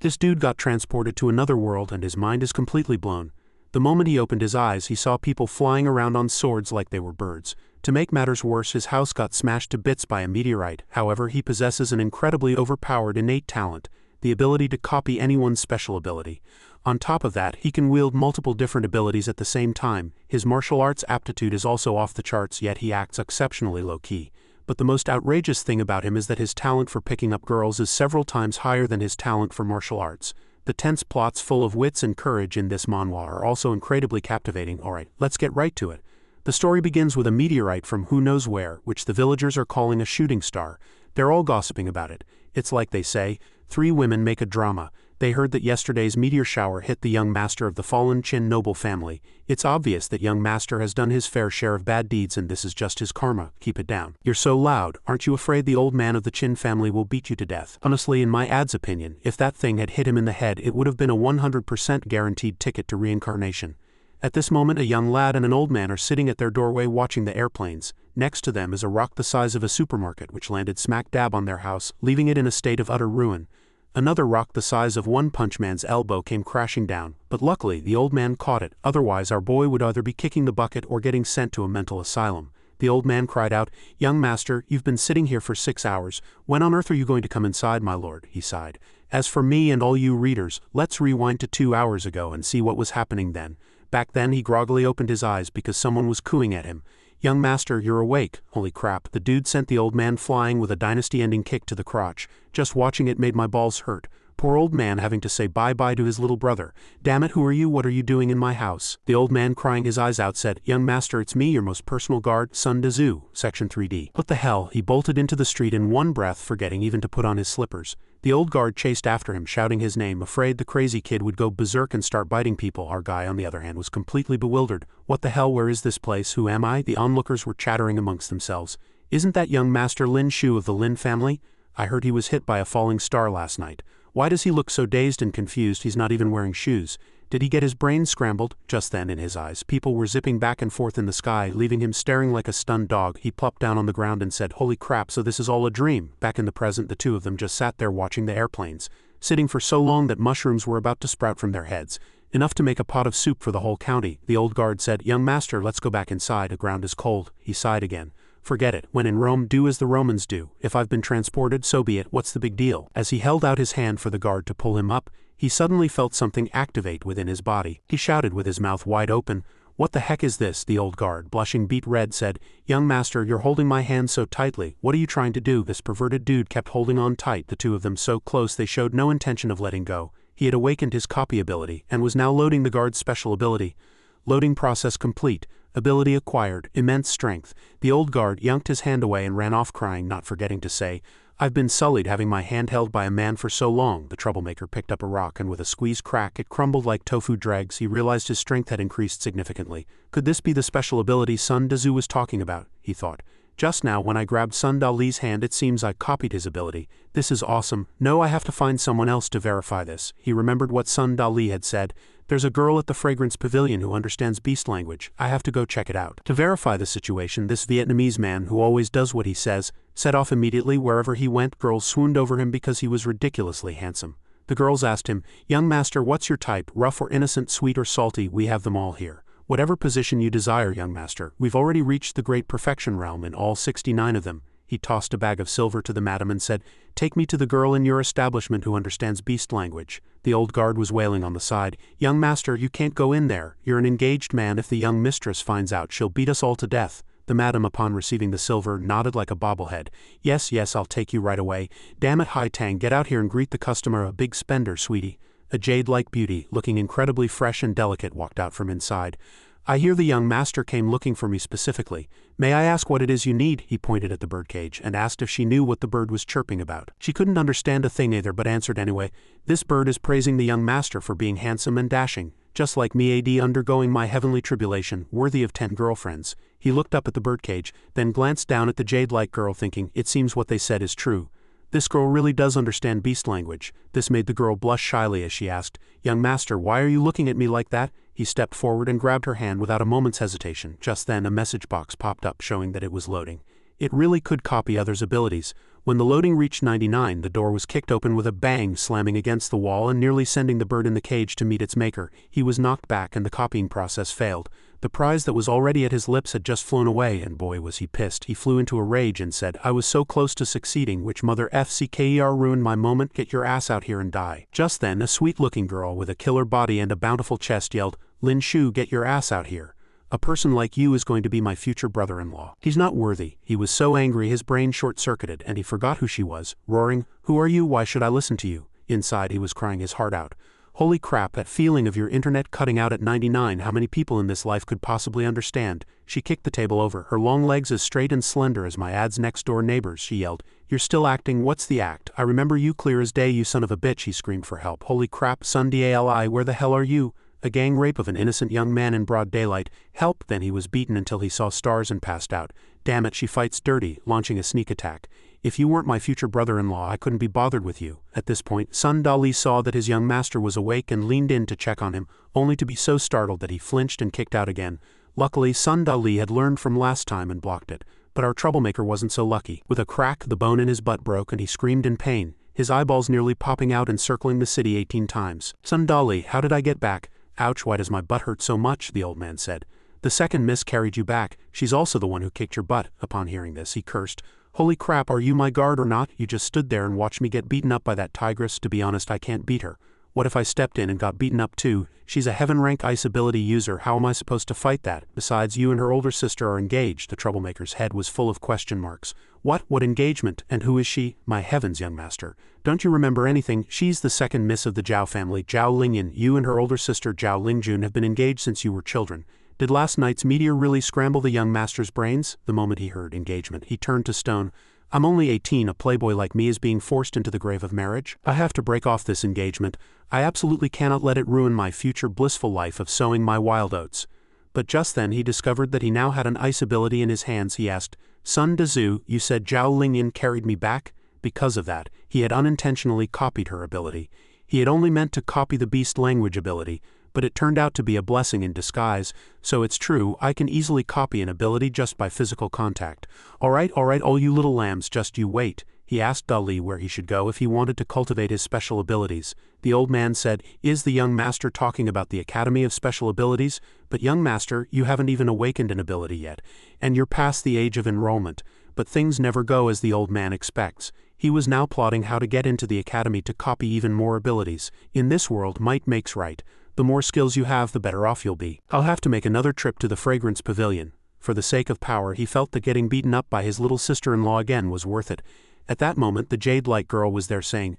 This dude got transported to another world and his mind is completely blown. The moment he opened his eyes, he saw people flying around on swords like they were birds. To make matters worse, his house got smashed to bits by a meteorite. However, he possesses an incredibly overpowered innate talent, the ability to copy anyone's special ability. On top of that, he can wield multiple different abilities at the same time. His martial arts aptitude is also off the charts, yet he acts exceptionally low-key. But the most outrageous thing about him is that his talent for picking up girls is several times higher than his talent for martial arts. The tense plots full of wits and courage in this manhwa are also incredibly captivating. Alright, let's get right to it. The story begins with a meteorite from who knows where, which the villagers are calling a shooting star. They're all gossiping about it. It's like they say, 3 women make a drama. They heard that yesterday's meteor shower hit the young master of the fallen Qin noble family. It's obvious that young master has done his fair share of bad deeds and this is just his karma. Keep it down. You're so loud, aren't you afraid the old man of the Qin family will beat you to death? Honestly, in my ad's opinion, if that thing had hit him in the head, it would have been a 100% guaranteed ticket to reincarnation. At this moment, a young lad and an old man are sitting at their doorway watching the airplanes. Next to them is a rock the size of a supermarket which landed smack dab on their house, leaving it in a state of utter ruin. Another rock the size of One Punch Man's elbow came crashing down, but luckily the old man caught it, otherwise our boy would either be kicking the bucket or getting sent to a mental asylum. The old man cried out, "Young master, you've been sitting here for 6 hours. When on earth are you going to come inside, my lord?" he sighed. As for me and all you readers, let's rewind to 2 hours ago and see what was happening then. Back then he groggily opened his eyes because someone was cooing at him. "Young master, you're awake." Holy crap, the dude sent the old man flying with a dynasty-ending kick to the crotch. Just watching it made my balls hurt. Poor old man having to say bye-bye to his little brother. "Damn it, who are you? What are you doing in my house?" The old man, crying his eyes out, said, "Young master, it's me, your most personal guard, Sun Dezu, Section 3D. What the hell?" He bolted into the street in one breath, forgetting even to put on his slippers. The old guard chased after him, shouting his name, afraid the crazy kid would go berserk and start biting people. Our guy, on the other hand, was completely bewildered. "What the hell, where is this place? Who am I?" The onlookers were chattering amongst themselves. "Isn't that young master Lin Shu of the Lin family? I heard he was hit by a falling star last night. Why does he look so dazed and confused? He's not even wearing shoes. Did he get his brain scrambled?" Just then, in his eyes, people were zipping back and forth in the sky, leaving him staring like a stunned dog. He plopped down on the ground and said, "Holy crap, so this is all a dream." Back in the present, the two of them just sat there watching the airplanes, sitting for so long that mushrooms were about to sprout from their heads. Enough to make a pot of soup for the whole county. The old guard said, "Young master, let's go back inside. The ground is cold." He sighed again. "Forget it. When in Rome, do as the Romans do. If I've been transported, so be it. What's the big deal?" As he held out his hand for the guard to pull him up, he suddenly felt something activate within his body. He shouted with his mouth wide open, "What the heck is this?" The old guard, blushing beet red, said, "Young master, you're holding my hand so tightly. What are you trying to do?" This perverted dude kept holding on tight, the two of them so close they showed no intention of letting go. He had awakened his copy ability, and was now loading the guard's special ability. Loading process complete. Ability acquired, immense strength. The old guard yanked his hand away and ran off crying, not forgetting to say, "I've been sullied having my hand held by a man for so long." The troublemaker picked up a rock and with a squeeze crack it crumbled like tofu dregs. He realized his strength had increased significantly. Could this be the special ability Sun Dezu was talking about? He thought. Just now when I grabbed Sun Dali's hand it seems I copied his ability. This is awesome. No, I have to find someone else to verify this. He remembered what Sun Dali had said. There's a girl at the fragrance pavilion who understands beast language. I have to go check it out. To verify the situation, this Vietnamese man, who always does what he says, set off immediately. Wherever he went, girls swooned over him because he was ridiculously handsome. The girls asked him, "Young master, what's your type? Rough or innocent, sweet or salty? We have them all here. Whatever position you desire, young master. We've already reached the great perfection realm in all 69 of them." He tossed a bag of silver to the madam and said, "Take me to the girl in your establishment who understands beast language." The old guard was wailing on the side, "Young master, you can't go in there. You're an engaged man. If the young mistress finds out, she'll beat us all to death." The madam, upon receiving the silver, nodded like a bobblehead. Yes, I'll take you right away. Damn it, Hai Tang, get out here and greet the customer, a big spender, sweetie." A jade-like beauty, looking incredibly fresh and delicate, walked out from inside. "I hear the young master came looking for me specifically. May I ask what it is you need?" He pointed at the birdcage and asked if she knew what the bird was chirping about. She couldn't understand a thing either but answered anyway, "This bird is praising the young master for being handsome and dashing, just like me undergoing my heavenly tribulation, worthy of 10 girlfriends." He looked up at the birdcage, then glanced down at the jade-like girl thinking, it seems what they said is true. This girl really does understand beast language. This made the girl blush shyly as she asked, "Young master, why are you looking at me like that?" He stepped forward and grabbed her hand without a moment's hesitation. Just then a message box popped up showing that it was loading. It really could copy others' abilities. When the loading reached 99, the door was kicked open with a bang, slamming against the wall and nearly sending the bird in the cage to meet its maker. He was knocked back and the copying process failed. The prize that was already at his lips had just flown away, and boy was he pissed. He flew into a rage and said, "I was so close to succeeding, which mother fcker ruined my moment, get your ass out here and die." Just then, a sweet-looking girl with a killer body and a bountiful chest yelled, "Lin Shu, get your ass out here. A person like you is going to be my future brother-in-law. He's not worthy." He was so angry his brain short-circuited and he forgot who she was, roaring, "Who are you? Why should I listen to you?" Inside he was crying his heart out. Holy crap, that feeling of your internet cutting out at 99, how many people in this life could possibly understand? She kicked the table over, her long legs as straight and slender as my ad's next-door neighbors. She yelled, "You're still acting? What's the act? I remember you clear as day, you son of a bitch." He screamed for help. "Holy crap, son Dali, where the hell are you? A gang rape of an innocent young man in broad daylight. Help!" Then he was beaten until he saw stars and passed out. "Damn it, she fights dirty," launching a sneak attack. "If you weren't my future brother-in-law, I couldn't be bothered with you." At this point, Sun Dali saw that his young master was awake and leaned in to check on him, only to be so startled that he flinched and kicked out again. Luckily, Sun Dali had learned from last time and blocked it. But our troublemaker wasn't so lucky. With a crack, the bone in his butt broke and he screamed in pain, his eyeballs nearly popping out and circling the city 18 times. "Sun Dali, how did I get back?" "Ouch, why does my butt hurt so much?" the old man said. "The second miss carried you back. She's also the one who kicked your butt." Upon hearing this, he cursed. "Holy crap, are you my guard or not? You just stood there and watched me get beaten up by that tigress. To be honest, I can't beat her. What if I stepped in and got beaten up too? She's a heaven-rank ice ability user. How am I supposed to fight that? Besides, you and her older sister are engaged." The troublemaker's head was full of question marks. What engagement? And who is she?" "My heavens, young master. Don't you remember anything? She's the second miss of the Zhao family, Zhao Lingyan. You and her older sister, Zhao Lingjun, have been engaged since you were children. Did last night's meteor really scramble the young master's brains?" The moment he heard engagement, he turned to stone. "I'm only 18, a playboy like me is being forced into the grave of marriage. I have to break off this engagement. I absolutely cannot let it ruin my future blissful life of sowing my wild oats." But just then he discovered that he now had an ice ability in his hands. He asked, "Sun Dezu, you said Zhao Lingyan carried me back?" Because of that, he had unintentionally copied her ability. He had only meant to copy the beast language ability, but it turned out to be a blessing in disguise. So it's true, I can easily copy an ability just by physical contact. All right, all you little lambs, just you wait." He asked Dali where he should go if he wanted to cultivate his special abilities. The old man said, "Is the young master talking about the Academy of Special Abilities? But young master, you haven't even awakened an ability yet, and you're past the age of enrollment." But things never go as the old man expects. He was now plotting how to get into the academy to copy even more abilities. In this world, might makes right. The more skills you have, the better off you'll be. "I'll have to make another trip to the fragrance pavilion." For the sake of power, he felt that getting beaten up by his little sister-in-law again was worth it. At that moment, the jade-like girl was there saying,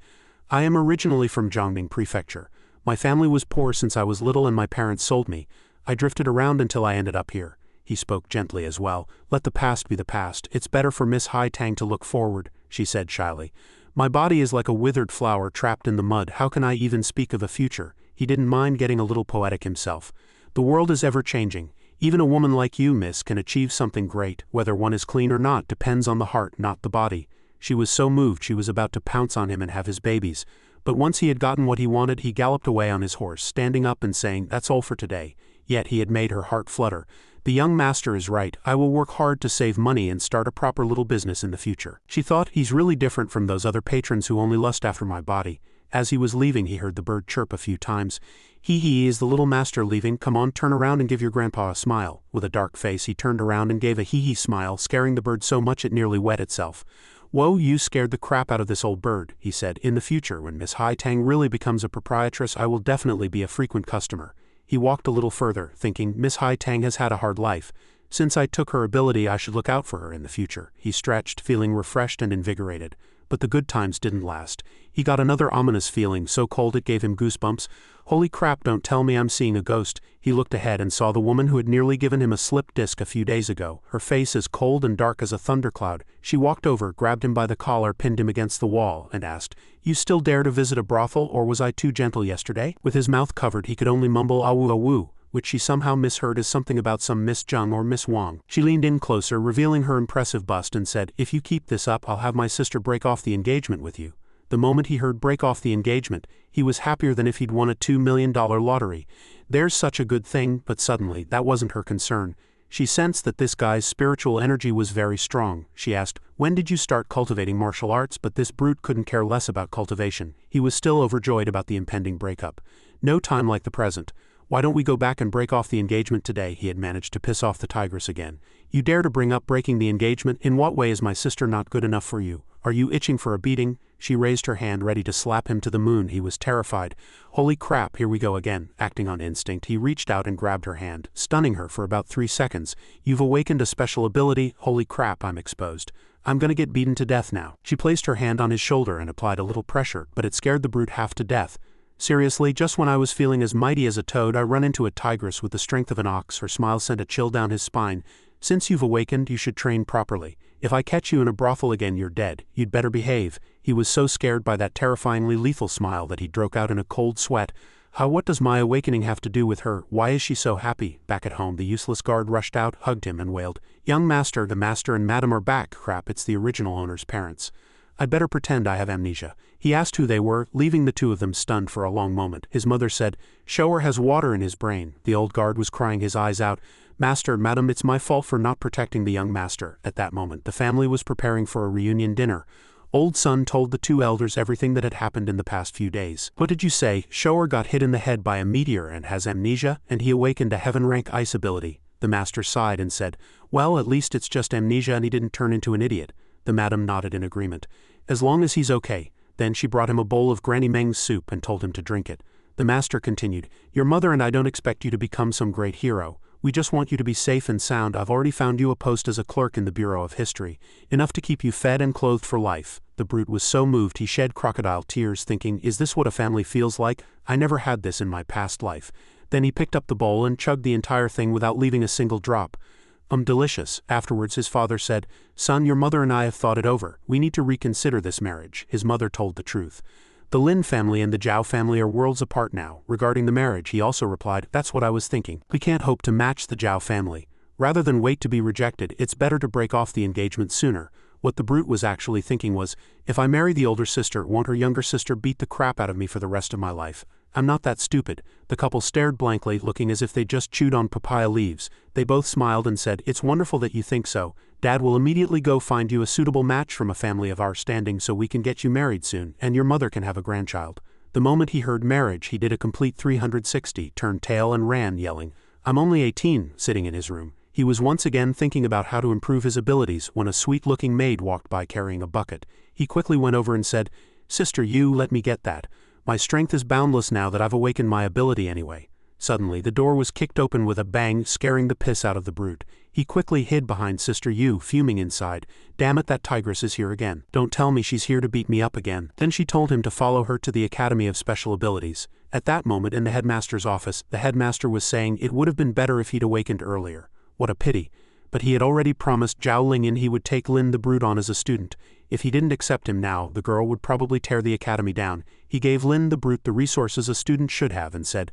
"I am originally from Zhongning Prefecture. My family was poor since I was little and my parents sold me. I drifted around until I ended up here." He spoke gently as well. "Let the past be the past. It's better for Miss Hai Tang to look forward," she said shyly. "My body is like a withered flower trapped in the mud. How can I even speak of a future?" He didn't mind getting a little poetic himself. "The world is ever-changing. Even a woman like you, miss, can achieve something great. Whether one is clean or not depends on the heart, not the body." She was so moved she was about to pounce on him and have his babies. But once he had gotten what he wanted, he galloped away on his horse, standing up and saying, "That's all for today." Yet he had made her heart flutter. "The young master is right. I will work hard to save money and start a proper little business in the future." She thought, "He's really different from those other patrons who only lust after my body." As he was leaving, he heard the bird chirp a few times. He is the little master leaving? Come on, turn around and give your grandpa a smile." With a dark face, he turned around and gave a hee-hee smile, scaring the bird so much it nearly wet itself. "Whoa, you scared the crap out of this old bird," he said. "In the future, when Miss Hai Tang really becomes a proprietress, I will definitely be a frequent customer." He walked a little further, thinking, Miss Hai Tang has had a hard life. Since I took her ability, I should look out for her in the future. He stretched, feeling refreshed and invigorated. But the good times didn't last. He got another ominous feeling, so cold it gave him goosebumps. Holy crap, don't tell me I'm seeing a ghost. He looked ahead and saw the woman who had nearly given him a slip disc a few days ago, her face as cold and dark as a thundercloud. She walked over, grabbed him by the collar, pinned him against the wall, and asked, "You still dare to visit a brothel, or was I too gentle yesterday?" With his mouth covered, he could only mumble "awu awu," which she somehow misheard as something about some Miss Zheng or Miss Wang. She leaned in closer, revealing her impressive bust, and said, "If you keep this up, I'll have my sister break off the engagement with you." The moment he heard break off the engagement, he was happier than if he'd won a $2 million lottery. There's such a good thing, but suddenly, that wasn't her concern. She sensed that this guy's spiritual energy was very strong. She asked, "When did you start cultivating martial arts?" But this brute couldn't care less about cultivation. He was still overjoyed about the impending breakup. No time like the present. "Why don't we go back and break off the engagement today?" He had managed to piss off the tigress again. "You dare to bring up breaking the engagement? In what way is my sister not good enough for you? Are you itching for a beating?" She raised her hand ready to slap him to the moon. He was terrified. "Holy crap, here we go again." Acting on instinct, he reached out and grabbed her hand, stunning her for about 3 seconds. "You've awakened a special ability. Holy crap, I'm exposed. I'm gonna get beaten to death now." She placed her hand on his shoulder and applied a little pressure, but it scared the brute half to death. "Seriously, just when I was feeling as mighty as a toad, I run into a tigress with the strength of an ox." Her smile sent a chill down his spine. "Since you've awakened, you should train properly. If I catch you in a brothel again, you're dead. You'd better behave." He was so scared by that terrifyingly lethal smile that he broke out in a cold sweat. What does my awakening have to do with her? Why is she so happy?" Back at home, the useless guard rushed out, hugged him, and wailed, "Young master, the master and madam are back." Crap, it's the original owner's parents. "I'd better pretend I have amnesia." He asked who they were, leaving the two of them stunned for a long moment. His mother said, "Shower has water in his brain." The old guard was crying his eyes out. "Master, madam, it's my fault for not protecting the young master." At that moment, the family was preparing for a reunion dinner. Old son told the two elders everything that had happened in the past few days. "What did you say?" "Shower got hit in the head by a meteor and has amnesia, and he awakened a heaven-rank ice ability." The master sighed and said, "Well, at least it's just amnesia and he didn't turn into an idiot." The madam nodded in agreement. "As long as he's okay." Then she brought him a bowl of Granny Meng's soup and told him to drink it. The master continued, "Your mother and I don't expect you to become some great hero. We just want you to be safe and sound. I've already found you a post as a clerk in the Bureau of History, enough to keep you fed and clothed for life." The brute was so moved he shed crocodile tears, thinking, "Is this what a family feels like? I never had this in my past life." Then he picked up the bowl and chugged the entire thing without leaving a single drop. Delicious." Afterwards his father said, "Son, your mother and I have thought it over. We need to reconsider this marriage." His mother told the truth. "The Lin family and the Zhao family are worlds apart now." Regarding the marriage, he also replied, "That's what I was thinking. We can't hope to match the Zhao family. Rather than wait to be rejected, it's better to break off the engagement sooner." What the brute was actually thinking was, "If I marry the older sister, won't her younger sister beat the crap out of me for the rest of my life? I'm not that stupid." The couple stared blankly, looking as if they just chewed on papaya leaves. They both smiled and said, "It's wonderful that you think so. Dad will immediately go find you a suitable match from a family of our standing so we can get you married soon, and your mother can have a grandchild." The moment he heard marriage, he did a complete 360, turned tail and ran, yelling, "I'm only 18, sitting in his room. He was once again thinking about how to improve his abilities when a sweet-looking maid walked by carrying a bucket. He quickly went over and said, "Sister, you let me get that. My strength is boundless now that I've awakened my ability anyway." Suddenly, the door was kicked open with a bang, scaring the piss out of the brute. He quickly hid behind Sister Yu, fuming inside. "Damn it, that tigress is here again. Don't tell me she's here to beat me up again." Then she told him to follow her to the Academy of Special Abilities. At that moment, in the headmaster's office, the headmaster was saying it would have been better if he'd awakened earlier. What a pity. But he had already promised Zhao Lingyan he would take Lin the Brute on as a student. If he didn't accept him now, the girl would probably tear the academy down. He gave Lin the Brute the resources a student should have and said,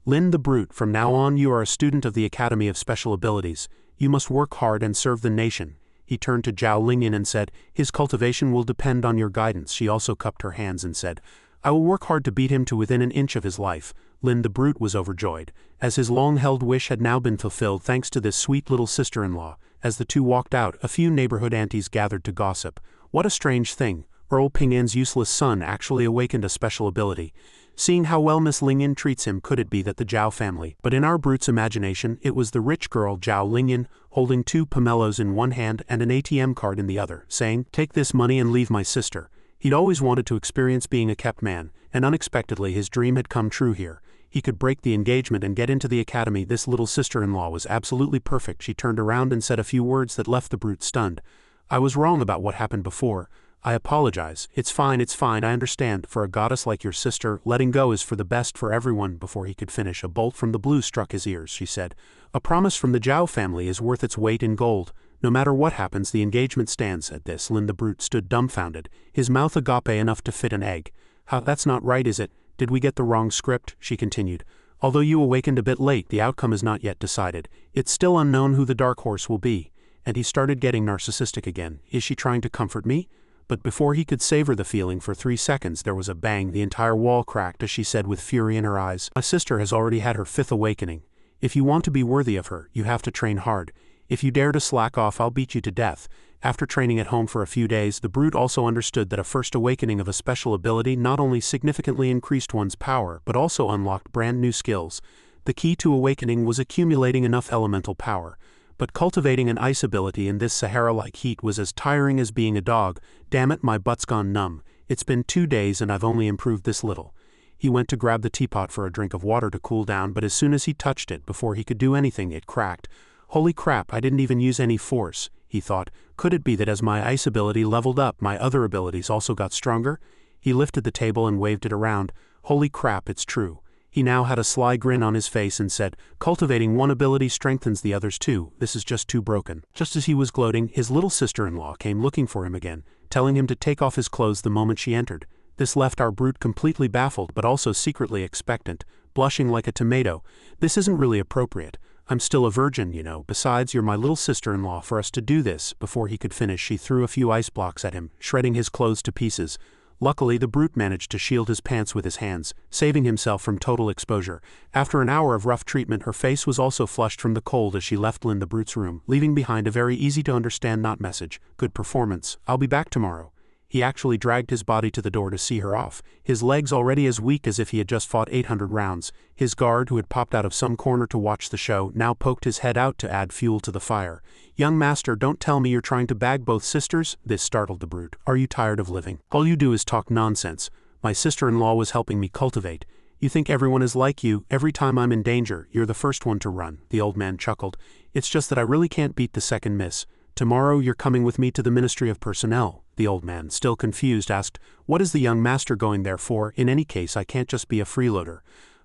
"Lin the Brute, from now on you are a student of the Academy of Special Abilities. You must work hard and serve the nation." He turned to Zhao Lingyan and said, "His cultivation will depend on your guidance." She also cupped her hands and said, "I will work hard to beat him to within an inch of his life." Lin the Brute was overjoyed, as his long-held wish had now been fulfilled thanks to this sweet little sister-in-law. As the two walked out, a few neighborhood aunties gathered to gossip. What a strange thing. Earl Ping'an's useless son actually awakened a special ability. Seeing how well Miss Lingyan treats him, could it be that the Zhao family? But in our brute's imagination, it was the rich girl Zhao Lingyan, holding 2 pomelos in one hand and an ATM card in the other, saying, "Take this money and leave my sister." He'd always wanted to experience being a kept man, and unexpectedly his dream had come true here. He could break the engagement and get into the academy. This little sister-in-law was absolutely perfect. She turned around and said a few words that left the brute stunned. "I was wrong about what happened before. I apologize." It's fine, I understand. For a goddess like your sister, letting go is for the best for everyone." Before he could finish, a bolt from the blue struck his ears. She said, "A promise from the Zhao family is worth its weight in gold. No matter what happens, the engagement stands." At this, Lin the Brute stood dumbfounded, his mouth agape enough to fit an egg. That's not right, is it? Did we get the wrong script?" She continued. "Although you awakened a bit late, the outcome is not yet decided. It's still unknown who the dark horse will be." And he started getting narcissistic again. "Is she trying to comfort me?" But before he could savor the feeling for 3 seconds, there was a bang. The entire wall cracked as she said with fury in her eyes, "My sister has already had her 5th awakening. If you want to be worthy of her, you have to train hard. If you dare to slack off, I'll beat you to death. After training at home for a few days, the brute also understood that a first awakening of a special ability not only significantly increased one's power, but also unlocked brand new skills. The key to awakening was accumulating enough elemental power. But cultivating an ice ability in this Sahara-like heat was as tiring as being a dog. Damn it, my butt's gone numb. It's been 2 days and I've only improved this little. He went to grab the teapot for a drink of water to cool down, but as soon as he touched it, before he could do anything, it cracked. Holy crap, I didn't even use any force, he thought. Could it be that as my ice ability leveled up, my other abilities also got stronger? He lifted the table and waved it around. Holy crap, it's true. He now had a sly grin on his face and said, cultivating one ability strengthens the others too. This is just too broken. Just as he was gloating, his little sister-in-law came looking for him again, telling him to take off his clothes the moment she entered. This left our brute completely baffled but also secretly expectant, blushing like a tomato. This isn't really appropriate. I'm still a virgin, you know. Besides, you're my little sister-in-law for us to do this. Before he could finish, she threw a few ice blocks at him, shredding his clothes to pieces. Luckily, the brute managed to shield his pants with his hands, saving himself from total exposure. After an hour of rough treatment, her face was also flushed from the cold as she left Lin the brute's room, leaving behind a very easy-to-understand not message. Good performance. I'll be back tomorrow. He actually dragged his body to the door to see her off, his legs already as weak as if he had just fought 800 rounds. His guard, who had popped out of some corner to watch the show, now poked his head out to add fuel to the fire. Young master, don't tell me you're trying to bag both sisters? This startled the brute. Are you tired of living? All you do is talk nonsense. My sister-in-law was helping me cultivate. You think everyone is like you. Every time I'm in danger, you're the first one to run. The old man chuckled. It's just that I really can't beat the second miss. Tomorrow you're coming with me to the Ministry of Personnel. The old man, still confused, asked, what is the young master going there for? In any case, I can't just be a freeloader.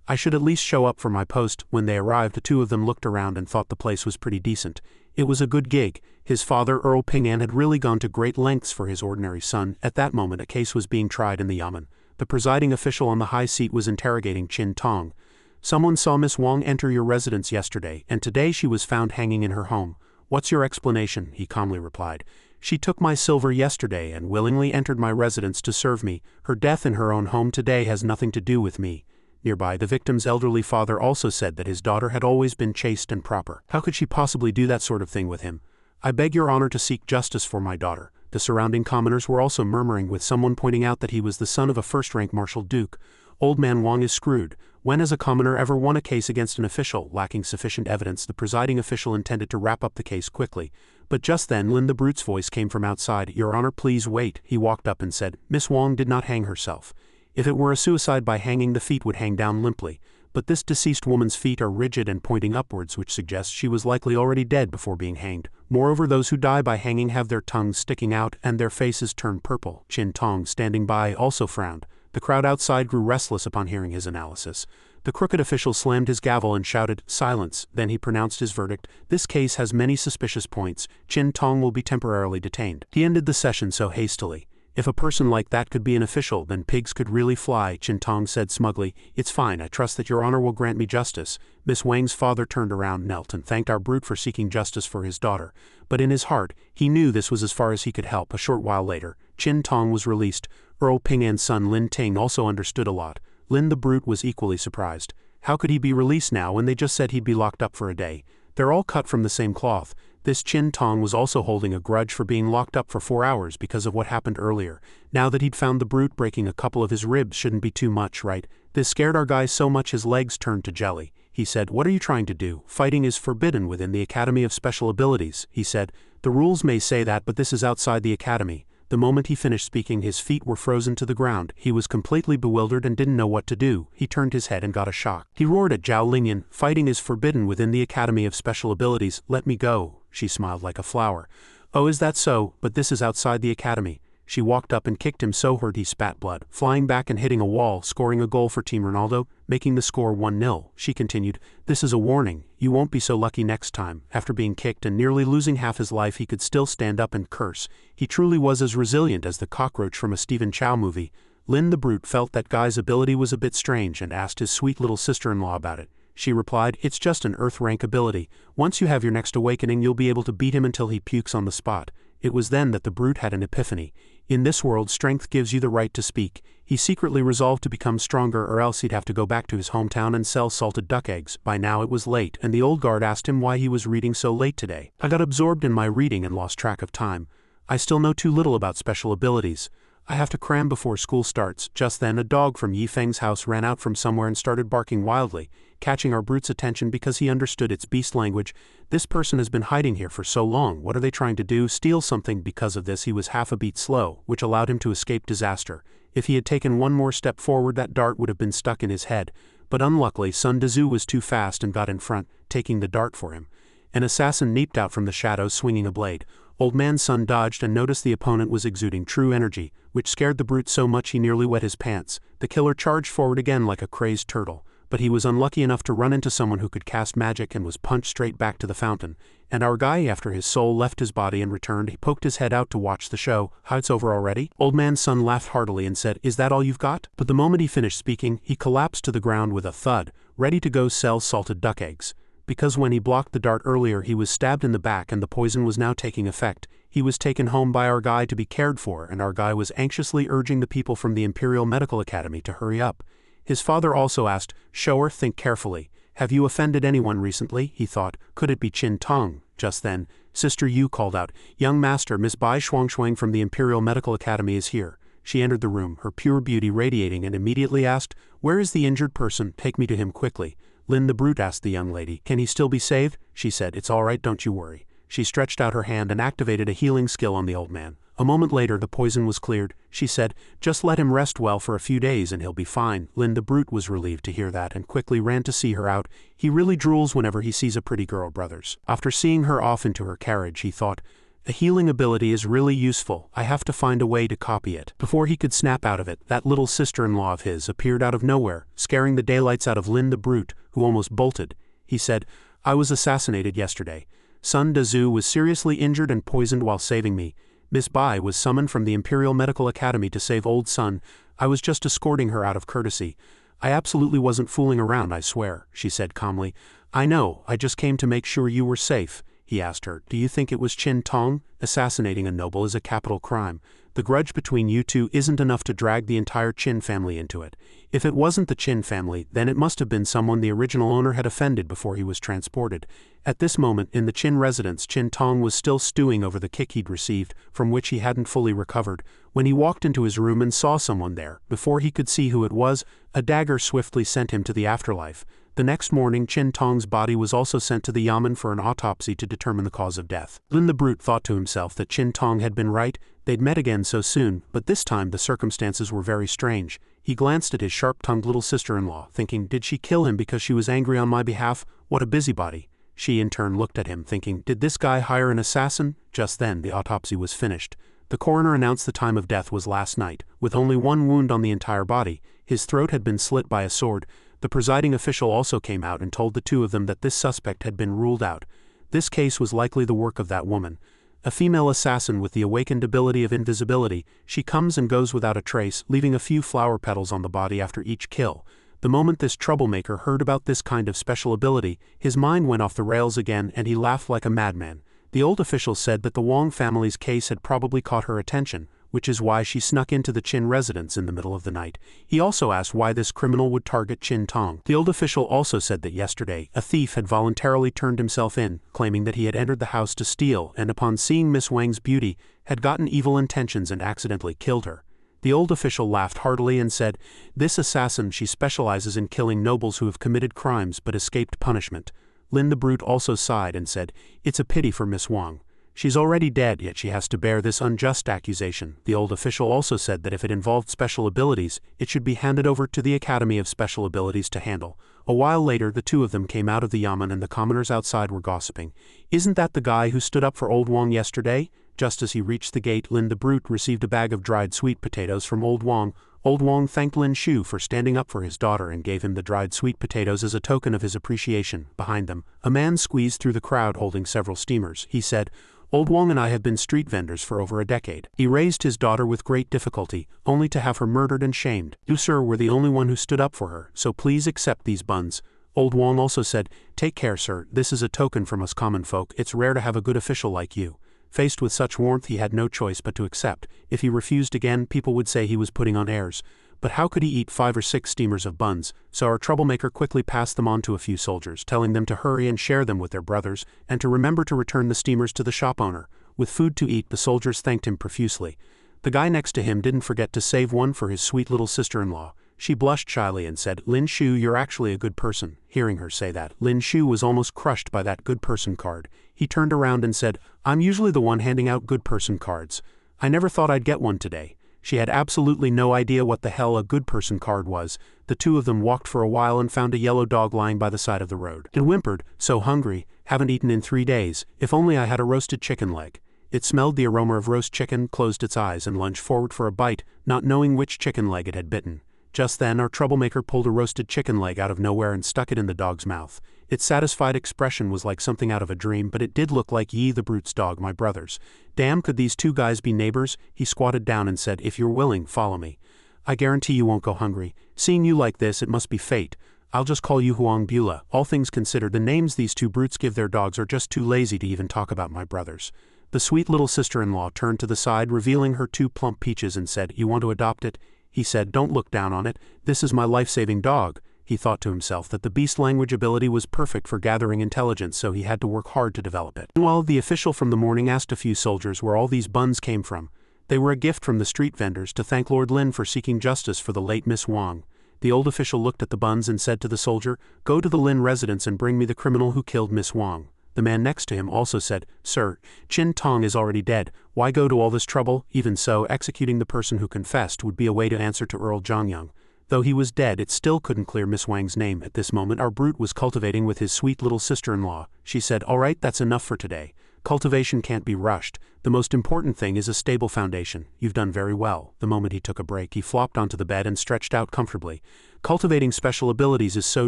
I should at least show up for my post. When they arrived, the two of them looked around and thought the place was pretty decent. It was a good gig. His father, Earl Ping-an, had really gone to great lengths for his ordinary son. At that moment, a case was being tried in the yamen. The presiding official on the high seat was interrogating Chin Tong. Someone saw Miss Wong enter your residence yesterday, and today she was found hanging in her home. What's your explanation? He calmly replied. She took my silver yesterday and willingly entered my residence to serve me. Her death in her own home today has nothing to do with me. Nearby, the victim's elderly father also said that his daughter had always been chaste and proper. How could she possibly do that sort of thing with him? I beg your honor to seek justice for my daughter. The surrounding commoners were also murmuring, with someone pointing out that he was the son of a first-rank martial duke. Old man Wong is screwed. When has a commoner ever won a case against an official? Lacking sufficient evidence, the presiding official intended to wrap up the case quickly. But just then, Lin the brute's voice came from outside. Your honor, please wait. He walked up and said, Miss Wong did not hang herself. If it were a suicide by hanging, the feet would hang down limply. But this deceased woman's feet are rigid and pointing upwards, which suggests she was likely already dead before being hanged. Moreover, those who die by hanging have their tongues sticking out and their faces turned purple. Chin Tong, standing by, also frowned. The crowd outside grew restless upon hearing his analysis. The crooked official slammed his gavel and shouted, silence. Then he pronounced his verdict. This case has many suspicious points. Chin Tong will be temporarily detained. He ended the session so hastily. If a person like that could be an official, then pigs could really fly, Chin Tong said smugly. It's fine, I trust that your honor will grant me justice. Miss Wang's father turned around, knelt, and thanked our brute for seeking justice for his daughter. But in his heart, he knew this was as far as he could help. A short while later, Chin Tong was released. Earl Ping-an's son Lin Ting also understood a lot. Lin the brute was equally surprised. How could he be released now when they just said he'd be locked up for a day? They're all cut from the same cloth. This Chin Tong was also holding a grudge for being locked up for 4 hours because of what happened earlier. Now that he'd found the brute, breaking a couple of his ribs shouldn't be too much, right? This scared our guy so much his legs turned to jelly. He said, what are you trying to do? Fighting is forbidden within the Academy of Special Abilities, he said. The rules may say that, but this is outside the academy. The moment he finished speaking, his feet were frozen to the ground. He was completely bewildered and didn't know what to do. He turned his head and got a shock. He roared at Zhao Lingyan, fighting is forbidden within the Academy of Special Abilities. Let me go. She smiled like a flower. Oh, is that so? But this is outside the academy. She walked up and kicked him so hard he spat blood, flying back and hitting a wall, scoring a goal for Team Ronaldo, making the score 1-0. She continued, this is a warning. You won't be so lucky next time. After being kicked and nearly losing half his life, he could still stand up and curse. He truly was as resilient as the cockroach from a Stephen Chow movie. Lin the brute felt that guy's ability was a bit strange and asked his sweet little sister-in-law about it. She replied, it's just an earth-rank ability. Once you have your next awakening, you'll be able to beat him until he pukes on the spot. It was then that the brute had an epiphany. In this world, strength gives you the right to speak. He secretly resolved to become stronger, or else he'd have to go back to his hometown and sell salted duck eggs. By now it was late, and the old guard asked him why he was reading so late today. I got absorbed in my reading and lost track of time. I still know too little about special abilities. I have to cram before school starts. Just then a dog from Yifeng's house ran out from somewhere and started barking wildly, catching our brute's attention because he understood its beast language. This person has been hiding here for so long. What are they trying to do? Steal something? Because of this he was half a beat slow, which allowed him to escape disaster. If he had taken one more step forward, that dart would have been stuck in his head, but unluckily Sun Dezu was too fast and got in front, taking the dart for him. An assassin leaped out from the shadows swinging a blade. Old Man Sun dodged and noticed the opponent was exuding true energy, which scared the brute so much he nearly wet his pants. The killer charged forward again like a crazed turtle, but he was unlucky enough to run into someone who could cast magic and was punched straight back to the fountain. And our guy, after his soul left his body and returned, he poked his head out to watch the show. How, it's over already? Old Man Sun laughed heartily and said, "Is that all you've got?" But the moment he finished speaking, he collapsed to the ground with a thud, ready to go sell salted duck eggs. Because when he blocked the dart earlier he was stabbed in the back and the poison was now taking effect. He was taken home by our guy to be cared for, and our guy was anxiously urging the people from the Imperial Medical Academy to hurry up. His father also asked, "Shower, think carefully. Have you offended anyone recently?" He thought, could it be Qin Tong? Just then, Sister Yu called out, "Young master, Miss Bai Shuangshuang from the Imperial Medical Academy is here." She entered the room, her pure beauty radiating, and immediately asked, "Where is the injured person? Take me to him quickly." Lin the Brute asked the young lady, "Can he still be saved?" She said, "It's all right, don't you worry." She stretched out her hand and activated a healing skill on the old man. A moment later the poison was cleared. She said, "Just let him rest well for a few days and he'll be fine." Lin the Brute was relieved to hear that and quickly ran to see her out. He really drools whenever he sees a pretty girl, brothers. After seeing her off into her carriage, he thought, "A healing ability is really useful. I have to find a way to copy it." Before he could snap out of it, that little sister-in-law of his appeared out of nowhere, scaring the daylights out of Lin the Brute, who almost bolted. He said, "I was assassinated yesterday. Sun Dezu was seriously injured and poisoned while saving me. Miss Bai was summoned from the Imperial Medical Academy to save old Sun. I was just escorting her out of courtesy. I absolutely wasn't fooling around, I swear," she said calmly. "I know, I just came to make sure you were safe." He asked her, "Do you think it was Qin Tong? Assassinating a noble is a capital crime. The grudge between you two isn't enough to drag the entire Qin family into it. If it wasn't the Qin family, then it must have been someone the original owner had offended before he was transported." At this moment, in the Qin residence, Qin Tong was still stewing over the kick he'd received, from which he hadn't fully recovered. When he walked into his room and saw someone there, before he could see who it was, a dagger swiftly sent him to the afterlife. The next morning, Qin Tong's body was also sent to the yamen for an autopsy to determine the cause of death. Lin the Brute thought to himself that Qin Tong had been right. They'd met again so soon, but this time the circumstances were very strange. He glanced at his sharp-tongued little sister-in-law, thinking, did she kill him because she was angry on my behalf? What a busybody. She in turn looked at him, thinking, did this guy hire an assassin? Just then the autopsy was finished. The coroner announced the time of death was last night, with only one wound on the entire body. His throat had been slit by a sword. The presiding official also came out and told the two of them that this suspect had been ruled out. This case was likely the work of that woman. A female assassin with the awakened ability of invisibility. She comes and goes without a trace, leaving a few flower petals on the body after each kill. The moment this troublemaker heard about this kind of special ability, his mind went off the rails again and he laughed like a madman. The old official said that the Wong family's case had probably caught her attention, which is why she snuck into the Qin residence in the middle of the night. He also asked why this criminal would target Qin Tong. The old official also said that yesterday, a thief had voluntarily turned himself in, claiming that he had entered the house to steal and upon seeing Miss Wang's beauty, had gotten evil intentions and accidentally killed her. The old official laughed heartily and said, this assassin, she specializes in killing nobles who have committed crimes but escaped punishment. Lin the Brute also sighed and said, it's a pity for Miss Wang. She's already dead, yet she has to bear this unjust accusation. The old official also said that if it involved special abilities, it should be handed over to the Academy of Special Abilities to handle. A while later, the two of them came out of the yamen and the commoners outside were gossiping. Isn't that the guy who stood up for old Wang yesterday? Just as he reached the gate, Lin the Brute received a bag of dried sweet potatoes from old Wang. Old Wang thanked Lin Shu for standing up for his daughter and gave him the dried sweet potatoes as a token of his appreciation. Behind them, a man squeezed through the crowd holding several steamers. He said, Old Wang and I have been street vendors for over a decade. He raised his daughter with great difficulty, only to have her murdered and shamed. You, sir, were the only one who stood up for her, so please accept these buns. Old Wang also said, take care, sir, this is a token from us common folk. It's rare to have a good official like you. Faced with such warmth, he had no choice but to accept. If he refused again, people would say he was putting on airs. but how could he eat 5 or 6 steamers of buns? So our troublemaker quickly passed them on to a few soldiers, telling them to hurry and share them with their brothers, and to remember to return the steamers to the shop owner. With food to eat, the soldiers thanked him profusely. The guy next to him didn't forget to save one for his sweet little sister-in-law. She blushed shyly and said, "Lin Shu, you're actually a good person." Hearing her say that, Lin Shu was almost crushed by that good person card. He turned around and said, "I'm usually the one handing out good person cards. I never thought I'd get one today." She had absolutely no idea what the hell a good person card was. The two of them walked for a while and found a yellow dog lying by the side of the road. It whimpered, "So hungry, haven't eaten in 3 days, if only I had a roasted chicken leg." It smelled the aroma of roast chicken, closed its eyes and lunged forward for a bite, not knowing which chicken leg it had bitten. Just then our troublemaker pulled a roasted chicken leg out of nowhere and stuck it in the dog's mouth. Its satisfied expression was like something out of a dream, but it did look like Yi the Brute's dog, my brothers. Damn, could these two guys be neighbors? He squatted down and said, "If you're willing, follow me. I guarantee you won't go hungry. Seeing you like this, it must be fate. I'll just call you Huang Bula." All things considered, the names these two brutes give their dogs are just too lazy to even talk about my brothers. The sweet little sister-in-law turned to the side, revealing her 2 plump peaches, and said, "You want to adopt it?" He said, "Don't look down on it. This is my life-saving dog." He thought to himself that the beast language ability was perfect for gathering intelligence, so he had to work hard to develop it. Meanwhile, the official from the morning asked a few soldiers where all these buns came from. They were a gift from the street vendors to thank Lord Lin for seeking justice for the late Miss Wang. The old official looked at the buns and said to the soldier, "Go to the Lin residence and bring me the criminal who killed Miss Wang." The man next to him also said, "Sir, Chin Tong is already dead. Why go to all this trouble? Even so, executing the person who confessed would be a way to answer to Earl Zhongyang. Though he was dead, it still couldn't clear Miss Wang's name." At this moment our brute was cultivating with his sweet little sister-in-law. She said, "All right, that's enough for today. Cultivation can't be rushed. The most important thing is a stable foundation. You've done very well." The moment he took a break, he flopped onto the bed and stretched out comfortably. "Cultivating special abilities is so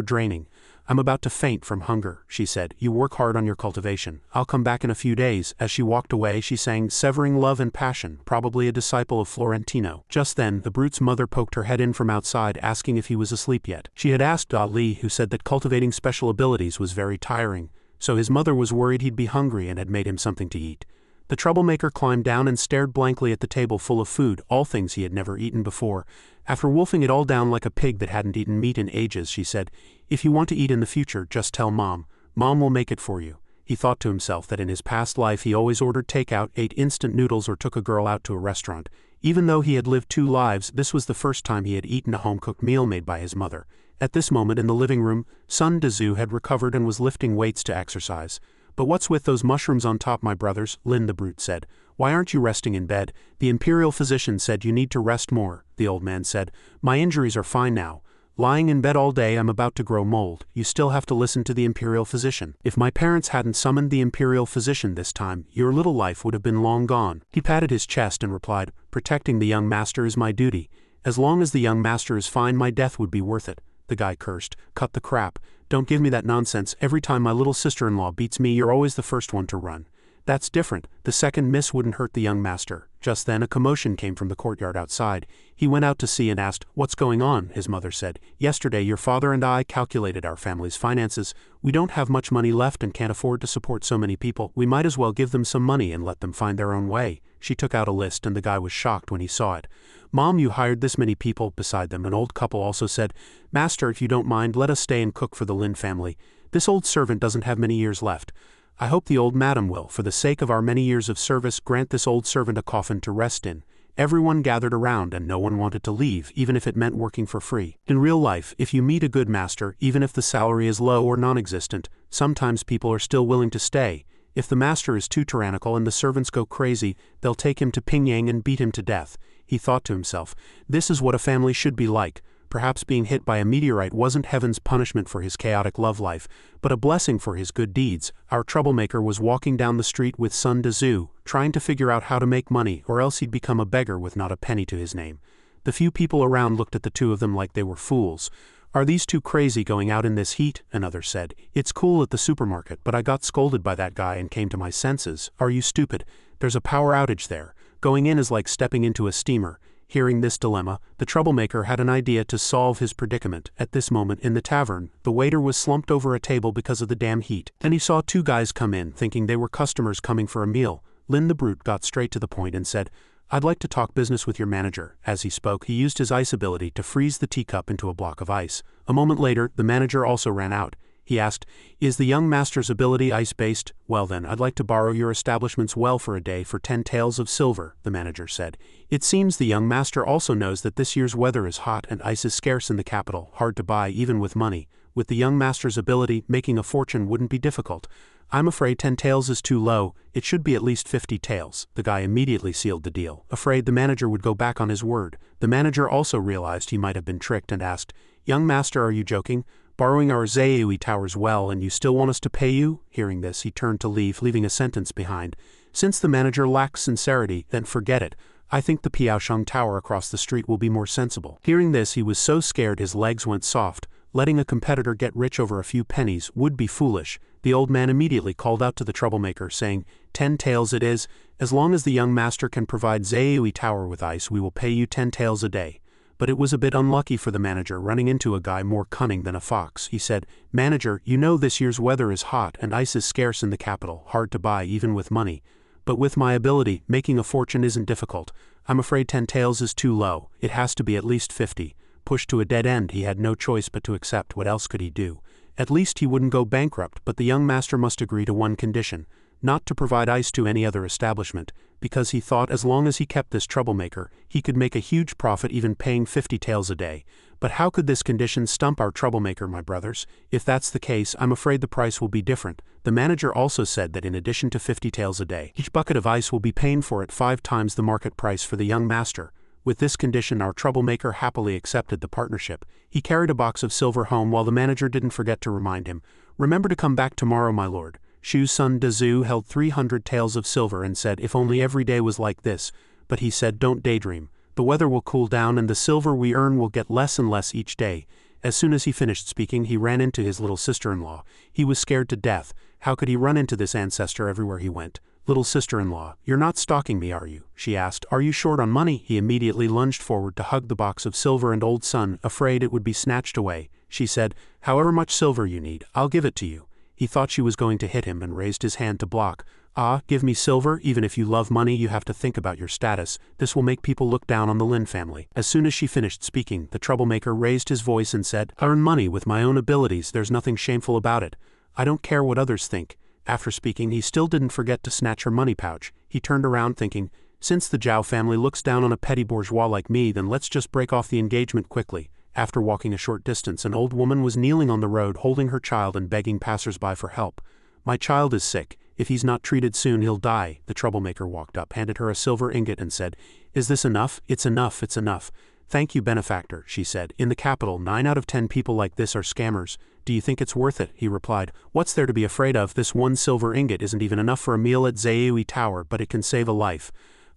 draining. I'm about to faint from hunger," she said. "You work hard on your cultivation. I'll come back in a few days." As she walked away, she sang "Severing Love and Passion," probably a disciple of Florentino. Just then, the brute's mother poked her head in from outside, asking if he was asleep yet. She had asked Ali, who said that cultivating special abilities was very tiring, so his mother was worried he'd be hungry and had made him something to eat. The troublemaker climbed down and stared blankly at the table full of food, all things he had never eaten before. After wolfing it all down like a pig that hadn't eaten meat in ages, she said, "If you want to eat in the future, just tell Mom. Mom will make it for you." He thought to himself that in his past life he always ordered takeout, ate instant noodles, or took a girl out to a restaurant. Even though he had lived 2 lives, this was the first time he had eaten a home-cooked meal made by his mother. At this moment in the living room, Sun Dezu had recovered and was lifting weights to exercise. "But what's with those mushrooms on top, my brothers?" Lin the Brute said. "Why aren't you resting in bed? The imperial physician said you need to rest more." The old man said, "My injuries are fine now. Lying in bed all day, I'm about to grow mold. You still have to listen to the imperial physician. If my parents hadn't summoned the imperial physician this time, your little life would have been long gone." He patted his chest and replied, "Protecting the young master is my duty. As long as the young master is fine, my death would be worth it." The guy cursed. "Cut the crap. Don't give me that nonsense. Every time my little sister-in-law beats me, you're always the first one to run." "That's different. The second miss wouldn't hurt the young master." Just then a commotion came from the courtyard outside. He went out to see and asked, "What's going on?" His mother said, "Yesterday your father and I calculated our family's finances. We don't have much money left and can't afford to support so many people. We might as well give them some money and let them find their own way." She took out a list and the guy was shocked when he saw it. "Mom, you hired this many people." Beside them, an old couple also said, "Master, if you don't mind, let us stay and cook for the Lin family. This old servant doesn't have many years left. I hope the old madam will, for the sake of our many years of service, grant this old servant a coffin to rest in." Everyone gathered around and no one wanted to leave, even if it meant working for free. In real life, if you meet a good master, even if the salary is low or non-existent, sometimes people are still willing to stay. If the master is too tyrannical and the servants go crazy, they'll take him to Pingyang and beat him to death. He thought to himself, this is what a family should be like. Perhaps being hit by a meteorite wasn't heaven's punishment for his chaotic love life, but a blessing for his good deeds. Our troublemaker was walking down the street with Sun Dezu, trying to figure out how to make money, or else he'd become a beggar with not a penny to his name. The few people around looked at the two of them like they were fools. "Are these two crazy going out in this heat?" another said. "It's cool at the supermarket, but I got scolded by that guy and came to my senses." "Are you stupid? There's a power outage there. Going in is like stepping into a steamer." Hearing this dilemma, the troublemaker had an idea to solve his predicament. At this moment, in the tavern, the waiter was slumped over a table because of the damn heat. Then he saw two guys come in, thinking they were customers coming for a meal. Lin the Brute got straight to the point and said, I'd like to talk business with your manager. As he spoke, he used his ice ability to freeze the teacup into a block of ice. A moment later, the manager also ran out. He asked, "Is the young master's ability ice-based? Well then, I'd like to borrow your establishment's well for a day for 10 taels of silver," the manager said. It seems the young master also knows that this year's weather is hot and ice is scarce in the capital, hard to buy even with money. With the young master's ability, making a fortune wouldn't be difficult. I'm afraid 10 taels is too low, it should be at least 50 taels. The guy immediately sealed the deal, afraid the manager would go back on his word. The manager also realized he might have been tricked and asked, "Young master, are you joking? Borrowing our Zaeui tower's well and you still want us to pay you?" Hearing this, he turned to leave, leaving a sentence behind. Since the manager lacks sincerity, then forget it. I think the Piaosheng tower across the street will be more sensible. Hearing this, he was so scared his legs went soft. Letting a competitor get rich over a few pennies would be foolish. The old man immediately called out to the troublemaker, saying, 10 taels it is. As long as the young master can provide Zaeui tower with ice, we will pay you 10 taels a day. But it was a bit unlucky for the manager running into a guy more cunning than a fox. He said, "Manager, you know this year's weather is hot and ice is scarce in the capital, hard to buy even with money. But with my ability, making a fortune isn't difficult. I'm afraid 10 taels is too low, it has to be at least 50. Pushed to a dead end, he had no choice but to accept. What else could he do? At least he wouldn't go bankrupt, but the young master must agree to one condition, not to provide ice to any other establishment, because he thought as long as he kept this troublemaker, he could make a huge profit even paying 50 taels a day. But how could this condition stump our troublemaker, my brothers? If that's the case, I'm afraid the price will be different." The manager also said that in addition to 50 taels a day, each bucket of ice will be paying for it 5 times the market price for the young master. With this condition, our troublemaker happily accepted the partnership. He carried a box of silver home while the manager didn't forget to remind him, "Remember to come back tomorrow, my lord." Shu's son Dazu held 300 taels of silver and said if only every day was like this, but he said don't daydream. The weather will cool down and the silver we earn will get less and less each day. As soon as he finished speaking, he ran into his little sister-in-law. He was scared to death. How could he run into this ancestor everywhere he went? "Little sister-in-law, you're not stalking me, are you?" she asked. "Are you short on money?" He immediately lunged forward to hug the box of silver and old son, afraid it would be snatched away. She said, "However much silver you need, I'll give it to you." He thought she was going to hit him and raised his hand to block. "Ah, give me silver? Even if you love money, you have to think about your status. This will make people look down on the Lin family." As soon as she finished speaking, the troublemaker raised his voice and said, "I earn money with my own abilities, there's nothing shameful about it. I don't care what others think." After speaking, he still didn't forget to snatch her money pouch. He turned around thinking, since the Zhao family looks down on a petty bourgeois like me, then let's just break off the engagement quickly. After walking a short distance, an old woman was kneeling on the road holding her child and begging passers-by for help. "My child is sick. If he's not treated soon, he'll die." The troublemaker walked up, handed her a silver ingot and said, "Is this enough?" "It's enough, it's enough." "Thank you, benefactor," she said. "In the capital, 9 out of 10 people like this are scammers. Do you think it's worth it?" He replied, "What's there to be afraid of? This one silver ingot isn't even enough for a meal at Zaeui Tower, but it can save a life.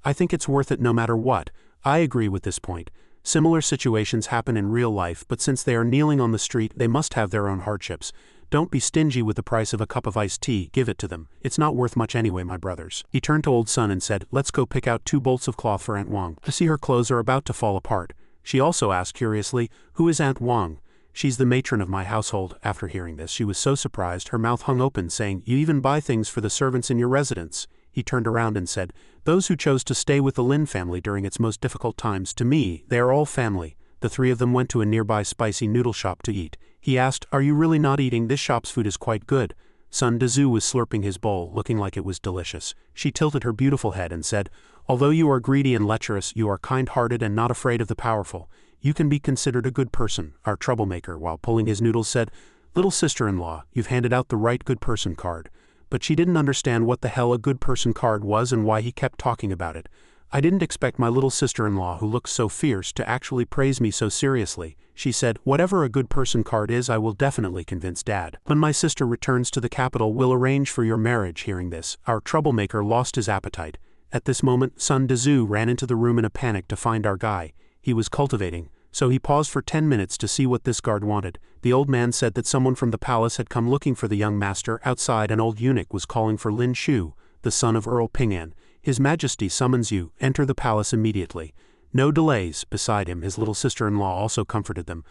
I think it's worth it no matter what." I agree with this point. Similar situations happen in real life, but since they are kneeling on the street, they must have their own hardships. Don't be stingy with the price of a cup of iced tea, give it to them. It's not worth much anyway, my brothers. He turned to old son and said, "Let's go pick out 2 bolts of cloth for Aunt Wang. I see her clothes are about to fall apart." She also asked curiously, "Who is Aunt Wang?" "She's the matron of my household." After hearing this, she was so surprised her mouth hung open, saying, "You even buy things for the servants in your residence?" He turned around and said, "Those who chose to stay with the Lin family during its most difficult times, to me, they are all family." The 3 of them went to a nearby spicy noodle shop to eat. He asked, "Are you really not eating? This shop's food is quite good." Son Dazu was slurping his bowl, looking like it was delicious. She tilted her beautiful head and said, "Although you are greedy and lecherous, you are kind-hearted and not afraid of the powerful. You can be considered a good person." Our troublemaker, while pulling his noodles, said, "Little sister-in-law, you've handed out the right good person card." But she didn't understand what the hell a good person card was and why he kept talking about it. "I didn't expect my little sister-in-law, who looks so fierce, to actually praise me so seriously." She said, "Whatever a good person card is, I will definitely convince Dad. When my sister returns to the capital, we'll arrange for your marriage." Hearing this, our troublemaker lost his appetite. At this moment, Son Dazu ran into the room in a panic to find our guy. He was cultivating, so he paused for 10 minutes to see what this guard wanted. The old man said that someone from the palace had come looking for the young master. Outside, an old eunuch was calling for Lin Shu, the son of Earl Ping'an. "His Majesty summons you. Enter the palace immediately." No delays. Beside him, his little sister-in-law also comforted them.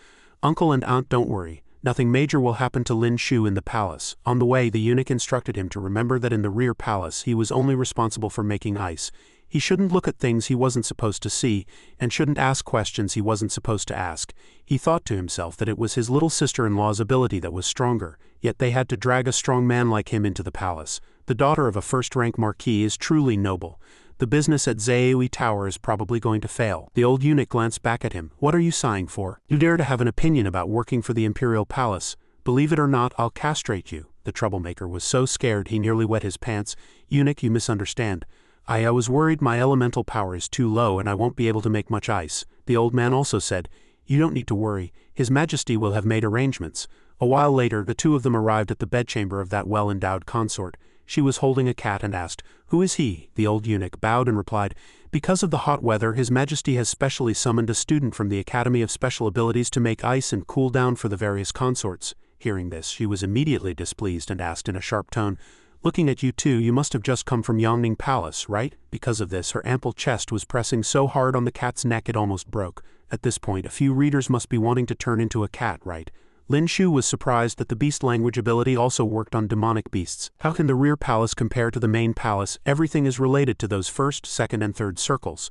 "Uncle and aunt, don't worry. Nothing major will happen to Lin Shu in the palace." On the way, the eunuch instructed him to remember that in the rear palace he was only responsible for making ice. He shouldn't look at things he wasn't supposed to see, and shouldn't ask questions he wasn't supposed to ask. He thought to himself that it was his little sister-in-law's ability that was stronger, yet they had to drag a strong man like him into the palace. The daughter of a first-rank marquis is truly noble. The business at Zaeui Tower is probably going to fail. The old eunuch glanced back at him. What are you sighing for? You dare to have an opinion about working for the imperial palace? Believe it or not, I'll castrate you. The troublemaker was so scared he nearly wet his pants. Eunuch, you misunderstand. I was worried my elemental power is too low and I won't be able to make much ice. The old man also said, you don't need to worry. His Majesty will have made arrangements. A while later, the two of them arrived at the bedchamber of that well-endowed consort. She was holding a cat and asked, who is he? The old eunuch bowed and replied, because of the hot weather, His Majesty has specially summoned a student from the Academy of Special Abilities to make ice and cool down for the various consorts. Hearing this, she was immediately displeased and asked in a sharp tone, looking at you two, you must have just come from Yongning Palace, right? Because of this, her ample chest was pressing so hard on the cat's neck it almost broke. At this point, a few readers must be wanting to turn into a cat, right? Lin Shu was surprised that the beast language ability also worked on demonic beasts. How can the rear palace compare to the main palace? Everything is related to those first, second, and third circles.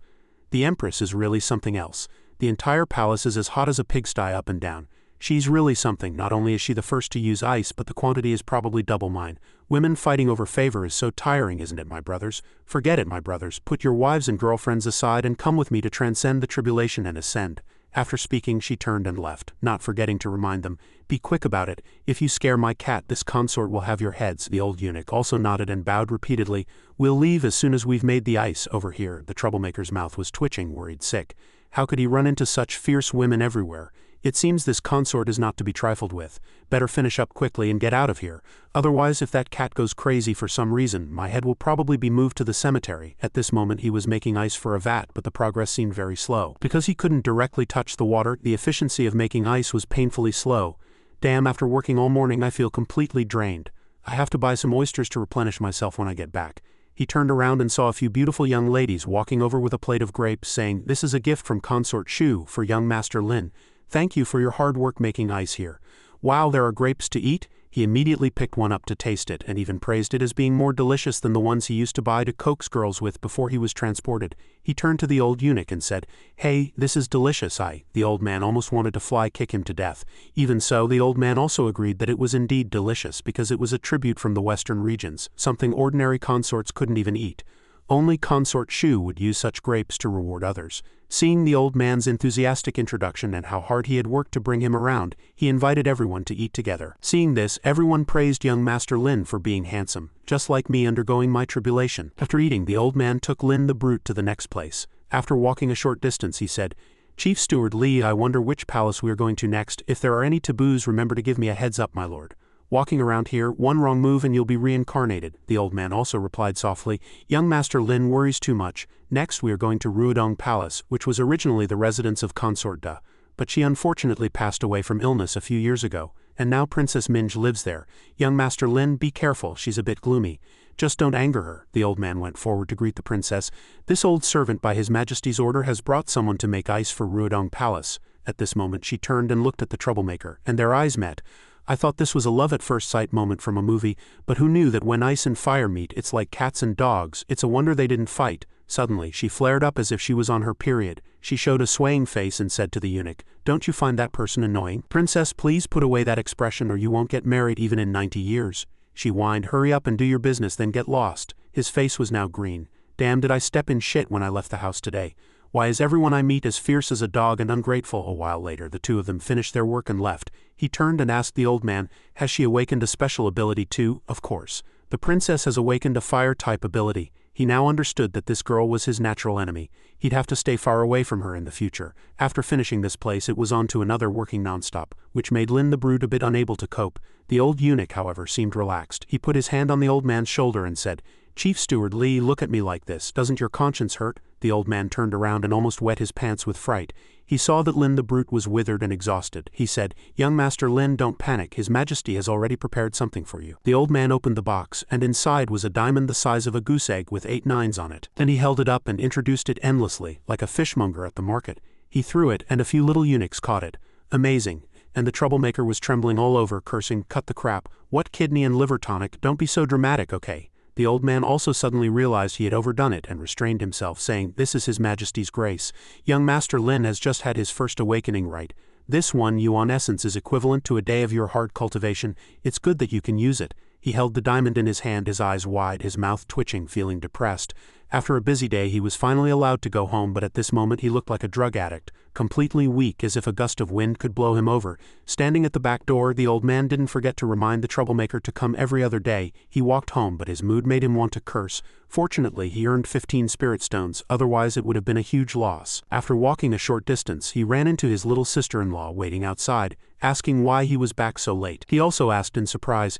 The Empress is really something else. The entire palace is as hot as a pigsty up and down. She's really something. Not only is she the first to use ice, but the quantity is probably double mine. Women fighting over favor is so tiring, isn't it, my brothers? Forget it, my brothers. Put your wives and girlfriends aside and come with me to transcend the tribulation and ascend. After speaking, she turned and left, not forgetting to remind them, be quick about it. If you scare my cat, this consort will have your heads. The old eunuch also nodded and bowed repeatedly. We'll leave as soon as we've made the ice over here. The troublemaker's mouth was twitching, worried sick. How could he run into such fierce women everywhere? It seems this consort is not to be trifled with. Better finish up quickly and get out of here. Otherwise, if that cat goes crazy for some reason, my head will probably be moved to the cemetery. At this moment he was making ice for a vat, but the progress seemed very slow. Because he couldn't directly touch the water, the efficiency of making ice was painfully slow. Damn, after working all morning I feel completely drained. I have to buy some oysters to replenish myself when I get back. He turned around and saw a few beautiful young ladies walking over with a plate of grapes, saying, this is a gift from Consort Shu for young Master Lin. Thank you for your hard work making ice here. Wow, there are grapes to eat? He immediately picked one up to taste it and even praised it as being more delicious than the ones he used to buy to coax girls with before he was transported. He turned to the old eunuch and said, hey, this is delicious. The old man almost wanted to fly kick him to death. Even so, the old man also agreed that it was indeed delicious because it was a tribute from the western regions, something ordinary consorts couldn't even eat. Only Consort Shu would use such grapes to reward others. Seeing the old man's enthusiastic introduction and how hard he had worked to bring him around, he invited everyone to eat together. Seeing this, everyone praised young Master Lin for being handsome, just like me undergoing my tribulation. After eating, the old man took Lin the Brute to the next place. After walking a short distance, he said, Chief Steward Li, I wonder which palace we are going to next. If there are any taboos, remember to give me a heads up, my lord. Walking around here, one wrong move and you'll be reincarnated. The old man also replied softly, young Master Lin worries too much. Next we are going to Ruodong Palace, which was originally the residence of Consort Da, but she unfortunately passed away from illness a few years ago, and now Princess Minge lives there. Young Master Lin, be careful, she's a bit gloomy. Just don't anger her. The old man went forward to greet the princess. This old servant by His Majesty's order has brought someone to make ice for Ruodong Palace. At this moment she turned and looked at the troublemaker, and their eyes met. I thought this was a love-at-first-sight moment from a movie, but who knew that when ice and fire meet, it's like cats and dogs. It's a wonder they didn't fight. Suddenly, she flared up as if she was on her period. She showed a swaying face and said to the eunuch, don't you find that person annoying? Princess, please put away that expression or you won't get married even in 90 years. She whined, hurry up and do your business, then get lost. His face was now green. Damn, did I step in shit when I left the house today? Why is everyone I meet as fierce as a dog and ungrateful? A while later, the two of them finished their work and left. He turned and asked the old man, has she awakened a special ability too? Of course. The princess has awakened a fire-type ability. He now understood that this girl was his natural enemy. He'd have to stay far away from her in the future. After finishing this place, it was on to another working nonstop, which made Lin the Brute a bit unable to cope. The old eunuch, however, seemed relaxed. He put his hand on the old man's shoulder and said, Chief Steward Li, look at me like this. Doesn't your conscience hurt? The old man turned around and almost wet his pants with fright. He saw that Lin the Brute was withered and exhausted. He said, young Master Lin, don't panic. His Majesty has already prepared something for you. The old man opened the box, and inside was a diamond the size of a goose egg with 8 nines on it. Then he held it up and introduced it endlessly, like a fishmonger at the market. He threw it, and a few little eunuchs caught it. Amazing. And the troublemaker was trembling all over, cursing, cut the crap. What kidney and liver tonic? Don't be so dramatic, okay? The old man also suddenly realized he had overdone it and restrained himself, saying, "This is His Majesty's grace. Young Master Lin has just had his first awakening right. This 1 yuan essence is equivalent to a day of your hard cultivation. It's good that you can use it." He held the diamond in his hand, his eyes wide, his mouth twitching, feeling depressed. After a busy day he was finally allowed to go home, but at this moment he looked like a drug addict, completely weak, as if a gust of wind could blow him over. Standing at the back door, the old man didn't forget to remind the troublemaker to come every other day. He walked home, but his mood made him want to curse. Fortunately, he earned 15 spirit stones, otherwise it would have been a huge loss. After walking a short distance, he ran into his little sister-in-law waiting outside, asking why he was back so late. He also asked in surprise,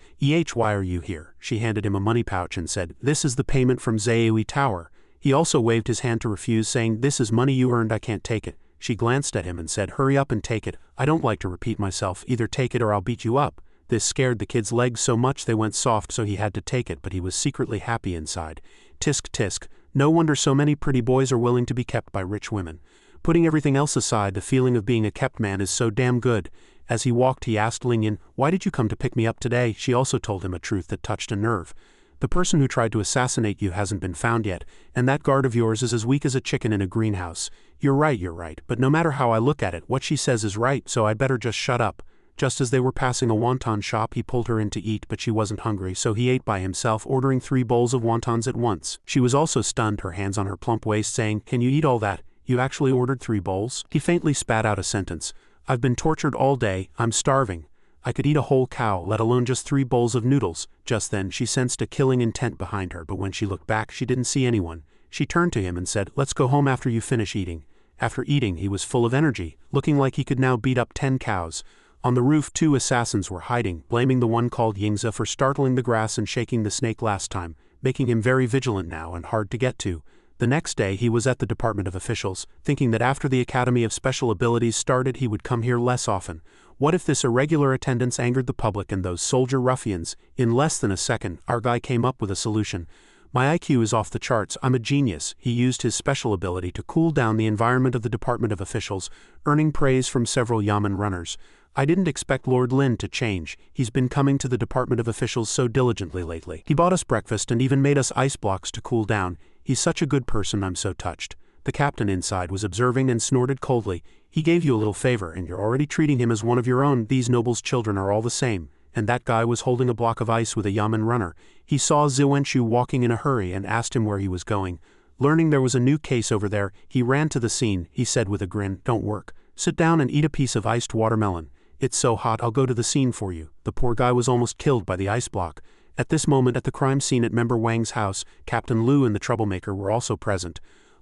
"Why are you here?" She handed him a money pouch and said, "This is the payment from Zaeui Tower." He also waved his hand to refuse, saying, "This is money you earned, I can't take it." She glanced at him and said, "Hurry up and take it. I don't like to repeat myself. Either take it or I'll beat you up." This scared the kid's legs so much they went soft, so he had to take it, but he was secretly happy inside. Tisk tisk, no wonder so many pretty boys are willing to be kept by rich women. Putting everything else aside, the feeling of being a kept man is so damn good. As he walked, he asked Lingyan, "Why did you come to pick me up today?" She also told him a truth that touched a nerve. "The person who tried to assassinate you hasn't been found yet, and that guard of yours is as weak as a chicken in a greenhouse." You're right, but no matter how I look at it, what she says is right, so I'd better just shut up." Just as they were passing a wonton shop, he pulled her in to eat, but she wasn't hungry, so he ate by himself, ordering 3 bowls of wontons at once. She was also stunned, her hands on her plump waist, saying, "Can you eat all that? You actually ordered 3 bowls?" He faintly spat out a sentence. "I've been tortured all day, I'm starving. I could eat a whole cow, let alone just 3 bowls of noodles." Just then she sensed a killing intent behind her, but when she looked back she didn't see anyone. She turned to him and said, "Let's go home after you finish eating." After eating he was full of energy, looking like he could now beat up 10 cows. On the roof 2 assassins were hiding, blaming the one called Yingza for startling the grass and shaking the snake last time, making him very vigilant now and hard to get to. The next day he was at the Department of Officials, thinking that after the Academy of Special Abilities started he would come here less often. What if this irregular attendance angered the public and those soldier ruffians? In less than a second, our guy came up with a solution. "My IQ is off the charts, I'm a genius." He used his special ability to cool down the environment of the Department of Officials, earning praise from several yamen runners. "I didn't expect Lord Lin to change. He's been coming to the Department of Officials so diligently lately. He bought us breakfast and even made us ice blocks to cool down. He's such a good person, I'm so touched." The captain inside was observing and snorted coldly. "He gave you a little favor, and you're already treating him as one of your own. These nobles' children are all the same." And that guy was holding a block of ice with a yamen runner. He saw Ziwenshu walking in a hurry and asked him where he was going. Learning there was a new case over there, he ran to the scene. He said with a grin, "Don't work. Sit down and eat a piece of iced watermelon. It's so hot, I'll go to the scene for you." The poor guy was almost killed by the ice block. At this moment at the crime scene at Member Wang's house, Captain Lu and the troublemaker were also present.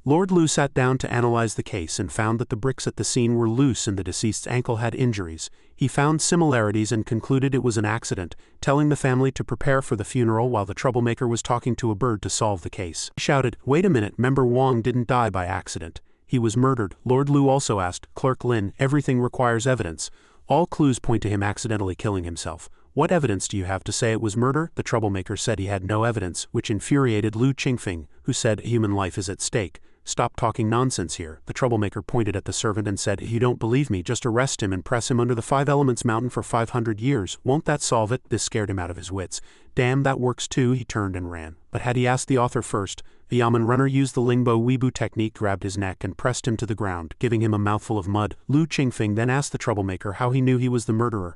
Lord Lu sat down to analyze the case and found that the bricks at the scene were loose and the deceased's ankle had injuries. He found similarities and concluded it was an accident, telling the family to prepare for the funeral while the troublemaker was talking to a bird to solve the case. He shouted, "Wait a minute, Member Wang didn't die by accident. He was murdered." Lord Lu also asked, "Clerk Lin, everything requires evidence. All clues point to him accidentally killing himself. What evidence do you have to say it was murder?" The troublemaker said he had no evidence, which infuriated Lu Qingfeng, who said, "Human life is at stake. Stop talking nonsense here." The troublemaker pointed at the servant and said, "If you don't believe me, just arrest him and press him under the 5 Elements Mountain for 500 years. Won't that solve it?" This scared him out of his wits. "Damn, that works too." He turned and ran. But had he asked the author first, a yamen runner used the Lingbo Weibo technique, grabbed his neck and pressed him to the ground, giving him a mouthful of mud. Lu Qingfeng then asked the troublemaker how he knew he was the murderer.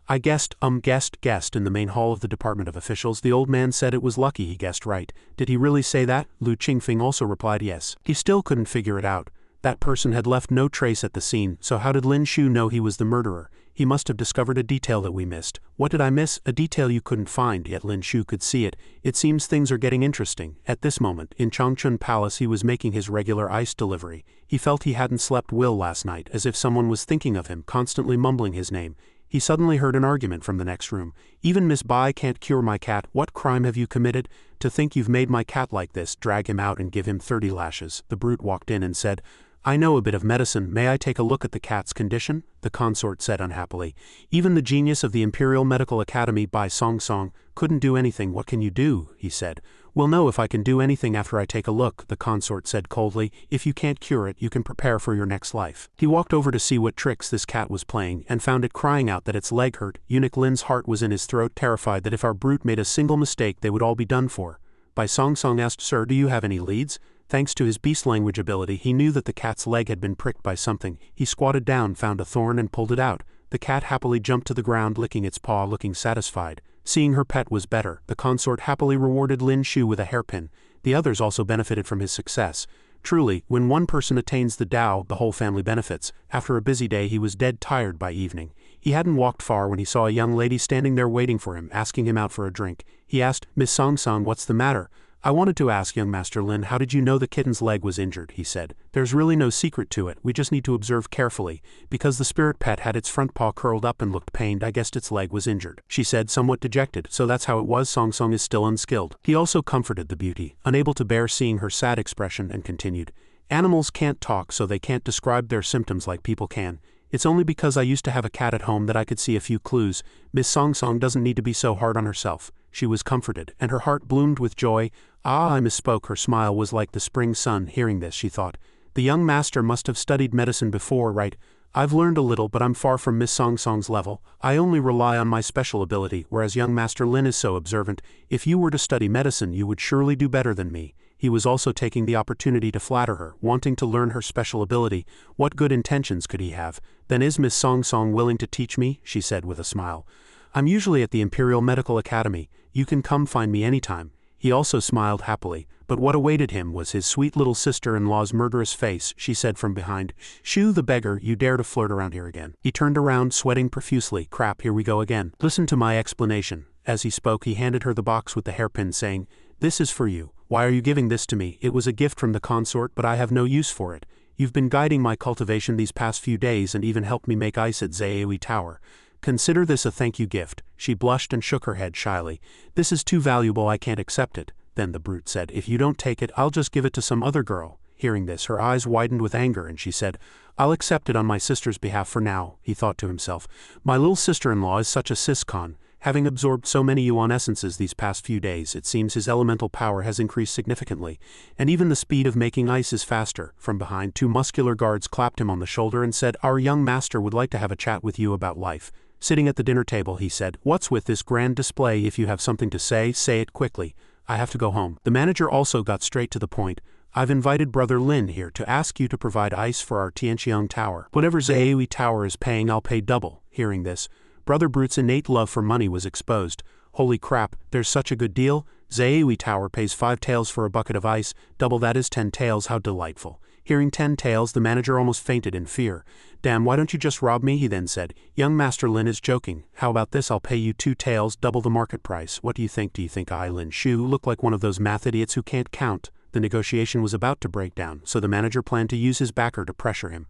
"I guessed in the main hall of the Department of Officials." The old man said it was lucky he guessed right. "Did he really say that?" Lu Qingfeng also replied yes. He still couldn't figure it out. That person had left no trace at the scene, so how did Lin Shu know he was the murderer? He must have discovered a detail that we missed. What did I miss? A detail you couldn't find, yet Lin Shu could see it. It seems things are getting interesting. At this moment, in Changchun Palace he was making his regular ice delivery. He felt he hadn't slept well last night, as if someone was thinking of him, constantly mumbling his name. He suddenly heard an argument from the next room. "Even Miss Bai can't cure my cat. What crime have you committed? To think you've made my cat like this. Drag him out and give him 30 lashes." The brute walked in and said, "I know a bit of medicine. May I take a look at the cat's condition?" The consort said unhappily. "Even the genius of the Imperial Medical Academy, Bai Song Song, couldn't do anything." "What can you do?" he said. "We'll know if I can do anything after I take a look," the consort said coldly. "If you can't cure it, you can prepare for your next life." He walked over to see what tricks this cat was playing, and found it crying out that its leg hurt. Eunuch Lin's heart was in his throat, terrified that if our brute made a single mistake they would all be done for. Bai Song Song asked, "Sir, do you have any leads?" Thanks to his beast language ability, he knew that the cat's leg had been pricked by something. He squatted down, found a thorn and pulled it out. The cat happily jumped to the ground, licking its paw, looking satisfied. Seeing her pet was better, the consort happily rewarded Lin Shu with a hairpin. The others also benefited from his success. Truly, when one person attains the Tao, the whole family benefits. After a busy day, he was dead tired by evening. He hadn't walked far when he saw a young lady standing there waiting for him, asking him out for a drink. He asked, "Miss Song Song, what's the matter?" "I wanted to ask young Master Lin, how did you know the kitten's leg was injured?" he said. "There's really no secret to it, we just need to observe carefully. Because the spirit pet had its front paw curled up and looked pained, I guessed its leg was injured," she said, somewhat dejected. "So that's how it was." Song Song is still unskilled. He also comforted the beauty, unable to bear seeing her sad expression, and continued, "Animals can't talk, so they can't describe their symptoms like people can. It's only because I used to have a cat at home that I could see a few clues. Miss Song Song doesn't need to be so hard on herself." She was comforted, and her heart bloomed with joy. "Ah, I misspoke." Her smile was like the spring sun. Hearing this, she thought, "The young master must have studied medicine before, right? I've learned a little, but I'm far from Miss Song Song's level. I only rely on my special ability, whereas young Master Lin is so observant. If you were to study medicine, you would surely do better than me." He was also taking the opportunity to flatter her, wanting to learn her special ability. What good intentions could he have? "Then is Miss Song Song willing to teach me?" she said with a smile. "I'm usually at the Imperial Medical Academy. You can come find me anytime." He also smiled happily, but what awaited him was his sweet little sister-in-law's murderous face. She said from behind, "Shu the beggar, you dare to flirt around here again." He turned around, sweating profusely. "Crap, here we go again. Listen to my explanation." As he spoke, he handed her the box with the hairpin, saying, "This is for you. Why are you giving this to me? It was a gift from the consort, but I have no use for it. You've been guiding my cultivation these past few days and even helped me make ice at Zaewi Tower. Consider this a thank you gift." She blushed and shook her head shyly. "This is too valuable, I can't accept it." Then the brute said, "If you don't take it, I'll just give it to some other girl." Hearing this, her eyes widened with anger, and she said, "I'll accept it on my sister's behalf for now." He thought to himself, "My little sister-in-law is such a siscon. Having absorbed so many yuan essences these past few days, it seems his elemental power has increased significantly, and even the speed of making ice is faster." From behind, two muscular guards clapped him on the shoulder and said, "Our young master would like to have a chat with you about life." Sitting at the dinner table, he said, "What's with this grand display? If you have something to say it quickly. I have to go home." The manager also got straight to the point. "I've invited Brother Lin here to ask you to provide ice for our Tianqiang Tower. Whatever Zaewi Tower is paying, I'll pay double." Hearing this, Brother Brute's innate love for money was exposed. "Holy crap, there's such a good deal? Zaewi Tower pays 5 taels for a bucket of ice, double that is 10 taels, how delightful." Hearing 10 taels, the manager almost fainted in fear. "Damn, why don't you just rob me?" he then said. "Young Master Lin is joking. How about this? I'll pay you 2 taels, double the market price. What do you think? Do you think I, Lin Shu, look like one of those math idiots who can't count?" The negotiation was about to break down, so the manager planned to use his backer to pressure him.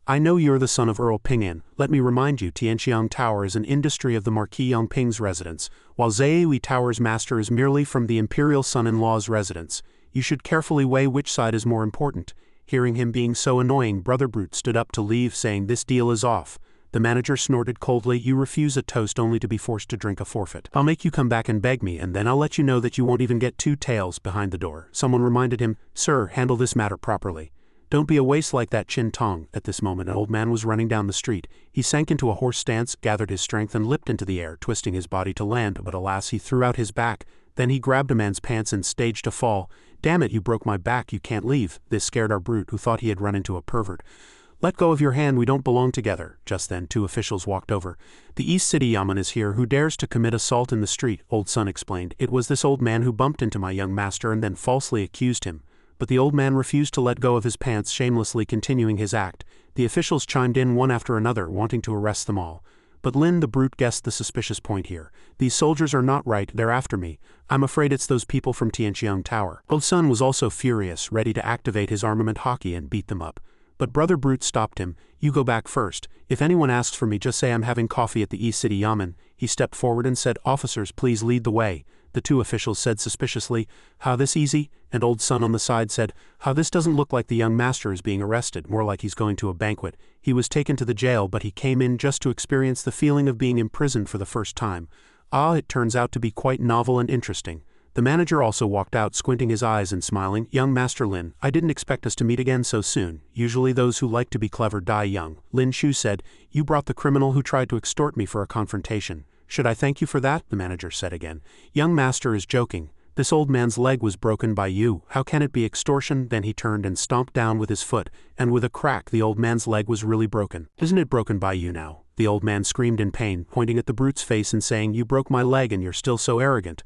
"I know you're the son of Earl Ping'an. Let me remind you, Tianqiang Tower is an industry of the Marquis Yongping's residence, while Zaewi Tower's master is merely from the Imperial son-in-law's residence. You should carefully weigh which side is more important." Hearing him being so annoying, Brother Brute stood up to leave, saying, "This deal is off." The manager snorted coldly, "You refuse a toast only to be forced to drink a forfeit. I'll make you come back and beg me, and then I'll let you know that you won't even get 2 taels." Behind the door, someone reminded him, "Sir, handle this matter properly. Don't be a waste like that Chin Tong." At this moment, an old man was running down the street. He sank into a horse stance, gathered his strength, and leapt into the air, twisting his body to land, but alas, he threw out his back. Then he grabbed a man's pants and staged a fall. "Damn it, you broke my back, you can't leave." This scared our brute, who thought he had run into a pervert. "Let go of your hand, we don't belong together." Just then, 2 officials walked over. "The East City Yaman is here. Who dares to commit assault in the street?" Old Son explained. "It was this old man who bumped into my young master and then falsely accused him." But the old man refused to let go of his pants, shamelessly continuing his act. The officials chimed in one after another, wanting to arrest them all. But Lin the brute guessed the suspicious point here. "These soldiers are not right, they're after me. I'm afraid it's those people from Tianqiang Tower." Old Son was also furious, ready to activate his armament hockey and beat them up. But Brother Brute stopped him. "You go back first. If anyone asks for me, just say I'm having coffee at the East City Yamen." He stepped forward and said, "Officers, please lead the way." The 2 officials said suspiciously, "How this easy?" And Old Son on the side said, "How this doesn't look like the young master is being arrested, more like he's going to a banquet. He was taken to the jail, but he came in just to experience the feeling of being imprisoned for the first time. Ah, it turns out to be quite novel and interesting." The manager also walked out, squinting his eyes and smiling. "Young Master Lin, I didn't expect us to meet again so soon. Usually those who like to be clever die young." Lin Shu said, "You brought the criminal who tried to extort me for a confrontation. Should I thank you for that?" The manager said again. "Young master is joking. This old man's leg was broken by you. How can it be extortion? Then he turned and stomped down with his foot, and with a crack the old man's leg was really broken. Isn't it broken by you now? The old man screamed in pain, pointing at the brute's face and saying, you broke my leg and you're still so arrogant.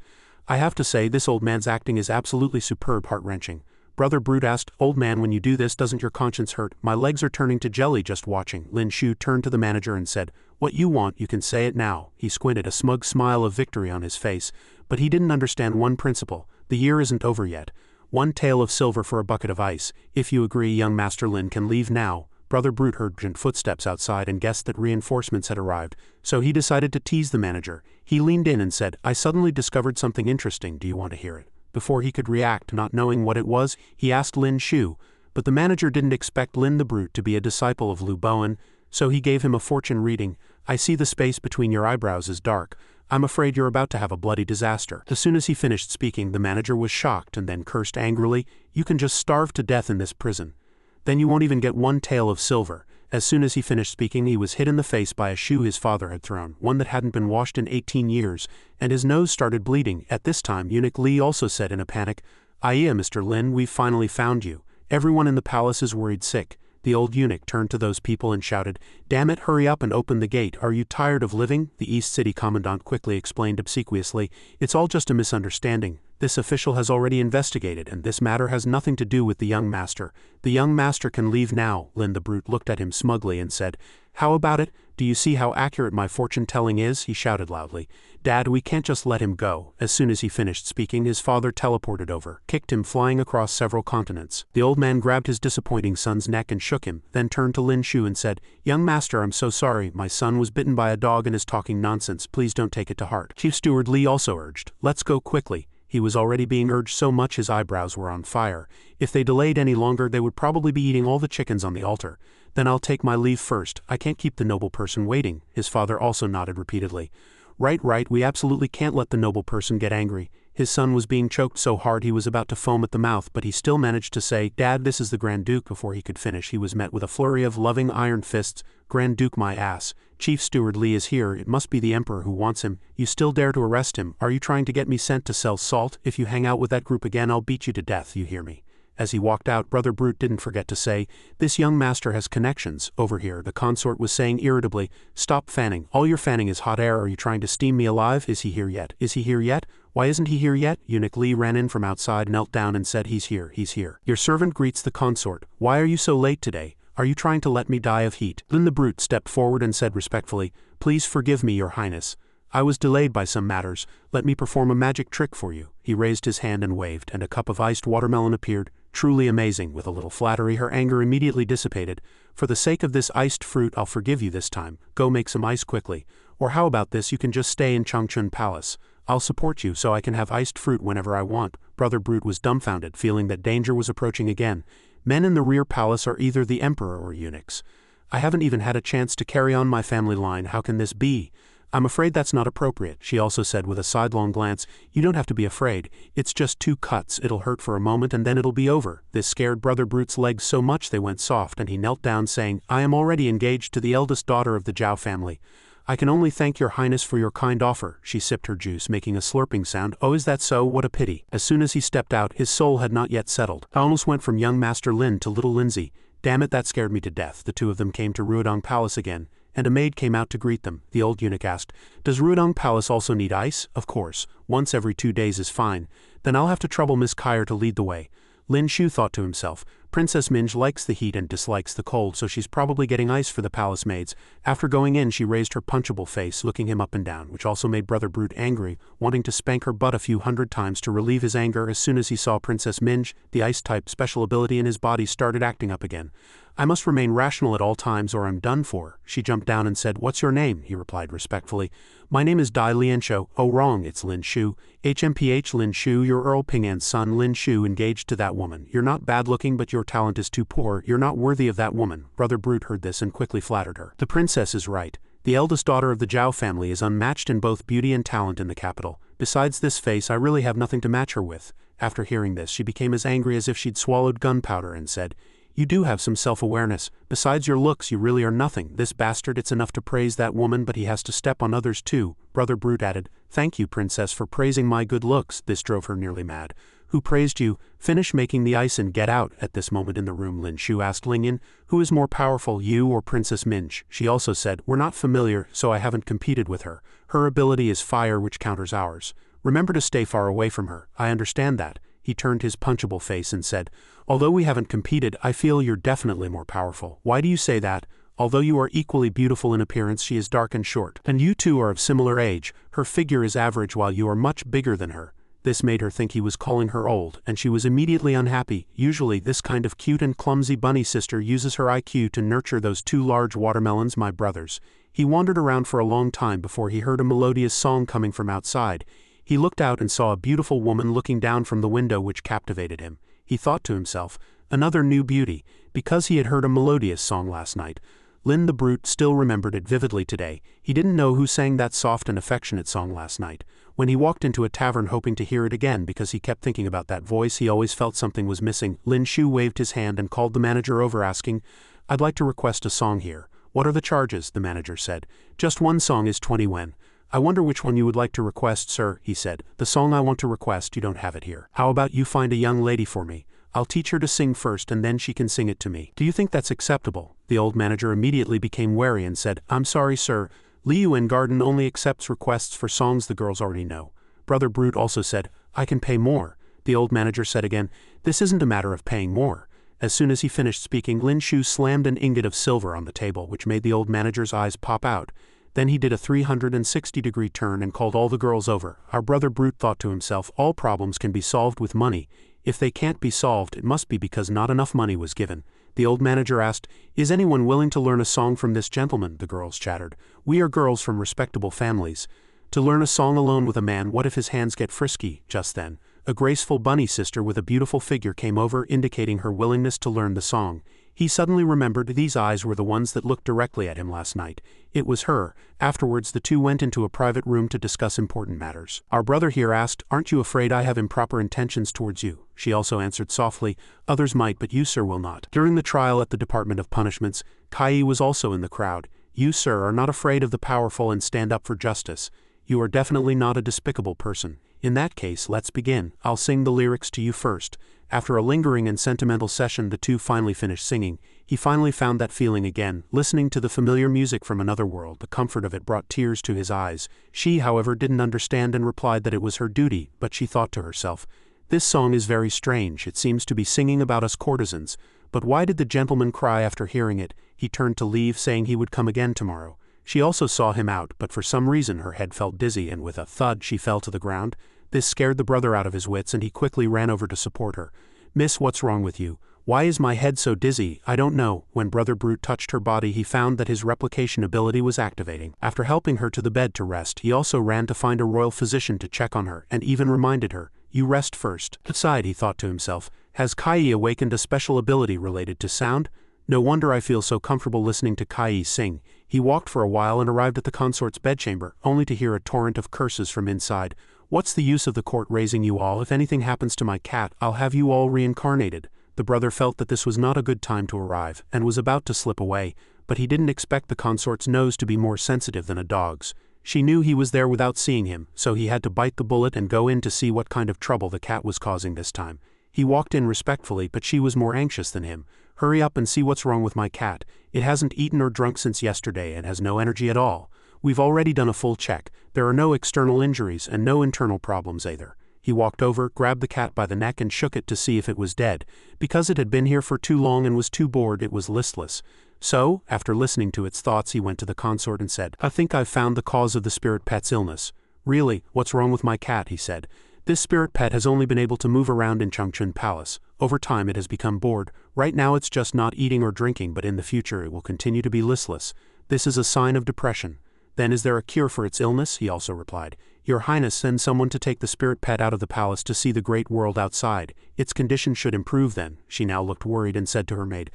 I have to say, this old man's acting is absolutely superb, heart-wrenching. Brother Brute asked, old man, when you do this, doesn't your conscience hurt? My legs are turning to jelly just watching. Lin Shu turned to the manager and said, what you want, you can say it now. He squinted, a smug smile of victory on his face, but he didn't understand one principle. The year isn't over yet. 1 tael of silver for a bucket of ice. If you agree, young Master Lin can leave now. Brother Brute heard urgent footsteps outside and guessed that reinforcements had arrived, so he decided to tease the manager. He leaned in and said, I suddenly discovered something interesting, do you want to hear it? Before he could react, not knowing what it was, he asked Lin Shu, but the manager didn't expect Lin the Brute to be a disciple of Lu Bowen, so he gave him a fortune reading. I see the space between your eyebrows is dark. I'm afraid you're about to have a bloody disaster. As soon as he finished speaking, the manager was shocked and then cursed angrily, you can just starve to death in this prison. Then you won't even get 1 tael of silver. As soon as he finished speaking, he was hit in the face by a shoe his father had thrown, one that hadn't been washed in 18 years, and his nose started bleeding. At this time, Eunuch Li also said in a panic, Iya, Mr. Lin, we've finally found you. Everyone in the palace is worried sick. The old eunuch turned to those people and shouted, damn it, hurry up and open the gate. Are you tired of living? The East City Commandant quickly explained obsequiously, it's all just a misunderstanding. This official has already investigated, and this matter has nothing to do with the young master. The young master can leave now. Lin the Brute looked at him smugly and said, how about it? Do you see how accurate my fortune-telling is? He shouted loudly. Dad, we can't just let him go. As soon as he finished speaking, his father teleported over, kicked him flying across several continents. The old man grabbed his disappointing son's neck and shook him, then turned to Lin Shu and said, young master, I'm so sorry. My son was bitten by a dog and is talking nonsense. Please don't take it to heart. Chief Steward Li also urged, let's go quickly. He was already being urged so much his eyebrows were on fire. If they delayed any longer, they would probably be eating all the chickens on the altar. Then I'll take my leave first. I can't keep the noble person waiting. His father also nodded repeatedly. Right, we absolutely can't let the noble person get angry. His son was being choked so hard he was about to foam at the mouth, but he still managed to say, Dad, this is the Grand Duke. Before he could finish, he was met with a flurry of loving iron fists. Grand Duke, my ass. Chief Steward Li is here. It must be the Emperor who wants him. You still dare to arrest him? Are you trying to get me sent to sell salt? If you hang out with that group again, I'll beat you to death, you hear me? As he walked out, Brother Brute didn't forget to say, this young master has connections. Over here, the consort was saying irritably, stop fanning. All you're fanning is hot air. Are you trying to steam me alive? Is he here yet? Is he here yet? Why isn't he here yet? Eunuch Li ran in from outside, knelt down and said, he's here. Your servant greets the consort. Why are you so late today? Are you trying to let me die of heat? Lin the Brute stepped forward and said respectfully, please forgive me, your highness. I was delayed by some matters. Let me perform a magic trick for you. He raised his hand and waved, and a cup of iced watermelon appeared. Truly amazing. With a little flattery, her anger immediately dissipated. For the sake of this iced fruit, I'll forgive you this time. Go make some ice quickly. Or how about this, you can just stay in Changchun Palace. I'll support you so I can have iced fruit whenever I want. Brother Brute was dumbfounded, feeling that danger was approaching again. Men in the rear palace are either the emperor or eunuchs. I haven't even had a chance to carry on my family line. How can this be? I'm afraid that's not appropriate, she also said with a sidelong glance. You don't have to be afraid. It's just 2 cuts. It'll hurt for a moment and then it'll be over. This scared Brother Brute's legs so much they went soft, and he knelt down saying, I am already engaged to the eldest daughter of the Zhao family. I can only thank your highness for your kind offer. She sipped her juice, making a slurping sound. Oh, is that so? What a pity. As soon as he stepped out, his soul had not yet settled. I almost went from young Master Lin to little Lindsay. Damn it, that scared me to death. The two of them came to Ruodong Palace again, and a maid came out to greet them. The old eunuch asked, does Ruodong Palace also need ice? Of course. Once every 2 days is fine. Then I'll have to trouble Miss Kyer to lead the way. Lin Shu thought to himself, Princess Minge likes the heat and dislikes the cold, so she's probably getting ice for the palace maids. After going in, she raised her punchable face, looking him up and down, which also made Brother Brute angry, wanting to spank her butt a few hundred times to relieve his anger. As soon as he saw Princess Minge, the ice-type special ability in his body started acting up again. I must remain rational at all times or I'm done for. She jumped down and said, what's your name? He replied respectfully. My name is Dai Lianshou. Oh, wrong, it's Lin Shu. HMPH Lin Shu, you're Earl Ping'an's son Lin Shu, engaged to that woman. You're not bad looking, but your talent is too poor. You're not worthy of that woman. Brother Brute heard this and quickly flattered her. The princess is right. The eldest daughter of the Zhao family is unmatched in both beauty and talent in the capital. Besides this face, I really have nothing to match her with. After hearing this, she became as angry as if she'd swallowed gunpowder and said, you do have some self-awareness. Besides your looks, you really are nothing. This bastard, it's enough to praise that woman, but he has to step on others too. Brother Brute added, "Thank you, princess, for praising my good looks." This drove her nearly mad. "Who praised you? Finish making the ice and get out." At this moment in the room, Lin Shu asked Lingyan, "Who is more powerful, you or Princess Minch?" She also said, "We're not familiar, so I haven't competed with her. Her ability is fire, which counters ours. Remember to stay far away from her." "I understand that." He turned his punchable face and said, "Although we haven't competed, I feel you're definitely more powerful." "Why do you say that?" "Although you are equally beautiful in appearance, she is dark and short. And you two are of similar age. Her figure is average while you are much bigger than her." This made her think he was calling her old, and she was immediately unhappy. Usually this kind of cute and clumsy bunny sister uses her IQ to nurture those two large watermelons, my brothers. He wandered around for a long time before he heard a melodious song coming from outside. He looked out and saw a beautiful woman looking down from the window, which captivated him. He thought to himself, another new beauty, because he had heard a melodious song last night. Lin the Brute still remembered it vividly today. He didn't know who sang that soft and affectionate song last night. When he walked into a tavern hoping to hear it again because he kept thinking about that voice, he always felt something was missing. Lin Shu waved his hand and called the manager over, asking, "I'd like to request a song here." "What are the charges?" the manager said. "Just one song is 20 yen. "I wonder which one you would like to request, sir," he said. "The song I want to request, you don't have it here. How about you find a young lady for me? I'll teach her to sing first and then she can sing it to me. Do you think that's acceptable?" The old manager immediately became wary and said, "I'm sorry, sir. Liyuan Garden only accepts requests for songs the girls already know." Brother Brute also said, "I can pay more." The old manager said again, "This isn't a matter of paying more." As soon as he finished speaking, Lin Shu slammed an ingot of silver on the table, which made the old manager's eyes pop out. Then he did a 360-degree turn and called all the girls over. Our brother Brute thought to himself, all problems can be solved with money. If they can't be solved, it must be because not enough money was given. The old manager asked, "Is anyone willing to learn a song from this gentleman?" The girls chattered. "We are girls from respectable families. To learn a song alone with a man, what if his hands get frisky?" Just then, a graceful bunny sister with a beautiful figure came over, indicating her willingness to learn the song. He suddenly remembered these eyes were the ones that looked directly at him last night. It was her. Afterwards the two went into a private room to discuss important matters. Our brother here asked, "Aren't you afraid I have improper intentions towards you?" She also answered softly, "Others might, but you, sir, will not." During the trial at the Department of Punishments, Kai was also in the crowd. "You, sir, are not afraid of the powerful and stand up for justice. You are definitely not a despicable person. In that case, let's begin. I'll sing the lyrics to you first." After a lingering and sentimental session, the two finally finished singing. He finally found that feeling again, listening to the familiar music from another world. The comfort of it brought tears to his eyes. She, however, didn't understand and replied that it was her duty, but she thought to herself, "This song is very strange. It seems to be singing about us courtesans. But why did the gentleman cry after hearing it?" He turned to leave, saying he would come again tomorrow. She also saw him out, but for some reason her head felt dizzy and with a thud she fell to the ground. This scared the brother out of his wits and he quickly ran over to support her. "Miss, what's wrong with you? Why is my head so dizzy?" "I don't know." When Brother Brute touched her body, he found that his replication ability was activating. After helping her to the bed to rest, he also ran to find a royal physician to check on her and even reminded her, "You rest first." Aside, he thought to himself, has Kai awakened a special ability related to sound? No wonder I feel so comfortable listening to Kai sing. He walked for a while and arrived at the consort's bedchamber, only to hear a torrent of curses from inside. "What's the use of the court raising you all? If anything happens to my cat, I'll have you all reincarnated." The brother felt that this was not a good time to arrive, and was about to slip away, but he didn't expect the consort's nose to be more sensitive than a dog's. She knew he was there without seeing him, so he had to bite the bullet and go in to see what kind of trouble the cat was causing this time. He walked in respectfully, but she was more anxious than him. "Hurry up and see what's wrong with my cat. It hasn't eaten or drunk since yesterday and has no energy at all. We've already done a full check. There are no external injuries and no internal problems either." He walked over, grabbed the cat by the neck and shook it to see if it was dead. Because it had been here for too long and was too bored, it was listless. So, after listening to its thoughts, he went to the consort and said, "I think I've found the cause of the spirit pet's illness." "Really, what's wrong with my cat?" he said. "This spirit pet has only been able to move around in Changchun Palace. Over time it has become bored. Right now it's just not eating or drinking, but in the future it will continue to be listless. This is a sign of depression." "Then is there a cure for its illness?" he also replied. "Your Highness, send someone to take the spirit pet out of the palace to see the great world outside. Its condition should improve then." She now looked worried and said to her maid,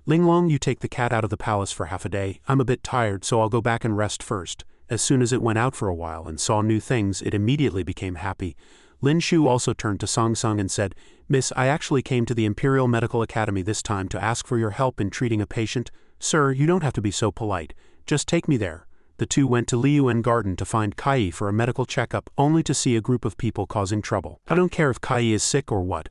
"Linglong, you take the cat out of the palace for half a day. I'm a bit tired, so I'll go back and rest first." As soon as it went out for a while and saw new things, it immediately became happy. Lin Shu also turned to Song Sung and said, "Miss, I actually came to the Imperial Medical Academy this time to ask for your help in treating a patient." "Sir, you don't have to be so polite. Just take me there." the two went to Liyuan Garden to find Kai for a medical checkup, only to see a group of people causing trouble. I don't care if Kai is sick or what.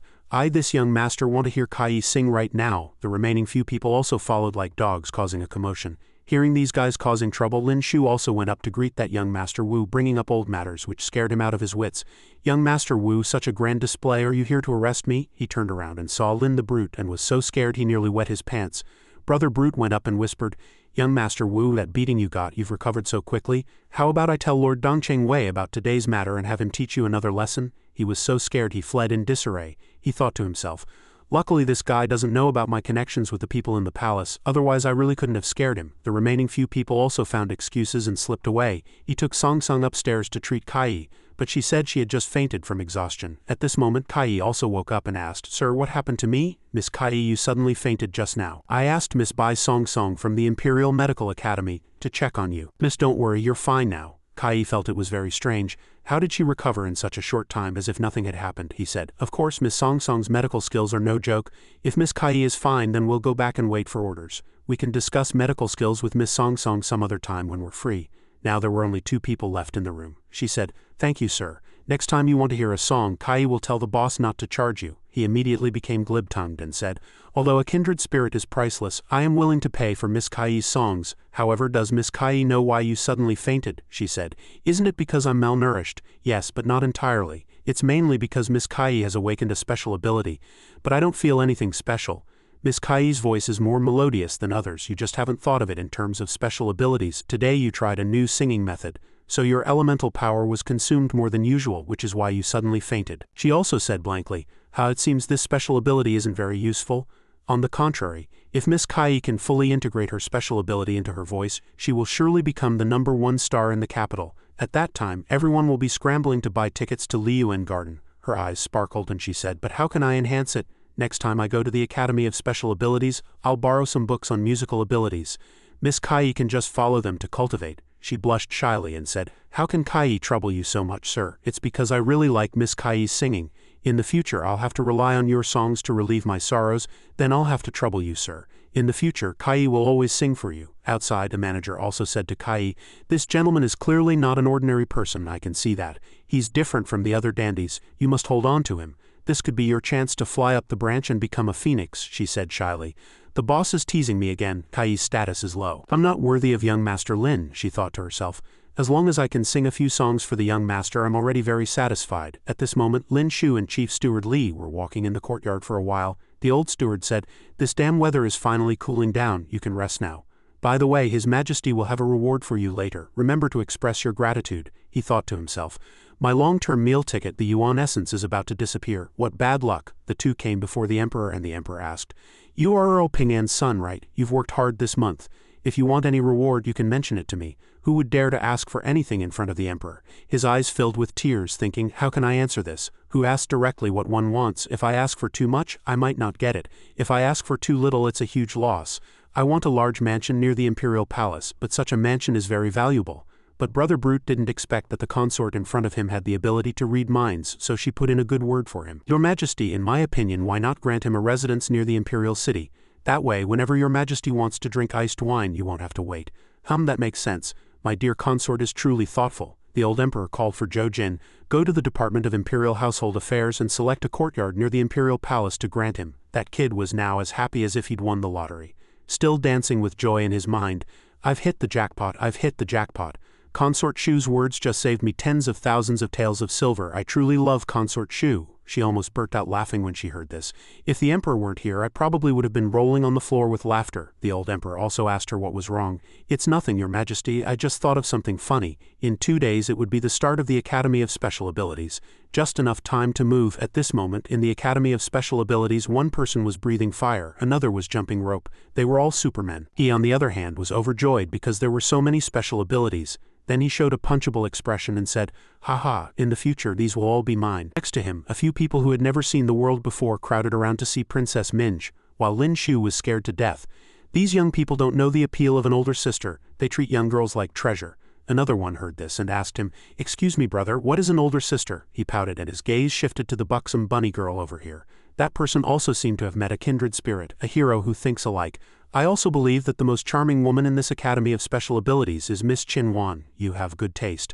This young master want to hear Kai sing right now. The remaining few people also followed like dogs, causing a commotion. Hearing these guys causing trouble, Lin Shu also went up to greet that young Master Wu, bringing up old matters which scared him out of his wits. Young Master Wu, such a grand display, are you here to arrest me? He turned around and saw Lin the Brute and was so scared he nearly wet his pants. Brother Brute went up and whispered, Young Master Wu, that beating you got, you've recovered so quickly. How about I tell Lord Dongcheng Wei about today's matter and have him teach you another lesson? He was so scared he fled in disarray. He thought to himself, luckily this guy doesn't know about my connections with the people in the palace, otherwise I really couldn't have scared him. The remaining few people also found excuses and slipped away. He took Song Song upstairs to treat Kai, but she said she had just fainted from exhaustion. At this moment Kai also woke up and asked, Sir, what happened to me? Miss Kai, you suddenly fainted just now. I asked Miss Bai Song Song from the Imperial Medical Academy to check on you. Miss, don't worry, you're fine now. Kai felt it was very strange. How did she recover in such a short time as if nothing had happened? He said. Of course, Miss Song Song's medical skills are no joke. If Miss Kai is fine, then we'll go back and wait for orders. We can discuss medical skills with Miss Song Song some other time when we're free. Now there were only 2 people left in the room. She said, Thank you, sir. Next time you want to hear a song, Kai will tell the boss not to charge you. He immediately became glib-tongued and said, Although a kindred spirit is priceless, I am willing to pay for Miss Kai's songs. However, does Miss Kai know why you suddenly fainted? She said. Isn't it because I'm malnourished? Yes, but not entirely. It's mainly because Miss Kai has awakened a special ability. But I don't feel anything special. Miss Kai's voice is more melodious than others. You just haven't thought of it in terms of special abilities. Today you tried a new singing method. So your elemental power was consumed more than usual, which is why you suddenly fainted. She also said blankly, How it seems this special ability isn't very useful. On the contrary, if Miss Kai can fully integrate her special ability into her voice, she will surely become the #1 star in the capital. At that time, everyone will be scrambling to buy tickets to Liyuan Garden. Her eyes sparkled and she said, But how can I enhance it? Next time I go to the Academy of Special Abilities, I'll borrow some books on musical abilities. Miss Kai can just follow them to cultivate. She blushed shyly and said, How can Kai trouble you so much, sir? It's because I really like Miss Kai's singing. In the future I'll have to rely on your songs to relieve my sorrows, then I'll have to trouble you, sir. In the future, Kai will always sing for you. Outside, the manager also said to Kai, This gentleman is clearly not an ordinary person, I can see that. He's different from the other dandies. You must hold on to him. This could be your chance to fly up the branch and become a phoenix, she said shyly. The boss is teasing me again. Kai's status is low. I'm not worthy of young Master Lin, she thought to herself. As long as I can sing a few songs for the young master, I'm already very satisfied. At this moment, Lin Shu and Chief Steward Li were walking in the courtyard for a while. The old steward said, This damn weather is finally cooling down. You can rest now. By the way, His Majesty will have a reward for you later. Remember to express your gratitude. He thought to himself. My long-term meal ticket, the Yuan essence, is about to disappear. What bad luck. The two came before the emperor and the emperor asked, You are Earl Ping'an's son, right? You've worked hard this month. If you want any reward, you can mention it to me. Who would dare to ask for anything in front of the emperor? His eyes filled with tears, thinking, How can I answer this? Who asks directly what one wants? If I ask for too much, I might not get it. If I ask for too little, it's a huge loss. I want a large mansion near the imperial palace, but such a mansion is very valuable. But Brother Brute didn't expect that the consort in front of him had the ability to read minds, so she put in a good word for him. Your Majesty, in my opinion, why not grant him a residence near the imperial city? That way, whenever your Majesty wants to drink iced wine, you won't have to wait. That makes sense. My dear consort is truly thoughtful. The old emperor called for Zhou Jin. Go to the Department of Imperial Household Affairs and select a courtyard near the imperial palace to grant him. That kid was now as happy as if he'd won the lottery. Still dancing with joy in his mind, I've hit the jackpot, I've hit the jackpot. Consort Shu's words just saved me tens of thousands of taels of silver. I truly love Consort Shu. She almost burst out laughing when she heard this. If the emperor weren't here, I probably would have been rolling on the floor with laughter. The old emperor also asked her what was wrong. It's nothing, your Majesty, I just thought of something funny. In 2 days it would be the start of the Academy of Special Abilities. Just enough time to move. At this moment, in the Academy of Special Abilities, one person was breathing fire, another was jumping rope. They were all supermen. He, on the other hand, was overjoyed because there were so many special abilities. Then he showed a punchable expression and said, Haha, in the future these will all be mine. Next to him, a few people who had never seen the world before crowded around to see Princess Minj, while Lin Shu was scared to death. These young people don't know the appeal of an older sister. They treat young girls like treasure. Another one heard this and asked him, Excuse me, brother, what is an older sister? He pouted and his gaze shifted to the buxom bunny girl over here. That person also seemed to have met a kindred spirit, a hero who thinks alike. I also believe that the most charming woman in this Academy of Special Abilities is Miss Qin Wan. You have good taste.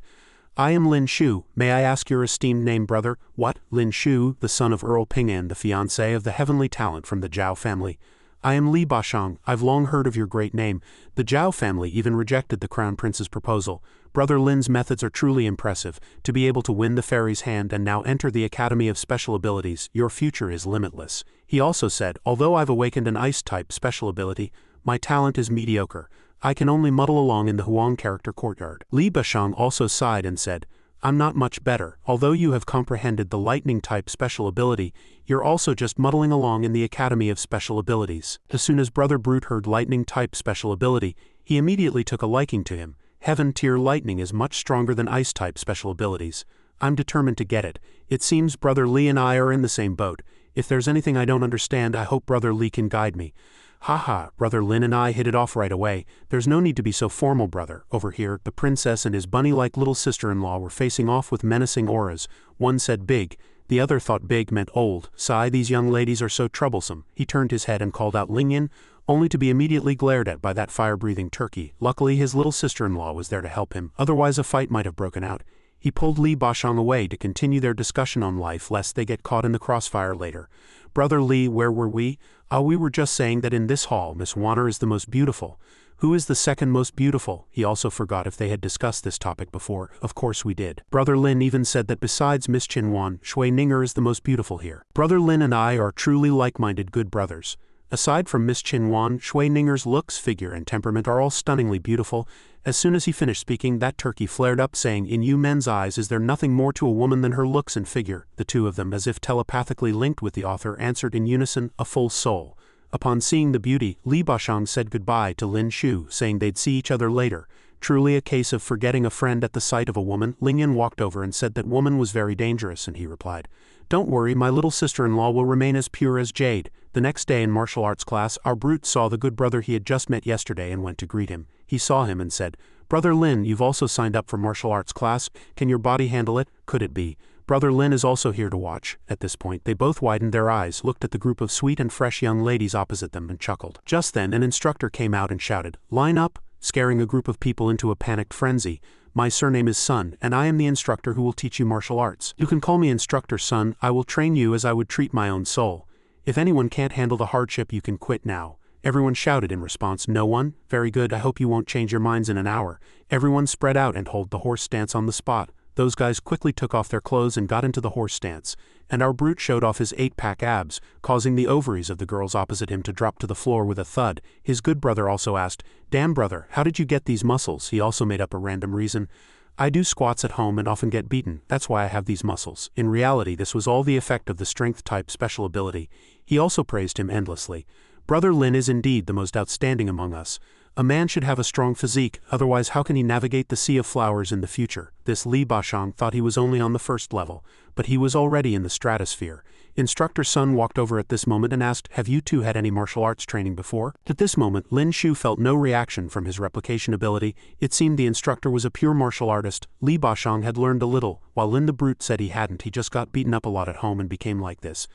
I am Lin Shu. May I ask your esteemed name, brother? What? Lin Shu, the son of Earl Ping'an, the fiancé of the heavenly talent from the Zhao family. I am Li Bashang. I've long heard of your great name. The Zhao family even rejected the crown prince's proposal. Brother Lin's methods are truly impressive. To be able to win the fairy's hand and now enter the Academy of Special Abilities, your future is limitless. He also said, although I've awakened an ice-type special ability, my talent is mediocre. I can only muddle along in the Huang character courtyard. Li Bashang also sighed and said, I'm not much better. Although you have comprehended the lightning-type special ability, you're also just muddling along in the Academy of Special Abilities. As soon as Brother Brute heard lightning-type special ability, he immediately took a liking to him. Heaven-tier lightning is much stronger than ice-type special abilities. I'm determined to get it. It seems Brother Li and I are in the same boat. If there's anything I don't understand, I hope Brother Li can guide me. Haha, Brother Lin and I hit it off right away. There's no need to be so formal, brother. Over here, the princess and his bunny-like little sister-in-law were facing off with menacing auras. One said big, the other thought big meant old. Sigh, these young ladies are so troublesome. He turned his head and called out Lingyan, only to be immediately glared at by that fire-breathing turkey. Luckily, his little sister-in-law was there to help him, otherwise a fight might have broken out. He pulled Li Bashang away to continue their discussion on life lest they get caught in the crossfire later. Brother Li, where were we? We were just saying that in this hall, Miss Wanner is the most beautiful. Who is the second most beautiful? He also forgot if they had discussed this topic before. Of course we did. Brother Lin even said that besides Miss Qin Wan, Shui Ninger is the most beautiful here. Brother Lin and I are truly like-minded good brothers. Aside from Miss Qin Wan, Shui Ninger's looks, figure, and temperament are all stunningly beautiful. As soon as he finished speaking, that turkey flared up saying, in you men's eyes is there nothing more to a woman than her looks and figure? The two of them, as if telepathically linked with the author, answered in unison, a full soul. Upon seeing the beauty, Li Bashang said goodbye to Lin Shu, saying they'd see each other later. Truly a case of forgetting a friend at the sight of a woman. Lingyan walked over and said that woman was very dangerous, and he replied, don't worry, my little sister-in-law will remain as pure as jade. The next day in martial arts class, our brute saw the good brother he had just met yesterday and went to greet him. He saw him and said, Brother Lin, you've also signed up for martial arts class. Can your body handle it? Could it be? Brother Lin is also here to watch. At this point, they both widened their eyes, looked at the group of sweet and fresh young ladies opposite them, and chuckled. Just then, an instructor came out and shouted, line up, scaring a group of people into a panicked frenzy. My surname is Sun, and I am the instructor who will teach you martial arts. You can call me Instructor Sun. I will train you as I would treat my own soul. If anyone can't handle the hardship, you can quit now. Everyone shouted in response, no one? Very good, I hope you won't change your minds in an hour. Everyone spread out and hold the horse stance on the spot. Those guys quickly took off their clothes and got into the horse stance, and our brute showed off his 8-pack abs, causing the ovaries of the girls opposite him to drop to the floor with a thud. His good brother also asked, damn brother, how did you get these muscles? He also made up a random reason. I do squats at home and often get beaten, that's why I have these muscles. In reality, this was all the effect of the strength-type special ability. He also praised him endlessly. Brother Lin is indeed the most outstanding among us. A man should have a strong physique, otherwise how can he navigate the sea of flowers in the future? This Li Bashang thought he was only on the first level, but he was already in the stratosphere. Instructor Sun walked over at this moment and asked, have you two had any martial arts training before? At this moment, Lin Shu felt no reaction from his replication ability. It seemed the instructor was a pure martial artist. Li Bashang had learned a little, while Lin the Brute said he hadn't. He just got beaten up a lot at home and became like this.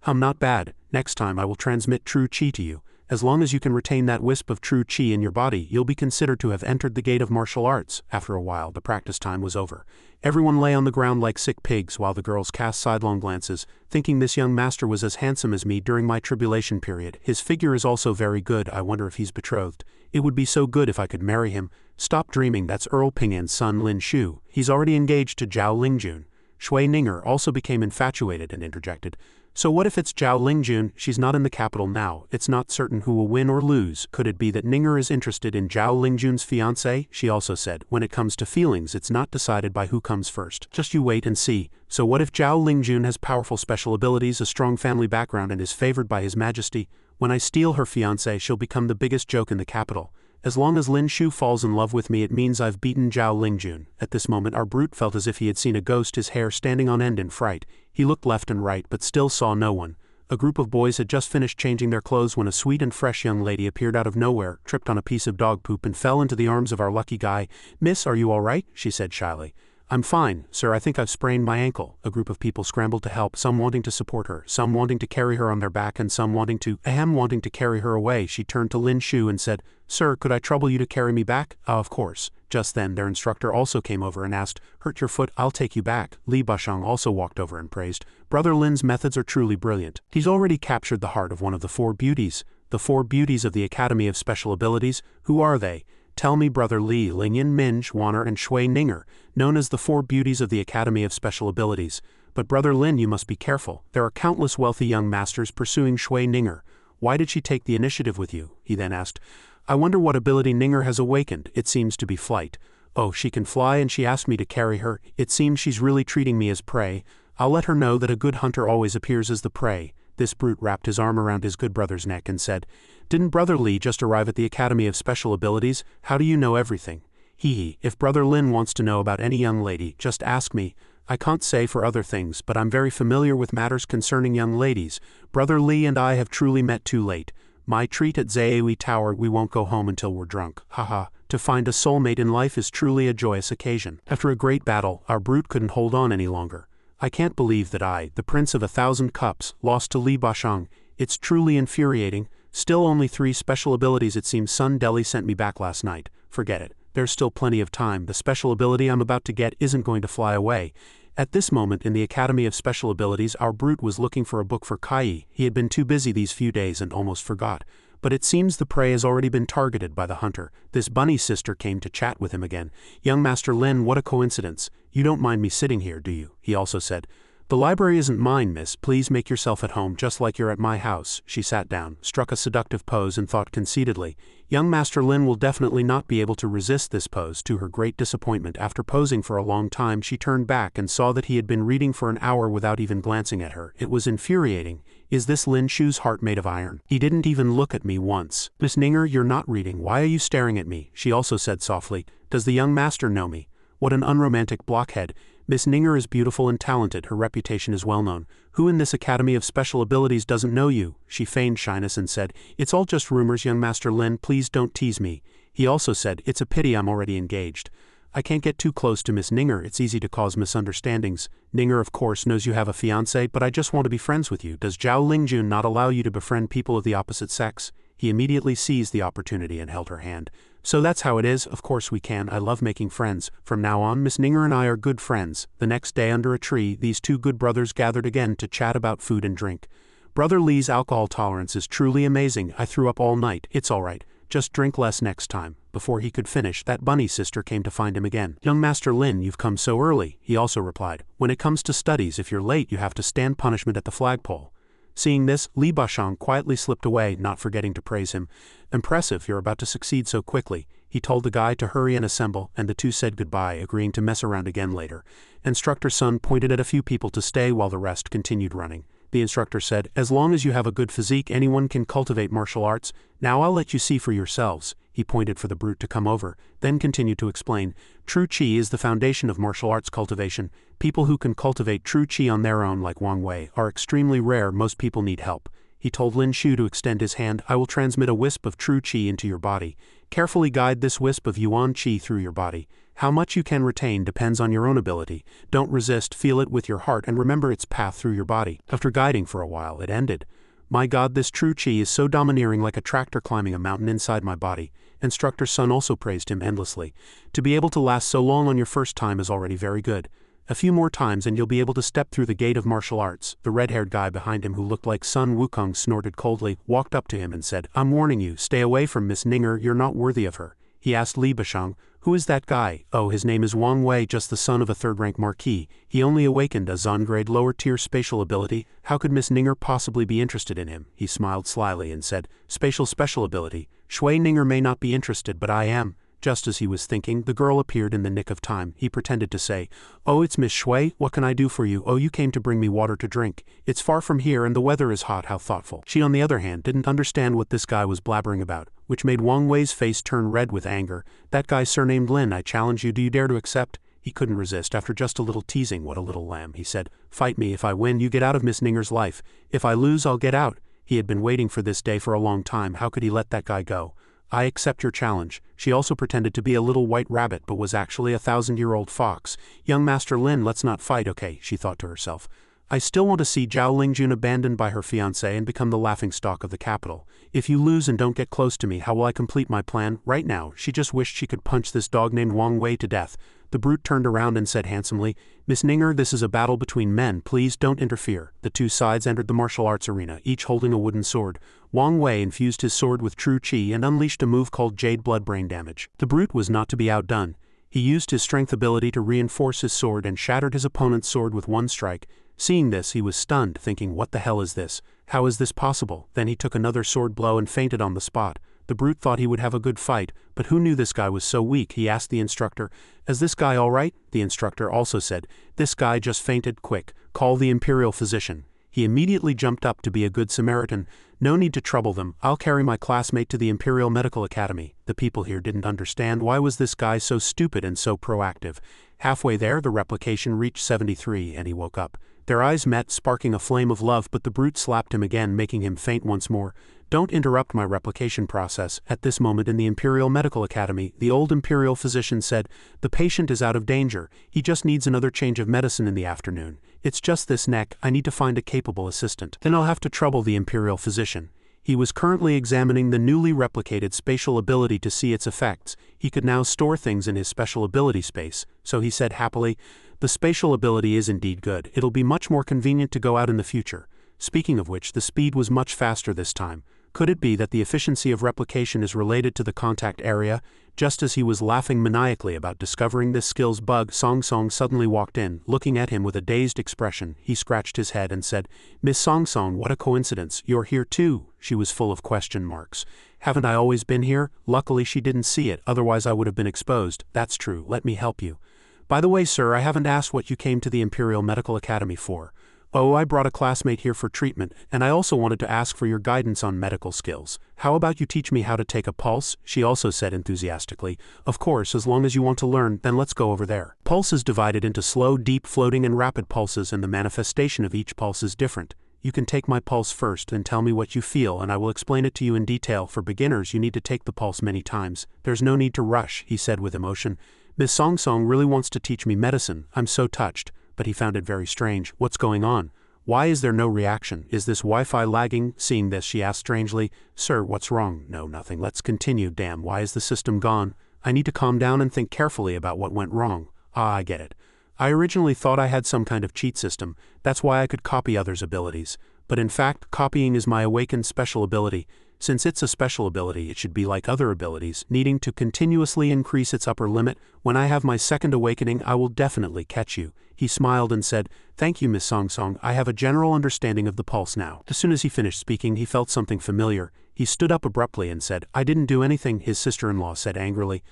Not bad. Next time I will transmit true chi to you. As long as you can retain that wisp of true chi in your body, you'll be considered to have entered the gate of martial arts. After a while, the practice time was over. Everyone lay on the ground like sick pigs while the girls cast sidelong glances, thinking this young master was as handsome as me during my tribulation period. His figure is also very good. I wonder if he's betrothed. It would be so good if I could marry him. Stop dreaming, that's Earl Ping'an's son Lin Shu. He's already engaged to Zhao Lingjun. Shui Ninger also became infatuated and interjected. So what if it's Zhao Lingjun? She's not in the capital now. It's not certain who will win or lose. Could it be that Ninger is interested in Zhao Lingjun's fiancé? She also said, when it comes to feelings, it's not decided by who comes first. Just you wait and see. So what if Zhao Lingjun has powerful special abilities, a strong family background, and is favored by His Majesty? When I steal her fiancé, she'll become the biggest joke in the capital. As long as Lin Shu falls in love with me, it means I've beaten Zhao Lingjun. At this moment, our brute felt as if he had seen a ghost, his hair standing on end in fright. He looked left and right, but still saw no one. A group of boys had just finished changing their clothes when a sweet and fresh young lady appeared out of nowhere, tripped on a piece of dog poop, and fell into the arms of our lucky guy. Miss, are you all right? She said shyly. I'm fine, sir. I think I've sprained my ankle. A group of people scrambled to help, some wanting to support her, some wanting to carry her on their back, and some wanting to carry her away. She turned to Lin Shu and said, "Sir, could I trouble you to carry me back?" Of course." Just then, their instructor also came over and asked, "Hurt your foot? I'll take you back." Li Bashang also walked over and praised, "Brother Lin's methods are truly brilliant. He's already captured the heart of one of the four beauties. The four beauties of the Academy of Special Abilities? Who are they? Tell me, Brother Li." Lingyan, Minj, Wanner, and Shui Ninger, known as the four beauties of the Academy of Special Abilities. But Brother Lin, you must be careful. There are countless wealthy young masters pursuing Shui Ninger. Why did she take the initiative with you? He then asked. I wonder what ability Ninger has awakened. It seems to be flight. Oh, she can fly and she asked me to carry her. It seems she's really treating me as prey. I'll let her know that a good hunter always appears as the prey. This brute wrapped his arm around his good brother's neck and said, "Didn't Brother Li just arrive at the Academy of Special Abilities? How do you know everything?" Hee. If Brother Lin wants to know about any young lady, just ask me. I can't say for other things, but I'm very familiar with matters concerning young ladies. Brother Li and I have truly met too late. My treat at Zaewi Tower, we won't go home until we're drunk. Haha. To find a soulmate in life is truly a joyous occasion. After a great battle, our brute couldn't hold on any longer. I can't believe that I, the Prince of 1,000 Cups, lost to Li Bashang. It's truly infuriating. Still only 3 special abilities. It seems Sun Deli sent me back last night. Forget it. There's still plenty of time. The special ability I'm about to get isn't going to fly away. At this moment in the Academy of Special Abilities, our brute was looking for a book for Kai. He had been too busy these few days and almost forgot. But it seems the prey has already been targeted by the hunter. This bunny sister came to chat with him again. Young Master Lin, what a coincidence. You don't mind me sitting here, do you? He also said. The library isn't mine, miss. Please make yourself at home just like you're at my house. She sat down, struck a seductive pose and thought conceitedly. Young Master Lin will definitely not be able to resist this pose. To her great disappointment, after posing for a long time, she turned back and saw that he had been reading for an hour without even glancing at her. It was infuriating. Is this Lin Shu's heart made of iron? He didn't even look at me once. Miss Ninger, you're not reading. Why are you staring at me? She also said softly. Does the young master know me? What an unromantic blockhead. Miss Ninger is beautiful and talented. Her reputation is well known. Who in this Academy of Special Abilities doesn't know you? She feigned shyness and said, It's all just rumors, young Master Lin. Please don't tease me. He also said, It's a pity I'm already engaged. I can't get too close to Miss Ninger. It's easy to cause misunderstandings. Ninger of course knows you have a fiancé, but I just want to be friends with you. Does Zhao Lingjun not allow you to befriend people of the opposite sex? He immediately seized the opportunity and held her hand. So that's how it is. Of course we can. I love making friends. From now on, Miss Ninger and I are good friends. The next day under a tree, these two good brothers gathered again to chat about food and drink. Brother Li's alcohol tolerance is truly amazing. I threw up all night. It's all right. Just drink less next time. Before he could finish, that bunny sister came to find him again. Young Master Lin, you've come so early. He also replied. When it comes to studies, if you're late, you have to stand punishment at the flagpole. Seeing this, Li Bashang quietly slipped away, not forgetting to praise him. Impressive, you're about to succeed so quickly. He told the guy to hurry and assemble, and the two said goodbye, agreeing to mess around again later. Instructor Sun pointed at a few people to stay while the rest continued running. The instructor said, As long as you have a good physique, anyone can cultivate martial arts. Now I'll let you see for yourselves. He pointed for the brute to come over, then continued to explain. True Qi is the foundation of martial arts cultivation. People who can cultivate true Qi on their own, like Wang Wei, are extremely rare. Most people need help. He told Lin Shu to extend his hand. I will transmit a wisp of true Qi into your body. Carefully guide this wisp of Yuan Qi through your body. How much you can retain depends on your own ability. Don't resist, feel it with your heart and remember its path through your body. After guiding for a while, it ended. My God, this true Qi is so domineering, like a tractor climbing a mountain inside my body. Instructor Sun also praised him endlessly. To be able to last so long on your first time is already very good. A few more times and you'll be able to step through the gate of martial arts. The red-haired guy behind him, who looked like Sun Wukong, snorted coldly, walked up to him and said, I'm warning you, stay away from Miss Ninger, you're not worthy of her. He asked Li Bashang, Who is that guy? Oh, his name is Wang Wei, just the son of a third-rank marquis. He only awakened a Zon-grade lower-tier spatial ability. How could Miss Ninger possibly be interested in him? He smiled slyly and said, Spatial special ability. Shui Ninger may not be interested, but I am. Just as he was thinking, the girl appeared in the nick of time. He pretended to say, Oh, it's Miss Shui. What can I do for you? Oh, you came to bring me water to drink. It's far from here and the weather is hot. How thoughtful. She, on the other hand, didn't understand what this guy was blabbering about, which made Wang Wei's face turn red with anger. That guy surnamed Lin, I challenge you. Do you dare to accept? He couldn't resist. After just a little teasing, what a little lamb, he said. Fight me. If I win, you get out of Miss Ninger's life. If I lose, I'll get out. He had been waiting for this day for a long time. How could he let that guy go? I accept your challenge. She also pretended to be a little white rabbit but was actually a 1,000-year-old fox. Young Master Lin, let's not fight, okay, she thought to herself. I still want to see Zhao Lingjun abandoned by her fiancé and become the laughingstock of the capital. If you lose and don't get close to me, how will I complete my plan? Right now, she just wished she could punch this dog named Wang Wei to death. The brute turned around and said handsomely, Miss Ninger, this is a battle between men, please don't interfere. The two sides entered the martial arts arena, each holding a wooden sword. Wang Wei infused his sword with true qi and unleashed a move called Jade Blood Brain Damage. The brute was not to be outdone. He used his strength ability to reinforce his sword and shattered his opponent's sword with one strike. Seeing this, he was stunned, thinking, what the hell is this? How is this possible? Then he took another sword blow and fainted on the spot. The brute thought he would have a good fight, but who knew this guy was so weak? He asked the instructor, is this guy alright? The instructor also said, this guy just fainted, quick, call the imperial physician. He immediately jumped up to be a good Samaritan. No need to trouble them, I'll carry my classmate to the Imperial Medical Academy. The people here didn't understand why was this guy so stupid and so proactive. Halfway there, the replication reached 73 and he woke up. Their eyes met, sparking a flame of love, but the brute slapped him again, making him faint once more. Don't interrupt my replication process. At this moment in the Imperial Medical Academy, the old Imperial physician said, the patient is out of danger, he just needs another change of medicine in the afternoon. It's just this neck, I need to find a capable assistant. Then I'll have to trouble the Imperial physician. He was currently examining the newly replicated spatial ability to see its effects. He could now store things in his special ability space, so he said happily, the spatial ability is indeed good. It'll be much more convenient to go out in the future. Speaking of which, the speed was much faster this time. Could it be that the efficiency of replication is related to the contact area? Just as he was laughing maniacally about discovering this skill's bug, Song Song suddenly walked in, looking at him with a dazed expression. He scratched his head and said, Miss Song Song, what a coincidence, you're here too. She was full of question marks. Haven't I always been here? Luckily she didn't see it, otherwise I would have been exposed. That's true, let me help you. By the way, sir, I haven't asked what you came to the Imperial Medical Academy for. Oh, I brought a classmate here for treatment, and I also wanted to ask for your guidance on medical skills. How about you teach me how to take a pulse? She also said enthusiastically. Of course, as long as you want to learn, then let's go over there. Pulse is divided into slow, deep, floating, and rapid pulses, and the manifestation of each pulse is different. You can take my pulse first and tell me what you feel, and I will explain it to you in detail. For beginners, you need to take the pulse many times. There's no need to rush, he said with emotion. Miss Song Song really wants to teach me medicine. I'm so touched. But he found it very strange. What's going on? Why is there no reaction? Is this Wi-Fi lagging? Seeing this, she asked strangely, Sir, what's wrong? No, nothing. Let's continue. Damn, why is the system gone? I need to calm down and think carefully about what went wrong. Ah, I get it. I originally thought I had some kind of cheat system. That's why I could copy others' abilities. But in fact, copying is my awakened special ability. Since it's a special ability, it should be like other abilities, needing to continuously increase its upper limit. When I have my second awakening, I will definitely catch you. He smiled and said, Thank you, Miss Song Song. I have a general understanding of the pulse now. As soon as he finished speaking, he felt something familiar. He stood up abruptly and said, I didn't do anything, his sister-in-law said angrily.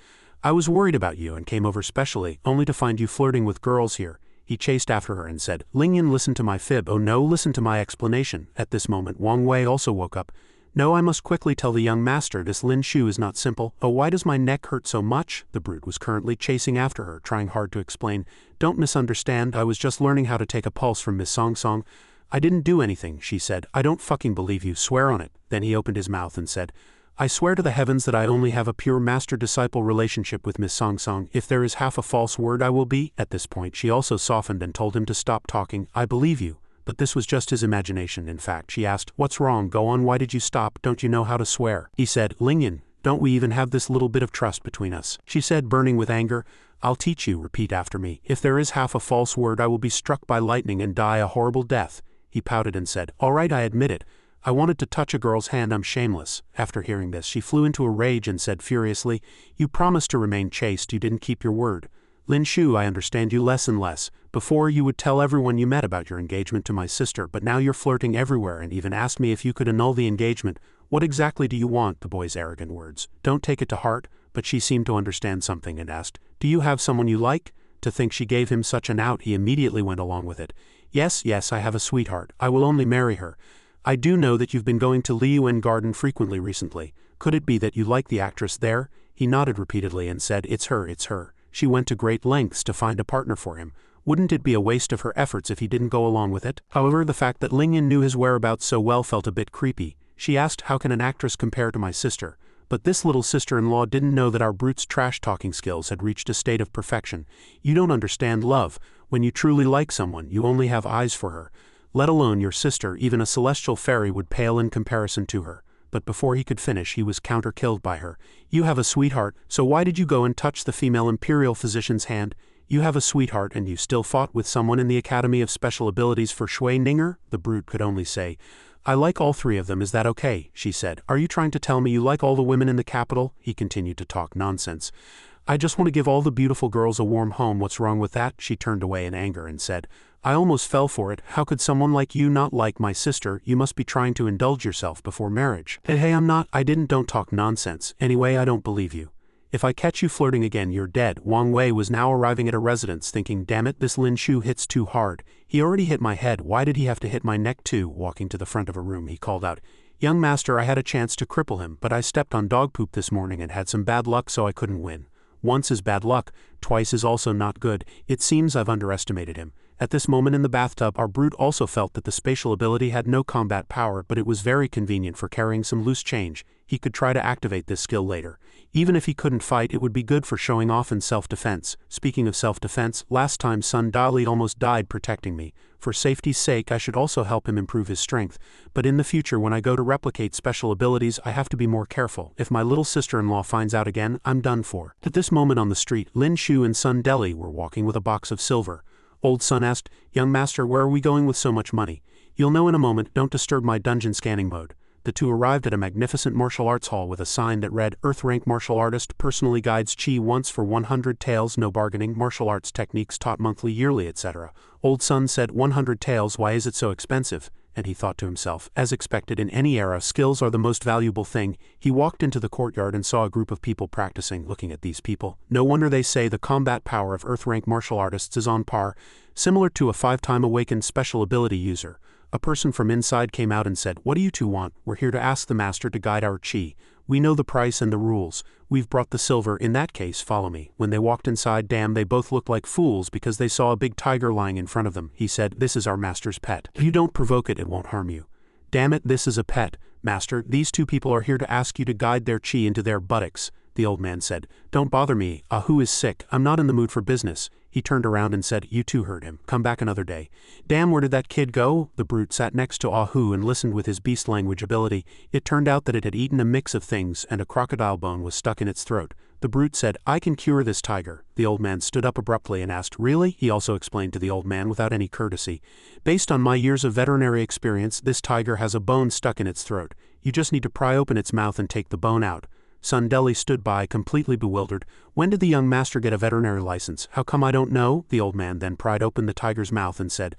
I was worried about you and came over specially, only to find you flirting with girls here. He chased after her and said, Lingyan, listen to my fib. Oh no, listen to my explanation. At this moment, Wang Wei also woke up. No, I must quickly tell the young master this Lin Shu is not simple. Oh, why does my neck hurt so much? The brute was currently chasing after her, trying hard to explain. Don't misunderstand, I was just learning how to take a pulse from Miss Song Song. I didn't do anything, she said. I don't fucking believe you, swear on it. Then he opened his mouth and said, I swear to the heavens that I only have a pure master-disciple relationship with Miss Song Song. If there is half a false word I will be. At this point she also softened and told him to stop talking. I believe you. But this was just his imagination. In fact, she asked, What's wrong? Go on, why did you stop? Don't you know how to swear? He said, Lingyan, don't we even have this little bit of trust between us? She said, burning with anger, I'll teach you, repeat after me. If there is half a false word I will be struck by lightning and die a horrible death. He pouted and said, All right, I admit it. I wanted to touch a girl's hand, I'm shameless. After hearing this, she flew into a rage and said furiously, You promised to remain chaste, you didn't keep your word. Lin Shu, I understand you less and less. Before you would tell everyone you met about your engagement to my sister, but now you're flirting everywhere and even asked me if you could annul the engagement. What exactly do you want? The boy's arrogant words. Don't take it to heart, but she seemed to understand something and asked, Do you have someone you like? To think she gave him such an out, he immediately went along with it. Yes, I have a sweetheart. I will only marry her. I do know that you've been going to Liyuan Garden frequently recently. Could it be that you like the actress there? He nodded repeatedly and said, It's her. She went to great lengths to find a partner for him. Wouldn't it be a waste of her efforts if he didn't go along with it? However, the fact that Lingyan knew his whereabouts so well felt a bit creepy. She asked, How can an actress compare to my sister? But this little sister-in-law didn't know that our brute's trash-talking skills had reached a state of perfection. You don't understand love. When you truly like someone, you only have eyes for her. Let alone your sister, even a celestial fairy would pale in comparison to her. But before he could finish, he was counter-killed by her. You have a sweetheart, so why did you go and touch the female imperial physician's hand? You have a sweetheart and you still fought with someone in the Academy of Special Abilities for Shui Ninger? The brute could only say, I like all three of them, is that okay? She said. Are you trying to tell me you like all the women in the capital? He continued to talk nonsense. I just want to give all the beautiful girls a warm home. What's wrong with that? She turned away in anger and said, I almost fell for it. How could someone like you not like my sister? You must be trying to indulge yourself before marriage. Hey, I'm not. I didn't. Don't talk nonsense. Anyway, I don't believe you. If I catch you flirting again, you're dead. Wang Wei was now arriving at a residence thinking, damn it, this Lin Shu hits too hard. He already hit my head, why did he have to hit my neck too? Walking to the front of a room, he called out, Young master, I had a chance to cripple him, but I stepped on dog poop this morning and had some bad luck, so I couldn't win. Once is bad luck, twice is also not good. It seems I've underestimated him. At this moment in the bathtub, our brute also felt that the spatial ability had no combat power, but it was very convenient for carrying some loose change. He could try to activate this skill later. Even if he couldn't fight, it would be good for showing off in self-defense. Speaking of self-defense, last time Sun Dali almost died protecting me. For safety's sake, I should also help him improve his strength. But in the future, when I go to replicate special abilities, I have to be more careful. If my little sister-in-law finds out again, I'm done for. At this moment on the street, Lin Shu and Sun Deli were walking with a box of silver. Old Sun asked, Young master, where are we going with so much money? You'll know in a moment, don't disturb my dungeon scanning mode. The two arrived at a magnificent martial arts hall with a sign that read, Earth Rank Martial Artist, personally guides Chi once for 100 taels, no bargaining, martial arts techniques taught monthly, yearly, etc. Old Sun said, 100 taels, why is it so expensive? And he thought to himself, as expected in any era, skills are the most valuable thing. He walked into the courtyard and saw a group of people practicing. Looking at these people, no wonder they say the combat power of Earth Rank martial artists is on par, similar to a 5-time awakened special ability user. A person from inside came out and said, What do you two want? We're here to ask the master to guide our chi. We know the price and the rules. We've brought the silver. In that case, follow me. When they walked inside, damn, they both looked like fools because they saw a big tiger lying in front of them. He said, This is our master's pet. If you don't provoke it, it won't harm you. Damn it, this is a pet. Master, these two people are here to ask you to guide their chi into their buttocks. The old man said, Don't bother me. Ahu is sick. I'm not in the mood for business. He turned around and said, You too heard him. Come back another day. Damn, where did that kid go? The brute sat next to Ahu and listened with his beast language ability. It turned out that it had eaten a mix of things and a crocodile bone was stuck in its throat. The brute said, I can cure this tiger. The old man stood up abruptly and asked, Really? He also explained to the old man without any courtesy. Based on my years of veterinary experience, this tiger has a bone stuck in its throat. You just need to pry open its mouth and take the bone out. Sun Deli stood by, completely bewildered. When did the young master get a veterinary license? How come I don't know? The old man then pried open the tiger's mouth and said,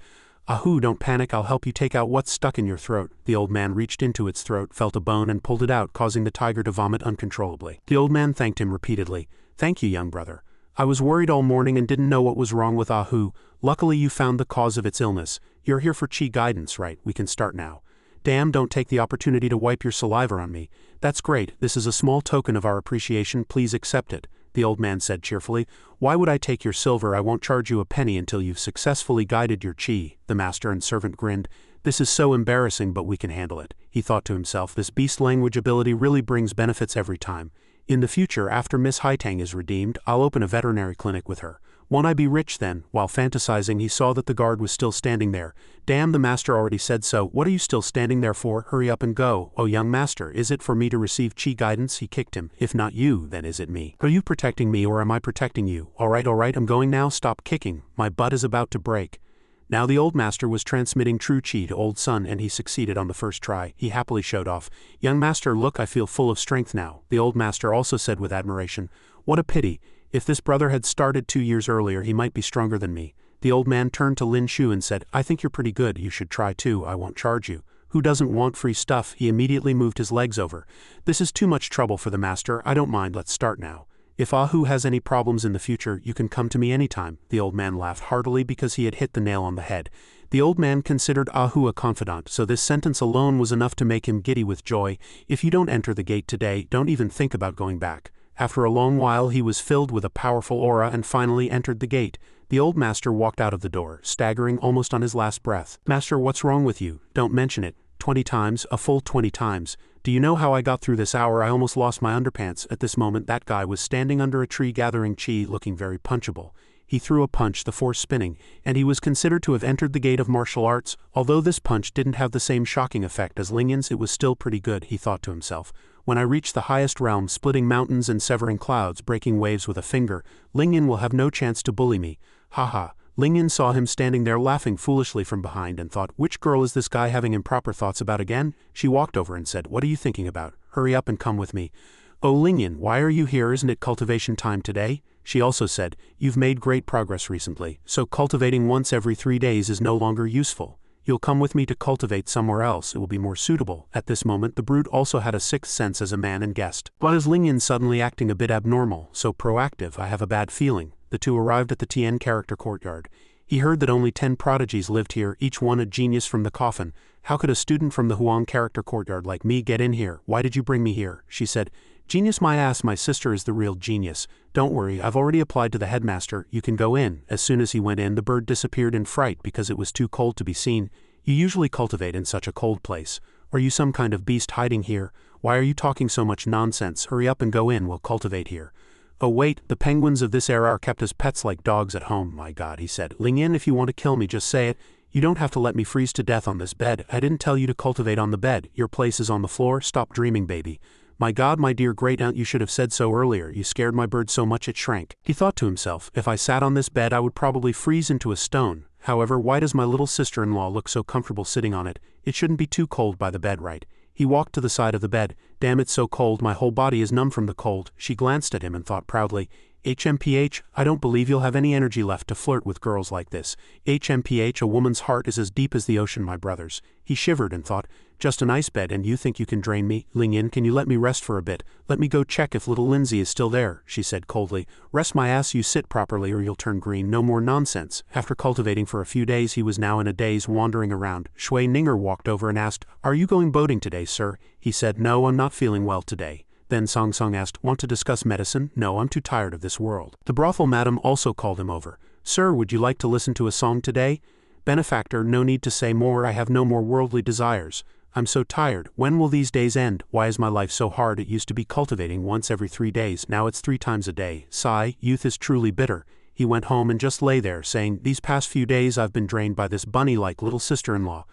Ahu, don't panic, I'll help you take out what's stuck in your throat. The old man reached into its throat, felt a bone and pulled it out, causing the tiger to vomit uncontrollably. The old man thanked him repeatedly. Thank you, young brother. I was worried all morning and didn't know what was wrong with Ahu. Luckily you found the cause of its illness. You're here for chi guidance, right? We can start now. Damn, don't take the opportunity to wipe your saliva on me. That's great, this is a small token of our appreciation, please accept it. The old man said cheerfully, Why would I take your silver? I won't charge you a penny until you've successfully guided your chi. The master and servant grinned. This is so embarrassing, but we can handle it. He thought to himself, this beast language ability really brings benefits every time. In the future, after Miss Haitang is redeemed, I'll open a veterinary clinic with her. Won't I be rich then? While fantasizing, he saw that the guard was still standing there. Damn, the master already said so. What are you still standing there for? Hurry up and go. Oh, young master, is it for me to receive chi guidance? He kicked him. If not you, then is it me? Are you protecting me or am I protecting you? All right, I'm going now. Stop kicking. My butt is about to break. Now the old master was transmitting true chi to old Sun and he succeeded on the first try. He happily showed off. Young master, look, I feel full of strength now. The old master also said with admiration, What a pity. If this brother had started 2 years earlier, he might be stronger than me. The old man turned to Lin Shu and said, I think you're pretty good. You should try too. I won't charge you. Who doesn't want free stuff? He immediately moved his legs over. This is too much trouble for the master. I don't mind. Let's start now. If Ahu has any problems in the future, you can come to me anytime. The old man laughed heartily because he had hit the nail on the head. The old man considered Ahu a confidant, so this sentence alone was enough to make him giddy with joy. If you don't enter the gate today, don't even think about going back. After a long while he was filled with a powerful aura and finally entered the gate. The old master walked out of the door, staggering almost on his last breath. Master, what's wrong with you? Don't mention it. 20 times, a full 20 times. Do you know how I got through this hour? I almost lost my underpants. At this moment that guy was standing under a tree gathering chi, looking very punchable. He threw a punch, the force spinning, and he was considered to have entered the gate of martial arts. Although this punch didn't have the same shocking effect as Lingyan's, it was still pretty good, he thought to himself. When I reach the highest realm, splitting mountains and severing clouds, breaking waves with a finger, Lingyan will have no chance to bully me. Haha. Lingyan saw him standing there laughing foolishly from behind and thought, which girl is this guy having improper thoughts about again? She walked over and said, what are you thinking about? Hurry up and come with me. Oh Lingyan, why are you here? Isn't it cultivation time today? She also said, you've made great progress recently, so cultivating once every 3 days is no longer useful. You'll come with me to cultivate somewhere else, it will be more suitable. At this moment the brute also had a sixth sense as a man and guessed. Why is Lingyan suddenly acting a bit abnormal, so proactive? I have a bad feeling. The two arrived at the Tien character courtyard. He heard that only 10 prodigies lived here, each one a genius from the coffin. How could a student from the Huang character courtyard like me get in here? Why did you bring me here? She said. Genius my ass, my sister is the real genius. Don't worry, I've already applied to the headmaster, you can go in. As soon as he went in, the bird disappeared in fright because it was too cold to be seen. You usually cultivate in such a cold place. Are you some kind of beast hiding here? Why are you talking so much nonsense? Hurry up and go in, we'll cultivate here. Oh wait, the penguins of this era are kept as pets like dogs at home. My god, he said. Lingyan, if you want to kill me, just say it. You don't have to let me freeze to death on this bed. I didn't tell you to cultivate on the bed. Your place is on the floor. Stop dreaming, baby. My god, my dear great aunt, you should have said so earlier. You scared my bird so much it shrank. He thought to himself, if I sat on this bed I would probably freeze into a stone. However, why does my little sister-in-law look so comfortable sitting on it? It shouldn't be too cold by the bed, right? He walked to the side of the bed. Damn, it's so cold, my whole body is numb from the cold. She glanced at him and thought proudly, HMPH, I don't believe you'll have any energy left to flirt with girls like this. HMPH, a woman's heart is as deep as the ocean, my brothers. He shivered and thought, just an ice bed and you think you can drain me? Lingyan, can you let me rest for a bit? Let me go check if little Lindsay is still there, she said coldly. Rest my ass, you sit properly or you'll turn green, no more nonsense. After cultivating for a few days he was now in a daze wandering around. Shui Ninger walked over and asked, are you going boating today, sir? He said, no, I'm not feeling well today. Then Song Song asked, want to discuss medicine? No, I'm too tired of this world. The brothel madam also called him over. Sir, would you like to listen to a song today? Benefactor, no need to say more, I have no more worldly desires. I'm so tired. When will these days end? Why is my life so hard? It used to be cultivating once every 3 days, now it's 3 times a day. Sigh, youth is truly bitter. He went home and just lay there, saying, these past few days I've been drained by this bunny-like little sister-in-law.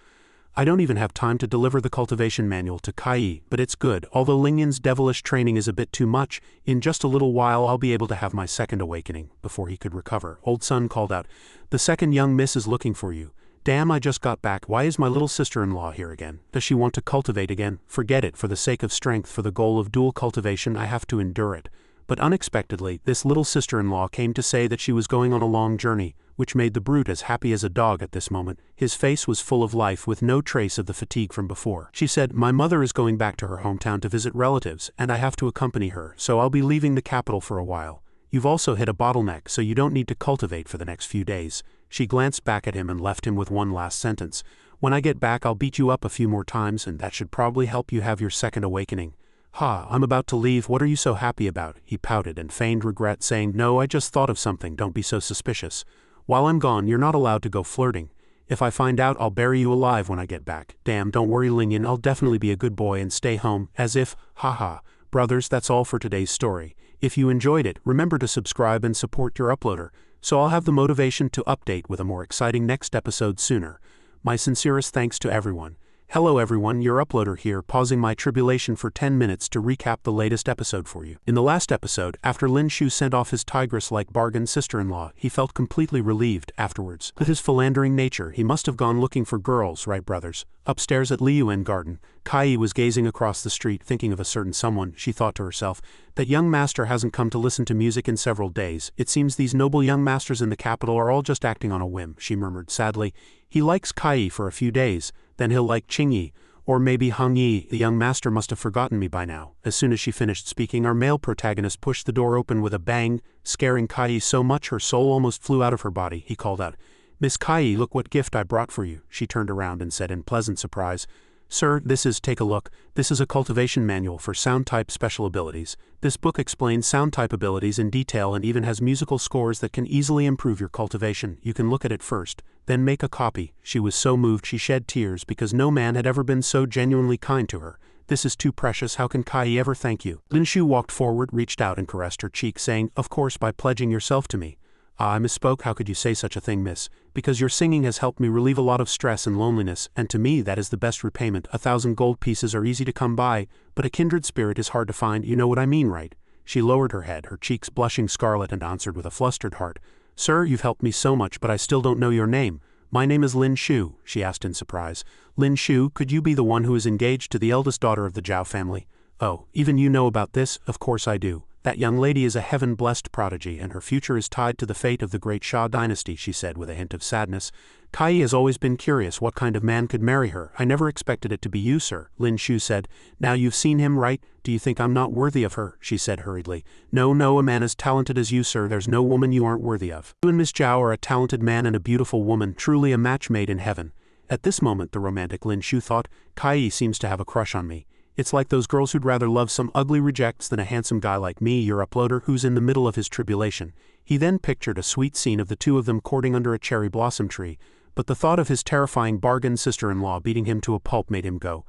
I don't even have time to deliver the cultivation manual to Kai, but it's good. Although Lingyan's devilish training is a bit too much, in just a little while I'll be able to have my second awakening. Before he could recover, Old Sun called out, the second young miss is looking for you. Damn, I just got back. Why is my little sister-in-law here again? Does she want to cultivate again? Forget it. For the sake of strength, for the goal of dual cultivation, I have to endure it. But unexpectedly, this little sister-in-law came to say that she was going on a long journey, which made the brute as happy as a dog at this moment. His face was full of life with no trace of the fatigue from before. She said, my mother is going back to her hometown to visit relatives, and I have to accompany her, so I'll be leaving the capital for a while. You've also hit a bottleneck, so you don't need to cultivate for the next few days. She glanced back at him and left him with one last sentence. When I get back I'll beat you up a few more times and that should probably help you have your second awakening. Ha, I'm about to leave, what are you so happy about? He pouted and feigned regret, saying, no, I just thought of something, don't be so suspicious. While I'm gone you're not allowed to go flirting. If I find out I'll bury you alive when I get back. Damn, don't worry Lingyan, I'll definitely be a good boy and stay home, as if, haha. Brothers, that's all for today's story. If you enjoyed it, remember to subscribe and support your uploader, so I'll have the motivation to update with a more exciting next episode sooner. My sincerest thanks to everyone. Hello everyone, your uploader here, pausing my tribulation for 10 minutes to recap the latest episode for you. In the last episode, after Lin Shu sent off his tigress-like bargain sister-in-law, he felt completely relieved afterwards. With his philandering nature, he must have gone looking for girls, right brothers? Upstairs at Liyuan Garden, Kai was gazing across the street, thinking of a certain someone. She thought to herself, that young master hasn't come to listen to music in several days. It seems these noble young masters in the capital are all just acting on a whim, she murmured sadly. He likes Kai for a few days, then he'll like Qingyi, or maybe Hang Yi. The young master must have forgotten me by now. As soon as she finished speaking, our male protagonist pushed the door open with a bang, scaring Kai so much her soul almost flew out of her body. He called out, Miss Kai, look what gift I brought for you. She turned around and said in pleasant surprise, Sir, take a look. This is a cultivation manual for sound type special abilities. This book explains sound type abilities in detail and even has musical scores that can easily improve your cultivation. You can look at it first, then make a copy. She was so moved she shed tears because no man had ever been so genuinely kind to her. This is too precious, how can Kai ever thank you? Lin Shu walked forward, reached out and caressed her cheek, saying, of course, by pledging yourself to me. I misspoke, how could you say such a thing, miss? Because your singing has helped me relieve a lot of stress and loneliness, and to me that is the best repayment. 1,000 gold pieces are easy to come by, but a kindred spirit is hard to find, you know what I mean, right? She lowered her head, her cheeks blushing scarlet, and answered with a flustered heart, Sir, you've helped me so much, but I still don't know your name. My name is Lin Shu, she asked in surprise. Lin Shu, could you be the one who is engaged to the eldest daughter of the Zhao family? Oh, even you know about this? Of course I do. That young lady is a heaven-blessed prodigy, and her future is tied to the fate of the great Xia dynasty, she said with a hint of sadness. Kai has always been curious what kind of man could marry her. I never expected it to be you, sir, Lin Shu said. Now you've seen him, right? Do you think I'm not worthy of her? She said hurriedly. No, a man as talented as you, sir, there's no woman you aren't worthy of. You and Miss Zhao are a talented man and a beautiful woman, truly a match made in heaven. At this moment, the romantic Lin Shu thought, Kai seems to have a crush on me. It's like those girls who'd rather love some ugly rejects than a handsome guy like me, your uploader, who's in the middle of his tribulation. He then pictured a sweet scene of the two of them courting under a cherry blossom tree, but the thought of his terrifying bargain sister-in-law beating him to a pulp made him go,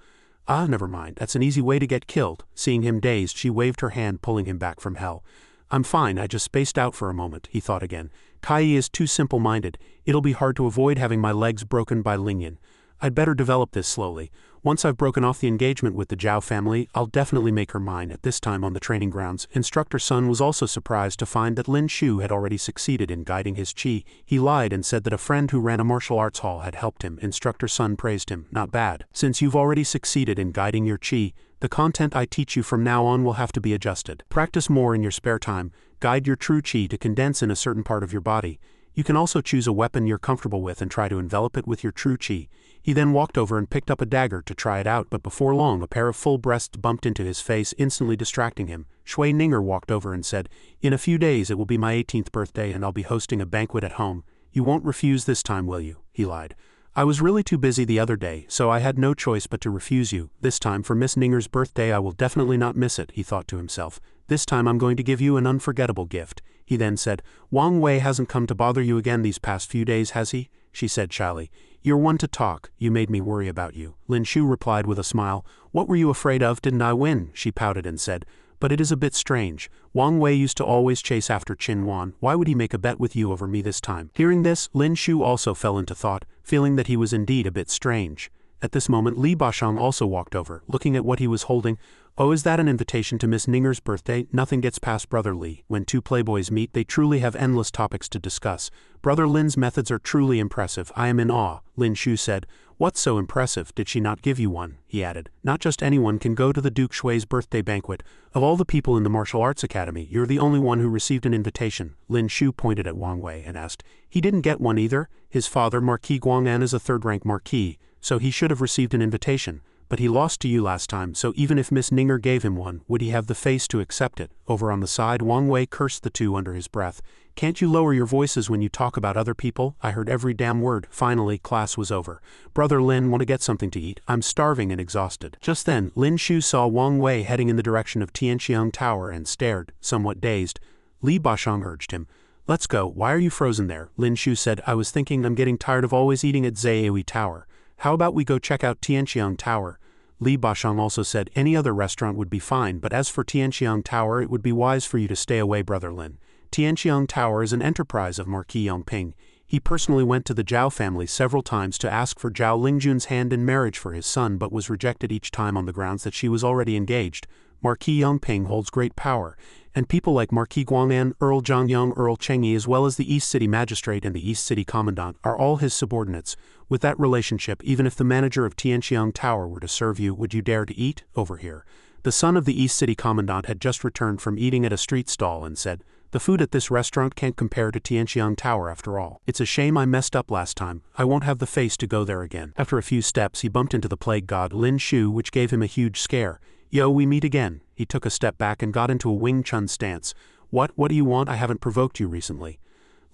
ah, never mind, that's an easy way to get killed. Seeing him dazed, she waved her hand, pulling him back from hell. I'm fine, I just spaced out for a moment, he thought again. Kai is too simple-minded. It'll be hard to avoid having my legs broken by Lingyan. I'd better develop this slowly. Once I've broken off the engagement with the Zhao family, I'll definitely make her mine, at this time on the training grounds. Instructor Sun was also surprised to find that Lin Shu had already succeeded in guiding his chi. He lied and said that a friend who ran a martial arts hall had helped him. Instructor Sun praised him. Not bad. Since you've already succeeded in guiding your chi, the content I teach you from now on will have to be adjusted. Practice more in your spare time. Guide your true chi to condense in a certain part of your body. You can also choose a weapon you're comfortable with and try to envelop it with your true chi. He then walked over and picked up a dagger to try it out, but before long a pair of full breasts bumped into his face, instantly distracting him. Shui Ninger walked over and said, In a few days it will be my 18th birthday and I'll be hosting a banquet at home. You won't refuse this time, will you? He lied. I was really too busy the other day, so I had no choice but to refuse you. This time for Miss Ninger's birthday I will definitely not miss it, he thought to himself. This time I'm going to give you an unforgettable gift. He then said, Wang Wei hasn't come to bother you again these past few days, has he? She said shyly. You're one to talk. You made me worry about you. Lin Shu replied with a smile. What were you afraid of? Didn't I win? She pouted and said. But it is a bit strange. Wang Wei used to always chase after Qin Wan. Why would he make a bet with you over me this time? Hearing this, Lin Shu also fell into thought, feeling that he was indeed a bit strange. At this moment, Li Bashang also walked over, looking at what he was holding. Oh, is that an invitation to Miss Ninger's birthday? Nothing gets past Brother Li. When two playboys meet, they truly have endless topics to discuss. Brother Lin's methods are truly impressive. I am in awe, Lin Shu said. What's so impressive? Did she not give you one? He added. Not just anyone can go to the Duke Shui's birthday banquet. Of all the people in the martial arts academy, you're the only one who received an invitation. Lin Shu pointed at Wang Wei and asked. He didn't get one either. His father, Marquis Guang'an, is a third-rank marquis, so he should have received an invitation. But he lost to you last time, so even if Miss Ninger gave him one, would he have the face to accept it? Over on the side, Wang Wei cursed the two under his breath. Can't you lower your voices when you talk about other people? I heard every damn word. Finally, class was over. Brother Lin, want to get something to eat? I'm starving and exhausted. Just then, Lin Shu saw Wang Wei heading in the direction of Tianqiang Tower and stared, somewhat dazed. Li Bashang urged him. Let's go. Why are you frozen there? Lin Shu said, I was thinking I'm getting tired of always eating at Zaewi Tower. How about we go check out Tianqiang Tower? Li Bashang also said any other restaurant would be fine, but as for Tianqiang Tower, it would be wise for you to stay away, Brother Lin. Tianqiang Tower is an enterprise of Marquis Yongping. He personally went to the Zhao family several times to ask for Zhao Lingjun's hand in marriage for his son, but was rejected each time on the grounds that she was already engaged. Marquis Yongping holds great power, and people like Marquis Guang'an, Earl Zhangyang, Earl Chengyi, as well as the East City Magistrate and the East City Commandant are all his subordinates. With that relationship, even if the manager of Tianqiang Tower were to serve you, would you dare to eat? Over here. The son of the East City Commandant had just returned from eating at a street stall and said, The food at this restaurant can't compare to Tianqiang Tower after all. It's a shame I messed up last time. I won't have the face to go there again. After a few steps, he bumped into the plague god Lin Shu, which gave him a huge scare. Yo, we meet again. He took a step back and got into a Wing Chun stance. What do you want? I haven't provoked you recently.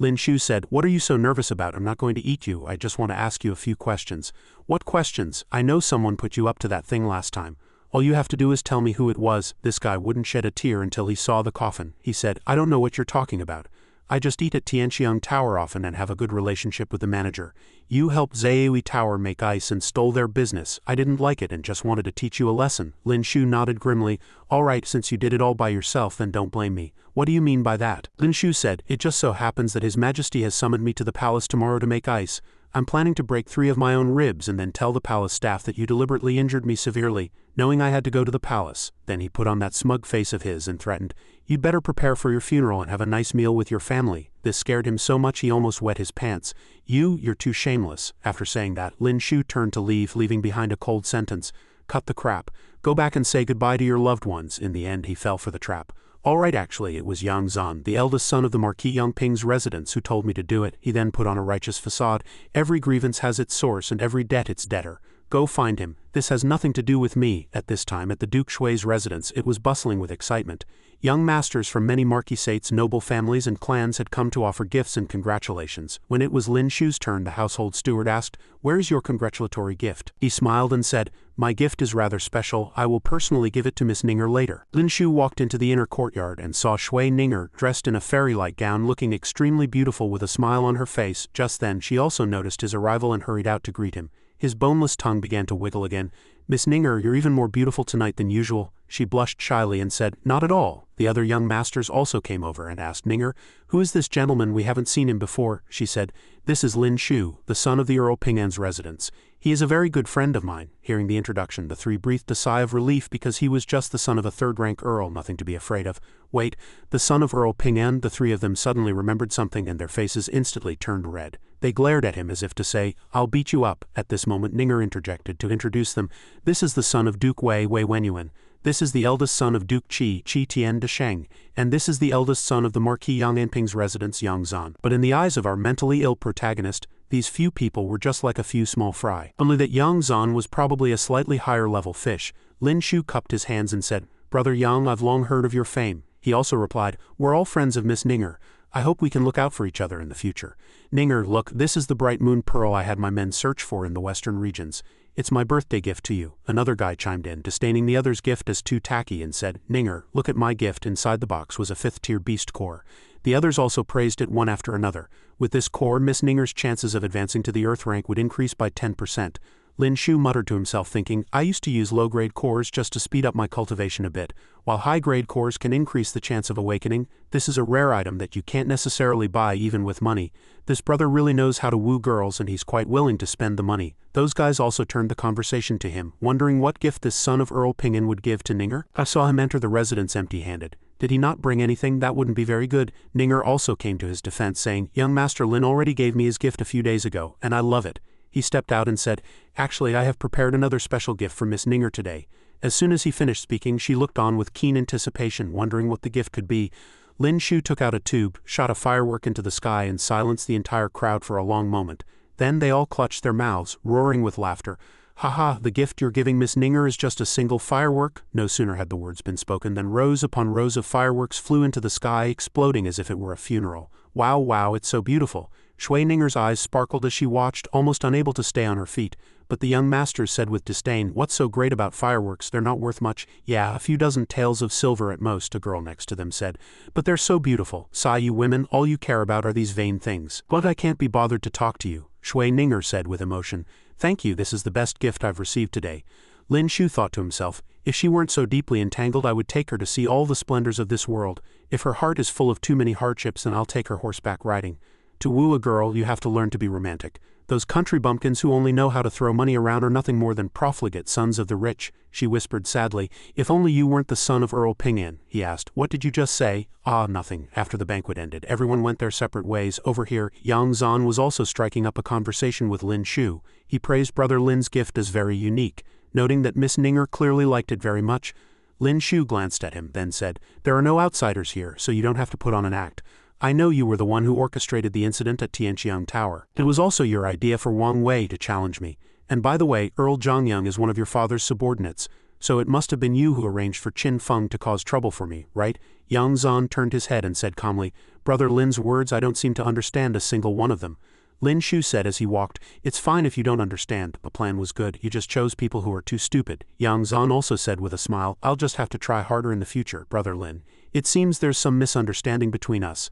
Lin Shu said, "What are you so nervous about? I'm not going to eat you, I just want to ask you a few questions." "What questions? I know someone put you up to that thing last time. All you have to do is tell me who it was." This guy wouldn't shed a tear until he saw the coffin. He said, "I don't know what you're talking about. I just eat at Tianqiang Tower often and have a good relationship with the manager. You helped Zaeui Tower make ice and stole their business. I didn't like it and just wanted to teach you a lesson." Lin Shu nodded grimly. "All right, since you did it all by yourself, then don't blame me. What do you mean by that?" Lin Shu said, "It just so happens that His Majesty has summoned me to the palace tomorrow to make ice. I'm planning to break 3 of my own ribs and then tell the palace staff that you deliberately injured me severely, knowing I had to go to the palace." Then he put on that smug face of his and threatened, "You'd better prepare for your funeral and have a nice meal with your family." This scared him so much he almost wet his pants. You're too shameless." After saying that, Lin Shu turned to leave, leaving behind a cold sentence. "Cut the crap. Go back and say goodbye to your loved ones." In the end, he fell for the trap. "All right, actually, it was Yang Zan, the eldest son of the Marquis Yangping's residence, who told me to do it." He then put on a righteous facade. "Every grievance has its source and every debt its debtor. Go find him. This has nothing to do with me." At this time, at the Duke Shui's residence, it was bustling with excitement. Young masters from many marquisates, noble families and clans had come to offer gifts and congratulations. When it was Lin Shu's turn, the household steward asked, "Where's your congratulatory gift?" He smiled and said, "My gift is rather special. I will personally give it to Miss Ninger later." Lin Shu walked into the inner courtyard and saw Shui Ninger, dressed in a fairy-like gown, looking extremely beautiful with a smile on her face. Just then, she also noticed his arrival and hurried out to greet him. His boneless tongue began to wiggle again. "Miss Ninger, you're even more beautiful tonight than usual." She blushed shyly and said, "Not at all." The other young masters also came over and asked Ninger, "Who is this gentleman? We haven't seen him before." She said, "This is Lin Shu, the son of the Earl Ping'an's residence. He is a very good friend of mine." Hearing the introduction, the 3 breathed a sigh of relief because he was just the son of a 3rd-rank earl, nothing to be afraid of. Wait, the son of Earl Ping'an? The 3 of them suddenly remembered something and their faces instantly turned red. They glared at him as if to say, "I'll beat you up." At this moment, Ninger interjected to introduce them. "This is the son of Duke Wei Wenyuan. This is the eldest son of Duke Qi Tian de Sheng, and this is the eldest son of the Marquis Yang Anping's residence, Yang Zan." But in the eyes of our mentally ill protagonist, these few people were just like a few small fry. Only that Yang Zan was probably a slightly higher level fish. Lin Shu cupped his hands and said, "Brother Yang, I've long heard of your fame." He also replied, "We're all friends of Miss Ninger. I hope we can look out for each other in the future." "Ninger, look, this is the bright moon pearl I had my men search for in the western regions. It's my birthday gift to you." Another guy chimed in, disdaining the other's gift as too tacky, and said, "Ninger, look at my gift." Inside the box was a 5th-tier beast core. The others also praised it one after another. With this core, Miss Ninger's chances of advancing to the Earth rank would increase by 10%. Lin Shu muttered to himself, thinking, "I used to use low-grade cores just to speed up my cultivation a bit. While high-grade cores can increase the chance of awakening, this is a rare item that you can't necessarily buy even with money. This brother really knows how to woo girls and he's quite willing to spend the money." Those guys also turned the conversation to him, wondering what gift this son of Earl Ping'an would give to Ninger. "I saw him enter the residence empty-handed. Did he not bring anything? That wouldn't be very good." Ninger also came to his defense, saying, "Young Master Lin already gave me his gift a few days ago, and I love it." He stepped out and said, "Actually, I have prepared another special gift for Miss Ninger today." As soon as he finished speaking, she looked on with keen anticipation, wondering what the gift could be. Lin Shu took out a tube, shot a firework into the sky, and silenced the entire crowd for a long moment. Then they all clutched their mouths, roaring with laughter. "Ha, the gift you're giving Miss Ninger is just a single firework?" No sooner had the words been spoken than rows upon rows of fireworks flew into the sky, exploding as if it were a funeral. Wow, it's so beautiful." Shui Ninger's eyes sparkled as she watched, almost unable to stay on her feet. But the young masters said with disdain, "What's so great about fireworks? They're not worth much." "Yeah, a few dozen taels of silver at most," a girl next to them said. "But they're so beautiful. Sigh, you women, all you care about are these vain things." "But I can't be bothered to talk to you," Shui Ninger said with emotion. "Thank you, this is the best gift I've received today." Lin Shu thought to himself, "If she weren't so deeply entangled, I would take her to see all the splendors of this world. If her heart is full of too many hardships, then I'll take her horseback riding. To woo a girl, you have to learn to be romantic. Those country bumpkins who only know how to throw money around are nothing more than profligate sons of the rich." She whispered sadly, "If only you weren't the son of Earl Ping'an." He asked, "What did you just say?" "Ah, nothing." After the banquet ended, everyone went their separate ways. Over here, Yang Zan was also striking up a conversation with Lin Shu. He praised Brother Lin's gift as very unique, noting that Miss Ninger clearly liked it very much. Lin Shu glanced at him, then said, "There are no outsiders here, so you don't have to put on an act. I know you were the one who orchestrated the incident at Tianqiang Tower. It was also your idea for Wang Wei to challenge me. And by the way, Earl Zhangyang is one of your father's subordinates. So it must have been you who arranged for Qin Feng to cause trouble for me, right? Yang Zan turned his head and said calmly, Brother Lin's words, I don't seem to understand a single one of them. Lin Shu said as he walked, It's fine if you don't understand, the plan was good, you just chose people who are too stupid. Yang Zan also said with a smile, I'll just have to try harder in the future, Brother Lin. It seems there's some misunderstanding between us.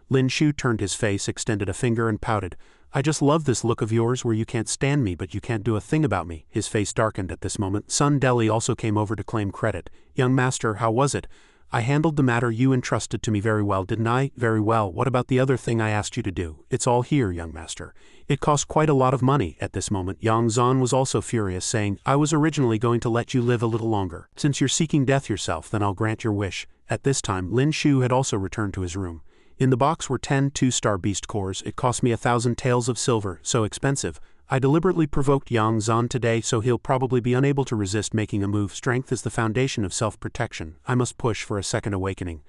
Lin Shu turned his face, extended a finger and pouted. I just love this look of yours where you can't stand me but you can't do a thing about me. His face darkened at this moment. Sun Deli also came over to claim credit. Young master, how was it? I handled the matter you entrusted to me very well, didn't I? Very well. What about the other thing I asked you to do? It's all here, young master. It cost quite a lot of money. At this moment, Yang Zan was also furious, saying, I was originally going to let you live a little longer. Since you're seeking death yourself, then I'll grant your wish. At this time, Lin Shu had also returned to his room. In the box were 10 two-star beast cores. It cost me 1,000 taels of silver, so expensive. I deliberately provoked Yang Zan today, so he'll probably be unable to resist making a move. Strength is the foundation of self-protection. I must push for a second awakening.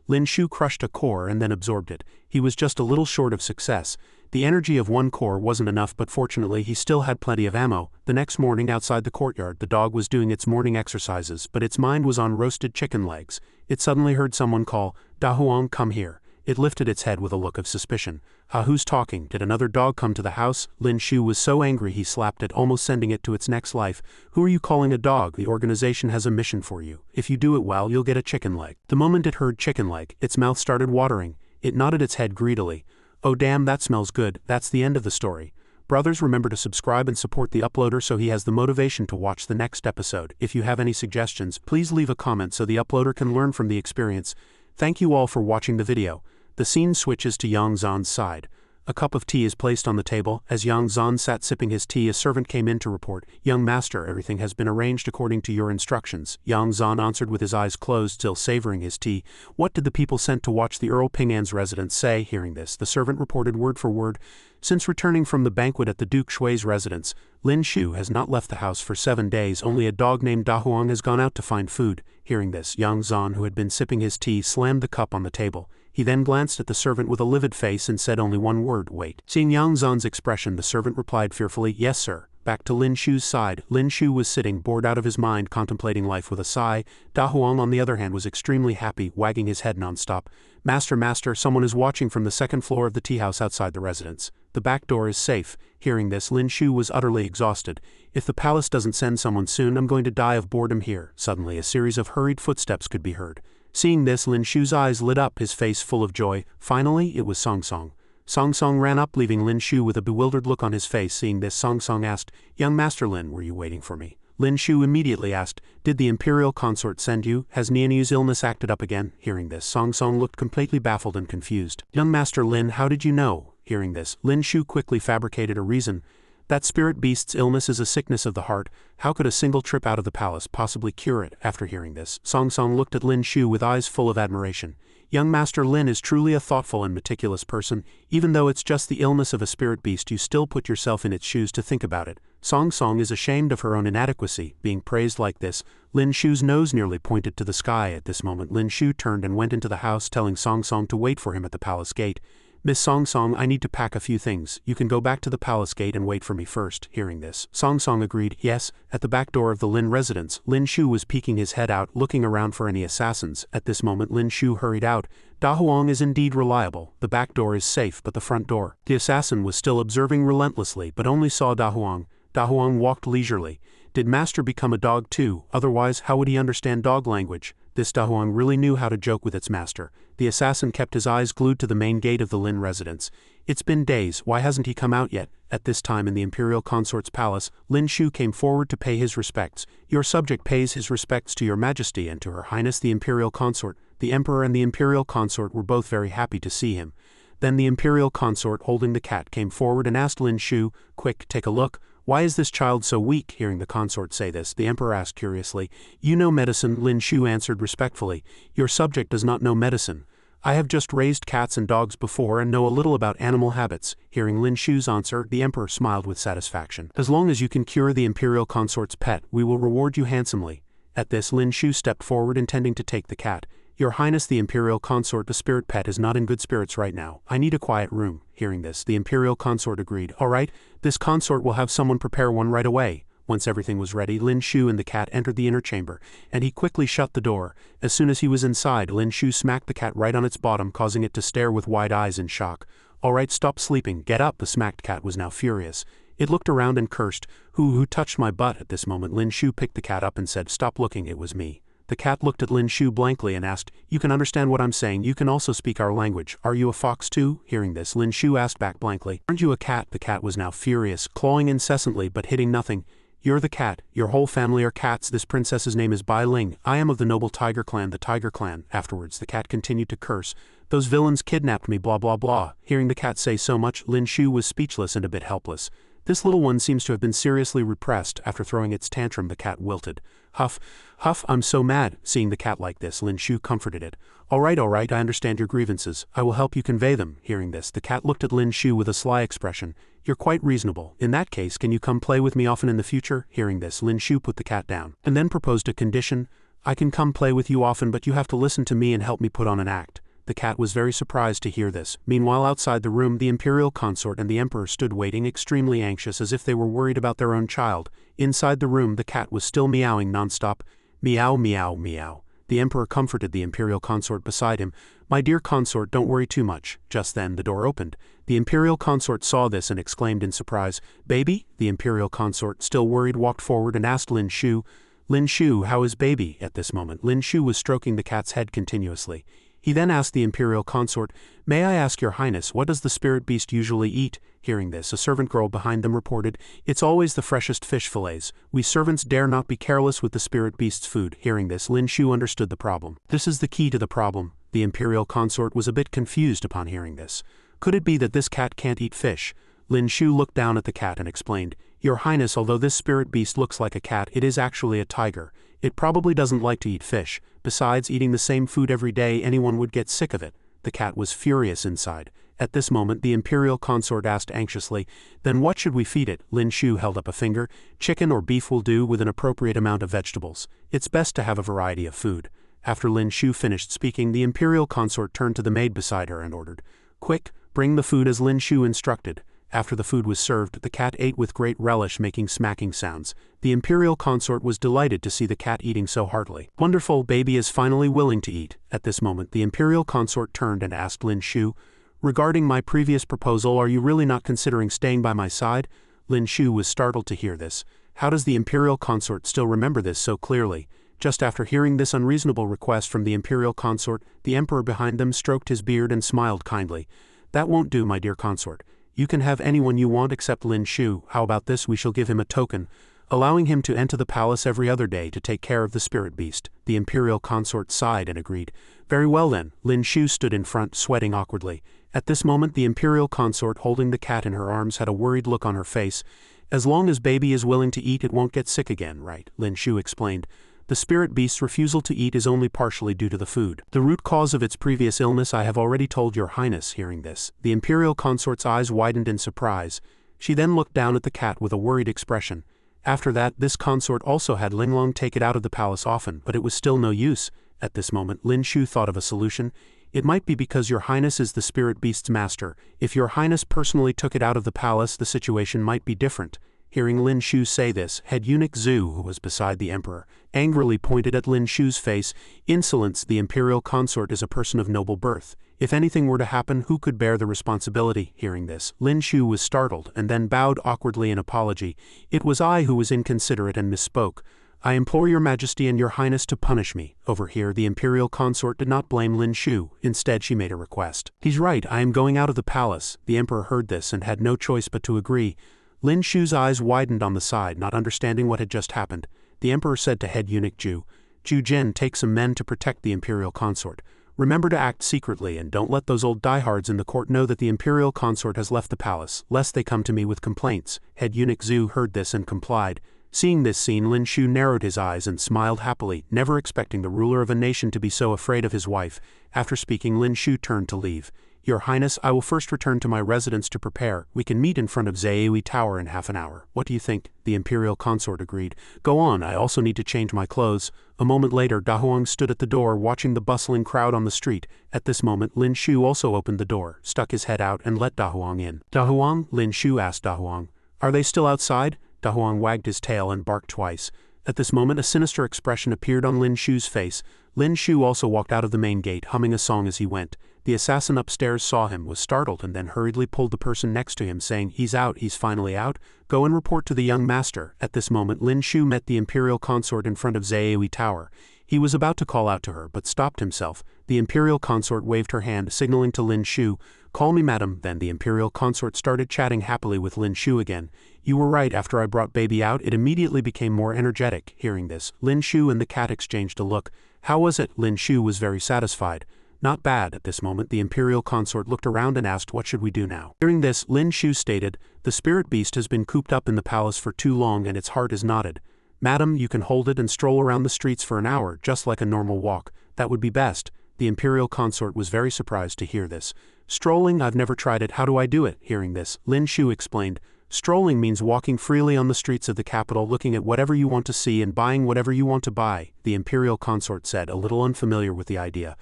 Lin Shu crushed a core and then absorbed it. He was just a little short of success. The energy of one core wasn't enough, but fortunately he still had plenty of ammo. The next morning outside the courtyard, the dog was doing its morning exercises, but its mind was on roasted chicken legs. It suddenly heard someone call, Da Huang, come here. It lifted its head with a look of suspicion. Who's talking? Did another dog come to the house? Lin Shu was so angry he slapped it, almost sending it to its next life. Who are you calling a dog? The organization has a mission for you. If you do it well, you'll get a chicken leg. The moment it heard chicken leg, its mouth started watering. It nodded its head greedily. Oh damn, that smells good. That's the end of the story. Brothers, remember to subscribe and support the uploader so he has the motivation to watch the next episode. If you have any suggestions, please leave a comment so the uploader can learn from the experience. Thank you all for watching the video. The scene switches to Yang Zan's side. A cup of tea is placed on the table. As Yang Zan sat sipping his tea, a servant came in to report, Young master, everything has been arranged according to your instructions. Yang Zan answered with his eyes closed, still savoring his tea. What did the people sent to watch the Earl Ping'an's residence say? Hearing this, the servant reported word for word, Since returning from the banquet at the Duke Shui's residence, Lin Shu has not left the house for 7 days. Only a dog named Da Huang has gone out to find food. Hearing this, Yang Zan, who had been sipping his tea, slammed the cup on the table. He then glanced at the servant with a livid face and said only one word, wait. Seeing Yang Zan's expression, the servant replied fearfully, yes sir. Back to Lin Shu's side, Lin Shu was sitting, bored out of his mind, contemplating life with a sigh. Da Huang, on the other hand, was extremely happy, wagging his head non-stop. Master, someone is watching from the second floor of the tea house outside the residence. The back door is safe. Hearing this, Lin Shu was utterly exhausted. If the palace doesn't send someone soon, I'm going to die of boredom here. Suddenly, a series of hurried footsteps could be heard. Seeing this, Lin Shu's eyes lit up, his face full of joy. Finally, it was Song Song. Song Song ran up, leaving Lin Shu with a bewildered look on his face. Seeing this, Song Song asked, Young Master Lin, were you waiting for me? Lin Shu immediately asked, Did the Imperial Consort send you? Has Nianyu's illness acted up again? Hearing this, Song Song looked completely baffled and confused. Young Master Lin, how did you know? Hearing this, Lin Shu quickly fabricated a reason. That spirit beast's illness is a sickness of the heart. How could a single trip out of the palace possibly cure it? After hearing this, Song Song looked at Lin Shu with eyes full of admiration. Young Master Lin is truly a thoughtful and meticulous person. Even though it's just the illness of a spirit beast, you still put yourself in its shoes to think about it. Song Song is ashamed of her own inadequacy. Being praised like this, Lin Shu's nose nearly pointed to the sky. At this moment, Lin Shu turned and went into the house, telling Song Song to wait for him at the palace gate. Miss Song Song, I need to pack a few things. You can go back to the palace gate and wait for me first. Hearing this, Song Song agreed, yes. At the back door of the Lin residence, Lin Shu was peeking his head out, looking around for any assassins. At this moment, Lin Shu hurried out. Da Huang is indeed reliable. The back door is safe, but the front door. The assassin was still observing relentlessly, but only saw Da Huang. Da Huang walked leisurely. Did Master become a dog too? Otherwise, how would he understand dog language? This Da Huang really knew how to joke with its master. The assassin kept his eyes glued to the main gate of the Lin residence. It's been days, why hasn't he come out yet? At this time in the Imperial Consort's palace, Lin Shu came forward to pay his respects. Your subject pays his respects to your majesty and to her highness the Imperial Consort. The Emperor and the Imperial Consort were both very happy to see him. Then the Imperial Consort, holding the cat, came forward and asked Lin Shu, quick, take a look. Why is this child so weak? Hearing the consort say this, the emperor asked curiously, You know medicine? Lin Shu answered respectfully, Your subject does not know medicine. I have just raised cats and dogs before and know a little about animal habits. Hearing Lin Shu's answer, the emperor smiled with satisfaction. As long as you can cure the Imperial Consort's pet, we will reward you handsomely. At this, Lin Shu stepped forward intending to take the cat. Your Highness, the Imperial Consort, the spirit pet is not in good spirits right now. I need a quiet room. Hearing this, the Imperial Consort agreed. All right, this consort will have someone prepare one right away. Once everything was ready, Lin Shu and the cat entered the inner chamber, and he quickly shut the door. As soon as he was inside, Lin Shu smacked the cat right on its bottom, causing it to stare with wide eyes in shock. "Alright, stop sleeping, get up." The smacked cat was now furious. It looked around and cursed. Who touched my butt?" At this moment, Lin Shu picked the cat up and said, "Stop looking, it was me." The cat looked at Lin Shu blankly and asked, "You can understand what I'm saying, you can also speak our language. Are you a fox too?" Hearing this, Lin Shu asked back blankly, "Aren't you a cat?" The cat was now furious, clawing incessantly but hitting nothing. "You're the cat. Your whole family are cats. This princess's name is Bai Ling. I am of the noble tiger clan, the tiger clan." Afterwards, the cat continued to curse. "Those villains kidnapped me, blah blah blah." Hearing the cat say so much, Lin Shu was speechless and a bit helpless. This little one seems to have been seriously repressed. After throwing its tantrum, the cat wilted. "Huff, huff, I'm so mad." Seeing the cat like this, Lin Shu comforted it. Alright, I understand your grievances. I will help you convey them." Hearing this, the cat looked at Lin Shu with a sly expression. "You're quite reasonable. In that case, can you come play with me often in the future?" Hearing this, Lin Shu put the cat down, and then proposed a condition. "I can come play with you often, but you have to listen to me and help me put on an act." The cat was very surprised to hear this. Meanwhile, outside the room, the imperial consort and the emperor stood waiting, extremely anxious, as if they were worried about their own child. Inside the room, the cat was still meowing non-stop. Meow, meow, meow. The emperor comforted the imperial consort beside him. "My dear consort, don't worry too much." Just then, the door opened. The imperial consort saw this and exclaimed in surprise, "Baby?" The imperial consort, still worried, walked forward and asked Lin Shu, "Lin Shu, how is baby?" At this moment, Lin Shu was stroking the cat's head continuously. He then asked the imperial consort, "May I ask your highness, what does the spirit beast usually eat?" Hearing this, a servant girl behind them reported, "It's always the freshest fish fillets. We servants dare not be careless with the spirit beast's food." Hearing this, Lin Shu understood the problem. This is the key to the problem. The imperial consort was a bit confused upon hearing this. Could it be that this cat can't eat fish? Lin Shu looked down at the cat and explained, "Your highness, although this spirit beast looks like a cat, it is actually a tiger. It probably doesn't like to eat fish. Besides, eating the same food every day, anyone would get sick of it." The cat was furious inside. At this moment, the imperial consort asked anxiously, "Then what should we feed it?" Lin Shu held up a finger. "Chicken or beef will do, with an appropriate amount of vegetables. It's best to have a variety of food." After Lin Shu finished speaking, the imperial consort turned to the maid beside her and ordered, "Quick, bring the food as Lin Shu instructed." After the food was served, the cat ate with great relish, making smacking sounds. The imperial consort was delighted to see the cat eating so heartily. "Wonderful, baby is finally willing to eat." At this moment, the imperial consort turned and asked Lin Shu, "Regarding my previous proposal, are you really not considering staying by my side?" Lin Shu was startled to hear this. How does the imperial consort still remember this so clearly? Just after hearing this unreasonable request from the imperial consort, the emperor behind them stroked his beard and smiled kindly. "That won't do, my dear consort. You can have anyone you want except Lin Shu. How about this? We shall give him a token, allowing him to enter the palace every other day to take care of the spirit beast." The imperial consort sighed and agreed. "Very well then." Lin Shu stood in front, sweating awkwardly. At this moment, the imperial consort, holding the cat in her arms, had a worried look on her face. "As long as baby is willing to eat, it won't get sick again, right?" Lin Shu explained. "The spirit beast's refusal to eat is only partially due to the food. The root cause of its previous illness I have already told your highness." Hearing this, the imperial consort's eyes widened in surprise. She then looked down at the cat with a worried expression. After that, this consort also had Linglong take it out of the palace often, but it was still no use. At this moment, Lin Shu thought of a solution. "It might be because your highness is the spirit beast's master. If your highness personally took it out of the palace, the situation might be different." Hearing Lin Shu say this, head eunuch Zhu, who was beside the emperor, angrily pointed at Lin Shu's face. "Insolence! The imperial consort is a person of noble birth. If anything were to happen, who could bear the responsibility?" Hearing this, Lin Shu was startled and then bowed awkwardly in apology. "It was I who was inconsiderate and misspoke. I implore your majesty and your highness to punish me." Over here, the imperial consort did not blame Lin Shu. Instead, she made a request. "He's right, I am going out of the palace." The emperor heard this and had no choice but to agree. Lin Shu's eyes widened on the side, not understanding what had just happened. The emperor said to head eunuch Zhu, "Zhu Jin, take some men to protect the imperial consort. Remember to act secretly and don't let those old diehards in the court know that the imperial consort has left the palace, lest they come to me with complaints." Head eunuch Zhu heard this and complied. Seeing this scene, Lin Shu narrowed his eyes and smiled happily, never expecting the ruler of a nation to be so afraid of his wife. After speaking, Lin Shu turned to leave. "Your highness, I will first return to my residence to prepare. We can meet in front of Zaeui Tower in half an hour. What do you think?" The imperial consort agreed. "Go on, I also need to change my clothes." A moment later, Dahuang stood at the door watching the bustling crowd on the street. At this moment, Lin Shu also opened the door, stuck his head out and let Dahuang in. "Dahuang?" Lin Shu asked Dahuang. "Are they still outside?" Dahuang wagged his tail and barked twice. At this moment a sinister expression appeared on Lin Shu's face. Lin Shu also walked out of the main gate, humming a song as he went. The assassin upstairs saw him, was startled, and then hurriedly pulled the person next to him, saying, "He's out, he's finally out. Go and report to the young master." At this moment Lin Shu met the imperial consort in front of Zaeui Tower. He was about to call out to her, but stopped himself. The imperial consort waved her hand, signaling to Lin Shu, "Call me madam." Then the imperial consort started chatting happily with Lin Shu again. "You were right, after I brought baby out, it immediately became more energetic." Hearing this, Lin Shu and the cat exchanged a look. "How was it?" Lin Shu was very satisfied. "Not bad." At this moment the imperial consort looked around and asked, "What should we do now?" Hearing this, Lin Shu stated, "The spirit beast has been cooped up in the palace for too long and its heart is knotted. Madam, you can hold it and stroll around the streets for an hour, just like a normal walk. That would be best." The imperial consort was very surprised to hear this. "Strolling? I've never tried it. How do I do it?" Hearing this, Lin Shu explained, "Strolling means walking freely on the streets of the capital, looking at whatever you want to see and buying whatever you want to buy." The imperial consort said, a little unfamiliar with the idea.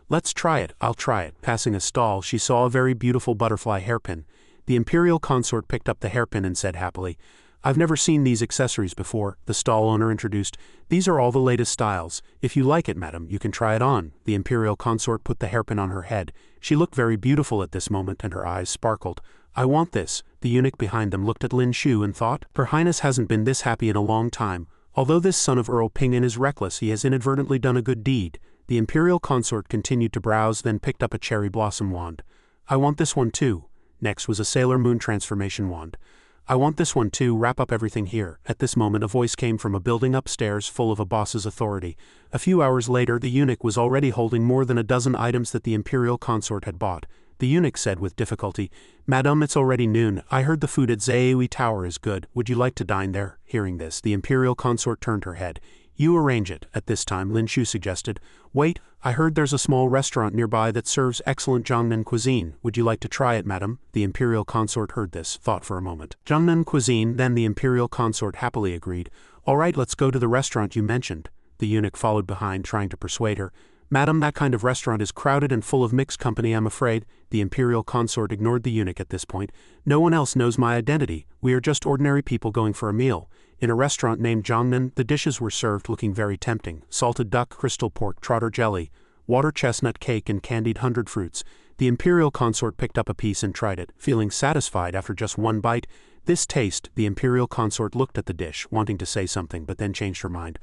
"Let's try it, I'll try it." Passing a stall, she saw a very beautiful butterfly hairpin. The imperial consort picked up the hairpin and said happily, "I've never seen these accessories before." The stall owner introduced, "These are all the latest styles. If you like it, madam, you can try it on." The imperial consort put the hairpin on her head. She looked very beautiful at this moment and her eyes sparkled. "I want this." The eunuch behind them looked at Lin Shu and thought, "Her Highness hasn't been this happy in a long time. Although this son of Earl Ping'an is reckless, he has inadvertently done a good deed." The imperial consort continued to browse, then picked up a cherry blossom wand. "I want this one too." Next was a Sailor Moon transformation wand. "I want this one too, wrap up everything here." At this moment a voice came from a building upstairs full of a boss's authority. A few hours later the eunuch was already holding more than a dozen items that the imperial consort had bought. The eunuch said with difficulty, "Madam, it's already noon. I heard the food at Zaeui Tower is good. Would you like to dine there?" Hearing this, the imperial consort turned her head. "You arrange it." At this time Lin Shu suggested, "Wait, I heard there's a small restaurant nearby that serves excellent Jiangnan cuisine. Would you like to try it, madam?" The imperial consort heard this, thought for a moment. Jiangnan cuisine, then the imperial consort happily agreed. "All right, let's go to the restaurant you mentioned." The eunuch followed behind, trying to persuade her. "Madam, that kind of restaurant is crowded and full of mixed company, I'm afraid." The imperial consort ignored the eunuch at this point. "No one else knows my identity. We are just ordinary people going for a meal." In a restaurant named Jiangnan, the dishes were served looking very tempting: salted duck, crystal pork, trotter jelly, water chestnut cake, and candied 100 fruits. The imperial consort picked up a piece and tried it, feeling satisfied after just one bite. This taste, the imperial consort looked at the dish, wanting to say something, but then changed her mind.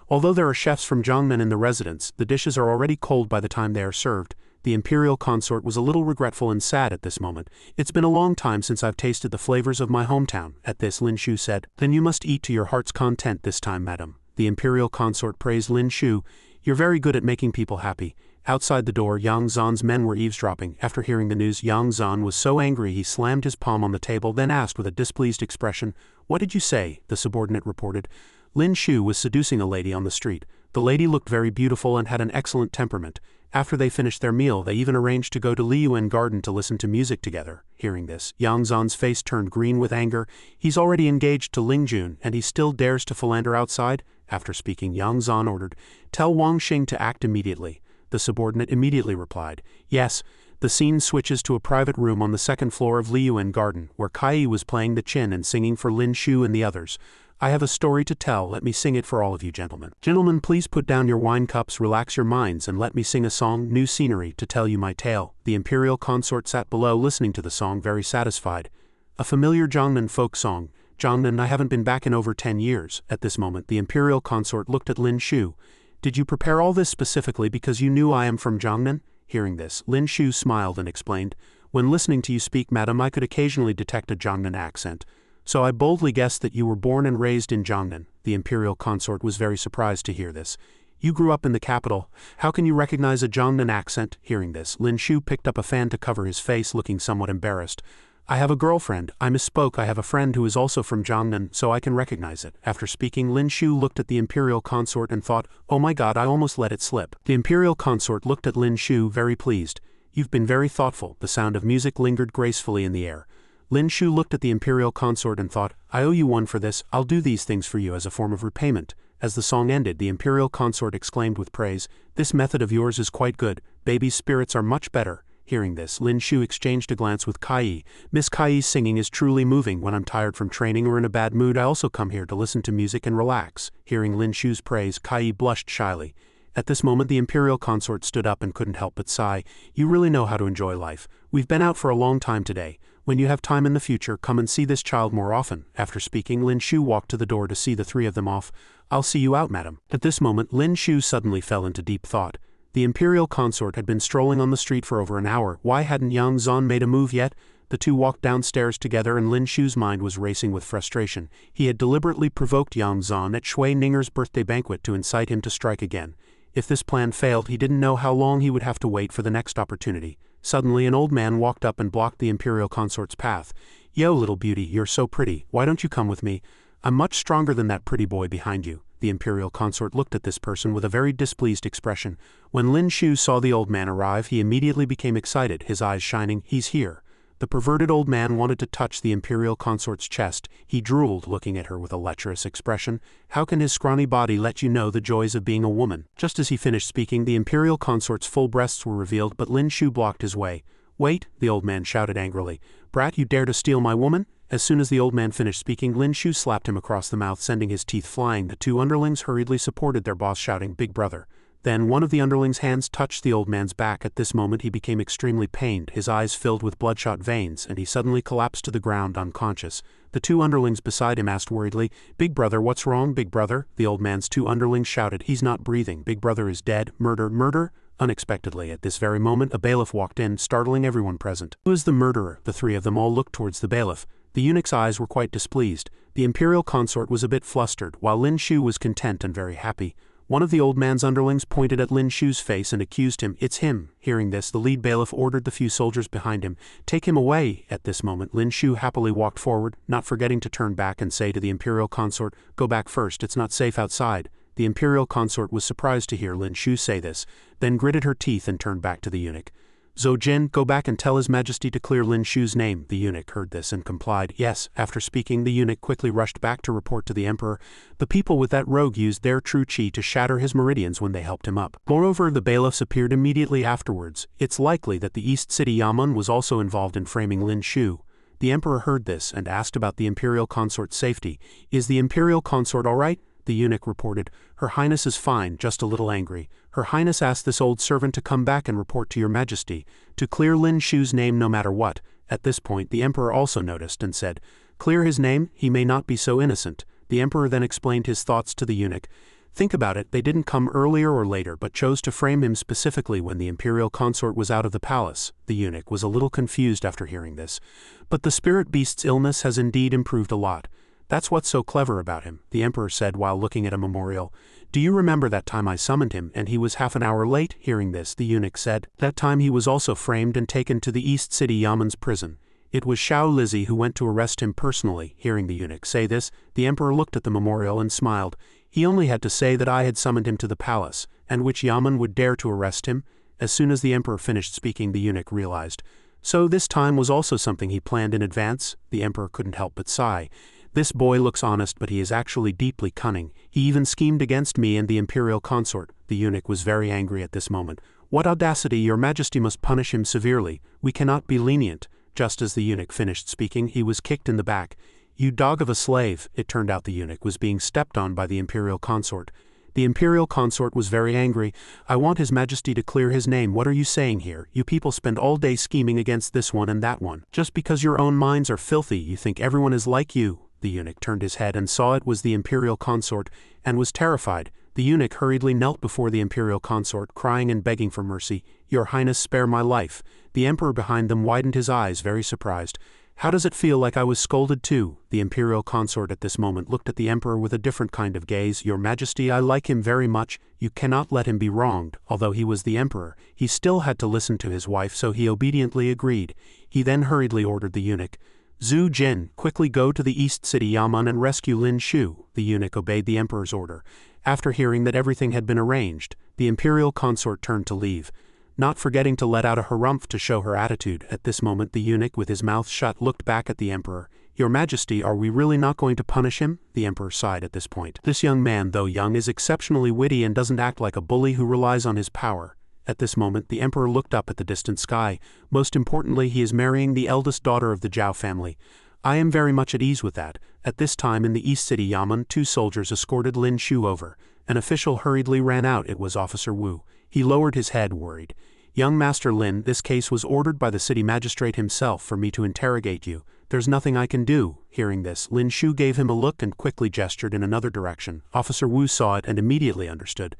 Although there are chefs from Jiangnan in the residence, the dishes are already cold by the time they are served. The imperial consort was a little regretful and sad at this moment. "It's been a long time since I've tasted the flavors of my hometown." At this, Lin Shu said, "Then you must eat to your heart's content this time, madam." The imperial consort praised Lin Shu. "You're very good at making people happy." Outside the door, Yang Zan's men were eavesdropping. After hearing the news, Yang Zan was so angry he slammed his palm on the table, then asked with a displeased expression, "What did you say?" The subordinate reported, "Lin Shu was seducing a lady on the street. The lady looked very beautiful and had an excellent temperament. After they finished their meal, they even arranged to go to Liyuan Garden to listen to music together." Hearing this, Yang Zan's face turned green with anger. He's already engaged to Ling Jun, and he still dares to philander outside? After speaking, Yang Zan ordered, "Tell Wang Xing to act immediately." The subordinate immediately replied, "Yes." The scene switches to a private room on the second floor of Liyuan Garden, where Kai was playing the chin and singing for Lin Shu and the others. "I have a story to tell, let me sing it for all of you gentlemen. Gentlemen, please put down your wine cups, relax your minds, and let me sing a song, new scenery, to tell you my tale." The imperial consort sat below listening to the song, very satisfied. A familiar Jiangnan folk song. "Jiangnan, I haven't been back in over 10 years. At this moment the imperial consort looked at Lin Shu. "Did you prepare all this specifically because you knew I am from Jiangnan?" Hearing this, Lin Shu smiled and explained, "When listening to you speak, madam, I could occasionally detect a Jiangnan accent. So I boldly guessed that you were born and raised in Jiangnan." The imperial consort was very surprised to hear this. "You grew up in the capital. How can you recognize a Jiangnan accent?" Hearing this, Lin Shu picked up a fan to cover his face, looking somewhat embarrassed. "I have a girlfriend. I misspoke. I have a friend who is also from Jiangnan, so I can recognize it." After speaking, Lin Shu looked at the imperial consort and thought, "Oh my god, I almost let it slip." The imperial consort looked at Lin Shu, very pleased. "You've been very thoughtful." The sound of music lingered gracefully in the air. Lin Shu looked at the imperial consort and thought, "I owe you one for this. I'll do these things for you as a form of repayment." As the song ended, the imperial consort exclaimed with praise, "This method of yours is quite good. Baby's spirits are much better." Hearing this, Lin Shu exchanged a glance with Kai. Miss Kai's singing is truly moving. When I'm tired from training or in a bad mood, I also come here to listen to music and relax. Hearing Lin Shu's praise, Kai blushed shyly. At this moment the Imperial Consort stood up and couldn't help but sigh. You really know how to enjoy life. We've been out for a long time today. When you have time in the future, come and see this child more often. After speaking, Lin Shu walked to the door to see the three of them off. I'll see you out, madam. At this moment, Lin Shu suddenly fell into deep thought. The Imperial Consort had been strolling on the street for over an hour. Why hadn't Yang Zan made a move yet? The two walked downstairs together and Lin Shu's mind was racing with frustration. He had deliberately provoked Yang Zan at Shui Ninger's birthday banquet to incite him to strike again. If this plan failed, he didn't know how long he would have to wait for the next opportunity. Suddenly an old man walked up and blocked the Imperial Consort's path. Yo, little beauty, you're so pretty. Why don't you come with me? I'm much stronger than that pretty boy behind you. The Imperial Consort looked at this person with a very displeased expression. When Lin Shu saw the old man arrive, he immediately became excited, his eyes shining. He's here. The perverted old man wanted to touch the Imperial Consort's chest. He drooled, looking at her with a lecherous expression. How can his scrawny body let you know the joys of being a woman? Just as he finished speaking, the Imperial Consort's full breasts were revealed, but Lin Shu blocked his way. Wait, the old man shouted angrily. Brat, you dare to steal my woman? As soon as the old man finished speaking, Lin Shu slapped him across the mouth, sending his teeth flying. The two underlings hurriedly supported their boss, shouting, Big brother. Then one of the underlings' hands touched the old man's back. At this moment he became extremely pained, his eyes filled with bloodshot veins, and he suddenly collapsed to the ground unconscious. The two underlings beside him asked worriedly, Big brother, what's wrong, big brother? The old man's two underlings shouted, He's not breathing. Big brother is dead. Murder, murder? Unexpectedly, at this very moment, a bailiff walked in, startling everyone present. Who is the murderer? The three of them all looked towards the bailiff. The eunuch's eyes were quite displeased. The Imperial Consort was a bit flustered, while Lin Shu was content and very happy. One of the old man's underlings pointed at Lin Shu's face and accused him. It's him. Hearing this, the lead bailiff ordered the few soldiers behind him, Take him away. At this moment, Lin Shu happily walked forward, not forgetting to turn back and say to the Imperial Consort, Go back first, it's not safe outside. The Imperial Consort was surprised to hear Lin Shu say this, then gritted her teeth and turned back to the eunuch. Zhou Jin, go back and tell His Majesty to clear Lin Shu's name. The eunuch heard this and complied. Yes. After speaking, the eunuch quickly rushed back to report to the emperor. The people with that rogue used their true chi to shatter his meridians when they helped him up. Moreover, the bailiffs appeared immediately afterwards. It's likely that the East City Yamen was also involved in framing Lin Shu. The emperor heard this and asked about the Imperial Consort's safety. Is the Imperial Consort all right? The eunuch reported, Her Highness is fine, just a little angry. Her Highness asked this old servant to come back and report to your Majesty, to clear Lin Shu's name no matter what. At this point the emperor also noticed and said, Clear his name? He may not be so innocent. The emperor then explained his thoughts to the eunuch. Think about it, they didn't come earlier or later but chose to frame him specifically when the Imperial Consort was out of the palace. The eunuch was a little confused after hearing this. But the spirit beast's illness has indeed improved a lot. That's what's so clever about him, the emperor said while looking at a memorial. Do you remember that time I summoned him and he was half an hour late? Hearing this, the eunuch said, That time he was also framed and taken to the East City Yamen's prison. It was Xiao Lizzie who went to arrest him personally. Hearing the eunuch say this, the emperor looked at the memorial and smiled. He only had to say that I had summoned him to the palace, and which Yamen would dare to arrest him? As soon as the emperor finished speaking, the eunuch realized. So this time was also something he planned in advance? The emperor couldn't help but sigh. This boy looks honest, but he is actually deeply cunning. He even schemed against me and the Imperial Consort. The eunuch was very angry at this moment. What audacity! Your Majesty must punish him severely. We cannot be lenient. Just as the eunuch finished speaking, he was kicked in the back. You dog of a slave! It turned out the eunuch was being stepped on by the Imperial Consort. The Imperial Consort was very angry. I want His Majesty to clear his name. What are you saying here? You people spend all day scheming against this one and that one. Just because your own minds are filthy, you think everyone is like you. The eunuch turned his head and saw it was the Imperial Consort, and was terrified. The eunuch hurriedly knelt before the Imperial Consort, crying and begging for mercy. Your Highness, spare my life. The emperor behind them widened his eyes, very surprised. How does it feel? Like I was scolded too? The Imperial Consort at this moment looked at the emperor with a different kind of gaze. Your Majesty, I like him very much. You cannot let him be wronged. Although he was the emperor, he still had to listen to his wife, so he obediently agreed. He then hurriedly ordered the eunuch. Zhou Jin, quickly go to the East City Yamen and rescue Lin Shu. The eunuch obeyed the emperor's order. After hearing that everything had been arranged, the Imperial Consort turned to leave, not forgetting to let out a harumph to show her attitude. At this moment the eunuch, with his mouth shut, looked back at the emperor. Your Majesty, are we really not going to punish him? The emperor sighed at this point. This young man, though young, is exceptionally witty and doesn't act like a bully who relies on his power. At this moment, the emperor looked up at the distant sky. Most importantly, he is marrying the eldest daughter of the Zhao family. I am very much at ease with that. At this time in the East City Yamen, 2 soldiers escorted Lin Shu over. An official hurriedly ran out. It was Officer Wu. He lowered his head, worried. Young Master Lin, this case was ordered by the city magistrate himself for me to interrogate you. There's nothing I can do. Hearing this, Lin Shu gave him a look and quickly gestured in another direction. Officer Wu saw it and immediately understood.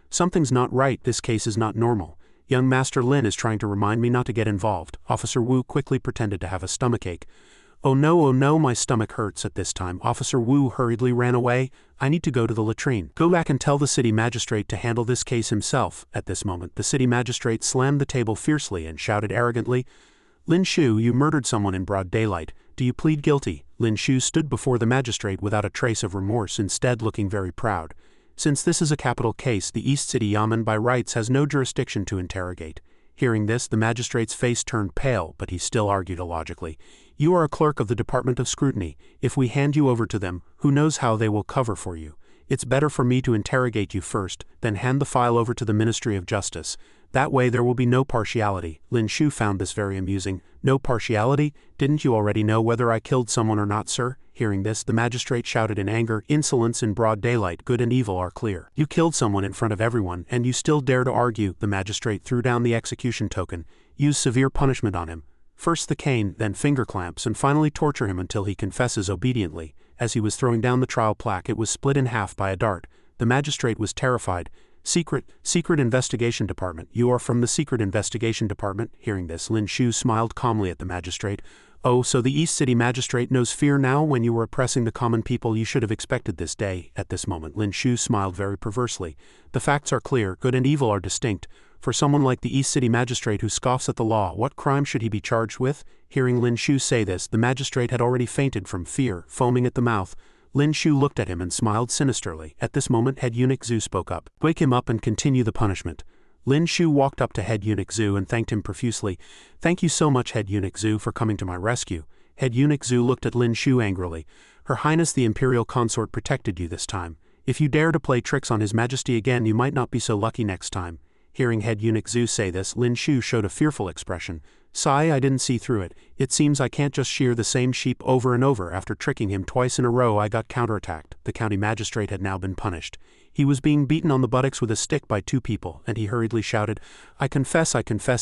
Something's not right. This case is not normal. Young Master Lin is trying to remind me not to get involved. Officer Wu quickly pretended to have a stomachache. Oh no, my stomach hurts. At this time, Officer Wu hurriedly ran away. I need to go to the latrine. Go back and tell the city magistrate to handle this case himself. At this moment, the city magistrate slammed the table fiercely and shouted arrogantly, Lin Shu, you murdered someone in broad daylight. Do you plead guilty? Lin Shu stood before the magistrate without a trace of remorse, instead looking very proud. Since this is a capital case, the East City Yamen by rights has no jurisdiction to interrogate. Hearing this, the magistrate's face turned pale, but he still argued illogically. You are a clerk of the Department of Scrutiny. If we hand you over to them, who knows how they will cover for you. It's better for me to interrogate you first, then hand the file over to the Ministry of Justice. That way there will be no partiality. Lin Shu found this very amusing. No partiality? Didn't you already know whether I killed someone or not, sir? Hearing this, the magistrate shouted in anger, insolence in broad daylight, good and evil are clear. You killed someone in front of everyone, and you still dare to argue. The magistrate threw down the execution token. Use severe punishment on him. First the cane, then finger clamps, and finally torture him until he confesses obediently. As he was throwing down the trial plaque, it was split in half by a dart. The magistrate was terrified. Secret investigation department. You are from the secret investigation department. Hearing this, Lin Shu smiled calmly at the magistrate. Oh, so the East City magistrate knows fear now? When you were oppressing the common people, you should have expected this day. At this moment, Lin Shu smiled very perversely. The facts are clear. Good and evil are distinct. For someone like the East City magistrate who scoffs at the law, what crime should he be charged with? Hearing Lin Shu say this, the magistrate had already fainted from fear, foaming at the mouth. Lin Shu looked at him and smiled sinisterly. At this moment, Head Eunuch Zhu spoke up. Wake him up and continue the punishment. Lin Shu walked up to Head Eunuch Zhu and thanked him profusely. Thank you so much, Head Eunuch Zhu, for coming to my rescue. Head Eunuch Zhu looked at Lin Shu angrily. Her Highness the Imperial Consort protected you this time. If you dare to play tricks on His Majesty again, you might not be so lucky next time. Hearing Head Eunuch Zhu say this, Lin Shu showed a fearful expression. Sigh, I didn't see through it. It seems I can't just shear the same sheep over and over. After tricking him twice in a row, I got counterattacked. The county magistrate had now been punished. He was being beaten on the buttocks with a stick by 2 people, and he hurriedly shouted, I confess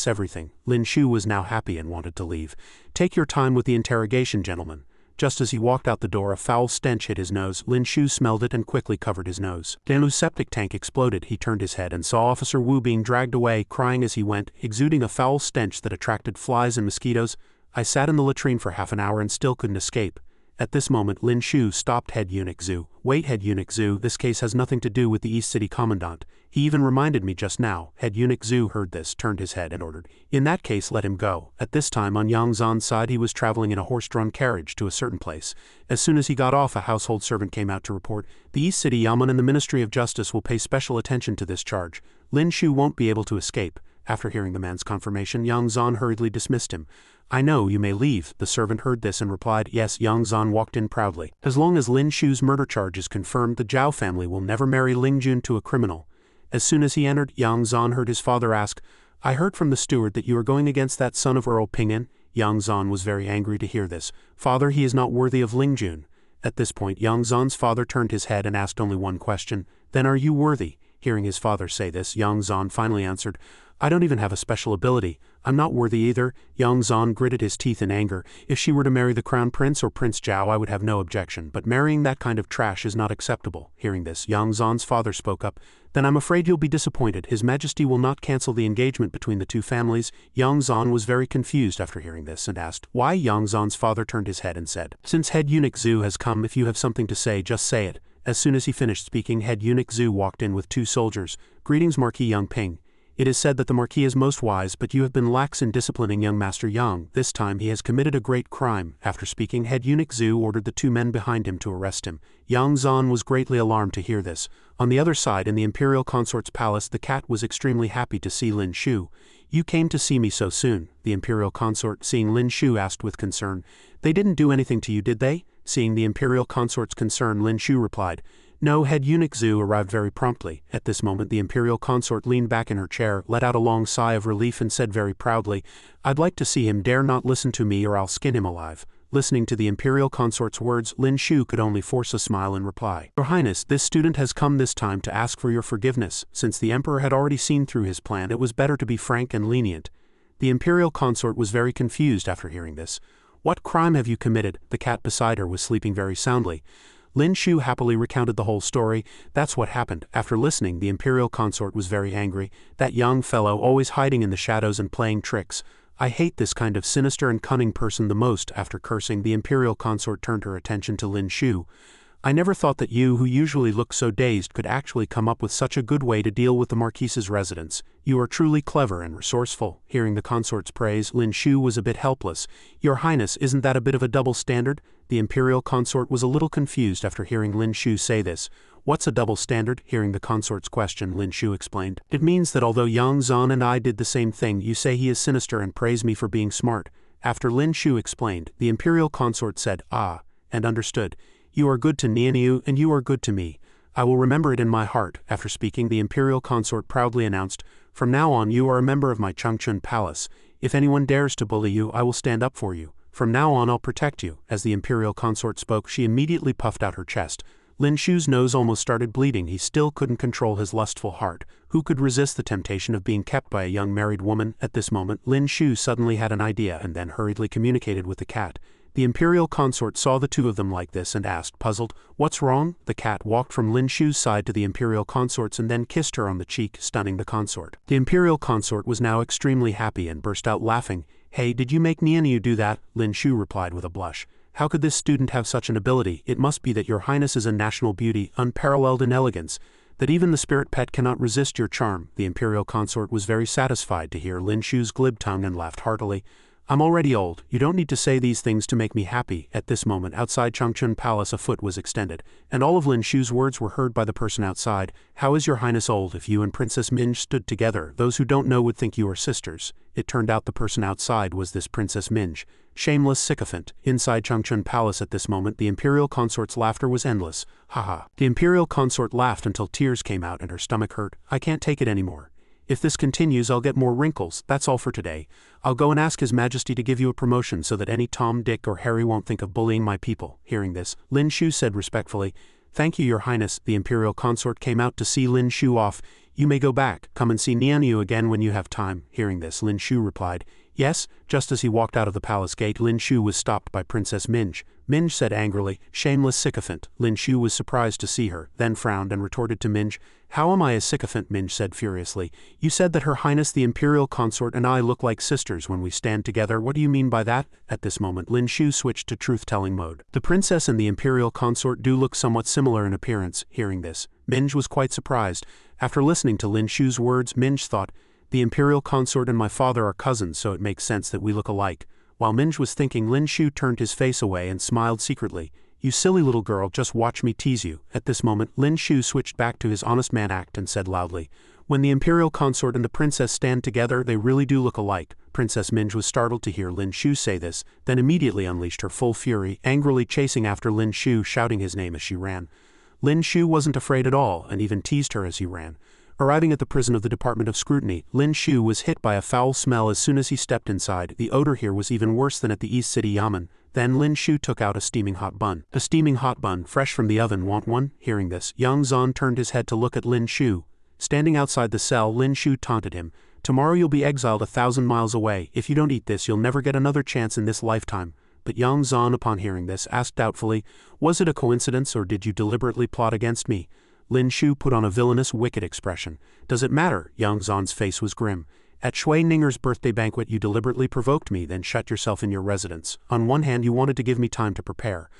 everything. Lin Shu was now happy and wanted to leave. Take your time with the interrogation, gentlemen. Just as he walked out the door, a foul stench hit his nose. Lin Shu smelled it and quickly covered his nose. Danu's septic tank exploded. He turned his head and saw Officer Wu being dragged away, crying as he went, exuding a foul stench that attracted flies and mosquitoes. I sat in the latrine for half an hour and still couldn't escape. At this moment, Lin Shu stopped Head Eunuch Zhu. Wait, Head Eunuch Zhu, this case has nothing to do with the East City Commandant. He even reminded me just now. Head Eunuch Zhu heard this, turned his head and ordered, in that case let him go. At this time on Yang Zan's side, he was traveling in a horse-drawn carriage to a certain place. As soon as he got off, a household servant came out to report, the East City Yamen and the Ministry of Justice will pay special attention to this charge. Lin Shu won't be able to escape. After hearing the man's confirmation, Yang Zan hurriedly dismissed him. I know, you may leave. The servant heard this and replied, yes. Yang Zan walked in proudly. As long as Lin Shu's murder charge is confirmed, the Zhao family will never marry Ling Jun to a criminal. As soon as he entered, Yang Zan heard his father ask, I heard from the steward that you are going against that son of Earl Pingyan. Yang Zan was very angry to hear this. Father, he is not worthy of Ling Jun. At this point, Yang Zan's father turned his head and asked only one question. Then are you worthy? Hearing his father say this, Yang Zan finally answered, I don't even have a special ability. I'm not worthy either. Yang Zan gritted his teeth in anger. If she were to marry the crown prince or Prince Zhao, I would have no objection, but marrying that kind of trash is not acceptable. Hearing this, Yang Zan's father spoke up. Then I'm afraid you'll be disappointed. His Majesty will not cancel the engagement between the 2 families. Yang Zan was very confused after hearing this and asked, why? Yang Zan's father turned his head and said, since Head Eunuch Zhu has come, if you have something to say, just say it. As soon as he finished speaking, Head Eunuch Zhu walked in with 2 soldiers. Greetings, Marquis Yang Ping. It is said that the Marquis is most wise, but you have been lax in disciplining young Master Yang. This time he has committed a great crime. After speaking, Head Eunuch Zhu ordered the 2 men behind him to arrest him. Yang Zan was greatly alarmed to hear this. On the other side, in the Imperial Consort's palace, the cat was extremely happy to see Lin Shu. You came to see me so soon. The Imperial Consort, seeing Lin Shu, asked with concern. They didn't do anything to you, did they? Seeing the Imperial Consort's concern, Lin Shu replied, No, head eunuch Zhu arrived very promptly. At this moment the imperial consort leaned back in her chair, let out a long sigh of relief and said very proudly, "I'd like to see him dare not listen to me or I'll skin him alive." Listening to the imperial consort's words, Lin Shu could only force a smile in reply. "Your Highness, this student has come this time to ask for your forgiveness. Since the emperor had already seen through his plan, it was better to be frank and lenient." The imperial consort was very confused after hearing this. "What crime have you committed?" The cat beside her was sleeping very soundly. Lin Shu happily recounted the whole story. "That's what happened." After listening, the imperial consort was very angry. "That young fellow, always hiding in the shadows and playing tricks. I hate this kind of sinister and cunning person the most." After cursing, the imperial consort turned her attention to Lin Shu. "I never thought that you, who usually look so dazed, could actually come up with such a good way to deal with the Marquise's residents. You are truly clever and resourceful." Hearing the consort's praise, Lin Shu was a bit helpless. "Your Highness, isn't that a bit of a double standard?" The imperial consort was a little confused after hearing Lin Shu say this. "What's a double standard?" Hearing the consort's question, Lin Shu explained. "It means that although Yang Zan and I did the same thing, you say he is sinister and praise me for being smart." After Lin Shu explained, the imperial consort said, "Ah," and understood. "You are good to Nianyu and you are good to me. I will remember it in my heart." After speaking, the imperial consort proudly announced, "From now on you are a member of my Changchun palace. If anyone dares to bully you, I will stand up for you. From now on I'll protect you." As the imperial consort spoke, she immediately puffed out her chest. Lin Shu's nose almost started bleeding. He still couldn't control his lustful heart. Who could resist the temptation of being kept by a young married woman? At this moment, Lin Shu suddenly had an idea and then hurriedly communicated with the cat. The imperial consort saw the two of them like this and asked, puzzled, "What's wrong?" The cat walked from Lin Shu's side to the imperial consort's and then kissed her on the cheek, stunning the consort. The imperial consort was now extremely happy and burst out laughing. "Hey, did you make Nianyu do that?" Lin Shu replied with a blush. "How could this student have such an ability? It must be that your Highness is a national beauty, unparalleled in elegance, that even the spirit pet cannot resist your charm." The imperial consort was very satisfied to hear Lin Shu's glib tongue and laughed heartily. "I'm already old. You don't need to say these things to make me happy." At this moment, outside Changchun Palace, a foot was extended, and all of Lin Shu's words were heard by the person outside. "How is your Highness old? If you and Princess Minj stood together, those who don't know would think you are sisters." It turned out the person outside was this Princess Minj. Shameless sycophant. Inside Changchun Palace at this moment, the imperial consort's laughter was endless. "Ha." The imperial consort laughed until tears came out and her stomach hurt. "I can't take it anymore. If this continues, I'll get more wrinkles. That's all for today. I'll go and ask His Majesty to give you a promotion so that any Tom, Dick, or Harry won't think of bullying my people." Hearing this, Lin Shu said respectfully, "Thank you, Your Highness." The imperial consort came out to see Lin Shu off. "You may go back. Come and see Nianyu again when you have time." Hearing this, Lin Shu replied, "Yes." Just as he walked out of the palace gate, Lin Shu was stopped by Princess Minj. Minj said angrily, "Shameless sycophant." Lin Shu was surprised to see her, then frowned and retorted to Minj, "How am I a sycophant?" Minj said furiously. "You said that Her Highness the Imperial Consort and I look like sisters when we stand together. What do you mean by that?" At this moment, Lin Shu switched to truth-telling mode. "The princess and the Imperial Consort do look somewhat similar in appearance." Hearing this, Minj was quite surprised. After listening to Lin Shu's words, Minj thought, "The Imperial Consort and my father are cousins, so it makes sense that we look alike." While Minj was thinking, Lin Shu turned his face away and smiled secretly. "You silly little girl, just watch me tease you." At this moment, Lin Shu switched back to his honest man act and said loudly, "When the Imperial Consort and the princess stand together, they really do look alike." Princess Minj was startled to hear Lin Shu say this, then immediately unleashed her full fury, angrily chasing after Lin Shu, shouting his name as she ran. Lin Shu wasn't afraid at all, and even teased her as he ran. Arriving at the prison of the Department of Scrutiny, Lin Shu was hit by a foul smell as soon as he stepped inside. The odor here was even worse than at the East City Yamen. Then Lin Shu took out a steaming hot bun. "A steaming hot bun, fresh from the oven, want one?" Hearing this, Yang Zan turned his head to look at Lin Shu. Standing outside the cell, Lin Shu taunted him, "Tomorrow you'll be exiled 1,000 miles away. If you don't eat this, you'll never get another chance in this lifetime." But Yang Zan, upon hearing this, asked doubtfully, "Was it a coincidence or did you deliberately plot against me?" Lin Shu put on a villainous, wicked expression. "Does it matter?" Yang Zan's face was grim. "At Shui Ninger's birthday banquet you deliberately provoked me, then shut yourself in your residence. On one hand you wanted to give me time to prepare.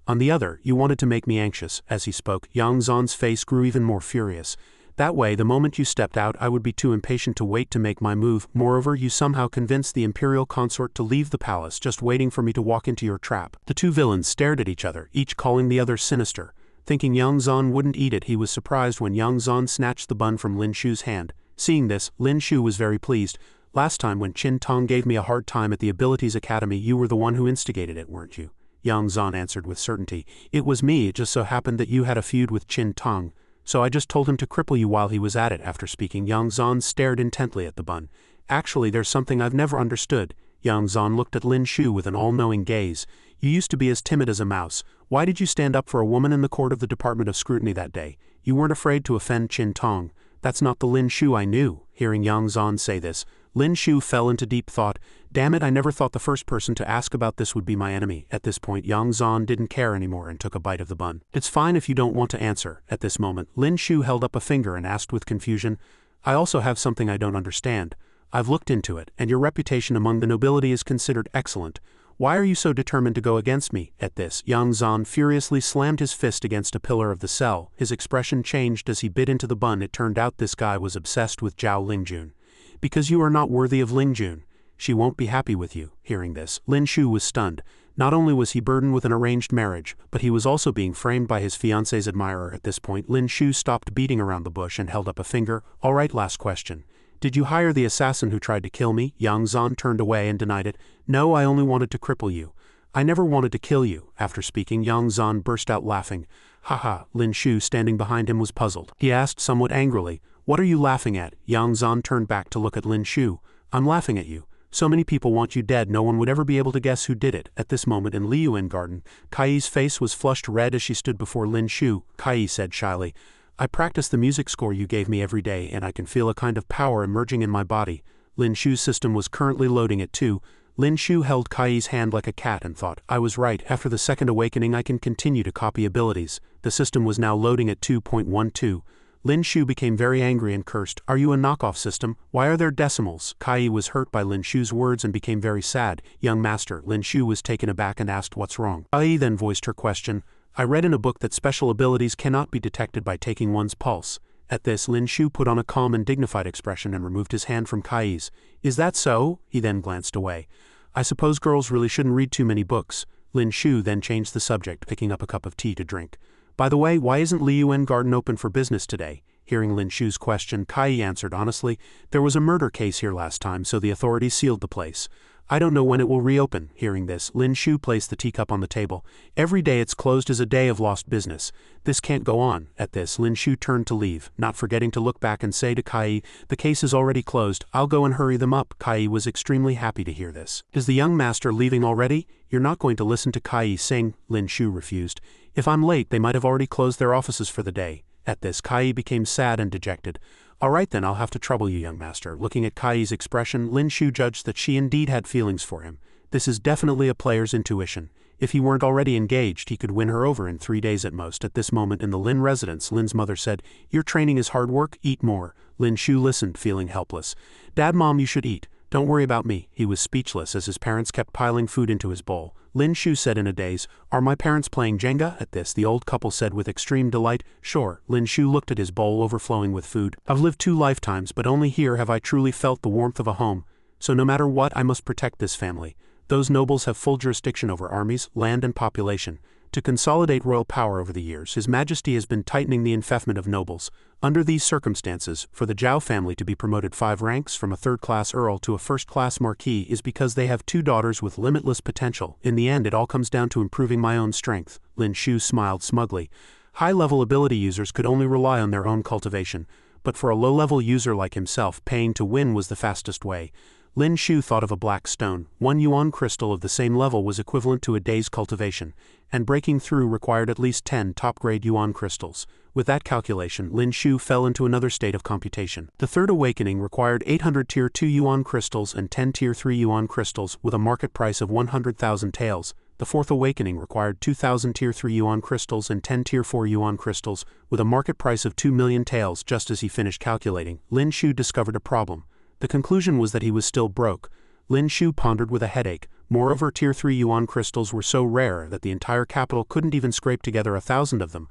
On the other, you wanted to make me anxious." As he spoke, Yang Zan's face grew even more furious. "That way, the moment you stepped out, I would be too impatient to wait to make my move. Moreover, you somehow convinced the Imperial Consort to leave the palace, just waiting for me to walk into your trap." The two villains stared at each other, each calling the other sinister. Thinking Yang Zan wouldn't eat it, he was surprised when Yang Zan snatched the bun from Lin Shu's hand. Seeing this, Lin Shu was very pleased. "Last time when Qin Tong gave me a hard time at the Abilities Academy, you were the one who instigated it, weren't you?" Yang Zan answered with certainty. It was me, it just so happened that you had a feud with Qin Tong, so I just told him to cripple you while he was at it. After speaking, Yang Zan stared intently at the bun. Actually, there's something I've never understood. Yang Zan looked at Lin Shu with an all-knowing gaze. You used to be as timid as a mouse. Why did you stand up for a woman in the court of the Department of Scrutiny that day? You weren't afraid to offend Qin Tong. That's not the Lin Shu I knew. Hearing Yang Zan say this, Lin Shu fell into deep thought. Damn it, I never thought the first person to ask about this would be my enemy. At this point, Yang Zan didn't care anymore and took a bite of the bun. It's fine if you don't want to answer. At this moment, Lin Shu held up a finger and asked with confusion, I also have something I don't understand. I've looked into it, and your reputation among the nobility is considered excellent. Why are you so determined to go against me? At this, Yang Zan furiously slammed his fist against a pillar of the cell. His expression changed as he bit into the bun. It turned out this guy was obsessed with Zhao Lingjun. Because you are not worthy of Lingjun. She won't be happy with you. Hearing this, Lin Shu was stunned. Not only was he burdened with an arranged marriage, but he was also being framed by his fiancé's admirer. At this point, Lin Shu stopped beating around the bush and held up a finger. All right, last question. Did you hire the assassin who tried to kill me? Yang Zan turned away and denied it. No, I only wanted to cripple you. I never wanted to kill you. After speaking, Yang Zan burst out laughing. Haha, Lin Shu, standing behind him, was puzzled. He asked somewhat angrily, what are you laughing at? Yang Zan turned back to look at Lin Shu. I'm laughing at you. So many people want you dead, no one would ever be able to guess who did it. At this moment in Liyuan Garden, Kai's face was flushed red as she stood before Lin Shu. Kai said shyly, I practice the music score you gave me every day and I can feel a kind of power emerging in my body. Lin Shu's system was currently loading it too. Lin Shu held Kai's hand like a cat and thought, I was right, after the second awakening I can continue to copy abilities. The system was now loading at 2.12. Lin Shu became very angry and cursed, are you a knockoff system? Why are there decimals? Kai was hurt by Lin Shu's words and became very sad. Young master, Lin Shu was taken aback and asked what's wrong. Kai then voiced her question. I read in a book that special abilities cannot be detected by taking one's pulse. At this, Lin Shu put on a calm and dignified expression and removed his hand from Kai's. Is that so? He then glanced away. I suppose girls really shouldn't read too many books. Lin Shu then changed the subject, picking up a cup of tea to drink. By the way, why isn't Liyuan Garden open for business today? Hearing Lin Shu's question, Kai answered honestly, there was a murder case here last time, so the authorities sealed the place. I don't know when it will reopen. Hearing this, Lin Shu placed the teacup on the table. Every day it's closed is a day of lost business. This can't go on. At this, Lin Shu turned to leave, not forgetting to look back and say to Kai, the case is already closed, I'll go and hurry them up. Kai was extremely happy to hear this. Is the young master leaving already? You're not going to listen to Kai sing? Lin Shu refused. If I'm late, they might have already closed their offices for the day. At this, Kai became sad and dejected. All right then, I'll have to trouble you, young master. Looking at Kai's expression, Lin Shu judged that she indeed had feelings for him. This is definitely a player's intuition. If he weren't already engaged, he could win her over in 3 days at most. At this moment in the Lin residence, Lin's mother said, your training is hard work, eat more. Lin Shu listened, feeling helpless. Dad, Mom, you should eat. Don't worry about me. He was speechless as his parents kept piling food into his bowl. Lin Shu said in a daze, are my parents playing Jenga? At this, the old couple said with extreme delight, sure. Lin Shu looked at his bowl overflowing with food. I've lived 2 lifetimes, but only here have I truly felt the warmth of a home. So no matter what, I must protect this family. Those nobles have full jurisdiction over armies, land and population. To consolidate royal power over the years, His Majesty has been tightening the enfeoffment of nobles. Under these circumstances, for the Zhao family to be promoted 5 ranks from a 3rd-class earl to a 1st-class marquis is because they have 2 daughters with limitless potential. In the end, it all comes down to improving my own strength. Lin Shu smiled smugly. High-level ability users could only rely on their own cultivation, but for a low-level user like himself, paying to win was the fastest way. Lin Shu thought of a black stone. 1 yuan crystal of the same level was equivalent to a day's cultivation, and breaking through required at least 10 top-grade yuan crystals. With that calculation, Lin Shu fell into another state of computation. The 3rd awakening required 800 tier 2 yuan crystals and 10 tier 3 yuan crystals with a market price of 100,000 taels. The 4th awakening required 2,000 tier 3 yuan crystals and 10 tier 4 yuan crystals with a market price of 2 million taels. Just as he finished calculating, Lin Shu discovered a problem. The conclusion was that he was still broke. Lin Shu pondered with a headache. Moreover, tier 3 yuan crystals were so rare that the entire capital couldn't even scrape together 1,000 of them.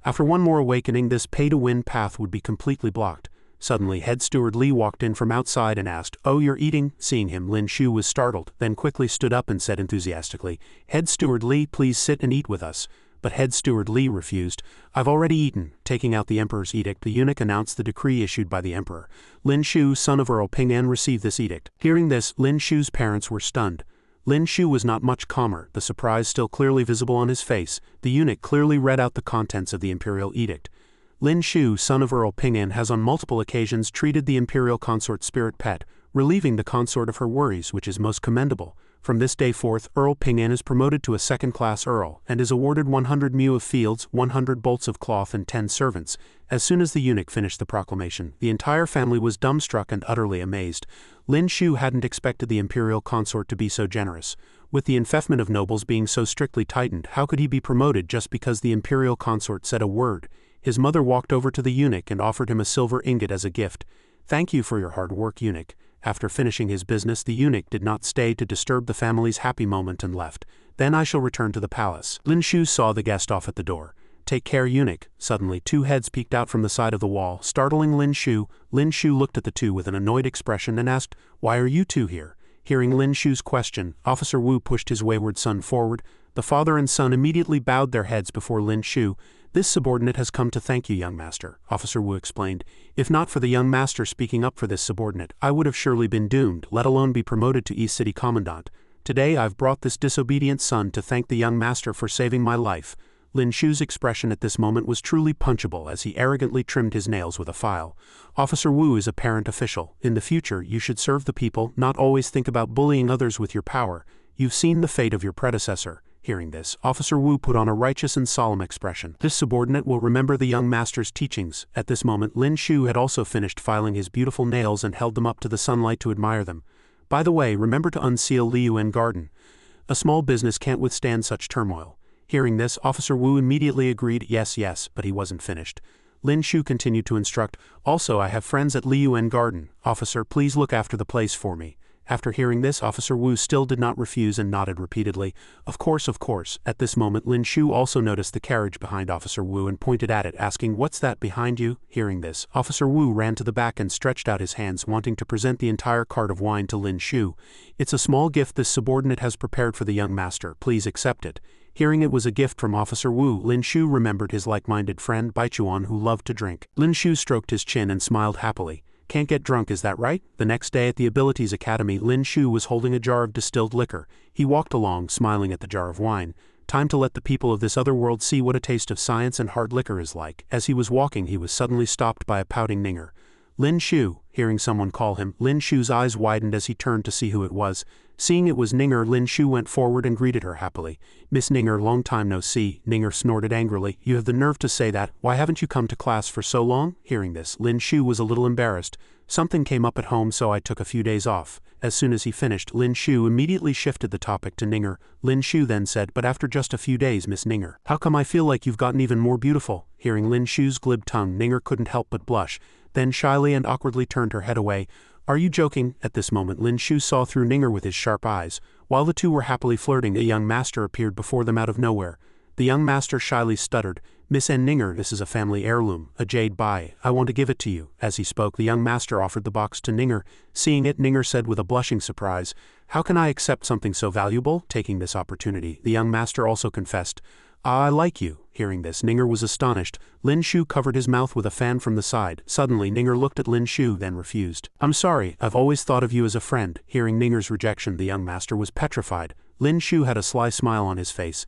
After one more awakening, this pay-to-win path would be completely blocked. Suddenly, head steward Li walked in from outside and asked, "Oh, you're eating?" Seeing him, Lin Shu was startled, then quickly stood up and said enthusiastically, "Head steward Li, please sit and eat with us." But head steward Li refused. "I've already eaten." Taking out the emperor's edict, the eunuch announced the decree issued by the emperor. Lin Shu, son of Earl Ping An, received this edict. Hearing this, Lin Shu's parents were stunned. Lin Shu was not much calmer, the surprise still clearly visible on his face. The eunuch clearly read out the contents of the imperial edict. Lin Shu, son of Earl Ping'an, has on multiple occasions treated the imperial consort's spirit pet, relieving the consort of her worries, which is most commendable. From this day forth, Earl Ping'an is promoted to a second-class earl, and is awarded 100 mu of fields, 100 bolts of cloth and 10 servants. As soon as the eunuch finished the proclamation, the entire family was dumbstruck and utterly amazed. Lin Shu hadn't expected the imperial consort to be so generous. With the enfeoffment of nobles being so strictly tightened, how could he be promoted just because the imperial consort said a word? His mother walked over to the eunuch and offered him a silver ingot as a gift. "Thank you for your hard work, eunuch." After finishing his business, the eunuch did not stay to disturb the family's happy moment and left. "Then I shall return to the palace." Lin Shu saw the guest off at the door. "Take care, eunuch." Suddenly, two heads peeked out from the side of the wall, startling Lin Shu. Lin Shu looked at the two with an annoyed expression and asked, "Why are you two here?" Hearing Lin Shu's question, Officer Wu pushed his wayward son forward. The father and son immediately bowed their heads before Lin Shu. "This subordinate has come to thank you, young master," Officer Wu explained. "If not for the young master speaking up for this subordinate, I would have surely been doomed, let alone be promoted to East City Commandant. Today I've brought this disobedient son to thank the young master for saving my life." Lin Shu's expression at this moment was truly punchable as he arrogantly trimmed his nails with a file. Officer Wu is a parent official. In the future, you should serve the people, not always think about bullying others with your power. You've seen the fate of your predecessor. Hearing this, Officer Wu put on a righteous and solemn expression. This subordinate will remember the young master's teachings. At this moment, Lin Shu had also finished filing his beautiful nails and held them up to the sunlight to admire them. "By the way, remember to unseal Liyuan Garden. A small business can't withstand such turmoil." Hearing this, Officer Wu immediately agreed, yes, but he wasn't finished. Lin Shu continued to instruct, "Also, I have friends at Liyuan Garden. Officer, please look after the place for me." After hearing this, Officer Wu still did not refuse and nodded repeatedly. Of course. At this moment, Lin Shu also noticed the carriage behind Officer Wu and pointed at it, asking, "What's that behind you?" Hearing this, Officer Wu ran to the back and stretched out his hands, wanting to present the entire cart of wine to Lin Shu. "It's a small gift this subordinate has prepared for the young master. Please accept it." Hearing it was a gift from Officer Wu, Lin Shu remembered his like-minded friend Baichuan, who loved to drink. Lin Shu stroked his chin and smiled happily. "Can't get drunk, is that right?" The next day at the Abilities Academy, Lin Shu was holding a jar of distilled liquor. He walked along, smiling at the jar of wine. Time to let the people of this other world see what a taste of science and hard liquor is like. As he was walking, he was suddenly stopped by a pouting Ninger. "Lin Shu," hearing someone call him, Lin Shu's eyes widened as he turned to see who it was. Seeing it was Ninger, Lin Shu went forward and greeted her happily. "Miss Ninger, long time no see." Ninger snorted angrily. "You have the nerve to say that. Why haven't you come to class for so long?" Hearing this, Lin Shu was a little embarrassed. "Something came up at home, so I took a few days off." As soon as he finished, Lin Shu immediately shifted the topic to Ninger. Lin Shu then said, "But after just a few days, Miss Ninger, how come I feel like you've gotten even more beautiful?" Hearing Lin Shu's glib tongue, Ninger couldn't help but blush, then shyly and awkwardly turned her head away. "Are you joking?" At this moment, Lin Shu saw through Ninger with his sharp eyes. While the two were happily flirting, a young master appeared before them out of nowhere. The young master shyly stuttered, "Miss N. Ninger, this is a family heirloom, a jade bai. I want to give it to you." As he spoke, the young master offered the box to Ninger. Seeing it, Ninger said with a blushing surprise, "How can I accept something so valuable?" Taking this opportunity, the young master also confessed, "Ah, I like you." Hearing this, Ninger was astonished. Lin Shu covered his mouth with a fan from the side. Suddenly, Ninger looked at Lin Shu, then refused. "I'm sorry, I've always thought of you as a friend." Hearing Ninger's rejection, the young master was petrified. Lin Shu had a sly smile on his face.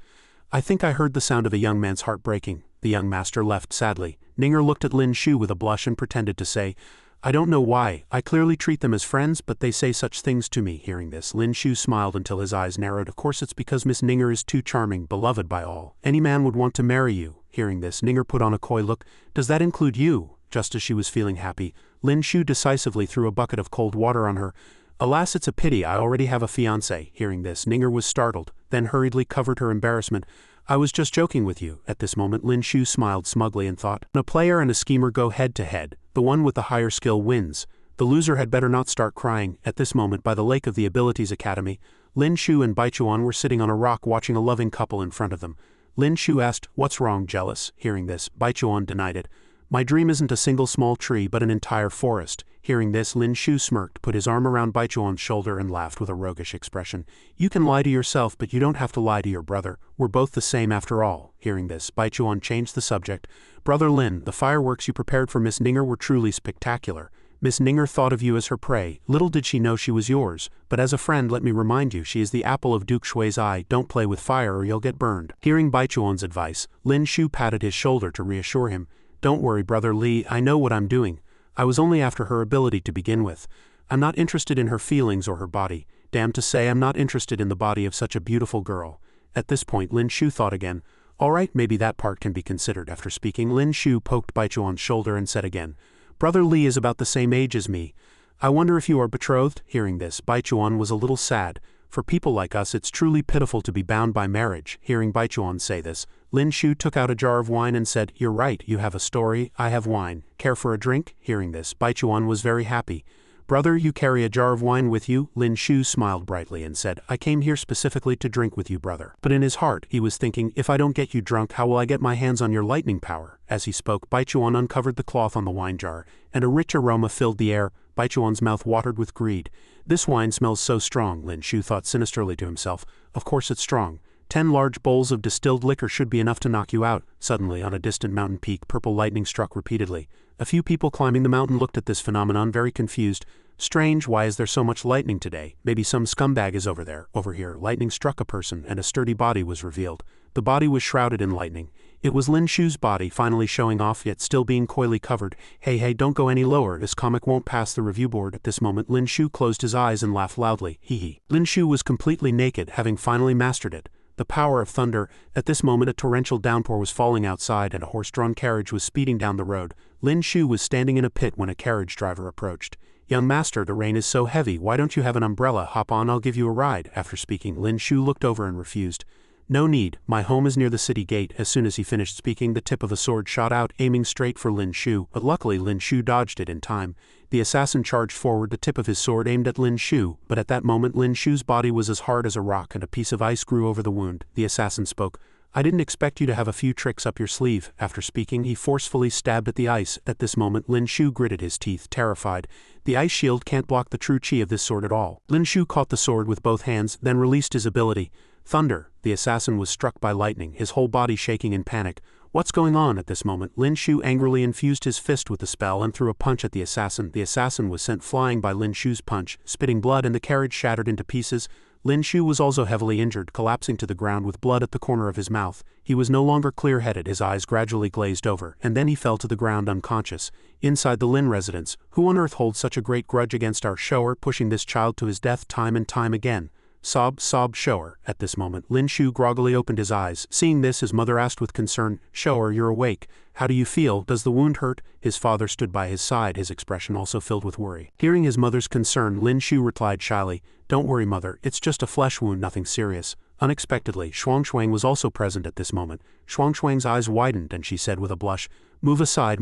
"I think I heard the sound of a young man's heart breaking." The young master left sadly. Ninger looked at Lin Shu with a blush and pretended to say, "I don't know why. I clearly treat them as friends, but they say such things to me." Hearing this, Lin Shu smiled until his eyes narrowed. "Of course it's because Miss Ninger is too charming, beloved by all. Any man would want to marry you." Hearing this, Ninger put on a coy look. "Does that include you?" Just as she was feeling happy, Lin Shu decisively threw a bucket of cold water on her. "Alas, it's a pity, I already have a fiancé." Hearing this, Ninger was startled, then hurriedly covered her embarrassment. "I was just joking with you." At this moment, Lin Shu smiled smugly and thought, "When a player and a schemer go head to head, the one with the higher skill wins. The loser had better not start crying." At this moment, by the lake of the Abilities Academy, Lin Shu and Baichuan were sitting on a rock watching a loving couple in front of them. Lin Shu asked, "What's wrong, jealous?" Hearing this, Baichuan denied it. "My dream isn't a single small tree but an entire forest." Hearing this, Lin Shu smirked, put his arm around Baichuan's shoulder and laughed with a roguish expression. "You can lie to yourself, but you don't have to lie to your brother. We're both the same after all." Hearing this, Baichuan changed the subject. "Brother Lin, the fireworks you prepared for Miss Ninger were truly spectacular. Miss Ninger thought of you as her prey. Little did she know she was yours, but as a friend let me remind you she is the apple of Duke Shui's eye. Don't play with fire or you'll get burned. Hearing Baichuan's advice, Lin Shu patted his shoulder to reassure him. Don't worry, Brother Li, I know what I'm doing. I was only after her ability to begin with. I'm not interested in her feelings or her body. Damn to say, I'm not interested in the body of such a beautiful girl. At this point Lin Shu thought again. Alright, maybe that part can be considered. After speaking, Lin Shu poked Baichuan's shoulder and said again, Brother Li is about the same age as me. I wonder if you are betrothed? Hearing this, Baichuan was a little sad. For people like us it's truly pitiful to be bound by marriage. Hearing Baichuan say this, Lin Shu took out a jar of wine and said, You're right, you have a story, I have wine. Care for a drink? Hearing this, Baichuan was very happy. Brother, you carry a jar of wine with you? Lin Shu smiled brightly and said, I came here specifically to drink with you, brother. But in his heart, he was thinking, if I don't get you drunk, how will I get my hands on your lightning power? As he spoke, Baichuan uncovered the cloth on the wine jar, and a rich aroma filled the air. Baichuan's mouth watered with greed. This wine smells so strong, Lin Shu thought sinisterly to himself. Of course it's strong. 10 large bowls of distilled liquor should be enough to knock you out. Suddenly, on a distant mountain peak, purple lightning struck repeatedly. A few people climbing the mountain looked at this phenomenon very confused. Strange, why is there so much lightning today? Maybe some scumbag is over there. Over here, lightning struck a person and a sturdy body was revealed. The body was shrouded in lightning. It was Lin Shu's body finally showing off yet still being coyly covered. Hey, don't go any lower, this comic won't pass the review board. At this moment Lin Shu closed his eyes and laughed loudly. Hee. Lin Shu was completely naked, having finally mastered it. The power of thunder. At this moment a torrential downpour was falling outside and a horse-drawn carriage was speeding down the road. Lin Shu was standing in a pit when a carriage driver approached. Young master, the rain is so heavy, why don't you have an umbrella? Hop on, I'll give you a ride. After speaking, Lin Shu looked over and refused. No need, my home is near the city gate. As soon as he finished speaking, the tip of a sword shot out, aiming straight for Lin Shu, but luckily Lin Shu dodged it in time. The assassin charged forward, the tip of his sword aimed at Lin Shu, but at that moment Lin Shu's body was as hard as a rock and a piece of ice grew over the wound. The assassin spoke. I didn't expect you to have a few tricks up your sleeve. After speaking, he forcefully stabbed at the ice. At this moment Lin Shu gritted his teeth, terrified. The ice shield can't block the true chi of this sword at all. Lin Shu caught the sword with both hands, then released his ability. Thunder. The assassin was struck by lightning, his whole body shaking in panic. What's going on? At this moment, Lin Shu angrily infused his fist with the spell and threw a punch at the assassin. The assassin was sent flying by Lin Shu's punch, spitting blood, and the carriage shattered into pieces. Lin Shu was also heavily injured, collapsing to the ground with blood at the corner of his mouth. He was no longer clear-headed, his eyes gradually glazed over, and then he fell to the ground unconscious. Inside the Lin residence, who on earth holds such a great grudge against our shower, pushing this child to his death time and time again? Sob, shower. At this moment, Lin Shu groggily opened his eyes. Seeing this, his mother asked with concern, Shower, you're awake. How do you feel? Does the wound hurt? His father stood by his side, his expression also filled with worry. Hearing his mother's concern, Lin Shu replied shyly, Don't worry, mother, it's just a flesh wound, nothing serious. Unexpectedly, Shuang was also present at this moment. Shuang's eyes widened and she said with a blush, Move aside,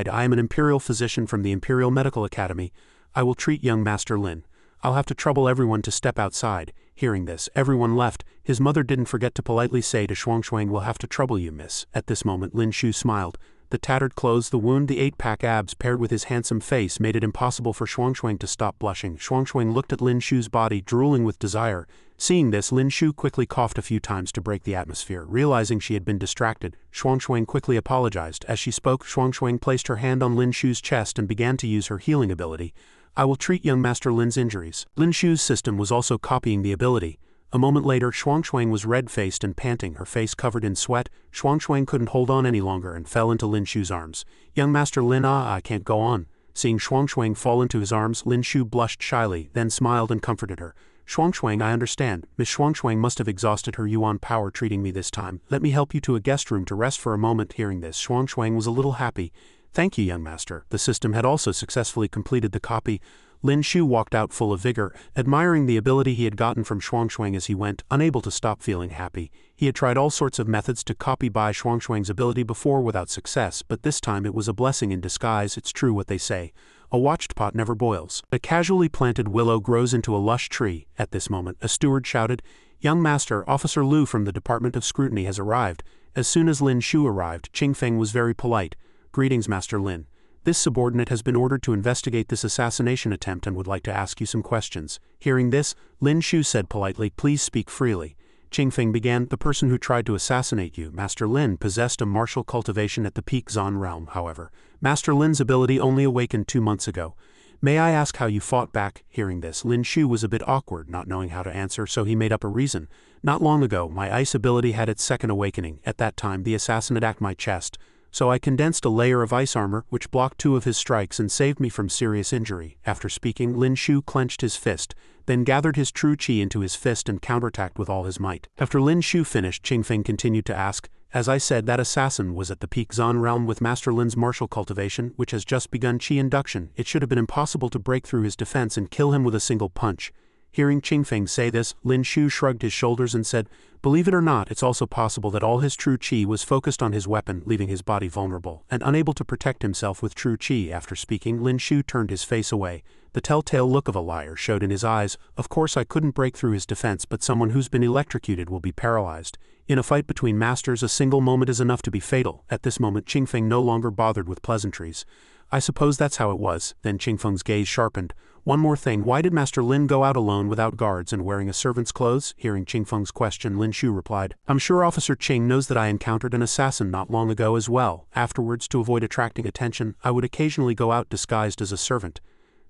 I am an imperial physician from the Imperial Medical Academy. I will treat young Master Lin. I'll have to trouble everyone to step outside. Hearing this, everyone left. His mother didn't forget to politely say to Shuang, We'll have to trouble you, miss. At this moment Lin Shu smiled. The tattered clothes, the wound, the 8-pack abs paired with his handsome face made it impossible for Shuang to stop blushing. Shuang looked at Lin Shu's body, drooling with desire. Seeing this, Lin Shu quickly coughed a few times to break the atmosphere. Realizing she had been distracted, Shuang quickly apologized. As she spoke, Shuang placed her hand on Lin Shu's chest and began to use her healing ability. I will treat young Master Lin's injuries. Lin Shu's system was also copying the ability. A moment later, Shuang was red-faced and panting, her face covered in sweat. Shuang couldn't hold on any longer and fell into Lin Shu's arms. Young Master Lin, I can't go on. Seeing Shuang fall into his arms, Lin Shu blushed shyly, then smiled and comforted her. Shuang, I understand. Miss Shuang must have exhausted her yuan power treating me this time. Let me help you to a guest room to rest for a moment. Hearing this, Shuang was a little happy. Thank you, young master. The system had also successfully completed the copy. Lin Shu walked out full of vigor, admiring the ability he had gotten from Shuang as he went, unable to stop feeling happy. He had tried all sorts of methods to copy by Shuang's ability before without success, but this time it was a blessing in disguise. It's true what they say. A watched pot never boils. A casually planted willow grows into a lush tree. At this moment, a steward shouted, Young master, Officer Lu from the Department of Scrutiny has arrived. As soon as Lin Shu arrived, Qingfeng was very polite. Greetings, Master Lin. This subordinate has been ordered to investigate this assassination attempt and would like to ask you some questions. Hearing this, Lin Shu said politely, Please speak freely. Qingfeng began, The person who tried to assassinate you, Master Lin, possessed a martial cultivation at the peak Zan realm, however. Master Lin's ability only awakened 2 months ago. "May I ask how you fought back?" Hearing this, Lin Shu was a bit awkward, not knowing how to answer, so he made up a reason. "Not long ago, my ice ability had its second awakening. At that time, the assassin attacked my chest. So I condensed a layer of ice armor, which blocked 2 of his strikes and saved me from serious injury." After speaking, Lin Shu clenched his fist, then gathered his true chi into his fist and counterattacked with all his might. After Lin Shu finished, Qingfeng continued to ask, "As I said, that assassin was at the peak Zon realm with Master Lin's martial cultivation, which has just begun chi induction. It should have been impossible to break through his defense and kill him with a single punch." Hearing Qingfeng say this, Lin Shu shrugged his shoulders and said, "Believe it or not, it's also possible that all his true chi was focused on his weapon, leaving his body vulnerable and unable to protect himself with true chi." After speaking, Lin Shu turned his face away. The telltale look of a liar showed in his eyes. "Of course I couldn't break through his defense, but someone who's been electrocuted will be paralyzed. In a fight between masters, a single moment is enough to be fatal." At this moment, Qingfeng no longer bothered with pleasantries. "I suppose that's how it was." Then Qingfeng's gaze sharpened. "One more thing, why did Master Lin go out alone without guards and wearing a servant's clothes?" Hearing Qingfeng's question, Lin Shu replied, "I'm sure Officer Qing knows that I encountered an assassin not long ago as well. Afterwards, to avoid attracting attention, I would occasionally go out disguised as a servant."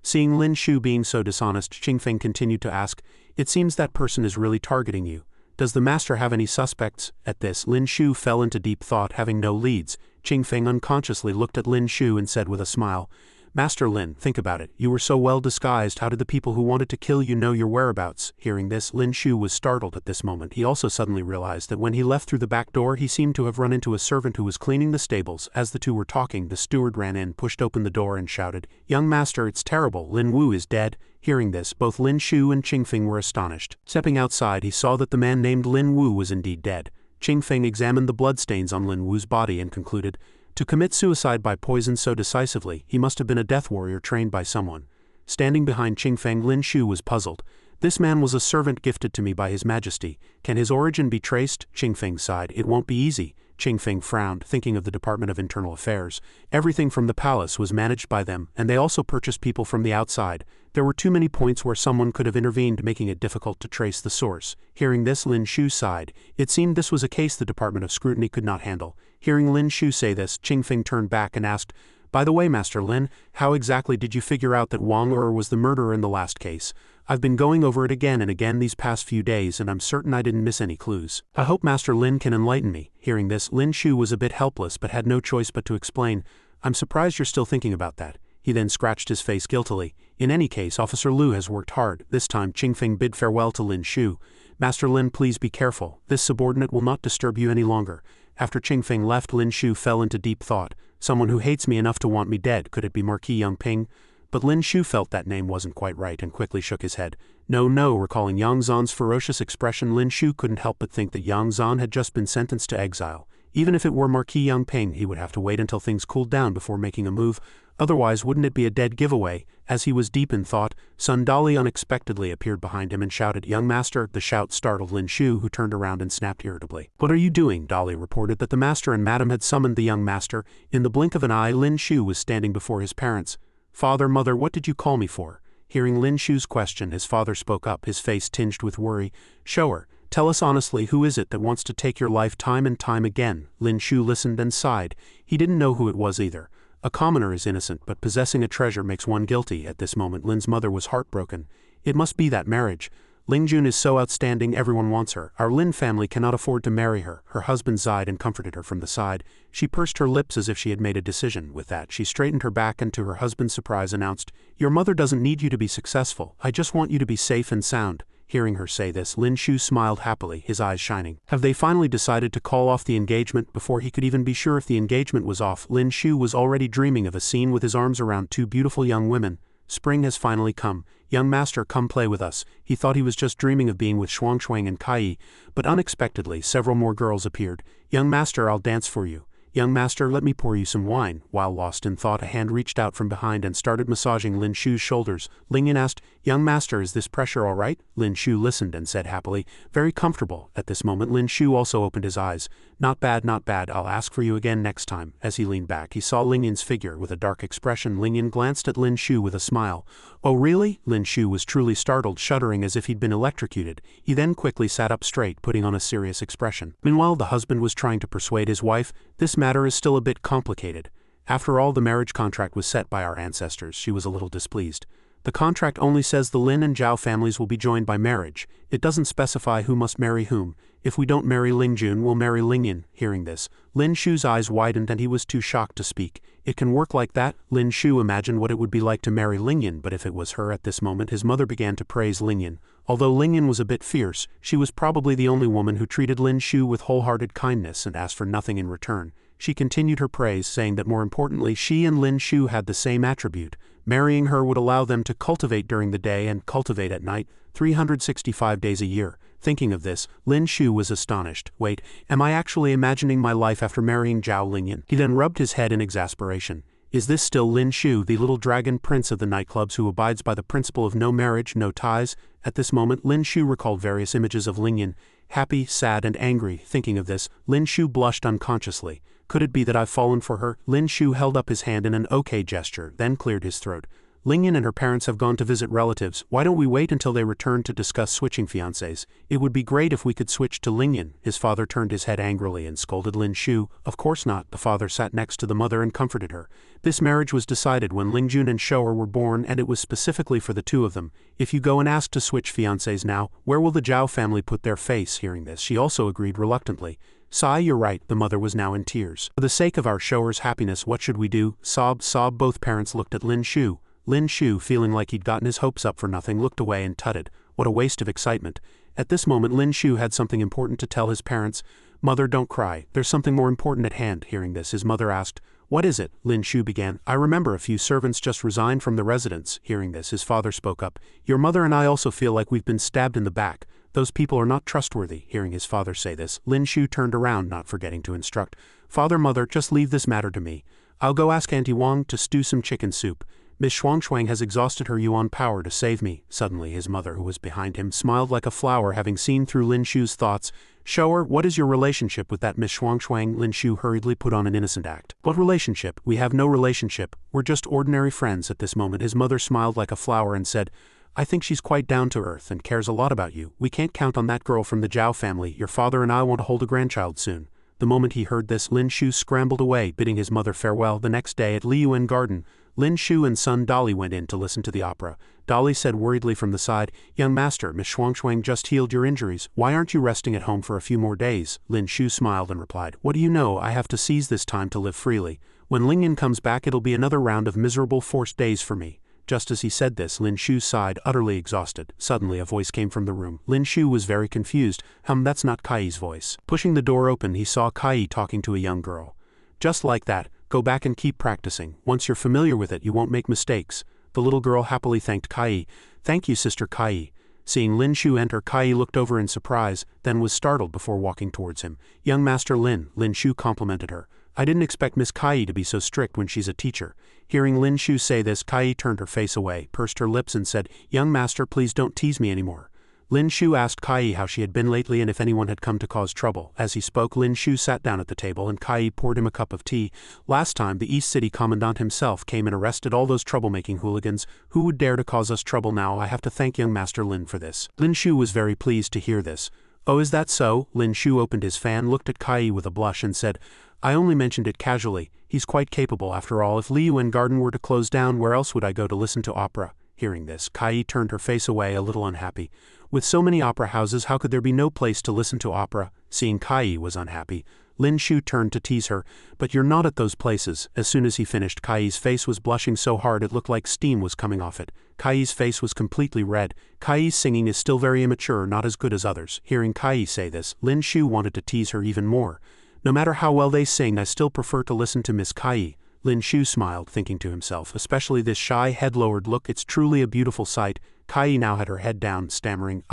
Seeing Lin Shu being so dishonest, Qingfeng continued to ask, "It seems that person is really targeting you. Does the master have any suspects?" At this, Lin Shu fell into deep thought, having no leads. Qingfeng unconsciously looked at Lin Shu and said with a smile, "Master Lin, think about it. You were so well disguised, how did the people who wanted to kill you know your whereabouts?" Hearing this, Lin Shu was startled at this moment. He also suddenly realized that when he left through the back door, he seemed to have run into a servant who was cleaning the stables. As the two were talking, the steward ran in, pushed open the door and shouted, "Young master, it's terrible. Lin Wu is dead." Hearing this, both Lin Shu and Qingfeng were astonished. Stepping outside, he saw that the man named Lin Wu was indeed dead. Qingfeng examined the bloodstains on Lin Wu's body and concluded, to commit suicide by poison so decisively, he must have been a death warrior trained by someone. Standing behind Qingfeng, Lin Shu was puzzled. "This man was a servant gifted to me by His Majesty. Can his origin be traced?" Qingfeng sighed. "It won't be easy." Qingfeng frowned, thinking of the Department of Internal Affairs. Everything from the palace was managed by them, and they also purchased people from the outside. There were too many points where someone could have intervened, making it difficult to trace the source. Hearing this, Lin Shu sighed. It seemed this was a case the Department of Scrutiny could not handle. Hearing Lin Shu say this, Qingfeng turned back and asked, "By the way, Master Lin, how exactly did you figure out that Wang Er was the murderer in the last case? I've been going over it again and again these past few days, and I'm certain I didn't miss any clues. I hope Master Lin can enlighten me." Hearing this, Lin Shu was a bit helpless but had no choice but to explain, "I'm surprised you're still thinking about that." He then scratched his face guiltily. "In any case, Officer Lu has worked hard." This time, Qingfeng bid farewell to Lin Shu. "Master Lin, please be careful. This subordinate will not disturb you any longer." After Qingfeng left, Lin Shu fell into deep thought. "Someone who hates me enough to want me dead. Could it be Marquis Yang Ping?" But Lin Shu felt that name wasn't quite right and quickly shook his head. No, recalling Yang Zan's ferocious expression, Lin Shu couldn't help but think that Yang Zan had just been sentenced to exile. Even if it were Marquis Yang Ping, he would have to wait until things cooled down before making a move. Otherwise, wouldn't it be a dead giveaway? As he was deep in thought, Sun Dali unexpectedly appeared behind him and shouted, "Young master!" The shout startled Lin Shu, who turned around and snapped irritably. "What are you doing?" Dali reported that the master and madam had summoned the young master. In the blink of an eye, Lin Shu was standing before his parents. "Father, mother, what did you call me for?" Hearing Lin Shu's question, his father spoke up, his face tinged with worry. "Show her. Tell us honestly, who is it that wants to take your life time and time again?" Lin Shu listened and sighed. He didn't know who it was either. A commoner is innocent, but possessing a treasure makes one guilty. At this moment, Lin's mother was heartbroken. "It must be that marriage. Ling Jun is so outstanding, everyone wants her. Our Lin family cannot afford to marry her." Her husband sighed and comforted her from the side. She pursed her lips as if she had made a decision. With that, she straightened her back and to her husband's surprise announced, "Your mother doesn't need you to be successful. I just want you to be safe and sound." Hearing her say this, Lin Shu smiled happily, his eyes shining. Have they finally decided to call off the engagement? Before he could even be sure if the engagement was off, Lin Shu was already dreaming of a scene with his arms around two beautiful young women. Spring has finally come. "Young master, come play with us." He thought he was just dreaming of being with Shuangshuang and Kai, but unexpectedly several more girls appeared. "Young master, I'll dance for you." "Young master, let me pour you some wine." While lost in thought, a hand reached out from behind and started massaging Lin Shu's shoulders. Ling Yin asked, "Young master, is this pressure all right?" Lin Shu listened and said happily, "Very comfortable." At this moment, Lin Shu also opened his eyes. Not bad, I'll ask for you again next time." As he leaned back, he saw Ling Yin's figure with a dark expression. Ling Yin glanced at Lin Shu with a smile. "Oh really?" Lin Shu was truly startled, shuddering as if he'd been electrocuted. He then quickly sat up straight, putting on a serious expression. Meanwhile, the husband was trying to persuade his wife, "This matter is still a bit complicated. After all, the marriage contract was set by our ancestors. She was a little displeased. The contract only says the Lin and Zhao families will be joined by marriage. It doesn't specify who must marry whom. If we don't marry Lingjun, we'll marry Lingyan. Hearing this, Lin Shu's eyes widened and he was too shocked to speak. It can work like that? Lin Shu imagined what it would be like to marry Lingyan, but if it was her at this moment, his mother began to praise Lingyan. Although Lingyan was a bit fierce, she was probably the only woman who treated Lin Shu with wholehearted kindness and asked for nothing in return. She continued her praise, saying that more importantly, she and Lin Shu had the same attribute. Marrying her would allow them to cultivate during the day and cultivate at night, 365 days a year. Thinking of this, Lin Shu was astonished. Wait, am I actually imagining my life after marrying Zhao Lingyan? He then rubbed his head in exasperation. Is this still Lin Shu, the little dragon prince of the nightclubs who abides by the principle of no marriage, no ties? At this moment, Lin Shu recalled various images of Lingyan, happy, sad, and angry. Thinking of this, Lin Shu blushed unconsciously. Could it be that I've fallen for her? Lin Shu held up his hand in an okay gesture, then cleared his throat. Lingyan and her parents have gone to visit relatives. Why don't we wait until they return to discuss switching fiancés? It would be great if we could switch to Lingyan. His father turned his head angrily and scolded Lin Shu. Of course not. The father sat next to the mother and comforted her. This marriage was decided when Lingjun and Shoer were born, and it was specifically for the two of them. If you go and ask to switch fiancés now, where will the Zhao family put their face? Hearing this, she also agreed reluctantly. Sai, you're right. The mother was now in tears. For the sake of our Shoer's happiness, what should we do? Sob. Both parents looked at Lin Shu. Lin Shu, feeling like he'd gotten his hopes up for nothing, looked away and tutted. What a waste of excitement. At this moment, Lin Shu had something important to tell his parents. Mother, don't cry. There's something more important at hand. Hearing this, his mother asked, what is it? Lin Shu began. I remember a few servants just resigned from the residence. Hearing this, his father spoke up. Your mother and I also feel like we've been stabbed in the back. Those people are not trustworthy. Hearing his father say this, Lin Shu turned around, not forgetting to instruct. Father, mother, just leave this matter to me. I'll go ask Auntie Wang to stew some chicken soup. Miss Shuangchuang has exhausted her yuan power to save me. Suddenly his mother, who was behind him, smiled like a flower, having seen through Lin Shu's thoughts. Shoer, what is your relationship with that Miss Shuangchuang? Lin Shu hurriedly put on an innocent act. What relationship? We have no relationship. We're just ordinary friends. At this moment his mother smiled like a flower and said, I think she's quite down to earth and cares a lot about you. We can't count on that girl from the Zhao family. Your father and I want to hold a grandchild soon. The moment he heard this, Lin Shu scrambled away, bidding his mother farewell. The next day at Liyuan Garden, Lin Shu and son Dolly went in to listen to the opera. Dolly said worriedly from the side, Young master, Miss Shuangchuang just healed your injuries. Why aren't you resting at home for a few more days? Lin Shu smiled and replied, What do you know? I have to seize this time to live freely. When Lingyan comes back, it'll be another round of miserable forced days for me. Just as he said this, Lin Shu sighed, utterly exhausted. Suddenly a voice came from the room. Lin Shu was very confused. That's not Kai's voice. Pushing the door open, he saw Kai talking to a young girl. Just like that, go back and keep practicing. Once you're familiar with it, you won't make mistakes. The little girl happily thanked Kai. Thank you, Sister Kai. Seeing Lin Shu enter, Kai looked over in surprise, then was startled before walking towards him. Young Master Lin, Lin Shu complimented her. I didn't expect Miss Kai to be so strict when she's a teacher. Hearing Lin Shu say this, Kai turned her face away, pursed her lips and said, Young master, please don't tease me anymore. Lin Shu asked Kai how she had been lately and if anyone had come to cause trouble. As he spoke, Lin Shu sat down at the table and Kai poured him a cup of tea. Last time, the East City Commandant himself came and arrested all those troublemaking hooligans. Who would dare to cause us trouble now? I have to thank young Master Lin for this. Lin Shu was very pleased to hear this. Oh, is that so? Lin Shu opened his fan, looked at Kai with a blush and said, I only mentioned it casually. He's quite capable after all. If Liyuan Garden were to close down, where else would I go to listen to opera? Hearing this, Kai turned her face away, a little unhappy. With so many opera houses, how could there be no place to listen to opera? Seeing Kai was unhappy, Lin Shu turned to tease her. But you're not at those places. As soon as he finished, Kai's face was blushing so hard it looked like steam was coming off it. Kai's face was completely red. Kai's singing is still very immature, not as good as others. Hearing Kai say this, Lin Shu wanted to tease her even more. No matter how well they sing, I still prefer to listen to Miss Kai. Lin Shu smiled, thinking to himself, especially this shy, head-lowered look. It's truly a beautiful sight. Kai now had her head down, stammering,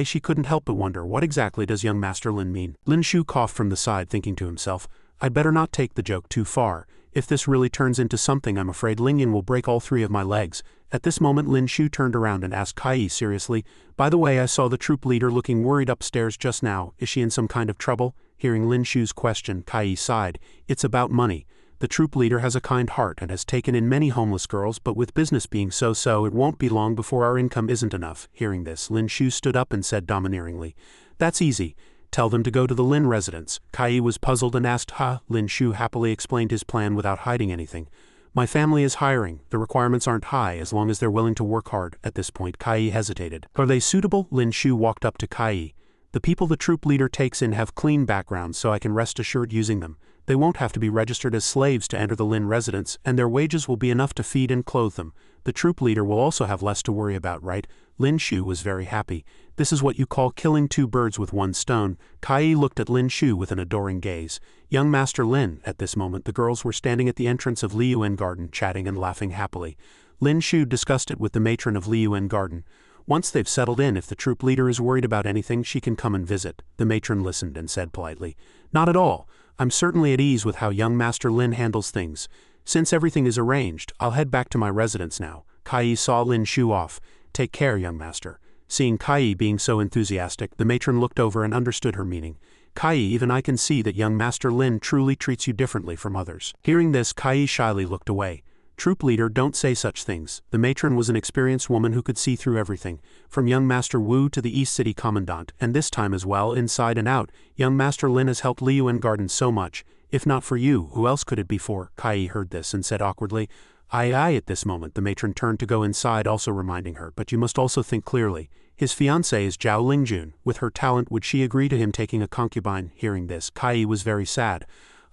she couldn't help but wonder, what exactly does young Master Lin mean? Lin Shu coughed from the side, thinking to himself, I'd better not take the joke too far. If this really turns into something, I'm afraid Lingyan will break all three of my legs. At this moment, Lin Shu turned around and asked Kai seriously, By the way, I saw the troop leader looking worried upstairs just now. Is she in some kind of trouble? Hearing Lin Shu's question, Kai sighed. It's about money. The troop leader has a kind heart and has taken in many homeless girls, but with business being so-so, it won't be long before our income isn't enough. Hearing this, Lin Shu stood up and said domineeringly, That's easy. Tell them to go to the Lin residence. Kai was puzzled and asked, Lin Shu happily explained his plan without hiding anything. My family is hiring. The requirements aren't high as long as they're willing to work hard. At this point, Kai hesitated. Are they suitable? Lin Shu walked up to Kai. The people the troop leader takes in have clean backgrounds, so I can rest assured using them. They won't have to be registered as slaves to enter the Lin residence, and their wages will be enough to feed and clothe them. The troop leader will also have less to worry about, right? Lin Shu was very happy. This is what you call killing two birds with one stone. Kai looked at Lin Shu with an adoring gaze. Young Master Lin. At this moment the girls were standing at the entrance of Liyuan Garden, chatting and laughing happily. Lin Shu discussed it with the matron of Liyuan Garden. Once they've settled in, if the troop leader is worried about anything, she can come and visit. The matron listened and said politely, Not at all. I'm certainly at ease with how young Master Lin handles things. Since everything is arranged, I'll head back to my residence now. Kai saw Lin Shu off. Take care, young master. Seeing Kai being so enthusiastic, the matron looked over and understood her meaning. Kai, even I can see that young Master Lin truly treats you differently from others. Hearing this, Kai shyly looked away. Troop leader, don't say such things. The matron was an experienced woman who could see through everything, from young Master Wu to the East City Commandant, and this time as well, inside and out. Young Master Lin has helped Liyuan Garden so much. If not for you, who else could it be for? Kai heard this and said awkwardly, Aye. At this moment the matron turned to go inside, also reminding her, but you must also think clearly. His fiancée is Zhao Lingjun. With her talent, would she agree to him taking a concubine? Hearing this, Kai was very sad.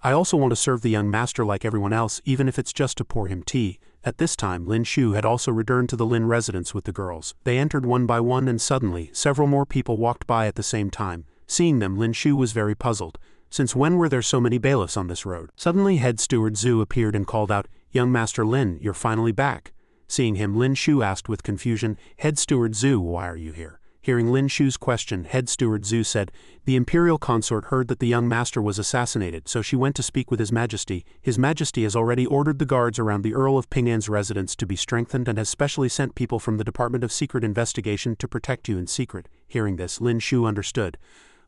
I also want to serve the young master like everyone else, even if it's just to pour him tea. At this time, Lin Shu had also returned to the Lin residence with the girls. They entered one by one and suddenly, several more people walked by at the same time. Seeing them, Lin Shu was very puzzled. Since when were there so many bailiffs on this road? Suddenly, head steward Zhu appeared and called out, Young Master Lin, you're finally back. Seeing him, Lin Shu asked with confusion, Head steward Zhu, why are you here? Hearing Lin Shu's question, head steward Zhu said, The imperial consort heard that the young master was assassinated, so she went to speak with His Majesty. His Majesty has already ordered the guards around the Earl of Ping'an's residence to be strengthened and has specially sent people from the Department of Secret Investigation to protect you in secret. Hearing this, Lin Shu understood.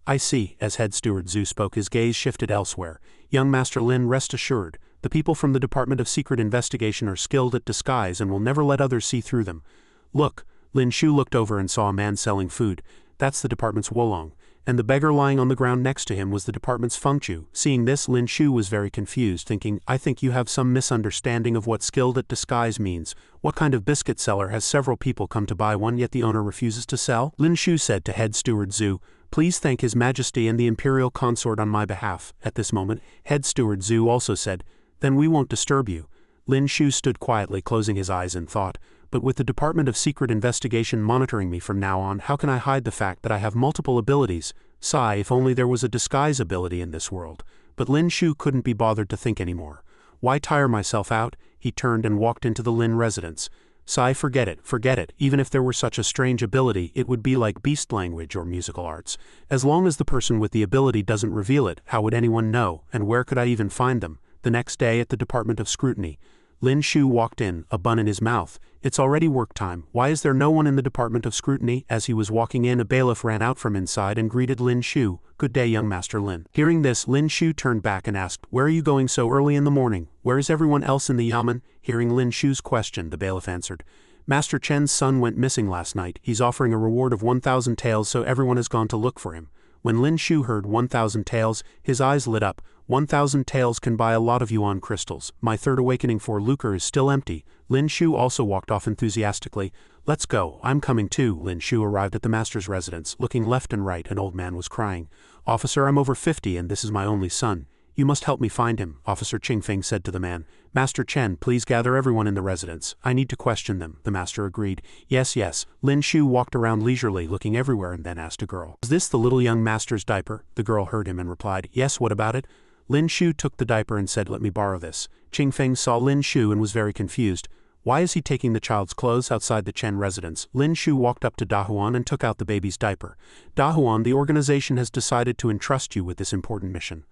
I see. As head steward Zhu spoke, his gaze shifted elsewhere. Young Master Lin, rest assured. The people from the Department of Secret Investigation are skilled at disguise and will never let others see through them. Look. Lin Shu looked over and saw a man selling food. That's the department's Wolong. And the beggar lying on the ground next to him was the department's Fengchu. Seeing this, Lin Shu was very confused, thinking, I think you have some misunderstanding of what skilled at disguise means. What kind of biscuit seller has several people come to buy one yet the owner refuses to sell? Lin Shu said to head steward Zhu, Please thank His Majesty and the imperial consort on my behalf. At this moment, head steward Zhu also said, Then we won't disturb you. Lin Shu stood quietly, closing his eyes in thought. But with the Department of Secret Investigation monitoring me from now on, how can I hide the fact that I have multiple abilities? Sigh, if only there was a disguise ability in this world. But Lin Shu couldn't be bothered to think anymore. Why tire myself out? He turned and walked into the Lin residence. Sigh, forget it. Even if there were such a strange ability, it would be like beast language or musical arts. As long as the person with the ability doesn't reveal it, how would anyone know, and where could I even find them? The next day at the Department of Scrutiny, Lin Shu walked in, a bun in his mouth. It's already work time. Why is there no one in the Department of Scrutiny? As he was walking in, a bailiff ran out from inside and greeted Lin Shu. Good day, young Master Lin. Hearing this, Lin Shu turned back and asked, Where are you going so early in the morning? Where is everyone else in the yamen? Hearing Lin Shu's question, the bailiff answered, Master Chen's son went missing last night. He's offering a reward of 1,000 taels, so everyone has gone to look for him. When Lin Shu heard 1,000 taels, his eyes lit up. 1,000 taels can buy a lot of yuan crystals. My third awakening for lucre is still empty. Lin Shu also walked off enthusiastically. Let's go, I'm coming too. Lin Shu arrived at the master's residence. Looking left and right, an old man was crying. Officer, I'm over 50 and this is my only son. You must help me find him, Officer Qingfeng said to the man. Master Chen, please gather everyone in the residence. I need to question them. The master agreed. Yes. Lin Shu walked around leisurely, looking everywhere, and then asked a girl, Is this the little young master's diaper? The girl heard him and replied, Yes, what about it? Lin Shu took the diaper and said, Let me borrow this. Qingfeng saw Lin Shu and was very confused. Why is he taking the child's clothes outside the Chen residence? Lin Shu walked up to Dahuan and took out the baby's diaper. Dahuan, the organization has decided to entrust you with this important mission.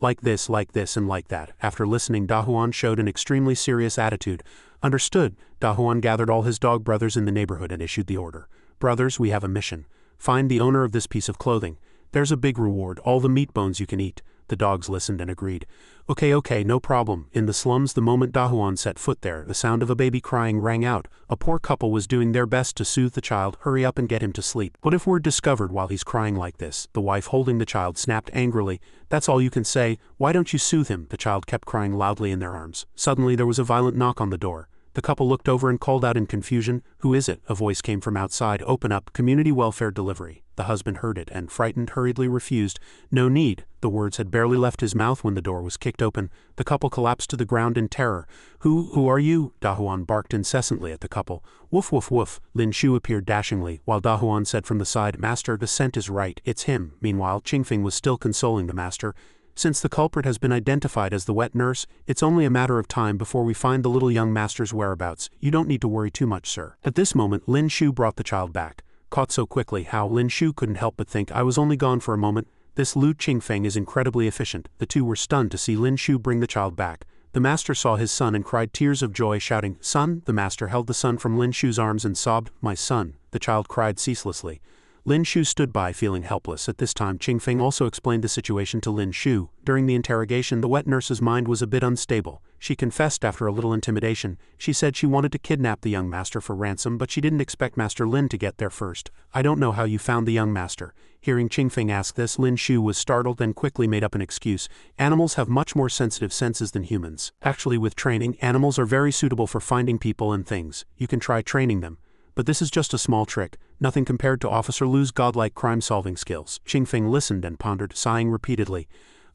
Like this, and like that. After listening, Dahuan showed an extremely serious attitude. Understood. Dahuan gathered all his dog brothers in the neighborhood and issued the order. Brothers, we have a mission. Find the owner of this piece of clothing. There's a big reward, all the meat bones you can eat. The dogs listened and agreed. Okay, no problem. In the slums, the moment Dahuan set foot there, the sound of a baby crying rang out. A poor couple was doing their best to soothe the child. Hurry up and get him to sleep. What if we're discovered while he's crying like this? The wife holding the child snapped angrily. That's all you can say. Why don't you soothe him? The child kept crying loudly in their arms. Suddenly there was a violent knock on the door. The couple looked over and called out in confusion, "Who is it?" A voice came from outside. "Open up, community welfare delivery." The husband heard it and, frightened, hurriedly refused. "No need." The words had barely left his mouth when the door was kicked open. The couple collapsed to the ground in terror. Who are you?" Dahuan barked incessantly at the couple. "Woof woof woof." Lin Shu appeared dashingly, while Dahuan said from the side, "Master, the scent is right, it's him." Meanwhile, Qingfeng was still consoling the master. "Since the culprit has been identified as the wet nurse, it's only a matter of time before we find the little young master's whereabouts. You don't need to worry too much, sir." At this moment, Lin Shu brought the child back. Caught so quickly, Lin Shu couldn't help but think, "I was only gone for a moment. This Lu Qingfeng is incredibly efficient." The two were stunned to see Lin Shu bring the child back. The master saw his son and cried tears of joy, shouting, "Son!" The master held the son from Lin Shu's arms and sobbed, "My son." The child cried ceaselessly. Lin Shu stood by feeling helpless. At this time, Qingfeng also explained the situation to Lin Shu. During the interrogation, the wet nurse's mind was a bit unstable. She confessed after a little intimidation. She said she wanted to kidnap the young master for ransom, but she didn't expect Master Lin to get there first. "I don't know how you found the young master." Hearing Qingfeng ask this, Lin Shu was startled and quickly made up an excuse. "Animals have much more sensitive senses than humans. Actually, with training, animals are very suitable for finding people and things. You can try training them. But this is just a small trick, nothing compared to Officer Lu's godlike crime-solving skills." Qingfeng listened and pondered, sighing repeatedly.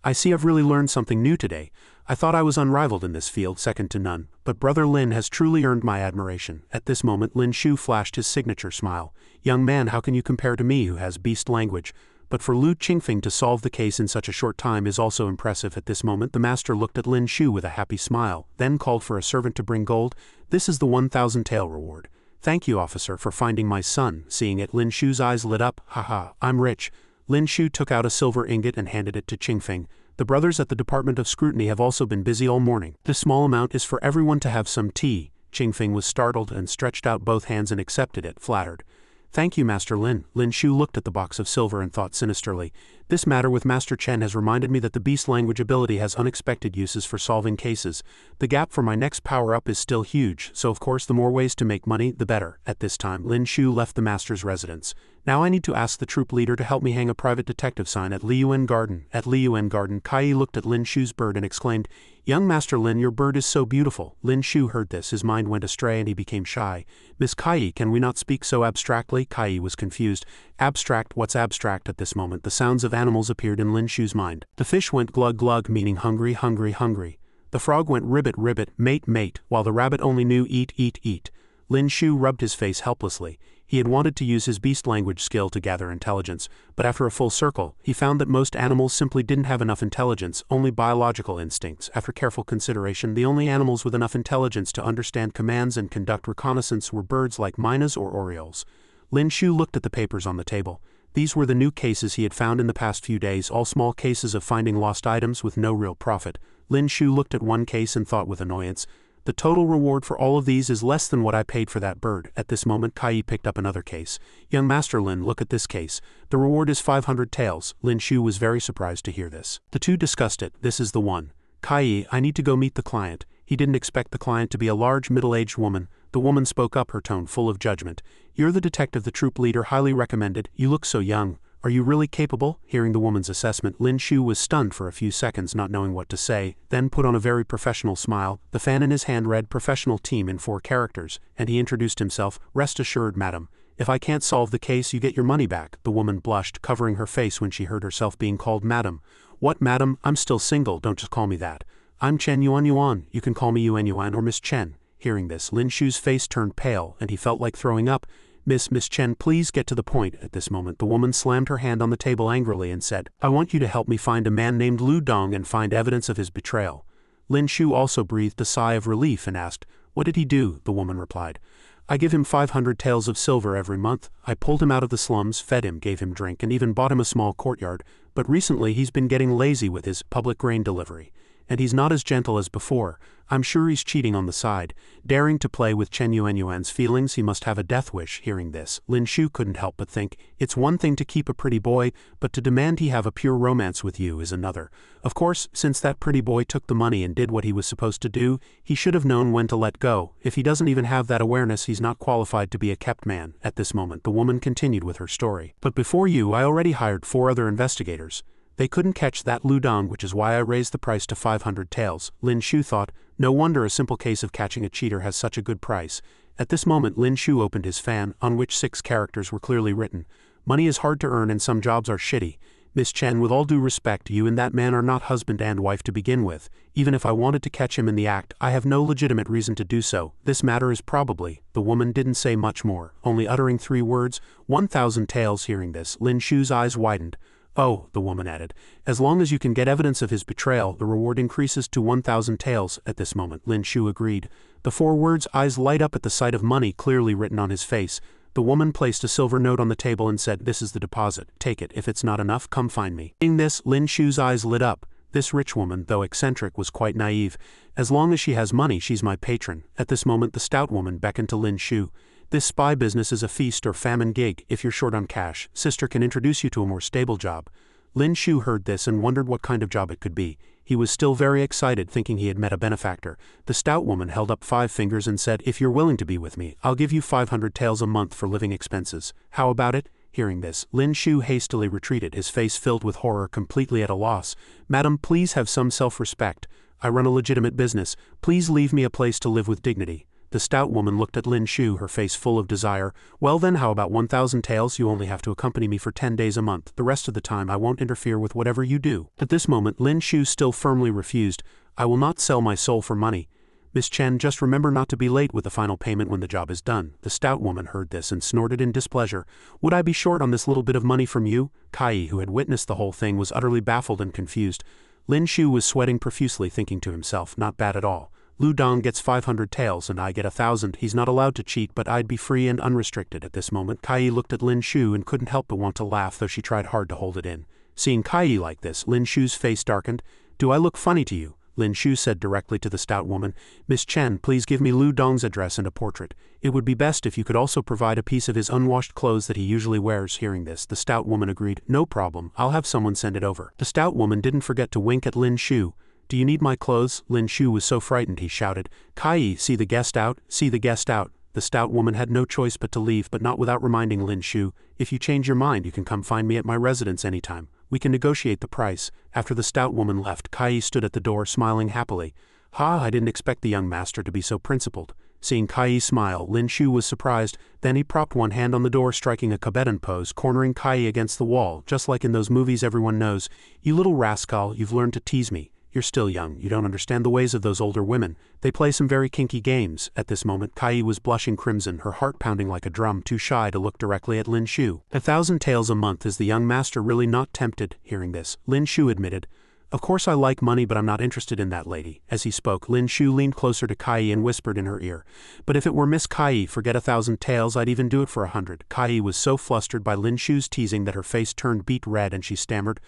"I see I've really learned something new today. I thought I was unrivaled in this field, second to none, but Brother Lin has truly earned my admiration." At this moment, Lin Shu flashed his signature smile. "Young man, how can you compare to me who has beast language?" But for Lu Qingfeng to solve the case in such a short time is also impressive. At this moment, the master looked at Lin Shu with a happy smile, then called for a servant to bring gold. "This is the 1,000 tael reward." "Thank you, officer, for finding my son." Seeing it, Lin Shu's eyes lit up. "Haha, I'm rich." Lin Shu took out a silver ingot and handed it to Qingfeng. "The brothers at the Department of Scrutiny have also been busy all morning. This small amount is for everyone to have some tea." Qingfeng was startled and stretched out both hands and accepted it, flattered. "Thank you, Master Lin." Lin Shu looked at the box of silver and thought sinisterly. "This matter with Master Chen has reminded me that the beast language ability has unexpected uses for solving cases. The gap for my next power-up is still huge, so of course the more ways to make money, the better." At this time, Lin Shu left the master's residence. "Now I need to ask the troop leader to help me hang a private detective sign at Liyuan Garden." At Liyuan Garden, Kai looked at Lin Shu's bird and exclaimed, "Young Master Lin, your bird is so beautiful." Lin Shu heard this, his mind went astray and he became shy. "Miss Kai, can we not speak so abstractly?" Kai was confused. "Abstract? What's abstract?" At this moment, the sounds of animals appeared in Lin Shu's mind. The fish went glug glug, meaning hungry, hungry, hungry. The frog went ribbit, ribbit, mate, mate, while the rabbit only knew eat, eat, eat. Lin Shu rubbed his face helplessly. He had wanted to use his beast language skill to gather intelligence, but after a full circle, he found that most animals simply didn't have enough intelligence, only biological instincts. After careful consideration, the only animals with enough intelligence to understand commands and conduct reconnaissance were birds like mynas or orioles. Lin Shu looked at the papers on the table. These were the new cases he had found in the past few days, all small cases of finding lost items with no real profit. Lin Shu looked at one case and thought with annoyance, "The total reward for all of these is less than what I paid for that bird." At this moment, Kai picked up another case. "Young Master Lin, look at this case. The reward is 500 taels. Lin Shu was very surprised to hear this. The two discussed it. "This is the one." "Kai, I need to go meet the client." He didn't expect the client to be a large, middle-aged woman. The woman spoke up, her tone full of judgment. "You're the detective the troop leader highly recommended. You look so young. Are you really capable?" Hearing the woman's assessment, Lin Shu was stunned for a few seconds, not knowing what to say, then put on a very professional smile. The fan in his hand read "Professional Team" in 4 characters, and he introduced himself. "Rest assured, madam. If I can't solve the case, you get your money back." The woman blushed, covering her face when she heard herself being called madam. "What, madam? I'm still single, don't just call me that. I'm Chen Yuan Yuan. You can call me Yuan Yuan or Miss Chen." Hearing this, Lin Shu's face turned pale, and he felt like throwing up. Miss Chen, please get to the point." At this moment, the woman slammed her hand on the table angrily and said, "I want you to help me find a man named Lu Dong and find evidence of his betrayal." Lin Shu also breathed a sigh of relief and asked, "What did he do?" The woman replied, "I give him 500 taels of silver every month. I pulled him out of the slums, fed him, gave him drink, and even bought him a small courtyard, but recently he's been getting lazy with his public grain delivery. And he's not as gentle as before. I'm sure he's cheating on the side. Daring to play with Chen Yuanyuan's feelings, he must have a death wish. Hearing this, Lin Shu couldn't help but think, it's one thing to keep a pretty boy, but to demand he have a pure romance with you is another. Of course, since that pretty boy took the money and did what he was supposed to do, he should have known when to let go. If he doesn't even have that awareness, he's not qualified to be a kept man. At this moment, the woman continued with her story. But before you, I already hired 4 other investigators. They couldn't catch that Lu Dong, which is why I raised the price to 500 taels. Lin Shu thought, no wonder a simple case of catching a cheater has such a good price. At this moment, Lin Shu opened his fan, on which 6 characters were clearly written. Money is hard to earn and some jobs are shitty. Miss Chen, with all due respect, you and that man are not husband and wife to begin with. Even if I wanted to catch him in the act, I have no legitimate reason to do so. This matter is probably. The woman didn't say much more, only uttering 3 words, 1,000 taels. Hearing this, Lin Shu's eyes widened. Oh, the woman added, as long as you can get evidence of his betrayal, the reward increases to 1,000 taels. At this moment, Lin Shu agreed. The 4 words, eyes light up at the sight of money clearly written on his face. The woman placed a silver note on the table and said, this is the deposit. Take it. If it's not enough, come find me. Seeing this, Lin Shu's eyes lit up. This rich woman, though eccentric, was quite naive. As long as she has money, she's my patron. At this moment, the stout woman beckoned to Lin Shu. This spy business is a feast or famine gig. If you're short on cash, sister can introduce you to a more stable job. Lin Shu heard this and wondered what kind of job it could be. He was still very excited, thinking he had met a benefactor. The stout woman held up 5 fingers and said, if you're willing to be with me, I'll give you 500 taels a month for living expenses. How about it? Hearing this, Lin Shu hastily retreated, his face filled with horror, completely at a loss. Madam, please have some self-respect. I run a legitimate business. Please leave me a place to live with dignity. The stout woman looked at Lin Shu, her face full of desire. Well then, how about 1,000 taels? You only have to accompany me for 10 days a month. The rest of the time I won't interfere with whatever you do. At this moment, Lin Shu still firmly refused. I will not sell my soul for money. Miss Chen, just remember not to be late with the final payment when the job is done. The stout woman heard this and snorted in displeasure. Would I be short on this little bit of money from you? Kai, who had witnessed the whole thing, was utterly baffled and confused. Lin Shu was sweating profusely, thinking to himself, not bad at all. Lu Dong gets 500 taels and I get 1,000. He's not allowed to cheat, but I'd be free and unrestricted. At this moment, Kai looked at Lin Shu and couldn't help but want to laugh, though she tried hard to hold it in. Seeing Kai like this, Lin Shu's face darkened. Do I look funny to you? Lin Shu said directly to the stout woman. Miss Chen, please give me Lu Dong's address and a portrait. It would be best if you could also provide a piece of his unwashed clothes that he usually wears. Hearing this, the stout woman agreed. No problem, I'll have someone send it over. The stout woman didn't forget to wink at Lin Shu. Do you need my clothes? Lin Shu was so frightened he shouted, Kai, see the guest out, see the guest out. The stout woman had no choice but to leave, but not without reminding Lin Shu, if you change your mind you can come find me at my residence anytime. We can negotiate the price. After the stout woman left, Kai stood at the door smiling happily. Ha, I didn't expect the young master to be so principled. Seeing Kai smile, Lin Shu was surprised, then he propped one hand on the door, striking a Tibetan pose, cornering Kai against the wall, just like in those movies everyone knows. You little rascal, you've learned to tease me. You're still young, you don't understand the ways of those older women. They play some very kinky games. At this moment, Kai was blushing crimson, her heart pounding like a drum, too shy to look directly at Lin Shu. 1,000 taels a month. Is the young master really not tempted? Hearing this, Lin Shu admitted, of course I like money, but I'm not interested in that lady. As he spoke, Lin Shu leaned closer to Kai and whispered in her ear, but if it were Miss Kai, forget 1,000 taels, I'd even do it for 100. Kai was so flustered by Lin Shu's teasing that her face turned beet red and she stammered,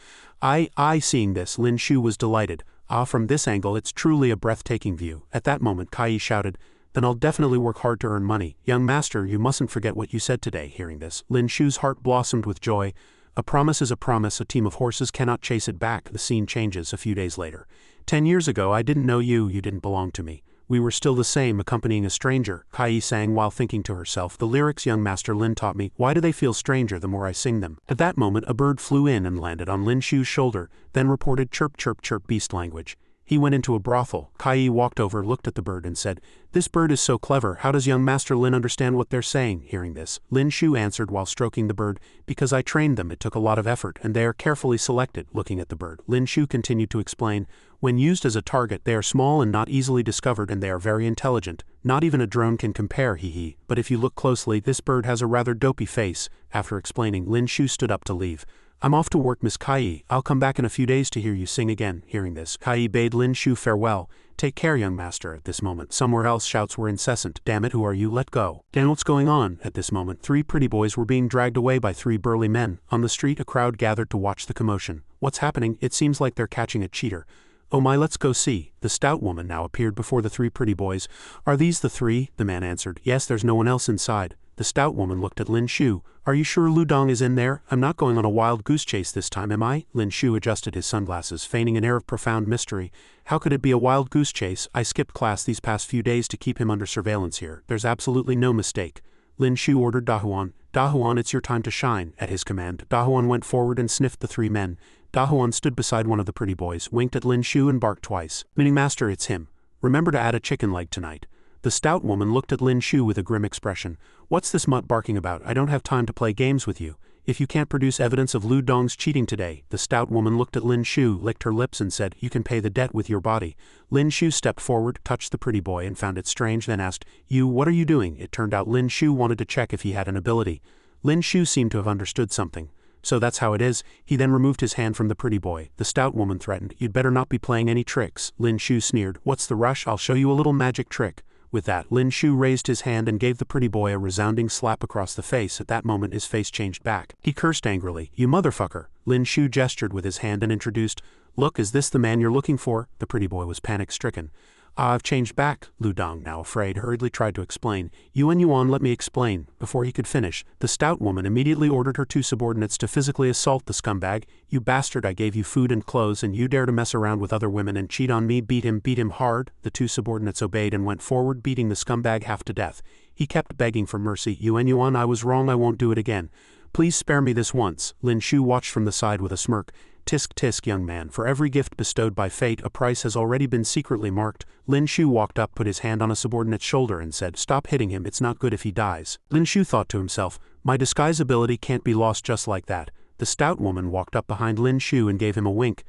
I. Seeing this, Lin Shu was delighted. Ah, from this angle it's truly a breathtaking view. At that moment, Kai shouted, then I'll definitely work hard to earn money. Young master, you mustn't forget what you said today. Hearing this, Lin Shu's heart blossomed with joy. A promise is a promise, a team of horses cannot chase it back. The scene changes a few days later. 10 years ago I didn't know you, you didn't belong to me. We were still the same, accompanying a stranger, Kai sang while thinking to herself, the lyrics young master Lin taught me, why do they feel stranger the more I sing them? At that moment a bird flew in and landed on Lin Shu's shoulder, then reported chirp chirp chirp beast language. He went into a brothel. Kai walked over, looked at the bird and said, this bird is so clever, how does young master Lin understand what they're saying? Hearing this, Lin Shu answered while stroking the bird, because I trained them, it took a lot of effort, and they are carefully selected. Looking at the bird, Lin Shu continued to explain, when used as a target they are small and not easily discovered, and they are very intelligent. Not even a drone can compare, hee. But if you look closely, this bird has a rather dopey face. After explaining, Lin Shu stood up to leave. I'm off to work, Miss Kai. I'll come back in a few days to hear you sing again. Hearing this, Kai bade Lin Shu farewell. Take care, young master. At this moment, somewhere else shouts were incessant. Damn it, who are you? Let go. Dan, what's going on? At this moment, 3 pretty boys were being dragged away by 3 burly men. On the street, a crowd gathered to watch the commotion. What's happening? It seems like they're catching a cheater. "Oh my, let's go see." The stout woman now appeared before the three pretty boys. "Are these the three?" The man answered. "Yes, there's no one else inside." The stout woman looked at Lin Shu. "Are you sure Lu Dong is in there? I'm not going on a wild goose chase this time, am I?" Lin Shu adjusted his sunglasses, feigning an air of profound mystery. "How could it be a wild goose chase? I skipped class these past few days to keep him under surveillance here. There's absolutely no mistake." Lin Shu ordered Dahuan. "Dahuan, it's your time to shine." At his command, Dahuan went forward and sniffed the three men. Dahuan stood beside one of the pretty boys, winked at Lin Shu and barked twice, meaning, "Master, it's him. Remember to add a chicken leg tonight." The stout woman looked at Lin Shu with a grim expression. "What's this mutt barking about? I don't have time to play games with you. If you can't produce evidence of Lu Dong's cheating today." The stout woman looked at Lin Shu, licked her lips and said, "You can pay the debt with your body." Lin Shu stepped forward, touched the pretty boy and found it strange, then asked, "You, what are you doing?" It turned out Lin Shu wanted to check if he had an ability. Lin Shu seemed to have understood something. "So that's how it is." He then removed his hand from the pretty boy. The stout woman threatened, "You'd better not be playing any tricks." Lin Shu sneered, "What's the rush? I'll show you a little magic trick." With that, Lin Shu raised his hand and gave the pretty boy a resounding slap across the face. At that moment his face changed back. He cursed angrily, "You motherfucker." Lin Shu gestured with his hand and introduced, "Look, is this the man you're looking for?" The pretty boy was panic-stricken. "I've changed back." Lu Dong, now afraid, hurriedly tried to explain. "Yuan Yuan, let me explain." Before he could finish, the stout woman immediately ordered her two subordinates to physically assault the scumbag. "You bastard, I gave you food and clothes and you dare to mess around with other women and cheat on me. Beat him hard." The two subordinates obeyed and went forward, beating the scumbag half to death. He kept begging for mercy. "Yuan Yuan, I was wrong, I won't do it again. Please spare me this once." Lin Shu watched from the side with a smirk. "Tisk tisk, young man, for every gift bestowed by fate, a price has already been secretly marked." Lin Shu walked up, put his hand on a subordinate's shoulder and said, "Stop hitting him, it's not good if he dies." Lin Shu thought to himself, "My disguise ability can't be lost just like that." The stout woman walked up behind Lin Shu and gave him a wink.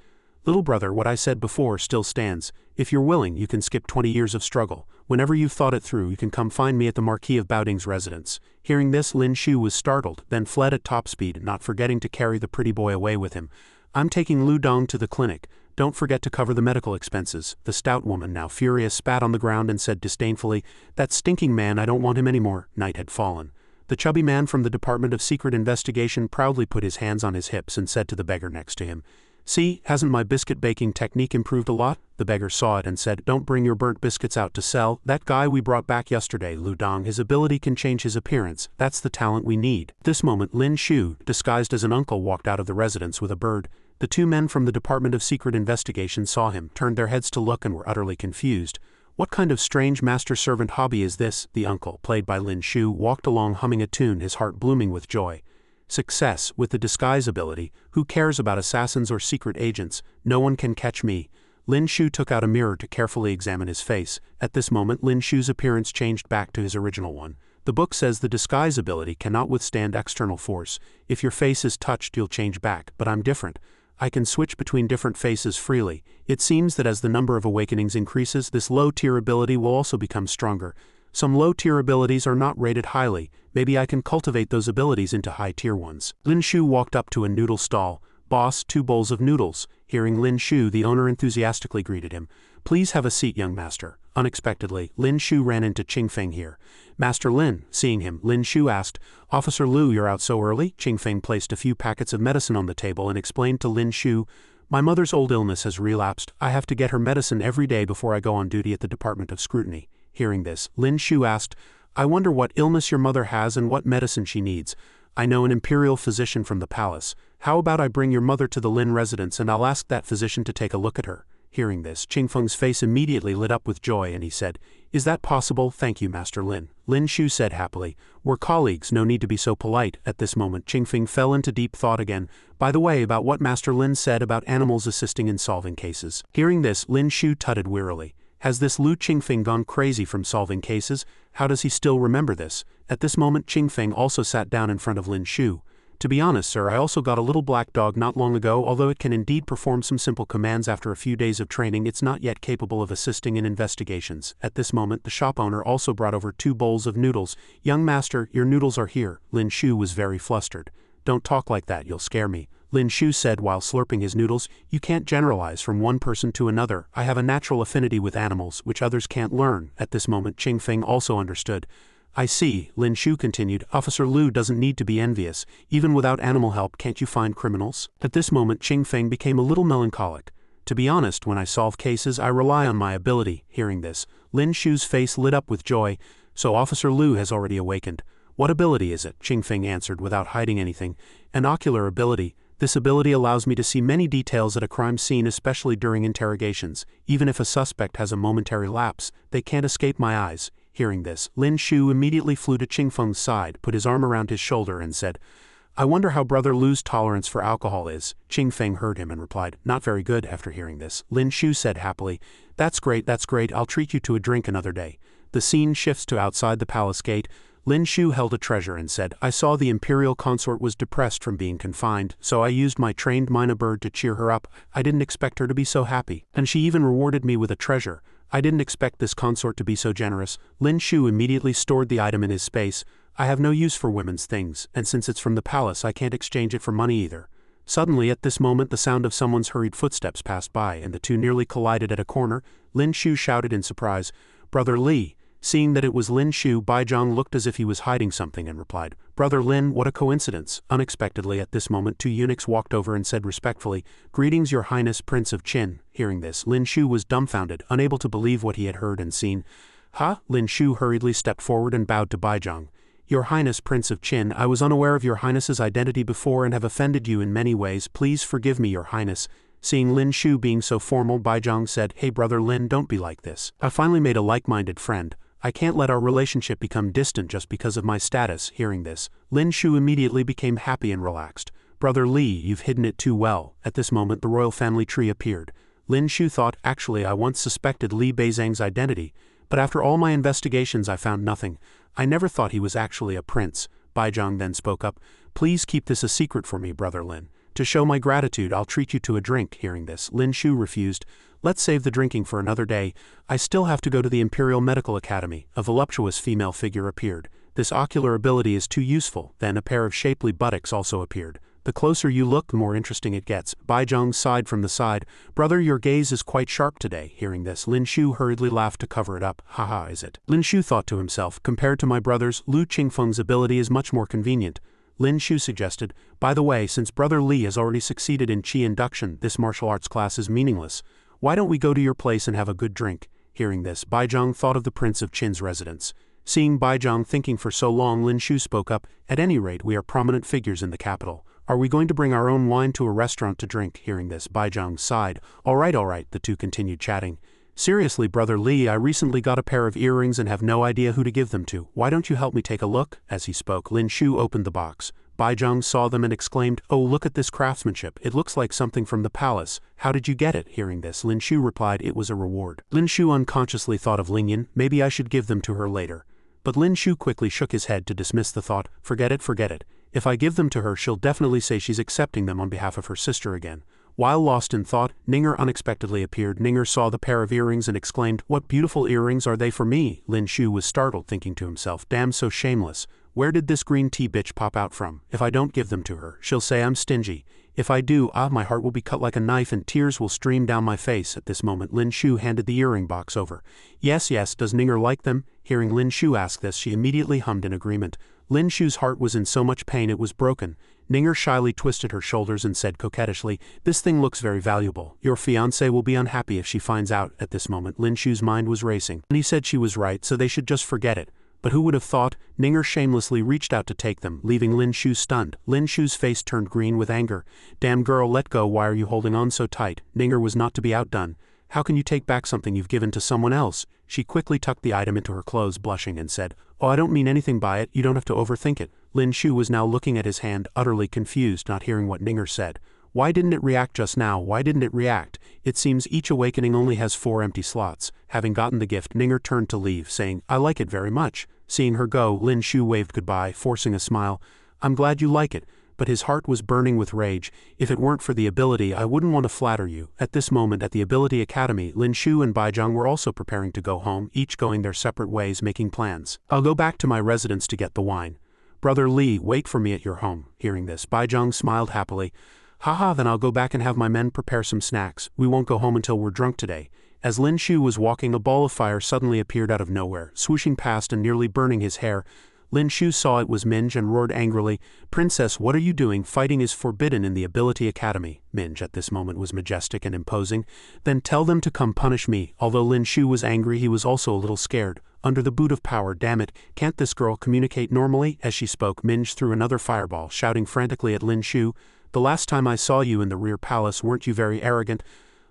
"Little brother, what I said before still stands. If you're willing, you can skip 20 years of struggle. Whenever you've thought it through, you can come find me at the Marquis of Baoding's residence." Hearing this, Lin Shu was startled, then fled at top speed, not forgetting to carry the pretty boy away with him. "I'm taking Lu Dong to the clinic. Don't forget to cover the medical expenses." The stout woman, now furious, spat on the ground and said disdainfully, "That stinking man, I don't want him anymore." Night had fallen. The chubby man from the Department of Secret Investigation proudly put his hands on his hips and said to the beggar next to him, "See, hasn't my biscuit baking technique improved a lot?" The beggar saw it and said, "Don't bring your burnt biscuits out to sell. That guy we brought back yesterday, Lu Dong, his ability can change his appearance. That's the talent we need." At this moment, Lin Shu, disguised as an uncle, walked out of the residence with a bird. The two men from the Department of Secret Investigation saw him, turned their heads to look and were utterly confused. "What kind of strange master-servant hobby is this?" The uncle, played by Lin Shu, walked along humming a tune, his heart blooming with joy. "Success, with the disguise ability. Who cares about assassins or secret agents? No one can catch me." Lin Shu took out a mirror to carefully examine his face. At this moment, Lin Shu's appearance changed back to his original one. The book says the disguise ability cannot withstand external force. If your face is touched, you'll change back, but I'm different. I can switch between different faces freely. It seems that as the number of awakenings increases, this low-tier ability will also become stronger. Some low-tier abilities are not rated highly. Maybe I can cultivate those abilities into high-tier ones. Lin Shu walked up to a noodle stall. "Boss, 2 bowls of noodles." Hearing Lin Shu, the owner enthusiastically greeted him. "Please have a seat, young master." Unexpectedly, Lin Shu ran into Qing Feng here. "Master Lin." Seeing him, Lin Shu asked, "Officer Lu, you're out so early?" Qing Feng placed a few packets of medicine on the table and explained to Lin Shu, "My mother's old illness has relapsed. I have to get her medicine every day before I go on duty at the Department of Scrutiny." Hearing this, Lin Shu asked, "I wonder what illness your mother has and what medicine she needs. I know an imperial physician from the palace. How about I bring your mother to the Lin residence and I'll ask that physician to take a look at her?" Hearing this, Qing Feng's face immediately lit up with joy and he said, "Is that possible? Thank you, Master Lin." Lin Shu said happily, "We're colleagues, no need to be so polite." At this moment, Qing Feng fell into deep thought again. "By the way, about what Master Lin said about animals assisting in solving cases." Hearing this, Lin Shu tutted wearily. Has this Lu Qing Feng gone crazy from solving cases? How does he still remember this? At this moment, Qing Feng also sat down in front of Lin Shu. "To be honest, sir, I also got a little black dog not long ago. Although it can indeed perform some simple commands after a few days of training, it's not yet capable of assisting in investigations." At this moment, the shop owner also brought over 2 bowls of noodles. "Young master, your noodles are here." Lin Shu was very flustered. "Don't talk like that, you'll scare me." Lin Shu said while slurping his noodles, "You can't generalize from one person to another. I have a natural affinity with animals, which others can't learn." At this moment, Qing Feng also understood. "I see," Lin Shu continued. "Officer Lu doesn't need to be envious. Even without animal help, can't you find criminals?" At this moment, Qing Feng became a little melancholic. To be honest, when I solve cases I rely on my ability. Hearing this, Lin Shu's face lit up with joy. So Officer Liu has already awakened. What ability is it? Qingfeng answered without hiding anything. An ocular ability. This ability allows me to see many details at a crime scene, especially during interrogations. Even if a suspect has a momentary lapse, they can't escape my eyes. Hearing this, Lin Shu immediately flew to Qingfeng's side, put his arm around his shoulder and said, I wonder how Brother Liu's tolerance for alcohol is. Qingfeng heard him and replied, not very good. After hearing this, Lin Shu said happily, that's great, I'll treat you to a drink another day. The scene shifts to outside the palace gate. Lin Shu held a treasure and said, I saw the imperial consort was depressed from being confined, so I used my trained mynah bird to cheer her up. I didn't expect her to be so happy, and she even rewarded me with a treasure. I didn't expect this consort to be so generous. Lin Shu immediately stored the item in his space. I have no use for women's things, and since it's from the palace I can't exchange it for money either. Suddenly at this moment the sound of someone's hurried footsteps passed by and the two nearly collided at a corner. Lin Shu shouted in surprise, Brother Li. Seeing that it was Lin Shu, Baizhang looked as if he was hiding something and replied, Brother Lin, what a coincidence. Unexpectedly at this moment 2 eunuchs walked over and said respectfully, Greetings Your Highness Prince of Qin. Hearing this, Lin Shu was dumbfounded, unable to believe what he had heard and seen. Lin Shu hurriedly stepped forward and bowed to Baizhang. Your Highness Prince of Qin, I was unaware of your Highness's identity before and have offended you in many ways. Please forgive me, Your Highness. Seeing Lin Shu being so formal, Baizhang said, Hey Brother Lin, don't be like this. I finally made a like-minded friend. I can't let our relationship become distant just because of my status. Hearing this, Lin Shu immediately became happy and relaxed. Brother Li, you've hidden it too well. At this moment the royal family tree appeared. Lin Shu thought, actually I once suspected Li Beizhang's identity, but after all my investigations I found nothing. I never thought he was actually a prince. Baizhang then spoke up, Please keep this a secret for me, Brother Lin. To show my gratitude I'll treat you to a drink. Hearing this, Lin Shu refused. Let's save the drinking for another day. I still have to go to the Imperial Medical Academy. A voluptuous female figure appeared. This ocular ability is too useful. Then a pair of shapely buttocks also appeared. The closer you look, the more interesting it gets. Baizhang sighed from the side. Brother, your gaze is quite sharp today. Hearing this, Lin Shu hurriedly laughed to cover it up. Haha, is it? Lin Shu thought to himself, compared to my brother's, Lu Qingfeng's ability is much more convenient. Lin Shu suggested, by the way, since Brother Li has already succeeded in Qi induction, this martial arts class is meaningless. Why don't we go to your place and have a good drink? Hearing this, Baizhang thought of the Prince of Qin's residence. Seeing Baizhang thinking for so long, Lin Shu spoke up, At any rate, we are prominent figures in the capital. Are we going to bring our own wine to a restaurant to drink? Hearing this, Baizhang sighed. All right, the two continued chatting. Seriously, Brother Li, I recently got a pair of earrings and have no idea who to give them to. Why don't you help me take a look? As he spoke, Lin Shu opened the box. Baizhang saw them and exclaimed, Oh, look at this craftsmanship. It looks like something from the palace. How did you get it? Hearing this, Lin Shu replied, It was a reward. Lin Shu unconsciously thought of Lingyan. Maybe I should give them to her later. But Lin Shu quickly shook his head to dismiss the thought. Forget it. If I give them to her, she'll definitely say she's accepting them on behalf of her sister again. While lost in thought, Ninger unexpectedly appeared. Ninger saw the pair of earrings and exclaimed, What beautiful earrings are they for me? Lin Shu was startled, thinking to himself, Damn, so shameless. Where did this green tea bitch pop out from? If I don't give them to her, she'll say I'm stingy. If I do, my heart will be cut like a knife and tears will stream down my face. At this moment, Lin Shu handed the earring box over. Yes, does Ninger like them? Hearing Lin Shu ask this, she immediately hummed in agreement. Lin Shu's heart was in so much pain it was broken. Ninger shyly twisted her shoulders and said coquettishly, This thing looks very valuable. Your fiancé will be unhappy if she finds out. At this moment, Lin Shu's mind was racing. And he said she was right, so they should just forget it. But who would have thought? Ninger shamelessly reached out to take them, leaving Lin Shu stunned. Lin Shu's face turned green with anger. Damn girl, let go. Why are you holding on so tight? Ninger was not to be outdone. How can you take back something you've given to someone else? She quickly tucked the item into her clothes, blushing, and said, Oh, I don't mean anything by it. You don't have to overthink it. Lin Shu was now looking at his hand, utterly confused, not hearing what Ninger said. Why didn't it react just now? Why didn't it react? It seems each awakening only has 4 empty slots. Having gotten the gift, Ninger turned to leave, saying, I like it very much. Seeing her go, Lin Shu waved goodbye, forcing a smile. I'm glad you like it. But his heart was burning with rage. If it weren't for the ability, I wouldn't want to flatter you. At this moment at the Ability Academy, Lin Shu and Baizhang were also preparing to go home, each going their separate ways, making plans. I'll go back to my residence to get the wine. Brother Li, wait for me at your home. Hearing this, Baizhang smiled happily. Haha, then I'll go back and have my men prepare some snacks. We won't go home until we're drunk today. As Lin Shu was walking, a ball of fire suddenly appeared out of nowhere, swooshing past and nearly burning his hair. Lin Shu saw it was Minj and roared angrily, "Princess, what are you doing? Fighting is forbidden in the Ability Academy." Minj at this moment was majestic and imposing. "Then tell them to come punish me." Although Lin Shu was angry, he was also a little scared. Under the boot of power, damn it, can't this girl communicate normally? As she spoke, Minj threw another fireball, shouting frantically at Lin Shu, "The last time I saw you in the rear palace, weren't you very arrogant?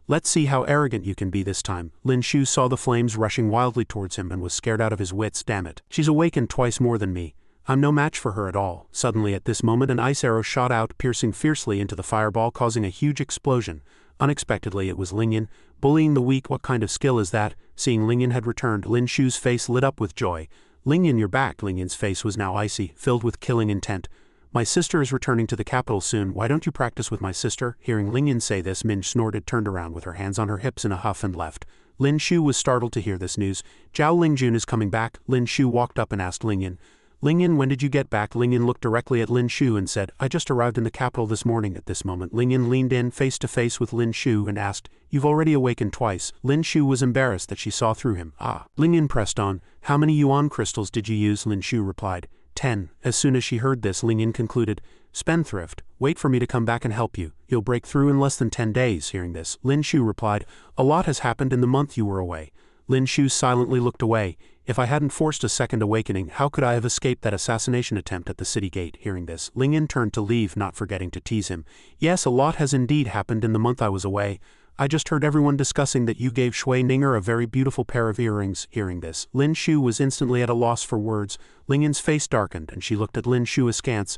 Let's see how arrogant you can be this time." Lin Shu saw the flames rushing wildly towards him and was scared out of his wits. "Damn it. She's awakened twice more than me. I'm no match for her at all." Suddenly at this moment an ice arrow shot out, piercing fiercely into the fireball, causing a huge explosion. Unexpectedly it was Lingyan, bullying the weak. "What kind of skill is that?" Seeing Lingyan had returned, Lin Shu's face lit up with joy. "Lingyan, you're back." Lingyan's face was now icy, filled with killing intent. "My sister is returning to the capital soon. Why don't you practice with my sister?" Hearing Lingyan say this, Minj snorted, turned around with her hands on her hips in a huff and left. Lin Shu was startled to hear this news. "Zhao Lingjun is coming back." Lin Shu walked up and asked Lingyan, "Lingyan, when did you get back?" Lingyan looked directly at Lin Shu and said, "I just arrived in the capital this morning." At this moment Lingyan leaned in face to face with Lin Shu and asked, "You've already awakened twice." Lin Shu was embarrassed that she saw through him. "Ah." Lingyan pressed on, "How many yuan crystals did you use?" Lin Shu replied, 10. As soon as she heard this, Lingyan concluded, "Spendthrift, wait for me to come back and help you. You'll break through in less than 10 days. Hearing this, Lin Shu replied, "A lot has happened in the month you were away." Lin Shu silently looked away. "If I hadn't forced a second awakening, how could I have escaped that assassination attempt at the city gate?" Hearing this, Lingyan turned to leave, not forgetting to tease him. "Yes, a lot has indeed happened in the month I was away. I just heard everyone discussing that you gave Shui Ninger a very beautiful pair of earrings." Hearing this, Lin Shu was instantly at a loss for words. Lingyan's face darkened, and she looked at Lin Shu askance.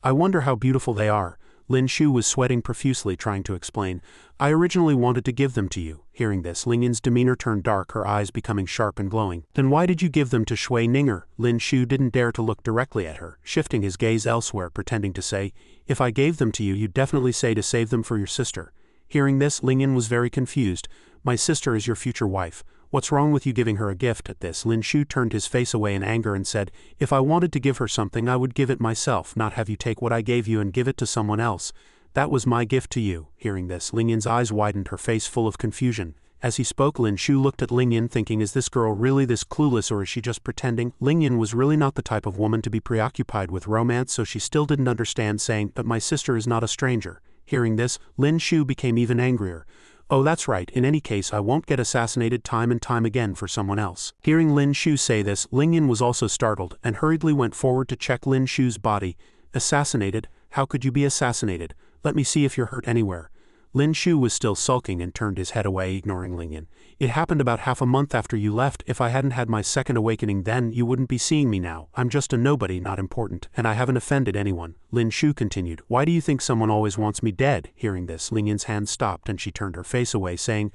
"I wonder how beautiful they are." Lin Shu was sweating profusely, trying to explain. "I originally wanted to give them to you." Hearing this, Lingyan's demeanor turned dark, her eyes becoming sharp and glowing. "Then why did you give them to Shui Ninger?" Lin Shu didn't dare to look directly at her, shifting his gaze elsewhere, pretending to say, "If I gave them to you, you'd definitely say to save them for your sister." Hearing this, Lingyan was very confused. "My sister is your future wife. What's wrong with you giving her a gift?" At this, Lin Shu turned his face away in anger and said, "If I wanted to give her something, I would give it myself, not have you take what I gave you and give it to someone else. That was my gift to you." Hearing this, Lingyan's eyes widened, her face full of confusion. As he spoke, Lin Shu looked at Lingyan, thinking, is this girl really this clueless, or is she just pretending? Lingyan was really not the type of woman to be preoccupied with romance, so she still didn't understand, saying, "But my sister is not a stranger." Hearing this, Lin Shu became even angrier. "Oh, that's right. In any case, I won't get assassinated time and time again for someone else." Hearing Lin Shu say this, Lingyan was also startled, and hurriedly went forward to check Lin Shu's body. "Assassinated? How could you be assassinated? Let me see if you're hurt anywhere." Lin Shu was still sulking and turned his head away, ignoring Lingyan. "It happened about half a month after you left. If I hadn't had my second awakening then, you wouldn't be seeing me now. I'm just a nobody, not important, and I haven't offended anyone." Lin Shu continued, "Why do you think someone always wants me dead?" Hearing this, Lingyan's hand stopped and she turned her face away, saying,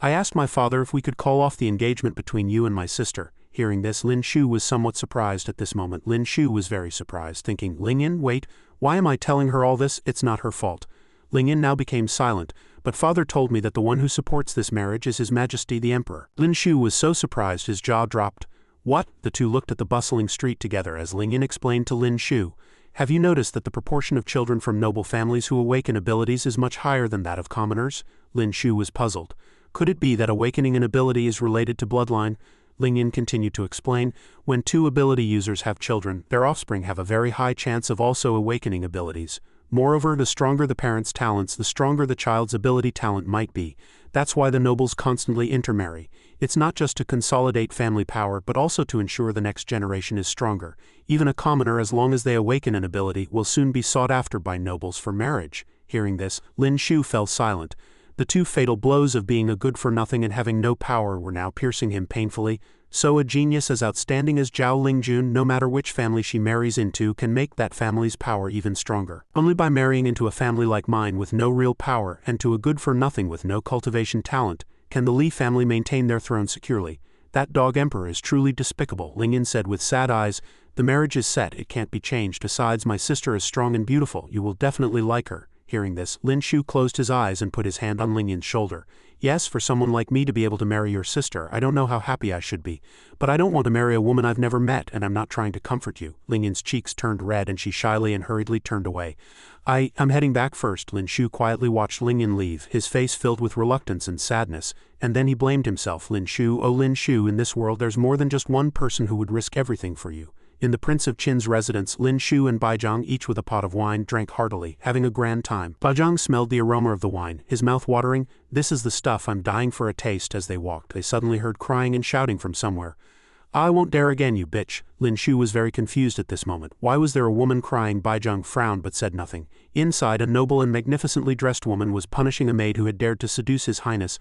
"I asked my father if we could call off the engagement between you and my sister." Hearing this, Lin Shu was somewhat surprised. At this moment, Lin Shu was very surprised, thinking, "Lingyan, wait, why am I telling her all this? It's not her fault." Lingyan now became silent, "But father told me that the one who supports this marriage is His Majesty the Emperor." Lin Shu was so surprised his jaw dropped. "What?" The two looked at the bustling street together as Lingyan explained to Lin Shu, "Have you noticed that the proportion of children from noble families who awaken abilities is much higher than that of commoners?" Lin Shu was puzzled. "Could it be that awakening an ability is related to bloodline?" Lingyan continued to explain, "When two ability users have children, their offspring have a very high chance of also awakening abilities. Moreover, the stronger the parent's talents, the stronger the child's ability talent might be. That's why the nobles constantly intermarry. It's not just to consolidate family power, but also to ensure the next generation is stronger. Even a commoner, as long as they awaken an ability, will soon be sought after by nobles for marriage." Hearing this, Lin Shu fell silent. The two fatal blows of being a good-for-nothing and having no power were now piercing him painfully. So a genius as outstanding as Zhao Lingjun, no matter which family she marries into, can make that family's power even stronger. Only by marrying into a family like mine with no real power, and to a good-for-nothing with no cultivation talent, can the Li family maintain their throne securely. That dog emperor is truly despicable," Lingyan said with sad eyes. "The marriage is set, it can't be changed. Besides, my sister is strong and beautiful, you will definitely like her." Hearing this, Lin Shu closed his eyes and put his hand on Lingyan's shoulder. "Yes, for someone like me to be able to marry your sister, I don't know how happy I should be. But I don't want to marry a woman I've never met, and I'm not trying to comfort you." Lingyan's cheeks turned red and she shyly and hurriedly turned away. I'm heading back first." Lin Shu quietly watched Lingyan leave, his face filled with reluctance and sadness, and then he blamed himself. "Lin Shu, oh Lin Shu, in this world there's more than just one person who would risk everything for you. In the Prince of Qin's residence, Lin Shu and Baizhang, each with a pot of wine, drank heartily, having a grand time. Baizhang smelled the aroma of the wine, his mouth watering. "This is the stuff, I'm dying for a taste." As they walked, they suddenly heard crying and shouting from somewhere. "I won't dare again, you bitch." Lin Shu was very confused at this moment. Why was there a woman crying? Baizhang frowned but said nothing. Inside, a noble and magnificently dressed woman was punishing a maid who had dared to seduce his highness.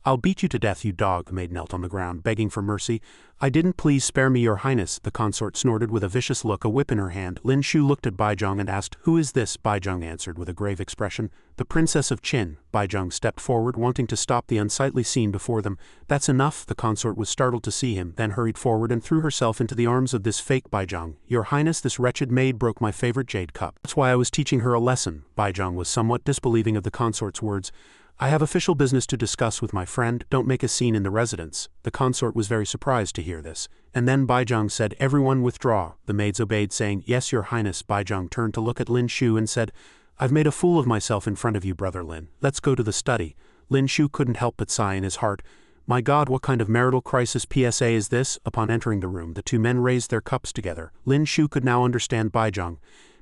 "I'll beat you to death, you dog." The maid knelt on the ground, begging for mercy. "I didn't. Please spare me, your highness," the consort snorted with a vicious look, a whip in her hand. Lin Shu looked at Baizhang and asked, "Who is this?" Baizhang answered with a grave expression. "The Princess of Qin." Baizhang stepped forward, wanting to stop the unsightly scene before them. "That's enough." The consort was startled to see him, then hurried forward and threw herself into the arms of this fake Baizhang. "Your highness, this wretched maid broke my favorite jade cup. That's why I was teaching her a lesson." Baizhang was somewhat disbelieving of the consort's words. "I have official business to discuss with my friend. Don't make a scene in the residence." The consort was very surprised to hear this. And then Baizhang said, "Everyone withdraw." The maids obeyed, saying, "Yes, your highness." Baizhang turned to look at Lin Shu and said, "I've made a fool of myself in front of you, brother Lin. Let's go to the study." Lin Shu couldn't help but sigh in his heart. My God, what kind of marital crisis PSA is this? Upon entering the room, the two men raised their cups together. Lin Shu could now understand Baizhang.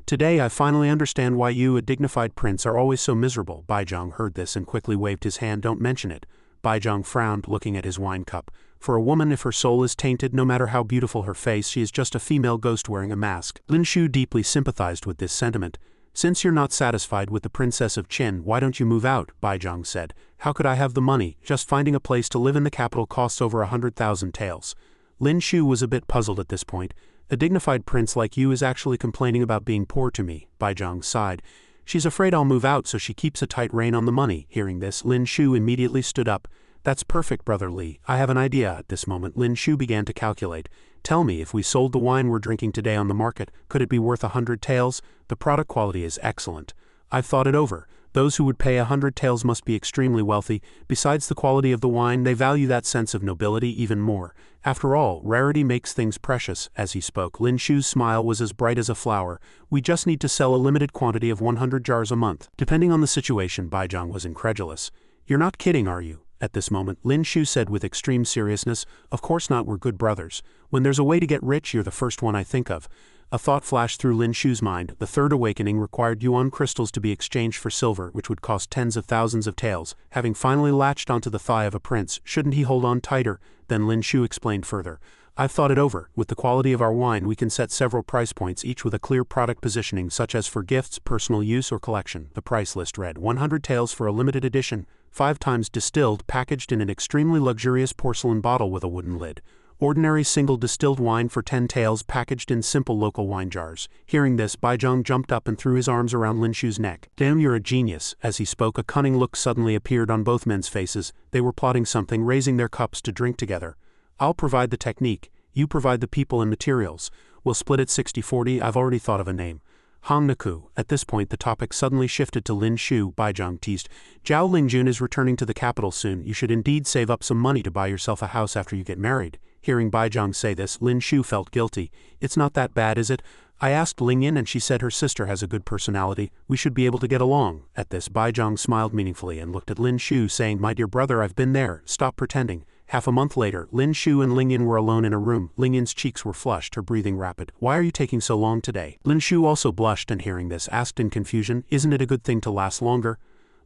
"Today I finally understand why you, a dignified prince, are always so miserable." Baizhang heard this and quickly waved his hand. "Don't mention it." Baizhang frowned, looking at his wine cup. For a woman, if her soul is tainted, no matter how beautiful her face, she is just a female ghost wearing a mask. Lin Shu deeply sympathized with this sentiment. "Since you're not satisfied with the Princess of Qin, why don't you move out?" Baizhang said. "How could I have the money? Just finding a place to live in the capital costs over 100,000 taels." Lin Shu was a bit puzzled at this point. "A dignified prince like you is actually complaining about being poor to me." Baizhang sighed. "She's afraid I'll move out, so she keeps a tight rein on the money." Hearing this, Lin Shu immediately stood up. "That's perfect, brother Li. I have an idea." At this moment, Lin Shu began to calculate. "Tell me, if we sold the wine we're drinking today on the market, could it be worth 100 taels? The product quality is excellent. I've thought it over. Those who would pay 100 taels must be extremely wealthy. Besides the quality of the wine, they value that sense of nobility even more. After all, rarity makes things precious." As he spoke, Lin Shu's smile was as bright as a flower. "We just need to sell a limited quantity of 100 jars a month." Depending on the situation, Baizhang was incredulous. "You're not kidding, are you?" At this moment, Lin Shu said with extreme seriousness, "Of course not, we're good brothers. When there's a way to get rich, you're the first one I think of." A thought flashed through Lin Shu's mind. The third awakening required yuan crystals to be exchanged for silver, which would cost tens of thousands of taels. Having finally latched onto the thigh of a prince, shouldn't he hold on tighter? Then Lin Shu explained further. "I've thought it over. With the quality of our wine, we can set several price points, each with a clear product positioning, such as for gifts, personal use, or collection." The price list read 100 taels for a limited edition, 5 times distilled, packaged in an extremely luxurious porcelain bottle with a wooden lid. Ordinary single distilled wine for 10 taels, packaged in simple local wine jars. Hearing this, Baizhang jumped up and threw his arms around Lin Shu's neck. "Damn, you're a genius." As he spoke, a cunning look suddenly appeared on both men's faces. They were plotting something, raising their cups to drink together. "I'll provide the technique. You provide the people and materials. We'll split it 60-40. I've already thought of a name. Hongnaku." At this point, the topic suddenly shifted to Lin Shu. Baizhang teased, "Zhao Lingjun is returning to the capital soon. You should indeed save up some money to buy yourself a house after you get married." Hearing Baizhang say this, Lin Shu felt guilty. "It's not that bad, is it? I asked Lingyan and she said her sister has a good personality. We should be able to get along." At this, Baizhang smiled meaningfully and looked at Lin Shu, saying, "My dear brother, I've been there. Stop pretending." Half a month later, Lin Shu and Lingyan were alone in a room. Lingyan's cheeks were flushed, her breathing rapid. "Why are you taking so long today?" Lin Shu also blushed and hearing this, asked in confusion, "Isn't it a good thing to last longer?"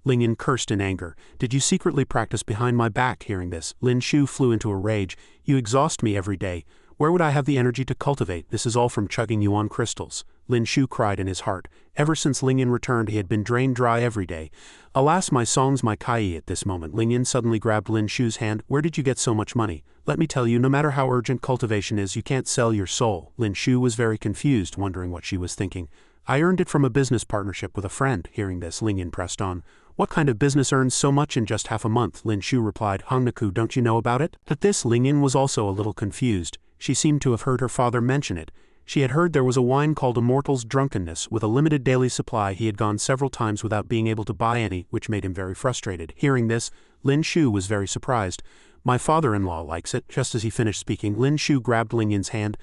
Lingyan cursed in anger. "Did you secretly practice behind my back?" Hearing this, Lin Shu flew into a rage. "You exhaust me every day. Where would I have the energy to cultivate? This is all from chugging yuan crystals." Lin Shu cried in his heart. Ever since Lingyan returned, he had been drained dry every day. "Alas, my songs, my kai." At this moment, Lingyan suddenly grabbed Lin Shu's hand. "Where did you get so much money? Let me tell you, no matter how urgent cultivation is, you can't sell your soul." Lin Shu was very confused, wondering what she was thinking. "I earned it from a business partnership with a friend." Hearing this, Lingyan pressed on. "What kind of business earns so much in just half a month?" Lin Shu replied. "Hongnaku, don't you know about it?" At this, Lingyan was also a little confused. She seemed to have heard her father mention it. She had heard there was a wine called Immortal's Drunkenness. With a limited daily supply, he had gone several times without being able to buy any, which made him very frustrated. Hearing this, Lin Shu was very surprised. "My father-in-law likes it." Just as he finished speaking, Lin Shu grabbed Lingyan's hand.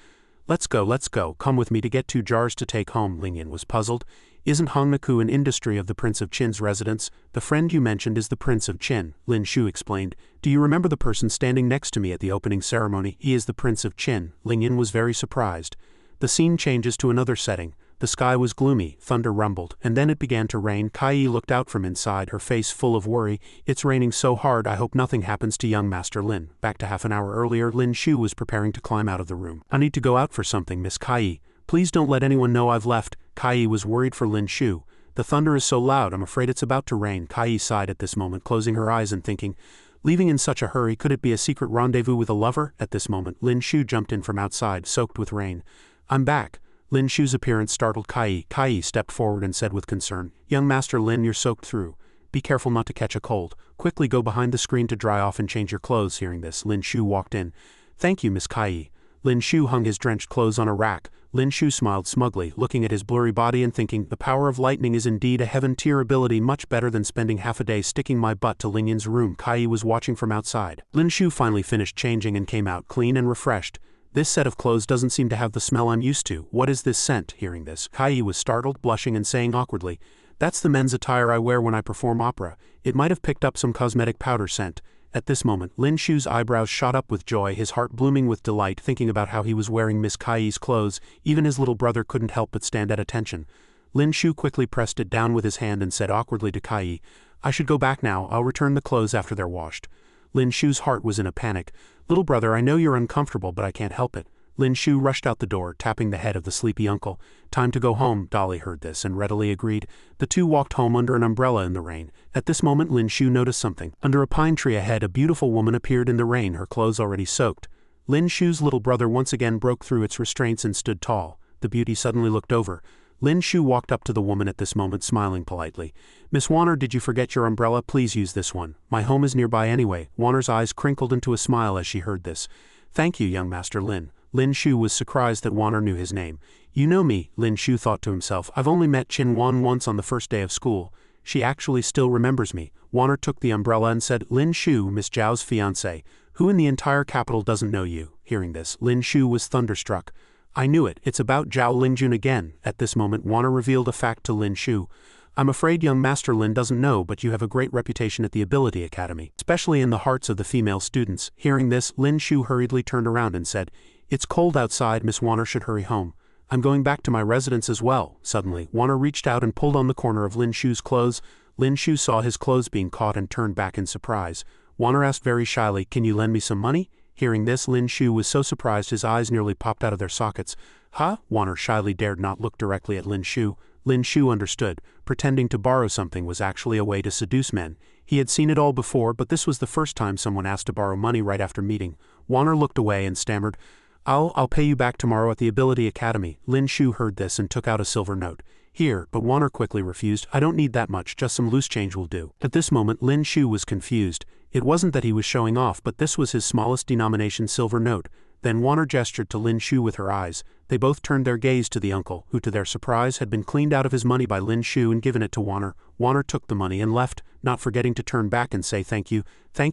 Let's go, come with me to get 2 jars to take home." Lingyan was puzzled. "Isn't Hongnaku an industry of the Prince of Qin's residence? The friend you mentioned is the Prince of Qin." Lin Shu explained. "Do you remember the person standing next to me at the opening ceremony? He is the Prince of Qin." Lingyan was very surprised. The The scene changes to another setting. The sky was gloomy, thunder rumbled, and then it began to rain. Kai looked out from inside, her face full of worry. It's raining so hard, I hope nothing happens to young Master Lin. Back to half an hour earlier, Lin Shu was preparing to climb out of the room. I need to go out for something, Miss Kai. Please don't let anyone know I've left. Kai was worried for Lin Shu. The thunder is so loud, I'm afraid it's about to rain. Kai sighed at this moment, closing her eyes and thinking, leaving in such a hurry, could it be a secret rendezvous with a lover? At this moment, Lin Shu jumped in from outside, soaked with rain. I'm back. Lin Shu's appearance startled Kai. Kai stepped forward and said with concern, young Master Lin, you're soaked through. Be careful not to catch a cold. Quickly go behind the screen to dry off and change your clothes. Hearing this, Lin Shu walked in. Thank you, Miss Kai. Lin Shu hung his drenched clothes on a rack. Lin Shu smiled smugly, looking at his blurry body and thinking, the power of lightning is indeed a heaven-tier ability, much better than spending half a day sticking my butt to Ling Yin's room. Kai was watching from outside. Lin Shu finally finished changing and came out clean and refreshed. This set of clothes doesn't seem to have the smell I'm used to. What is this scent? Hearing this, Kai was startled, blushing and saying awkwardly, that's the men's attire I wear when I perform opera. It might have picked up some cosmetic powder scent. At this moment, Lin Shu's eyebrows shot up with joy, his heart blooming with delight, thinking about how he was wearing Miss Kai's clothes. Even his little brother couldn't help but stand at attention. Lin Shu quickly pressed it down with his hand and said awkwardly to Kai, I should go back now, I'll return the clothes after they're washed. Lin Shu's heart was in a panic. Little brother, I know you're uncomfortable, but I can't help it. Lin Shu rushed out the door, tapping the head of the sleepy uncle. Time to go home. Dolly heard this and readily agreed. The two walked home under an umbrella in the rain. At this moment, Lin Shu noticed something. Under a pine tree ahead, a beautiful woman appeared in the rain, her clothes already soaked. Lin Shu's little brother once again broke through its restraints and stood tall. The beauty suddenly looked over. Lin Shu walked up to the woman at this moment, smiling politely. Miss Warner, did you forget your umbrella? Please use this one. My home is nearby anyway. Warner's eyes crinkled into a smile as she heard this. Thank you, young Master Lin. Lin Shu was surprised that Warner knew his name. You know me, Lin Shu thought to himself. I've only met Qin Wan once on the first day of school. She actually still remembers me. Warner took the umbrella and said, Lin Shu, Miss Zhao's fiancé. Who in the entire capital doesn't know you? Hearing this, Lin Shu was thunderstruck. I knew it. It's about Zhao Lingjun again. At this moment, Warner revealed a fact to Lin Shu. I'm afraid young Master Lin doesn't know, but you have a great reputation at the Ability Academy, especially in the hearts of the female students. Hearing this, Lin Shu hurriedly turned around and said, It's cold outside, Miss Warner should hurry home. I'm going back to my residence as well. Suddenly, Warner reached out and pulled on the corner of Lin Shu's clothes. Lin Shu saw his clothes being caught and turned back in surprise. Warner asked very shyly, Can you lend me some money? Hearing this, Lin Shu was so surprised his eyes nearly popped out of their sockets. Huh? Warner shyly dared not look directly at Lin Shu. Lin Shu understood. Pretending to borrow something was actually a way to seduce men. He had seen it all before, but this was the first time someone asked to borrow money right after meeting. Warner looked away and stammered, I'll pay you back tomorrow at the Ability Academy. Lin Shu heard this and took out a silver note. Here, but Warner quickly refused. I don't need that much, just some loose change will do. At this moment, Lin Shu was confused. It wasn't that he was showing off, but this was his smallest denomination silver note. Then Warner gestured to Lin Shu with her eyes. They both turned their gaze to the uncle, who to their surprise had been cleaned out of his money by Lin Shu and given it to Warner. Warner took the money and left, not forgetting to turn back and say thank you,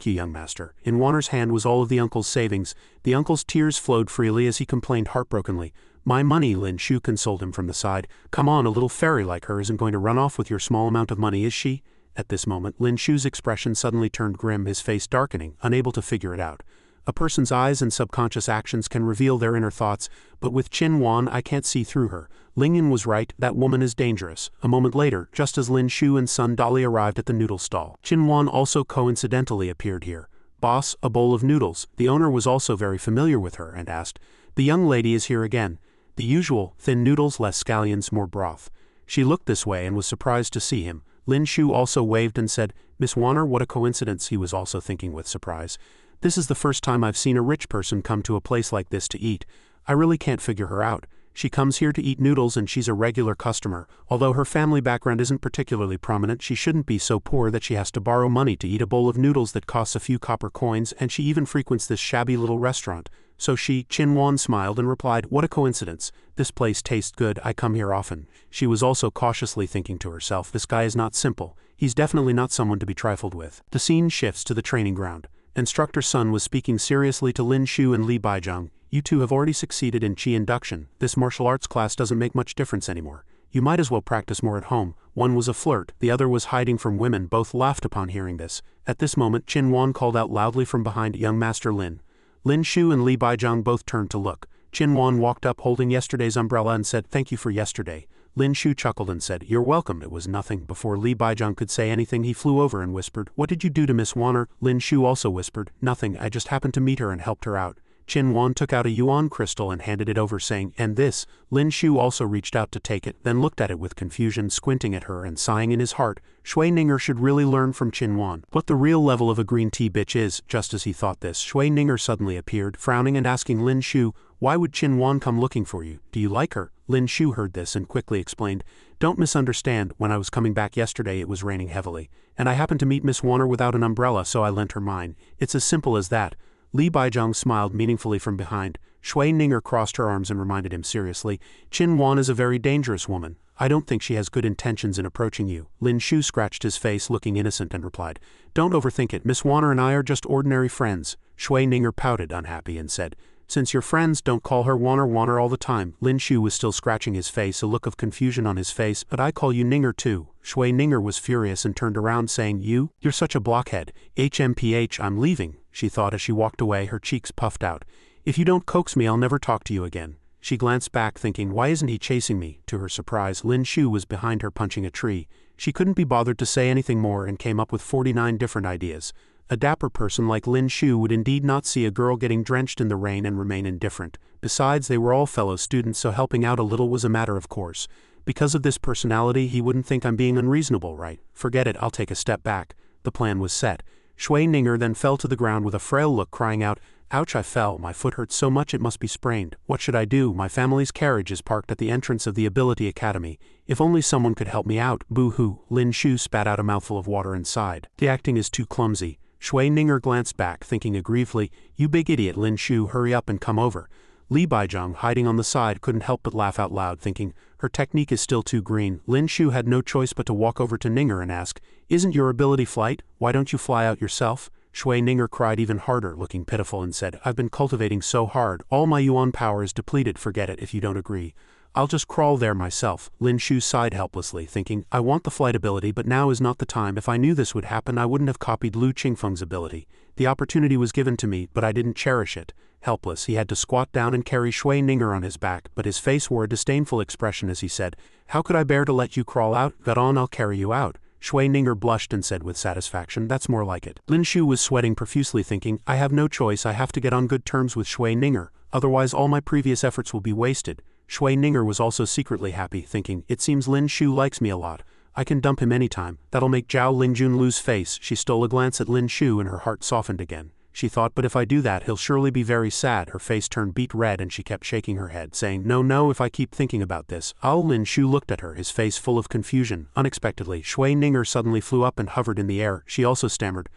young master. In Warner's hand was all of the uncle's savings. The uncle's tears flowed freely as he complained heartbrokenly. My money, Lin Shu consoled him from the side. Come on, a little fairy like her isn't going to run off with your small amount of money, is she? At this moment, Lin Shu's expression suddenly turned grim, his face darkening, unable to figure it out. A person's eyes and subconscious actions can reveal their inner thoughts, but with Qin Wan I can't see through her. Ling Yin was right, that woman is dangerous. A moment later, just as Lin Shu and son Dolly arrived at the noodle stall, Qin Wan also coincidentally appeared here. Boss, a bowl of noodles. The owner was also very familiar with her and asked, The young lady is here again. The usual, thin noodles, less scallions, more broth. She looked this way and was surprised to see him. Lin Shu also waved and said, Miss Warner, what a coincidence, he was also thinking with surprise. This is the first time I've seen a rich person come to a place like this to eat. I really can't figure her out. She comes here to eat noodles and she's a regular customer. Although her family background isn't particularly prominent, she shouldn't be so poor that she has to borrow money to eat a bowl of noodles that costs a few copper coins, and she even frequents this shabby little restaurant. So Qin Wan smiled and replied, What a coincidence. This place tastes good, I come here often. She was also cautiously thinking to herself, this guy is not simple. He's definitely not someone to be trifled with. The scene shifts to the training ground. Instructor Sun was speaking seriously to Lin Shu and Li Baizhang. You two have already succeeded in Qi induction. This martial arts class doesn't make much difference anymore. You might as well practice more at home. One was a flirt, the other was hiding from women. Both laughed upon hearing this. At this moment, Qin Wan called out loudly from behind, Young Master Lin. Lin Shu and Li Baizhang both turned to look. Qin Wan walked up holding yesterday's umbrella and said, "Thank you for yesterday." Lin Shu chuckled and said, "You're welcome." It was nothing. Before Li Baizhang could say anything, he flew over and whispered, "What did you do to Miss Wanner?" Lin Shu also whispered, "Nothing, I just happened to meet her and helped her out." Qin Wan took out a yuan crystal and handed it over saying, "And this?" Lin Shu also reached out to take it, then looked at it with confusion, squinting at her and sighing in his heart, Shui Ninger should really learn from Qin Wan what the real level of a green tea bitch is. Just as he thought this, Shui Ninger suddenly appeared, frowning and asking Lin Shu, "Why would Qin Wan come looking for you? Do you like her?" Lin Shu heard this and quickly explained, "Don't misunderstand, when I was coming back yesterday it was raining heavily, and I happened to meet Miss Wanner without an umbrella so I lent her mine. It's as simple as that." Li Baizhang smiled meaningfully from behind. Shui Ninger crossed her arms and reminded him seriously, "Qin Wan is a very dangerous woman. I don't think she has good intentions in approaching you." Lin Shu scratched his face looking innocent and replied, "Don't overthink it. Miss Wanner and I are just ordinary friends." Shui Ninger pouted, unhappy, and said, "Since you're friends, don't call her Wanner all the time." Lin Shu was still scratching his face, a look of confusion on his face. "But I call you Ninger too." Shui Ninger was furious and turned around saying, You're such a blockhead. HMPH, I'm leaving," she thought as she walked away, her cheeks puffed out. "If you don't coax me, I'll never talk to you again." She glanced back thinking, why isn't he chasing me? To her surprise, Lin Shu was behind her punching a tree. She couldn't be bothered to say anything more and came up with 49 different ideas. A dapper person like Lin Shu would indeed not see a girl getting drenched in the rain and remain indifferent. Besides, they were all fellow students, so helping out a little was a matter of course. Because of this personality, he wouldn't think I'm being unreasonable, right? Forget it, I'll take a step back. The plan was set. Shui Ninger then fell to the ground with a frail look, crying out, "Ouch, I fell, my foot hurts so much it must be sprained. What should I do? My family's carriage is parked at the entrance of the Ability Academy. If only someone could help me out, boo-hoo." Lin Shu spat out a mouthful of water and sighed. The acting is too clumsy. Shui Ninger glanced back, thinking aggrievedly, "You big idiot, Lin Shu, hurry up and come over." Li Baizhang, hiding on the side, couldn't help but laugh out loud, thinking, her technique is still too green. Lin Shu had no choice but to walk over to Ninger and ask, "Isn't your ability flight? Why don't you fly out yourself?" Shui Ninger cried even harder, looking pitiful, and said, "I've been cultivating so hard, all my yuan power is depleted. Forget it if you don't agree. I'll just crawl there myself." Lin Shu sighed helplessly, thinking, I want the flight ability, but now is not the time. If I knew this would happen, I wouldn't have copied Lu Qingfeng's ability. The opportunity was given to me, but I didn't cherish it. Helpless, he had to squat down and carry Shui Ninger on his back, but his face wore a disdainful expression as he said, "How could I bear to let you crawl out? Get on, I'll carry you out." Shui Ninger blushed and said with satisfaction, "That's more like it." Lin Shu was sweating profusely, thinking, I have no choice, I have to get on good terms with Shui Ninger, otherwise all my previous efforts will be wasted. Shui Ninger was also secretly happy, thinking, it seems Lin Shu likes me a lot. I can dump him anytime. That'll make Zhao Lingjun lose face. She stole a glance at Lin Shu and her heart softened again. She thought, but if I do that, he'll surely be very sad. Her face turned beet red and she kept shaking her head, saying, No, if I keep thinking about this, I'll. Lin Shu looked at her, his face full of confusion. Unexpectedly, Shui Ninger suddenly flew up and hovered in the air. She also stammered,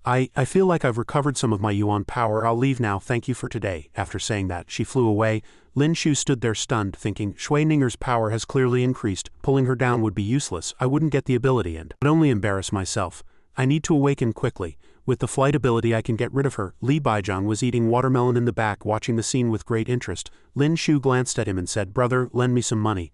I feel like I've recovered some of my yuan power. I'll leave now, thank you for today." After saying that, she flew away. Lin Shu stood there stunned, thinking, Shui Ninger's power has clearly increased. Pulling her down would be useless. I wouldn't get the ability and would only embarrass myself. I need to awaken quickly. With the flight ability I can get rid of her. Li Baizhang was eating watermelon in the back, watching the scene with great interest. Lin Shu glanced at him and said, "Brother, lend me some money."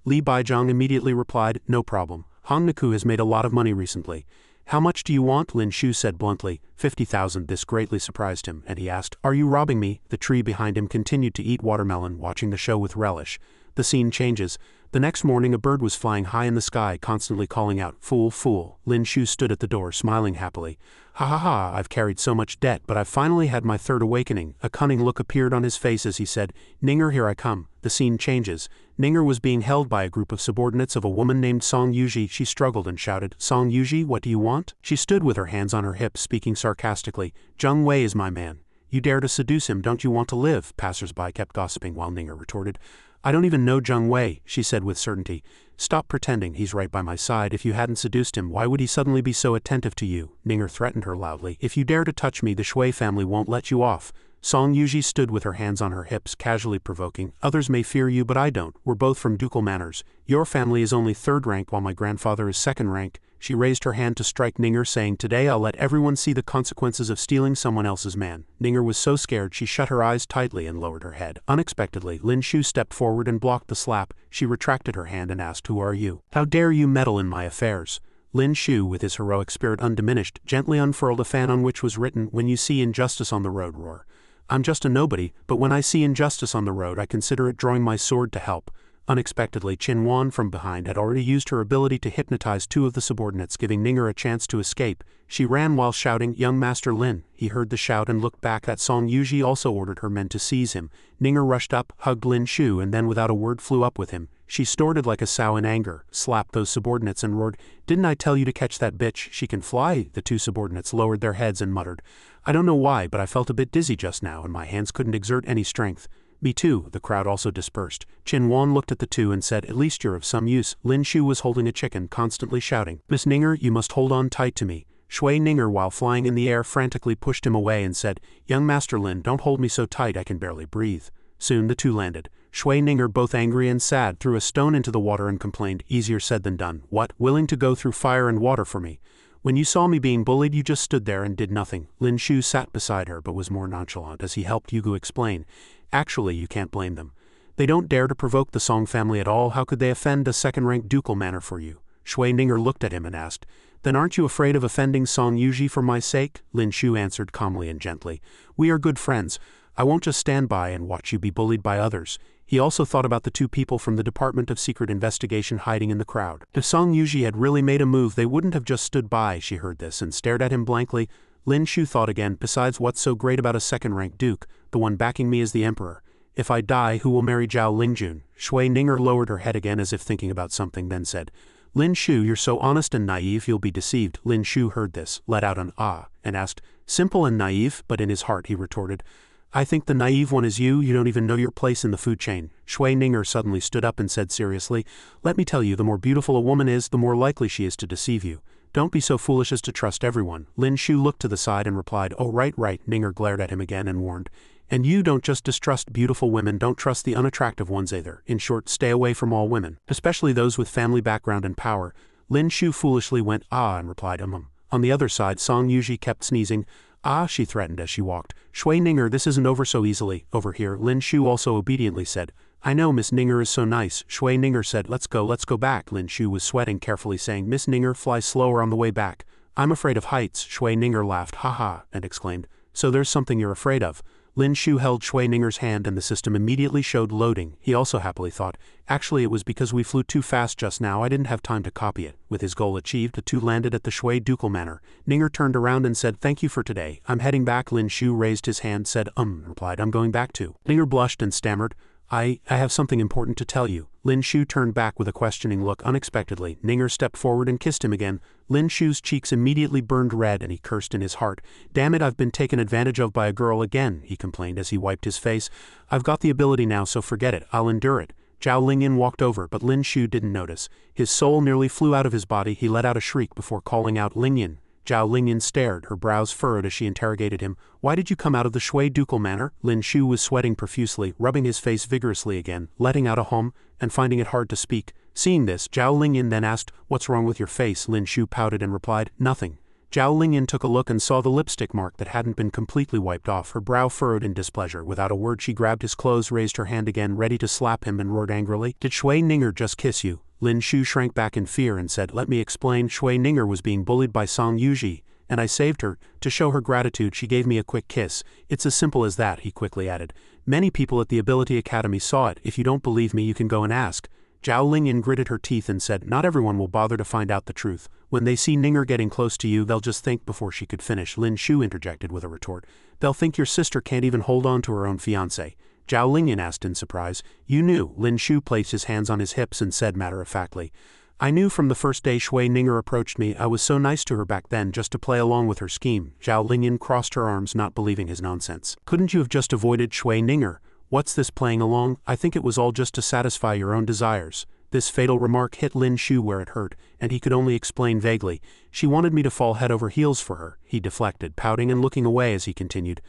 Li Baizhang immediately replied, "No problem. Hong Niku has made a lot of money recently." "How much do you want?" Lin Shu said bluntly. 50,000. This greatly surprised him, and he asked, "Are you robbing me?" The tree behind him continued to eat watermelon, watching the show with relish. The scene changes. The next morning a bird was flying high in the sky, constantly calling out, "Fool, fool." Lin Shu stood at the door, smiling happily. "Ha ha ha, I've carried so much debt, but I've finally had my third awakening." A cunning look appeared on his face as he said, "Ninger, here I come." The scene changes. Ninger was being held by a group of subordinates of a woman named Song Yuji. She struggled and shouted, "Song Yuji, what do you want?" She stood with her hands on her hips, speaking sarcastically, "Zheng Wei is my man. You dare to seduce him, don't you want to live?" Passers-by kept gossiping while Ninger retorted, "I don't even know Zheng Wei," she said with certainty. "Stop pretending, he's right by my side. If you hadn't seduced him, why would he suddenly be so attentive to you?" Ninger threatened her loudly, "If you dare to touch me, the Shui family won't let you off." Song Yuji stood with her hands on her hips, casually provoking, "Others may fear you, but I don't. We're both from ducal manners. Your family is only third rank while my grandfather is second rank." She raised her hand to strike Ninger, saying, "Today I'll let everyone see the consequences of stealing someone else's man." Ninger was so scared she shut her eyes tightly and lowered her head. Unexpectedly, Lin Shu stepped forward and blocked the slap. She retracted her hand and asked, "Who are you? How dare you meddle in my affairs?" Lin Shu, with his heroic spirit undiminished, gently unfurled a fan on which was written, "When you see injustice on the road, roar." I'm just a nobody, but when I see injustice on the road I consider it drawing my sword to help. Unexpectedly, Wan from behind had already used her ability to hypnotize two of the subordinates, giving Ninger a chance to escape. She ran while shouting, "Young Master Lin." He heard the shout and looked back. That Song Yuji also ordered her men to seize him. Ninger rushed up, hugged Lin Shu, and then without a word flew up with him. She snorted like a sow in anger, slapped those subordinates and roared, "Didn't I tell you to catch that bitch? She can fly." The two subordinates lowered their heads and muttered, "I don't know why, but I felt a bit dizzy just now and my hands couldn't exert any strength." "Me too." The crowd also dispersed. Wan looked at the two and said, "At least you're of some use." Lin Shu was holding a chicken, constantly shouting, "Miss Ninger, you must hold on tight to me." Shui Ninger, while flying in the air, frantically pushed him away and said, "Young Master Lin, don't hold me so tight, I can barely breathe." Soon the two landed. Shui Ninger, both angry and sad, threw a stone into the water and complained, "Easier said than done. What, willing to go through fire and water for me? When you saw me being bullied you just stood there and did nothing." Lin Shu sat beside her but was more nonchalant as he helped Yugu explain, "Actually, you can't blame them. They don't dare to provoke the Song family at all. How could they offend a second-rank ducal manor for you?" Shui Ninger looked at him and asked, "Then aren't you afraid of offending Song Yuji for my sake?" Lin Shu answered calmly and gently, "We are good friends. I won't just stand by and watch you be bullied by others." He also thought about the two people from the Department of Secret Investigation hiding in the crowd. If Song Yuji had really made a move they wouldn't have just stood by. She heard this and stared at him blankly. Lin Shu thought again, "Besides, what's so great about a second-rank duke? The one backing me is the emperor. If I die, who will marry Zhao Lingjun?" Shui Ninger lowered her head again as if thinking about something, then said, "Lin Shu, you're so honest and naive you'll be deceived." Lin Shu heard this, let out an "ah," and asked, "Simple and naive?" But in his heart he retorted, "I think the naive one is you don't even know your place in the food chain." Shui Ninger suddenly stood up and said seriously, "Let me tell you, the more beautiful a woman is, the more likely she is to deceive you. Don't be so foolish as to trust everyone." Lin Shu looked to the side and replied, "Oh right. Ninger glared at him again and warned, "And you don't just distrust beautiful women, don't trust the unattractive ones either. In short, stay away from all women, especially those with family background and power." Lin Shu foolishly went "ah" and replied On the other side, Song Yuji kept sneezing. "Ah," she threatened as she walked. "Shui Ninger, this isn't over so easily." Over here, Lin Shu also obediently said, "I know, Miss Ninger is so nice." Shui Ninger said, let's go back." Lin Shu was sweating, carefully saying, "Miss Ninger, fly slower on the way back." "I'm afraid of heights." Shui Ninger laughed, "Ha ha," and exclaimed, "So there's something you're afraid of." Lin Shu held Shui Ninger's hand and the system immediately showed loading. He also happily thought, "Actually it was because we flew too fast just now, I didn't have time to copy it." With his goal achieved, the two landed at the Shui ducal manor. Ninger turned around and said, "Thank you for today. I'm heading back." Lin Shu raised his hand, said, replied, "I'm going back too." Ninger blushed and stammered, I have something important to tell you." Lin Shu turned back with a questioning look. Unexpectedly, Ninger stepped forward and kissed him again. Lin Shu's cheeks immediately burned red and he cursed in his heart. "Damn it, I've been taken advantage of by a girl again," he complained as he wiped his face. "I've got the ability now, so forget it. I'll endure it." Zhao Lingyan walked over, but Lin Shu didn't notice. His soul nearly flew out of his body. He let out a shriek before calling out, "Lingyan." Zhao Lingyan stared, her brows furrowed as she interrogated him. "Why did you come out of the Shui ducal manor?" Lin Shu was sweating profusely, rubbing his face vigorously again, letting out a hum, and finding it hard to speak. Seeing this, Zhao Lingyan then asked, "What's wrong with your face?" Lin Shu pouted and replied, "Nothing." Zhao Lingyan took a look and saw the lipstick mark that hadn't been completely wiped off. Her brow furrowed in displeasure. Without a word she grabbed his clothes, raised her hand again, ready to slap him, and roared angrily, "Did Shui Ninger just kiss you?" Lin Shu shrank back in fear and said, "Let me explain. Shui Ninger was being bullied by Song Yuji, and I saved her. To show her gratitude she gave me a quick kiss. It's as simple as that," he quickly added. "Many people at the Ability Academy saw it. If you don't believe me you can go and ask." Zhao Lingyan gritted her teeth and said, "Not everyone will bother to find out the truth. When they see Ninger getting close to you they'll just think." Before she could finish, Lin Shu interjected with a retort, "They'll think your sister can't even hold on to her own fiancé." Zhao Lingyan asked in surprise, "You knew?" Lin Shu placed his hands on his hips and said matter-of-factly, "I knew from the first day Shui Ninger approached me. I was so nice to her back then just to play along with her scheme." Zhao Lingyan crossed her arms, not believing his nonsense. "Couldn't you have just avoided Shui Ninger? What's this playing along? I think it was all just to satisfy your own desires." This fatal remark hit Lin Shu where it hurt, and he could only explain vaguely, "She wanted me to fall head over heels for her." He deflected, pouting and looking away as he continued,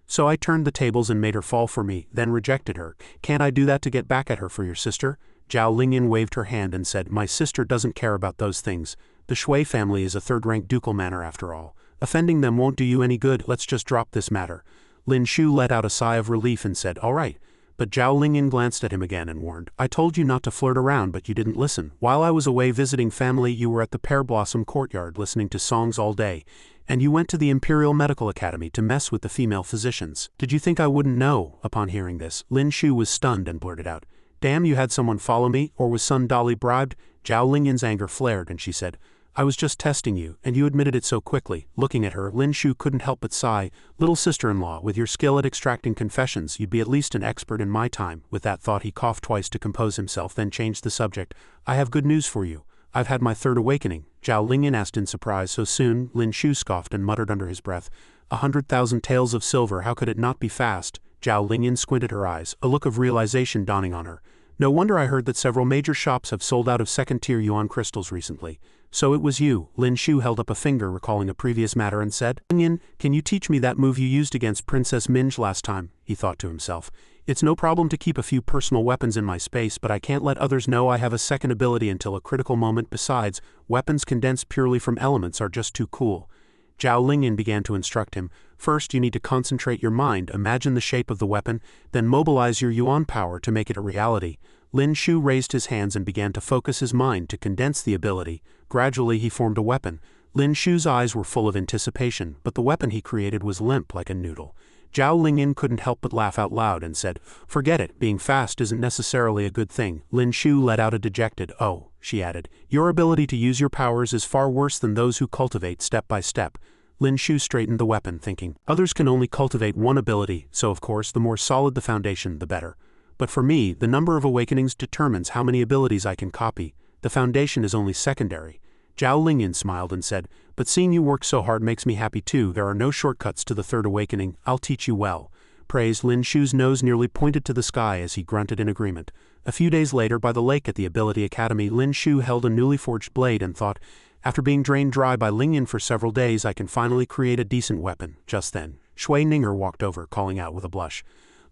"So I turned the tables and made her fall for me, then rejected her. Can't I do that to get back at her for your sister?" Zhao Lingyan waved her hand and said, "My sister doesn't care about those things. The Shui family is a third-rank ducal manor after all. Offending them won't do you any good. Let's just drop this matter." Lin Shu let out a sigh of relief and said, "All right." But Zhao Lingyan glanced at him again and warned, "I told you not to flirt around, but you didn't listen. While I was away visiting family you were at the Pear Blossom courtyard listening to songs all day. And you went to the Imperial Medical Academy to mess with the female physicians. Did you think I wouldn't know? Upon hearing this, Lin Shu was stunned and blurted out, "Damn, you had someone follow me, or was Sun Dali bribed?" Zhao Linyan's anger flared and she said, "I was just testing you, and you admitted it so quickly." Looking at her, Lin Shu couldn't help but sigh. "Little sister-in-law, with your skill at extracting confessions, you'd be at least an expert in my time." With that thought, he coughed twice to compose himself, then changed the subject. "I have good news for you. I've had my third awakening." Zhao Lingyan asked in surprise. "So soon?" Lin Shu scoffed and muttered under his breath, 100,000 taels of silver, how could it not be fast?" Zhao Lingyan squinted her eyes, a look of realization dawning on her. "No wonder I heard that several major shops have sold out of second-tier yuan crystals recently. So it was you." Lin Shu held up a finger, recalling a previous matter, and said, "Lingyan, can you teach me that move you used against Princess Minj last time?" He thought to himself, "It's no problem to keep a few personal weapons in my space, but I can't let others know I have a second ability until a critical moment. Besides, weapons condensed purely from elements are just too cool." Zhao Lingyan began to instruct him. "First, you need to concentrate your mind, imagine the shape of the weapon, then mobilize your yuan power to make it a reality." Lin Shu raised his hands and began to focus his mind to condense the ability. Gradually he formed a weapon. Lin Shu's eyes were full of anticipation, but the weapon he created was limp like a noodle. Zhao Lingyan couldn't help but laugh out loud and said, "Forget it, being fast isn't necessarily a good thing." Lin Shu let out a dejected, "Oh," she added, "your ability to use your powers is far worse than those who cultivate step by step." Lin Shu straightened the weapon, thinking, others can only cultivate one ability, so of course the more solid the foundation, the better. But for me, the number of awakenings determines how many abilities I can copy. The foundation is only secondary. Zhao Lingyan smiled and said, "But seeing you work so hard makes me happy too. There are no shortcuts to the third awakening. I'll teach you well." Praise. Lin Shu's nose nearly pointed to the sky as he grunted in agreement. A few days later, by the lake at the Ability Academy, Lin Shu held a newly forged blade and thought, "After being drained dry by Lingyan for several days, I can finally create a decent weapon." Just then, Shui Ninger walked over, calling out with a blush,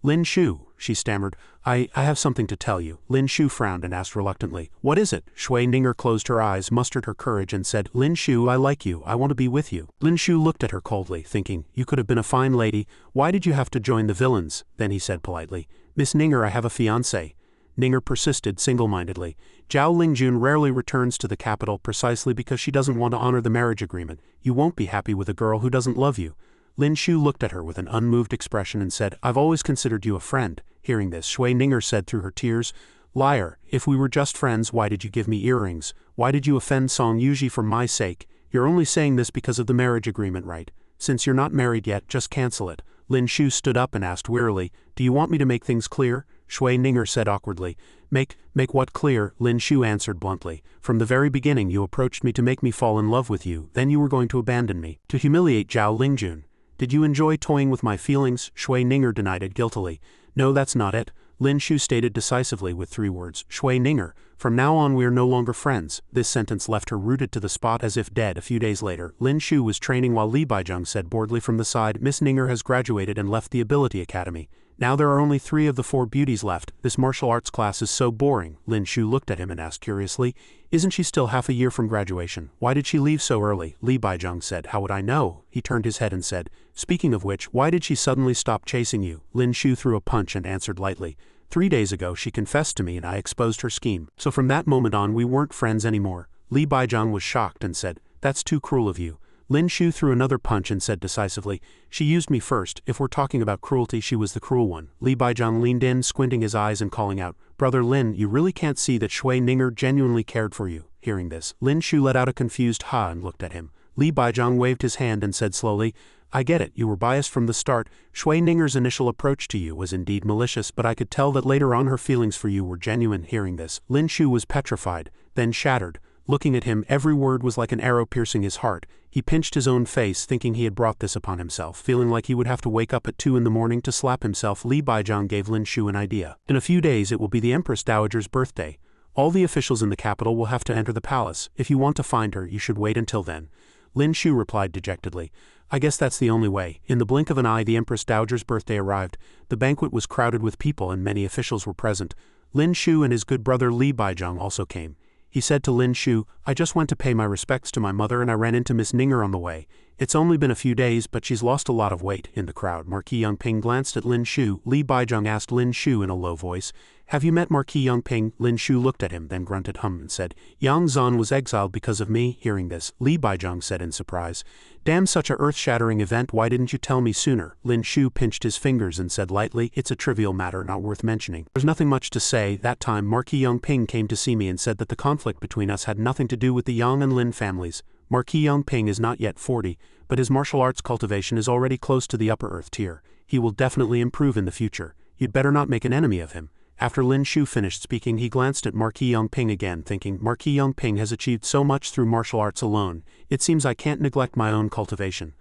"Lin Shu," she stammered, I have something to tell you." Lin Shu frowned and asked reluctantly, "What is it?" Shui Ninger closed her eyes, mustered her courage and said, "Lin Shu, I like you, I want to be with you." Lin Shu looked at her coldly, thinking, "You could have been a fine lady, why did you have to join the villains?" Then he said politely, "Miss Ninger, I have a fiancé." Ninger persisted single-mindedly. "Zhao Lingjun rarely returns to the capital precisely because she doesn't want to honor the marriage agreement. You won't be happy with a girl who doesn't love you." Lin Shu looked at her with an unmoved expression and said, "I've always considered you a friend." Hearing this, Shui Ninger said through her tears, "Liar, if we were just friends, why did you give me earrings? Why did you offend Song Yuji for my sake? You're only saying this because of the marriage agreement, right? Since you're not married yet, just cancel it." Lin Shu stood up and asked wearily, "Do you want me to make things clear?" Shui Ninger said awkwardly, Make what clear?" Lin Shu answered bluntly. "From the very beginning you approached me to make me fall in love with you, then you were going to abandon me, to humiliate Zhao Lingjun. Did you enjoy toying with my feelings?" Shui Ninger denied it guiltily. "No, that's not it," Lin Shu stated decisively with 3 words. "Shui Ninger, from now on we are no longer friends." This sentence left her rooted to the spot as if dead. A few days later, Lin Shu was training while Li Baizheng said boredly from the side, "Miss Ninger has graduated and left the Ability Academy. Now there are only 3 of the 4 beauties left. This martial arts class is so boring." Lin Shu looked at him and asked curiously, "Isn't she still half a year from graduation? Why did she leave so early?" Li Baizheng said, "How would I know?" He turned his head and said, "Speaking of which, why did she suddenly stop chasing you?" Lin Shu threw a punch and answered lightly, 3 days ago she confessed to me and I exposed her scheme. So from that moment on we weren't friends anymore." Li Baizheng was shocked and said, "That's too cruel of you." Lin Shu threw another punch and said decisively, "She used me first. If we're talking about cruelty, she was the cruel one." Li Baizheng leaned in, squinting his eyes and calling out, "Brother Lin, you really can't see that Shui Ninger genuinely cared for you." Hearing this, Lin Shu let out a confused ha and looked at him. Li Baizheng waved his hand and said slowly, "I get it, you were biased from the start. Shui Ninger's initial approach to you was indeed malicious, but I could tell that later on her feelings for you were genuine." Hearing this, Lin Shu was petrified, then shattered. Looking at him, every word was like an arrow piercing his heart. He pinched his own face, thinking he had brought this upon himself. Feeling like he would have to wake up at 2 in the morning to slap himself, Li Baizheng gave Lin Shu an idea. "In a few days it will be the Empress Dowager's birthday. All the officials in the capital will have to enter the palace. If you want to find her, you should wait until then." Lin Shu replied dejectedly, "I guess that's the only way." In the blink of an eye the Empress Dowager's birthday arrived. The banquet was crowded with people and many officials were present. Lin Shu and his good brother Li Baizheng also came. He said to Lin Shu, "I just went to pay my respects to my mother and I ran into Miss Ninger on the way. It's only been a few days, but she's lost a lot of weight." In the crowd, Marquis Yangping glanced at Lin Shu. Li Baizheng asked Lin Shu in a low voice, Have you met Marquis Yongping? Lin Shu looked at him, then grunted and said, Yang Zan was exiled because of me. Hearing this, Li Baizhang said in surprise, damn, such a earth-shattering event, why didn't you tell me sooner? Lin Shu pinched his fingers and said lightly, it's a trivial matter not worth mentioning. There's nothing much to say. That time Marquis Yongping came to see me and said that the conflict between us had nothing to do with the Yang and Lin families. Marquis Yongping is not yet 40, but his martial arts cultivation is already close to the upper earth tier. He will definitely improve in the future. You'd better not make an enemy of him. After Lin Shu finished speaking, he glanced at Marquis Yongping again, thinking, Marquis Yongping has achieved so much through martial arts alone, it seems I can't neglect my own cultivation.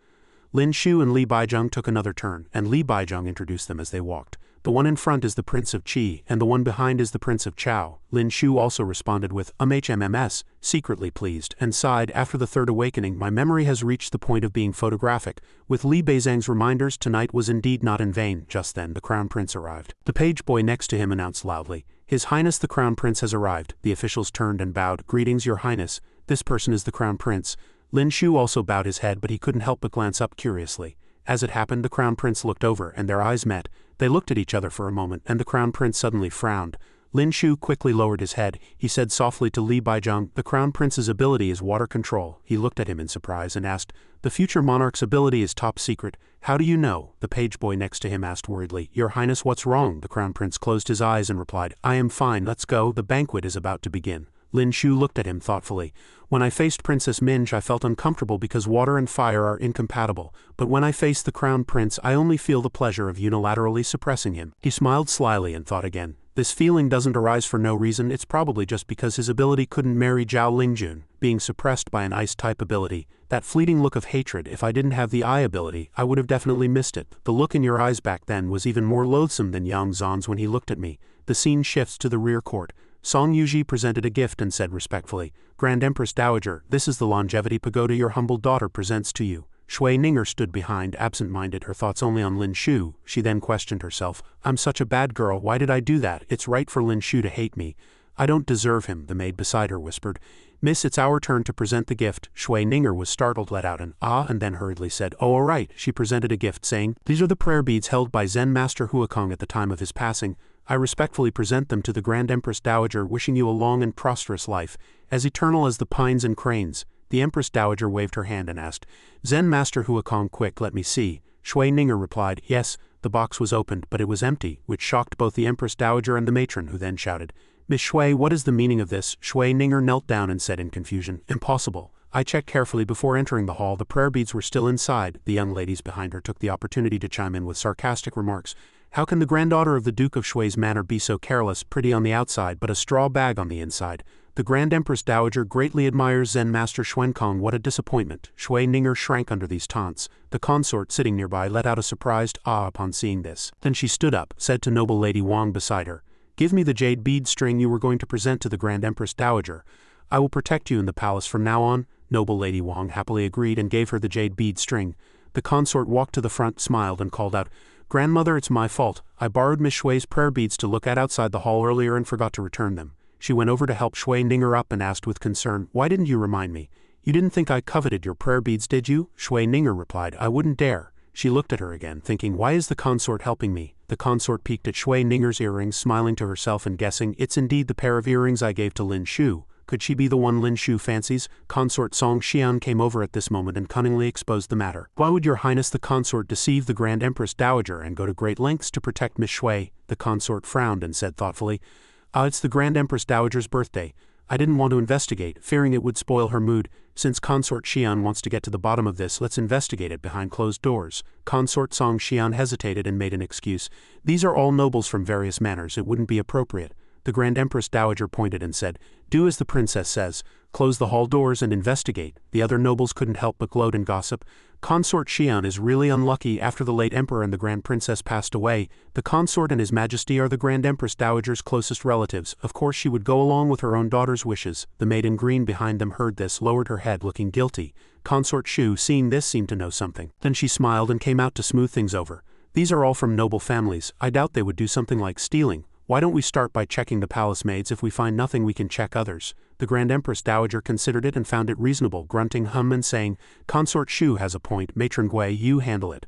Lin Shu and Li Baizhang took another turn, and Li Baizhang introduced them as they walked. The one in front is the Prince of Qi, and the one behind is the Prince of Chao. Lin Shu also responded with, HMMS, secretly pleased, and sighed, after the third awakening, my memory has reached the point of being photographic. With Li Baizhang's reminders, tonight was indeed not in vain. Just then, the Crown Prince arrived. The page boy next to him announced loudly, His Highness the Crown Prince has arrived. The officials turned and bowed, Greetings, Your Highness. This person is the Crown Prince. Lin Shu also bowed his head, but he couldn't help but glance up curiously. As it happened, the Crown Prince looked over, and their eyes met. They looked at each other for a moment, and the Crown Prince suddenly frowned. Lin Shu quickly lowered his head. He said softly to Li Baizhang, the Crown Prince's ability is water control. He looked at him in surprise and asked, the future monarch's ability is top secret. How do you know? The page boy next to him asked worriedly, Your Highness, what's wrong? The Crown Prince closed his eyes and replied, I am fine, let's go, the banquet is about to begin. Lin Shu looked at him thoughtfully. When I faced Princess Minj, I felt uncomfortable because water and fire are incompatible, but when I face the Crown Prince, I only feel the pleasure of unilaterally suppressing him. He smiled slyly and thought again. This feeling doesn't arise for no reason, it's probably just because his ability couldn't marry Zhao Lingjun, being suppressed by an ice-type ability. That fleeting look of hatred, if I didn't have the eye ability, I would have definitely missed it. The look in your eyes back then was even more loathsome than Yang Zan's when he looked at me. The scene shifts to the rear court. Song Yuji presented a gift and said respectfully, Grand Empress Dowager, this is the longevity pagoda your humble daughter presents to you. Shui Ninger stood behind, absent-minded, her thoughts only on Lin Shu. She then questioned herself, I'm such a bad girl, why did I do that? It's right for Lin Shu to hate me. I don't deserve him, the maid beside her whispered. Miss, it's our turn to present the gift. Shui Ninger was startled, let out an ah, and then hurriedly said, Oh, all right. She presented a gift, saying, These are the prayer beads held by Zen Master Huakong at the time of his passing. I respectfully present them to the Grand Empress Dowager, wishing you a long and prosperous life, as eternal as the pines and cranes. The Empress Dowager waved her hand and asked, Zen Master Huakong, quick, let me see. Shui Ninger replied, Yes. The box was opened, but it was empty, which shocked both the Empress Dowager and the matron, who then shouted, Miss Shui, what is the meaning of this? Shui Ninger knelt down and said in confusion, Impossible. I checked carefully before entering the hall. The prayer beads were still inside. The young ladies behind her took the opportunity to chime in with sarcastic remarks. How can the granddaughter of the Duke of Shui's manor be so careless, pretty on the outside but a straw bag on the inside? The Grand Empress Dowager greatly admires Zen Master Xuankong. What a disappointment. Shui Ninger shrank under these taunts. The consort sitting nearby let out a surprised ah upon seeing this. Then she stood up, said to noble Lady Wang beside her, Give me the jade bead string you were going to present to the Grand Empress Dowager. I will protect you in the palace from now on. Noble Lady Wang happily agreed and gave her the jade bead string. The consort walked to the front, smiled and called out, Grandmother, it's my fault. I borrowed Miss Shui's prayer beads to look at outside the hall earlier and forgot to return them. She went over to help Shui Ninger up and asked with concern, Why didn't you remind me? You didn't think I coveted your prayer beads, did you? Shui Ninger replied, I wouldn't dare. She looked at her again, thinking, Why is the consort helping me? The consort peeked at Shui Ninger's earrings, smiling to herself and guessing, It's indeed the pair of earrings I gave to Lin Shu. Could she be the one Lin Shu fancies? Consort Song Xian came over at this moment and cunningly exposed the matter. Why would your highness the consort deceive the Grand Empress Dowager and go to great lengths to protect Miss Shui? The consort frowned and said thoughtfully, It's the Grand Empress Dowager's birthday. I didn't want to investigate, fearing it would spoil her mood. Since Consort Xian wants to get to the bottom of this, let's investigate it behind closed doors. Consort Song Xian hesitated and made an excuse. These are all nobles from various manors, it wouldn't be appropriate. The Grand Empress Dowager pointed and said, Do as the princess says. Close the hall doors and investigate. The other nobles couldn't help but gloat and gossip. Consort Xian is really unlucky. After the late emperor and the Grand Princess passed away, the consort and his majesty are the Grand Empress Dowager's closest relatives. Of course she would go along with her own daughter's wishes. The maid in green behind them heard this, lowered her head, looking guilty. Consort Shu, seeing this, seemed to know something. Then she smiled and came out to smooth things over. These are all from noble families. I doubt they would do something like stealing. Why don't we start by checking the palace maids? If we find nothing, we can check others. The Grand Empress Dowager considered it and found it reasonable, grunting and saying, Consort Shu has a point. Matron Gui, you handle it.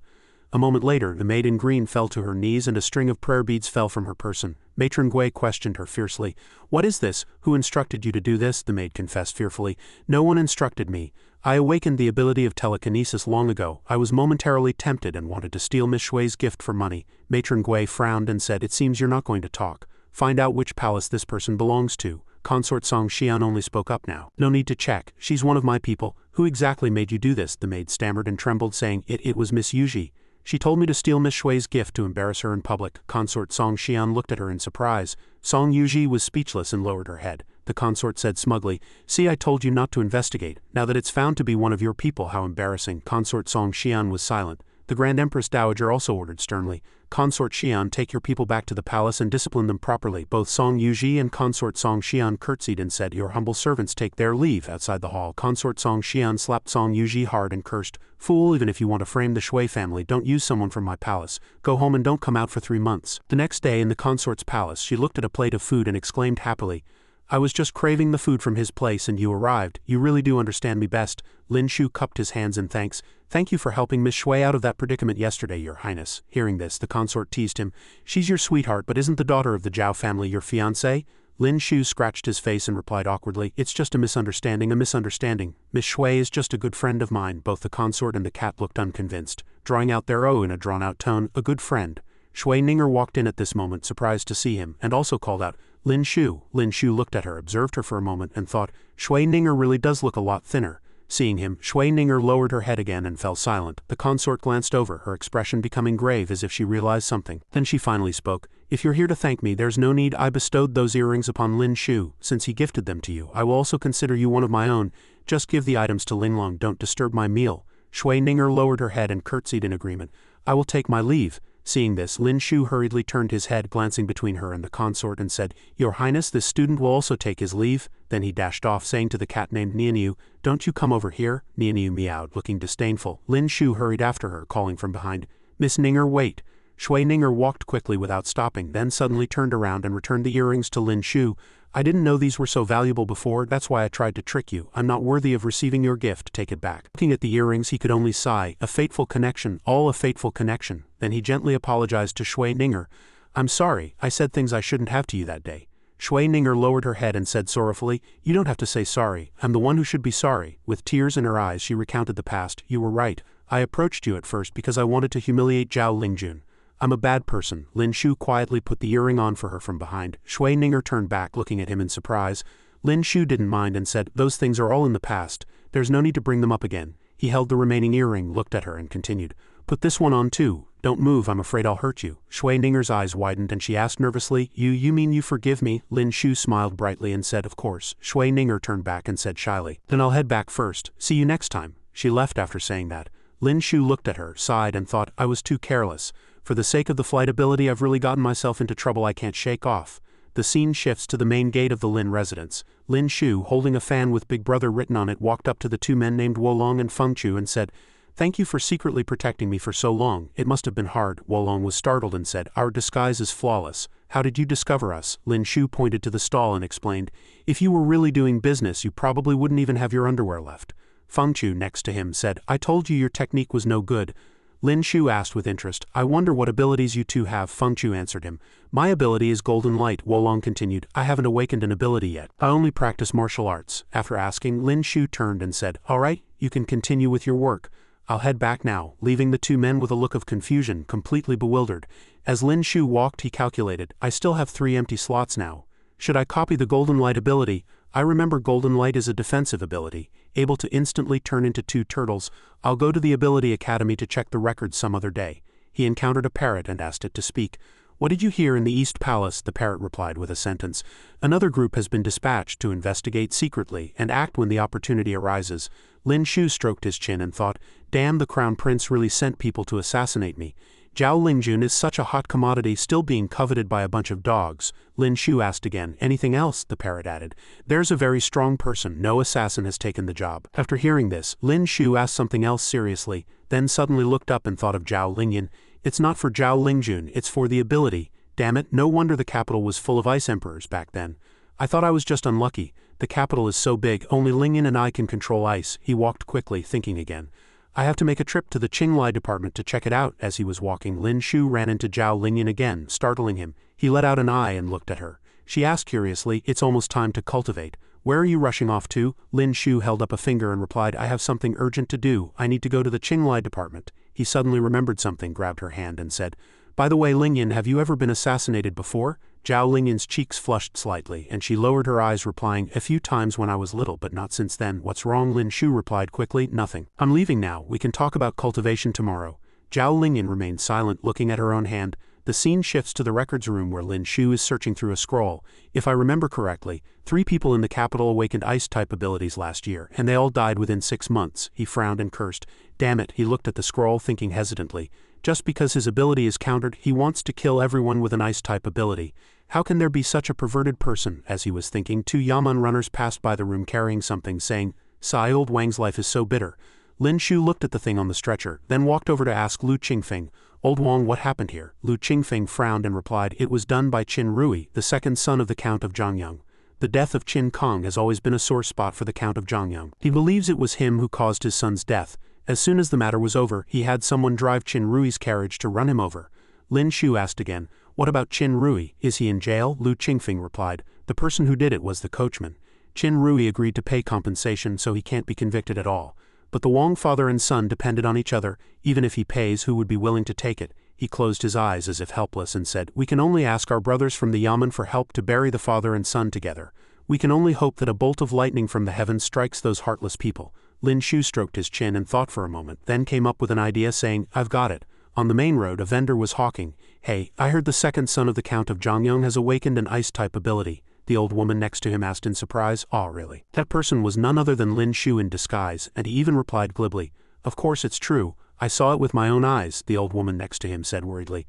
A moment later, the maid in green fell to her knees and a string of prayer beads fell from her person. Matron Gui questioned her fiercely. "What is this? Who instructed you to do this?" The maid confessed fearfully. "No one instructed me. I awakened the ability of telekinesis long ago. I was momentarily tempted and wanted to steal Miss Shui's gift for money." Matron Gui frowned and said, "It seems you're not going to talk. Find out which palace this person belongs to." Consort Song Xian only spoke up now. "No need to check. She's one of my people." "Who exactly made you do this?" The maid stammered and trembled, saying, It was Miss Yuji. She told me to steal Miss Shui's gift to embarrass her in public." Consort Song Xian looked at her in surprise. Song Yuji was speechless and lowered her head. The consort said smugly, "See, I told you not to investigate. Now that it's found to be one of your people, how embarrassing." Consort Song Xian was silent. The Grand Empress Dowager also ordered sternly, "Consort Xian, take your people back to the palace and discipline them properly." Both Song Yuji and Consort Song Xian curtsied and said, "Your humble servants take their leave." Outside the hall, Consort Song Xian slapped Song Yuji hard and cursed, "Fool, even if you want to frame the Shui family, don't use someone from my palace. Go home and don't come out for 3 months." The next day in the consort's palace, she looked at a plate of food and exclaimed happily, "I was just craving the food from his place and you arrived. You really do understand me best." Lin Shu cupped his hands in thanks. "Thank you for helping Miss Shui out of that predicament yesterday, Your Highness." Hearing this, the consort teased him. "She's your sweetheart, but isn't the daughter of the Zhao family your fiancé?" Lin Shu scratched his face and replied awkwardly, "It's just a misunderstanding, a misunderstanding. Miss Shui is just a good friend of mine." Both the consort and the cat looked unconvinced, drawing out their O in a drawn-out tone, "A good friend." Shui Ninger walked in at this moment, surprised to see him, and also called out, "Lin Shu." Lin Shu looked at her, observed her for a moment, and thought, "Shui Ninger really does look a lot thinner." Seeing him, Shui Ninger lowered her head again and fell silent. The consort glanced over, her expression becoming grave as if she realized something. Then she finally spoke, "If you're here to thank me, there's no need. I bestowed those earrings upon Lin Shu. Since he gifted them to you, I will also consider you one of my own. Just give the items to Linglong, don't disturb my meal." Shui Ninger lowered her head and curtsied in agreement. "I will take my leave." Seeing this, Lin Shu hurriedly turned his head, glancing between her and the consort, and said, "Your Highness, this student will also take his leave." Then he dashed off, saying to the cat named Nianyu, "Don't you come over here." Nianyu meowed, looking disdainful. Lin Shu hurried after her, calling from behind, "Miss Ninger, wait." Shui Ninger walked quickly without stopping, then suddenly turned around and returned the earrings to Lin Shu. "I didn't know these were so valuable before, that's why I tried to trick you. I'm not worthy of receiving your gift, take it back." Looking at the earrings, he could only sigh, "A fateful connection, all a fateful connection." Then he gently apologized to Shui Ninger. "I'm sorry, I said things I shouldn't have to you that day." Shui Ninger lowered her head and said sorrowfully, "You don't have to say sorry, I'm the one who should be sorry." With tears in her eyes, she recounted the past. "You were right. I approached you at first because I wanted to humiliate Zhao Lingjun. I'm a bad person." Lin Shu quietly put the earring on for her from behind. Shui Ninger turned back, looking at him in surprise. Lin Shu didn't mind and said, "Those things are all in the past. There's no need to bring them up again." He held the remaining earring, looked at her, and continued, "Put this one on too. Don't move, I'm afraid I'll hurt you." Shui Ninger's eyes widened and she asked nervously, You mean you forgive me?" Lin Shu smiled brightly and said, "Of course." Shui Ninger turned back and said shyly, "Then I'll head back first. See you next time." She left after saying that. Lin Shu looked at her, sighed, and thought, "I was too careless. For the sake of the flight ability, I've really gotten myself into trouble I can't shake off." The scene shifts to the main gate of the Lin residence. Lin Shu, holding a fan with Big Brother written on it, walked up to the two men named Wolong and Feng Chu and said, "Thank you for secretly protecting me for so long. It must have been hard." Wolong was startled and said, "Our disguise is flawless. How did you discover us?" Lin Shu pointed to the stall and explained, "If you were really doing business, you probably wouldn't even have your underwear left." Feng Chu, next to him, said, "I told you your technique was no good." Lin Shu asked with interest, "I wonder what abilities you two have." Feng Chu answered him, "My ability is Golden Light." Wolong continued, "I haven't awakened an ability yet. I only practice martial arts." After asking, Lin Shu turned and said, "All right, you can continue with your work. I'll head back now," leaving the two men with a look of confusion, completely bewildered. As Lin Shu walked, he calculated, "I still have 3 empty slots now. Should I copy the Golden Light ability? I remember Golden Light is a defensive ability, able to instantly turn into 2 turtles. I'll go to the Ability Academy to check the records some other day." He encountered a parrot and asked it to speak. "What did you hear in the East Palace?" The parrot replied with a sentence. "Another group has been dispatched to investigate secretly and act when the opportunity arises." Lin Shu stroked his chin and thought, "Damn, the Crown Prince really sent people to assassinate me. Zhao Lingjun is such a hot commodity, still being coveted by a bunch of dogs." Lin Shu asked again, "Anything else?" The parrot added, "There's a very strong person. No assassin has taken the job." After hearing this, Lin Shu asked something else seriously, then suddenly looked up and thought of Zhao Lingyun. "It's not for Zhao Lingjun, it's for the ability. Damn it, no wonder the capital was full of ice emperors back then. I thought I was just unlucky. The capital is so big, only Lingyun and I can control ice." He walked quickly, thinking again. I have to make a trip to the Qinglai department to check it out. As he was walking, Lin Shu ran into Zhao Lingyan again, startling him. He let out an eye and looked at her. She asked curiously, "It's almost time to cultivate. Where are you rushing off to?" Lin Shu held up a finger and replied, "I have something urgent to do. I need to go to the Qinglai department." He suddenly remembered something, grabbed her hand and said, "By the way, Lingyan, have you ever been assassinated before?" Zhao Lingyan's cheeks flushed slightly, and she lowered her eyes, replying, "A few times when I was little, but not since then." "What's wrong?" Lin Shu replied quickly, "Nothing. I'm leaving now. We can talk about cultivation tomorrow." Zhao Lingyan remained silent, looking at her own hand. The scene shifts to the records room where Lin Shu is searching through a scroll. "If I remember correctly, 3 people in the capital awakened ice-type abilities last year, and they all died within 6 months. He frowned and cursed. "Damn it," he looked at the scroll, thinking hesitantly. Just because his ability is countered, he wants to kill everyone with an ice-type ability. How can there be such a perverted person? As he was thinking, 2 Yaman runners passed by the room carrying something, saying, "Sai, old Wang's life is so bitter." Lin Shu looked at the thing on the stretcher, then walked over to ask Lu Qingfeng, "Old Wang, what happened here?" Lu Qingfeng frowned and replied, "It was done by Qin Rui, the second son of the Count of Zhangyang. The death of Qin Kong has always been a sore spot for the Count of Zhangyang. He believes it was him who caused his son's death. As soon as the matter was over, he had someone drive Qin Rui's carriage to run him over." Lin Shu asked again, "What about Qin Rui? Is he in jail?" Lu Qingfeng replied, "The person who did it was the coachman. Qin Rui agreed to pay compensation, so he can't be convicted at all. But the Wang father and son depended on each other. Even if he pays, who would be willing to take it?" He closed his eyes as if helpless and said, "We can only ask our brothers from the Yamen for help to bury the father and son together. We can only hope that a bolt of lightning from the heavens strikes those heartless people." Lin Shu stroked his chin and thought for a moment, then came up with an idea, saying, "I've got it." On the main road, a vendor was hawking, "Hey, I heard the second son of the Count of Zhangyang has awakened an ice-type ability." The old woman next to him asked in surprise, "Aw, really?" That person was none other than Lin Shu in disguise, and he even replied glibly, "Of course it's true. I saw it with my own eyes." The old woman next to him said worriedly,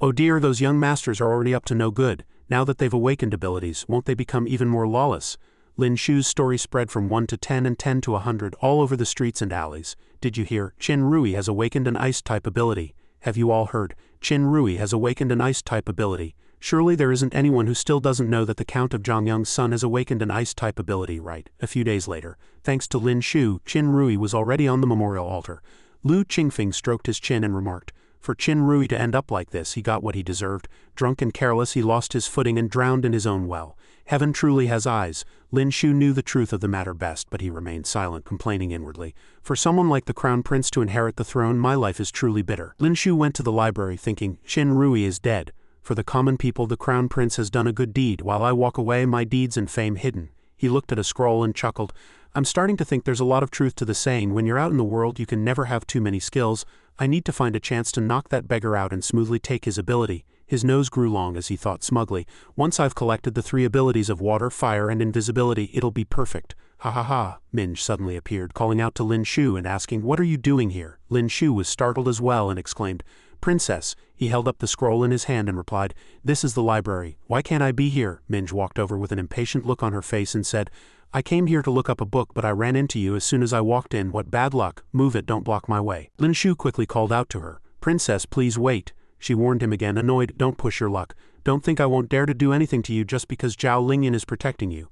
"Oh dear, those young masters are already up to no good. Now that they've awakened abilities, won't they become even more lawless?" Lin Shu's story spread from 1 to 10 and 10 to 100 all over the streets and alleys. "Did you hear? Qin Rui has awakened an ice-type ability. Have you all heard? Qin Rui has awakened an ice-type ability. Surely there isn't anyone who still doesn't know that the Count of Zhangyang's son has awakened an ice-type ability, right?" A few days later, thanks to Lin Shu, Qin Rui was already on the memorial altar. Lu Qingfeng stroked his chin and remarked, "For Qin Rui to end up like this, he got what he deserved. Drunk and careless, he lost his footing and drowned in his own well. Heaven truly has eyes." Lin Shu knew the truth of the matter best, but he remained silent, complaining inwardly, "For someone like the crown prince to inherit the throne, my life is truly bitter." Lin Shu went to the library thinking, "Qin Rui is dead. For the common people, the crown prince has done a good deed, while I walk away, my deeds and fame hidden." He looked at a scroll and chuckled, "I'm starting to think there's a lot of truth to the saying, when you're out in the world you can never have too many skills. I need to find a chance to knock that beggar out and smoothly take his ability." His nose grew long as he thought smugly, "Once I've collected the 3 abilities of water, fire and invisibility, it'll be perfect." "Ha ha ha." Minj suddenly appeared, calling out to Lin Shu and asking, "What are you doing here?" Lin Shu was startled as well and exclaimed, "Princess." He held up the scroll in his hand and replied, "This is the library. Why can't I be here?" Minj walked over with an impatient look on her face and said, "I came here to look up a book, but I ran into you as soon as I walked in. What bad luck. Move it, don't block my way." Lin Shu quickly called out to her, "Princess, please wait." She warned him again, annoyed, "Don't push your luck. Don't think I won't dare to do anything to you just because Zhao Lingyan is protecting you."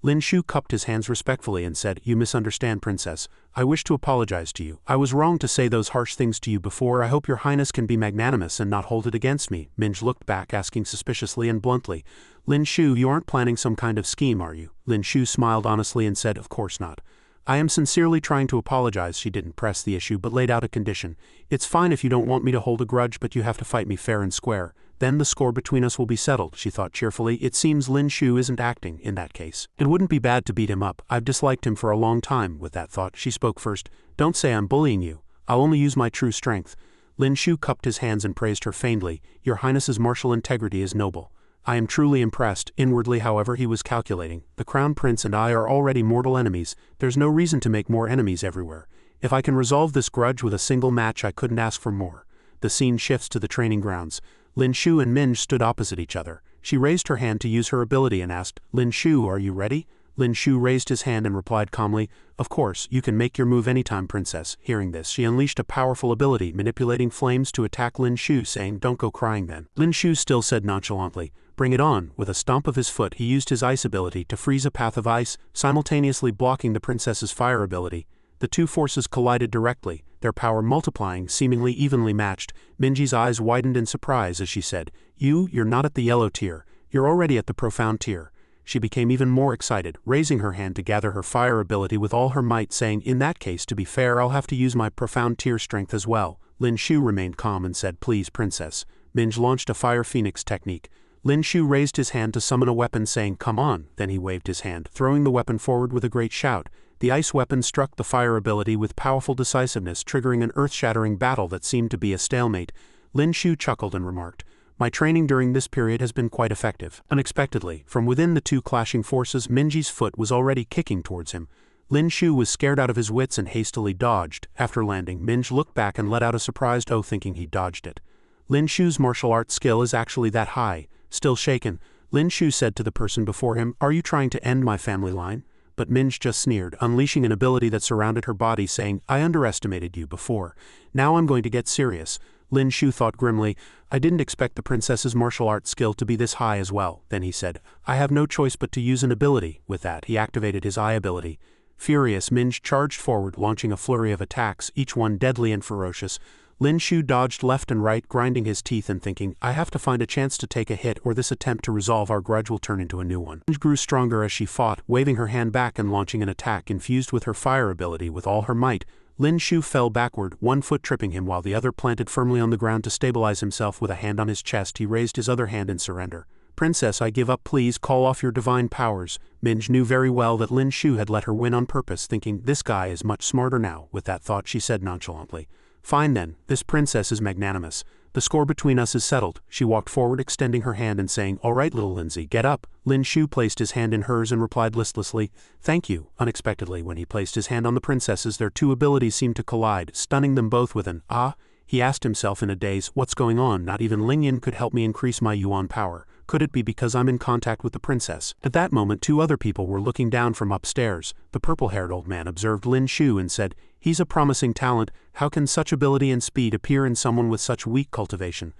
Lin Shu cupped his hands respectfully and said, "You misunderstand, Princess. I wish to apologize to you. I was wrong to say those harsh things to you before. I hope your highness can be magnanimous and not hold it against me." Minj looked back, asking suspiciously and bluntly, "Lin Shu, you aren't planning some kind of scheme, are you?" Lin Shu smiled honestly and said, "Of course not. I am sincerely trying to apologize." She didn't press the issue but laid out a condition. "It's fine if you don't want me to hold a grudge, but you have to fight me fair and square. Then the score between us will be settled." She thought cheerfully, "It seems Lin Shu isn't acting. In that case, it wouldn't be bad to beat him up. I've disliked him for a long time." With that thought, she spoke first, "Don't say I'm bullying you. I'll only use my true strength." Lin Shu cupped his hands and praised her faintly, "Your highness's martial integrity is noble. I am truly impressed." Inwardly, however, he was calculating, "The crown prince and I are already mortal enemies. There's no reason to make more enemies everywhere. If I can resolve this grudge with a single match, I couldn't ask for more." The scene shifts to the training grounds. Lin Shu and Minj stood opposite each other. She raised her hand to use her ability and asked, "Lin Shu, are you ready?" Lin Shu raised his hand and replied calmly, "Of course, you can make your move anytime, Princess." Hearing this, she unleashed a powerful ability, manipulating flames to attack Lin Shu, saying, "Don't go crying then." Lin Shu still said nonchalantly, "Bring it on." With a stomp of his foot, he used his ice ability to freeze a path of ice, simultaneously blocking the princess's fire ability. The two forces collided directly. their power multiplying, seemingly evenly matched. Minji's eyes widened in surprise as she said, You're not at the yellow tier. You're already at the profound tier. She became even more excited, raising her hand to gather her fire ability with all her might, saying, In that case, to be fair, I'll have to use my profound tier strength as well. Lin Shu remained calm and said, Please, princess. Minj launched a fire phoenix technique. Lin Shu raised his hand to summon a weapon, saying, Come on. Then he waved his hand, throwing the weapon forward with a great shout. The ice weapon struck the fire ability with powerful decisiveness, triggering an earth-shattering battle that seemed to be a stalemate. Lin Shu chuckled and remarked, My training during this period has been quite effective. Unexpectedly, from within the two clashing forces, Minji's foot was already kicking towards him. Lin Shu was scared out of his wits and hastily dodged. After landing, Minj looked back and let out a surprised oath, thinking he dodged it. Lin Shu's martial arts skill is actually that high. Still shaken, Lin Shu said to the person before him, Are you trying to end my family line? But Minj just sneered, unleashing an ability that surrounded her body, saying, I underestimated you before. Now I'm going to get serious. Lin Shu thought grimly, I didn't expect the princess's martial arts skill to be this high as well. Then he said, I have no choice but to use an ability. With that, he activated his eye ability. Furious, Minj charged forward, launching a flurry of attacks, each one deadly and ferocious. Lin Shu dodged left and right, grinding his teeth and thinking, I have to find a chance to take a hit or this attempt to resolve our grudge will turn into a new one. Minj grew stronger as she fought, waving her hand back and launching an attack infused with her fire ability with all her might. Lin Shu fell backward, one foot tripping him while the other planted firmly on the ground to stabilize himself. With a hand on his chest, he raised his other hand in surrender. Princess, I give up, please call off your divine powers. Minj knew very well that Lin Shu had let her win on purpose, thinking, This guy is much smarter now. With that thought, she said nonchalantly, Fine then, this princess is magnanimous. The score between us is settled. She walked forward, extending her hand and saying, All right, little Lindsay, get up. Lin Shu placed his hand in hers and replied listlessly, Thank you. Unexpectedly, when he placed his hand on the princess's, their two abilities seemed to collide, stunning them both with an, Ah? He asked himself in a daze, What's going on? Not even Lingyan could help me increase my yuan power. Could it be because I'm in contact with the princess? At that moment, two other people were looking down from upstairs. The purple-haired old man observed Lin Shu and said, He's a promising talent. How can such ability and speed appear in someone with such weak cultivation?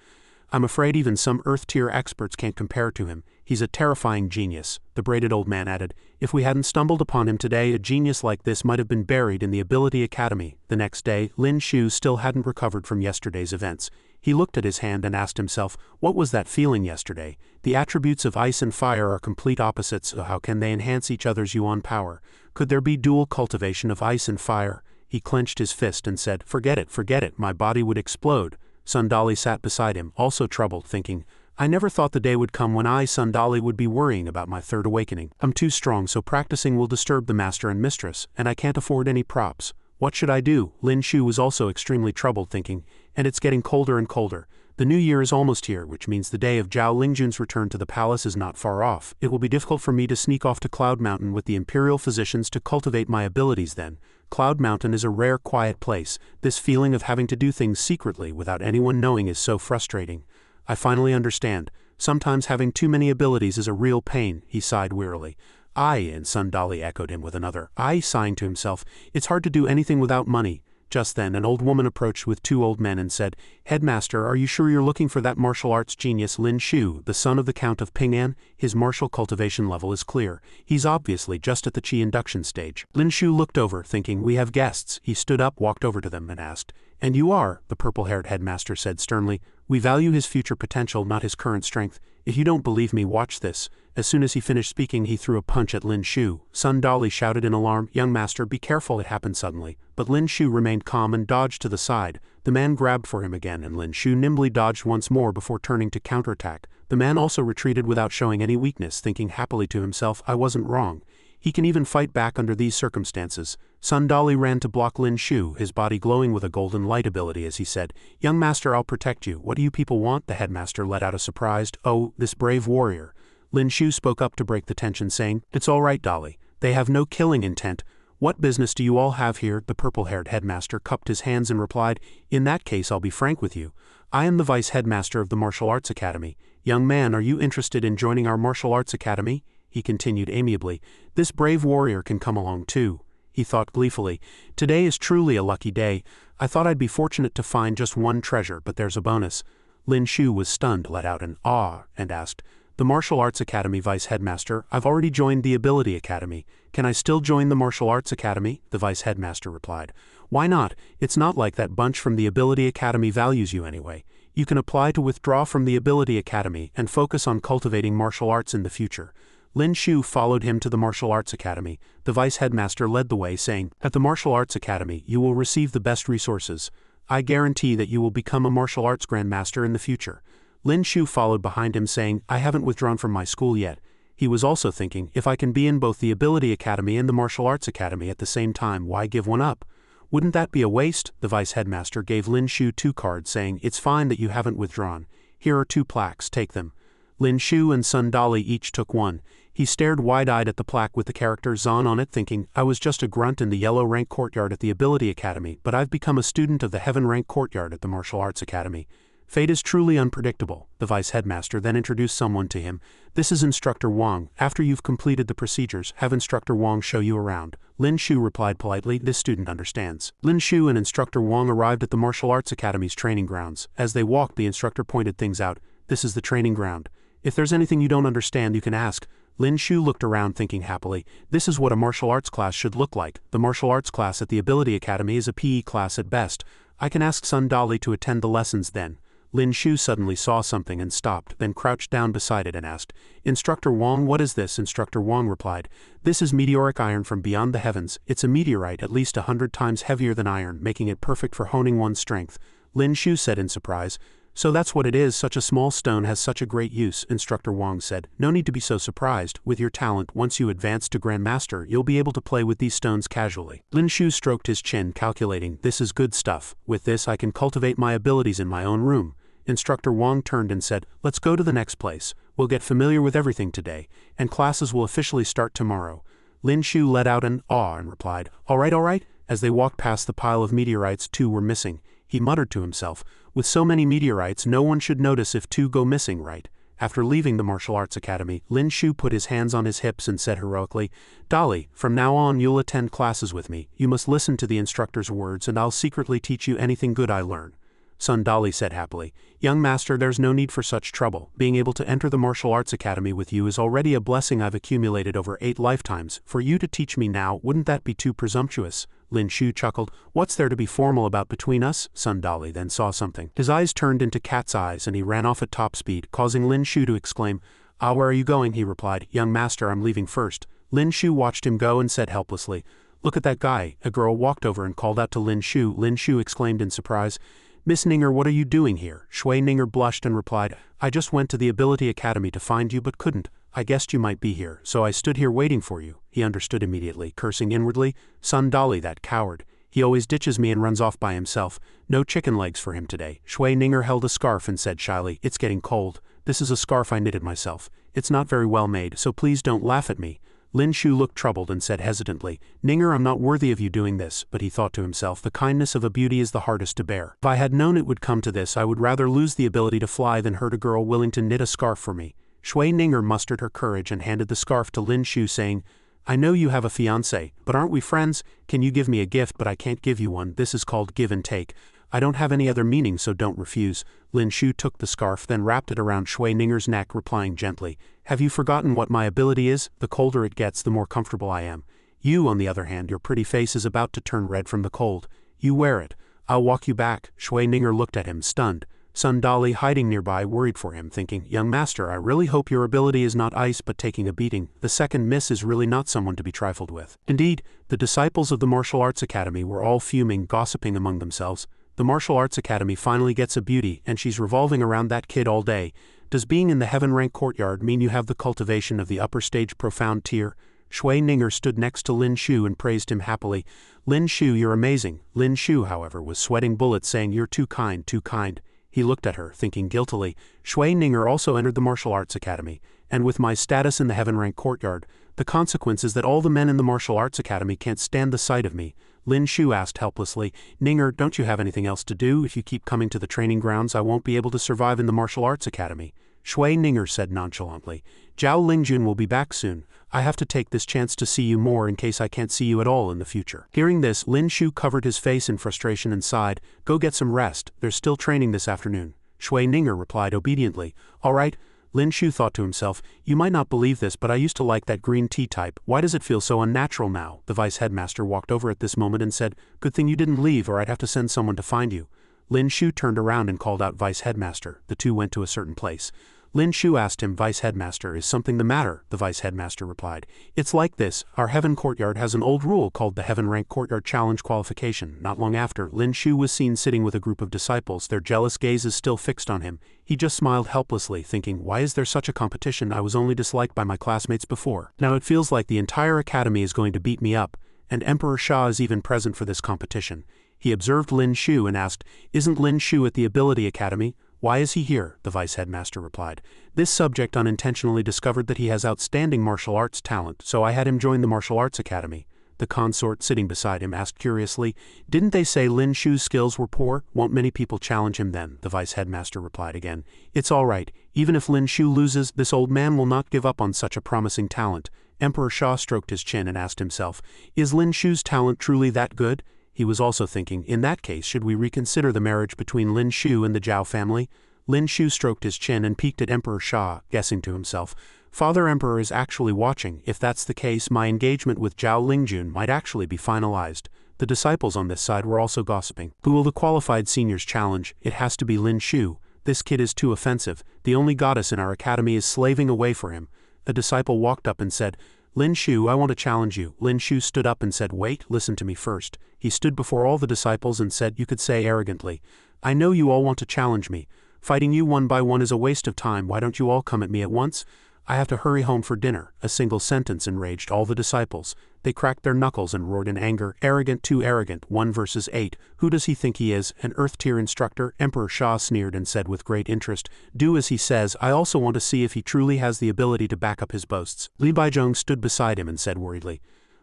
I'm afraid even some Earth-tier experts can't compare to him. He's a terrifying genius. The braided old man added, If we hadn't stumbled upon him today, a genius like this might have been buried in the Ability Academy. The next day, Lin Shu still hadn't recovered from yesterday's events. He looked at his hand and asked himself, What was that feeling yesterday? The attributes of ice and fire are complete opposites, so how can they enhance each other's yuan power? Could there be dual cultivation of ice and fire? He clenched his fist and said, Forget it, my body would explode. Sundali sat beside him, also troubled, thinking, I never thought the day would come when I, Sundali, would be worrying about my third awakening. I'm too strong, so practicing will disturb the master and mistress, and I can't afford any props. What should I do? Lin Shu was also extremely troubled, thinking, and it's getting colder and colder. The new year is almost here, which means the day of Zhao Lingjun's return to the palace is not far off. It will be difficult for me to sneak off to Cloud Mountain with the imperial physicians to cultivate my abilities then. Cloud Mountain is a rare, quiet place. This feeling of having to do things secretly without anyone knowing is so frustrating. I finally understand. Sometimes having too many abilities is a real pain, he sighed wearily. And Sundali echoed him with another, sighing to himself, It's hard to do anything without money. Just then, an old woman approached with two old men and said, Headmaster, are you sure you're looking for that martial arts genius Lin Shu, the son of the Count of Ping'an? His martial cultivation level is clear. He's obviously just at the Qi induction stage. Lin Shu looked over, thinking, We have guests. He stood up, walked over to them, and asked, And you are? The purple-haired headmaster said sternly, We value his future potential, not his current strength. If you don't believe me, watch this. As soon as he finished speaking, he threw a punch at Lin Shu. Sundali shouted in alarm, Young master, be careful, it happened suddenly. But Lin Shu remained calm and dodged to the side. The man grabbed for him again, and Lin Shu nimbly dodged once more before turning to counterattack. The man also retreated without showing any weakness, thinking happily to himself, I wasn't wrong. He can even fight back under these circumstances. Sundali ran to block Lin Shu, his body glowing with a golden light ability as he said, Young master, I'll protect you. What do you people want? The headmaster let out a surprised, Oh, this brave warrior. Lin Shu spoke up to break the tension, saying, It's all right, Dolly. They have no killing intent. What business do you all have here? The purple-haired headmaster cupped his hands and replied, In that case, I'll be frank with you. I am the vice headmaster of the Martial Arts Academy. Young man, are you interested in joining our Martial Arts Academy? He continued amiably. This brave warrior can come along too. He thought gleefully, Today is truly a lucky day. I thought I'd be fortunate to find just one treasure, but there's a bonus. Lin Shu was stunned, let out an ah, and asked, The Martial Arts Academy Vice Headmaster, I've already joined the Ability Academy. Can I still join the Martial Arts Academy? The Vice Headmaster replied. Why not? It's not like that bunch from the Ability Academy values you anyway. You can apply to withdraw from the Ability Academy and focus on cultivating martial arts in the future. Lin Shu followed him to the Martial Arts Academy. The Vice Headmaster led the way, saying, At the Martial Arts Academy, you will receive the best resources. I guarantee that you will become a martial arts grandmaster in the future. Lin Shu followed behind him, saying, I haven't withdrawn from my school yet. He was also thinking, if I can be in both the Ability Academy and the Martial Arts Academy at the same time, why give one up? Wouldn't that be a waste? The Vice Headmaster gave Lin Shu 2 cards, saying, It's fine that you haven't withdrawn. Here are 2 plaques, take them. Lin Shu and Sun Dali each took one. He stared wide-eyed at the plaque with the character Zan on it, thinking, I was just a grunt in the yellow rank courtyard at the Ability Academy, but I've become a student of the heaven rank courtyard at the Martial Arts Academy. Fate is truly unpredictable. The Vice Headmaster then introduced someone to him. This is Instructor Wang. After you've completed the procedures, have Instructor Wang show you around. Lin Shu replied politely, this student understands. Lin Shu and Instructor Wang arrived at the Martial Arts Academy's training grounds. As they walked, the instructor pointed things out. This is the training ground. If there's anything you don't understand, you can ask. Lin Shu looked around, thinking happily, this is what a martial arts class should look like. The martial arts class at the Ability Academy is a PE class at best. I can ask Sun Dali to attend the lessons then. Lin Shu suddenly saw something and stopped, then crouched down beside it and asked, Instructor Wang, what is this? Instructor Wang replied, This is meteoric iron from beyond the heavens. It's a meteorite at least 100 times heavier than iron, making it perfect for honing one's strength. Lin Shu said in surprise, So that's what it is, such a small stone has such a great use. Instructor Wang said, No need to be so surprised. With your talent, once you advance to Grandmaster, you'll be able to play with these stones casually. Lin Shu stroked his chin, calculating, This is good stuff. With this I can cultivate my abilities in my own room. Instructor Wang turned and said, Let's go to the next place. We'll get familiar with everything today, and classes will officially start tomorrow. Lin Shu let out an awe and replied, All right. As they walked past the pile of meteorites, 2 were missing. He muttered to himself, With so many meteorites, no one should notice if 2 go missing, right? After leaving the Martial Arts Academy, Lin Shu put his hands on his hips and said heroically, Dali, from now on you'll attend classes with me. You must listen to the instructor's words and I'll secretly teach you anything good I learn. Sun Dali said happily, Young master, there's no need for such trouble. Being able to enter the Martial Arts Academy with you is already a blessing I've accumulated over 8 lifetimes. For you to teach me now, wouldn't that be too presumptuous? Lin Shu chuckled, What's there to be formal about between us? Sun Dali then saw something. His eyes turned into cat's eyes and he ran off at top speed, causing Lin Shu to exclaim, Where are you going? He replied, Young master, I'm leaving first. Lin Shu watched him go and said helplessly, Look at that guy. A girl walked over and called out to Lin Shu. Lin Shu exclaimed in surprise, Miss Ninger, what are you doing here? Shui Ninger blushed and replied, I just went to the Ability Academy to find you but couldn't. I guessed you might be here, so I stood here waiting for you. He understood immediately, cursing inwardly, Sun Dali, that coward. He always ditches me and runs off by himself. No chicken legs for him today. Shui Ninger held a scarf and said shyly, It's getting cold. This is a scarf I knitted myself. It's not very well made, so please don't laugh at me. Lin Shu looked troubled and said hesitantly, Ninger, I'm not worthy of you doing this, but he thought to himself, the kindness of a beauty is the hardest to bear. If I had known it would come to this, I would rather lose the ability to fly than hurt a girl willing to knit a scarf for me. Shui Ninger mustered her courage and handed the scarf to Lin Shu, saying, I know you have a fiancé, but aren't we friends? Can you give me a gift? But I can't give you one. This is called give and take. I don't have any other meaning, so don't refuse. Lin Shu took the scarf, then wrapped it around Shui Ninger's neck, replying gently, Have you forgotten what my ability is? The colder it gets, the more comfortable I am. You, on the other hand, your pretty face is about to turn red from the cold. You wear it. I'll walk you back. Shui Ninger looked at him, stunned. Sun Dali, hiding nearby, worried for him, thinking, Young master, I really hope your ability is not ice but taking a beating. The second miss is really not someone to be trifled with. Indeed, the disciples of the Martial Arts Academy were all fuming, gossiping among themselves. The Martial Arts Academy finally gets a beauty, and she's revolving around that kid all day. Does being in the Heaven Rank Courtyard mean you have the cultivation of the upper stage profound tier? Shui Ninger stood next to Lin Shu and praised him happily. Lin Shu, you're amazing. Lin Shu, however, was sweating bullets, saying, You're too kind, too kind. He looked at her, thinking guiltily, Shui Ninger also entered the Martial Arts Academy, and with my status in the Heaven Rank Courtyard, the consequence is that all the men in the Martial Arts Academy can't stand the sight of me. Lin Shu asked helplessly, Ninger, don't you have anything else to do? If you keep coming to the training grounds, I won't be able to survive in the Martial Arts Academy. Shui Ninger said nonchalantly, Zhao Lingjun will be back soon. I have to take this chance to see you more in case I can't see you at all in the future. Hearing this, Lin Shu covered his face in frustration and sighed, Go get some rest, there's still training this afternoon. Shui Ninger replied obediently, All right, Lin Shu thought to himself, you might not believe this, but I used to like that green tea type. Why does it feel so unnatural now? The vice headmaster walked over at this moment and said, good thing you didn't leave or I'd have to send someone to find you. Lin Shu turned around and called out vice headmaster. The two went to a certain place. Lin Shu asked him, vice headmaster, is something the matter? The vice headmaster replied, it's like this, our heaven courtyard has an old rule called the heaven rank courtyard challenge qualification. Not long after, Lin Shu was seen sitting with a group of disciples, their jealous gazes still fixed on him. He just smiled helplessly, thinking, why is there such a competition? I was only disliked by my classmates before. Now it feels like the entire academy is going to beat me up, and Emperor Sha is even present for this competition. He observed Lin Shu and asked, isn't Lin Shu at the Ability Academy? Why is he here? The vice headmaster replied. This subject unintentionally discovered that he has outstanding martial arts talent, so I had him join the martial arts academy. The consort sitting beside him asked curiously, didn't they say Lin Shu's skills were poor? Won't many people challenge him then? The vice headmaster replied again. It's all right. Even if Lin Shu loses, this old man will not give up on such a promising talent. Emperor Sha stroked his chin and asked himself, is Lin Shu's talent truly that good? He was also thinking, in that case, should we reconsider the marriage between Lin Shu and the Zhao family? Lin Shu stroked his chin and peeked at Emperor Sha, guessing to himself, Father Emperor is actually watching. If that's the case, my engagement with Zhao Lingjun might actually be finalized. The disciples on this side were also gossiping. Who will the qualified seniors challenge? It has to be Lin Shu. This kid is too offensive. The only goddess in our academy is slaving away for him. A disciple walked up and said, Lin Shu, I want to challenge you. Lin Shu stood up and said, wait, listen to me first. He stood before all the disciples and said, you could say arrogantly, I know you all want to challenge me. Fighting you one by one is a waste of time. Why don't you all come at me at once? I have to hurry home for dinner. A single sentence enraged all the disciples. They cracked their knuckles and roared in anger, arrogant, too arrogant. 1 versus 8. Who does he think he is? An earth tier instructor? Emperor Sha sneered and said with great interest, do as he says. I also want to see if he truly has the ability to back up his boasts. Li Baizhong stood beside him and said worriedly,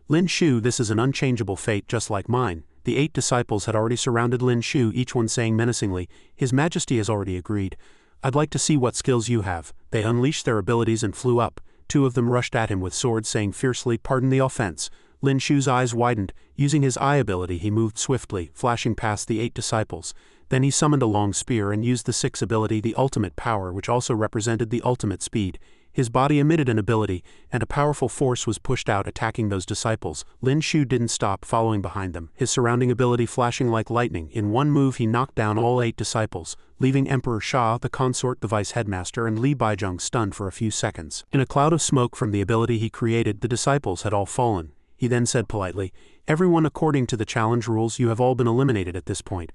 Lin Shu, this is an unchangeable fate just like mine. The 8 disciples had already surrounded Lin Shu, each one saying menacingly, His Majesty has already agreed. I'd like to see what skills you have. They unleashed their abilities and flew up. 2 of them rushed at him with swords, saying fiercely, pardon the offense. Lin Shu's eyes widened. Using his eye ability, he moved swiftly, flashing past the 8 disciples. Then he summoned a long spear and used the 6 ability, the ultimate power, which also represented the ultimate speed. His body emitted an ability, and a powerful force was pushed out, attacking those disciples. Lin Shu didn't stop, following behind them, his surrounding ability flashing like lightning. In one move he knocked down all 8 disciples, leaving Emperor Sha, the consort, the vice headmaster, and Li Baizhong stunned for a few seconds. In a cloud of smoke from the ability he created, the disciples had all fallen. He then said politely, Everyone, according to the challenge rules, you have all been eliminated at this point.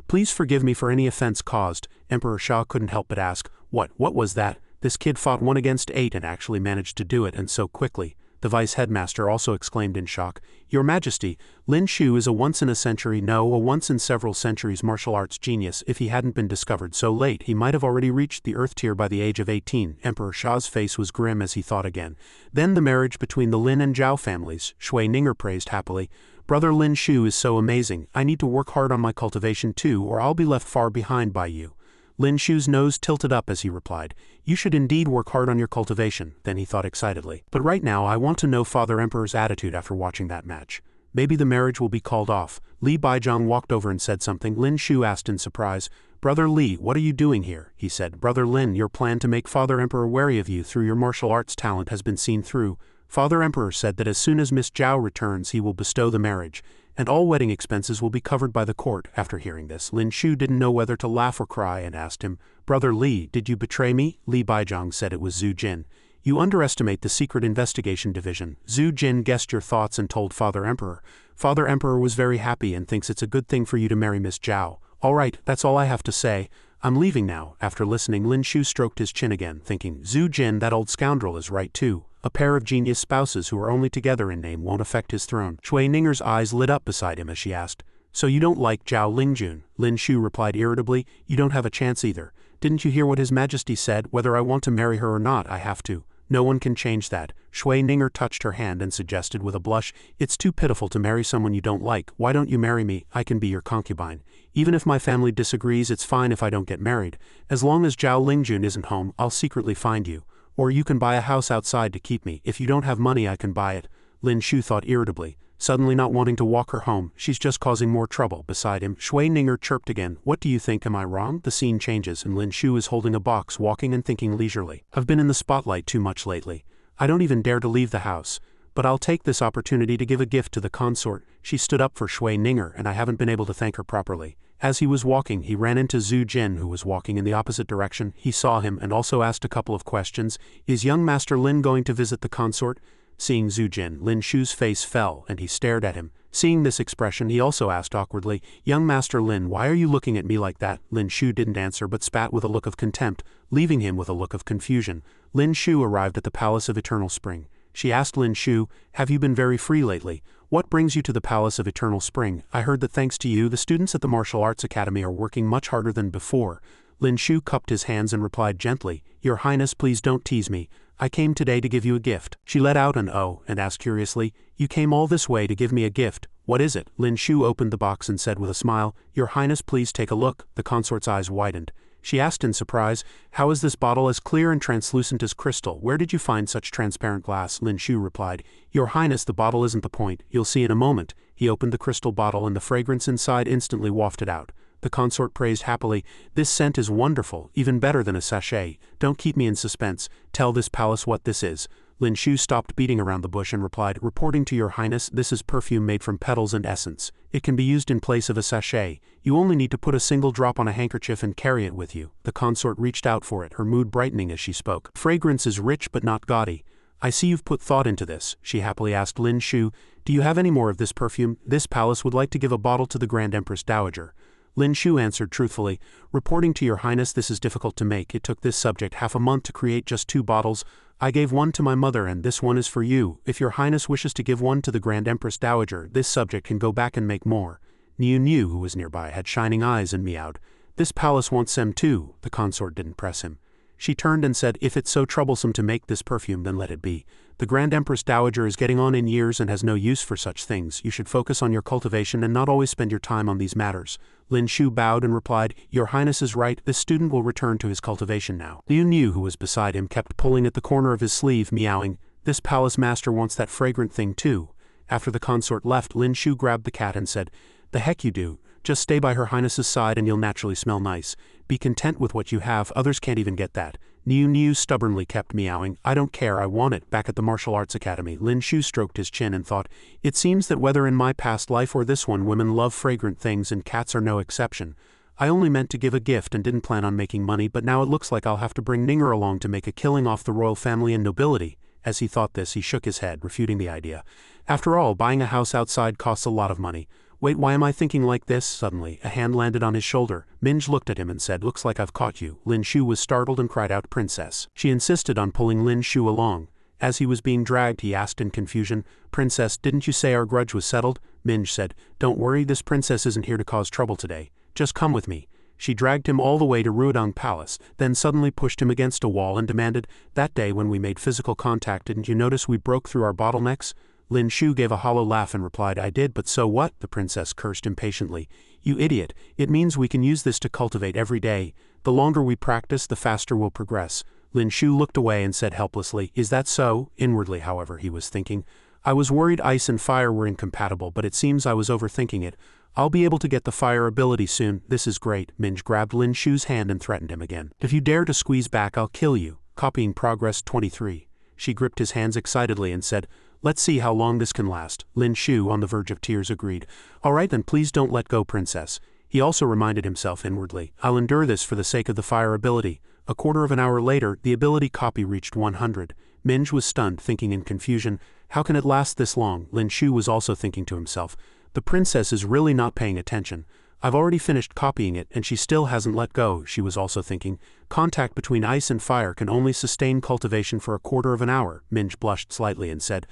Please forgive me for any offense caused. Emperor Sha couldn't help but ask, What was that? This kid fought 1 against 8 and actually managed to do it, and so quickly. The vice headmaster also exclaimed in shock, Your Majesty, Lin Shu is a once-in-a-century, no, a once-in-several-centuries martial arts genius. If he hadn't been discovered so late, he might have already reached the Earth tier by the age of 18. Emperor Sha's face was grim as he thought again. Then the marriage between the Lin and Zhao families, Shui Ninger praised happily. Brother Lin Shu is so amazing. I need to work hard on my cultivation too, or I'll be left far behind by you. Lin Shu's nose tilted up as he replied, You should indeed work hard on your cultivation. Then he thought excitedly, But right now I want to know Father Emperor's attitude after watching that match. Maybe the marriage will be called off. Li Baizhong walked over and said something. Lin Shu asked in surprise, Brother Li, what are you doing here? He said, Brother Lin, your plan to make Father Emperor wary of you through your martial arts talent has been seen through. Father Emperor said that as soon as Miss Zhao returns he will bestow the marriage, and all wedding expenses will be covered by the court. After hearing this, Lin Shu didn't know whether to laugh or cry and asked him, Brother Li, did you betray me? Li Baizhong said it was Zhu Jin. You underestimate the Secret Investigation Division. Zhu Jin guessed your thoughts and told Father Emperor. Father Emperor was very happy and thinks it's a good thing for you to marry Miss Zhao. All right, that's all I have to say. I'm leaving now. After listening, Lin Shu stroked his chin again, thinking, Zhu Jin, that old scoundrel, is right too. A pair of genius spouses who are only together in name won't affect his throne. Shui Ninger's eyes lit up beside him as she asked, So you don't like Zhao Lingjun? Lin Shu replied irritably, You don't have a chance either. Didn't you hear what His Majesty said? Whether I want to marry her or not, I have to. No one can change that. Shui Ninger touched her hand and suggested with a blush, It's too pitiful to marry someone you don't like. Why don't you marry me? I can be your concubine. Even if my family disagrees, it's fine if I don't get married. As long as Zhao Lingjun isn't home, I'll secretly find you. Or you can buy a house outside to keep me. If you don't have money, I can buy it. Lin Shu thought irritably, suddenly not wanting to walk her home. She's just causing more trouble. Beside him, Shui Ninger chirped again. What do you think, am I wrong? The scene changes and Lin Shu is holding a box, walking and thinking leisurely. I've been in the spotlight too much lately. I don't even dare to leave the house. But I'll take this opportunity to give a gift to the consort. She stood up for Shui Ninger and I haven't been able to thank her properly. As he was walking, he ran into Zhu Jin, who was walking in the opposite direction. He saw him and also asked a couple of questions. Is young Master Lin going to visit the consort? Seeing Zhu Jin, Lin Shu's face fell and he stared at him. Seeing this expression, he also asked awkwardly, Young Master Lin, why are you looking at me like that? Lin Shu didn't answer but spat with a look of contempt, leaving him with a look of confusion. Lin Shu arrived at the Palace of Eternal Spring. She asked Lin Shu, have you been very free lately? What brings you to the Palace of Eternal Spring? I heard that thanks to you, the students at the Martial Arts Academy are working much harder than before. Lin Shu cupped his hands and replied gently, Your Highness, please don't tease me. I came today to give you a gift. She let out an oh and asked curiously, You came all this way to give me a gift. What is it? Lin Shu opened the box and said with a smile, Your Highness, please take a look. The consort's eyes widened. She asked in surprise, How is this bottle as clear and translucent as crystal? Where did you find such transparent glass? Lin Shu replied, Your Highness, the bottle isn't the point. You'll see in a moment. He opened the crystal bottle and the fragrance inside instantly wafted out. The consort praised happily, This scent is wonderful, even better than a sachet. Don't keep me in suspense. Tell this palace what this is. Lin Shu stopped beating around the bush and replied, Reporting to your highness, this is perfume made from petals and essence. It can be used in place of a sachet. You only need to put a single drop on a handkerchief and carry it with you. The consort reached out for it, her mood brightening as she spoke. Fragrance is rich but not gaudy. I see you've put thought into this, she happily asked Lin Shu. Do you have any more of this perfume? This palace would like to give a bottle to the Grand Empress Dowager. Lin Shu answered truthfully, Reporting to your highness, this is difficult to make. It took this subject half a month to create just 2 bottles. I gave one to my mother and this one is for you. If your highness wishes to give one to the Grand Empress Dowager, this subject can go back and make more. Niu, who was nearby, had shining eyes and meowed. This palace wants some too. The consort didn't press him. She turned and said, If it's so troublesome to make this perfume, then let it be. The Grand Empress Dowager is getting on in years and has no use for such things. You should focus on your cultivation and not always spend your time on these matters. Lin Shu bowed and replied, Your Highness is right, this student will return to his cultivation now. Niu, who was beside him, kept pulling at the corner of his sleeve, meowing, This palace master wants that fragrant thing too. After the consort left, Lin Shu grabbed the cat and said, The heck you do. Just stay by her highness's side and you'll naturally smell nice. Be content with what you have, others can't even get that. Niu stubbornly kept meowing, I don't care, I want it. Back at the Martial Arts Academy, Lin Shu stroked his chin and thought, It seems that whether in my past life or this one, women love fragrant things and cats are no exception. I only meant to give a gift and didn't plan on making money, but now it looks like I'll have to bring Ninger along to make a killing off the royal family and nobility. As he thought this, he shook his head, refuting the idea. After all, buying a house outside costs a lot of money. Wait, why am I thinking like this? Suddenly, a hand landed on his shoulder. Minj looked at him and said, Looks like I've caught you. Lin Shu was startled and cried out, Princess. She insisted on pulling Lin Shu along. As he was being dragged, he asked in confusion, Princess, didn't you say our grudge was settled? Minj said, Don't worry, this princess isn't here to cause trouble today. Just come with me. She dragged him all the way to Ruodong Palace, then suddenly pushed him against a wall and demanded, That day when we made physical contact, didn't you notice we broke through our bottlenecks? Lin Shu gave a hollow laugh and replied, I did, but so what? The princess cursed impatiently. You idiot, it means we can use this to cultivate every day. The longer we practice, the faster we'll progress. Lin Shu looked away and said helplessly, Is that so? Inwardly, however, he was thinking, I was worried ice and fire were incompatible, but it seems I was overthinking it. I'll be able to get the fire ability soon. This is great. Minj grabbed Lin Shu's hand and threatened him again. If you dare to squeeze back, I'll kill you. Copying progress 23. She gripped his hands excitedly and said, Let's see how long this can last. Lin Shu, on the verge of tears, agreed. All right then, please don't let go, princess. He also reminded himself inwardly, I'll endure this for the sake of the fire ability. A quarter of an hour later, the ability copy reached 100. Minj was stunned, thinking in confusion, how can it last this long? Lin Shu was also thinking to himself, the princess is really not paying attention. I've already finished copying it and she still hasn't let go. She was also thinking, contact between ice and fire can only sustain cultivation for a quarter of an hour. Minj blushed slightly and said,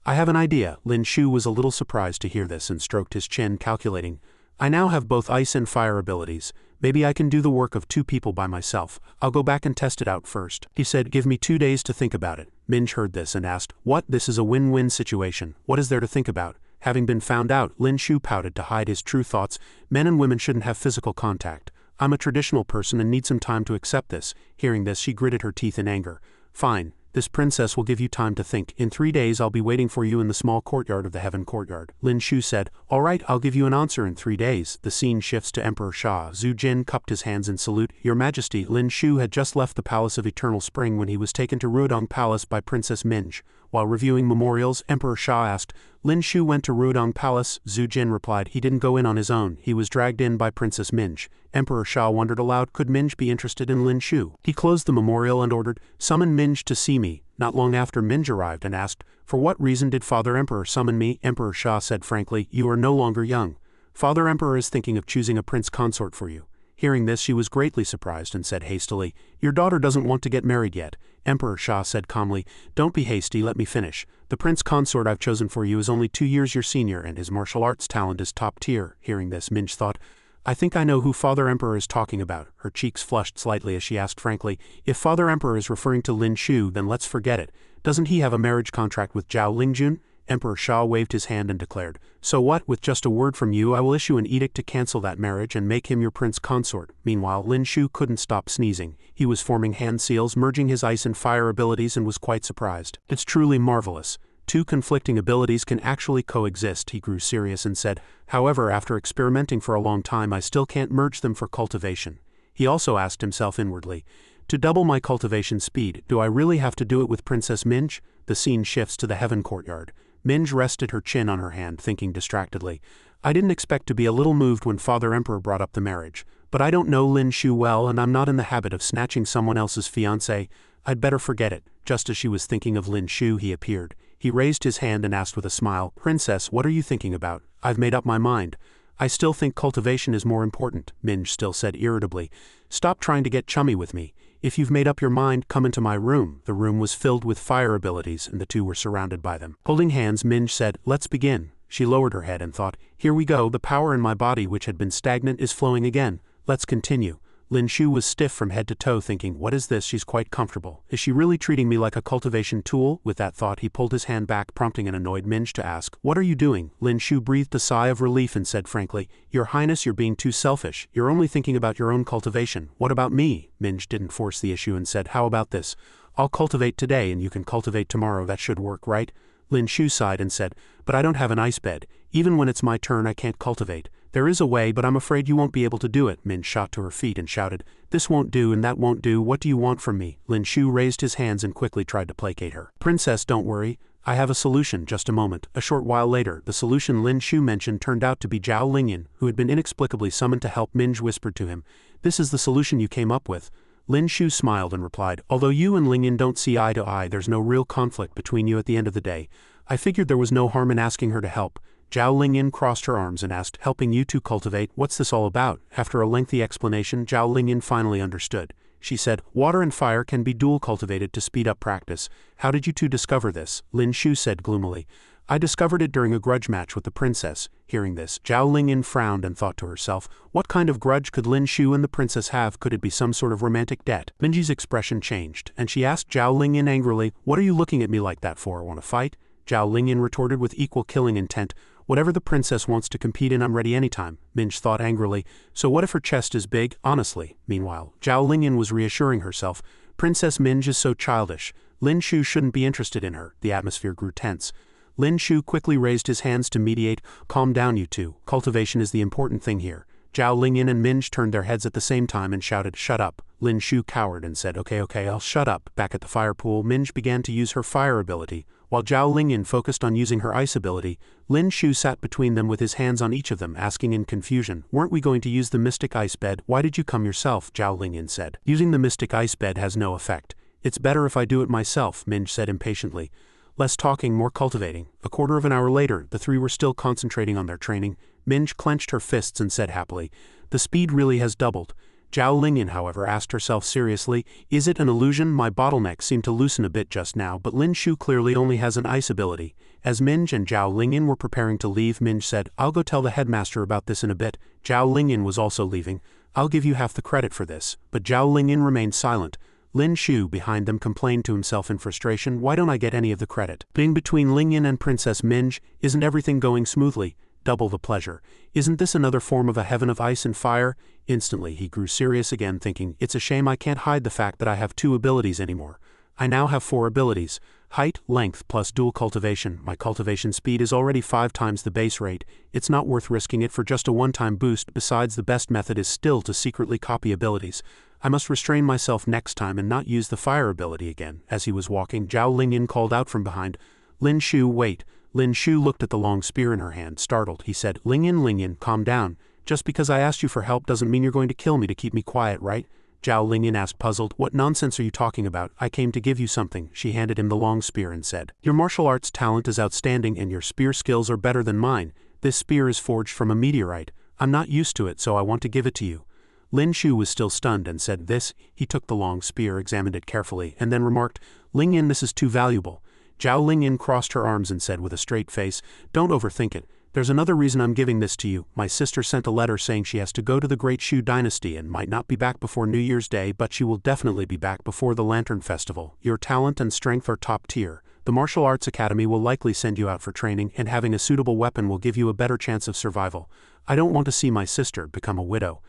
I have an idea. Lin Shu was a little surprised to hear this and stroked his chin, calculating, I now have both ice and fire abilities. Maybe I can do the work of 2 people by myself. I'll go back and test it out first. He said, Give me 2 days to think about it. Minj heard this and asked, What? This is a win-win situation. What is there to think about? Having been found out, Lin Shu pouted to hide his true thoughts. Men and women shouldn't have physical contact. I'm a traditional person and need some time to accept this. Hearing this, she gritted her teeth in anger. Fine, This princess will give you time to think. In 3 days I'll be waiting for you in the small courtyard of the Heaven Courtyard. Lin Shu said, all right, I'll give you an answer in 3 days. The scene shifts to Emperor Sha. Zhu Jin cupped his hands in salute. Your Majesty, Lin Shu had just left the Palace of Eternal Spring when he was taken to Ruodong Palace by Princess Minj. While reviewing memorials, Emperor Sha asked, Lin Shu went to Ruodong Palace. Zhu Jin replied, he didn't go in on his own, he was dragged in by Princess Minj. Emperor Sha wondered aloud, could Minj be interested in Lin Shu? He closed the memorial and ordered, summon Minj to see me. Not long after, Minj arrived and asked, for what reason did Father Emperor summon me? Emperor Sha said frankly, you are no longer young. Father Emperor is thinking of choosing a prince consort for you. Hearing this, she was greatly surprised and said hastily, your daughter doesn't want to get married yet. Emperor Sha said calmly, don't be hasty, let me finish. The prince consort I've chosen for you is only 2 years your senior and his martial arts talent is top tier. Hearing this, Minj thought, I think I know who Father Emperor is talking about. Her cheeks flushed slightly as she asked frankly, if Father Emperor is referring to Lin Shu, then let's forget it. Doesn't he have a marriage contract with Zhao Lingjun? Emperor Sha waved his hand and declared, so what, with just a word from you I will issue an edict to cancel that marriage and make him your prince consort. Meanwhile, Lin Shu couldn't stop sneezing. He was forming hand seals, merging his ice and fire abilities and was quite surprised. It's truly marvelous. 2 conflicting abilities can actually coexist. He grew serious and said, however, after experimenting for a long time I still can't merge them for cultivation. He also asked himself inwardly, to double my cultivation speed, do I really have to do it with Princess Minj? The scene shifts to the Heaven Courtyard. Minj rested her chin on her hand, thinking distractedly, I didn't expect to be a little moved when Father Emperor brought up the marriage, but I don't know Lin Shu well and I'm not in the habit of snatching someone else's fiancé. I'd better forget it. Just as she was thinking of Lin Shu, he appeared. He raised his hand and asked with a smile, Princess, what are you thinking about? I've made up my mind. I still think cultivation is more important, Minj still said irritably. Stop trying to get chummy with me. If you've made up your mind, come into my room. The room was filled with fire abilities and the 2 were surrounded by them. Holding hands, Minj said, let's begin. She lowered her head and thought, here we go, the power in my body which had been stagnant is flowing again. Let's continue. Lin Shu was stiff from head to toe, thinking, what is this? She's quite comfortable. Is she really treating me like a cultivation tool? With that thought, he pulled his hand back, prompting an annoyed Minj to ask, what are you doing? Lin Shu breathed a sigh of relief and said frankly, Your Highness, you're being too selfish. You're only thinking about your own cultivation. What about me? Minj didn't force the issue and said, how about this? I'll cultivate today and you can cultivate tomorrow. That should work, right? Lin Shu sighed and said, but I don't have an ice bed. Even when it's my turn, I can't cultivate. There is a way, but I'm afraid you won't be able to do it. Minj shot to her feet and shouted, this won't do and that won't do. What do you want from me? Lin Shu raised his hands and quickly tried to placate her. Princess, don't worry. I have a solution. Just a moment. A short while later, the solution Lin Shu mentioned turned out to be Zhao Lingyan, who had been inexplicably summoned to help. Minj whispered to him, this is the solution you came up with. Lin Shu smiled and replied, although you and Lingyan don't see eye to eye, there's no real conflict between you at the end of the day. I figured there was no harm in asking her to help. Zhao Lingyan crossed her arms and asked, helping you two cultivate, what's this all about? After a lengthy explanation, Zhao Lingyan finally understood. She said, water and fire can be dual cultivated to speed up practice. How did you two discover this? Lin Shu said gloomily, I discovered it during a grudge match with the princess. Hearing this, Zhao Lingyan frowned and thought to herself, what kind of grudge could Lin Shu and the princess have? Could it be some sort of romantic debt? Minji's expression changed, and she asked Zhao Lingyan angrily, what are you looking at me like that for? Want to fight? Zhao Lingyan retorted with equal killing intent, whatever the princess wants to compete in, I'm ready anytime. Minj thought angrily, so what if her chest is big? Honestly. Meanwhile, Zhao Lingyan was reassuring herself, Princess Minj is so childish. Lin Shu shouldn't be interested in her. The atmosphere grew tense. Lin Shu quickly raised his hands to mediate, calm down you two. Cultivation is the important thing here. Zhao Lingyan and Minj turned their heads at the same time and shouted, shut up. Lin Shu cowered and said, okay, I'll shut up. Back at the fire pool, Minj began to use her fire ability. While Zhao Lingyan focused on using her ice ability, Lin Shu sat between them with his hands on each of them, asking in confusion, weren't we going to use the mystic ice bed? Why did you come yourself? Zhao Lingyan said. Using the mystic ice bed has no effect. It's better if I do it myself, Minj said impatiently. Less talking, more cultivating. A quarter of an hour later, the three were still concentrating on their training. Minj clenched her fists and said happily, the speed really has doubled. Zhao Lingyan, however, asked herself seriously, is it an illusion? My bottleneck seemed to loosen a bit just now, but Lin Shu clearly only has an ice ability. As Minj and Zhao Lingyan were preparing to leave, Minj said, I'll go tell the headmaster about this in a bit. Zhao Lingyan was also leaving. I'll give you half the credit for this. But Zhao Lingyan remained silent. Lin Shu, behind them, complained to himself in frustration, why don't I get any of the credit? Being between Lingyan and Princess Minj, isn't everything going smoothly? Double the pleasure. Isn't this another form of a heaven of ice and fire? Instantly he grew serious again, thinking, it's a shame I can't hide the fact that I have two abilities anymore. I now have 4 abilities: height, length, plus dual cultivation. My cultivation speed is already 5 times the base rate. It's not worth risking it for just a one-time boost. Besides, the best method is still to secretly copy abilities. I must restrain myself next time and not use the fire ability again. As he was walking, Zhao Lingyan called out from behind, "Lin Shu, wait." Lin Shu looked at the long spear in her hand, startled. He said, Lingyan, calm down. Just because I asked you for help doesn't mean you're going to kill me to keep me quiet, right? Zhao Lingyan asked, puzzled. What nonsense are you talking about? I came to give you something. She handed him the long spear and said, your martial arts talent is outstanding and your spear skills are better than mine. This spear is forged from a meteorite. I'm not used to it, so I want to give it to you. Lin Shu was still stunned and said this. He took the long spear, examined it carefully, and then remarked, Lingyan, this is too valuable. Zhao Lingyan crossed her arms and said with a straight face, don't overthink it. There's another reason I'm giving this to you. My sister sent a letter saying she has to go to the Great Shu Dynasty and might not be back before New Year's Day, but she will definitely be back before the Lantern Festival. Your talent and strength are top tier. The Martial Arts Academy will likely send you out for training, and having a suitable weapon will give you a better chance of survival. I don't want to see my sister become a widow.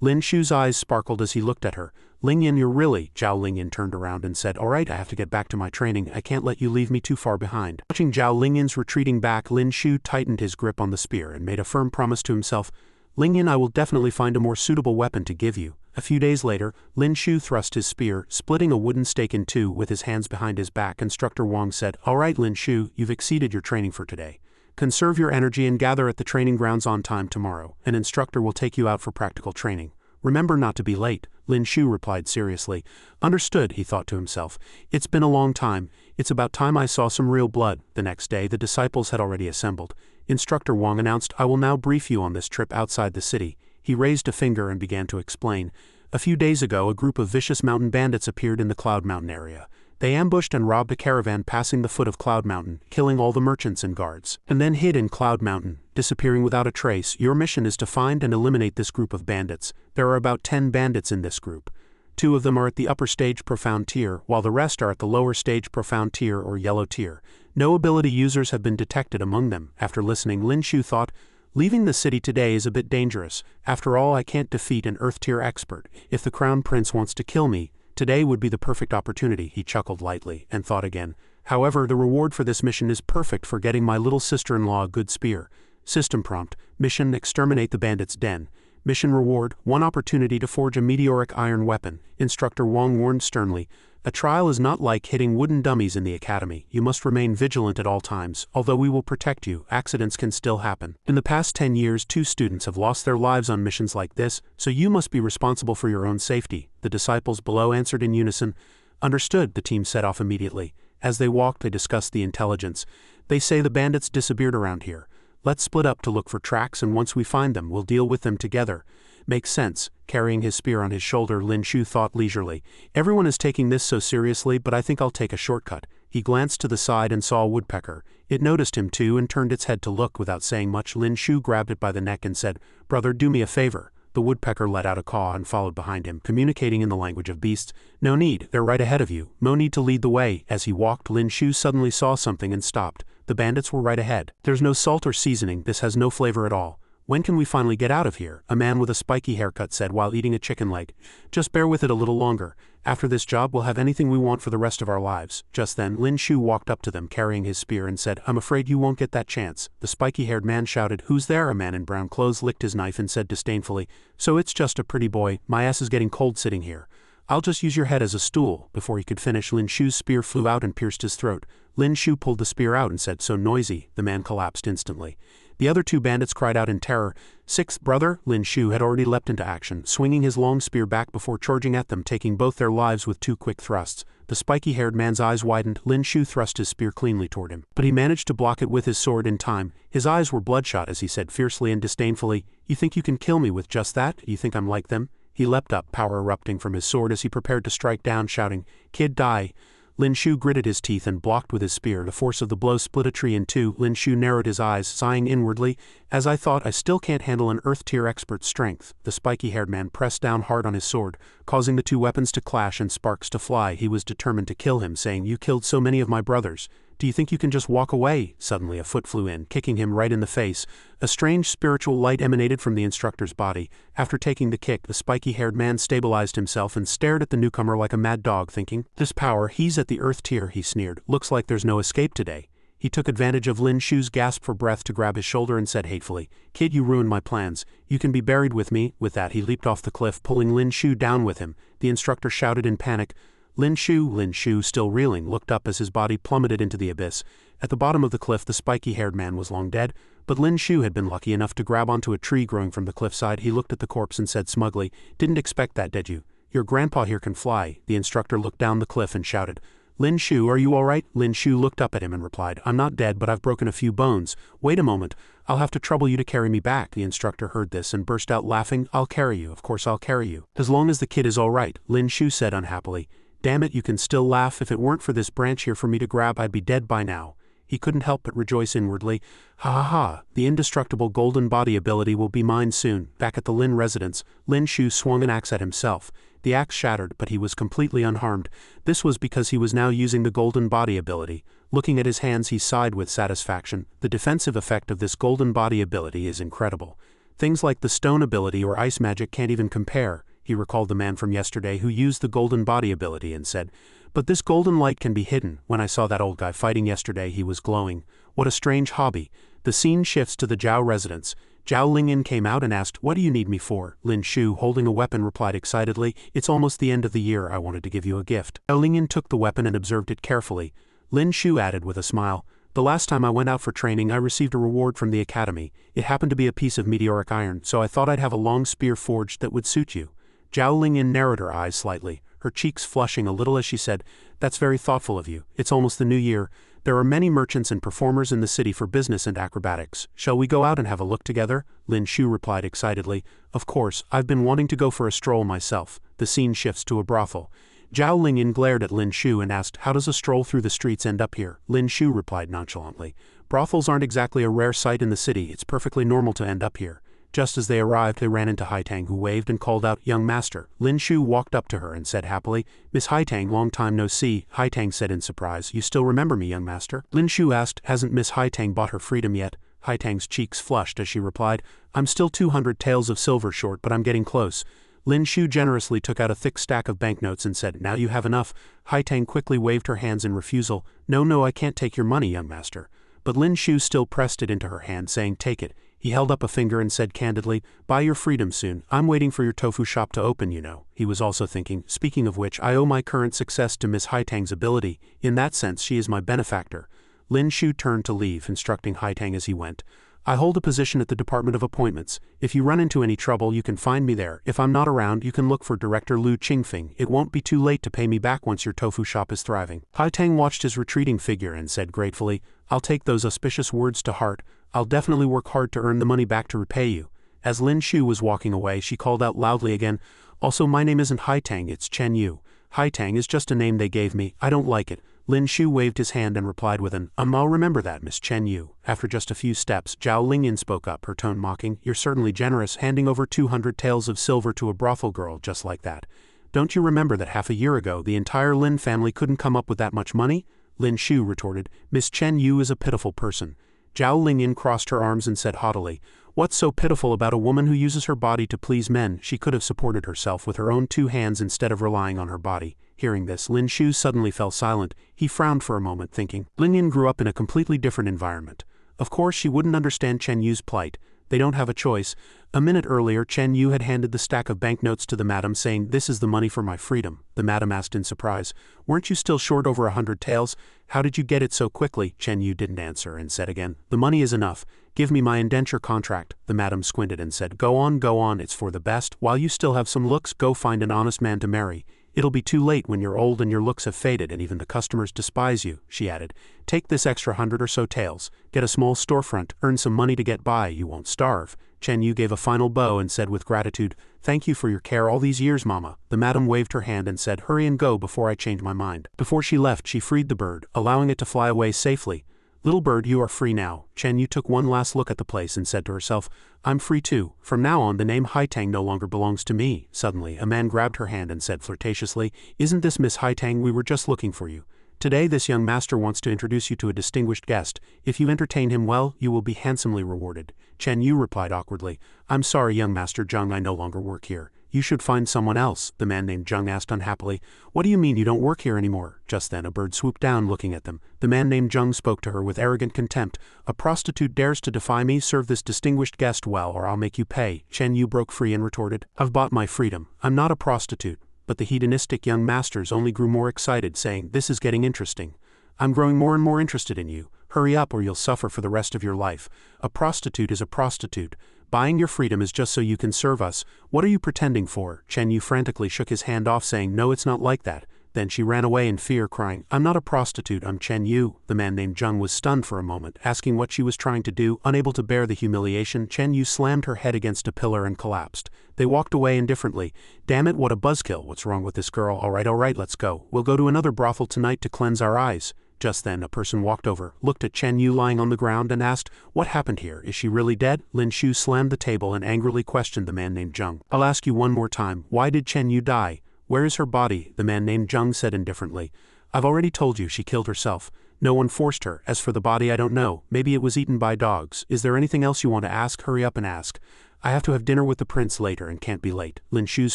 Lin Shu's eyes sparkled as he looked at her. Lingyan, you're really… Zhao Lingyan turned around and said, alright, I have to get back to my training. I can't let you leave me too far behind. Watching Zhao Lingyan's retreating back, Lin Shu tightened his grip on the spear and made a firm promise to himself. Lingyan, I will definitely find a more suitable weapon to give you. A few days later, Lin Shu thrust his spear, splitting a wooden stake in two with his hands behind his back. Instructor Wang said, alright Lin Shu, you've exceeded your training for today. Conserve your energy and gather at the training grounds on time tomorrow. An instructor will take you out for practical training. Remember not to be late, Lin Shu replied seriously. Understood, he thought to himself. It's been a long time. It's about time I saw some real blood. The next day, the disciples had already assembled. Instructor Wang announced, I will now brief you on this trip outside the city. He raised a finger and began to explain. A few days ago, a group of vicious mountain bandits appeared in the Cloud Mountain area. They ambushed and robbed a caravan passing the foot of Cloud Mountain, killing all the merchants and guards, and then hid in Cloud Mountain, disappearing without a trace. Your mission is to find and eliminate this group of bandits. There are about 10 bandits in this group. 2 of them are at the upper stage profound tier, while the rest are at the lower stage profound tier or yellow tier. No ability users have been detected among them. After listening, Lin Shu thought, leaving the city today is a bit dangerous. After all, I can't defeat an Earth tier expert. If the Crown Prince wants to kill me, today would be the perfect opportunity. He chuckled lightly and thought again. However, the reward for this mission is perfect for getting my little sister-in-law a good spear. System prompt. Mission: exterminate the bandits' den. Mission reward: 1 opportunity to forge a meteoric iron weapon. Instructor Wang warned sternly. A trial is not like hitting wooden dummies in the academy. You must remain vigilant at all times. Although we will protect you, accidents can still happen. In the past 10 years, 2 students have lost their lives on missions like this, so you must be responsible for your own safety. The disciples below answered in unison. Understood, the team set off immediately. As they walked, they discussed the intelligence. They say the bandits disappeared around here. Let's split up to look for tracks, and once we find them, we'll deal with them together. Makes sense. Carrying his spear on his shoulder, Lin Shu thought leisurely. Everyone is taking this so seriously, but I think I'll take a shortcut. He glanced to the side and saw a woodpecker. It noticed him too and turned its head to look. Without saying much, Lin Shu grabbed it by the neck and said, Brother, do me a favor. The woodpecker let out a caw and followed behind him, communicating in the language of beasts. No need, they're right ahead of you. No need to lead the way. As he walked, Lin Shu suddenly saw something and stopped. The bandits were right ahead. There's no salt or seasoning. This has no flavor at all. When can we finally get out of here? A man with a spiky haircut said while eating a chicken leg. Just bear with it a little longer. After this job, we'll have anything we want for the rest of our lives. Just then, Lin Shu walked up to them carrying his spear and said, I'm afraid you won't get that chance. The spiky-haired man shouted, Who's there? A man in brown clothes licked his knife and said disdainfully, So it's just a pretty boy. My ass is getting cold sitting here. I'll just use your head as a stool. Before he could finish, Lin Shu's spear flew out and pierced his throat. Lin Shu pulled the spear out and said, So noisy. The man collapsed instantly. The other 2 bandits cried out in terror. Sixth brother, Lin Shu had already leapt into action, swinging his long spear back before charging at them, taking both their lives with 2 quick thrusts. The spiky-haired man's eyes widened. Lin Shu thrust his spear cleanly toward him, but he managed to block it with his sword in time. His eyes were bloodshot as he said fiercely and disdainfully, You think you can kill me with just that? You think I'm like them? He leapt up, power erupting from his sword as he prepared to strike down, shouting, Kid, die. Lin Shu gritted his teeth and blocked with his spear. The force of the blow split a tree in 2. Lin Shu narrowed his eyes, sighing inwardly. As I thought, I still can't handle an Earth-tier expert's strength. The spiky-haired man pressed down hard on his sword, causing the 2 weapons to clash and sparks to fly. He was determined to kill him, saying, You killed so many of my brothers. Do you think you can just walk away? Suddenly a foot flew in, kicking him right in the face. A strange spiritual light emanated from the instructor's body. After taking the kick, the spiky-haired man stabilized himself and stared at the newcomer like a mad dog, thinking, "This power, he's at the earth tier," he sneered. "Looks like there's no escape today." He took advantage of Lin Shu's gasp for breath to grab his shoulder and said hatefully, "Kid, you ruined my plans. You can be buried with me." With that, he leaped off the cliff, pulling Lin Shu down with him. The instructor shouted in panic. Lin Shu, still reeling, looked up as his body plummeted into the abyss. At the bottom of the cliff, the spiky-haired man was long dead, but Lin Shu had been lucky enough to grab onto a tree growing from the cliffside. He looked at the corpse and said smugly, "Didn't expect that, did you? Your grandpa here can fly." The instructor looked down the cliff and shouted, "Lin Shu, are you all right?" Lin Shu looked up at him and replied, "I'm not dead, but I've broken a few bones. Wait a moment, I'll have to trouble you to carry me back." The instructor heard this and burst out laughing. "I'll carry you, of course I'll carry you. As long as the kid is all right," Lin Shu said unhappily. "Damn it, you can still laugh. If it weren't for this branch here for me to grab, I'd be dead by now." He couldn't help but rejoice inwardly. "Ha ha ha, the indestructible golden body ability will be mine soon." Back at the Lin residence, Lin Shu swung an axe at himself. The axe shattered, but he was completely unharmed. This was because he was now using the golden body ability. Looking at his hands, he sighed with satisfaction. The defensive effect of this golden body ability is incredible. Things like the stone ability or ice magic can't even compare. He recalled the man from yesterday who used the golden body ability and said, "But this golden light can be hidden. When I saw that old guy fighting yesterday, he was glowing. What a strange hobby." The scene shifts to the Zhao residence. Zhao Lingyan came out and asked, "What do you need me for?" Lin Shu, holding a weapon, replied excitedly, "It's almost the end of the year. I wanted to give you a gift." Zhao Lingyan took the weapon and observed it carefully. Lin Shu added with a smile, "The last time I went out for training, I received a reward from the academy. It happened to be a piece of meteoric iron, so I thought I'd have a long spear forged that would suit you." Zhao Lingyan narrowed her eyes slightly, her cheeks flushing a little as she said, "That's very thoughtful of you. It's almost the new year. There are many merchants and performers in the city for business and acrobatics. Shall we go out and have a look together?" Lin Shu replied excitedly, "Of course, I've been wanting to go for a stroll myself." The scene shifts to a brothel. Zhao Lingyan glared at Lin Shu and asked, "How does a stroll through the streets end up here?" Lin Shu replied nonchalantly, "Brothels aren't exactly a rare sight in the city. It's perfectly normal to end up here." Just as they arrived, they ran into Haitang, who waved and called out, "Young master." Lin Shu walked up to her and said happily, "Miss Haitang, long time no see." Haitang said in surprise, "You still remember me, young master?" Lin Shu asked, "Hasn't Miss Haitang bought her freedom yet?" Haitang's cheeks flushed as she replied, "I'm still 200 taels of silver short, but I'm getting close." Lin Shu generously took out a thick stack of banknotes and said, "Now you have enough." Haitang quickly waved her hands in refusal. No, I can't take your money, young master." But Lin Shu still pressed it into her hand, saying, "Take it." He held up a finger and said candidly, "Buy your freedom soon. I'm waiting for your tofu shop to open, you know." He was also thinking, "Speaking of which, I owe my current success to Miss Haitang's ability. In that sense, she is my benefactor." Lin Shu turned to leave, instructing Haitang as he went, "I hold a position at the Department of Appointments. If you run into any trouble, you can find me there. If I'm not around, you can look for Director Lu Qingfing. It won't be too late to pay me back once your tofu shop is thriving." Haitang watched his retreating figure and said gratefully, "I'll take those auspicious words to heart. I'll definitely work hard to earn the money back to repay you." As Lin Shu was walking away, she called out loudly again, "Also, my name isn't Haitang, it's Chen Yu. Haitang is just a name they gave me. I don't like it." Lin Shu waved his hand and replied with an, I'll remember that, Miss Chen Yu." After just a few steps, Zhao Lingyan spoke up, her tone mocking, "You're certainly generous, handing over 200 taels of silver to a brothel girl just like that. Don't you remember that half a year ago the entire Lin family couldn't come up with that much money?" Lin Shu retorted, "Miss Chen Yu is a pitiful person." Zhao Lingyan crossed her arms and said haughtily, "What's so pitiful about a woman who uses her body to please men? She could have supported herself with her own 2 hands instead of relying on her body." Hearing this, Lin Shu suddenly fell silent. He frowned for a moment, thinking, Lingyan grew up in a completely different environment. Of course she wouldn't understand Chen Yu's plight. They don't have a choice. A minute earlier, Chen Yu had handed the stack of banknotes to the madam, saying, "This is the money for my freedom." The madam asked in surprise, "Weren't you still short over 100 taels? How did you get it so quickly?" Chen Yu didn't answer and said again, "The money is enough. Give me my indenture contract." The madam squinted and said, go on, it's for the best. While you still have some looks, go find an honest man to marry. It'll be too late when you're old and your looks have faded and even the customers despise you," she added. "Take this extra 100 or so taels. Get a small storefront, earn some money to get by, you won't starve." Chen Yu gave a final bow and said with gratitude, "Thank you for your care all these years, Mama." The madam waved her hand and said, "Hurry and go before I change my mind." Before she left, she freed the bird, allowing it to fly away safely. "Little bird, you are free now." Chen Yu took one last look at the place and said to herself, "I'm free too. From now on, the name Haitang no longer belongs to me." Suddenly, a man grabbed her hand and said flirtatiously, "Isn't this Miss Haitang? We were just looking for you." Today this young master wants to introduce you to a distinguished guest. If you entertain him well, you will be handsomely rewarded. Chen Yu replied awkwardly. I'm sorry, young Master Zheng, I no longer work here. You should find someone else, the man named Zheng asked unhappily. What do you mean you don't work here anymore? Just then a bird swooped down looking at them. The man named Zheng spoke to her with arrogant contempt. A prostitute dares to defy me, serve this distinguished guest well or I'll make you pay. Chen Yu broke free and retorted. I've bought my freedom. I'm not a prostitute. But the hedonistic young masters only grew more excited, saying, this is getting interesting. I'm growing more and more interested in you. Hurry up or you'll suffer for the rest of your life. A prostitute is a prostitute. Buying your freedom is just so you can serve us. What are you pretending for? Chen Yu frantically shook his hand off, saying, no, it's not like that. Then she ran away in fear, crying, I'm not a prostitute, I'm Chen Yu. The man named Zheng was stunned for a moment, asking what she was trying to do. Unable to bear the humiliation, Chen Yu slammed her head against a pillar and collapsed. They walked away indifferently. Damn it, what a buzzkill. What's wrong with this girl? All right, let's go. We'll go to another brothel tonight to cleanse our eyes. Just then a person walked over, looked at Chen Yu lying on the ground and asked, what happened here? Is she really dead? Lin Shu slammed the table and angrily questioned the man named Zheng. I'll ask you one more time, why did Chen Yu die? Where is her body? The man named Zheng said indifferently. I've already told you she killed herself. No one forced her. As for the body, I don't know. Maybe it was eaten by dogs. Is there anything else you want to ask? Hurry up and ask. I have to have dinner with the prince later and can't be late. Lin Shu's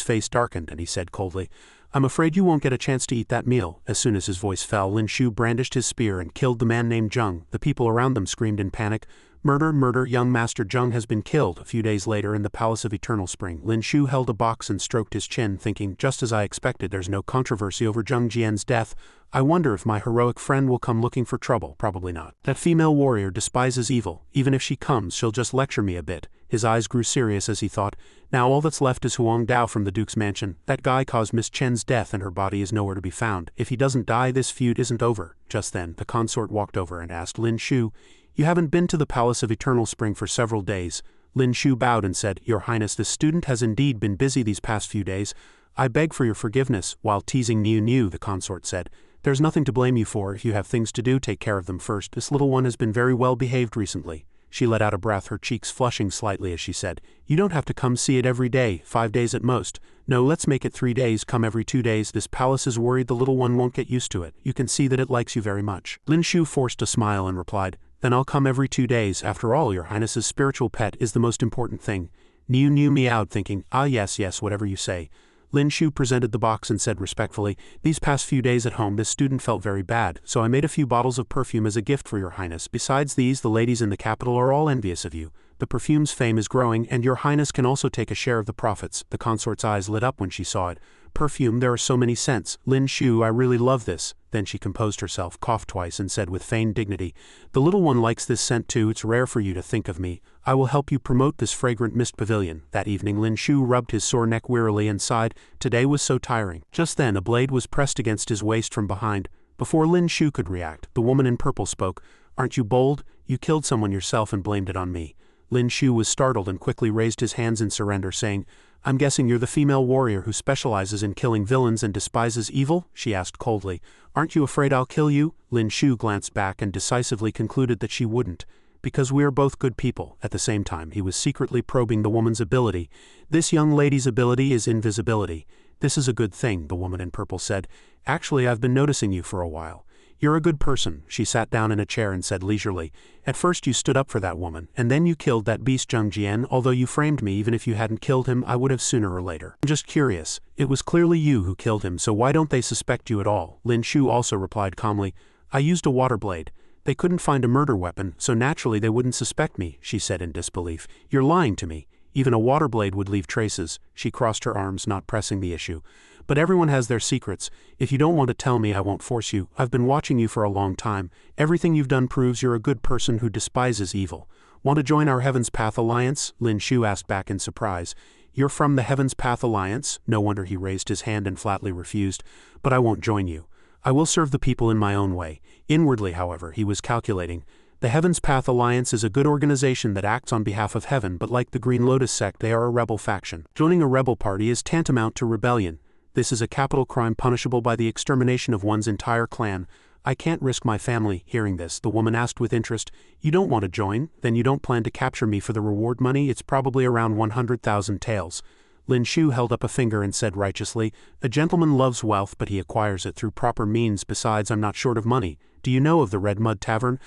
face darkened and he said coldly, I'm afraid you won't get a chance to eat that meal. As soon as his voice fell, Lin Shu brandished his spear and killed the man named Zheng. The people around them screamed in panic. Murder, murder, young Master Zheng has been killed. A few days later in the Palace of Eternal Spring, Lin Shu held a box and stroked his chin, thinking, just as I expected, there's no controversy over Zheng Jian's death. I wonder if my heroic friend will come looking for trouble. Probably not. That female warrior despises evil. Even if she comes, she'll just lecture me a bit. His eyes grew serious as he thought, now all that's left is Huang Dao from the Duke's mansion. That guy caused Miss Chen's death and her body is nowhere to be found. If he doesn't die, this feud isn't over. Just then, the consort walked over and asked Lin Shu, you haven't been to the Palace of Eternal Spring for several days. Lin Shu bowed and said, Your Highness, this student has indeed been busy these past few days. I beg for your forgiveness. While teasing Niu, the consort said, there's nothing to blame you for. If you have things to do, take care of them first. This little one has been very well behaved recently. She let out a breath, her cheeks flushing slightly as she said, you don't have to come see it every day, 5 days at most. No, let's make it 3 days, come every 2 days. This palace is worried the little one won't get used to it. You can see that it likes you very much. Lin Shu forced a smile and replied, then I'll come every 2 days. After all, your highness's spiritual pet is the most important thing. Niu meowed, thinking, yes, whatever you say. Lin Shu presented the box and said respectfully, these past few days at home this student felt very bad, so I made a few bottles of perfume as a gift for your highness. Besides these, the ladies in the capital are all envious of you. The perfume's fame is growing, and your highness can also take a share of the profits. The consort's eyes lit up when she saw it. Perfume, there are so many scents. Lin Shu, I really love this. Then she composed herself, coughed twice, and said with feigned dignity, the little one likes this scent too. It's rare for you to think of me. I will help you promote this fragrant mist pavilion. That evening Lin Shu rubbed his sore neck wearily and sighed, today was so tiring. Just then a blade was pressed against his waist from behind. Before Lin Shu could react, the woman in purple spoke, aren't you bold? You killed someone yourself and blamed it on me. Lin Shu was startled and quickly raised his hands in surrender, saying, I'm guessing you're the female warrior who specializes in killing villains and despises evil? She asked coldly. Aren't you afraid I'll kill you? Lin Shu glanced back and decisively concluded that she wouldn't. Because we are both good people. At the same time, he was secretly probing the woman's ability. This young lady's ability is invisibility. This is a good thing, the woman in purple said. Actually, I've been noticing you for a while. You're a good person. She sat down in a chair and said leisurely, at first you stood up for that woman, and then you killed that beast Zheng Jian. Although you framed me, even if you hadn't killed him, I would have sooner or later. I'm just curious. It was clearly you who killed him, so why don't they suspect you at all? Lin Shu also replied calmly, I used a water blade. They couldn't find a murder weapon, so naturally they wouldn't suspect me, she said in disbelief. You're lying to me. Even a water blade would leave traces. She crossed her arms, not pressing the issue. But everyone has their secrets. If you don't want to tell me, I won't force you. I've been watching you for a long time. Everything you've done proves you're a good person who despises evil. Want to join our Heaven's Path Alliance? Lin Shu asked back in surprise. You're from the Heaven's Path Alliance? No wonder he raised his hand and flatly refused. But I won't join you. I will serve the people in my own way. Inwardly, however, he was calculating. The Heaven's Path Alliance is a good organization that acts on behalf of heaven, but like the Green Lotus sect, they are a rebel faction. Joining a rebel party is tantamount to rebellion. This is a capital crime punishable by the extermination of one's entire clan. I can't risk my family. Hearing this, the woman asked with interest, you don't want to join? Then you don't plan to capture me for the reward money? It's probably around 100,000 taels. Lin Shu held up a finger and said righteously, "A gentleman loves wealth, but he acquires it through proper means. Besides, I'm not short of money. Do you know of the Red Mud Tavern?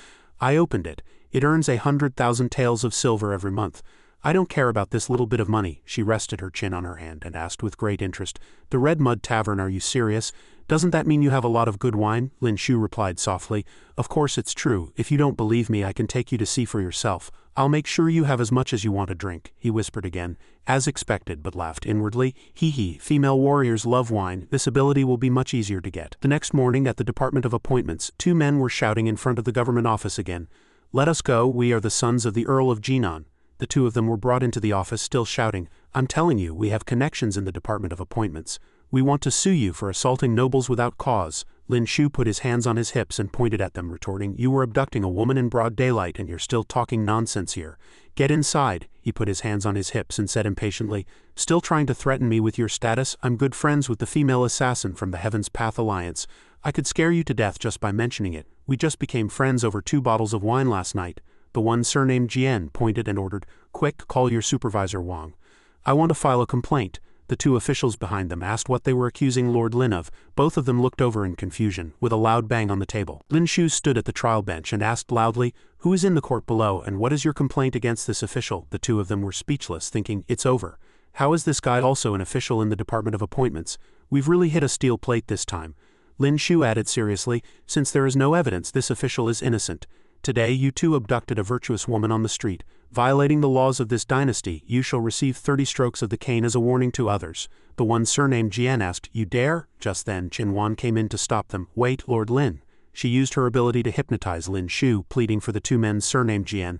I opened it. It earns 100,000 taels of silver every month. I don't care about this little bit of money." She rested her chin on her hand and asked with great interest, "The Red Mud Tavern, are you serious? Doesn't that mean you have a lot of good wine?" Lin Shu replied softly, "Of course it's true. If you don't believe me, I can take you to see for yourself. I'll make sure you have as much as you want to drink," he whispered again, as expected, but laughed inwardly. Hee, female warriors love wine. This ability will be much easier to get. The next morning at the Department of Appointments, 2 men were shouting in front of the government office again. "Let us go, we are the sons of the Earl of Jinan." The 2 of them were brought into the office still shouting, "I'm telling you, we have connections in the Department of Appointments. We want to sue you for assaulting nobles without cause." Lin Shu put his hands on his hips and pointed at them, retorting, "You were abducting a woman in broad daylight and you're still talking nonsense here. Get inside." He put his hands on his hips and said impatiently, "Still trying to threaten me with your status? I'm good friends with the female assassin from the Heaven's Path Alliance. I could scare you to death just by mentioning it. We just became friends over 2 bottles of wine last night." The one surnamed Jian pointed and ordered, "Quick, call your supervisor Wang. I want to file a complaint." The 2 officials behind them asked what they were accusing Lord Lin of. Both of them looked over in confusion, with a loud bang on the table. Lin Shu stood at the trial bench and asked loudly, "Who is in the court below, and what is your complaint against this official?" The 2 of them were speechless, thinking, "It's over. How is this guy also an official in the Department of Appointments? We've really hit a steel plate this time." Lin Shu added seriously, "Since there is no evidence, this official is innocent. Today you 2 abducted a virtuous woman on the street. Violating the laws of this dynasty, you shall receive 30 strokes of the cane as a warning to others." The one surnamed Jian asked, "You dare?" Just then Qin Wan came in to stop them. "Wait, Lord Lin." She used her ability to hypnotize Lin Shu, pleading for the 2 men surnamed Jian.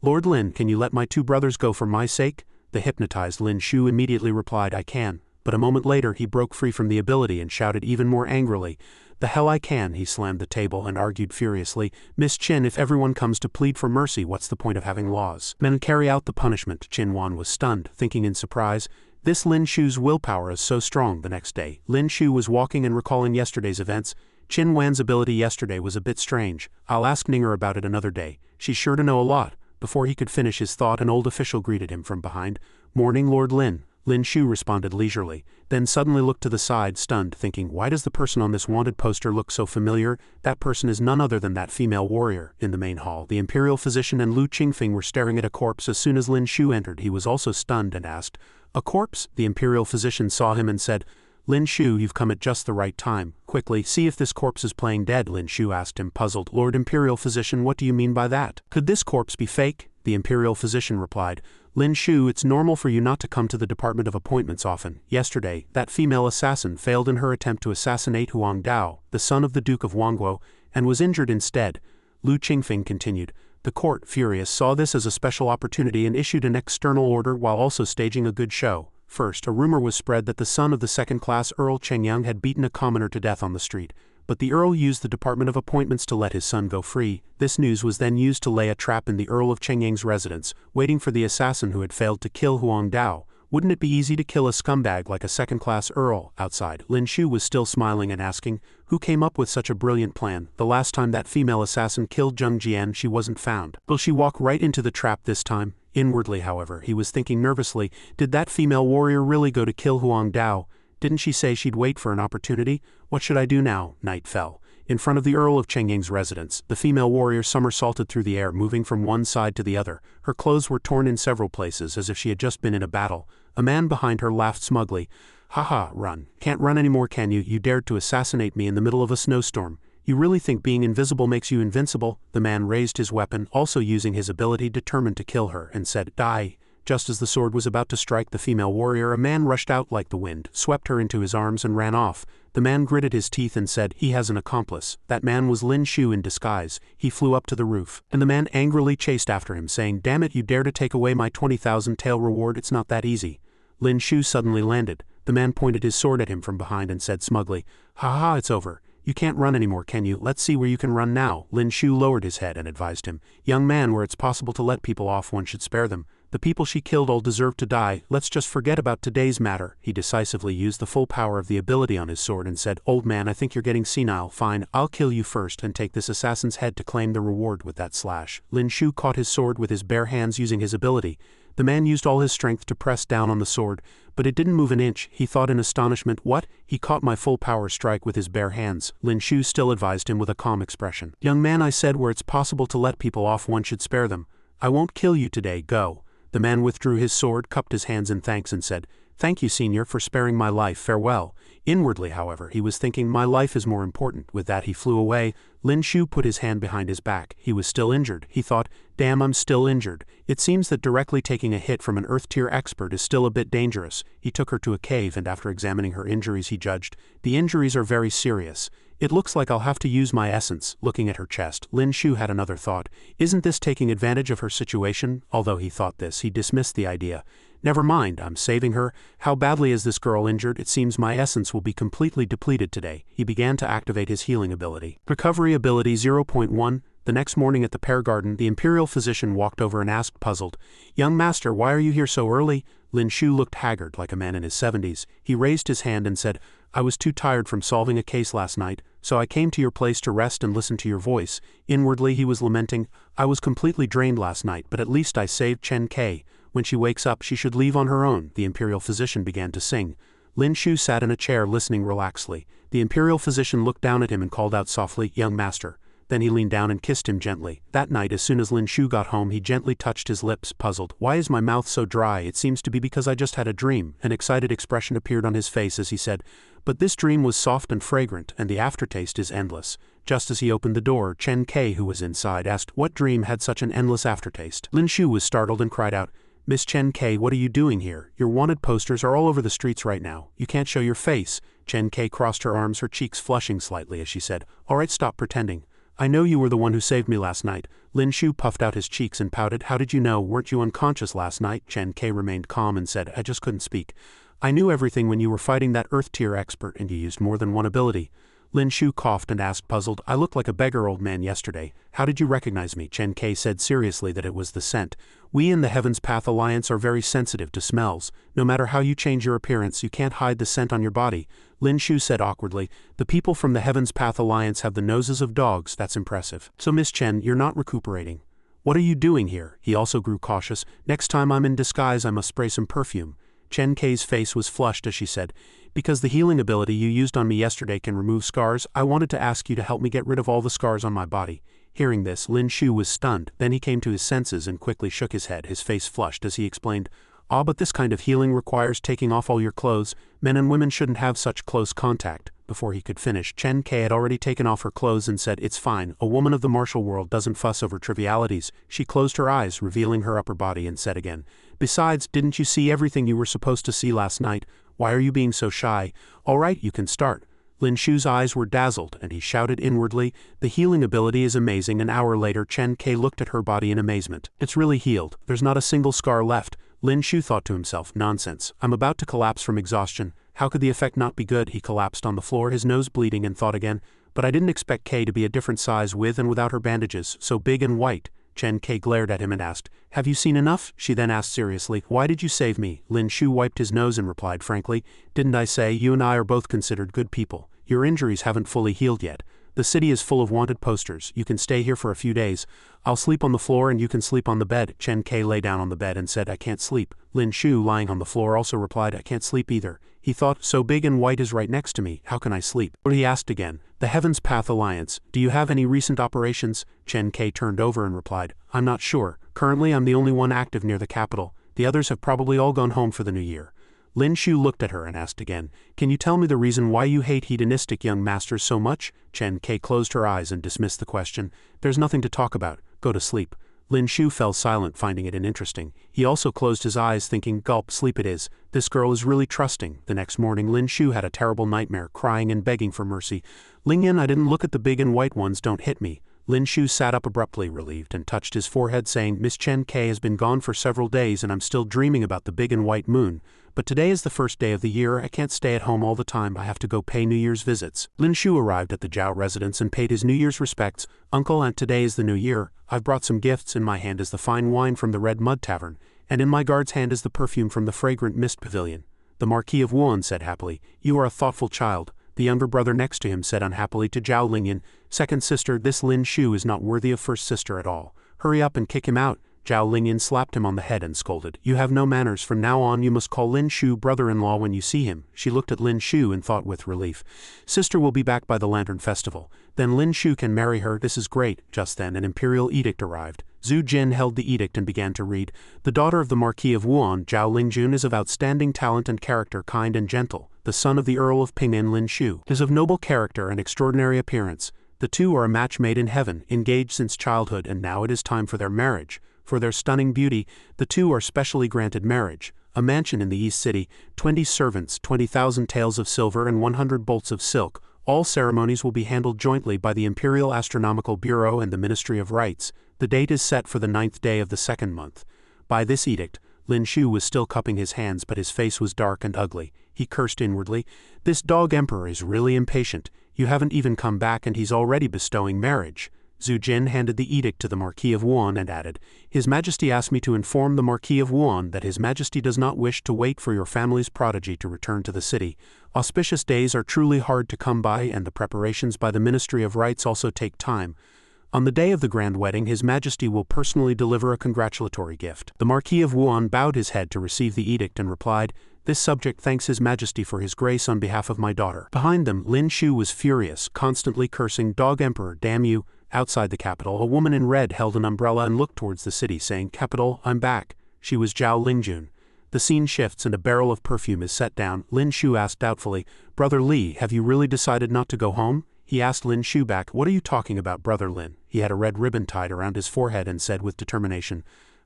"Lord Lin, can you let my 2 brothers go for my sake?" The hypnotized Lin Shu immediately replied, "I can." But a moment later he broke free from the ability and shouted even more angrily, "The hell I can." He slammed the table and argued furiously, "Miss Qin, if everyone comes to plead for mercy, what's the point of having laws? Men carry out the punishment." Qin Wan was stunned, thinking in surprise, "This Lin Shu's willpower is so strong." The next day, Lin Shu was walking and recalling yesterday's events. Qin Wan's ability yesterday was a bit strange. "I'll ask Ninger about it another day. She's sure to know a lot." Before he could finish his thought, an old official greeted him from behind. "Morning, Lord Lin." Lin Shu responded leisurely, then suddenly looked to the side, stunned, thinking, "Why does the person on this wanted poster look so familiar? That person is none other than that female warrior." In the main hall, the imperial physician and Lu Qingfeng were staring at a corpse. As soon as Lin Shu entered, he was also stunned and asked, "A corpse?" The imperial physician saw him and said, "Lin Shu, you've come at just the right time. Quickly, see if this corpse is playing dead." Lin Shu asked him, puzzled, "Lord Imperial Physician, what do you mean by that? Could this corpse be fake?" The imperial physician replied, "Lin Shu, it's normal for you not to come to the Department of Appointments often. Yesterday, that female assassin failed in her attempt to assassinate Huang Dao, the son of the Duke of Wangguo, and was injured instead." Lu Qingfeng continued, "The court, furious, saw this as a special opportunity and issued an external order while also staging a good show. First, a rumor was spread that the son of the second-class Earl Chengyang had beaten a commoner to death on the street, but the Earl used the Department of Appointments to let his son go free. This news was then used to lay a trap in the Earl of Chengyang's residence, waiting for the assassin who had failed to kill Huang Dao. Wouldn't it be easy to kill a scumbag like a second-class Earl?" Outside, Lin Shu was still smiling and asking, "Who came up with such a brilliant plan? The last time that female assassin killed Zheng Jian, she wasn't found. Will she walk right into the trap this time?" Inwardly, however, he was thinking nervously, did that female warrior really go to kill Huang Dao? Didn't she say she'd wait for an opportunity? What should I do now? Night fell. In front of the Earl of Chengyang's residence, the female warrior somersaulted through the air, moving from one side to the other. Her clothes were torn in several places, as if she had just been in a battle. A man behind her laughed smugly. "Haha, run. Can't run anymore, can you? You dared to assassinate me in the middle of a snowstorm. You really think being invisible makes you invincible?" The man raised his weapon, also using his ability, determined to kill her, and said, "Die." Just as the sword was about to strike the female warrior, a man rushed out like the wind, swept her into his arms and ran off. The man gritted his teeth and said, "He has an accomplice." That man was Lin Shu in disguise. He flew up to the roof, and the man angrily chased after him, saying, "Damn it, you dare to take away my 20,000 tael reward? It's not that easy." Lin Shu suddenly landed. The man pointed his sword at him from behind and said smugly, "Ha, it's over. You can't run anymore, can you? Let's see where you can run now." Lin Shu lowered his head and advised him, "Young man, where it's possible to let people off, one should spare them. The people she killed all deserve to die. Let's just forget about today's matter. He decisively used the full power of the ability on his sword and said, "Old man, I think you're getting senile. Fine, I'll kill you first and take this assassin's head to claim the reward with that slash." Lin Shu caught his sword with his bare hands using his ability. The man used all his strength to press down on the sword, but it didn't move an inch. He thought in astonishment, "What? He caught my full power strike with his bare hands." Lin Shu still advised him with a calm expression. "Young man, I said where it's possible to let people off, one should spare them. I won't kill you today, go." The man withdrew his sword, cupped his hands in thanks and said, "Thank you, senior, for sparing my life, farewell." Inwardly, however, he was thinking, "My life is more important." With that he flew away. Lin Shu put his hand behind his back. He was still injured. He thought, "Damn, I'm still injured." It seems that directly taking a hit from an Earth-tier expert is still a bit dangerous. He took her to a cave and after examining her injuries he judged, "The injuries are very serious. It looks like I'll have to use my essence." Looking at her chest, Lin Shu had another thought. Isn't this taking advantage of her situation? Although he thought this, he dismissed the idea. "Never mind, I'm saving her. How badly is this girl injured? It seems my essence will be completely depleted today." He began to activate his healing ability. Recovery ability 0.1. The next morning at the pear garden, the imperial physician walked over and asked, puzzled, "Young master, why are you here so early?" Lin Shu looked haggard, like a man in his 70s. He raised his hand and said, "I was too tired from solving a case last night, so I came to your place to rest and listen to your voice." Inwardly he was lamenting, "I was completely drained last night, but at least I saved Chen K. When she wakes up she should leave on her own." The imperial physician began to sing. Lin Shu sat in a chair listening relaxedly. The imperial physician looked down at him and called out softly, "Young master." Then he leaned down and kissed him gently. That night, as soon as Lin Shu got home, he gently touched his lips, puzzled. "Why is my mouth so dry? It seems to be because I just had a dream." An excited expression appeared on his face as he said, "But this dream was soft and fragrant, and the aftertaste is endless." Just as he opened the door, Chen K, who was inside, asked, "What dream had such an endless aftertaste?" Lin Shu was startled and cried out, "Miss Chen K, what are you doing here? Your wanted posters are all over the streets right now. You can't show your face." Chen K crossed her arms, her cheeks flushing slightly as she said, "All right, stop pretending. I know you were the one who saved me last night." Lin Shu puffed out his cheeks and pouted, "How did you know? Weren't you unconscious last night?" Chen K remained calm and said, "I just couldn't speak. I knew everything when you were fighting that Earth-tier expert and you used more than one ability." Lin Shu coughed and asked, puzzled, "I looked like a beggar old man yesterday. How did you recognize me?" Chen K said seriously that it was the scent. "We in the Heaven's Path Alliance are very sensitive to smells. No matter how you change your appearance, you can't hide the scent on your body." Lin Shu said awkwardly, "The people from the Heaven's Path Alliance have the noses of dogs. That's impressive. So Miss Chen, you're not recuperating. What are you doing here?" He also grew cautious. "Next time I'm in disguise I must spray some perfume." Chen K's face was flushed as she said, "Because the healing ability you used on me yesterday can remove scars, I wanted to ask you to help me get rid of all the scars on my body." Hearing this, Lin Shu was stunned. Then he came to his senses and quickly shook his head, his face flushed as he explained, But this kind of healing requires taking off all your clothes. Men and women shouldn't have such close contact." Before he could finish, Chen K had already taken off her clothes and said, "It's fine. A woman of the martial world doesn't fuss over trivialities." She closed her eyes, revealing her upper body, and said again, "Besides, didn't you see everything you were supposed to see last night? Why are you being so shy? All right, you can start." Lin Shu's eyes were dazzled, and he shouted inwardly, "The healing ability is amazing." An hour later, Chen K looked at her body in amazement. "It's really healed. There's not a single scar left." Lin Shu thought to himself, "Nonsense. I'm about to collapse from exhaustion. How could the effect not be good?" He collapsed on the floor, his nose bleeding, and thought again, "But I didn't expect K to be a different size with and without her bandages, so big and white." Chen K glared at him and asked, "Have you seen enough?" She then asked seriously, "Why did you save me?" Lin Shu wiped his nose and replied frankly, "Didn't I say you and I are both considered good people? Your injuries haven't fully healed yet. The city is full of wanted posters. You can stay here for a few days. I'll sleep on the floor and you can sleep on the bed." Chen K lay down on the bed and said, "I can't sleep." Lin Shu, lying on the floor, also replied, "I can't sleep either." He thought, "So big and white is right next to me. How can I sleep?" But he asked again, "The Heaven's Path Alliance, do you have any recent operations?" Chen K turned over and replied, "I'm not sure. Currently I'm the only one active near the capital. The others have probably all gone home for the new year." Lin Shu looked at her and asked again, "Can you tell me the reason why you hate hedonistic young masters so much?" Chen K closed her eyes and dismissed the question. "There's nothing to talk about. Go to sleep." Lin Shu fell silent, finding it uninteresting. He also closed his eyes, thinking, "Gulp, sleep it is. This girl is really trusting." The next morning, Lin Shu had a terrible nightmare, crying and begging for mercy. "Ling Yin, I didn't look at the big and white ones, don't hit me." Lin Shu sat up abruptly, relieved, and touched his forehead, saying, "Miss Chen K has been gone for several days and I'm still dreaming about the big and white moon. But today is the first day of the year. I can't stay at home all the time. I have to go pay New Year's visits." Lin Shu arrived at the Zhao residence and paid his New Year's respects. "Uncle, Aunt, today is the new year. I've brought some gifts. In my hand is the fine wine from the Red Mud Tavern, and in my guard's hand is the perfume from the fragrant mist pavilion. The Marquis of Wuan said happily. You are a thoughtful child. The younger brother next to him said unhappily to Zhao Lingyan, second sister, this Lin Shu is not worthy of first sister at all. Hurry up and kick him out. Zhao Lingyan slapped him on the head and scolded. You have no manners. From now on you must call Lin Shu brother-in-law when you see him. She looked at Lin Shu and thought with relief. Sister will be back by the Lantern Festival. Then Lin Shu can marry her. This is great. Just then an imperial edict arrived. Zhu Jin held the edict and began to read. The daughter of the Marquis of Wuan, Zhao Lingjun, is of outstanding talent and character, kind and gentle. The son of the Earl of Ping'an, Lin Shu, is of noble character and extraordinary appearance. The two are a match made in heaven, engaged since childhood, and now it is time for their marriage. For their stunning beauty, the two are specially granted marriage. A mansion in the East City, 20 servants, 20,000 taels of silver and 100 bolts of silk. All ceremonies will be handled jointly by the Imperial Astronomical Bureau and the Ministry of Rites. The date is set for the 9th day of the 2nd month. By this edict, Lin Shu was still cupping his hands, but his face was dark and ugly. He cursed inwardly. This dog emperor is really impatient. You haven't even come back and he's already bestowing marriage. Zhu Jin handed the edict to the Marquis of Wuan and added, His Majesty asked me to inform the Marquis of Wuan that His Majesty does not wish to wait for your family's prodigy to return to the city. Auspicious days are truly hard to come by, and the preparations by the Ministry of Rites also take time. On the day of the grand wedding, His Majesty will personally deliver a congratulatory gift. The Marquis of Wuan bowed his head to receive the edict and replied, This subject thanks His Majesty for his grace on behalf of my daughter. Behind them, Lin Shu was furious, constantly cursing, Dog Emperor, damn you. Outside the capital, a woman in red held an umbrella and looked towards the city, saying, Capital, I'm back. She was Zhao Lingjun. The scene shifts and a barrel of perfume is set down. Lin Shu asked doubtfully, Brother Li, have you really decided not to go home? He asked Lin Shu back, What are you talking about, Brother Lin? He had a red ribbon tied around his forehead and said with determination,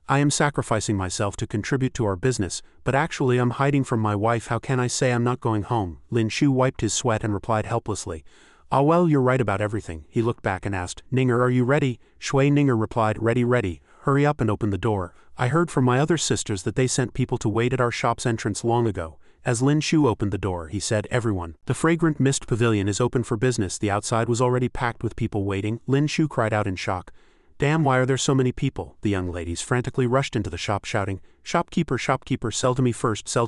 I am sacrificing myself to contribute to our business, but actually I'm hiding from my wife. How can I say I'm not going home? Lin Shu wiped his sweat and replied helplessly, Ah well, you're right about everything. He looked back and asked, Ninger, are you ready? Shui Ninger replied, Ready. Hurry up and open the door. I heard from my other sisters that they sent people to wait at our shop's entrance long ago. As Lin Shu opened the door, he said, Everyone, the fragrant mist pavilion is open for business. The outside was already packed with people waiting. Lin Shu cried out in shock. Damn, why are there so many people? The young ladies frantically rushed into the shop shouting, Shopkeeper, sell to me first, sell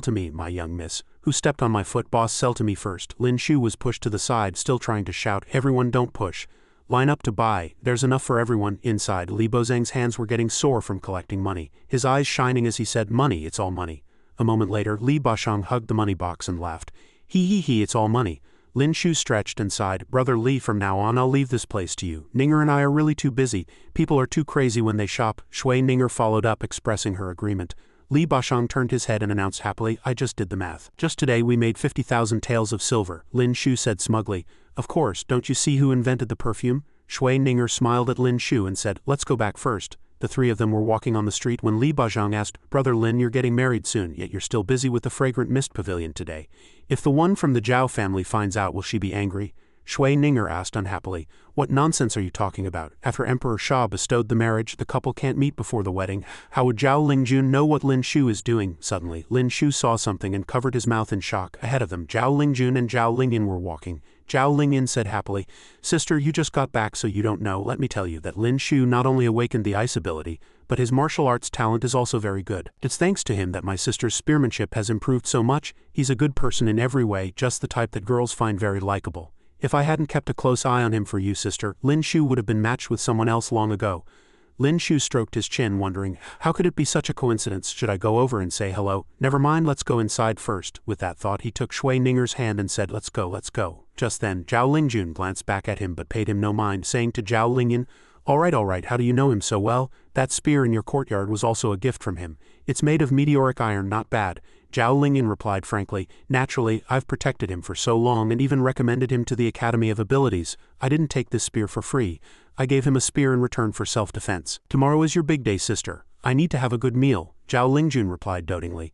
to me, my young miss. Who stepped on my foot, boss, sell to me first. Lin Shu was pushed to the side, still trying to shout, Everyone don't push. Line up to buy, there's enough for everyone. Inside, Li Bozang's hands were getting sore from collecting money, his eyes shining as he said, Money, it's all money. A moment later, Li Bashang hugged the money box and laughed. He, it's all money. Lin Shu stretched and sighed, Brother Li, from now on I'll leave this place to you. Ninger and I are really too busy. People are too crazy when they shop. Shui Ninger followed up, expressing her agreement. Li Bashang turned his head and announced happily, I just did the math. Just today we made 50,000 taels of silver. Lin Shu said smugly, Of course, don't you see who invented the perfume? Shui Ninger smiled at Lin Shu and said, Let's go back first. The three of them were walking on the street when Li Bajang asked, Brother Lin, you're getting married soon, yet you're still busy with the fragrant mist pavilion today. If the one from the Zhao family finds out, will she be angry? Shui Ninger asked unhappily, What nonsense are you talking about? After Emperor Sha bestowed the marriage, the couple can't meet before the wedding. How would Zhao Lingjun know what Lin Shu is doing? Suddenly, Lin Shu saw something and covered his mouth in shock. Ahead of them, Zhao Lingjun and Zhao Lingyan were walking. Zhao Lingyan said happily, Sister, you just got back so you don't know. Let me tell you that Lin Shu not only awakened the ice ability, but his martial arts talent is also very good. It's thanks to him that my sister's spearmanship has improved so much. He's a good person in every way, just the type that girls find very likable. If I hadn't kept a close eye on him for you, sister, Lin Shu would have been matched with someone else long ago. Lin Shu stroked his chin, wondering, how could it be such a coincidence? Should I go over and say hello? Never mind, let's go inside first. With that thought, he took Shui Ninger's hand and said, Let's go. Just then, Zhao Lingjun glanced back at him but paid him no mind, saying to Zhao Lingyan, All right, how do you know him so well? That spear in your courtyard was also a gift from him. It's made of meteoric iron, not bad. Zhao Lingyan replied frankly, Naturally, I've protected him for so long and even recommended him to the Academy of Abilities. I didn't take this spear for free. I gave him a spear in return for self-defense. Tomorrow is your big day, sister. I need to have a good meal, Zhao Lingjun replied dotingly.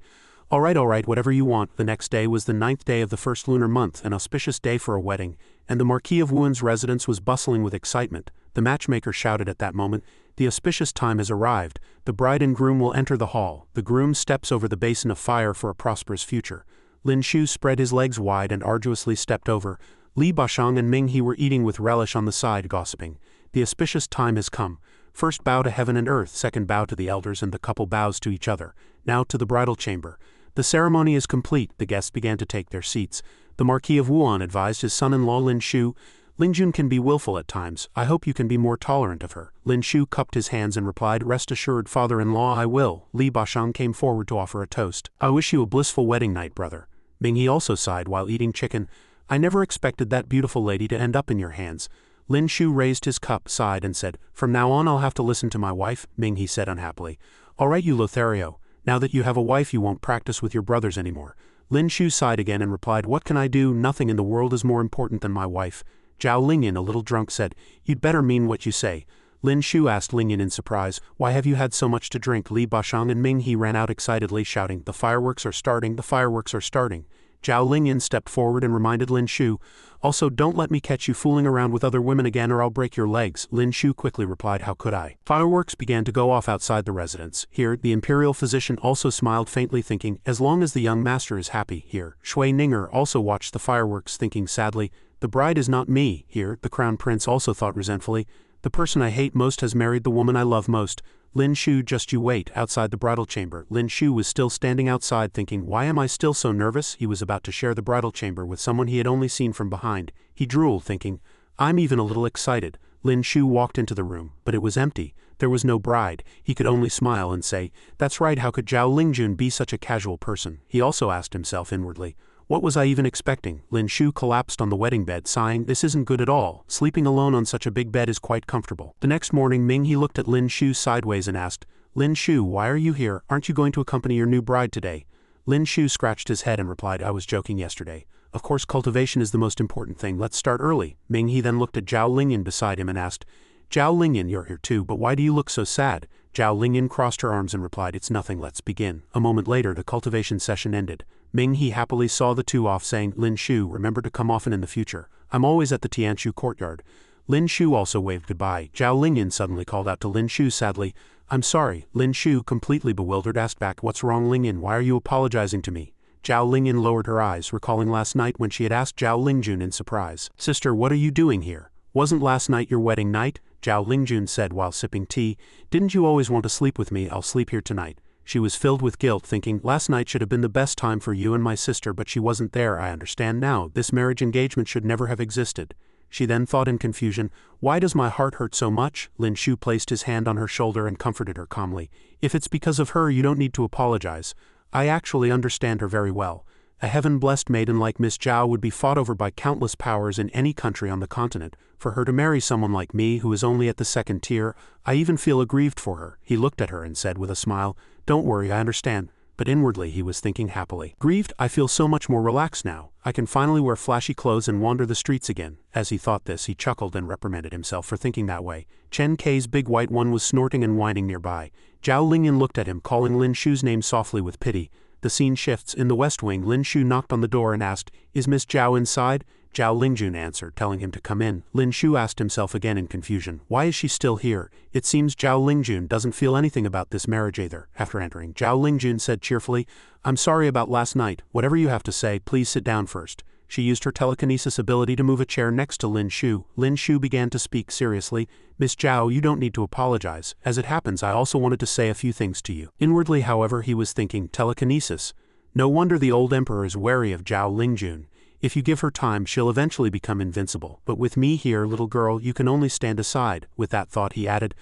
All right, whatever you want. The next day was the 9th day of the first lunar month, an auspicious day for a wedding, and the Marquis of Wuan's residence was bustling with excitement. The matchmaker shouted at that moment, The auspicious time has arrived. The bride and groom will enter the hall. The groom steps over the basin of fire for a prosperous future. Lin Shu spread his legs wide and arduously stepped over. Li Bashang and Ming He were eating with relish on the side, gossiping. The auspicious time has come. First bow to heaven and earth, second bow to the elders, and the couple bows to each other. Now to the bridal chamber. The ceremony is complete, the guests began to take their seats. The Marquis of Wuan advised his son-in-law Lin Shu, Lingjun can be willful at times, I hope you can be more tolerant of her. Lin Shu cupped his hands and replied, rest assured, father-in-law, I will. Li Bashang came forward to offer a toast. I wish you a blissful wedding night, brother. Minghe also sighed while eating chicken. I never expected that beautiful lady to end up in your hands. Lin Shu raised his cup, sighed, and said, from now on I'll have to listen to my wife, Minghe said unhappily. All right, you Lothario. Now that you have a wife you won't practice with your brothers anymore. Lin Shu sighed again and replied, what can I do? Nothing in the world is more important than my wife. Zhao Lingyan, a little drunk, said, you'd better mean what you say. Lin Shu asked Lingyan in surprise, why have you had so much to drink? Li Bashang and Minghe ran out excitedly, shouting, the fireworks are starting, the fireworks are starting. Zhao Lingyan stepped forward and reminded Lin Shu, also don't let me catch you fooling around with other women again or I'll break your legs. Lin Shu quickly replied, how could I? Fireworks began to go off outside the residence. Here, the imperial physician also smiled faintly, thinking, as long as the young master is happy. Here, Shui Ninger also watched the fireworks, thinking sadly, the bride is not me. Here, the crown prince also thought resentfully, the person I hate most has married the woman I love most. Lin Shu, just you wait. Outside the bridal chamber, Lin Shu was still standing outside thinking, why am I still so nervous? He was about to share the bridal chamber with someone he had only seen from behind. He drooled, thinking, I'm even a little excited. Lin Shu walked into the room, but it was empty. There was no bride. He could only smile and say, that's right, how could Zhao Lingjun be such a casual person? He also asked himself inwardly, what was I even expecting? Lin Shu collapsed on the wedding bed, sighing, this isn't good at all. Sleeping alone on such a big bed is quite comfortable. The next morning Minghe looked at Lin Shu sideways and asked, Lin Shu, why are you here? Aren't you going to accompany your new bride today? Lin Shu scratched his head and replied, I was joking yesterday. Of course cultivation is the most important thing, let's start early. Minghe then looked at Zhao Lingyan beside him and asked, Zhao Lingyan, you're here too, but why do you look so sad? Zhao Lingyan crossed her arms and replied, it's nothing, let's begin. A moment later the cultivation session ended. Minghe happily saw the two off, saying, Lin Shu, remember to come often in the future. I'm always at the Tianshu courtyard. Lin Shu also waved goodbye. Zhao Lingyan suddenly called out to Lin Shu sadly, I'm sorry. Lin Shu, completely bewildered, asked back, what's wrong, Lingyan? Why are you apologizing to me? Zhao Lingyan lowered her eyes, recalling last night when she had asked Zhao Lingjun in surprise, sister, what are you doing here? Wasn't last night your wedding night? Zhao Lingjun said while sipping tea, didn't you always want to sleep with me? I'll sleep here tonight. She was filled with guilt, thinking, last night should have been the best time for you and my sister, but she wasn't there. I understand now. This marriage engagement should never have existed. She then thought in confusion, why does my heart hurt so much? Lin Shu placed his hand on her shoulder and comforted her calmly. If it's because of her, you don't need to apologize. I actually understand her very well. A heaven-blessed maiden like Miss Zhao would be fought over by countless powers in any country on the continent. For her to marry someone like me who is only at the second tier, I even feel aggrieved for her. He looked at her and said with a smile, don't worry, I understand. But inwardly he was thinking happily. Grieved, I feel so much more relaxed now. I can finally wear flashy clothes and wander the streets again. As he thought this, he chuckled and reprimanded himself for thinking that way. Chen Kei's big white one was snorting and whining nearby. Zhao Lingyan looked at him, calling Lin Shu's name softly with pity. The scene shifts. In the West Wing, Lin Shu knocked on the door and asked, is Miss Zhao inside? Zhao Lingjun answered, telling him to come in. Lin Shu asked himself again in confusion, why is she still here? It seems Zhao Lingjun doesn't feel anything about this marriage either. After entering, Zhao Lingjun said cheerfully, I'm sorry about last night. Whatever you have to say, please sit down first. She used her telekinesis ability to move a chair next to Lin Shu. Lin Shu began to speak seriously. Miss Zhao, you don't need to apologize. As it happens, I also wanted to say a few things to you. Inwardly, however, he was thinking, telekinesis. No wonder the old emperor is wary of Zhao Lingjun. If you give her time, she'll eventually become invincible. But with me here, little girl, you can only stand aside. With that thought, he added,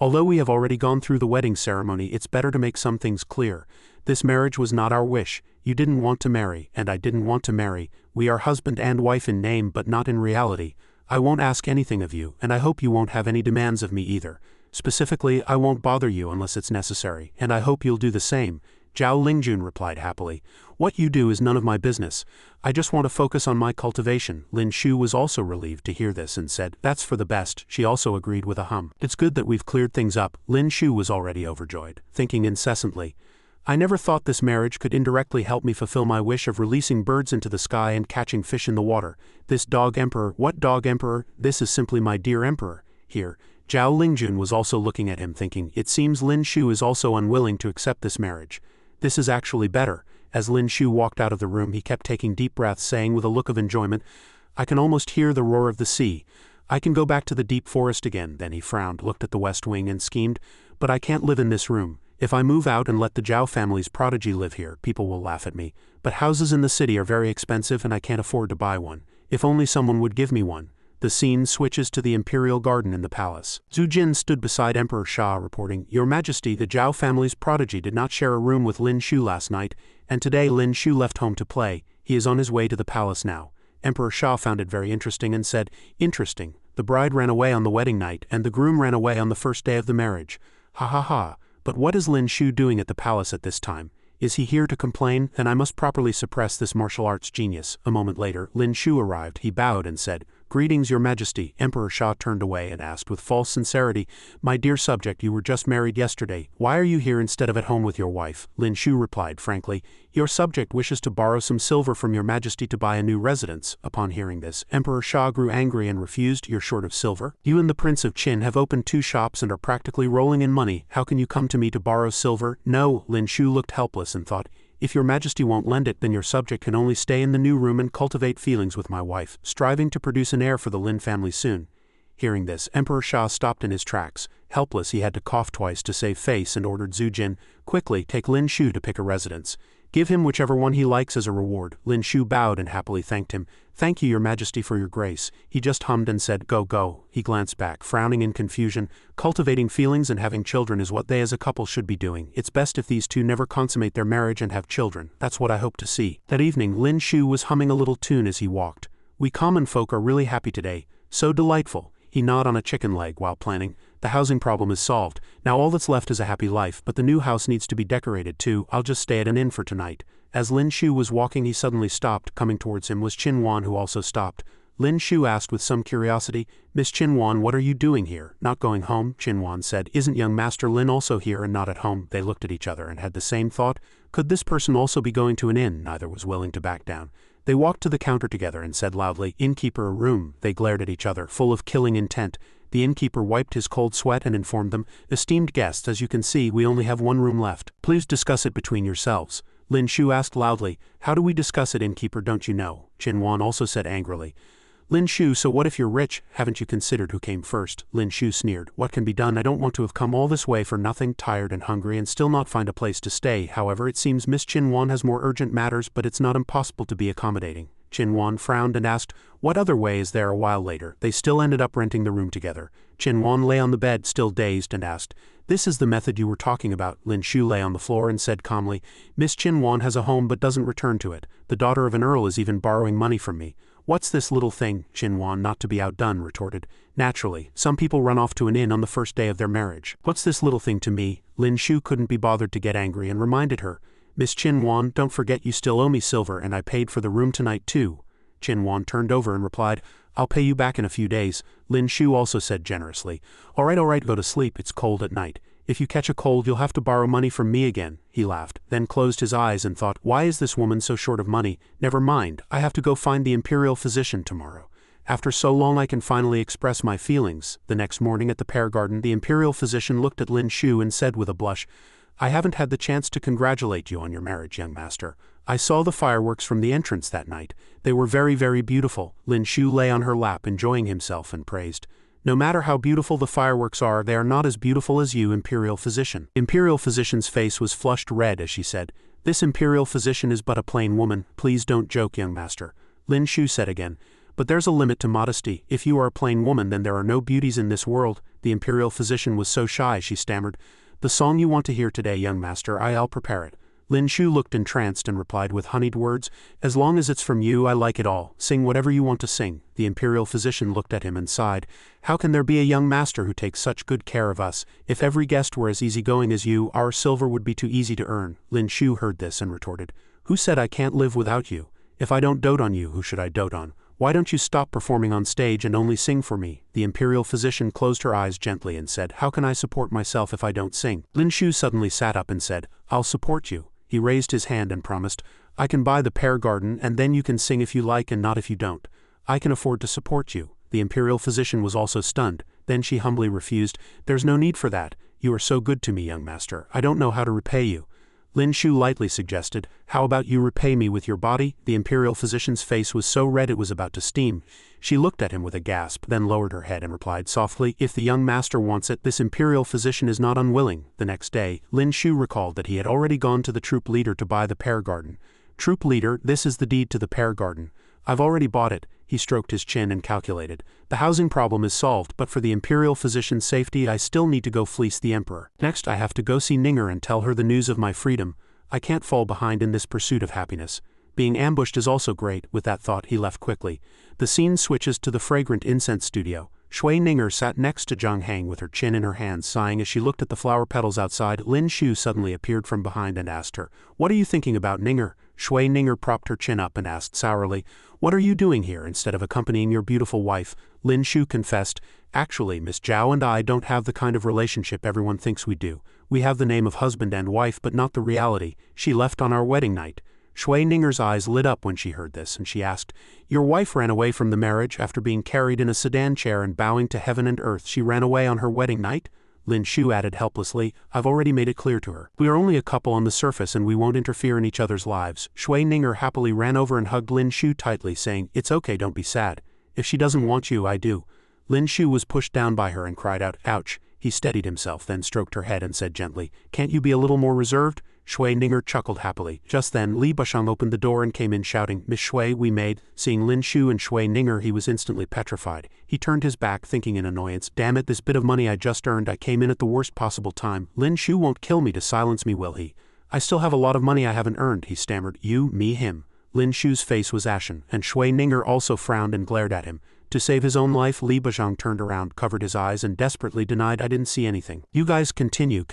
although we have already gone through the wedding ceremony, it's better to make some things clear. This marriage was not our wish. You didn't want to marry, and I didn't want to marry. We are husband and wife in name, but not in reality. I won't ask anything of you, and I hope you won't have any demands of me either. Specifically, I won't bother you unless it's necessary, and I hope you'll do the same. Zhao Lingjun replied happily, what you do is none of my business. I just want to focus on my cultivation. Lin Shu was also relieved to hear this and said, that's for the best. She also agreed with a hum. It's good that we've cleared things up. Lin Shu was already overjoyed, thinking incessantly, I never thought this marriage could indirectly help me fulfill my wish of releasing birds into the sky and catching fish in the water. This dog emperor, what dog emperor? This is simply my dear emperor. Here, Zhao Lingjun was also looking at him thinking, it seems Lin Shu is also unwilling to accept this marriage. This is actually better. As Lin Shu walked out of the room, he kept taking deep breaths, saying with a look of enjoyment, I can almost hear the roar of the sea. I can go back to the deep forest again. Then he frowned, looked at the west wing and schemed, but I can't live in this room. If I move out and let the Zhao family's prodigy live here, people will laugh at me. But houses in the city are very expensive and I can't afford to buy one. If only someone would give me one. The scene switches to the imperial garden in the palace. Zhu Jin stood beside Emperor Sha, reporting, Your Majesty, the Zhao family's prodigy did not share a room with Lin Shu last night, and today Lin Shu left home to play. He is on his way to the palace now. Emperor Sha found it very interesting and said, Interesting. The bride ran away on the wedding night and the groom ran away on the first day of the marriage. Ha ha ha. But what is Lin Shu doing at the palace at this time? Is he here to complain? Then I must properly suppress this martial arts genius. A moment later, Lin Shu arrived. He bowed and said, Greetings, Your Majesty. Emperor Sha turned away and asked with false sincerity, My dear subject, you were just married yesterday. Why are you here instead of at home with your wife? Lin Shu replied frankly, Your subject wishes to borrow some silver from Your Majesty to buy a new residence. Upon hearing this, Emperor Sha grew angry and refused. You're short of silver? You and the Prince of Qin have opened 2 shops and are practically rolling in money. How can you come to me to borrow silver? No. Lin Shu looked helpless and thought, If Your Majesty won't lend it, then your subject can only stay in the new room and cultivate feelings with my wife, striving to produce an heir for the Lin family soon. Hearing this, Emperor Sha stopped in his tracks. Helpless, he had to cough twice to save face and ordered Zhu Jin, Quickly, take Lin Shu to pick a residence. Give him whichever one he likes as a reward. Lin Shu bowed and happily thanked him. Thank you, Your Majesty, for your grace. He just hummed and said, Go, go. He glanced back, frowning in confusion. Cultivating feelings and having children is what they as a couple should be doing. It's best if these two never consummate their marriage and have children. That's what I hope to see. That evening, Lin Shu was humming a little tune as he walked. We common folk are really happy today. So delightful. He gnawed on a chicken leg while planning. The housing problem is solved. Now all that's left is a happy life, but the new house needs to be decorated too. I'll just stay at an inn for tonight. As Lin Shu was walking, he suddenly stopped. Coming towards him was Qin Wan, who also stopped. Lin Shu asked with some curiosity, Miss Qin Wan, what are you doing here? Not going home? Qin Wan said, Isn't young Master Lin also here and not at home? They looked at each other and had the same thought. Could this person also be going to an inn? Neither was willing to back down. They walked to the counter together and said loudly, Innkeeper, a room. They glared at each other, full of killing intent. The innkeeper wiped his cold sweat and informed them, Esteemed guests, as you can see, we only have one room left. Please discuss it between yourselves. Lin Shu asked loudly, How do we discuss it, innkeeper, don't you know? Qin Wan also said angrily, Lin Shu, so what if you're rich? Haven't you considered who came first? Lin Shu sneered, What can be done? I don't want to have come all this way for nothing, tired and hungry and still not find a place to stay. However, it seems Miss Qin Wan has more urgent matters, but it's not impossible to be accommodating. Qin Wan frowned and asked, What other way is there? A while later, they still ended up renting the room together. Qin Wan lay on the bed, still dazed, and asked, This is the method you were talking about? Lin Shu lay on the floor and said calmly, Miss Qin Wan has a home but doesn't return to it. The daughter of an earl is even borrowing money from me. What's this little thing? Qin Wan, not to be outdone, retorted. Naturally, some people run off to an inn on the first day of their marriage. What's this little thing to me? Lin Shu couldn't be bothered to get angry and reminded her, Miss Qin Wan, don't forget you still owe me silver and I paid for the room tonight too. Qin Wan turned over and replied, I'll pay you back in a few days. Lin Shu also said generously, all right, go to sleep, it's cold at night. If you catch a cold, you'll have to borrow money from me again. He laughed, then closed his eyes and thought, Why is this woman so short of money? Never mind, I have to go find the imperial physician tomorrow. After so long I can finally express my feelings. The next morning at the pear garden, the imperial physician looked at Lin Shu and said with a blush, I haven't had the chance to congratulate you on your marriage, young master. I saw the fireworks from the entrance that night. They were very, very beautiful. Lin Shu lay on her lap enjoying himself and praised, No matter how beautiful the fireworks are, they are not as beautiful as you, imperial physician. Imperial physician's face was flushed red as she said, This imperial physician is but a plain woman. Please don't joke, young master. Lin Shu said again, But there's a limit to modesty. If you are a plain woman, then there are no beauties in this world. The imperial physician was so shy she stammered, The song you want to hear today, young master, I'll prepare it. Lin Shu looked entranced and replied with honeyed words, As long as it's from you, I like it all. Sing whatever you want to sing. The imperial physician looked at him and sighed, How can there be a young master who takes such good care of us? If every guest were as easygoing as you, our silver would be too easy to earn. Lin Shu heard this and retorted, Who said I can't live without you? If I don't dote on you, who should I dote on? Why don't you stop performing on stage and only sing for me? The imperial physician closed her eyes gently and said, How can I support myself if I don't sing? Lin Shu suddenly sat up and said, I'll support you. He raised his hand and promised, I can buy the pear garden and then you can sing if you like and not if you don't. I can afford to support you. The imperial physician was also stunned. Then she humbly refused, There's no need for that. You are so good to me, young master. I don't know how to repay you. Lin Shu lightly suggested, how about you repay me with your body? The imperial physician's face was so red it was about to steam. She looked at him with a gasp, then lowered her head and replied softly, if the young master wants it, this imperial physician is not unwilling. The next day, Lin Shu recalled that he had already gone to the troop leader to buy the pear garden. Troop leader, this is the deed to the pear garden. I've already bought it. He stroked his chin and calculated. The housing problem is solved, but for the imperial physician's safety I still need to go fleece the emperor. Next I have to go see Ninger and tell her the news of my freedom. I can't fall behind in this pursuit of happiness. Being ambushed is also great. With that thought he left quickly. The scene switches to the fragrant incense studio. Shui Ninger sat next to Zhang Hang with her chin in her hands, sighing as she looked at the flower petals outside. Lin Shu suddenly appeared from behind and asked her, what are you thinking about, Ninger? Shui Ninger propped her chin up and asked sourly, what are you doing here instead of accompanying your beautiful wife? Lin Shu confessed, actually, Miss Zhao and I don't have the kind of relationship everyone thinks we do. We have the name of husband and wife but not the reality. She left on our wedding night. Shui Ninger's eyes lit up when she heard this, and she asked, your wife ran away from the marriage after being carried in a sedan chair and bowing to heaven and earth. She ran away on her wedding night? Lin Shu added helplessly, I've already made it clear to her. We are only a couple on the surface and we won't interfere in each other's lives. Shui Ninger happily ran over and hugged Lin Shu tightly, saying, it's okay, don't be sad. If she doesn't want you, I do. Lin Shu was pushed down by her and cried out, ouch. He steadied himself, then stroked her head and said gently, can't you be a little more reserved? Shui Ninger chuckled happily. Just then, Li Bashang opened the door and came in shouting, Miss Shui, we made. Seeing Lin Shu and Shui Ninger, he was instantly petrified. He turned his back, thinking in annoyance, damn it, this bit of money I just earned, I came in at the worst possible time. Lin Shu won't kill me to silence me, will he? I still have a lot of money I haven't earned, he stammered. You, me, him. Lin Shu's face was ashen, and Shui Ninger also frowned and glared at him. To save his own life, Li Bashang turned around, covered his eyes, and desperately denied, I didn't see anything. You guys continue.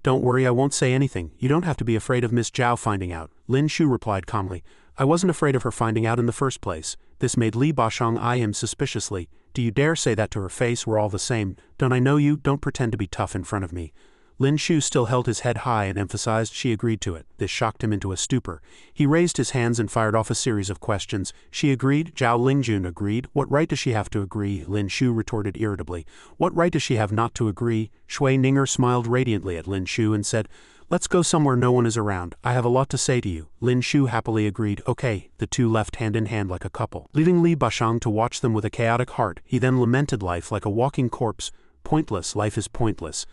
Don't worry, I won't say anything. You don't have to be afraid of Miss Zhao finding out. Lin Shu replied calmly. I wasn't afraid of her finding out in the first place. This made Li Bashang eye him suspiciously. Do you dare say that to her face? We're all the same. Don't I know you? Don't pretend to be tough in front of me. Lin Shu still held his head high and emphasized she agreed to it. This shocked him into a stupor. He raised his hands and fired off a series of questions. She agreed. Zhao Lingjun agreed. What right does she have to agree? Lin Shu retorted irritably. What right does she have not to agree? Shui Ninger smiled radiantly at Lin Shu and said, let's go somewhere no one is around. I have a lot to say to you. Lin Shu happily agreed. Okay. The two left hand in hand like a couple, leaving Li Bashang to watch them with a chaotic heart. He then lamented life like a walking corpse. Pointless, life is pointless.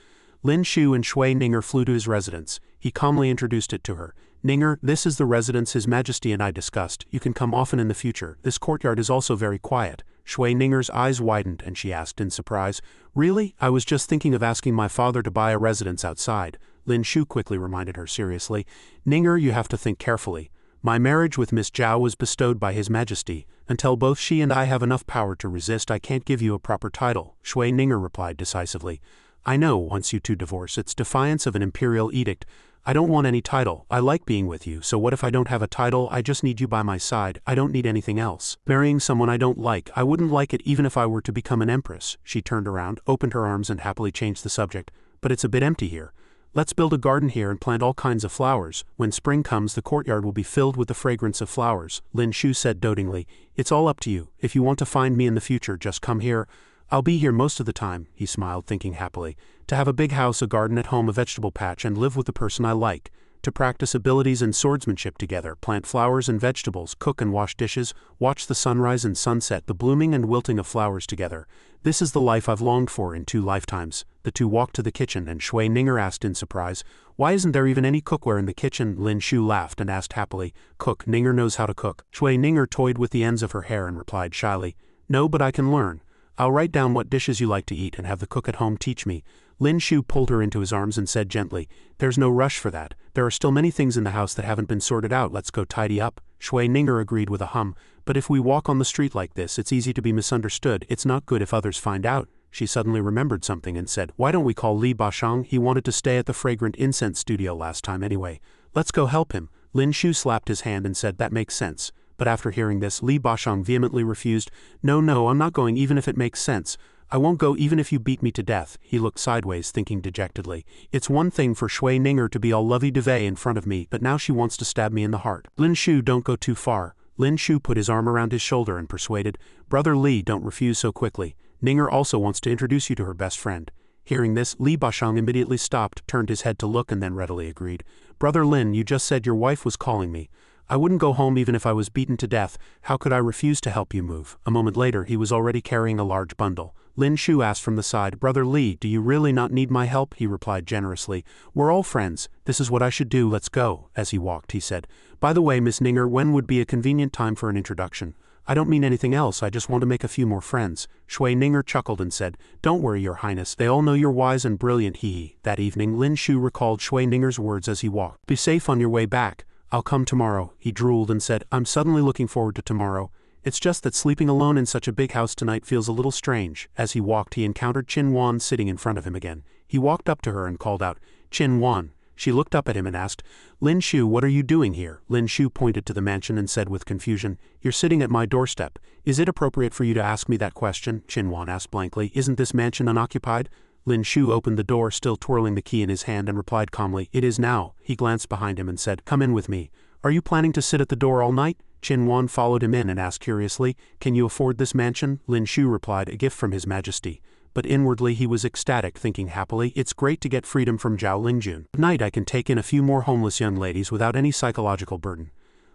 Lin Shu and Shui Ninger flew to his residence. He calmly introduced it to her. Ninger, this is the residence His Majesty and I discussed. You can come often in the future. This courtyard is also very quiet. Shui Ninger's eyes widened and she asked in surprise, really? I was just thinking of asking my father to buy a residence outside. Lin Shu quickly reminded her seriously. Ninger, you have to think carefully. My marriage with Miss Zhao was bestowed by His Majesty. Until both she and I have enough power to resist, I can't give you a proper title. Shui Ninger replied decisively. I know, once you two divorce, it's defiance of an imperial edict. I don't want any title. I like being with you, so what if I don't have a title? I just need you by my side. I don't need anything else. Marrying someone I don't like, I wouldn't like it even if I were to become an empress. She turned around, opened her arms and happily changed the subject. But it's a bit empty here. Let's build a garden here and plant all kinds of flowers. When spring comes, the courtyard will be filled with the fragrance of flowers. Lin Shu said dotingly, it's all up to you. If you want to find me in the future, just come here. I'll be here most of the time, he smiled, thinking happily. To have a big house, a garden at home, a vegetable patch, and live with the person I like. To practice abilities and swordsmanship together, plant flowers and vegetables, cook and wash dishes, watch the sunrise and sunset, the blooming and wilting of flowers together. This is the life I've longed for in 2 lifetimes. The two walked to the kitchen and Shui Ninger asked in surprise, why isn't there even any cookware in the kitchen? Lin Shu laughed and asked happily, cook, Ninger knows how to cook. Shui Ninger toyed with the ends of her hair and replied shyly, no, but I can learn. I'll write down what dishes you like to eat and have the cook at home teach me. Lin Shu pulled her into his arms and said gently, there's no rush for that. There are still many things in the house that haven't been sorted out. Let's go tidy up. Shui Ninger agreed with a hum. But if we walk on the street like this, it's easy to be misunderstood. It's not good if others find out. She suddenly remembered something and said, why don't we call Li Bashang? He wanted to stay at the fragrant incense studio last time anyway. Let's go help him. Lin Shu slapped his hand and said, that makes sense. But after hearing this, Li Bashang vehemently refused. No, I'm not going even if it makes sense. I won't go even if you beat me to death. He looked sideways, thinking dejectedly. It's one thing for Shui Ninger to be all lovey-dovey in front of me, but now she wants to stab me in the heart. Lin Shu, don't go too far. Lin Shu put his arm around his shoulder and persuaded, Brother Li, don't refuse so quickly. Ninger also wants to introduce you to her best friend. Hearing this, Li Bashang immediately stopped, turned his head to look and then readily agreed. Brother Lin, you just said your wife was calling me. I wouldn't go home even if I was beaten to death. How could I refuse to help you move? A moment later, he was already carrying a large bundle. Lin Shu asked from the side, Brother Li, do you really not need my help? He replied generously. We're all friends. This is what I should do. Let's go. As he walked, he said, By the way, Miss Ninger, when would be a convenient time for an introduction? I don't mean anything else, I just want to make a few more friends. Shui Ninger chuckled and said, Don't worry, Your Highness, they all know you're wise and brilliant, hee. That evening, Lin Shu recalled Shui Ninger's words as he walked. Be safe on your way back. I'll come tomorrow. He drooled and said, I'm suddenly looking forward to tomorrow. It's just that sleeping alone in such a big house tonight feels a little strange. As he walked, he encountered Qin Wan sitting in front of him again. He walked up to her and called out, Qin Wan. She looked up at him and asked, Lin Shu, what are you doing here? Lin Shu pointed to the mansion and said with confusion, You're sitting at my doorstep. Is it appropriate for you to ask me that question? Qin Wan asked blankly, Isn't this mansion unoccupied? Lin Shu opened the door, still twirling the key in his hand, and replied calmly, It is now. He glanced behind him and said, Come in with me. Are you planning to sit at the door all night? Qin Wan followed him in and asked curiously, Can you afford this mansion? Lin Shu replied, A gift from His Majesty. But inwardly he was ecstatic, thinking happily, It's great to get freedom from Zhao Lingjun. At night I can take in a few more homeless young ladies without any psychological burden.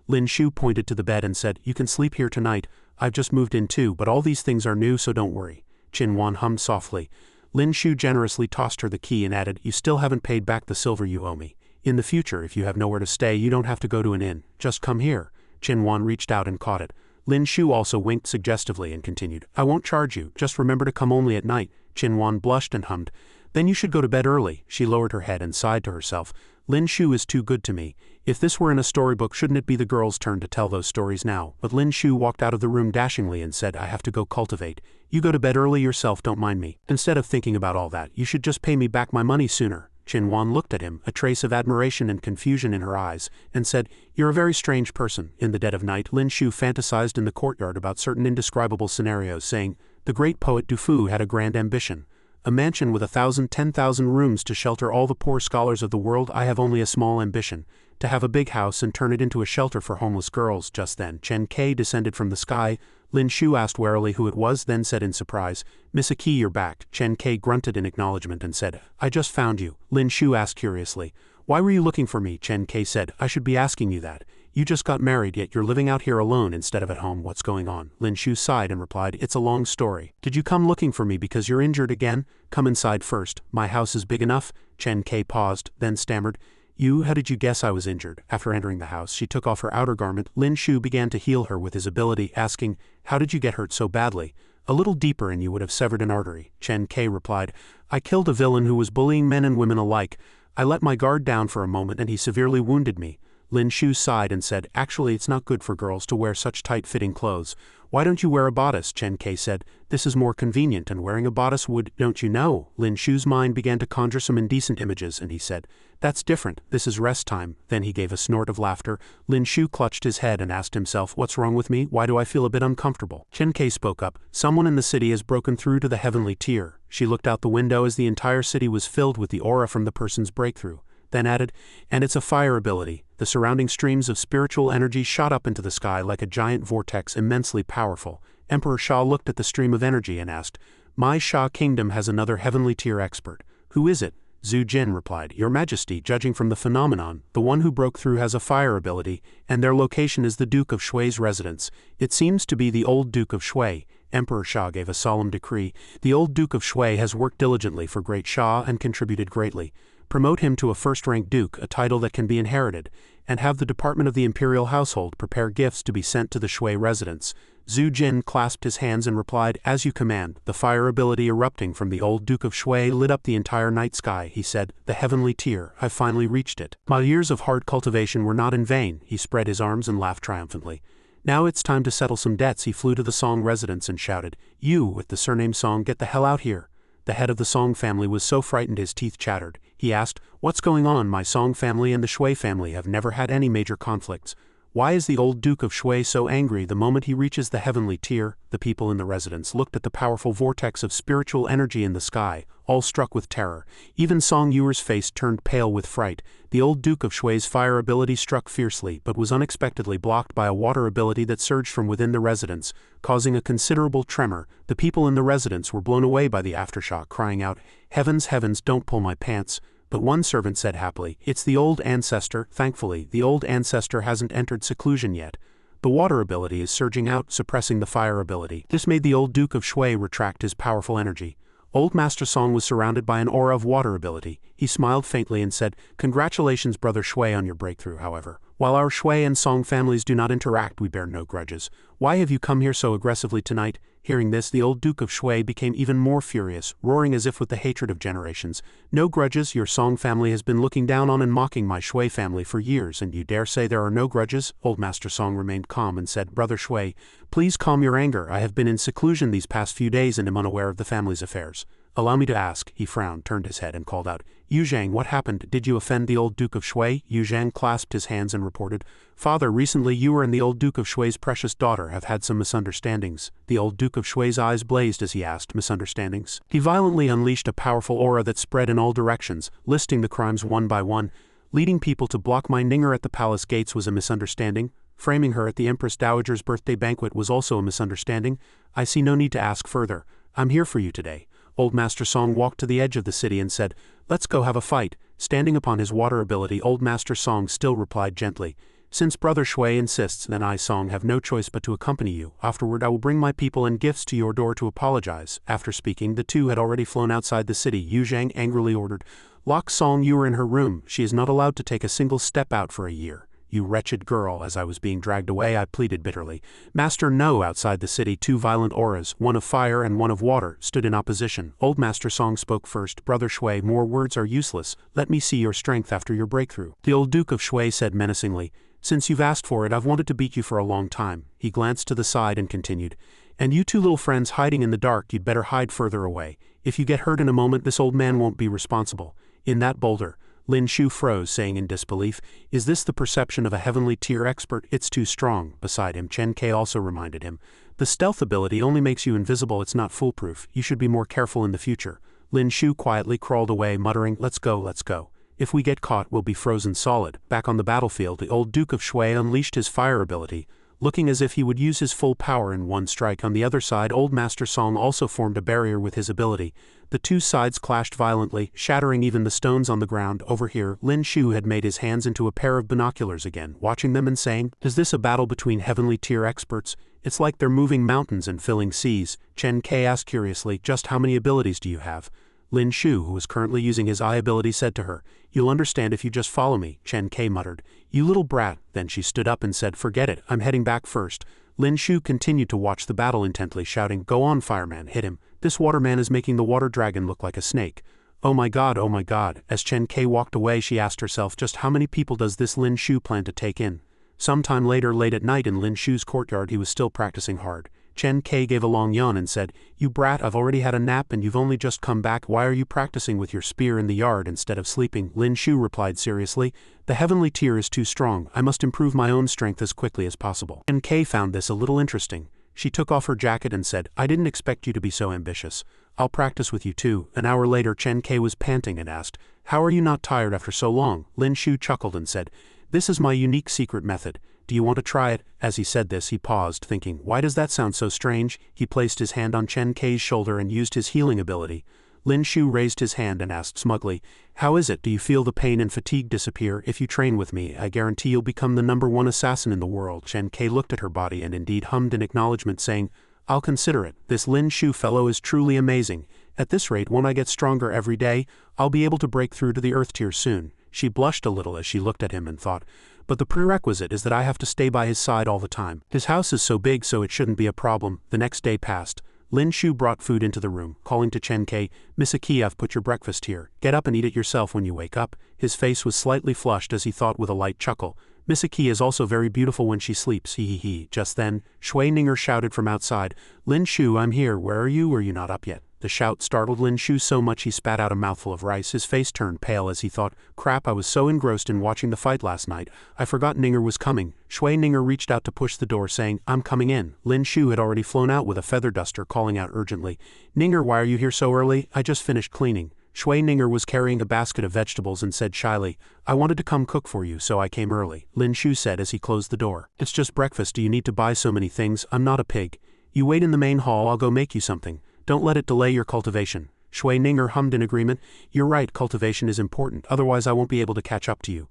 Lin Shu pointed to the bed and said, You can sleep here tonight. I've just moved in too, but all these things are new, so don't worry. Qin Wan hummed softly. Lin Shu generously tossed her the key and added, You still haven't paid back the silver you owe me. In the future, if you have nowhere to stay, you don't have to go to an inn. Just come here. Qin Wan reached out and caught it. Lin Shu also winked suggestively and continued, I won't charge you, just remember to come only at night. Qin Wan blushed and hummed, Then you should go to bed early. She lowered her head and sighed to herself. Lin Shu is too good to me. If this were in a storybook, shouldn't it be the girl's turn to tell those stories now? But Lin Shu walked out of the room dashingly and said, I have to go cultivate. You go to bed early yourself, don't mind me. Instead of thinking about all that, you should just pay me back my money sooner. Qin Wan looked at him, a trace of admiration and confusion in her eyes, and said, You're a very strange person. In the dead of night, Lin Shu fantasized in the courtyard about certain indescribable scenarios, saying, The great poet Du Fu had a grand ambition. A mansion with 10,000 rooms to shelter all the poor scholars of the world. I have only a small ambition, to have a big house and turn it into a shelter for homeless girls. Just then, Chen Kai descended from the sky. Lin Shu asked warily who it was, then said in surprise, Miss Aki, you're back. Chen Kai grunted in acknowledgement and said, I just found you. Lin Shu asked curiously, Why were you looking for me? Chen Kai said, I should be asking you that. You just got married, yet you're living out here alone instead of at home. What's going on? Lin Shu sighed and replied, It's a long story. Did you come looking for me because you're injured again? Come inside first. My house is big enough. Chen Kai paused, then stammered, How did you guess I was injured? After entering the house, she took off her outer garment. Lin Shu began to heal her with his ability, asking, How did you get hurt so badly? A little deeper and you would have severed an artery. Chen Kai replied, I killed a villain who was bullying men and women alike. I let my guard down for a moment and he severely wounded me. Lin Shu sighed and said, Actually, it's not good for girls to wear such tight-fitting clothes. Why don't you wear a bodice? Chen Kai said, This is more convenient and wearing a bodice would, don't you know? Lin Shu's mind began to conjure some indecent images and he said, That's different. This is rest time. Then he gave a snort of laughter. Lin Shu clutched his head and asked himself, What's wrong with me? Why do I feel a bit uncomfortable? Chen Kai spoke up, Someone in the city has broken through to the heavenly tier. She looked out the window as the entire city was filled with the aura from the person's breakthrough. Then added, And it's a fire ability. The surrounding streams of spiritual energy shot up into the sky like a giant vortex, immensely powerful. Emperor Sha looked at the stream of energy and asked, My Sha kingdom has another heavenly tier expert. Who is it? Zhu Jin replied, Your Majesty, judging from the phenomenon, the one who broke through has a fire ability, and their location is the Duke of Shui's residence. It seems to be the old Duke of Shui. Emperor Sha gave a solemn decree. The old Duke of Shui has worked diligently for Great Sha and contributed greatly. Promote him to a first-rank duke, a title that can be inherited, and have the Department of the Imperial Household prepare gifts to be sent to the Shui residence. Zhu Jin clasped his hands and replied, As you command. The fire ability erupting from the old Duke of Shui lit up the entire night sky. He said, The heavenly tier, I've finally reached it. My years of hard cultivation were not in vain. He spread his arms and laughed triumphantly. Now it's time to settle some debts. He flew to the Song residence and shouted, You, with the surname Song, get the hell out here. The head of the Song family was so frightened his teeth chattered. He asked, What's going on? My Song family and the Shui family have never had any major conflicts. Why is the old Duke of Shui so angry the moment he reaches the heavenly tier? The people in the residence looked at the powerful vortex of spiritual energy in the sky, all struck with terror. Even Song Yuer's face turned pale with fright. The old Duke of Shui's fire ability struck fiercely but was unexpectedly blocked by a water ability that surged from within the residence, causing a considerable tremor. The people in the residence were blown away by the aftershock, crying out, "Heavens, heavens, don't pull my pants." But one servant said happily, "It's the old ancestor." Thankfully, the old ancestor hasn't entered seclusion yet. The water ability is surging out, suppressing the fire ability. This made the old Duke of Shui retract his powerful energy. Old Master Song was surrounded by an aura of water ability. He smiled faintly and said, "Congratulations, Brother Shui, on your breakthrough, however. While our Shui and Song families do not interact, we bear no grudges. Why have you come here so aggressively tonight?" Hearing this, the old Duke of Shui became even more furious, roaring as if with the hatred of generations. "No grudges? Your Song family has been looking down on and mocking my Shui family for years, and you dare say there are no grudges?" Old Master Song remained calm and said, "Brother Shui, please calm your anger. I have been in seclusion these past few days and am unaware of the family's affairs. Allow me to ask." He frowned, turned his head and called out, "Yu Zhang, what happened? Did you offend the old Duke of Shui?" Yu Zhang clasped his hands and reported, "Father, recently you and the old Duke of Shui's precious daughter have had some misunderstandings." The old Duke of Shui's eyes blazed as he asked, "Misunderstandings?" He violently unleashed a powerful aura that spread in all directions, listing the crimes one by one. "Leading people to block my Ninger at the palace gates was a misunderstanding. Framing her at the Empress Dowager's birthday banquet was also a misunderstanding. I see no need to ask further. I'm here for you today." Old Master Song walked to the edge of the city and said, "Let's go have a fight." Standing upon his water ability, Old Master Song still replied gently, "Since Brother Shui insists, then I, Song, have no choice but to accompany you. Afterward I will bring my people and gifts to your door to apologize." After speaking, the two had already flown outside the city. Yu Zhang angrily ordered, "Lock Song Yuer in her room. She is not allowed to take a single step out for a year." "You wretched girl." As I was being dragged away, I pleaded bitterly. "Master, no." Outside the city, two violent auras, one of fire and one of water, stood in opposition. Old Master Song spoke first. "Brother Shui, more words are useless. Let me see your strength after your breakthrough." The old Duke of Shui said menacingly, "Since you've asked for it, I've wanted to beat you for a long time." He glanced to the side and continued, "And you two little friends hiding in the dark, you'd better hide further away. If you get hurt in a moment, this old man won't be responsible." In that boulder, Lin Shu froze, saying in disbelief, "Is this the perception of a heavenly tier expert? It's too strong." Beside him, Chen Kai also reminded him, "The stealth ability only makes you invisible, it's not foolproof. You should be more careful in the future." Lin Shu quietly crawled away, muttering, "Let's go, let's go. If we get caught, we'll be frozen solid." Back on the battlefield, the old Duke of Shui unleashed his fire ability, looking as if he would use his full power in one strike. On the other side, Old Master Song also formed a barrier with his ability. The two sides clashed violently, shattering even the stones on the ground. Over here, Lin Shu had made his hands into a pair of binoculars again, watching them and saying, "Is this a battle between heavenly tier experts? It's like they're moving mountains and filling seas." Chen Kai asked curiously, "Just how many abilities do you have?" Lin Shu, who was currently using his eye ability, said to her, "You'll understand if you just follow me." Chen Kai muttered, "You little brat." Then she stood up and said, "Forget it, I'm heading back first." Lin Shu continued to watch the battle intently, shouting, "Go on, fireman, hit him. This waterman is making the water dragon look like a snake." "Oh my god, oh my god." As Chen Kai walked away, she asked herself, just how many people does this Lin Shu plan to take in? Sometime later, late at night in Lin Shu's courtyard, he was still practicing hard. Chen Kai gave a long yawn and said, "You brat, I've already had a nap and you've only just come back. Why are you practicing with your spear in the yard instead of sleeping?" Lin Shu replied seriously, "The heavenly tier is too strong. I must improve my own strength as quickly as possible." Chen Kai found this a little interesting. She took off her jacket and said, "I didn't expect you to be so ambitious. I'll practice with you too." An hour later, Chen Kai was panting and asked, "How are you not tired after so long?" Lin Shu chuckled and said, "This is my unique secret method. Do you want to try it?" As he said this, he paused, thinking, why does that sound so strange? He placed his hand on Chen Kai's shoulder and used his healing ability. Lin Shu raised his hand and asked smugly, "How is it? Do you feel the pain and fatigue disappear? If you train with me, I guarantee you'll become the #1 assassin in the world." Chen Kai looked at her body and indeed hummed in acknowledgement, saying, "I'll consider it. This Lin Shu fellow is truly amazing. At this rate, when I get stronger every day, I'll be able to break through to the earth tier soon." She blushed a little as she looked at him and thought, "But the prerequisite is that I have to stay by his side all the time. His house is so big, so it shouldn't be a problem." The next day passed. Lin Shu brought food into the room, calling to Chen Kai, "Misaki, I've put your breakfast here. Get up and eat it yourself when you wake up." His face was slightly flushed as he thought with a light chuckle, "Misaki is also very beautiful when she sleeps, hee hee hee." Just then, Shui Ninger shouted from outside, "Lin Shu, I'm here. Where are you? Are you not up yet?" The shout startled Lin Shu so much he spat out a mouthful of rice. His face turned pale as he thought, crap, I was so engrossed in watching the fight last night, I forgot Ninger was coming. Shui Ninger reached out to push the door saying, I'm coming in. Lin Shu had already flown out with a feather duster calling out urgently, Ninger, why are you here so early? I just finished cleaning. Shui Ninger was carrying a basket of vegetables and said shyly, I wanted to come cook for you so I came early. Lin Shu said as he closed the door. It's just breakfast, do you need to buy so many things? I'm not a pig. You wait in the main hall, I'll go make you something. Don't let it delay your cultivation. Shui Ninger hummed in agreement, you're right, cultivation is important, otherwise I won't be able to catch up to you.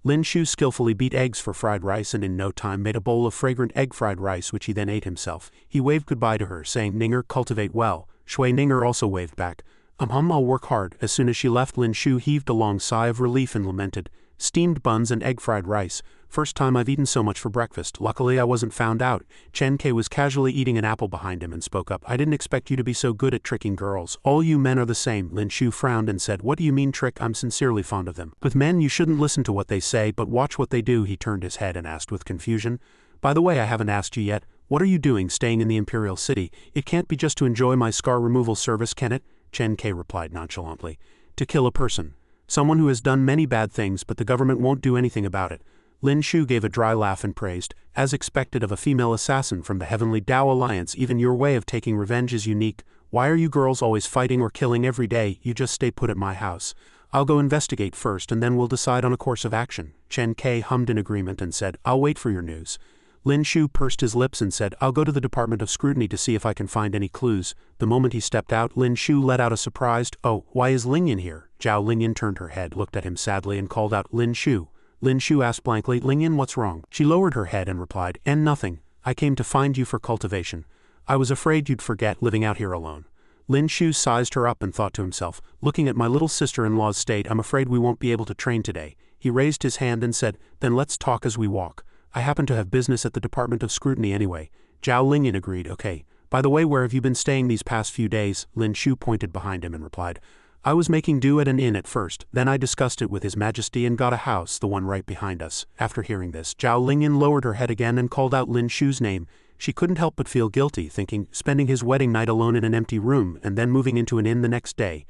Lin Shu skillfully beat eggs for fried rice and in no time made a bowl of fragrant egg fried rice which he then ate himself. He waved goodbye to her saying, Ninger, cultivate well. Shui Ninger also waved back. I'll work hard. As soon as she left, Lin Shu heaved a long sigh of relief and lamented, steamed buns and egg fried rice. First time I've eaten so much for breakfast. Luckily I wasn't found out. Chen Ke was casually eating an apple behind him and spoke up. I didn't expect you to be so good at tricking girls. All you men are the same. Lin Shu frowned and said, what do you mean trick? I'm sincerely fond of them. With men you shouldn't listen to what they say but watch what they do. He turned his head and asked with confusion, by the way, I haven't asked you yet, what are you doing staying in the Imperial City? It can't be just to enjoy my scar removal service, can it? Chen Ke replied nonchalantly. To kill a person. Someone who has done many bad things but the government won't do anything about it. Lin Shu gave a dry laugh and praised, as expected of a female assassin from the Heavenly Tao Alliance, even your way of taking revenge is unique. Why are you girls always fighting or killing every day? You just stay put at my house. I'll go investigate first and then we'll decide on a course of action. Chen Ke hummed in agreement and said, I'll wait for your news. Lin Shu pursed his lips and said, I'll go to the Department of Scrutiny to see if I can find any clues. The moment he stepped out, Lin Shu let out a surprised, oh, why is Lingyan here? Zhao Lingyan turned her head, looked at him sadly and called out, Lin Shu. Lin Shu asked blankly, Lingyan, what's wrong? She lowered her head and replied, nothing. I came to find you for cultivation. I was afraid you'd forget living out here alone. Lin Shu sized her up and thought to himself, looking at my little sister-in-law's state, I'm afraid we won't be able to train today. He raised his hand and said, then let's talk as we walk. I happen to have business at the Department of Scrutiny anyway. Zhao Lingyan agreed, okay. By the way, where have you been staying these past few days? Lin Shu pointed behind him and replied, I was making do at an inn at first, then I discussed it with His Majesty and got a house, the one right behind us. After hearing this, Zhao Lingyan lowered her head again and called out Lin Shu's name. She couldn't help but feel guilty, thinking, spending his wedding night alone in an empty room and then moving into an inn the next day.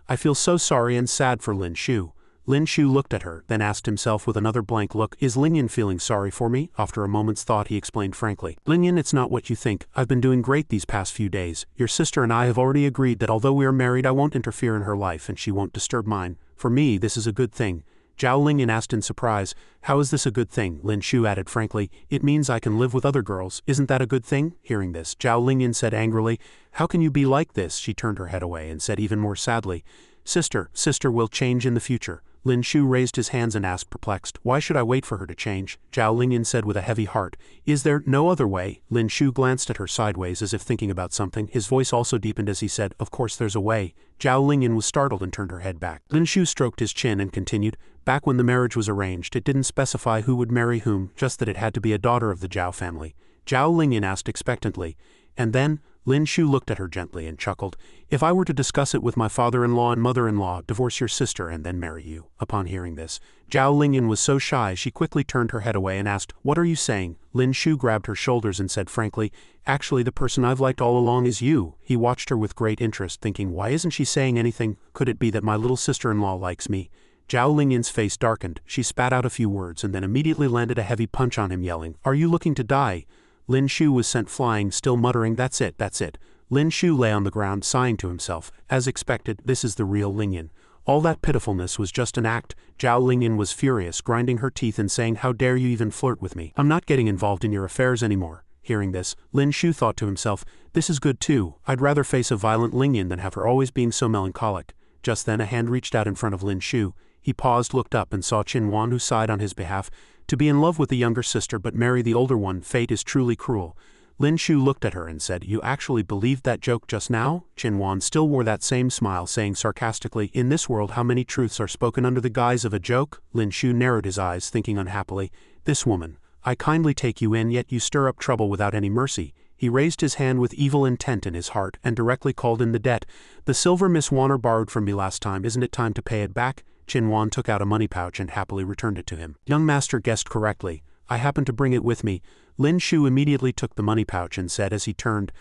I feel so sorry and sad for Lin Shu. Lin Shu looked at her, then asked himself with another blank look, is Lingyan feeling sorry for me? After a moment's thought he explained frankly, Lingyan, it's not what you think. I've been doing great these past few days. Your sister and I have already agreed that although we are married I won't interfere in her life and she won't disturb mine. For me this is a good thing. Zhao Lingyan asked in surprise, how is this a good thing? Lin Shu added frankly, it means I can live with other girls. Isn't that a good thing? Hearing this, Zhao Lingyan said angrily, how can you be like this? She turned her head away and said even more sadly, Sister will change in the future. Lin Shu raised his hands and asked perplexed, why should I wait for her to change? Zhao Lingyan said with a heavy heart, is there no other way? Lin Shu glanced at her sideways as if thinking about something. His voice also deepened as he said, of course there's a way. Zhao Lingyan was startled and turned her head back. Lin Shu stroked his chin and continued, back when the marriage was arranged it didn't specify who would marry whom, just that it had to be a daughter of the Zhao family. Zhao Lingyan asked expectantly, and then? Lin Shu looked at her gently and chuckled, if I were to discuss it with my father-in-law and mother-in-law, divorce your sister and then marry you. Upon hearing this, Zhao Lingyan was so shy she quickly turned her head away and asked, what are you saying? Lin Shu grabbed her shoulders and said frankly, actually the person I've liked all along is you. He watched her with great interest, thinking, why isn't she saying anything? Could it be that my little sister-in-law likes me? Zhao Lingyan's face darkened, she spat out a few words and then immediately landed a heavy punch on him yelling, are you looking to die? Lin Shu was sent flying, still muttering, that's it. Lin Shu lay on the ground sighing to himself, as expected, this is the real Lingyan. All that pitifulness was just an act. Zhao Lingyan was furious, grinding her teeth and saying, how dare you even flirt with me? I'm not getting involved in your affairs anymore. Hearing this, Lin Shu thought to himself, this is good too, I'd rather face a violent Lingyan than have her always being so melancholic. Just then a hand reached out in front of Lin Shu. He paused, looked up and saw Qin Wan, who sighed on his behalf. To be in love with the younger sister but marry the older one, fate is truly cruel. Lin Shu looked at her and said, you actually believed that joke just now? Qin Wan still wore that same smile, saying sarcastically, in this world how many truths are spoken under the guise of a joke? Lin Shu narrowed his eyes, thinking unhappily, this woman. I kindly take you in, yet you stir up trouble without any mercy. He raised his hand with evil intent in his heart and directly called in the debt. The silver Miss Warner borrowed from me last time, isn't it time to pay it back? Qin Wan took out a money pouch and happily returned it to him. Young master guessed correctly. I happen to bring it with me. Lin Shu immediately took the money pouch and said as he turned,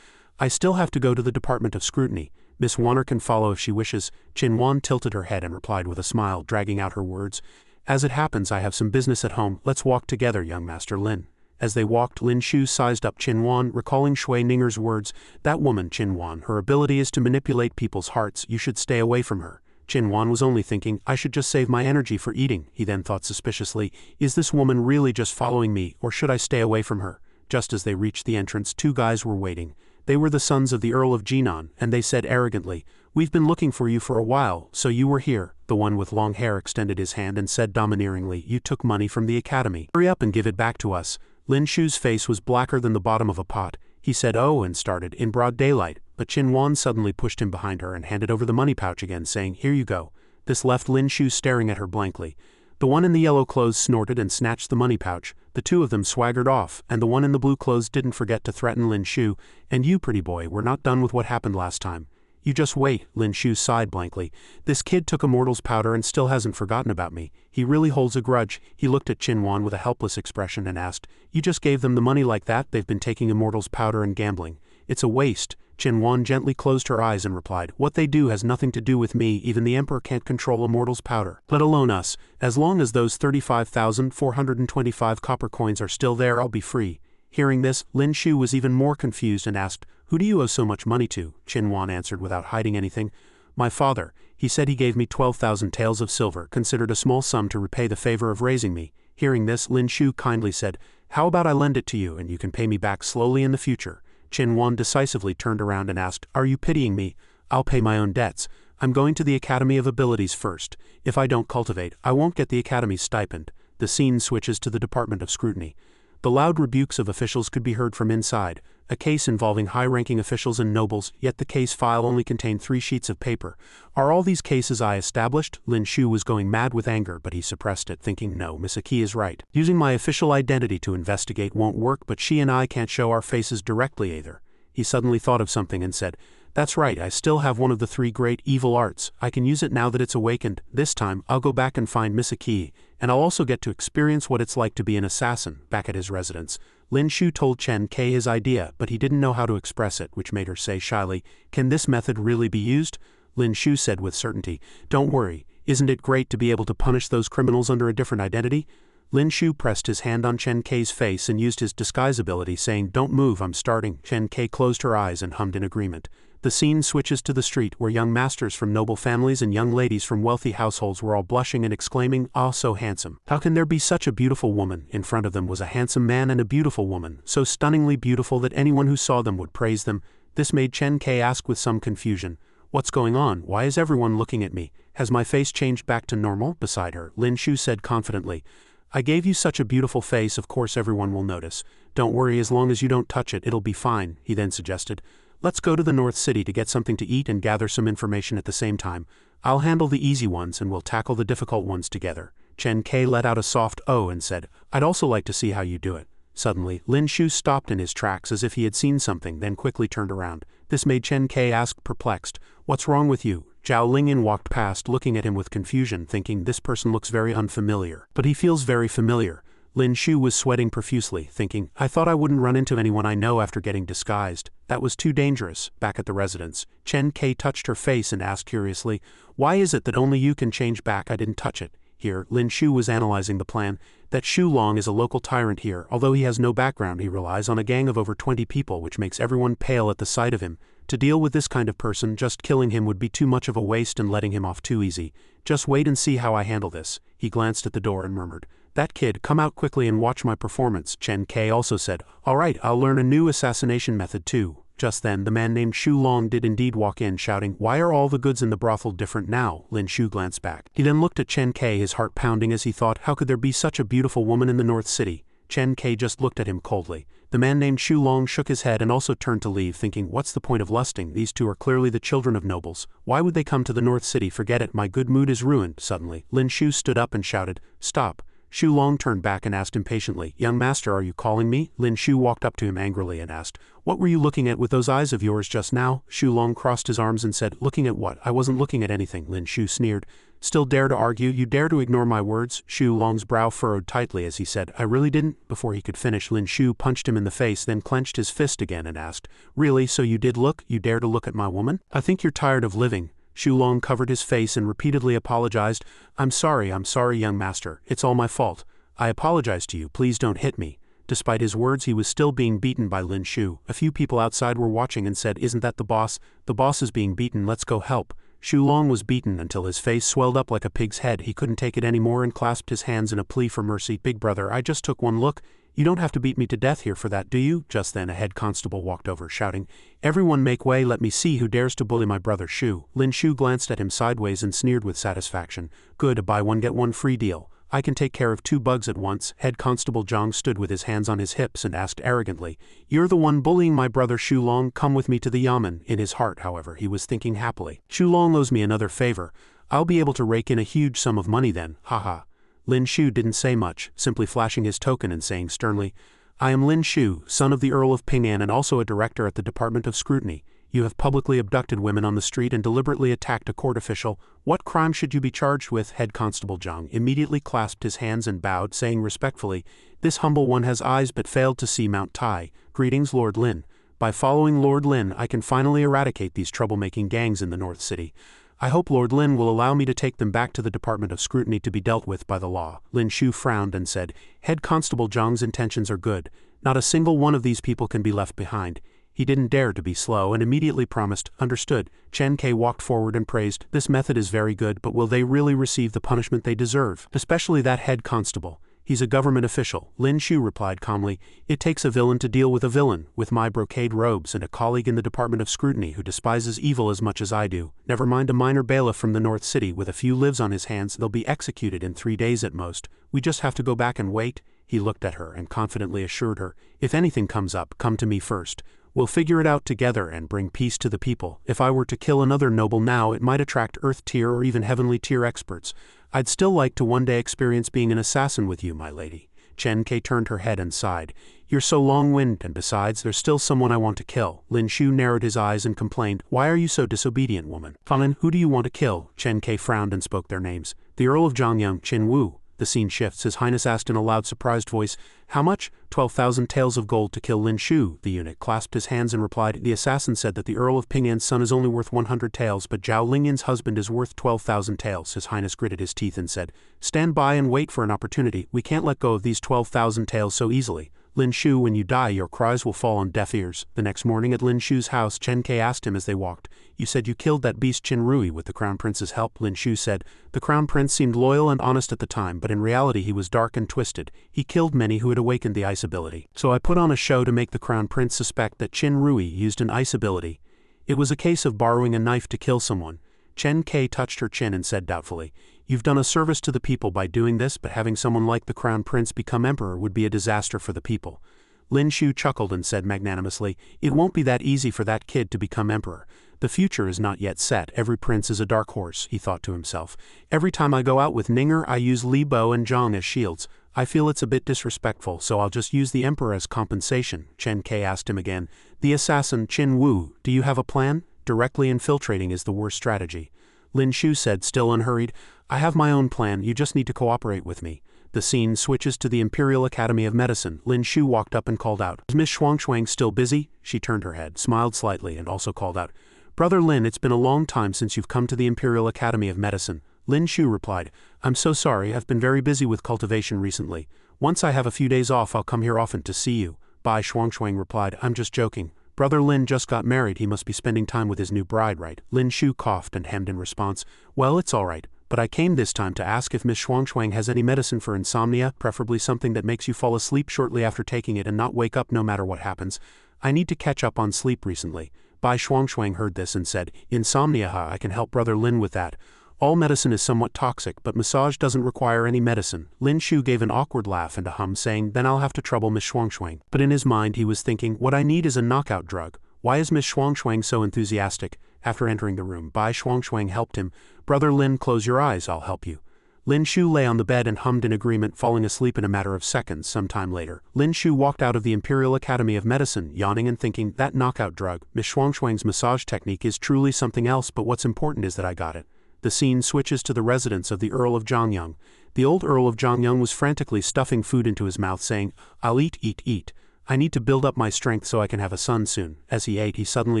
I still have to go to the Department of Scrutiny. Miss Wanner can follow if she wishes. Chin Wan tilted her head and replied with a smile, dragging out her words. As it happens, I have some business at home. Let's walk together, young Master Lin. As they walked, Lin Shu sized up Chin Wan, recalling Shui Ninger's words. That woman, Chin Wan, her ability is to manipulate people's hearts. You should stay away from her. Chin Wan was only thinking, I should just save my energy for eating. He then thought suspiciously, is this woman really just following me, or should I stay away from her? Just as they reached the entrance, two guys were waiting. They were the sons of the Earl of Jinan, and they said arrogantly, we've been looking for you for a while, so you were here. The one with long hair extended his hand and said domineeringly, you took money from the academy. Hurry up and give it back to us. Lin Shu's face was blacker than the bottom of a pot. He said oh and started in broad daylight, but Chin Wan suddenly pushed him behind her and handed over the money pouch again, saying, here you go. This left Lin Shu staring at her blankly. The one in the yellow clothes snorted and snatched the money pouch. The two of them swaggered off, and the one in the blue clothes didn't forget to threaten Lin Shu. And you, pretty boy, we're not done with what happened last time. You just wait, Lin Shu sighed blankly. This kid took a mortal's powder and still hasn't forgotten about me. He really holds a grudge. He looked at Chin Wan with a helpless expression and asked, you just gave them the money like that? They've been taking immortal's powder and gambling. It's a waste. Chin Wan gently closed her eyes and replied, what they do has nothing to do with me. Even the emperor can't control a mortal's powder, let alone us. As long as those 35,425 copper coins are still there, I'll be free. Hearing this, Lin Shu was even more confused and asked, who do you owe so much money to? Chin Wan answered without hiding anything. My father. He said he gave me 12,000 taels of silver, considered a small sum to repay the favor of raising me. Hearing this, Lin Shu kindly said, how about I lend it to you and you can pay me back slowly in the future? Chin Wan decisively turned around and asked, are you pitying me? I'll pay my own debts. I'm going to the Academy of Abilities first. If I don't cultivate, I won't get the Academy's stipend. The scene switches to the Department of Scrutiny. The loud rebukes of officials could be heard from inside. A case involving high-ranking officials and nobles, yet the case file only contained 3 sheets of paper. Are all these cases I established? Lin Shu was going mad with anger, but he suppressed it, thinking, no, Miss Aki is right. Using my official identity to investigate won't work, but she and I can't show our faces directly either. He suddenly thought of something and said, that's right, I still have one of the 3 great evil arts. I can use it now that it's awakened. This time, I'll go back and find Miss Aki, and I'll also get to experience what it's like to be an assassin. Back at his residence, Lin Shu told Chen Kai his idea, but he didn't know how to express it, which made her say shyly, can this method really be used? Lin Shu said with certainty, don't worry, isn't it great to be able to punish those criminals under a different identity? Lin Shu pressed his hand on Chen Kai's face and used his disguise ability, saying, don't move, I'm starting. Chen Kai closed her eyes and hummed in agreement. The scene switches to the street where young masters from noble families and young ladies from wealthy households were all blushing and exclaiming, ah, so handsome. How can there be such a beautiful woman? In front of them was a handsome man and a beautiful woman, so stunningly beautiful that anyone who saw them would praise them. This made Chen Kai ask with some confusion, what's going on? Why is everyone looking at me? Has my face changed back to normal? Beside her, Lin Shu said confidently, I gave you such a beautiful face, of course everyone will notice. Don't worry, as long as you don't touch it, it'll be fine. He then suggested, let's go to the North City to get something to eat and gather some information at the same time. I'll handle the easy ones and we'll tackle the difficult ones together. Chen Kai let out a soft oh and said, I'd also like to see how you do it. Suddenly, Lin Shu stopped in his tracks as if he had seen something, then quickly turned around. This made Chen Kai ask, perplexed, what's wrong with you? Zhao Lingyan walked past, looking at him with confusion, thinking this person looks very unfamiliar. But he feels very familiar. Lin Shu was sweating profusely, thinking, I thought I wouldn't run into anyone I know after getting disguised. That was too dangerous. Back at the residence, Chen Kai touched her face and asked curiously, why is it that only you can change back? I didn't touch it. Here, Lin Shu was analyzing the plan. That Shu Long is a local tyrant here. Although he has no background, he relies on a gang of over 20 people, which makes everyone pale at the sight of him. To deal with this kind of person, just killing him would be too much of a waste and letting him off too easy. Just wait and see how I handle this. He glanced at the door and murmured, that kid, come out quickly and watch my performance. Chen Kai also said, all right, I'll learn a new assassination method too. Just then, the man named Shu Long did indeed walk in, shouting, why are all the goods in the brothel different now? Lin Shu glanced back. He then looked at Chen Kai, his heart pounding as he thought, how could there be such a beautiful woman in the North City? Chen Kai just looked at him coldly. The man named Shu Long shook his head and also turned to leave, thinking, what's the point of lusting? These two are clearly the children of nobles. Why would they come to the North City? Forget it, my good mood is ruined. Suddenly, Lin Shu stood up and shouted, stop. Shu Long turned back and asked impatiently, young master, are you calling me? Lin Shu walked up to him angrily and asked, what were you looking at with those eyes of yours just now? Shu Long crossed his arms and said, looking at what? I wasn't looking at anything. Lin Shu sneered, Still dare to argue? You dare to ignore my words? Xu Long's brow furrowed tightly as he said, I really didn't. Before he could finish, Lin Shu punched him in the face, then clenched his fist again and asked, Really, so you did look? You dare to look at my woman? I think you're tired of living. Xu Long covered his face and repeatedly apologized. I'm sorry, young master. It's all my fault. I apologize to you. Please don't hit me. Despite his words, he was still being beaten by Lin Shu. A few people outside were watching and said, Isn't that the boss? The boss is being beaten, let's go help. Xu Long was beaten until his face swelled up like a pig's head. He couldn't take it anymore and clasped his hands in a plea for mercy. Big brother, I just took one look. You don't have to beat me to death here for that, do you? Just then a head constable walked over, shouting, Everyone make way, let me see who dares to bully my brother Xu. Lin Shu glanced at him sideways and sneered with satisfaction. Good, a buy one get one free deal. I can take care of 2 bugs at once. Head Constable Zhang stood with his hands on his hips and asked arrogantly, You're the one bullying my brother Xu Long, come with me to the yamen. In his heart, however, he was thinking happily, Xu Long owes me another favor. I'll be able to rake in a huge sum of money then, haha. Lin Shu didn't say much, simply flashing his token and saying sternly, I am Lin Shu, son of the Earl of Ping'an and also a director at the Department of Scrutiny. You have publicly abducted women on the street and deliberately attacked a court official. What crime should you be charged with? Head Constable Zhang immediately clasped his hands and bowed, saying respectfully, This humble one has eyes but failed to see Mount Tai. Greetings, Lord Lin. By following Lord Lin, I can finally eradicate these troublemaking gangs in the North City. I hope Lord Lin will allow me to take them back to the Department of Scrutiny to be dealt with by the law. Lin Shu frowned and said, Head Constable Zhang's intentions are good. Not a single one of these people can be left behind. He didn't dare to be slow and immediately promised, Understood. Chen Ke walked forward and praised, This method is very good, but will they really receive the punishment they deserve? Especially that head constable. He's a government official. Lin Shu replied calmly, It takes a villain to deal with a villain. With my brocade robes and a colleague in the Department of Scrutiny who despises evil as much as I do. Never mind a minor bailiff from the North City with a few lives on his hands, they'll be executed in 3 days at most. We just have to go back and wait. He looked at her and confidently assured her, If anything comes up, come to me first. We'll figure it out together and bring peace to the people. If I were to kill another noble now, it might attract Earth tier or even Heavenly tier experts. I'd still like to one day experience being an assassin with you, my lady. Chen Ke turned her head and sighed. You're so long-winded, and besides, there's still someone I want to kill. Lin Shu narrowed his eyes and complained, Why are you so disobedient, woman? Fine, who do you want to kill? Chen Ke frowned and spoke their names. The Earl of Zhangyang, Qin Wu. The scene shifts. His Highness asked in a loud, surprised voice, How much? 12,000 taels of gold to kill Lin Shu. The eunuch clasped his hands and replied, The assassin said that the Earl of Ping'an's son is only worth 100 taels, but Zhao Lingyan's husband is worth 12,000 taels. His Highness gritted his teeth and said, Stand by and wait for an opportunity. We can't let go of these 12,000 taels so easily. Lin Shu, when you die, your cries will fall on deaf ears. The next morning at Lin Shu's house, Chen Ke asked him as they walked, You said you killed that beast Qin Rui with the Crown Prince's help. Lin Shu said, The Crown Prince seemed loyal and honest at the time, but in reality he was dark and twisted. He killed many who had awakened the ice ability. So I put on a show to make the Crown Prince suspect that Qin Rui used an ice ability. It was a case of borrowing a knife to kill someone. Chen Ke touched her chin and said doubtfully, You've done a service to the people by doing this, but having someone like the Crown Prince become emperor would be a disaster for the people. Lin Shu chuckled and said magnanimously, It won't be that easy for that kid to become emperor. The future is not yet set. Every prince is a dark horse, he thought to himself. Every time I go out with Ninger, I use Li Bo and Zhang as shields. I feel it's a bit disrespectful, so I'll just use the emperor as compensation. Chen Ke asked him again, The assassin, Qin Wu, do you have a plan? Directly infiltrating is the worst strategy. Lin Shu said, still unhurried, I have my own plan, you just need to cooperate with me. The scene switches to the Imperial Academy of Medicine. Lin Shu walked up and called out, Is Miss Shuang still busy? She turned her head, smiled slightly, and also called out, Brother Lin, it's been a long time since you've come to the Imperial Academy of Medicine. Lin Shu replied, I'm so sorry, I've been very busy with cultivation recently. Once I have a few days off, I'll come here often to see you. Bai Shuang replied, I'm just joking. Brother Lin just got married, he must be spending time with his new bride, right? Lin Shu coughed and hemmed in response, Well, it's all right. But I came this time to ask if Miss Shuang has any medicine for insomnia, preferably something that makes you fall asleep shortly after taking it and not wake up no matter what happens. I need to catch up on sleep recently. Bai Shuang heard this and said, Insomnia, I can help Brother Lin with that. All medicine is somewhat toxic, but massage doesn't require any medicine. Lin Shu gave an awkward laugh and a hum, saying, Then I'll have to trouble Miss Shuang. But in his mind he was thinking, What I need is a knockout drug. Why is Miss Shuang so enthusiastic? After entering the room, Bai Shuang helped him. Brother Lin, close your eyes, I'll help you. Lin Shu lay on the bed and hummed in agreement, falling asleep in a matter of seconds. Sometime later, Lin Shu walked out of the Imperial Academy of Medicine, yawning and thinking, That knockout drug, Miss Shuang's massage technique is truly something else, but what's important is that I got it. The scene switches to the residence of the Earl of Jongyang. The old Earl of Jongyang was frantically stuffing food into his mouth, saying, "I'll eat, eat, eat. I need to build up my strength so I can have a son soon." As he ate, he suddenly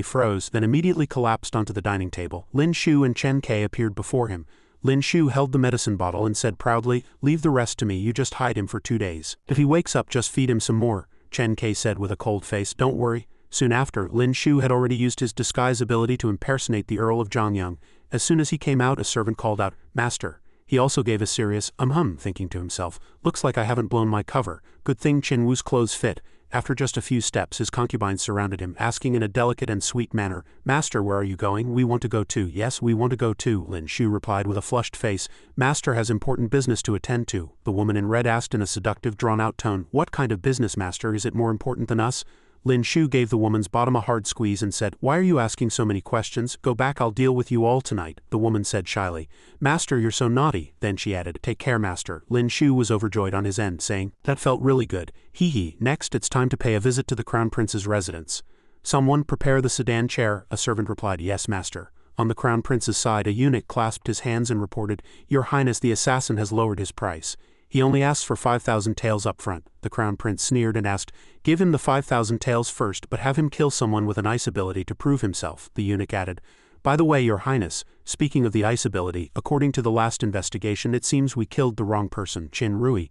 froze, then immediately collapsed onto the dining table. Lin Shu and Chen Kai appeared before him. Lin Shu held the medicine bottle and said proudly, "Leave the rest to me, you just hide him for 2 days. If he wakes up, just feed him some more," Chen Kai said with a cold face. "Don't worry." Soon after, Lin Shu had already used his disguise ability to impersonate the Earl of Jongyang. As soon as he came out, a servant called out, "Master." He also gave a serious, thinking to himself, "Looks like I haven't blown my cover. Good thing Qin Wu's clothes fit." After just a few steps, his concubines surrounded him, asking in a delicate and sweet manner, "Master, where are you going? We want to go too." "Yes, we want to go too," Lin Shu replied with a flushed face. "Master has important business to attend to." The woman in red asked in a seductive, drawn-out tone, "What kind of business, master? Is it more important than us?" Lin Shu gave the woman's bottom a hard squeeze and said, "Why are you asking so many questions? Go back, I'll deal with you all tonight." The woman said shyly, "Master, you're so naughty." Then she added, "Take care, master." Lin Shu was overjoyed on his end, saying, "That felt really good. Hee hee. Next, it's time to pay a visit to the Crown Prince's residence." "Someone prepare the sedan chair," a servant replied. "Yes, master." On the Crown Prince's side, a eunuch clasped his hands and reported, "Your Highness, the assassin has lowered his price. He only asks for 5,000 taels up front." The Crown Prince sneered and asked, "Give him the 5,000 taels first, but have him kill someone with an ice ability to prove himself." The eunuch added, "By the way, Your Highness, speaking of the ice ability, according to the last investigation, it seems we killed the wrong person, Qin Rui.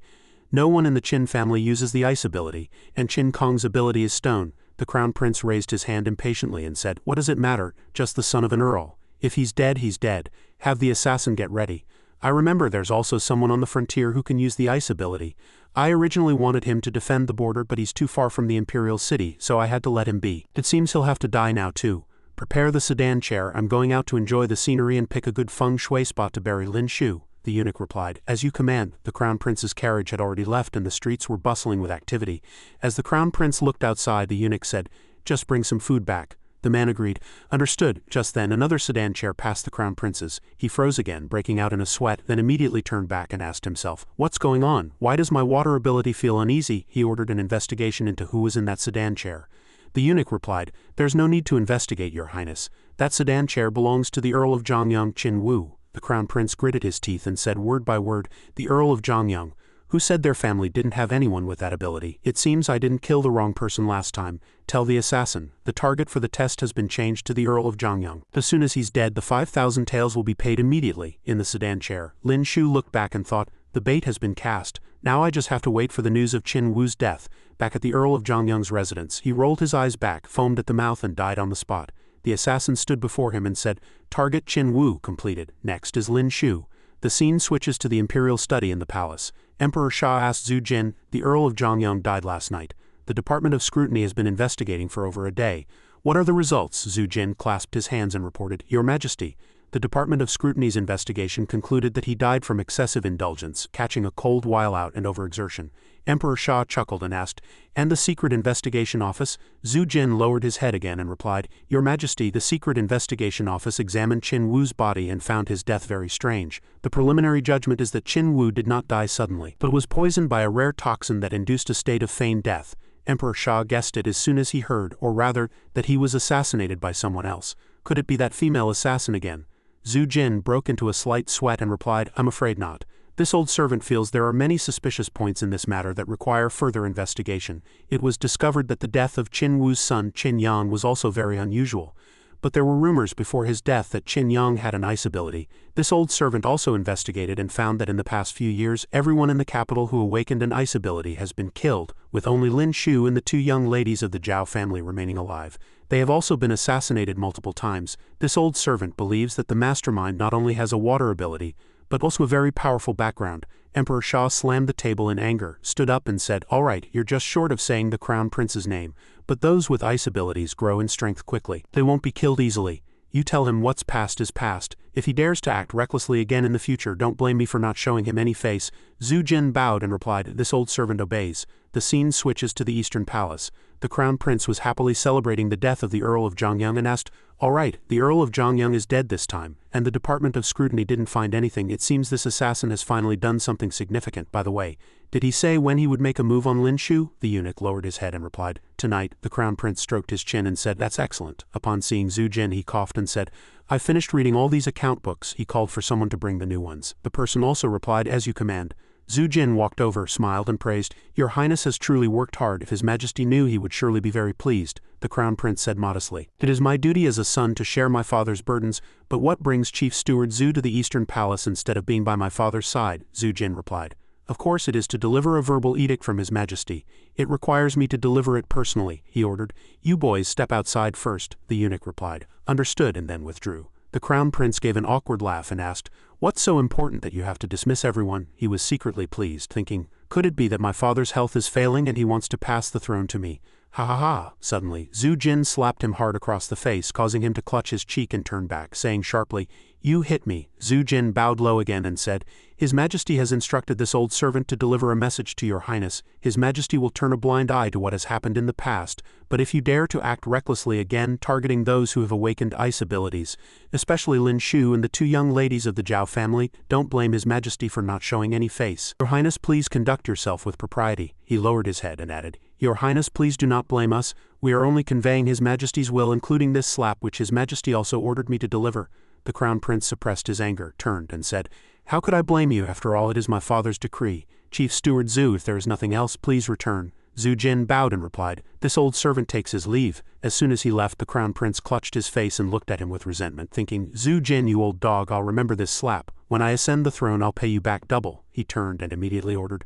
No one in the Qin family uses the ice ability, and Qin Kong's ability is stone." The Crown Prince raised his hand impatiently and said, "What does it matter? Just the son of an earl. If he's dead, he's dead. Have the assassin get ready. I remember there's also someone on the frontier who can use the ice ability. I originally wanted him to defend the border, but he's too far from the imperial city, so I had to let him be. It seems he'll have to die now too. Prepare the sedan chair, I'm going out to enjoy the scenery and pick a good feng shui spot to bury Lin Shu." The eunuch replied, "As you command." The Crown Prince's carriage had already left and the streets were bustling with activity. As the Crown Prince looked outside, the eunuch said, "Just bring some food back." The man agreed. "Understood." Just then another sedan chair passed the Crown Prince's. He froze again, breaking out in a sweat, then immediately turned back and asked himself, "What's going on? Why does my water ability feel uneasy?" He ordered an investigation into who was in that sedan chair. The eunuch replied, "There's no need to investigate, Your Highness. That sedan chair belongs to the Earl of Jongyang, Qin Wu." The Crown Prince gritted his teeth and said word by word, "The Earl of Jongyang. Who said their family didn't have anyone with that ability? It seems I didn't kill the wrong person last time. Tell the assassin. The target for the test has been changed to the Earl of Jongyang. As soon as he's dead, the 5,000 taels will be paid immediately." In the sedan chair, Lin Shu looked back and thought, "The bait has been cast. Now I just have to wait for the news of Qin Wu's death." Back at the Earl of Jongyang's residence, he rolled his eyes back, foamed at the mouth and died on the spot. The assassin stood before him and said, "Target Qin Wu completed. Next is Lin Shu." The scene switches to the imperial study in the palace. Emperor Sha asked Zhu Jin, "The Earl of Jongyang died last night. The Department of Scrutiny has been investigating for over a day. What are the results?" Zhu Jin clasped his hands and reported, "Your Majesty, the Department of Scrutiny's investigation concluded that he died from excessive indulgence, catching a cold while out and overexertion." Emperor Sha chuckled and asked, "And the Secret Investigation Office?" Zhu Jin lowered his head again and replied, "Your Majesty, the Secret Investigation Office examined Qin Wu's body and found his death very strange. The preliminary judgment is that Qin Wu did not die suddenly, but was poisoned by a rare toxin that induced a state of feigned death." Emperor Sha guessed it as soon as he heard, or rather, that he was assassinated by someone else. Could it be that female assassin again? Zhu Jin broke into a slight sweat and replied, "I'm afraid not. This old servant feels there are many suspicious points in this matter that require further investigation. It was discovered that the death of Qin Wu's son Qin Yang was also very unusual. But there were rumors before his death that Qin Yang had an ice ability. This old servant also investigated and found that in the past few years, everyone in the capital who awakened an ice ability has been killed, with only Lin Shu and the 2 young ladies of the Zhao family remaining alive. They have also been assassinated multiple times. This old servant believes that the mastermind not only has a water ability, but also a very powerful background." Emperor Sha slammed the table in anger, stood up and said, "All right, you're just short of saying the Crown Prince's name, but those with ice abilities grow in strength quickly. They won't be killed easily. You tell him what's past is past. If he dares to act recklessly again in the future, don't blame me for not showing him any face." Zhu Jin bowed and replied, "This old servant obeys." The scene switches to the Eastern Palace. The Crown Prince was happily celebrating the death of the Earl of Jongyang and asked, "All right, the Earl of Jongyang is dead this time, and the Department of Scrutiny didn't find anything. It seems this assassin has finally done something significant. By the way, did he say when he would make a move on Lin Shu?" The eunuch lowered his head and replied, "Tonight." The Crown Prince stroked his chin and said, "That's excellent." Upon seeing Zhu Jin, he coughed and said, "I finished reading all these account books." He called for someone to bring the new ones. The person also replied, "As you command." Zhu Jin walked over, smiled and praised, "Your Highness has truly worked hard. If His Majesty knew, he would surely be very pleased." The Crown Prince said modestly, "It is my duty as a son to share my father's burdens, but what brings Chief Steward Zhu to the Eastern Palace instead of being by my father's side?" Zhu Jin replied. "Of course it is to deliver a verbal edict from His Majesty. It requires me to deliver it personally," he ordered. "You boys step outside first," the eunuch replied. "Understood," and then withdrew. The Crown Prince gave an awkward laugh and asked, "What's so important that you have to dismiss everyone?" He was secretly pleased, thinking, "Could it be that my father's health is failing and he wants to pass the throne to me? Ha ha ha." Suddenly, Zhu Jin slapped him hard across the face, causing him to clutch his cheek and turn back, saying sharply, "You hit me." Zhu Jin bowed low again and said, "His Majesty has instructed this old servant to deliver a message to your Highness. His Majesty will turn a blind eye to what has happened in the past, but if you dare to act recklessly again, targeting those who have awakened ice abilities, especially Lin Shu and the two young ladies of the Zhao family, don't blame His Majesty for not showing any face. Your Highness, please conduct yourself with propriety." He lowered his head and added, "Your Highness, please do not blame us. We are only conveying His Majesty's will, including this slap which His Majesty also ordered me to deliver." The Crown Prince suppressed his anger, turned, and said, "How could I blame you? After all, it is my father's decree. Chief Steward Zhu, if there is nothing else, please return." Zhu Jin bowed and replied, "This old servant takes his leave." As soon as he left, the Crown Prince clutched his face and looked at him with resentment, thinking, "Zhu Jin, you old dog, I'll remember this slap. When I ascend the throne, I'll pay you back double." He turned and immediately ordered,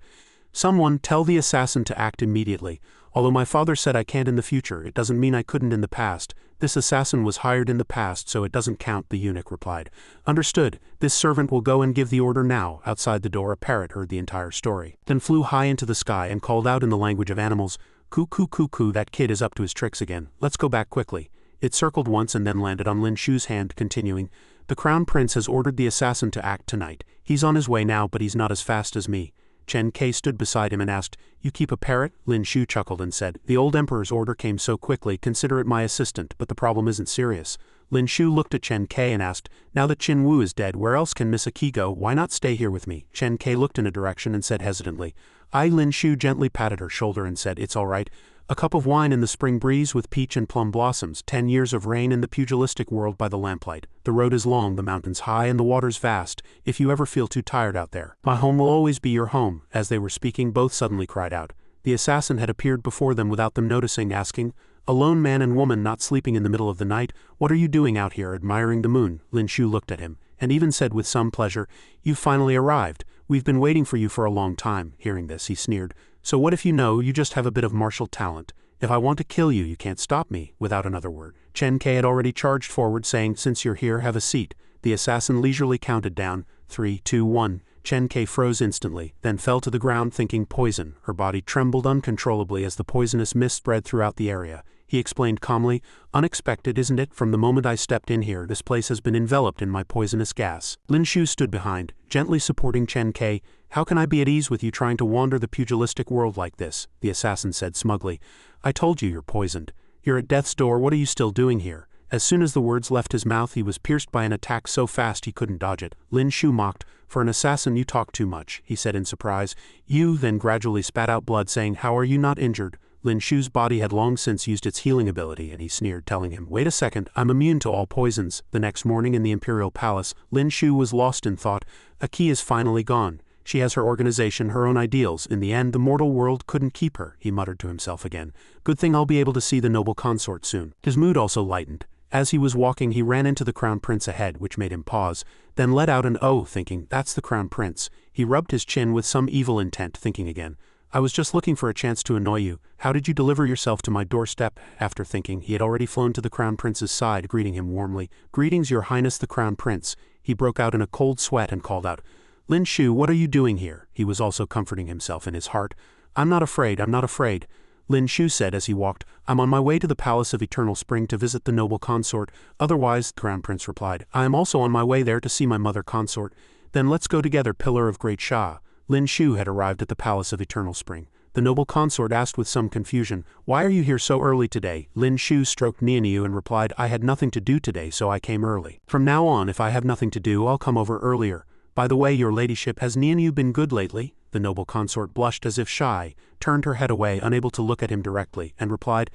"Someone tell the assassin to act immediately. Although my father said I can't in the future, it doesn't mean I couldn't in the past. This assassin was hired in the past, so it doesn't count," the eunuch replied. "Understood. This servant will go and give the order now." Outside the door, a parrot heard the entire story, then flew high into the sky and called out in the language of animals, "Coo coo coo coo, that kid is up to his tricks again. Let's go back quickly." It circled once and then landed on Lin Shu's hand, continuing, "The Crown Prince has ordered the assassin to act tonight. He's on his way now, but he's not as fast as me." Chen Kai stood beside him and asked, "You keep a parrot?" Lin Shu chuckled and said, "The old emperor's order came so quickly, consider it my assistant, but the problem isn't serious." Lin Shu looked at Chen Kai and asked, "Now that Qin Wu is dead, where else can Miss Aki go? Why not stay here with me?" Chen Kai looked in a direction and said hesitantly, Lin Shu gently patted her shoulder and said, "It's all right. A cup of wine in the spring breeze with peach and plum blossoms, 10 years of rain in the pugilistic world by the lamplight. The road is long, the mountains high, and the waters vast, if you ever feel too tired out there. My home will always be your home." As they were speaking, both suddenly cried out. The assassin had appeared before them without them noticing, asking, "A lone man and woman not sleeping in the middle of the night, what are you doing out here admiring the moon?" Lin Shu looked at him, and even said with some pleasure, "You've finally arrived. We've been waiting for you for a long time." Hearing this, he sneered, "So what if you know you just have a bit of martial talent? If I want to kill you, you can't stop me." Without another word, Chen Kai had already charged forward, saying, "Since you're here, have a seat." The assassin leisurely counted down, 3, 2, 1. Chen Kai froze instantly, then fell to the ground thinking poison. Her body trembled uncontrollably as the poisonous mist spread throughout the area. He explained calmly, "Unexpected, isn't it? From the moment I stepped in here, this place has been enveloped in my poisonous gas." Lin Shu stood behind, gently supporting Chen Kai. "How can I be at ease with you trying to wander the pugilistic world like this?" the assassin said smugly. "I told you you're poisoned. You're at death's door, what are you still doing here?" As soon as the words left his mouth, he was pierced by an attack so fast he couldn't dodge it. Lin Shu mocked, "For an assassin, you talk too much," he said in surprise. "You," then gradually spat out blood, saying, "How are you not injured?" Lin Shu's body had long since used its healing ability, and he sneered, telling him, "Wait a second, I'm immune to all poisons." The next morning in the Imperial Palace, Lin Shu was lost in thought. Aki is finally gone. She has her organization, her own ideals. In the end, the mortal world couldn't keep her, he muttered to himself again. Good thing I'll be able to see the noble consort soon. His mood also lightened. As he was walking, he ran into the Crown Prince ahead, which made him pause, then let out an "oh," thinking, "That's the Crown Prince." He rubbed his chin with some evil intent, thinking again, "I was just looking for a chance to annoy you. How did you deliver yourself to my doorstep?" After thinking, he had already flown to the Crown Prince's side, greeting him warmly. "Greetings, Your Highness the Crown Prince." He broke out in a cold sweat and called out, "Lin Shu, what are you doing here?" He was also comforting himself in his heart. "I'm not afraid, I'm not afraid." Lin Shu said as he walked, "I'm on my way to the Palace of Eternal Spring to visit the noble consort. Otherwise," the Crown Prince replied, "I am also on my way there to see my mother consort." "Then let's go together, Pillar of Great Shah." Lin Shu had arrived at the Palace of Eternal Spring. The noble consort asked with some confusion, "Why are you here so early today?" Lin Shu stroked Nianyu and replied, "I had nothing to do today, so I came early. From now on, if I have nothing to do, I'll come over earlier. By the way, your ladyship, has Nianyu been good lately?" The noble consort blushed as if shy, turned her head away, unable to look at him directly, and replied,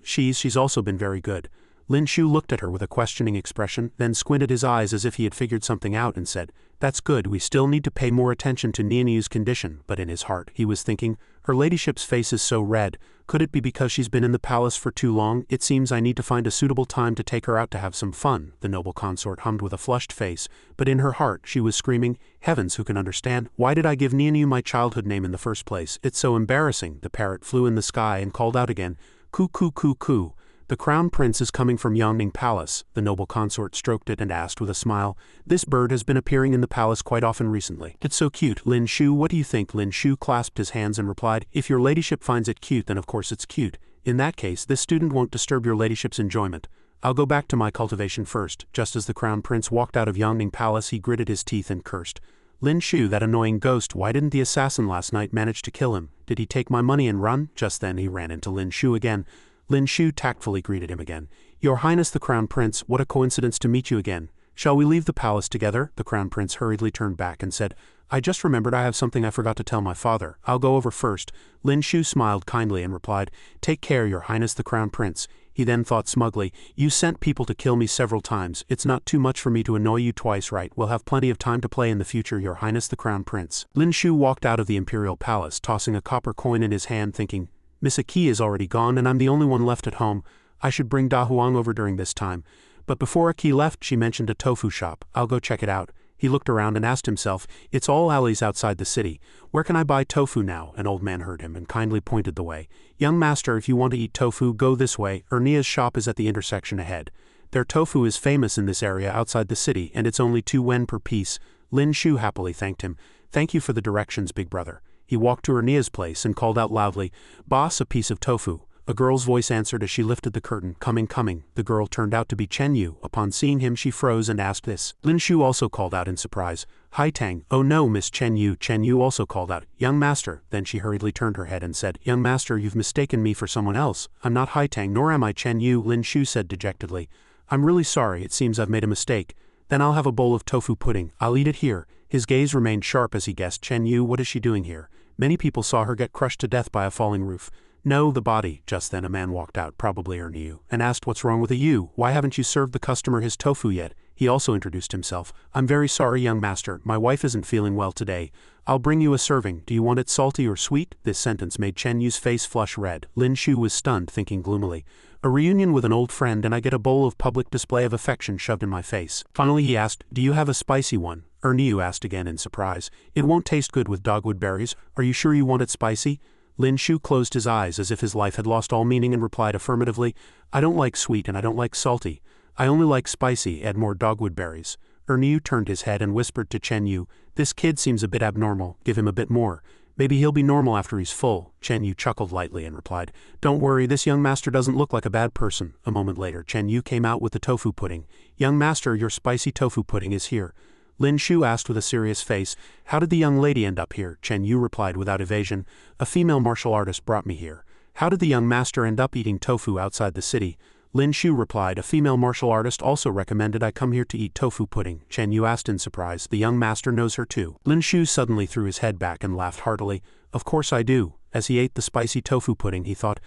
She's also been very good." Lin Shu looked at her with a questioning expression, then squinted his eyes as if he had figured something out and said, "That's good, we still need to pay more attention to Nianyu's condition," but in his heart, he was thinking, her ladyship's face is so red, could it be because she's been in the palace for too long? It seems I need to find a suitable time to take her out to have some fun, the noble consort hummed with a flushed face, but in her heart she was screaming, heavens, who can understand? Why did I give Nianyu my childhood name in the first place? It's so embarrassing. The parrot flew in the sky and called out again, coo coo coo coo. The crown prince is coming from Yangning Palace. The noble consort stroked it and asked with a smile, "This bird has been appearing in the palace quite often recently. It's so cute. Lin Shu, what do you think?" Lin Shu clasped his hands and replied, "If your ladyship finds it cute, then of course it's cute. In that case, this student won't disturb your ladyship's enjoyment. I'll go back to my cultivation first." Just as the crown prince walked out of Yangning Palace, he gritted his teeth and cursed. "Lin Shu, that annoying ghost, why didn't the assassin last night manage to kill him? Did he take my money and run?" Just then he ran into Lin Shu again. Lin Shu tactfully greeted him again. "Your Highness the Crown Prince, what a coincidence to meet you again. Shall we leave the palace together?" The Crown Prince hurriedly turned back and said, "I just remembered I have something I forgot to tell my father. I'll go over first." Lin Shu smiled kindly and replied, "Take care, Your Highness the Crown Prince." He then thought smugly, "You sent people to kill me several times. It's not too much for me to annoy you twice, right? We'll have plenty of time to play in the future, Your Highness the Crown Prince." Lin Shu walked out of the imperial palace, tossing a copper coin in his hand, thinking, Miss Aki is already gone and I'm the only one left at home. I should bring Da Huang over during this time. But before Aki left, she mentioned a tofu shop. I'll go check it out. He looked around and asked himself, "It's all alleys outside the city. Where can I buy tofu now?" An old man heard him and kindly pointed the way. "Young master, if you want to eat tofu, go this way. Ernia's shop is at the intersection ahead. Their tofu is famous in this area outside the city, and it's only 2 yen per piece." Lin Shu happily thanked him. "Thank you for the directions, big brother." He walked to Ernia's place and called out loudly, "Boss, a piece of tofu." A girl's voice answered as she lifted the curtain, "Coming, coming." The girl turned out to be Chen Yu. Upon seeing him, she froze and asked this. Lin Shu also called out in surprise, "Hi Tang." "Oh no, Miss Chen Yu." Chen Yu also called out, "Young master." Then she hurriedly turned her head and said, "Young master, you've mistaken me for someone else. I'm not Hai Tang, nor am I Chen Yu." Lin Shu said dejectedly, "I'm really sorry, it seems I've made a mistake. Then I'll have a bowl of tofu pudding. I'll eat it here." His gaze remained sharp as he guessed, "Chen Yu, what is she doing here? Many people saw her get crushed to death by a falling roof." "No, the body." Just then a man walked out, probably Erniu, and asked, "What's wrong with you? Why haven't you served the customer his tofu yet?" He also introduced himself. "I'm very sorry, young master, my wife isn't feeling well today. I'll bring you a serving. Do you want it salty or sweet?" This sentence made Chen Yu's face flush red. Lin Shu was stunned, thinking gloomily, "A reunion with an old friend and I get a bowl of public display of affection shoved in my face." Finally he asked, "Do you have a spicy one?" Erniu asked again in surprise. "It won't taste good with dogwood berries. Are you sure you want it spicy?" Lin Shu closed his eyes as if his life had lost all meaning and replied affirmatively, "I don't like sweet and I don't like salty. I only like spicy, add more dogwood berries." Erniu turned his head and whispered to Chen Yu, "This kid seems a bit abnormal, give him a bit more. Maybe he'll be normal after he's full." Chen Yu chuckled lightly and replied, "Don't worry, this young master doesn't look like a bad person." A moment later, Chen Yu came out with the tofu pudding. "Young master, your spicy tofu pudding is here." Lin Shu asked with a serious face, "How did the young lady end up here?" Chen Yu replied without evasion, "A female martial artist brought me here." "How did the young master end up eating tofu outside the city?" Lin Shu replied, "A female martial artist also recommended I come here to eat tofu pudding." Chen Yu asked in surprise, "The young master knows her too?" Lin Shu suddenly threw his head back and laughed heartily. "Of course I do." As he ate the spicy tofu pudding, he thought,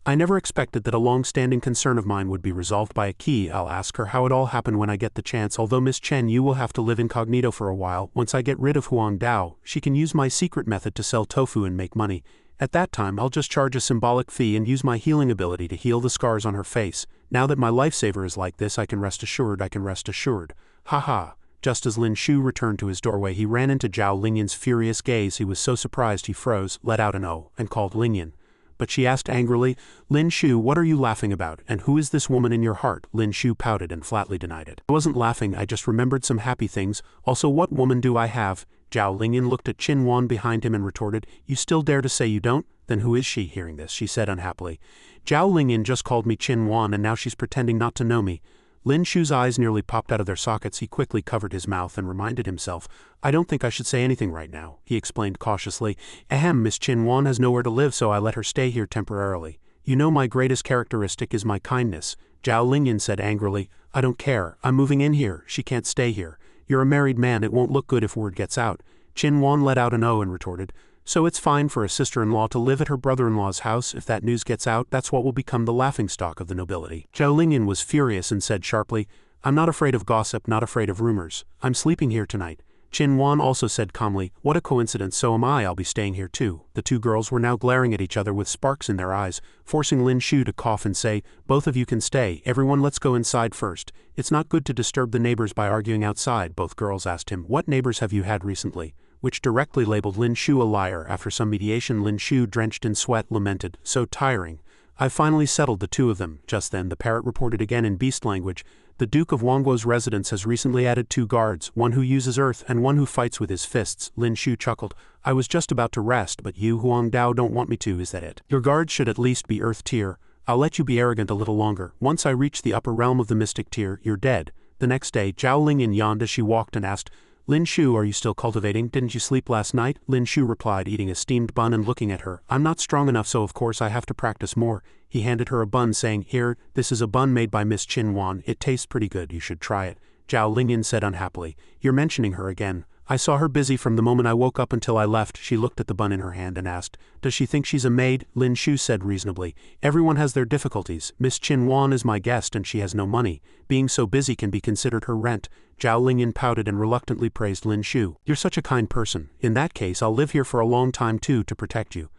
"I never expected that a long-standing concern of mine would be resolved by a key. I'll ask her how it all happened when I get the chance, although Miss Chen Yu will have to live incognito for a while. Once I get rid of Huang Dao, she can use my secret method to sell tofu and make money. At that time, I'll just charge a symbolic fee and use my healing ability to heal the scars on her face. Now that my lifesaver is like this, I can rest assured. Ha ha." Just as Lin Shu returned to his doorway, he ran into Zhao Lingyan's furious gaze. He was so surprised he froze, let out an "oh," and called Lingyan. But she asked angrily, "Lin Shu, what are you laughing about, and who is this woman in your heart?" Lin Shu pouted and flatly denied it. "I wasn't laughing, I just remembered some happy things. Also, what woman do I have?" Zhao Lingyan looked at Qin Wan behind him and retorted, "You still dare to say you don't? Then who is she?" Hearing this, she said unhappily, "Zhao Lingyan just called me Qin Wan and now she's pretending not to know me." Lin Shu's eyes nearly popped out of their sockets. He quickly covered his mouth and reminded himself, "I don't think I should say anything right now." He explained cautiously, "Ahem, Miss Qin Wan has nowhere to live, so I let her stay here temporarily. You know my greatest characteristic is my kindness." Zhao Lingyan said angrily, "I don't care. I'm moving in here. She can't stay here. You're a married man. It won't look good if word gets out." Qin Wan let out an "oh" and retorted, So it's fine for a sister-in-law to live at her brother-in-law's house. If that news gets out, that's what will become the laughingstock of the nobility. Zhao Lingyan was furious and said sharply, I'm not afraid of gossip, not afraid of rumors. I'm sleeping here tonight. Qin Wan also said calmly, what a coincidence, so am I, I'll be staying here too. The two girls were now glaring at each other with sparks in their eyes, forcing Lin Shu to cough and say, both of you can stay, everyone let's go inside first. It's not good to disturb the neighbors by arguing outside. Both girls asked him, what neighbors have you had recently? Which directly labeled Lin Shu a liar. After some mediation, Lin Shu, drenched in sweat, lamented, so tiring. I finally settled the two of them. Just then the parrot reported again in beast language, the Duke of Wangguo's residence has recently added 2 guards, one who uses earth and one who fights with his fists. Lin Shu chuckled, I was just about to rest, but you Huang Dao don't want me to, is that it? Your guards should at least be earth tier. I'll let you be arrogant a little longer. Once I reach the upper realm of the mystic tier, you're dead. The next day, Zhao Lingyan yawned as she walked and asked, Lin Shu, are you still cultivating? Didn't you sleep last night? Lin Shu replied, eating a steamed bun and looking at her. I'm not strong enough, so of course I have to practice more. He handed her a bun saying, here, this is a bun made by Miss Qin Wan. It tastes pretty good, you should try it. Zhao Lingyan said unhappily, you're mentioning her again. I saw her busy from the moment I woke up until I left. She looked at the bun in her hand and asked, does she think she's a maid? Lin Shu said reasonably, everyone has their difficulties. Miss Qin Wan is my guest and she has no money. Being so busy can be considered her rent. Zhao Lingyan pouted and reluctantly praised Lin Shu. You're such a kind person. In that case, I'll live here for a long time too to protect you.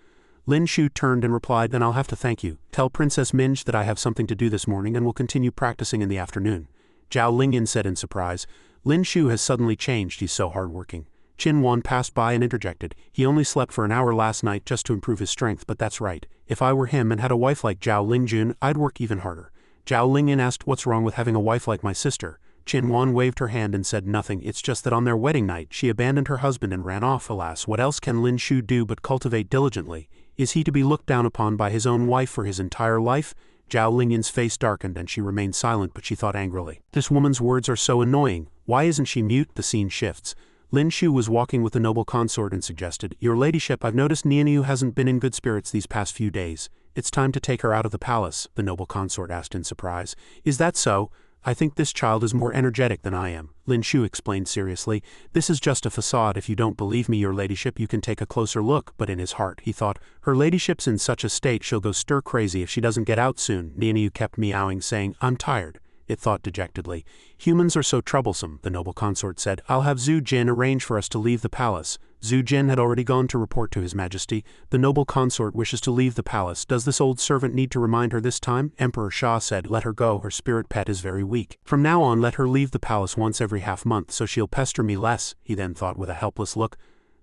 Lin Shu turned and replied, then I'll have to thank you. Tell Princess Minj that I have something to do this morning and will continue practicing in the afternoon. Zhao Lingyan said in surprise, Lin Shu has suddenly changed, he's so hardworking. Qin Wan passed by and interjected, he only slept for an hour last night just to improve his strength, but that's right. If I were him and had a wife like Zhao Lingjun, I'd work even harder. Zhao Lingyan asked, what's wrong with having a wife like my sister? Qin Wan waved her hand and said nothing, it's just that on their wedding night she abandoned her husband and ran off. Alas, what else can Lin Shu do but cultivate diligently? Is he to be looked down upon by his own wife for his entire life? Zhao Lingyan's face darkened and she remained silent, but she thought angrily, this woman's words are so annoying, why isn't she mute? The scene shifts. Lin Shu was walking with the noble consort and suggested, your ladyship, I've noticed Nianyu hasn't been in good spirits these past few days. It's time to take her out of the palace, the noble consort asked in surprise. Is that so? I think this child is more energetic than I am, Lin Shu explained seriously. This is just a facade. If you don't believe me, your ladyship, you can take a closer look. But in his heart, he thought, her ladyship's in such a state she'll go stir crazy if she doesn't get out soon. Nianyu kept meowing, saying, I'm tired. It thought dejectedly. Humans are so troublesome, the noble consort said. I'll have Zhu Jin arrange for us to leave the palace. Zhu Jin had already gone to report to His Majesty. The noble consort wishes to leave the palace. Does this old servant need to remind her this time? Emperor Sha said, let her go, her spirit pet is very weak. From now on let her leave the palace once every half-month so she'll pester me less, he then thought with a helpless look.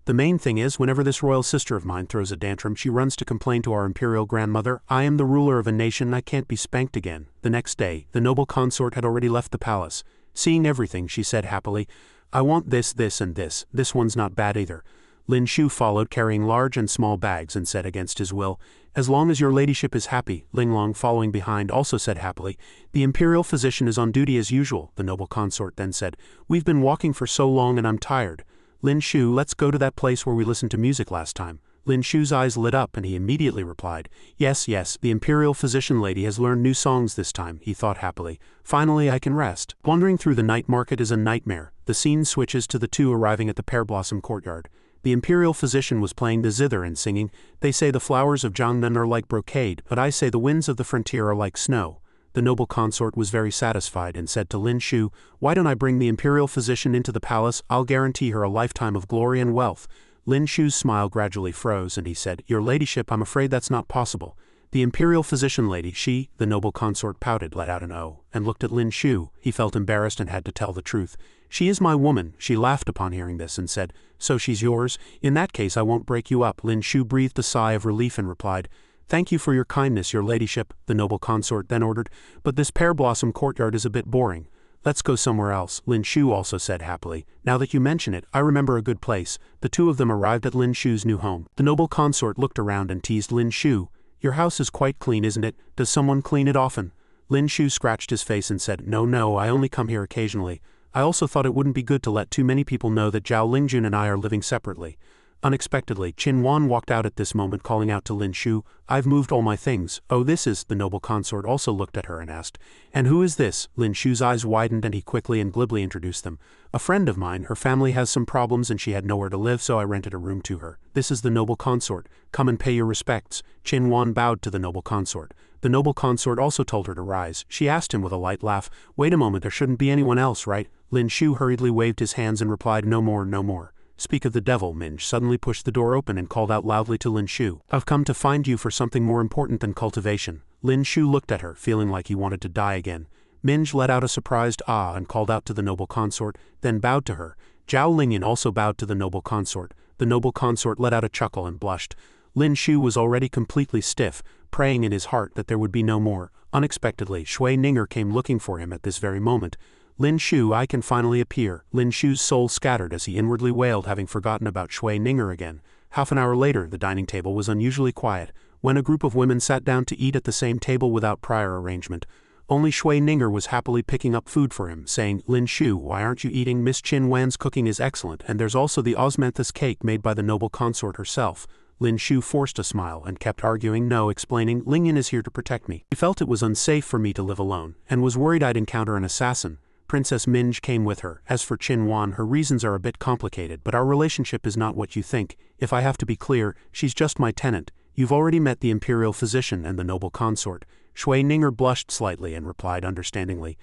The main thing is, whenever this royal sister of mine throws a tantrum, she runs to complain to our imperial grandmother. I am the ruler of a nation, I can't be spanked again. The next day, the noble consort had already left the palace. Seeing everything, she said happily, I want this, this, and this. This one's not bad either. Lin Shu followed, carrying large and small bags, and said against his will, as long as your ladyship is happy. Ling Long, following behind, also said happily, the imperial physician is on duty as usual. The noble consort then said, we've been walking for so long and I'm tired. Lin Shu, let's go to that place where we listened to music last time. Lin Shu's eyes lit up and he immediately replied, yes, yes, the imperial physician lady has learned new songs this time, he thought happily. Finally I can rest. Wandering through the night market is a nightmare. The scene switches to the two arriving at the Pear Blossom courtyard. The imperial physician was playing the zither and singing, they say the flowers of Jiangnan are like brocade, but I say the winds of the frontier are like snow. The noble consort was very satisfied and said to Lin Shu, why don't I bring the imperial physician into the palace? I'll guarantee her a lifetime of glory and wealth. Lin Shu's smile gradually froze and he said, your ladyship, I'm afraid that's not possible. The imperial physician lady, the noble consort pouted, let out an O, and looked at Lin Shu. He felt embarrassed and had to tell the truth. She is my woman. She laughed upon hearing this and said, so she's yours? In that case I won't break you up. Lin Shu breathed a sigh of relief and replied, thank you for your kindness, your ladyship, the noble consort then ordered, but this Pear Blossom courtyard is a bit boring. Let's go somewhere else, Lin Shu also said happily. Now that you mention it, I remember a good place. The two of them arrived at Lin Shu's new home. The noble consort looked around and teased Lin Shu. Your house is quite clean, isn't it? Does someone clean it often? Lin Shu scratched his face and said, no, I only come here occasionally. I also thought it wouldn't be good to let too many people know that Zhao Lingjun and I are living separately. Unexpectedly, Qin Wan walked out at this moment calling out to Lin Shu, "I've moved all my things." "Oh, this is..." The noble consort also looked at her and asked, "And who is this?" Lin Shu's eyes widened and he quickly and glibly introduced them. "A friend of mine, her family has some problems and she had nowhere to live, so I rented a room to her. This is the noble consort. Come and pay your respects." Qin Wan bowed to the noble consort. The noble consort also told her to rise. She asked him with a light laugh, "Wait a moment, there shouldn't be anyone else, right?" Lin Shu hurriedly waved his hands and replied, "No more, no more." "Speak of the devil," Minj suddenly pushed the door open and called out loudly to Lin Shu, "I've come to find you for something more important than cultivation." Lin Shu looked at her, feeling like he wanted to die again. Minj let out a surprised "ah" and called out to the noble consort, then bowed to her. Zhao Lingyan also bowed to the noble consort. The noble consort let out a chuckle and blushed. Lin Shu was already completely stiff, praying in his heart that there would be no more. Unexpectedly, Shui Ninger came looking for him at this very moment. "Lin Shu, I can finally appear." Lin Shu's soul scattered as he inwardly wailed, having forgotten about Shui Ninger again. Half an hour later, the dining table was unusually quiet. When a group of women sat down to eat at the same table without prior arrangement, only Shui Ninger was happily picking up food for him, saying, "Lin Shu, why aren't you eating? Miss Qin Wan's cooking is excellent, and there's also the osmanthus cake made by the noble consort herself." Lin Shu forced a smile and kept arguing no, explaining, "Lingyan is here to protect me. He felt it was unsafe for me to live alone, and was worried I'd encounter an assassin." Princess Minj came with her. As for Qin Wan, her reasons are a bit complicated, but our relationship is not what you think. If I have to be clear, she's just my tenant. You've already met the imperial physician and the noble consort. Shui Ninger blushed slightly and replied understandingly,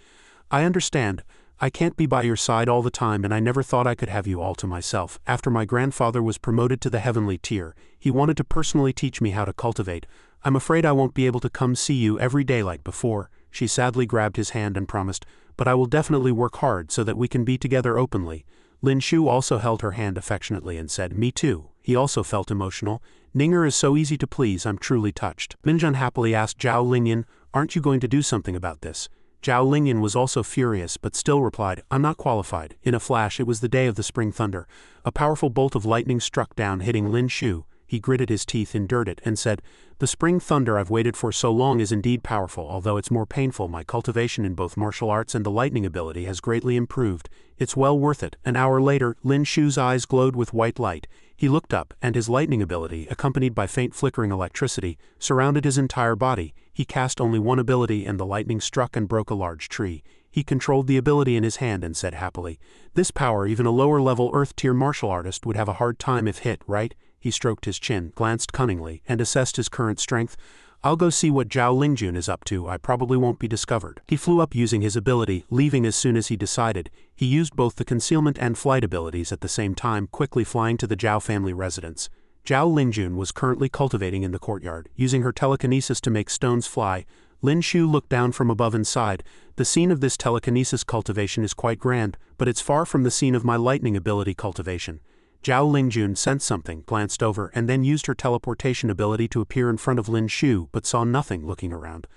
"I understand. I can't be by your side all the time, and I never thought I could have you all to myself. After my grandfather was promoted to the heavenly tier, he wanted to personally teach me how to cultivate. I'm afraid I won't be able to come see you every day like before." She sadly grabbed his hand and promised, "But I will definitely work hard so that we can be together openly." Lin Shu also held her hand affectionately and said, "Me too." He also felt emotional. "Ninger is so easy to please, I'm truly touched." Minj unhappily asked Zhao Lingyan, "Aren't you going to do something about this?" Zhao Lingyan was also furious but still replied, "I'm not qualified." In a flash, it was the day of the spring thunder. A powerful bolt of lightning struck down, hitting Lin Shu. He gritted his teeth, endured it, and said, "The spring thunder I've waited for so long is indeed powerful, although it's more painful. My cultivation in both martial arts and the lightning ability has greatly improved. It's well worth it." An hour later, Lin Shu's eyes glowed with white light. He looked up, and his lightning ability, accompanied by faint flickering electricity, surrounded his entire body. He cast only one ability and the lightning struck and broke a large tree. He controlled the ability in his hand and said happily, "This power even a lower-level Earth-tier martial artist would have a hard time if hit, right?" He stroked his chin, glanced cunningly, and assessed his current strength. "I'll go see what Zhao Lingjun is up to. I probably won't be discovered." He flew up using his ability, leaving as soon as he decided. He used both the concealment and flight abilities at the same time, quickly flying to the Zhao family residence. Zhao Lingjun was currently cultivating in the courtyard, using her telekinesis to make stones fly. Lin Shu looked down from above and sighed. "The scene of this telekinesis cultivation is quite grand, but it's far from the scene of my lightning ability cultivation." Zhao Lingjun sensed something, glanced over, and then used her teleportation ability to appear in front of Lin Shu, but saw nothing looking around.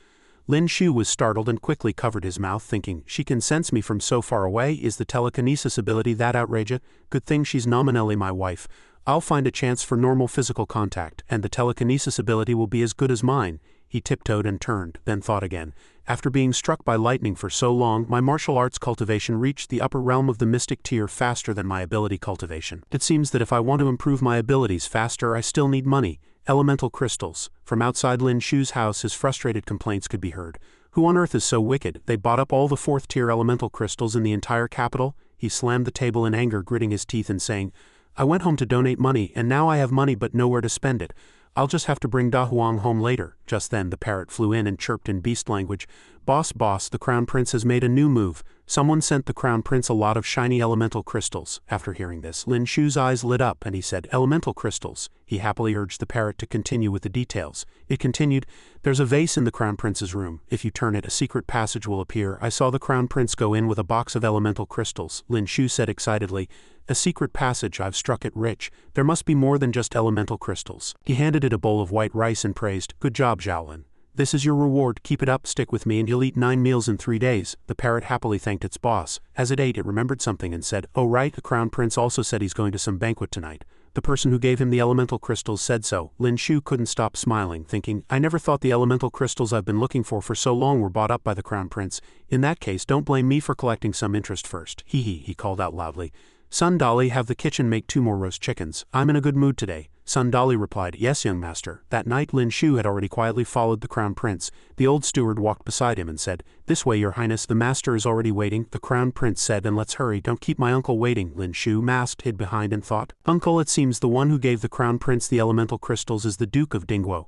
Lin Shu was startled and quickly covered his mouth, thinking, "She can sense me from so far away? Is the telekinesis ability that outrageous? Good thing she's nominally my wife. I'll find a chance for normal physical contact, and the telekinesis ability will be as good as mine." He tiptoed and turned, then thought again. "After being struck by lightning for so long, my martial arts cultivation reached the upper realm of the mystic tier faster than my ability cultivation. It seems that if I want to improve my abilities faster, I still need money. Elemental crystals." From outside Lin Shu's house, his frustrated complaints could be heard. "Who on earth is so wicked? They bought up all the 4th-tier elemental crystals in the entire capital?" He slammed the table in anger, gritting his teeth and saying, "I went home to donate money, and now I have money but nowhere to spend it. I'll just have to bring Da Huang home later." Just then the parrot flew in and chirped in beast language, Boss, the Crown Prince has made a new move. Someone sent the Crown Prince a lot of shiny elemental crystals." After hearing this, Lin Shu's eyes lit up and he said, "Elemental crystals." He happily urged the parrot to continue with the details. It continued, "There's a vase in the Crown Prince's room. If you turn it, a secret passage will appear. I saw the Crown Prince go in with a box of elemental crystals." Lin Shu said excitedly, "A secret passage, I've struck it rich. There must be more than just elemental crystals." He handed it a bowl of white rice and praised, "Good job, Zhaolin. This is your reward. Keep it up, stick with me, and you'll eat 9 meals in 3 days. The parrot happily thanked its boss. As it ate, it remembered something and said, "Oh right, the Crown Prince also said he's going to some banquet tonight. The person who gave him the elemental crystals said so." Lin Shu couldn't stop smiling, thinking, "I never thought the elemental crystals I've been looking for so long were bought up by the Crown Prince. In that case, don't blame me for collecting some interest first." Hee hee, he called out loudly. Son Dolly, have the kitchen make 2 more roast chickens. I'm in a good mood today. Son Dolly replied, yes, young master. That night Lin Shu had already quietly followed the crown prince. The old steward walked beside him and said, this way, your highness, the master is already waiting. The crown prince said, and let's hurry, don't keep my uncle waiting. Lin Shu masked, hid behind and thought, uncle, it seems the one who gave the crown prince the elemental crystals is the Duke of Dingguo.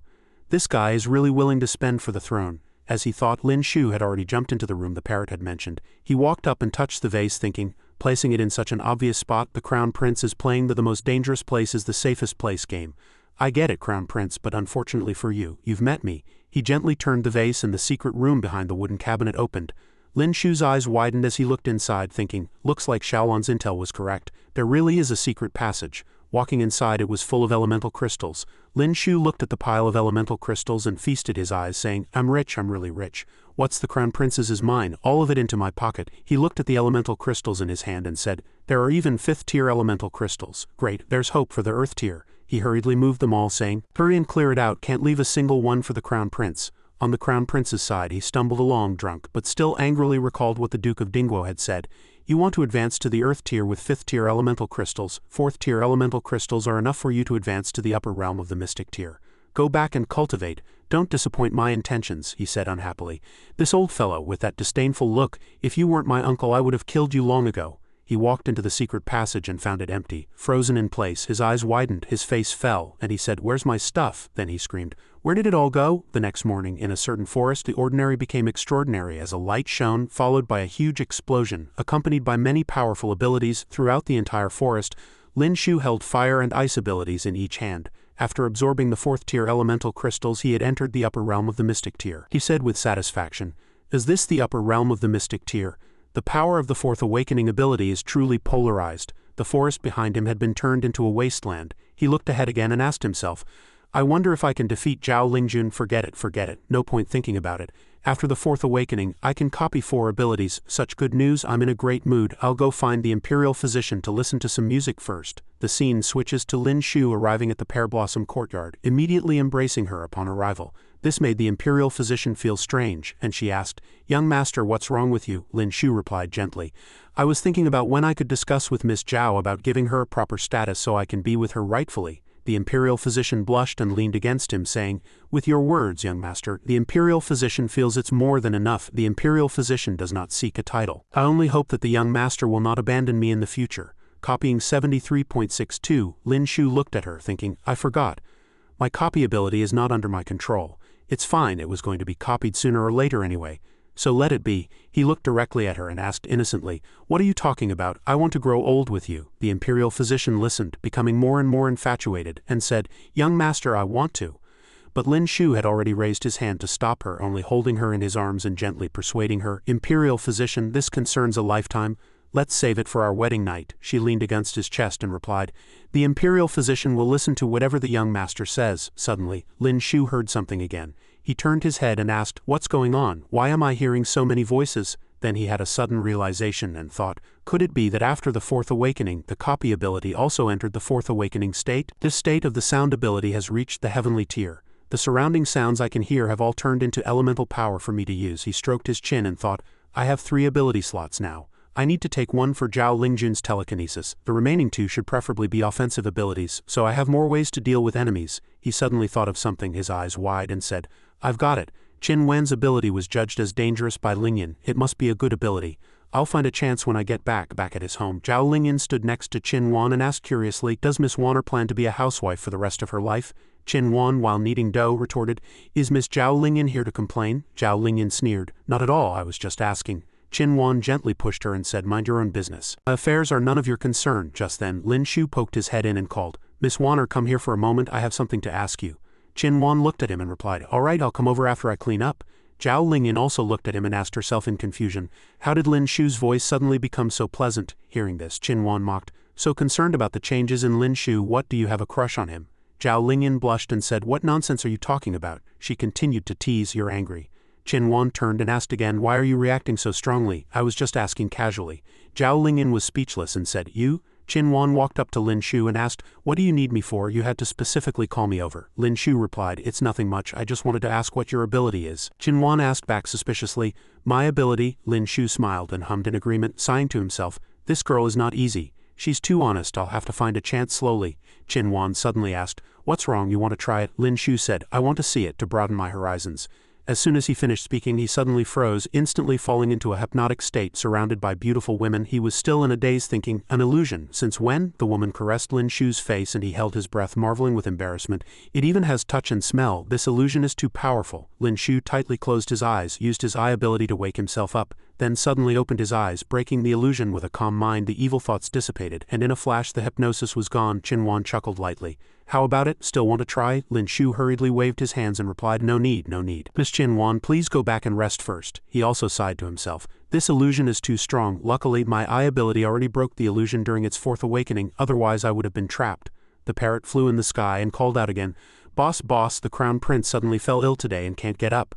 This guy is really willing to spend for the throne. As he thought, Lin Shu had already jumped into the room the parrot had mentioned. He walked up and touched the vase, thinking, placing it in such an obvious spot, the crown prince is playing the most dangerous place is the safest place game. I get it, crown prince, but unfortunately for you, you've met me. He gently turned the vase and the secret room behind the wooden cabinet opened. Lin Shu's eyes widened as he looked inside, thinking, looks like Xiaolon's intel was correct. There really is a secret passage. Walking inside, it was full of elemental crystals. Lin Shu looked at the pile of elemental crystals and feasted his eyes, saying, I'm rich, I'm really rich. What's the crown prince's is mine, all of it into my pocket. He looked at the elemental crystals in his hand and said, there are even 5th-tier elemental crystals. Great, there's hope for the Earth tier. He hurriedly moved them all, saying, hurry and clear it out, can't leave a single one for the crown prince. On the crown prince's side, he stumbled along drunk, but still angrily recalled what the Duke of Dingguo had said. You want to advance to the Earth tier with 5th-tier elemental crystals. 4th-tier elemental crystals are enough for you to advance to the upper realm of the mystic tier. Go back and cultivate. Don't disappoint my intentions, he said unhappily. This old fellow, with that disdainful look, if you weren't my uncle I would have killed you long ago. He walked into the secret passage and found it empty, frozen in place. His eyes widened, his face fell, and he said, where's my stuff? Then he screamed, where did it all go? The next morning, in a certain forest, the ordinary became extraordinary as a light shone, followed by a huge explosion, accompanied by many powerful abilities throughout the entire forest. Lin Shu held fire and ice abilities in each hand. After absorbing the 4th-tier elemental crystals, he had entered the upper realm of the mystic tier. He said with satisfaction, is this the upper realm of the mystic tier? The power of the 4th awakening ability is truly polarized. The forest behind him had been turned into a wasteland. He looked ahead again and asked himself, I wonder if I can defeat Zhao Lingjun. Forget it, no point thinking about it. After the 4th awakening, I can copy 4 abilities. Such good news, I'm in a great mood. I'll go find the Imperial Physician to listen to some music first. The scene switches to Lin Shu arriving at the Pear Blossom courtyard, immediately embracing her upon arrival. This made the Imperial Physician feel strange, and she asked, young master, what's wrong with you? Lin Shu replied gently, I was thinking about when I could discuss with Miss Zhao about giving her a proper status so I can be with her rightfully. The Imperial Physician blushed and leaned against him, saying, with your words, young master, the Imperial Physician feels it's more than enough. The Imperial Physician does not seek a title. I only hope that the young master will not abandon me in the future. Copying 73.62, Lin Shu looked at her, thinking, I forgot. My copy ability is not under my control. It's fine, it was going to be copied sooner or later anyway. So let it be. He looked directly at her and asked innocently, what are you talking about? I want to grow old with you. The Imperial Physician listened, becoming more and more infatuated, and said, young master, I want to. But Lin Shu had already raised his hand to stop her, only holding her in his arms and gently persuading her, Imperial Physician, this concerns a lifetime. Let's save it for our wedding night. She leaned against his chest and replied, the Imperial Physician will listen to whatever the young master says. Suddenly, Lin Shu heard something again. He turned his head and asked, what's going on? Why am I hearing so many voices? Then he had a sudden realization and thought, could it be that after the 4th awakening, the copy ability also entered the 4th awakening state? This state of the sound ability has reached the heavenly tier. The surrounding sounds I can hear have all turned into elemental power for me to use. He stroked his chin and thought, I have 3 ability slots now. I need to take one for Zhao Lingjun's telekinesis. The remaining 2 should preferably be offensive abilities, so I have more ways to deal with enemies. He suddenly thought of something, his eyes wide, and said, I've got it. Qin Wen's ability was judged as dangerous by Lingyan. It must be a good ability. I'll find a chance when I get back at his home. Zhao Lingyan stood next to Qin Wan and asked curiously, does Miss Wanner plan to be a housewife for the rest of her life? Qin Wan, while kneading dough, retorted, is Miss Zhao Lingyan here to complain? Zhao Lingyan sneered, not at all, I was just asking. Qin Wan gently pushed her and said, mind your own business. My affairs are none of your concern. Just then, Lin Shu poked his head in and called, Miss Wanner, come here for a moment, I have something to ask you. Qin Wan looked at him and replied, all right, I'll come over after I clean up. Zhao Lingyan also looked at him and asked herself in confusion, how did Lin Shu's voice suddenly become so pleasant? Hearing this, Qin Wan mocked, so concerned about the changes in Lin Shu, what, do you have a crush on him? Zhao Lingyan blushed and said, what nonsense are you talking about? She continued to tease, you're angry. Qin Wan turned and asked again, why are you reacting so strongly? I was just asking casually. Zhao Lingyan was speechless and said, you? Qin Wan walked up to Lin Shu and asked, what do you need me for? You had to specifically call me over. Lin Shu replied, it's nothing much, I just wanted to ask what your ability is. Qin Wan asked back suspiciously, my ability? Lin Shu smiled and hummed in agreement, sighing to himself, this girl is not easy. She's too honest, I'll have to find a chance slowly. Qin Wan suddenly asked, "What's wrong, you want to try it?" Lin Shu said, "I want to see it, to broaden my horizons." As soon as he finished speaking, he suddenly froze, instantly falling into a hypnotic state surrounded by beautiful women. He was still in a daze thinking, an illusion, since when? The woman caressed Lin Shu's face and he held his breath, marveling with embarrassment. It even has touch and smell, this illusion is too powerful. Lin Shu tightly closed his eyes, used his eye ability to wake himself up, then suddenly opened his eyes, breaking the illusion. With a calm mind the evil thoughts dissipated, and in a flash the hypnosis was gone. Qin Wan chuckled lightly. "How about it? Still want to try?" Lin Shu hurriedly waved his hands and replied, "No need, no need. Miss Qin Wan, please go back and rest first." He also sighed to himself. "This illusion is too strong. Luckily my eye ability already broke the illusion during its fourth awakening, otherwise I would have been trapped." The parrot flew in the sky and called out again, "Boss, boss, the crown prince suddenly fell ill today and can't get up."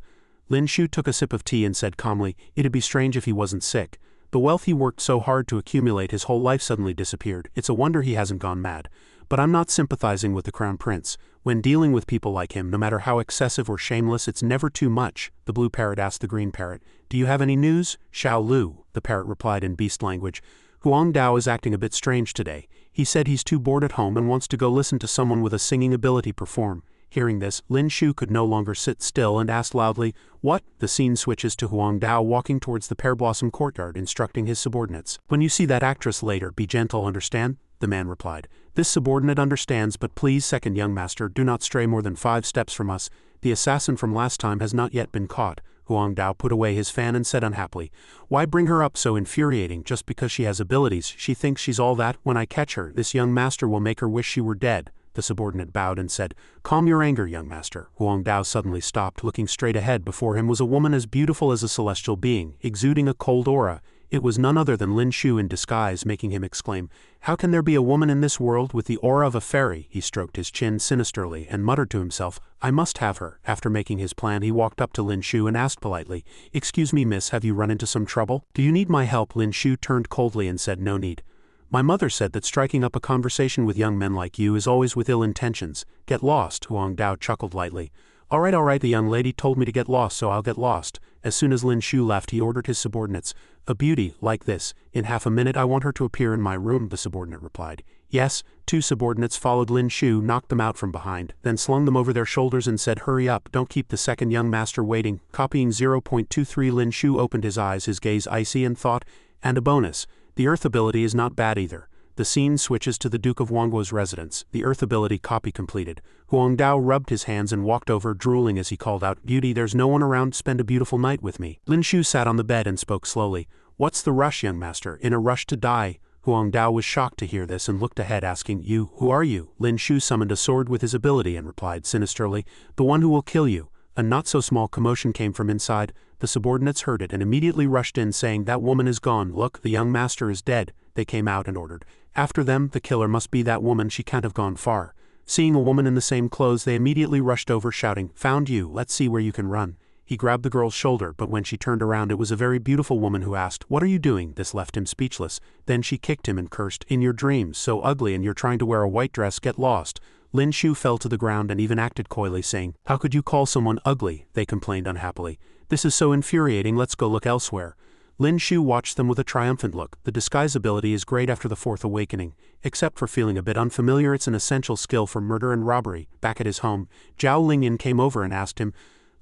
Lin Shu took a sip of tea and said calmly, "It'd be strange if he wasn't sick. The wealth he worked so hard to accumulate his whole life suddenly disappeared. It's a wonder he hasn't gone mad. But I'm not sympathizing with the crown prince. When dealing with people like him, no matter how excessive or shameless, it's never too much." The blue parrot asked the green parrot, "Do you have any news?" "Xiao Lu," the parrot replied in beast language. "Huang Dao is acting a bit strange today. He said he's too bored at home and wants to go listen to someone with a singing ability perform." Hearing this, Lin Shu could no longer sit still and asked loudly, "What?" The scene switches to Huang Dao walking towards the pear blossom courtyard, instructing his subordinates. "When you see that actress later, be gentle, understand?" The man replied. "This subordinate understands, but please, second young master, do not stray more than 5 steps from us. The assassin from last time has not yet been caught." Huang Dao put away his fan and said unhappily, "Why bring her up so infuriating just because she has abilities? She thinks she's all that. When I catch her, this young master will make her wish she were dead." The subordinate bowed and said, "Calm your anger, young master." Huang Dao suddenly stopped, looking straight ahead. Before him was a woman as beautiful as a celestial being, exuding a cold aura. It was none other than Lin Shu in disguise, making him exclaim, "How can there be a woman in this world with the aura of a fairy?" He stroked his chin sinisterly and muttered to himself, "I must have her." After making his plan, he walked up to Lin Shu and asked politely, "Excuse me, miss, have you run into some trouble? Do you need my help?" Lin Shu turned coldly and said, "No need. My mother said that striking up a conversation with young men like you is always with ill intentions. Get lost." Huang Dao chuckled lightly. All right, the young lady told me to get lost, so I'll get lost." As soon as Lin Shu left, he ordered his subordinates, "A beauty, like this. In half a minute I want her to appear in my room," the subordinate replied. "Yes." 2 subordinates followed Lin Shu, knocked them out from behind, then slung them over their shoulders and said, "Hurry up, don't keep the second young master waiting." Copying 0.23, Lin Shu opened his eyes, his gaze icy, and thought, "And a bonus. The earth ability is not bad either." The scene switches to the Duke of Wangguo's residence. The earth ability copy completed. Huang Dao rubbed his hands and walked over, drooling as he called out, "Beauty, there's no one around. Spend a beautiful night with me." Lin Shu sat on the bed and spoke slowly. "What's the rush, young master? In a rush to die?" Huang Dao was shocked to hear this and looked ahead, asking, "You, who are you?" Lin Shu summoned a sword with his ability and replied sinisterly, "The one who will kill you." A not-so-small commotion came from inside. The subordinates heard it and immediately rushed in, saying, "That woman is gone. Look, the young master is dead." They came out and ordered, "After them, the killer must be that woman. She can't have gone far." Seeing a woman in the same clothes, they immediately rushed over, shouting, "Found you. Let's see where you can run." He grabbed the girl's shoulder, but when she turned around it was a very beautiful woman who asked, "What are you doing?" This left him speechless. Then she kicked him and cursed, "In your dreams, so ugly, and you're trying to wear a white dress, get lost." Lin Shu fell to the ground and even acted coyly, saying, "How could you call someone ugly?" They complained unhappily. "This is so infuriating, let's go look elsewhere." Lin Shu watched them with a triumphant look. The disguise ability is great after the 4th awakening. Except for feeling a bit unfamiliar, it's an essential skill for murder and robbery. Back at his home, Zhao Lingyan came over and asked him,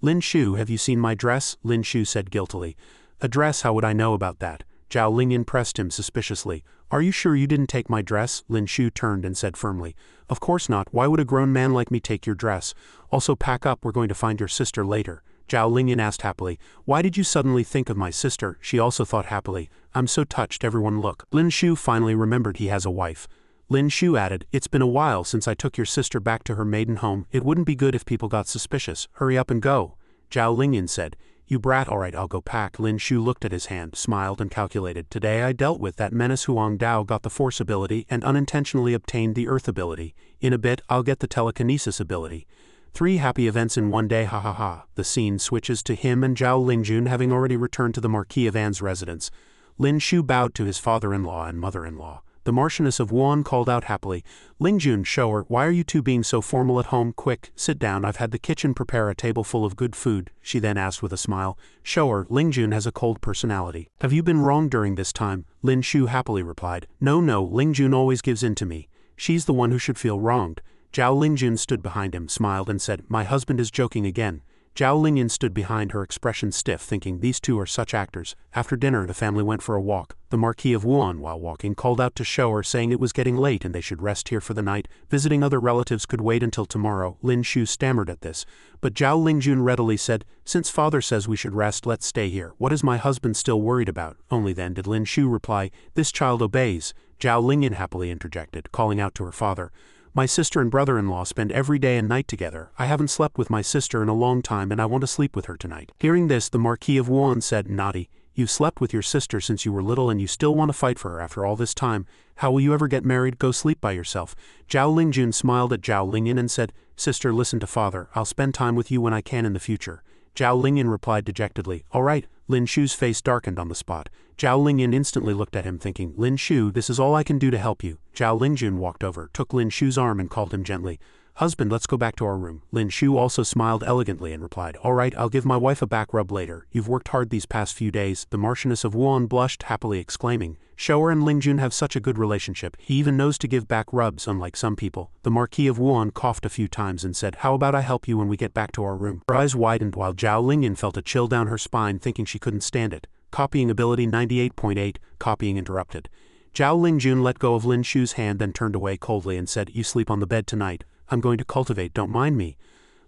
"Lin Shu, have you seen my dress?" Lin Shu said guiltily, "A dress, how would I know about that?" Zhao Lingyan pressed him suspiciously. "Are you sure you didn't take my dress?" Lin Shu turned and said firmly, "Of course not. Why would a grown man like me take your dress? Also pack up, we're going to find your sister later." Zhao Lingyan asked happily, "Why did you suddenly think of my sister?" She also thought happily, "I'm so touched, everyone look." Lin Shu finally remembered he has a wife. Lin Shu added, "It's been a while since I took your sister back to her maiden home. It wouldn't be good if people got suspicious. Hurry up and go." Zhao Lingyan said, "You brat, all right, I'll go pack." Lin Shu looked at his hand, smiled and calculated. "Today I dealt with that menace. Huang Dao got the force ability and unintentionally obtained the earth ability. In a bit I'll get the telekinesis ability. 3 happy events in one day, ha ha ha." The scene switches to him and Zhao Lingjun having already returned to the Marquis of An's residence. Lin Shu bowed to his father-in-law and mother-in-law. The Marchioness of Wuan called out happily, Lingjun, show her, why are you two being so formal at home? Quick, sit down, I've had the kitchen prepare a table full of good food, she then asked with a smile. Show her, Lingjun has a cold personality. Have you been wrong during this time? Lin Shu happily replied. No, Lingjun always gives in to me. She's the one who should feel wronged. Zhao Lingjun stood behind him, smiled and said, my husband is joking again. Zhao Lingyan stood behind her, expression stiff, thinking these two are such actors. After dinner the family went for a walk. The Marquis of Wuan, while walking, called out to show her, saying it was getting late and they should rest here for the night. Visiting other relatives could wait until tomorrow. Lin Shu stammered at this, but Zhao Lingjun readily said, since father says we should rest, let's stay here. What is my husband still worried about? Only then did Lin Shu reply, this child obeys. Zhao Lingyan happily interjected, calling out to her father, my sister and brother-in-law spend every day and night together. I haven't slept with my sister in a long time and I want to sleep with her tonight. Hearing this, the Marquis of Wuan said, naughty, you've slept with your sister since you were little and you still want to fight for her after all this time. How will you ever get married? Go sleep by yourself. Zhao Lingjun smiled at Zhao Lingyan and said, sister, listen to father. I'll spend time with you when I can in the future. Zhao Lingyan replied dejectedly, all right. Lin Shu's face darkened on the spot. Zhao Lingyan instantly looked at him, thinking, Lin Shu, this is all I can do to help you. Zhao Lingjun walked over, took Lin Shu's arm and called him gently, husband, let's go back to our room. Lin Shu also smiled elegantly and replied, all right, I'll give my wife a back rub later. You've worked hard these past few days. The Marchioness of Wuan blushed, happily exclaiming, Shower and Lingjun have such a good relationship. He even knows to give back rubs, unlike some people. The Marquis of Wuan coughed a few times and said, how about I help you when we get back to our room? Her eyes widened while Zhao Lingyan felt a chill down her spine, thinking she couldn't stand it. Copying ability 98.8, copying interrupted. Zhao Lingjun let go of Lin Shu's hand, then turned away coldly and said, you sleep on the bed tonight. I'm going to cultivate, don't mind me.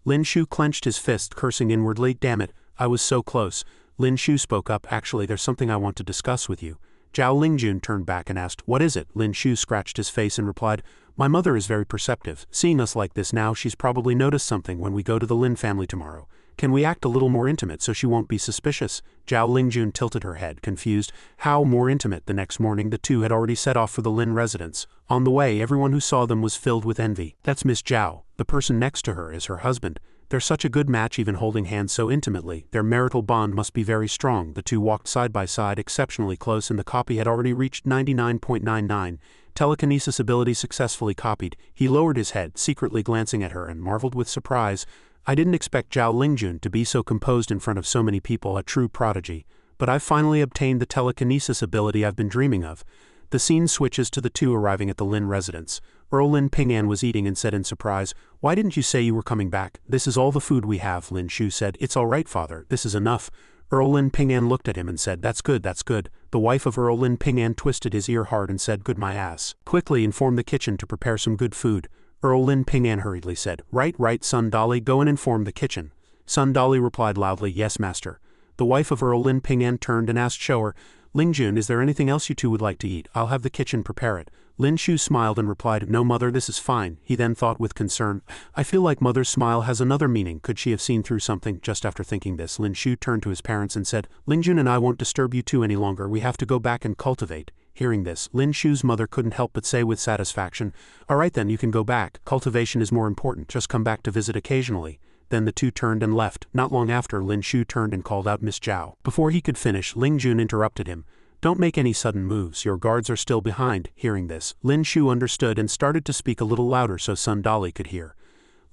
Lin Shu clenched his fist, cursing inwardly, damn it, I was so close. Lin Shu spoke up, actually there's something I want to discuss with you. Zhao Lingjun turned back and asked, what is it? Lin Shu scratched his face and replied, my mother is very perceptive. Seeing us like this now, she's probably noticed something when we go to the Lin family tomorrow. Can we act a little more intimate so she won't be suspicious? Zhao Lingjun tilted her head, confused. How more intimate? The next morning the two had already set off for the Lin residence. On the way, everyone who saw them was filled with envy. That's Miss Zhao. The person next to her is her husband. They're such a good match, even holding hands so intimately. Their marital bond must be very strong. The two walked side by side, exceptionally close, and the copy had already reached 99.99. Telekinesis ability successfully copied. He lowered his head, secretly glancing at her, and marveled with surprise. I didn't expect Zhao Lingjun to be so composed in front of so many people, a true prodigy. But I've finally obtained the telekinesis ability I've been dreaming of. The scene switches to the two arriving at the Lin residence. Earl Lin Ping'an was eating and said in surprise, why didn't you say you were coming back? This is all the food we have. Lin Shu said, it's all right, father, this is enough. Earl Lin Ping'an looked at him and said, that's good, that's good. The wife of Earl Lin Ping'an twisted his ear hard and said, good my ass. Quickly informed the kitchen to prepare some good food. Earl Lin Ping'an hurriedly said, right, son Dolly, go and inform the kitchen. Son Dolly replied loudly, yes master. The wife of Earl Lin Ping'an turned and asked Shower, Lingjun, is there anything else you two would like to eat? I'll have the kitchen prepare it. Lin Shu smiled and replied, no mother, this is fine. He then thought with concern, I feel like mother's smile has another meaning. Could she have seen through something? Just after thinking this, Lin Shu turned to his parents and said, Lingjun and I won't disturb you two any longer. We have to go back and cultivate. Hearing this, Lin Shu's mother couldn't help but say with satisfaction, all right then, you can go back. Cultivation is more important. Just come back to visit occasionally. Then the two turned and left. Not long after, Lin Shu turned and called out Miss Zhao. Before he could finish, Lingjun interrupted him. Don't make any sudden moves, your guards are still behind. Hearing this, Lin Shu understood and started to speak a little louder so Sun Dolly could hear.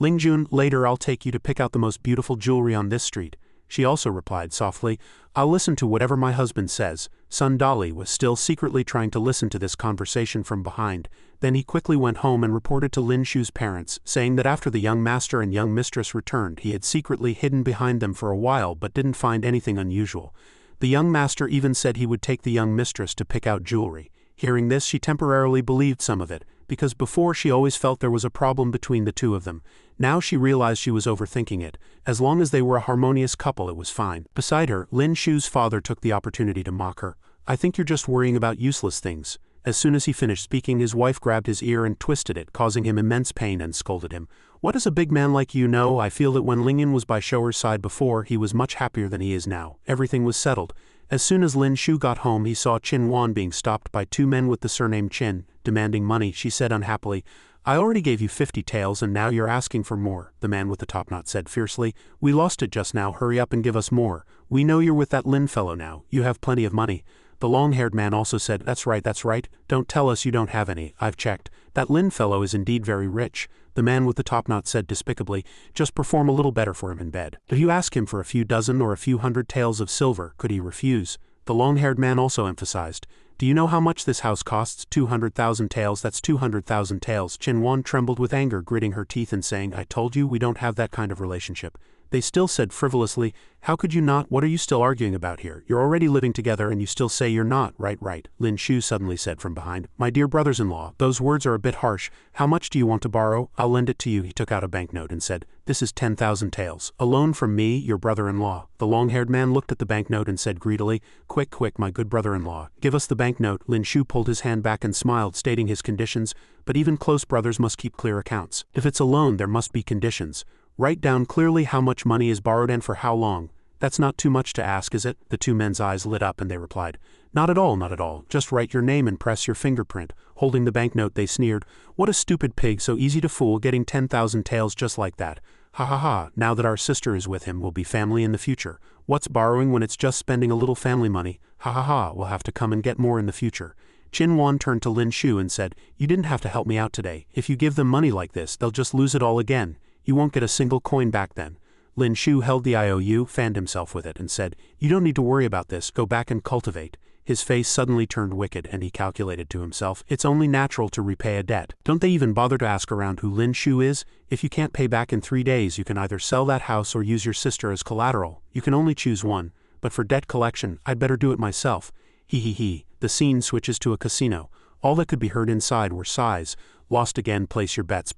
Lingjun, later I'll take you to pick out the most beautiful jewelry on this street. She also replied softly, I'll listen to whatever my husband says. Sun Dolly was still secretly trying to listen to this conversation from behind. Then he quickly went home and reported to Lin Shu's parents, saying that after the young master and young mistress returned, he had secretly hidden behind them for a while but didn't find anything unusual. The young master even said he would take the young mistress to pick out jewelry. Hearing this, she temporarily believed some of it, because before she always felt there was a problem between the two of them. Now she realized she was overthinking it. As long as they were a harmonious couple, it was fine. Beside her, Lin Shu's father took the opportunity to mock her. I think you're just worrying about useless things. As soon as he finished speaking, his wife grabbed his ear and twisted it, causing him immense pain, and scolded him. What does a big man like you know? I feel that when Lingyan was by Shower's side before, he was much happier than he is now. Everything was settled. As soon as Lin Shu got home, he saw Qin Wan being stopped by two men with the surname Qin, demanding money. She said unhappily, I already gave you 50 taels and now you're asking for more. The man with the top knot said fiercely, we lost it just now, hurry up and give us more. We know you're with that Lin fellow now, you have plenty of money. The long-haired man also said, that's right, don't tell us you don't have any, I've checked. That Lin fellow is indeed very rich. The man with the top knot said despicably, just perform a little better for him in bed. If you ask him for a few dozen or a few hundred taels of silver, could he refuse? The long-haired man also emphasized, do you know how much this house costs? 200,000 taels, that's 200,000 taels. Qinwan trembled with anger, gritting her teeth and saying, I told you we don't have that kind of relationship. They still said frivolously, how could you not? What are you still arguing about here? You're already living together and you still say you're not. Right. Lin Shu suddenly said from behind, my dear brothers-in-law, those words are a bit harsh. How much do you want to borrow? I'll lend it to you. He took out a banknote and said, this is 10,000 taels. A loan from me, your brother-in-law. The long-haired man looked at the banknote and said greedily, quick, my good brother-in-law, give us the banknote. Lin Shu pulled his hand back and smiled, stating his conditions, but even close brothers must keep clear accounts. If it's a loan, there must be conditions. Write down clearly how much money is borrowed and for how long. That's not too much to ask, is it? The two men's eyes lit up and they replied, not at all. Just write your name and press your fingerprint. Holding the banknote, they sneered, what a stupid pig, so easy to fool, getting 10,000 taels just like that. Ha. Now that our sister is with him, we'll be family in the future. What's borrowing when it's just spending a little family money? Ha. We'll have to come and get more in the future. Qinwan turned to Lin Shu and said, you didn't have to help me out today. If you give them money like this, they'll just lose it all again. You won't get a single coin back then. Lin Shu held the IOU, fanned himself with it, and said, you don't need to worry about this, go back and cultivate. His face suddenly turned wicked and he calculated to himself, it's only natural to repay a debt. Don't they even bother to ask around who Lin Shu is? If you can't pay back in 3 days, you can either sell that house or use your sister as collateral. You can only choose one. But for debt collection, I'd better do it myself. He. The scene switches to a casino. All that could be heard inside were sighs. Lost again, place your bets.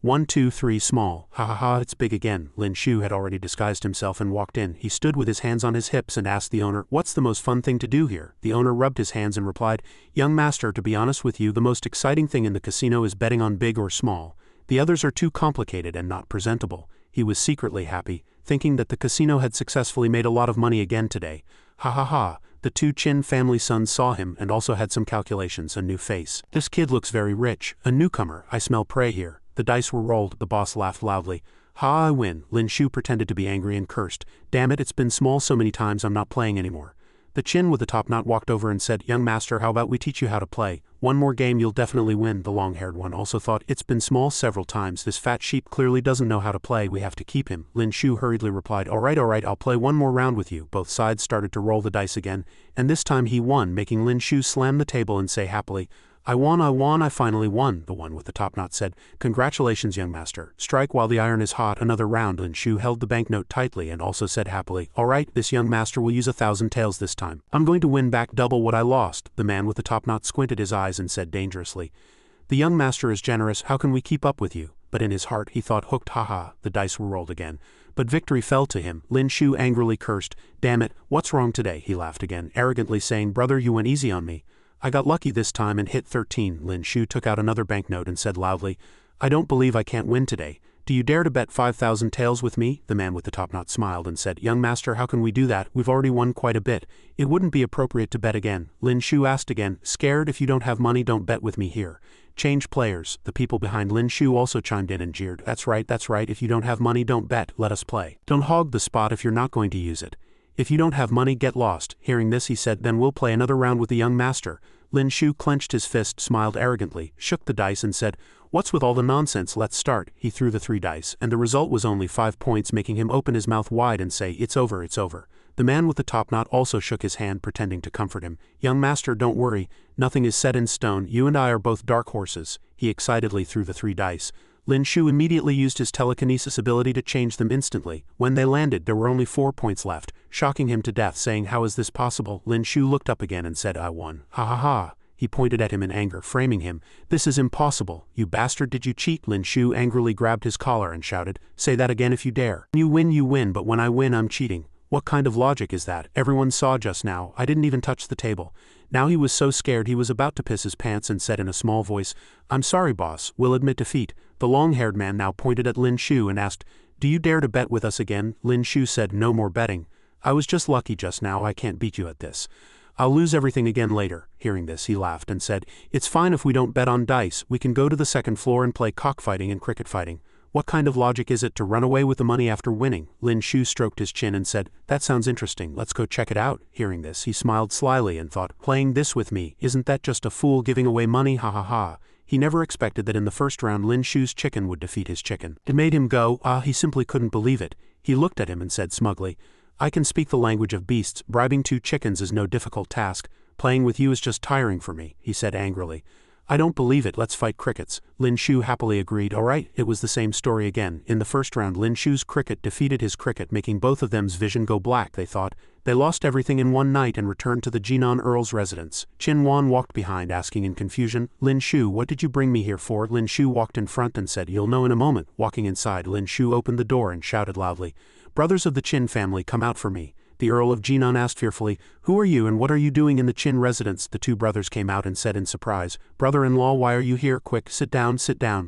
1, 2, 3, small. Ha, it's big again. Lin Shu had already disguised himself and walked in. He stood with his hands on his hips and asked the owner, what's the most fun thing to do here? The owner rubbed his hands and replied, young master, to be honest with you, the most exciting thing in the casino is betting on big or small. The others are too complicated and not presentable. He was secretly happy, thinking that the casino had successfully made a lot of money again today. Ha. The two Qin family sons saw him and also had some calculations, a new face. This kid looks very rich, a newcomer, I smell prey here. The dice were rolled, the boss laughed loudly. Ha, I win. Lin Shu pretended to be angry and cursed. Damn it, it's been small so many times I'm not playing anymore. The Qin with the top knot walked over and said, young master, how about we teach you how to play? One more game you'll definitely win. The long-haired one also thought, it's been small several times, this fat sheep clearly doesn't know how to play, we have to keep him. Lin Shu hurriedly replied, alright, I'll play one more round with you. Both sides started to roll the dice again, and this time he won, making Lin Shu slam the table and say happily, I won, I finally won. The one with the top knot said, congratulations, young master. Strike while the iron is hot. Another round. Lin Shu held the banknote tightly and also said happily, all right, this young master will use 1,000 taels this time. I'm going to win back double what I lost. The man with the top knot squinted his eyes and said dangerously, the young master is generous, how can we keep up with you? But in his heart he thought, hooked, haha. The dice were rolled again. But victory fell to him. Lin Shu angrily cursed, damn it, what's wrong today? He laughed again, arrogantly saying, brother, you went easy on me. I got lucky this time and hit 13. Lin Shu took out another banknote and said loudly, I don't believe I can't win today. Do you dare to bet 5,000 taels with me? The man with the top knot smiled and said, young master, how can we do that? We've already won quite a bit. It wouldn't be appropriate to bet again. Lin Shu asked again, scared? If you don't have money, don't bet with me here. Change players. The people behind Lin Shu also chimed in and jeered, that's right, if you don't have money, don't bet, let us play. Don't hog the spot if you're not going to use it. If you don't have money, get lost. Hearing this, he said, then we'll play another round with the young master. Lin Shu clenched his fist, smiled arrogantly, shook the dice and said, what's with all the nonsense, let's start. He threw the 3 dice, and the result was only 5 points, making him open his mouth wide and say, it's over. The man with the top knot also shook his hand, pretending to comfort him. Young master, don't worry, nothing is set in stone, you and I are both dark horses. He excitedly threw the 3 dice. Lin Shu immediately used his telekinesis ability to change them instantly. When they landed, there were only 4 points left, shocking him to death, saying, how is this possible? Lin Shu looked up again and said, I won. Ha. He pointed at him in anger, framing him. This is impossible. You bastard, did you cheat? Lin Shu angrily grabbed his collar and shouted, say that again if you dare. You win, but when I win, I'm cheating. What kind of logic is that? Everyone saw just now, I didn't even touch the table. Now he was so scared he was about to piss his pants and said in a small voice, I'm sorry boss, we'll admit defeat. The long-haired man now pointed at Lin Shu and asked, do you dare to bet with us again? Lin Shu said, no more betting. I was just lucky just now, I can't beat you at this. I'll lose everything again later. Hearing this, he laughed and said, it's fine if we don't bet on dice, we can go to the second floor and play cockfighting and cricket fighting. What kind of logic is it to run away with the money after winning? Lin Shu stroked his chin and said, that sounds interesting, let's go check it out. Hearing this, he smiled slyly and thought, playing this with me, isn't that just a fool giving away money, ha ha ha. He never expected that in the first round Lin Shu's chicken would defeat his chicken. It made him go, he simply couldn't believe it. He looked at him and said smugly, I can speak the language of beasts, bribing 2 chickens is no difficult task. Playing with you is just tiring for me, he said angrily. I don't believe it, let's fight crickets. Lin Shu happily agreed. Alright, it was the same story again. In the first round Lin Shu's cricket defeated his cricket, making both of them's vision go black, they thought. They lost everything in one night and returned to the Jinan Earl's residence. Qin Wan walked behind, asking in confusion, Lin Shu, what did you bring me here for? Lin Shu walked in front and said, you'll know in a moment. Walking inside, Lin Shu opened the door and shouted loudly, brothers of the Qin family, come out for me. The Earl of Jinan asked fearfully, who are you and what are you doing in the Qin residence? The 2 brothers came out and said in surprise, brother-in-law, why are you here? Quick, sit down,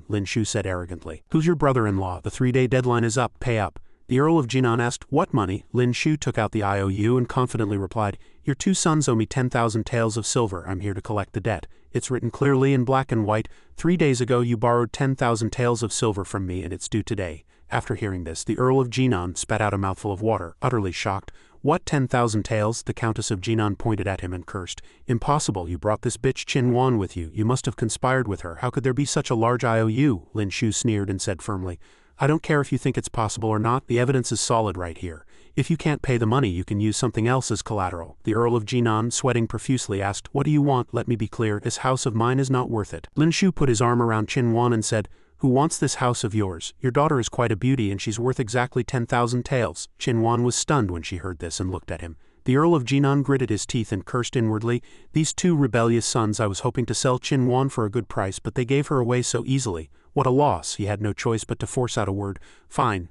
Lin Shu said arrogantly. Who's your brother-in-law? The 3-day deadline is up, pay up. The Earl of Jinan asked, what money? Lin Shu took out the IOU and confidently replied, your 2 sons owe me 10,000 taels of silver, I'm here to collect the debt. It's written clearly in black and white, 3 days ago you borrowed 10,000 taels of silver from me and it's due today. After hearing this, the Earl of Jinan spat out a mouthful of water, utterly shocked. What 10,000 taels? The Countess of Jinan pointed at him and cursed. Impossible, you brought this bitch Qin Wan with you, you must have conspired with her, how could there be such a large IOU? Lin Shu sneered and said firmly, I don't care if you think it's possible or not, the evidence is solid right here. If you can't pay the money you can use something else as collateral. The Earl of Jinan, sweating profusely, asked, what do you want? Let me be clear, this house of mine is not worth it. Lin Shu put his arm around Qin Wan and said, who wants this house of yours? Your daughter is quite a beauty and she's worth exactly 10,000 taels. Qin Wan was stunned when she heard this and looked at him. The Earl of Jinan gritted his teeth and cursed inwardly, these 2 rebellious sons, I was hoping to sell Qin Wan for a good price but they gave her away so easily. What a loss. He had no choice but to force out a word. Fine.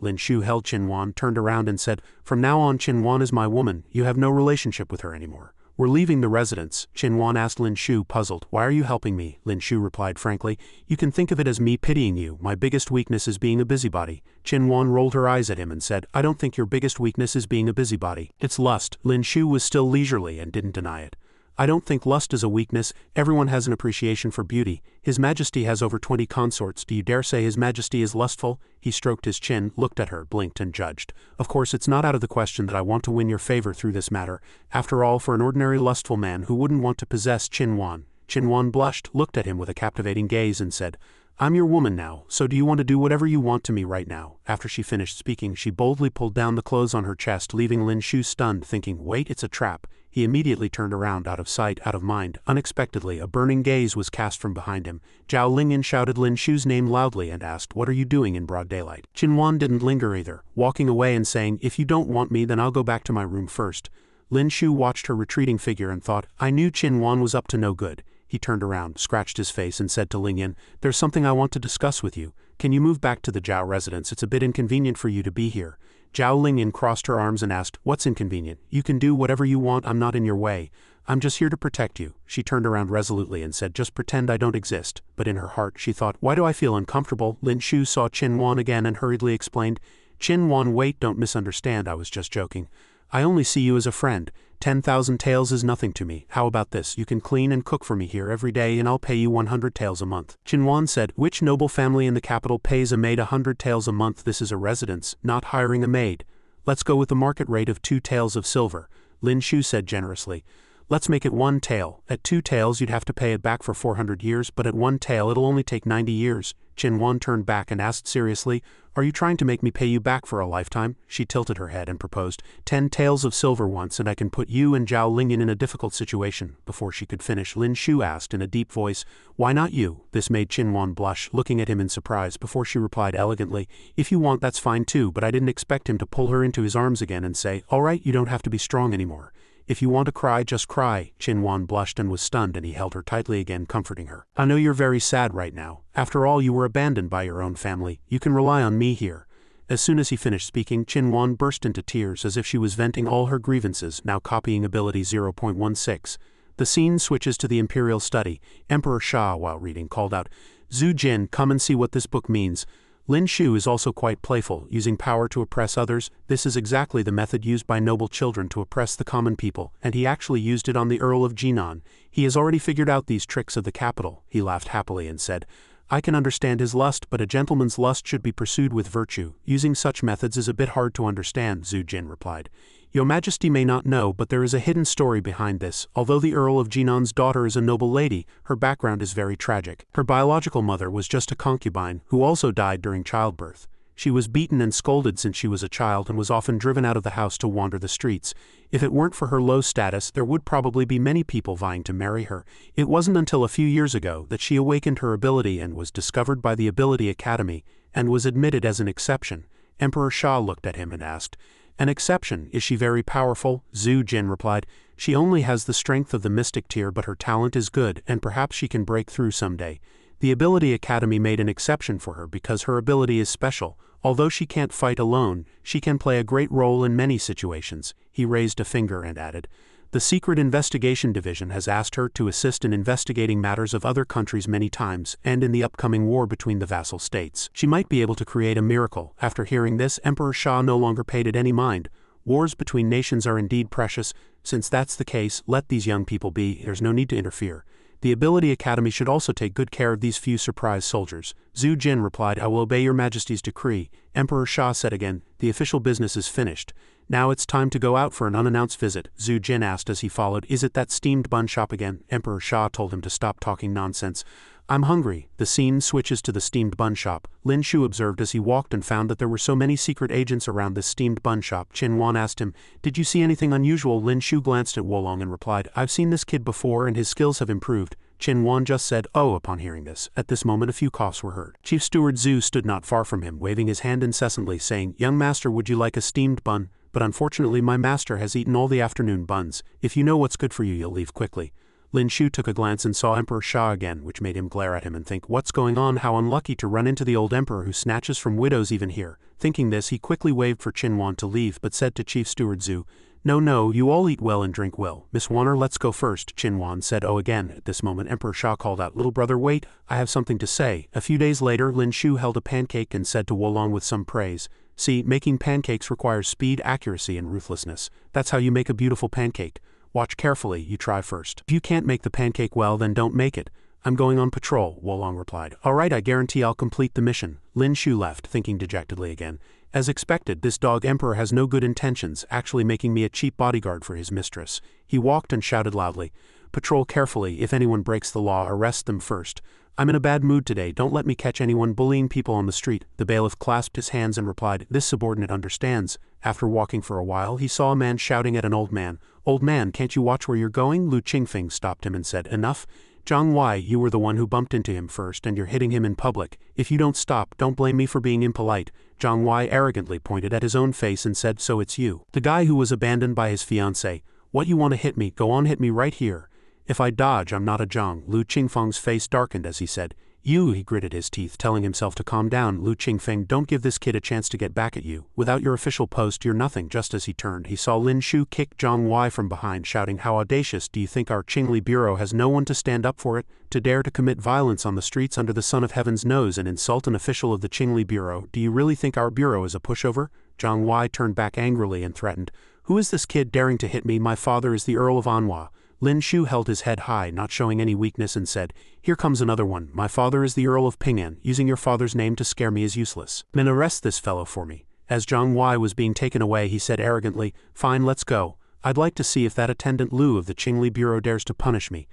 Lin Shu held Qin Wan, turned around and said, from now on Qin Wan is my woman, you have no relationship with her anymore. We're leaving the residence. Qin Wan asked Lin Shu, puzzled, why are you helping me? Lin Shu replied frankly, you can think of it as me pitying you, my biggest weakness is being a busybody. Qin Wan rolled her eyes at him and said, I don't think your biggest weakness is being a busybody. It's lust. Lin Shu was still leisurely and didn't deny it. I don't think lust is a weakness, everyone has an appreciation for beauty. His Majesty has over 20 consorts, do you dare say His Majesty is lustful? He stroked his chin, looked at her, blinked and judged. Of course it's not out of the question that I want to win your favor through this matter. After all, for an ordinary lustful man who wouldn't want to possess Qin Wan. Qin Wan blushed, looked at him with a captivating gaze and said, I'm your woman now, so do you want to do whatever you want to me right now? After she finished speaking, she boldly pulled down the clothes on her chest, leaving Lin Shu stunned, thinking, wait, it's a trap. He immediately turned around, out of sight, out of mind. Unexpectedly, a burning gaze was cast from behind him. Zhao Lingyan shouted Lin Shu's name loudly and asked, what are you doing in broad daylight? Qin Wan didn't linger either, walking away and saying, if you don't want me then I'll go back to my room first. Lin Shu watched her retreating figure and thought, I knew Qin Wan was up to no good. He turned around, scratched his face and said to Lingyan, there's something I want to discuss with you. Can you move back to the Zhao residence? It's a bit inconvenient for you to be here. Zhao Lingyan crossed her arms and asked, what's inconvenient? You can do whatever you want, I'm not in your way. I'm just here to protect you. She turned around resolutely and said, just pretend I don't exist. But in her heart she thought, why do I feel uncomfortable? Lin Shu saw Qin Wan again and hurriedly explained, Qin Wan, wait, don't misunderstand, I was just joking. I only see you as a friend. 10,000 taels is nothing to me. How about this? You can clean and cook for me here every day and I'll pay you 100 taels a month. Qin Wan said, which noble family in the capital pays a maid 100 taels a month? This is a residence, not hiring a maid. Let's go with the market rate of 2 taels of silver. Lin Shu said generously. Let's make it 1 tael. At 2 taels you'd have to pay it back for 400 years, but at 1 tael it'll only take 90 years. Qin Wan turned back and asked seriously, are you trying to make me pay you back for a lifetime? She tilted her head and proposed, 10 taels of silver once and I can put you and Zhao Lingyan in a difficult situation. Before she could finish, Lin Shu asked in a deep voice, why not you? This made Qin Wan blush, looking at him in surprise before she replied elegantly, if you want that's fine too, but I didn't expect him to pull her into his arms again and say, all right, you don't have to be strong anymore. If you want to cry, just cry. Qin Wan blushed and was stunned and he held her tightly again, comforting her. I know you're very sad right now. After all, you were abandoned by your own family. You can rely on me here. As soon as he finished speaking, Qin Wan burst into tears as if she was venting all her grievances, now copying ability 0.16. The scene switches to the Imperial study. Emperor Sha, while reading, called out, Zhu Jin, come and see what this book means. Lin Shu is also quite playful, using power to oppress others. This is exactly the method used by noble children to oppress the common people, and he actually used it on the Earl of Jinan. He has already figured out these tricks of the capital. He laughed happily and said, I can understand his lust, but a gentleman's lust should be pursued with virtue. Using such methods is a bit hard to understand, Zhu Jin replied. Your Majesty may not know, but there is a hidden story behind this. Although the Earl of Jinan's daughter is a noble lady, her background is very tragic. Her biological mother was just a concubine, who also died during childbirth. She was beaten and scolded since she was a child and was often driven out of the house to wander the streets. If it weren't for her low status, there would probably be many people vying to marry her. It wasn't until a few years ago that she awakened her ability and was discovered by the Ability Academy, and was admitted as an exception. Emperor Sha looked at him and asked, "An exception? Is she very powerful?" Zhu Jin replied, "She only has the strength of the mystic tier, but her talent is good, and perhaps she can break through someday. The Ability Academy made an exception for her because her ability is special. Although she can't fight alone, she can play a great role in many situations." He raised a finger and added, "The Secret Investigation Division has asked her to assist in investigating matters of other countries many times, and in the upcoming war between the vassal states. She might be able to create a miracle." After hearing this, Emperor Sha no longer paid it any mind. Wars between nations are indeed precious. Since that's the case, let these young people be. There's no need to interfere. The Ability Academy should also take good care of these few surprise soldiers. Zhu Jin replied, "I will obey your Majesty's decree." Emperor Sha said again, "The official business is finished. Now it's time to go out for an unannounced visit." Zhu Jin asked as he followed, "Is it that steamed bun shop again?" Emperor Sha told him to stop talking nonsense. "I'm hungry." The scene switches to the steamed bun shop. Lin Shu observed as he walked and found that there were so many secret agents around this steamed bun shop. Qin Wan asked him, "Did you see anything unusual?" Lin Shu glanced at Wolong and replied, "I've seen this kid before and his skills have improved." Qin Wan just said, "Oh," upon hearing this. At this moment a few coughs were heard. Chief Steward Zhu stood not far from him, waving his hand incessantly, saying, "Young master, would you like a steamed bun? But unfortunately my master has eaten all the afternoon buns. If you know what's good for you, you'll leave quickly." Lin Shu took a glance and saw Emperor Sha again, which made him glare at him and think, "What's going on? How unlucky to run into the old emperor who snatches from widows even here." Thinking this, he quickly waved for Qin Wan to leave, but said to Chief Steward Zhu, No, you all eat well and drink well. Miss Warner, let's go first." Qin Wan said, "Oh," again. At this moment Emperor Sha called out, "Little brother, wait, I have something to say." A few days later, Lin Shu held a pancake and said to Wolong with some praise, "See, making pancakes requires speed, accuracy, and ruthlessness. That's how you make a beautiful pancake. Watch carefully, you try first. If you can't make the pancake well, then don't make it." "I'm going on patrol," Wolong replied. "All right, I guarantee I'll complete the mission." Lin Shu left, thinking dejectedly again. As expected, this dog emperor has no good intentions, actually making me a cheap bodyguard for his mistress. He walked and shouted loudly, "Patrol carefully. If anyone breaks the law, arrest them first. I'm in a bad mood today. Don't let me catch anyone bullying people on the street." The bailiff clasped his hands and replied, "This subordinate understands." After walking for a while, he saw a man shouting at an old man. "Old man, can't you watch where you're going?" Lu Qingfeng stopped him and said, "Enough. Zhang Wei, you were the one who bumped into him first and you're hitting him in public. If you don't stop, don't blame me for being impolite." Zhang Wei arrogantly pointed at his own face and said, "So it's you. The guy who was abandoned by his fiancée. What, you want to hit me? Go on, hit me right here. If I dodge, I'm not a Zhang." Lu Qingfeng's face darkened as he said, "You," he gritted his teeth, telling himself to calm down. "Lu Qingfeng, don't give this kid a chance to get back at you. Without your official post, you're nothing." Just as he turned, he saw Lin Shu kick Zhang Wei from behind, shouting, "How audacious! Do you think our Qingli Bureau has no one to stand up for it? To dare to commit violence on the streets under the sun of heaven's nose and insult an official of the Qingli Bureau. Do you really think our bureau is a pushover?" Zhang Wei turned back angrily and threatened, "Who is this kid daring to hit me? My father is the Earl of Anhua." Lin Shu held his head high, not showing any weakness, and said, "Here comes another one. My father is the Earl of Ping'an. Using your father's name to scare me is useless. Then arrest this fellow for me." As Zhang Wei was being taken away, he said arrogantly, "Fine, let's go. I'd like to see if that attendant Lu of the Qingli Bureau dares to punish me."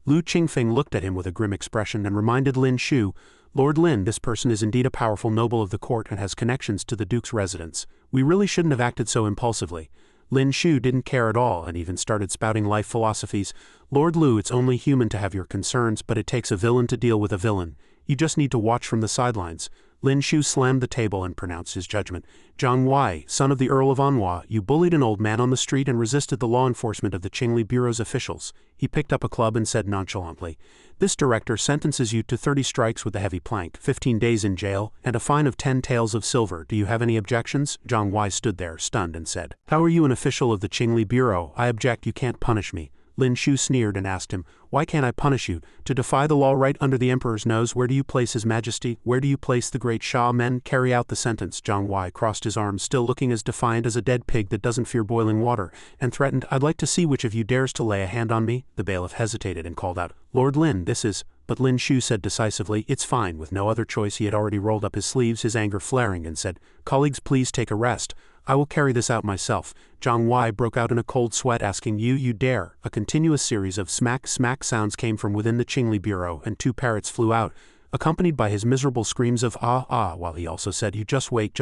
Lu Qingfeng looked at him with a grim expression and reminded Lin Shu, "Lord Lin, this person is indeed a powerful noble of the court and has connections to the Duke's residence. We really shouldn't have acted so impulsively." Lin Shu didn't care at all and even started spouting life philosophies. "Lord Lu, it's only human to have your concerns, but it takes a villain to deal with a villain. You just need to watch from the sidelines." Lin Shu slammed the table and pronounced his judgment. "Zhang Wei, son of the Earl of Anhua, you bullied an old man on the street and resisted the law enforcement of the Qingli Bureau's officials." He picked up a club and said nonchalantly, "This director sentences you to 30 strikes with a heavy plank, 15 days in jail, and a fine of 10 taels of silver. Do you have any objections?" Zhang Wei stood there, stunned, and said, "How are you an official of the Qingli Bureau? I object. You can't punish me." Lin Shu sneered and asked him, "Why can't I punish you? To defy the law right under the emperor's nose? Where do you place his majesty? Where do you place the great Shah? Men, carry out the sentence." Zhang Wei crossed his arms, still looking as defiant as a dead pig that doesn't fear boiling water, and threatened, "I'd like to see which of you dares to lay a hand on me." The bailiff hesitated and called out, "Lord Lin, this is..." but Lin Shu said decisively, "It's fine." With no other choice, he had already rolled up his sleeves, his anger flaring, and said, "Colleagues, please take a rest. I will carry this out myself." Zhang Wei broke out in a cold sweat, asking, You dare?" A continuous series of smack sounds came from within the Qingli bureau, and 2 parrots flew out, accompanied by his miserable screams of ah, while he also said, "You just wait."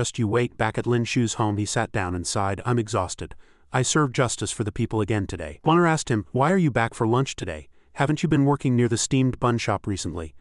Back at Lin Shu's home, he sat down and sighed, "I'm exhausted. I served justice for the people again today." Bonner asked him, "Why are you back for lunch today? Haven't you been working near the steamed bun shop recently?"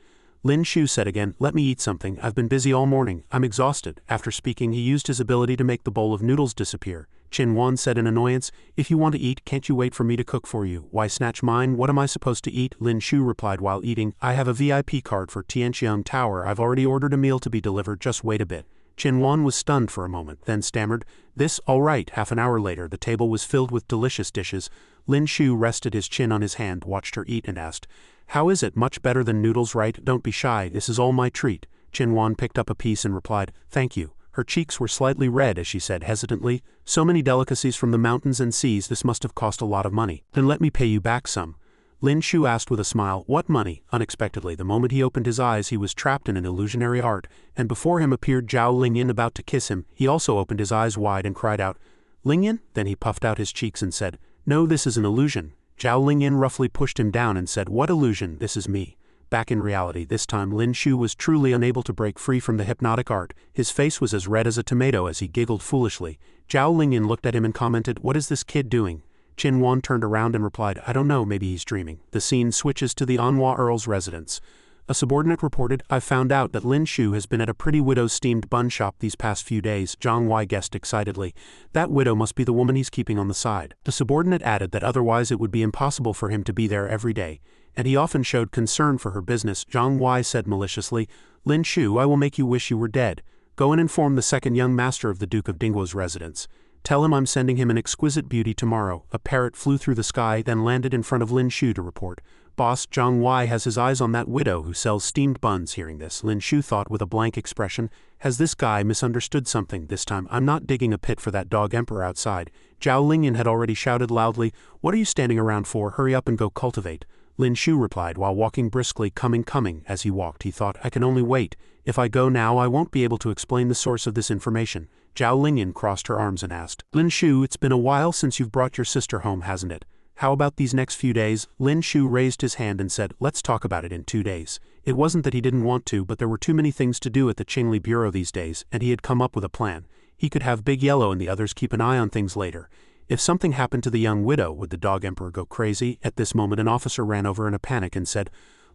Lin Shu said again, "Let me eat something. I've been busy all morning. I'm exhausted." After speaking, he used his ability to make the bowl of noodles disappear. Qin Wan said in annoyance, "If you want to eat, can't you wait for me to cook for you? Why snatch mine? What am I supposed to eat?" Lin Shu replied while eating, "I have a VIP card for Tianqiang Tower. I've already ordered a meal to be delivered. Just wait a bit." Qin Wan was stunned for a moment, then stammered, "This, all right." Half an hour later, the table was filled with delicious dishes. Lin Shu rested his chin on his hand, watched her eat, and asked, "How is it? Much better than noodles, right? Don't be shy. This is all my treat." Qin Wan picked up a piece and replied, "Thank you." Her cheeks were slightly red as she said hesitantly, "So many delicacies from the mountains and seas, this must have cost a lot of money." "Then let me pay you back some." Lin Shu asked with a smile, "What money?" Unexpectedly, the moment he opened his eyes, he was trapped in an illusionary art, and before him appeared Zhao Lingyan about to kiss him. He also opened his eyes wide and cried out, "Lingyan?" Then he puffed out his cheeks and said, "No, this is an illusion." Zhao Lingyan roughly pushed him down and said, "What illusion? This is me." Back in reality, this time Lin Shu was truly unable to break free from the hypnotic art. His face was as red as a tomato as he giggled foolishly. Zhao Lingyan looked at him and commented, "What is this kid doing?" Qin Wan turned around and replied, "I don't know, maybe he's dreaming." The scene switches to the Anhua Earl's residence. A subordinate reported, "I've found out that Lin Shu has been at a pretty widow's steamed bun shop these past few days." Zhang Wei guessed excitedly, "That widow must be the woman he's keeping on the side." The subordinate added that otherwise it would be impossible for him to be there every day, and he often showed concern for her business. Zhang Wei said maliciously, "Lin Shu, I will make you wish you were dead. Go and inform the second young master of the Duke of Dingguo's residence. Tell him I'm sending him an exquisite beauty tomorrow." A parrot flew through the sky, then landed in front of Lin Shu to report, "Boss, Zhang Wei has his eyes on that widow who sells steamed buns." Hearing this, Lin Shu thought with a blank expression, "Has this guy misunderstood something this time? I'm not digging a pit for that dog emperor outside." Zhao Lingyan had already shouted loudly, "What are you standing around for? Hurry up and go cultivate." Lin Shu replied while walking briskly, coming. As he walked, he thought, "I can only wait. If I go now, I won't be able to explain the source of this information." Zhao Lingyan crossed her arms and asked, "Lin Shu, it's been a while since you've brought your sister home, hasn't it? How about these next few days?" Lin Shu raised his hand and said, "Let's talk about it in 2 days." It wasn't that he didn't want to, but there were too many things to do at the Qingli Bureau these days, and he had come up with a plan. He could have Big Yellow and the others keep an eye on things later. If something happened to the young widow, would the dog emperor go crazy? At this moment an officer ran over in a panic and said,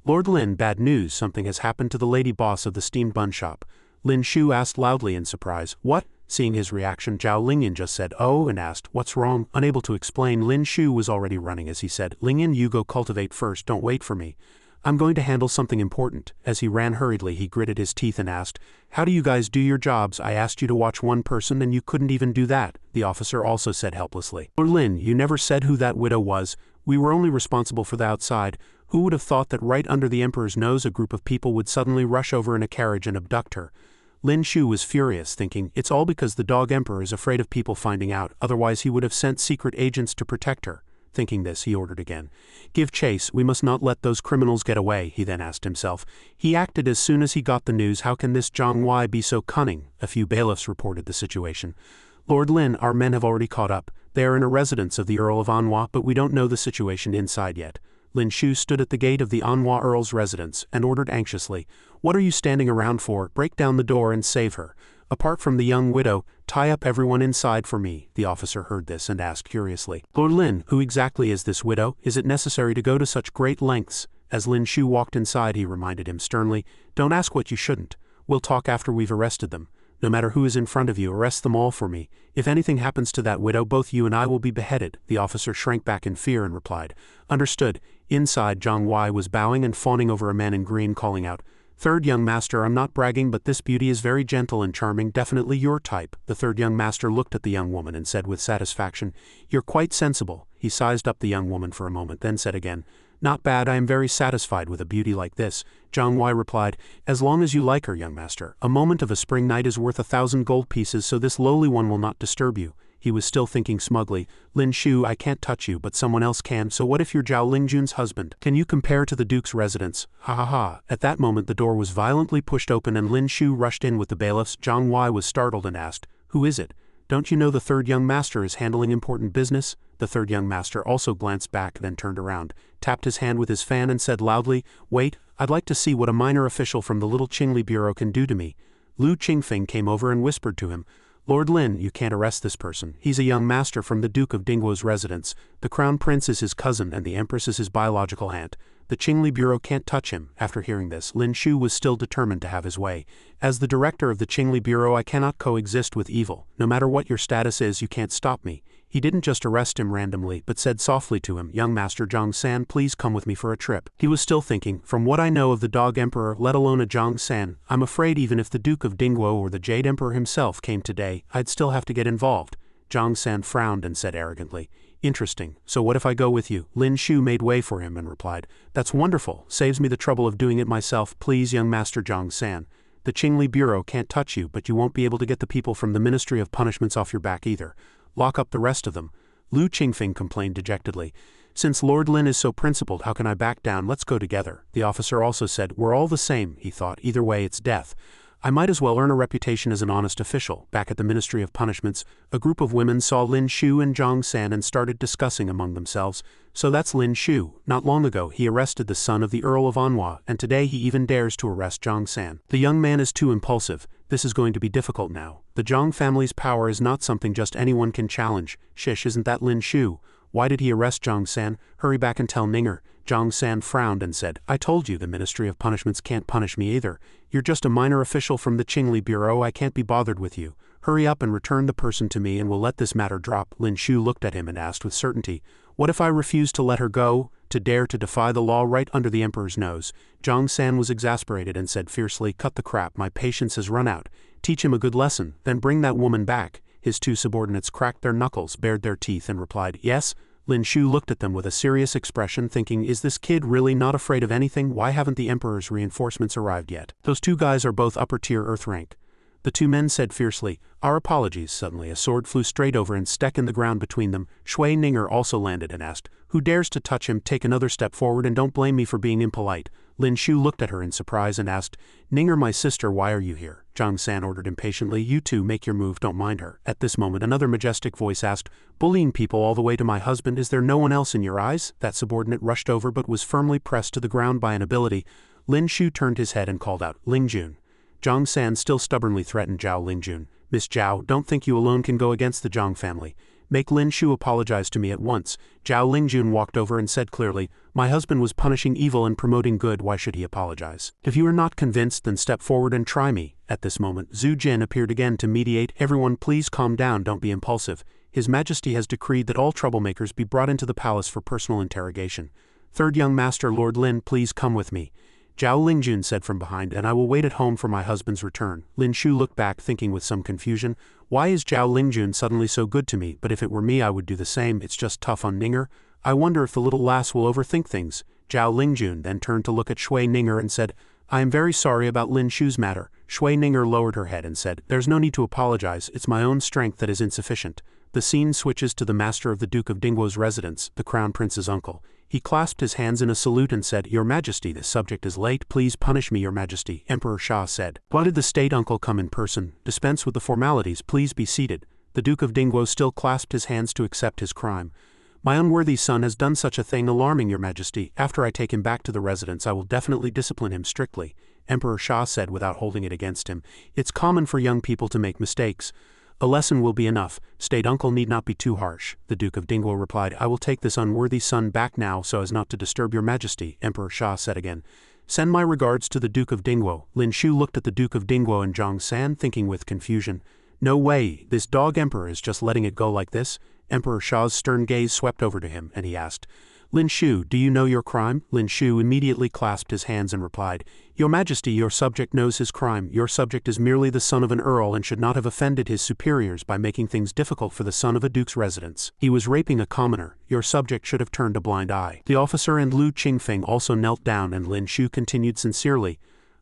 "Lord Lin, bad news, something has happened to the lady boss of the steamed bun shop." Lin Shu asked loudly in surprise, "What?" Seeing his reaction, Zhao Lingyan just said, "Oh," and asked, "What's wrong?" Unable to explain, Lin Shu was already running as he said, "Lingyan, you go cultivate first, don't wait for me. I'm going to handle something important." As he ran hurriedly, he gritted his teeth and asked, "How do you guys do your jobs? I asked you to watch one person and you couldn't even do that." The officer also said helplessly, "Lord Lin, you never said who that widow was. We were only responsible for the outside. Who would have thought that right under the emperor's nose a group of people would suddenly rush over in a carriage and abduct her?" Lin Shu was furious, thinking, "It's all because the dog emperor is afraid of people finding out, otherwise he would have sent secret agents to protect her." Thinking this, he ordered again, "Give chase, we must not let those criminals get away." He then asked himself, he acted as soon as he got the news, how can this Zhang Wei be so cunning? A few bailiffs reported the situation. "Lord Lin, our men have already caught up. They are in a residence of the Earl of Anhua, but we don't know the situation inside yet." Lin Shu stood at the gate of the Anhua Earl's residence and ordered anxiously, "What are you standing around for? Break down the door and save her. Apart from the young widow, tie up everyone inside for me." The officer heard this and asked curiously, "Lord Lin, who exactly is this widow? Is it necessary to go to such great lengths?" As Lin Shu walked inside, he reminded him sternly, "Don't ask what you shouldn't. We'll talk after we've arrested them. No matter who is in front of you, arrest them all for me. If anything happens to that widow, both you and I will be beheaded." The officer shrank back in fear and replied, "Understood." Inside, Zhang Wei was bowing and fawning over a man in green, calling out, "Third young master, I'm not bragging, but this beauty is very gentle and charming, definitely your type." The third young master looked at the young woman and said with satisfaction, "You're quite sensible." He sized up the young woman for a moment, then said again, "Not bad, I am very satisfied with a beauty like this." Zhang Wei replied, "As long as you like her, young master. A moment of a spring night is worth 1,000 gold pieces, so this lowly one will not disturb you." He was still thinking smugly, Lin Shu, I can't touch you, but someone else can, so what if you're Zhao Lingjun's husband? Can you compare to the Duke's residence? Ha ha ha. At that moment the door was violently pushed open and Lin Shu rushed in with the bailiffs. Zhang Wei was startled and asked, Who is it? Don't you know the third young master is handling important business? The third young master also glanced back, then turned around, tapped his hand with his fan and said loudly, Wait, I'd like to see what a minor official from the little Qingli Bureau can do to me. Lu Qingfeng came over and whispered to him, Lord Lin, you can't arrest this person. He's a young master from the Duke of Dingguo's residence. The Crown Prince is his cousin and the Empress is his biological aunt. The Qingli Bureau can't touch him. After hearing this, Lin Shu was still determined to have his way. As the director of the Qingli Bureau, I cannot coexist with evil. No matter what your status is, you can't stop me. He didn't just arrest him randomly, but said softly to him, Young Master Zhang San, please come with me for a trip. He was still thinking, from what I know of the Dog Emperor, let alone a Zhang San, I'm afraid even if the Duke of Dingguo or the Jade Emperor himself came today, I'd still have to get involved. Zhang San frowned and said arrogantly, Interesting, so what if I go with you? Lin Shu made way for him and replied, That's wonderful, saves me the trouble of doing it myself, please young Master Zhang San. The Qingli Bureau can't touch you, but you won't be able to get the people from the Ministry of Punishments off your back either. Lock up the rest of them. Lu Qingfeng complained dejectedly. Since Lord Lin is so principled, how can I back down? Let's go together. The officer also said, We're all the same, he thought, either way it's death. I might as well earn a reputation as an honest official. Back at the Ministry of Punishments, a group of women saw Lin Shu and Zhang San and started discussing among themselves. So that's Lin Shu. Not long ago he arrested the son of the Earl of Anhua, and today he even dares to arrest Zhang San. The young man is too impulsive. This is going to be difficult now. The Zhang family's power is not something just anyone can challenge. Shish, isn't that Lin Shu? Why did he arrest Zhang San? Hurry back and tell Ninger. Zhang San frowned and said, I told you the Ministry of Punishments can't punish me either. You're just a minor official from the Qingli Bureau, I can't be bothered with you. Hurry up and return the person to me and we'll let this matter drop. Lin Shu looked at him and asked with certainty, What if I refuse to let her go? To dare to defy the law right under the Emperor's nose. Zhang San was exasperated and said fiercely, Cut the crap, my patience has run out. Teach him a good lesson, then bring that woman back. His two subordinates cracked their knuckles, bared their teeth and replied, Yes? Lin Shu looked at them with a serious expression, thinking, Is this kid really not afraid of anything? Why haven't the Emperor's reinforcements arrived yet? Those two guys are both upper-tier Earth rank. The two men said fiercely, Our apologies. Suddenly a sword flew straight over and stuck in the ground between them. Shui Ninger also landed and asked, Who dares to touch him? Take another step forward and don't blame me for being impolite. Lin Shu looked at her in surprise and asked, Ninger, my sister, why are you here? Zhang San ordered impatiently, You two make your move, don't mind her. At this moment another majestic voice asked, Bullying people all the way to my husband, is there no one else in your eyes? That subordinate rushed over but was firmly pressed to the ground by an ability. Lin Shu turned his head and called out, Lingjun. Zhang San still stubbornly threatened Zhao Lingjun. Miss Zhao, don't think you alone can go against the Zhang family. Make Lin Shu apologize to me at once. Zhao Lingjun walked over and said clearly, My husband was punishing evil and promoting good, why should he apologize? If you are not convinced, then step forward and try me. At this moment, Zhu Jin appeared again to mediate. Everyone please calm down, don't be impulsive. His Majesty has decreed that all troublemakers be brought into the palace for personal interrogation. Third young master Lord Lin, please come with me. Zhao Lingjun said from behind, and I will wait at home for my husband's return. Lin Shu looked back, thinking with some confusion, Why is Zhao Lingjun suddenly so good to me? But if it were me I would do the same, it's just tough on Ninger. I wonder if the little lass will overthink things. Zhao Lingjun then turned to look at Shui Ninger and said, I am very sorry about Lin Shu's matter. Shui Ninger lowered her head and said, There's no need to apologize, it's my own strength that is insufficient. The scene switches to the master of the Duke of Dingguo's residence, the Crown Prince's uncle. He clasped his hands in a salute and said, Your Majesty, this subject is late, please punish me, Your Majesty. Emperor Sha said. Why did the state uncle come in person? Dispense with the formalities, please be seated. The Duke of Dingguo still clasped his hands to accept his crime. My unworthy son has done such a thing alarming, Your Majesty. After I take him back to the residence I will definitely discipline him strictly. Emperor Sha said without holding it against him. It's common for young people to make mistakes. A lesson will be enough. State uncle need not be too harsh. The Duke of Dingguo replied, I will take this unworthy son back now so as not to disturb Your Majesty. Emperor Sha said again. Send my regards to the Duke of Dingguo. Lin Shu looked at the Duke of Dingguo and Zhang San, thinking with confusion. No way, this dog emperor is just letting it go like this? Emperor Sha's stern gaze swept over to him, and he asked, Lin Shu, do you know your crime? Lin Shu immediately clasped his hands and replied, Your Majesty, your subject knows his crime. Your subject is merely the son of an earl and should not have offended his superiors by making things difficult for the son of a duke's residence. He was raping a commoner. Your subject should have turned a blind eye. The officer and Lu Qingfeng also knelt down, and Lin Shu continued sincerely,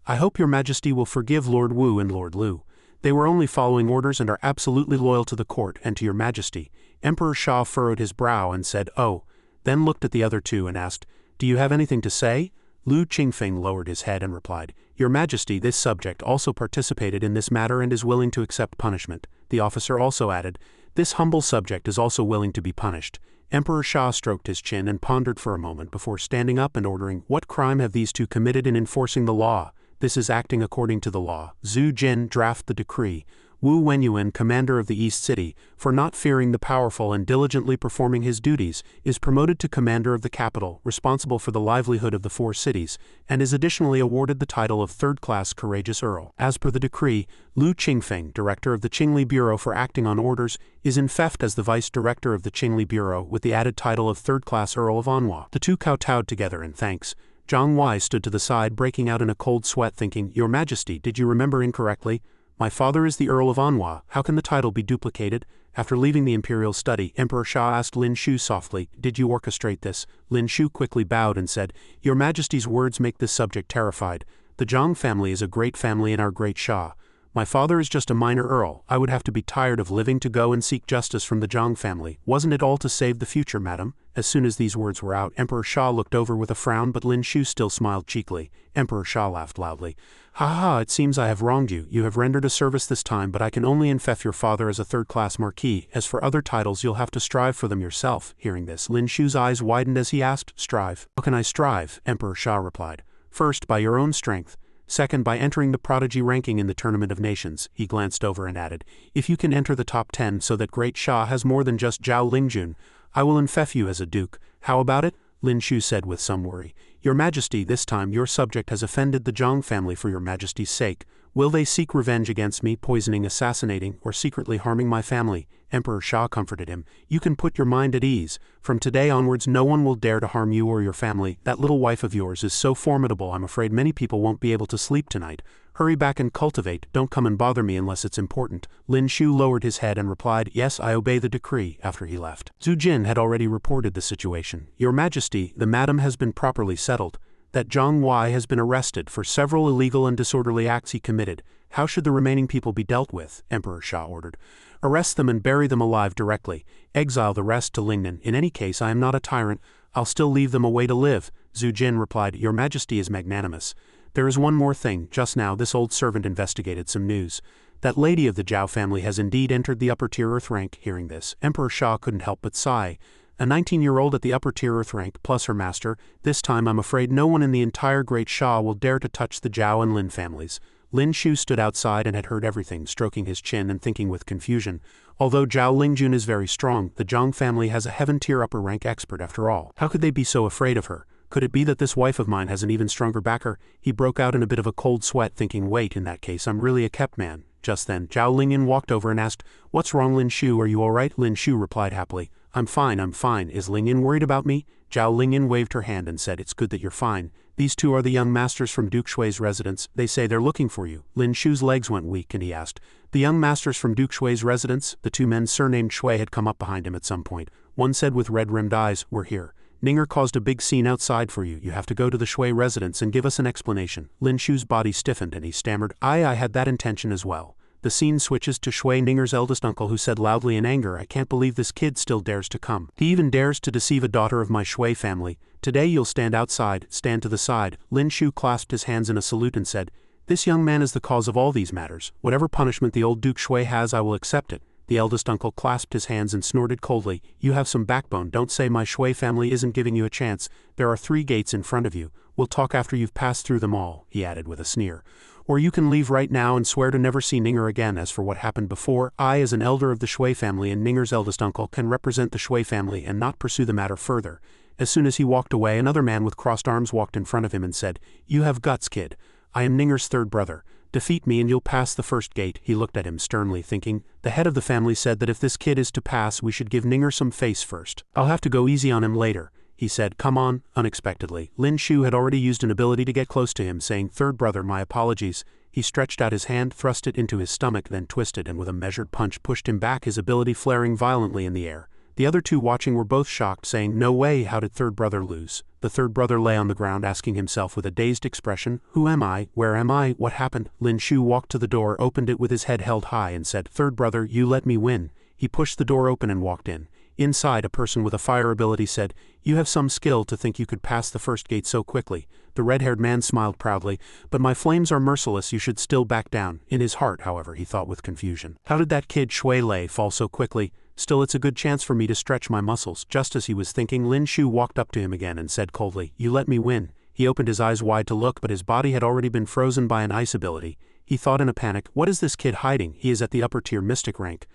I hope Your Majesty will forgive Lord Wu and Lord Lu. They were only following orders and are absolutely loyal to the court and to your majesty. Emperor Sha furrowed his brow and said, "Oh," then looked at the other two and asked, "Do you have anything to say?" Lu Qingfeng lowered his head and replied, "Your Majesty, this subject also participated in this matter and is willing to accept punishment." The officer also added, "This humble subject is also willing to be punished." Emperor Sha stroked his chin and pondered for a moment before standing up and ordering, "What crime have these two committed in enforcing the law? This is acting according to the law. Zhu Jin, draft the decree. Wu Wenyuan, commander of the East City, for not fearing the powerful and diligently performing his duties, is promoted to commander of the capital, responsible for the livelihood of the 4 cities, and is additionally awarded the title of third-class courageous earl. As per the decree, Lu Qingfeng, director of the Qingli Bureau for acting on orders, is infeft as the vice-director of the Qingli Bureau with the added title of third-class earl of Anhua." The two kowtowed together in thanks. Zhang Wei stood to the side, breaking out in a cold sweat, thinking, "Your Majesty, did you remember incorrectly? My father is the Earl of Anhua. How can the title be duplicated?" After leaving the imperial study, Emperor Sha asked Lin Shu softly, "Did you orchestrate this?" Lin Shu quickly bowed and said, "Your Majesty's words make this subject terrified. The Zhang family is a great family in our great Sha. My father is just a minor earl. I would have to be tired of living to go and seek justice from the Zhang family. Wasn't it all to save the future, madam?" As soon as these words were out, Emperor Sha looked over with a frown, but Lin Shu still smiled cheekily. Emperor Sha laughed loudly. "Ha ha, it seems I have wronged you. You have rendered a service this time, but I can only infect your father as a third-class marquis. As for other titles, you'll have to strive for them yourself." Hearing this, Lin Shu's eyes widened as he asked, "Strive? How can I strive?" Emperor Sha replied, "First, by your own strength. Second, by entering the prodigy ranking in the Tournament of Nations." He glanced over and added, "If you can enter the top 10 so that Great Sha has more than just Zhao Lingjun, I will infect you as a duke. How about it?" Lin Shu said with some worry. "Your Majesty, this time your subject has offended the Zhang family for your Majesty's sake. Will they seek revenge against me, poisoning, assassinating, or secretly harming my family?" Emperor Sha comforted him. "You can put your mind at ease. From today onwards no one will dare to harm you or your family. That little wife of yours is so formidable I'm afraid many people won't be able to sleep tonight. Hurry back and cultivate, don't come and bother me unless it's important." Lin Shu lowered his head and replied, "Yes, I obey the decree," after he left. Zhu Jin had already reported the situation. "Your Majesty, the madam has been properly settled. That Zhang Wei has been arrested for several illegal and disorderly acts he committed. How should the remaining people be dealt with?" Emperor Sha ordered. "Arrest them and bury them alive directly. Exile the rest to Lingnan. In any case, I am not a tyrant. I'll still leave them a way to live." Zhu Jin replied, "Your Majesty is magnanimous. There is one more thing. Just now this old servant investigated some news. That lady of the Zhao family has indeed entered the upper-tier Earth rank." Hearing this, Emperor Sha couldn't help but sigh. A 19-year-old at the upper-tier Earth rank, plus her master. This time I'm afraid no one in the entire Great Sha will dare to touch the Zhao and Lin families. Lin Shu stood outside and had heard everything, stroking his chin and thinking with confusion. Although Zhao Lingjun is very strong, the Zhang family has a heaven-tier upper-rank expert after all. How could they be so afraid of her? Could it be that this wife of mine has an even stronger backer? He broke out in a bit of a cold sweat, thinking, wait, in that case I'm really a kept man. Just then, Zhao Lingyan walked over and asked, "What's wrong, Lin Shu? Are you all right?" Lin Shu replied happily, I'm fine. Is Lingyan worried about me?" Zhao Lingyan waved her hand and said, "It's good that you're fine. These two are the young masters from Duke Shui's residence. They say they're looking for you." Lin Shu's legs went weak and he asked, "The young masters from Duke Shui's residence?" The two men surnamed Shui had come up behind him at some point. One said with red-rimmed eyes, "We're here. Ninger caused a big scene outside for you. You have to go to the Shui residence and give us an explanation." Lin Shu's body stiffened and he stammered, I had that intention as well." The scene switches to Shui Ninger's eldest uncle, who said loudly in anger, "I can't believe this kid still dares to come. He even dares to deceive a daughter of my Shui family. Today you'll stand outside, stand to the side." Lin Shu clasped his hands in a salute and said, "This young man is the cause of all these matters. Whatever punishment the old Duke Shui has, I will accept it." The eldest uncle clasped his hands and snorted coldly, "You have some backbone. Don't say my Shui family isn't giving you a chance. There are 3 gates in front of you. We'll talk after you've passed through them all," he added with a sneer. "Or you can leave right now and swear to never see Ninger again. As for what happened before, I, as an elder of the Shui family and Ninger's eldest uncle, can represent the Shui family and not pursue the matter further." As soon as he walked away, another man with crossed arms walked in front of him and said, "You have guts, kid. I am Ninger's third brother. Defeat me and you'll pass the first gate." He looked at him sternly, thinking, the head of the family said that if this kid is to pass, we should give Ninger some face first. "I'll have to go easy on him later," he said. "Come on." Unexpectedly, Lin Shu had already used an ability to get close to him, saying, "Third brother, my apologies." He stretched out his hand, thrust it into his stomach, then twisted and with a measured punch pushed him back, his ability flaring violently in the air. The other two watching were both shocked, saying, "No way, how did third brother lose?" The third brother lay on the ground asking himself with a dazed expression, "Who am I? Where am I? What happened?" Lin Shu walked to the door, opened it with his head held high and said, "Third brother, you let me win." He pushed the door open and walked in. Inside, a person with a fire ability said, "You have some skill to think you could pass the first gate so quickly." The red-haired man smiled proudly, "But my flames are merciless, you should still back down." In his heart, however, he thought with confusion, "How did that kid Shui Lei fall so quickly? Still, it's a good chance for me to stretch my muscles." Just as he was thinking, Lin Shu walked up to him again and said coldly, "You let me win." He opened his eyes wide to look, but his body had already been frozen by an ice ability. He thought in a panic, "What is this kid hiding? He is at the upper-tier mystic rank."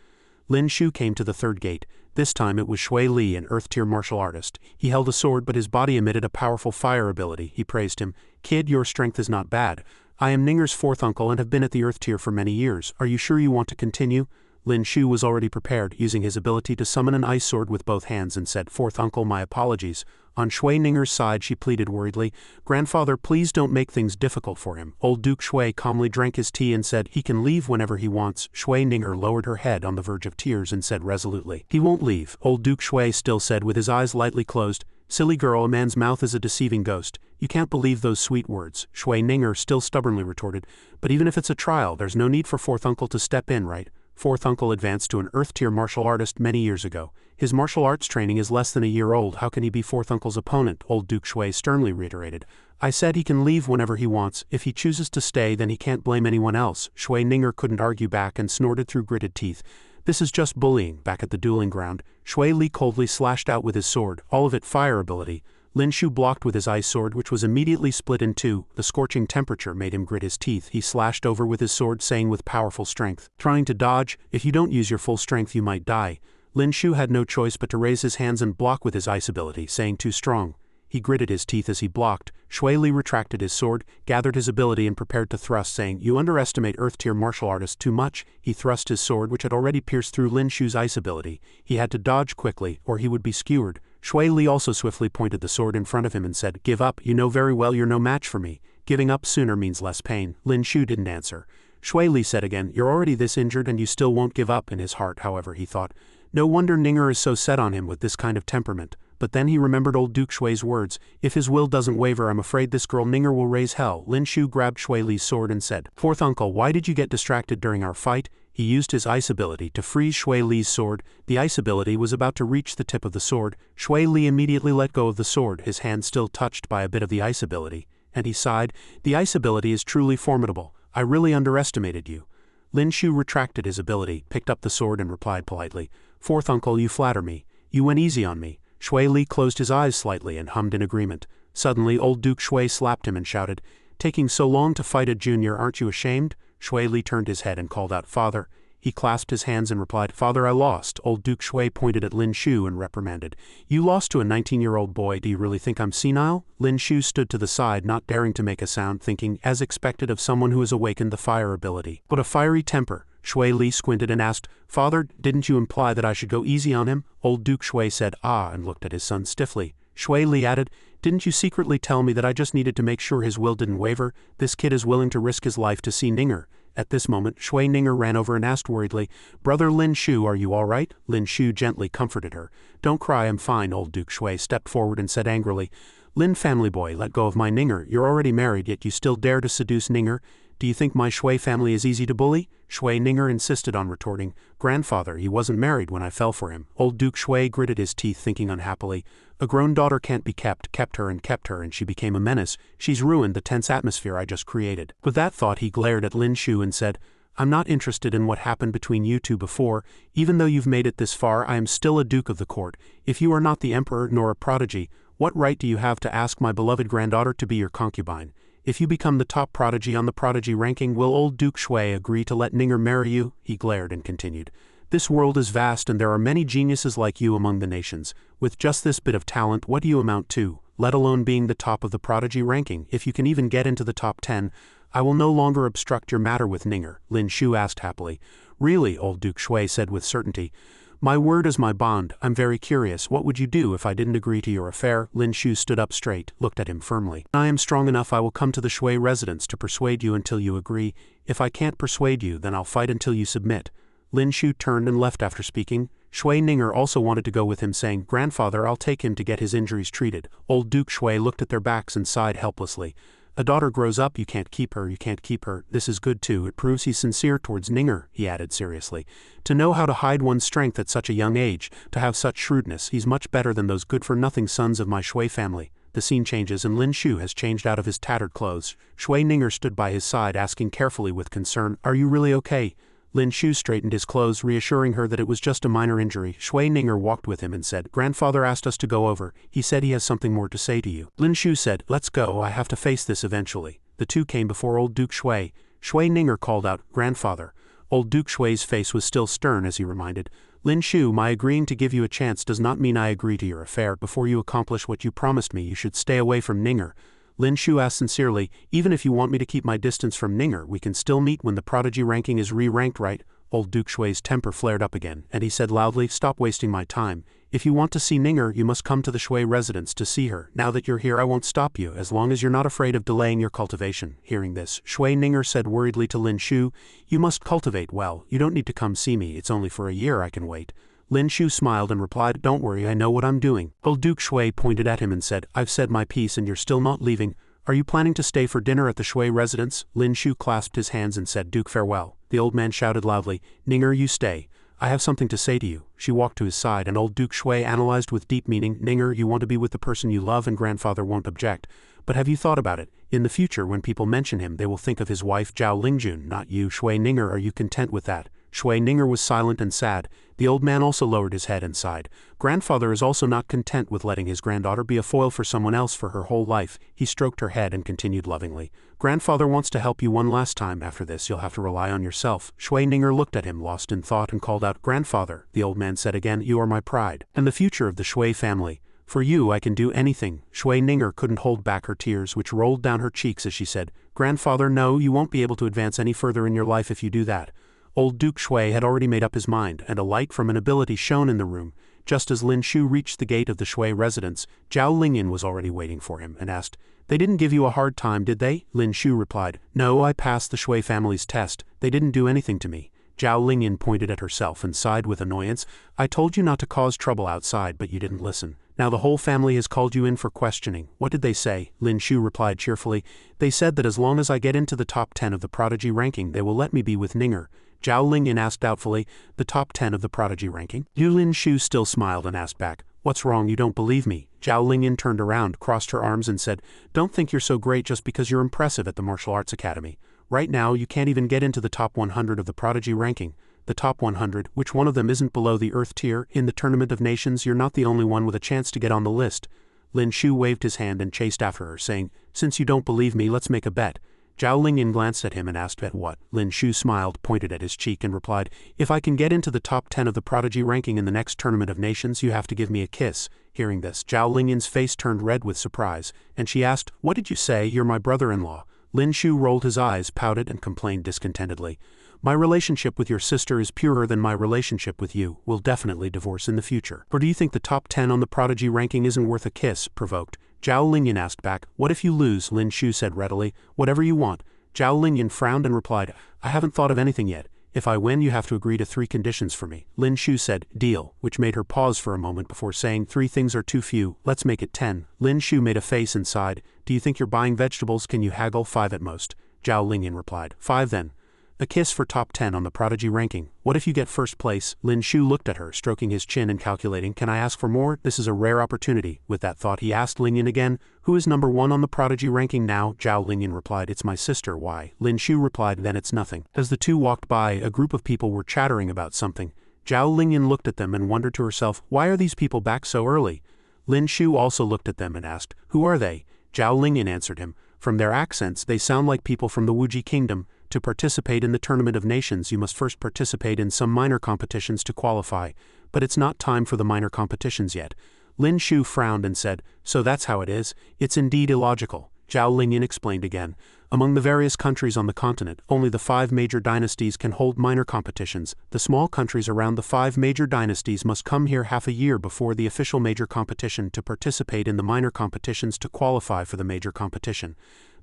Lin Shu came to the third gate. This time it was Shui Li, an earth-tier martial artist. He held a sword, but his body emitted a powerful fire ability. He praised him. "Kid, your strength is not bad. I am Ninger's fourth uncle and have been at the earth tier for many years. Are you sure you want to continue?" Lin Shu was already prepared, using his ability to summon an ice sword with both hands and said, "Fourth uncle, my apologies." On Shui Ninger's side, she pleaded worriedly, "Grandfather, please don't make things difficult for him." Old Duke Shui calmly drank his tea and said, "He can leave whenever he wants." Shui Ninger lowered her head on the verge of tears and said resolutely, "He won't leave." Old Duke Shui still said with his eyes lightly closed, "Silly girl, a man's mouth is a deceiving ghost. You can't believe those sweet words." Shui Ninger still stubbornly retorted, "But even if it's a trial, there's no need for fourth uncle to step in, right?" Fourth uncle advanced to an earth-tier martial artist many years ago. His martial arts training is less than a year old. How can he be fourth uncle's opponent? Old Duke Shui sternly reiterated. "I said he can leave whenever he wants. If he chooses to stay, then he can't blame anyone else." Shui Ninger couldn't argue back and snorted through gritted teeth. "This is just bullying." Back at the dueling ground, Shui Li coldly slashed out with his sword, all of it fire ability. Lin Shu blocked with his ice sword, which was immediately split in two. The scorching temperature made him grit his teeth. He slashed over with his sword, saying with powerful strength, trying to dodge, "If you don't use your full strength, you might die." Lin Shu had no choice but to raise his hands and block with his ice ability, saying too strong. He gritted his teeth as he blocked. Shui Li retracted his sword, gathered his ability and prepared to thrust, saying, "You underestimate earth-tier martial artists too much." He thrust his sword, which had already pierced through Lin Shu's ice ability. He had to dodge quickly, or he would be skewered. Shui Li also swiftly pointed the sword in front of him and said, "Give up, you know very well you're no match for me. Giving up sooner means less pain." Lin Shu didn't answer. Shui Li said again, "You're already this injured and you still won't give up." In his heart, however, he thought, "No wonder Ninger is so set on him with this kind of temperament." But then he remembered old Duke Shui's words, "If his will doesn't waver, I'm afraid this girl Ninger will raise hell." Lin Shu grabbed Shui Li's sword and said, "Fourth uncle, why did you get distracted during our fight?" He used his ice ability to freeze Shui Li's sword. The ice ability was about to reach the tip of the sword. Shui Li immediately let go of the sword, his hand still touched by a bit of the ice ability, and he sighed, "The ice ability is truly formidable. I really underestimated you." Lin Shu retracted his ability, picked up the sword and replied politely, "Fourth uncle, you flatter me. You went easy on me." Shui Li closed his eyes slightly and hummed in agreement. Suddenly, old Duke Shui slapped him and shouted, "Taking so long to fight a junior, aren't you ashamed?" Shui Li turned his head and called out, "Father." He clasped his hands and replied, "Father, I lost." Old Duke Shui pointed at Lin Shu and reprimanded, "You lost to a 19-year-old boy. Do you really think I'm senile?" Lin Shu stood to the side, not daring to make a sound, thinking, as expected of someone who has awakened the fire ability. "What a fiery temper." Shui Li squinted and asked, "Father, didn't you imply that I should go easy on him?" Old Duke Shui said, "Ah," and looked at his son stiffly. Shui Li added, "Didn't you secretly tell me that I just needed to make sure his will didn't waver? This kid is willing to risk his life to see Ninger." At this moment, Shui Ninger ran over and asked worriedly, "Brother Lin Shu, are you all right?" Lin Shu gently comforted her. "Don't cry, I'm fine." Old Duke Shui stepped forward and said angrily, "Lin family boy, let go of my Ninger. You're already married, yet you still dare to seduce Ninger. Do you think my Shui family is easy to bully?" Shui Ninger insisted on retorting, "Grandfather, he wasn't married when I fell for him." Old Duke Shui gritted his teeth, thinking unhappily, "A grown daughter can't be kept her, and she became a menace. She's ruined the tense atmosphere I just created." With that thought, he glared at Lin Shu and said, "I'm not interested in what happened between you two before. Even though you've made it this far, I am still a duke of the court. If you are not the emperor nor a prodigy, what right do you have to ask my beloved granddaughter to be your concubine? If you become the top prodigy on the prodigy ranking, will old Duke Shui agree to let Ninger marry you?" He glared and continued, "This world is vast and there are many geniuses like you among the nations. With just this bit of talent, what do you amount to? Let alone being the top of the prodigy ranking. If you can even get into the top 10, I will no longer obstruct your matter with Ninger." Lin Shu asked happily. "Really?" old Duke Shui said with certainty. "My word is my bond. I'm very curious. What would you do if I didn't agree to your affair?" Lin Shu stood up straight, looked at him firmly. "I am strong enough. I will come to the Shui residence to persuade you until you agree. If I can't persuade you, then I'll fight until you submit." Lin Shu turned and left after speaking. Shui Ninger also wanted to go with him, saying, "Grandfather, I'll take him to get his injuries treated." Old Duke Shui looked at their backs and sighed helplessly. "A daughter grows up, you can't keep her, you can't keep her. This is good too, it proves he's sincere towards Ninger," he added seriously. "To know how to hide one's strength at such a young age, to have such shrewdness, he's much better than those good-for-nothing sons of my Shui family." The scene changes and Lin Shu has changed out of his tattered clothes. Shui Ninger stood by his side, asking carefully with concern, "Are you really okay?" Lin Shu straightened his clothes, reassuring her that it was just a minor injury. Shui Ninger walked with him and said, "Grandfather asked us to go over. He said he has something more to say to you." Lin Shu said, "Let's go, I have to face this eventually." The two came before old Duke Shui. Shui Ninger called out, "Grandfather." Old Duke Shui's face was still stern as he reminded, "Lin Shu, my agreeing to give you a chance does not mean I agree to your affair. Before you accomplish what you promised me, you should stay away from Ninger." Lin Shu asked sincerely, "Even if you want me to keep my distance from Ninger, we can still meet when the prodigy ranking is re-ranked, right?" Old Duke Shui's temper flared up again, and he said loudly, "Stop wasting my time. If you want to see Ninger, you must come to the Shui residence to see her. Now that you're here, I won't stop you, as long as you're not afraid of delaying your cultivation." Hearing this, Shui Ninger said worriedly to Lin Shu, "You must cultivate well. You don't need to come see me. It's only for a year, I can wait." Lin Shu smiled and replied, "Don't worry, I know what I'm doing." Old Duke Shui pointed at him and said, "I've said my piece and you're still not leaving. Are you planning to stay for dinner at the Shui residence?" Lin Shu clasped his hands and said, "Duke, farewell." The old man shouted loudly, "Ninger, you stay. I have something to say to you." She walked to his side and old Duke Shui analyzed with deep meaning, "Ninger, you want to be with the person you love and grandfather won't object. But have you thought about it? In the future, when people mention him, they will think of his wife Zhao Lingjun, not you. Shui Ninger, are you content with that?" Shui Ninger was silent and sad. The old man also lowered his head and sighed. Grandfather is also not content with letting his granddaughter be a foil for someone else for her whole life. He stroked her head and continued lovingly, "Grandfather wants to help you one last time. After this, you'll have to rely on yourself." Shui Ninger looked at him, lost in thought, and called out, "Grandfather." The old man said again, "You are my pride, and the future of the Shui family. For you, I can do anything." Shui Ninger couldn't hold back her tears, which rolled down her cheeks as she said, "Grandfather, no, you won't be able to advance any further in your life if you do that." Old Duke Shui had already made up his mind, and a light from an ability shone in the room. Just as Lin Shu reached the gate of the Shui residence, Zhao Lingyan was already waiting for him, and asked, "They didn't give you a hard time, did they?" Lin Shu replied, "No, I passed the Shui family's test. They didn't do anything to me." Zhao Lingyan pointed at herself and sighed with annoyance, "I told you not to cause trouble outside, but you didn't listen. Now the whole family has called you in for questioning. What did they say?" Lin Shu replied cheerfully, "They said that as long as I get into the top 10 of the prodigy ranking, they will let me be with Ninger." Zhao Lingyan asked doubtfully, "The top 10 of the prodigy ranking?" Lin Shu still smiled and asked back, "What's wrong, you don't believe me?" Zhao Lingyan turned around, crossed her arms and said, "Don't think you're so great just because you're impressive at the Martial Arts Academy. Right now, you can't even get into the top 100 of the prodigy ranking. The top 100, which one of them isn't below the Earth tier? In the Tournament of Nations, you're not the only one with a chance to get on the list." Lin Shu waved his hand and chased after her, saying, "Since you don't believe me, let's make a bet." Zhao Lingyan glanced at him and asked, "Bet what?" Lin Shu smiled, pointed at his cheek and replied, "If I can get into the top 10 of the prodigy ranking in the next Tournament of Nations, you have to give me a kiss." Hearing this, Zhao Lingyan's face turned red with surprise, and she asked, "What did you say? You're my brother-in-law." Lin Shu rolled his eyes, pouted, and complained discontentedly, "My relationship with your sister is purer than my relationship with you. We'll definitely divorce in the future." "Or do you think the top 10 on the prodigy ranking isn't worth a kiss?" Provoked, Zhao Lingyan asked back, "What if you lose?" Lin Shu said readily, "Whatever you want." Zhao Lingyan frowned and replied, "I haven't thought of anything yet. If I win, you have to agree to 3 conditions for me." Lin Shu said, "Deal," which made her pause for a moment before saying, "3 things are too few, let's make it 10. Lin Shu made a face and sighed, "Do you think you're buying vegetables? Can you haggle? 5 at most." Zhao Lingyan replied, "5 then. A kiss for top 10 on the prodigy ranking. What if you get first place?" Lin Shu looked at her, stroking his chin and calculating, "Can I ask for more? This is a rare opportunity." With that thought, he asked Lingyan again, "Who is number 1 on the prodigy ranking now?" Zhao Lingyan replied, "It's my sister." "Why?" Lin Shu replied, "Then it's nothing." As the two walked by, a group of people were chattering about something. Zhao Lingyan looked at them and wondered to herself, "Why are these people back so early?" Lin Shu also looked at them and asked, "Who are they?" Zhao Lingyan answered him, "From their accents, they sound like people from the Wuji Kingdom. To participate in the Tournament of Nations, you must first participate in some minor competitions to qualify, but it's not time for the minor competitions yet." Lin Shu frowned and said, "So that's how it is? It's indeed illogical." Zhao Lingyan explained again, "Among the various countries on the continent, only the 5 major dynasties can hold minor competitions. The small countries around the 5 major dynasties must come here half a year before the official major competition to participate in the minor competitions to qualify for the major competition.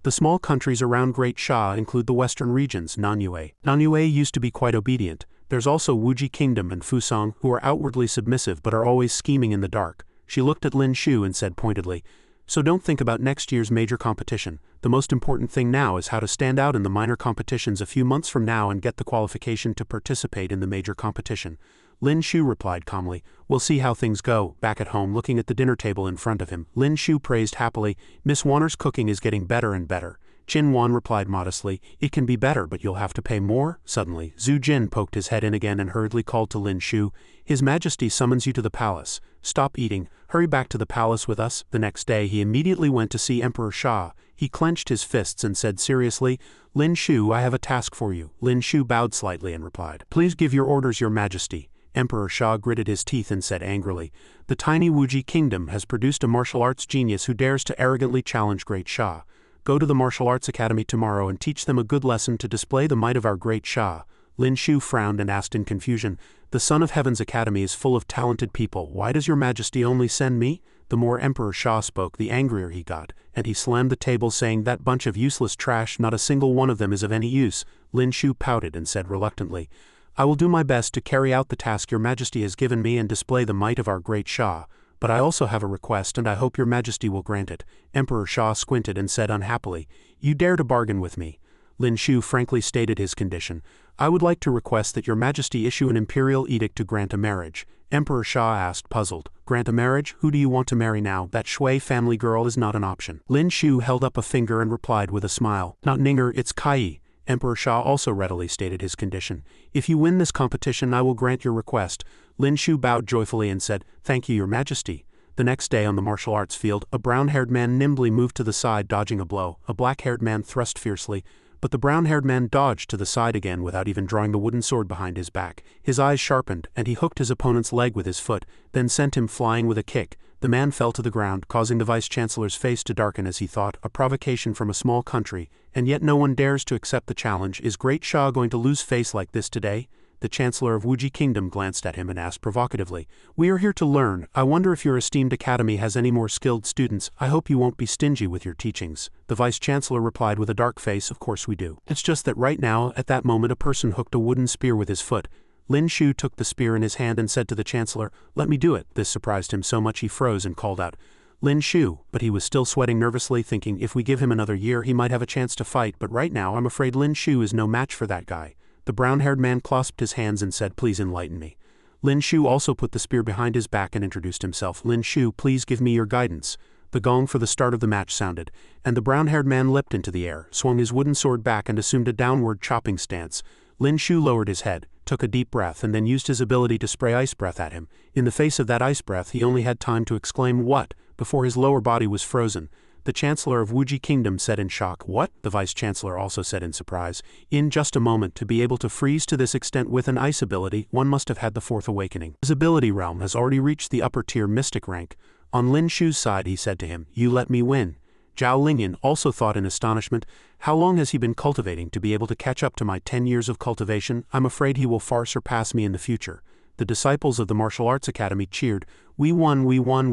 The small countries around Great Sha include the western regions, Manhua. Manhua used to be quite obedient, There's also Wuji Kingdom and Fusong, who are outwardly submissive but are always scheming in the dark. She looked at Lin Shu and said pointedly, so don't think about next year's major competition. The most important thing now is how to stand out in the minor competitions a few months from now and get the qualification to participate in the major competition. Lin Shu replied calmly, we'll see how things go. Back at home, looking at the dinner table in front of him, Lin Shu praised happily, Miss Wanner's cooking is getting better and better. Qin Wan replied modestly, it can be better but you'll have to pay more. Suddenly, Zhu Jin poked his head in again and hurriedly called to Lin Shu, His Majesty summons you to the palace. Stop eating, hurry back to the palace with us. The next day he immediately went to see Emperor Sha. He clenched his fists and said seriously, Lin Shu, I have a task for you. Lin Shu bowed slightly and replied, please give your orders, Your Majesty. Emperor Sha gritted his teeth and said angrily, the tiny Wuji Kingdom has produced a martial arts genius who dares to arrogantly challenge Great Sha. Go to the Martial Arts Academy tomorrow and teach them a good lesson to display the might of our Great Sha. Lin Shu frowned and asked in confusion, the Son of Heaven's Academy is full of talented people. Why does Your Majesty only send me? The more Emperor Sha spoke, the angrier he got, and he slammed the table saying, that bunch of useless trash, not a single one of them is of any use. Lin Shu pouted and said reluctantly, I will do my best to carry out the task Your Majesty has given me and display the might of our Great Sha. But I also have a request and I hope Your Majesty will grant it. Emperor Sha squinted and said unhappily, you dare to bargain with me. Lin Shu frankly stated his condition. I would like to request that Your Majesty issue an imperial edict to grant a marriage. Emperor Sha asked, puzzled, grant a marriage? Who do you want to marry now? That Shui family girl is not an option. Lin Shu held up a finger and replied with a smile, not Ninger, it's Kai. Emperor Sha also readily stated his condition. If you win this competition I will grant your request. Lin Shu bowed joyfully and said, thank you, Your Majesty. The next day on the martial arts field, a brown-haired man nimbly moved to the side dodging a blow. A black-haired man thrust fiercely, but the brown-haired man dodged to the side again without even drawing the wooden sword behind his back. His eyes sharpened, and he hooked his opponent's leg with his foot, then sent him flying with a kick. The man fell to the ground, causing the vice-chancellor's face to darken as he thought, a provocation from a small country, and yet no one dares to accept the challenge. Is Great Sha going to lose face like this today? The Chancellor of Wuji Kingdom glanced at him and asked provocatively, we are here to learn. I wonder if your esteemed academy has any more skilled students. I hope you won't be stingy with your teachings. The Vice-Chancellor replied with a dark face, of course we do. It's just that right now, at that moment, a person hooked a wooden spear with his foot. Lin Shu took the spear in his hand and said to the Chancellor, let me do it. This surprised him so much he froze and called out, Lin Shu, but he was still sweating nervously, thinking if we give him another year he might have a chance to fight, but right now I'm afraid Lin Shu is no match for that guy. The brown-haired man clasped his hands and said, please enlighten me. Lin Shu also put the spear behind his back and introduced himself. Lin Shu, please give me your guidance. The gong for the start of the match sounded, and the brown-haired man leapt into the air, swung his wooden sword back and assumed a downward chopping stance. Lin Shu lowered his head, took a deep breath and then used his ability to spray ice breath at him. In the face of that ice breath he only had time to exclaim, what? Before his lower body was frozen. The Chancellor of Wuji Kingdom said in shock, what? The Vice-Chancellor also said in surprise. In just a moment, to be able to freeze to this extent with an ice ability, one must have had the fourth awakening. His ability realm has already reached the upper tier mystic rank. On Lin Shu's side he said to him, you let me win. Zhao Lingyan also thought in astonishment, how long has he been cultivating to be able to catch up to my 10 years of cultivation? I'm afraid he will far surpass me in the future. The disciples of the Martial Arts Academy cheered, we won,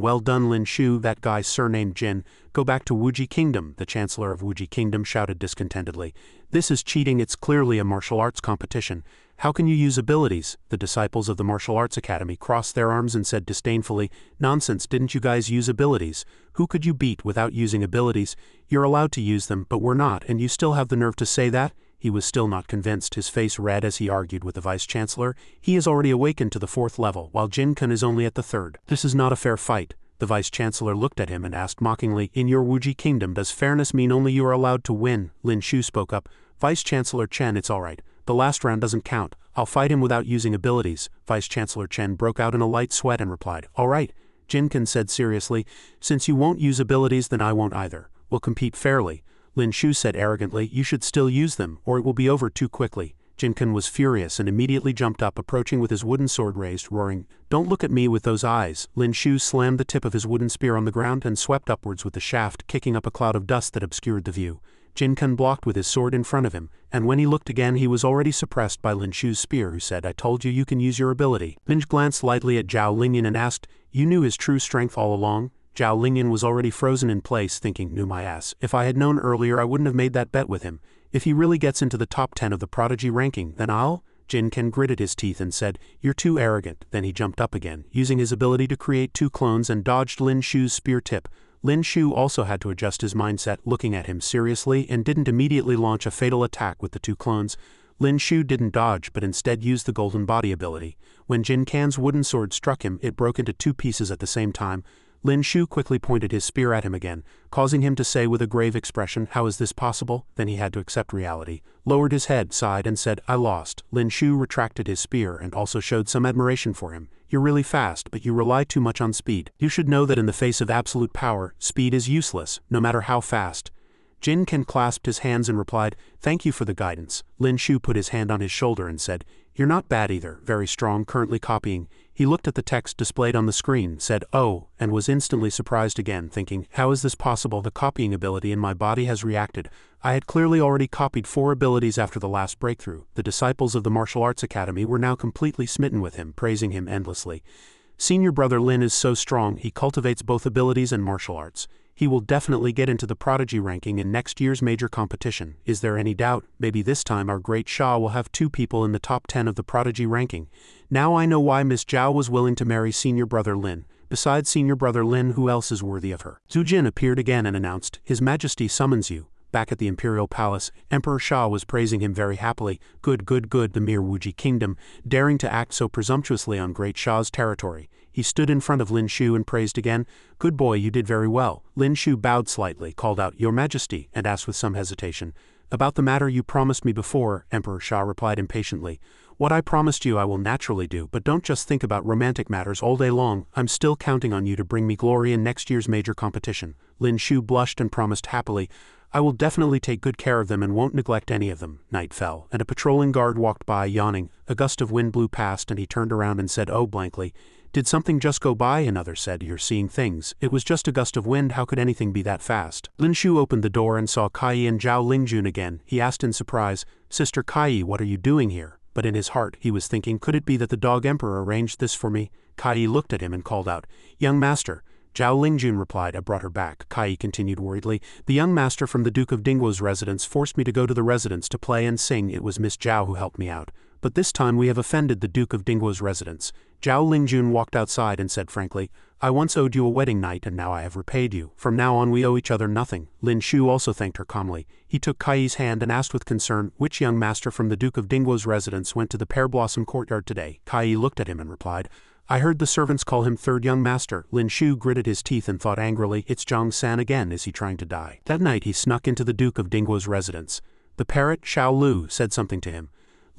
well done Lin Shu, that guy surnamed Jin, go back to Wuji Kingdom. The Chancellor of Wuji Kingdom shouted discontentedly, this is cheating, it's clearly a martial arts competition. How can you use abilities? The disciples of the Martial Arts Academy crossed their arms and said disdainfully, nonsense, didn't you guys use abilities? Who could you beat without using abilities? You're allowed to use them, but we're not, and you still have the nerve to say that? He was still not convinced, his face red as he argued with the Vice-Chancellor. He has already awakened to the 4th level, while Jin Kun is only at the 3rd. This is not a fair fight. The Vice-Chancellor looked at him and asked mockingly, in your Wuji Kingdom does fairness mean only you are allowed to win? Lin Shu spoke up, Vice-Chancellor Chen, it's alright. The last round doesn't count. I'll fight him without using abilities. Vice-Chancellor Chen broke out in a light sweat and replied, alright. Jin Kun said seriously, since you won't use abilities then I won't either. We'll compete fairly. Lin Shu said arrogantly, you should still use them, or it will be over too quickly. Jin Kun was furious and immediately jumped up, approaching with his wooden sword raised, roaring, don't look at me with those eyes. Lin Shu slammed the tip of his wooden spear on the ground and swept upwards with the shaft, kicking up a cloud of dust that obscured the view. Jin Kun blocked with his sword in front of him, and when he looked again he was already suppressed by Lin Shu's spear, who said, I told you can use your ability. Lin glanced lightly at Zhao Lingyan and asked, you knew his true strength all along? Zhao Lingyan was already frozen in place, thinking, knew my ass. If I had known earlier I wouldn't have made that bet with him. If he really gets into the top 10 of the prodigy ranking, then I'll... Jin Ken gritted his teeth and said, "You're too arrogant." Then he jumped up again, using his ability to create 2 clones and dodged Lin Shu's spear tip. Lin Shu also had to adjust his mindset, looking at him seriously, and didn't immediately launch a fatal attack with the 2 clones. Lin Shu didn't dodge but instead used the golden body ability. When Jin Kan's wooden sword struck him, it broke into 2 pieces at the same time. Lin Shu quickly pointed his spear at him again, causing him to say with a grave expression, "How is this possible?" Then he had to accept reality, lowered his head, sighed, and said, "I lost." Lin Shu retracted his spear and also showed some admiration for him. "You're really fast, but you rely too much on speed. You should know that in the face of absolute power, speed is useless, no matter how fast." Jin Ken clasped his hands and replied, "Thank you for the guidance." Lin Shu put his hand on his shoulder and said, "You're not bad either, very strong, currently copying." He looked at the text displayed on the screen, said, "Oh," and was instantly surprised again, thinking, "How is this possible? The copying ability in my body has reacted. I had clearly already copied 4 abilities after the last breakthrough." The disciples of the Martial Arts Academy were now completely smitten with him, praising him endlessly. "Senior brother Lin is so strong, he cultivates both abilities and martial arts. He will definitely get into the prodigy ranking in next year's major competition. Is there any doubt? Maybe this time our great Shah will have 2 people in the top 10 of the prodigy ranking. Now I know why Miss Zhao was willing to marry senior brother Lin. Besides senior brother Lin, who else is worthy of her?" Zhu Jin appeared again and announced, "His Majesty summons you." Back at the Imperial Palace, Emperor Shah was praising him very happily. Good, the mere Wuji kingdom, daring to act so presumptuously on great Shah's territory. He stood in front of Lin Shu and praised again. "Good boy, you did very well." Lin Shu bowed slightly, called out, "Your Majesty," and asked with some hesitation, "About the matter you promised me before," Emperor Shah replied impatiently. "What I promised you I will naturally do, but don't just think about romantic matters all day long. I'm still counting on you to bring me glory in next year's major competition." Lin Shu blushed and promised happily, "I will definitely take good care of them and won't neglect any of them." Night fell, and a patrolling guard walked by, yawning. A gust of wind blew past and he turned around and said, "Oh," blankly. "Did something just go by?" Another said, "You're seeing things. It was just a gust of wind, how could anything be that fast?" Lin Shu opened the door and saw Kai and Zhao Lingjun again. He asked in surprise, "Sister Kai, what are you doing here?" But in his heart he was thinking, could it be that the dog emperor arranged this for me? Kai looked at him and called out, "Young master." Zhao Lingjun replied, "I brought her back." Kai continued worriedly, "The young master from the Duke of Dingwo's residence forced me to go to the residence to play and sing. It was Miss Zhao who helped me out. But this time we have offended the Duke of Dingwo's residence." Zhao Lingjun walked outside and said frankly, "I once owed you a wedding night and now I have repaid you. From now on we owe each other nothing." Lin Shu also thanked her calmly. He took Kai's hand and asked with concern, "Which young master from the Duke of Dingwo's residence went to the Pear Blossom courtyard today?" Kai looked at him and replied, "I heard the servants call him third young master." Lin Shu gritted his teeth and thought angrily, "It's Zhang San again, is he trying to die?" That night he snuck into the Duke of Dingwo's residence. The parrot, Xiao Lu, said something to him.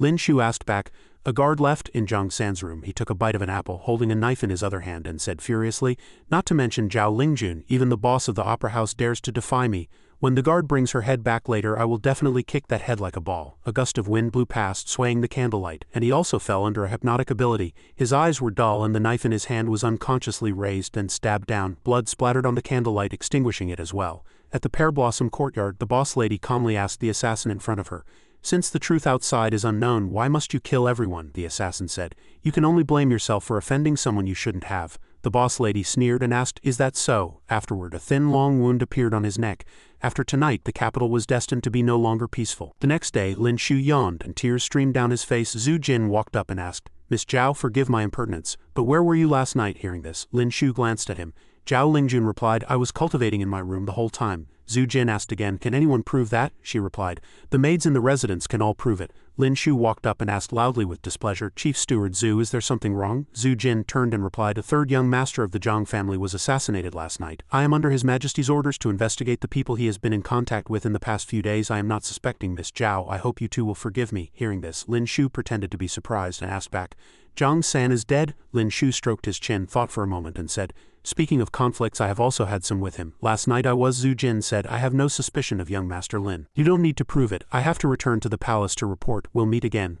Lin Shu asked back. A guard left in Zhang San's room. He took a bite of an apple, holding a knife in his other hand, and said furiously, "Not to mention Zhao Lingjun, even the boss of the opera house dares to defy me. When the guard brings her head back later, I will definitely kick that head like a ball." A gust of wind blew past, swaying the candlelight, and he also fell under a hypnotic ability. His eyes were dull and the knife in his hand was unconsciously raised and stabbed down. Blood splattered on the candlelight, extinguishing it as well. At the Pear Blossom courtyard, the boss lady calmly asked the assassin in front of her, "Since the truth outside is unknown, why must you kill everyone?" The assassin said, "You can only blame yourself for offending someone you shouldn't have." The boss lady sneered and asked, "Is that so?" Afterward, a thin, long wound appeared on his neck. After tonight, the capital was destined to be no longer peaceful. The next day, Lin Shu yawned and tears streamed down his face. Zhu Jin walked up and asked, "Miss Zhao, forgive my impertinence, but where were you last night?" Hearing this, Lin Shu glanced at him. Zhao Lingjun replied, "I was cultivating in my room the whole time." Zhu Jin asked again, "Can anyone prove that?" She replied, "The maids in the residence can all prove it." Lin Shu walked up and asked loudly with displeasure, "Chief Steward Zhu, is there something wrong?" Zhu Jin turned and replied, "A third young master of the Zhang family was assassinated last night. I am under His Majesty's orders to investigate the people he has been in contact with in the past few days. I am not suspecting Miss Zhao. I hope you two will forgive me." Hearing this, Lin Shu pretended to be surprised and asked back, "Zhang San is dead?" Lin Shu stroked his chin, thought for a moment, and said, "Speaking of conflicts, I have also had some with him. Last night I was." Zhu Jin said, "I have no suspicion of young Master Lin. You don't need to prove it. I have to return to the palace to report. We'll meet again."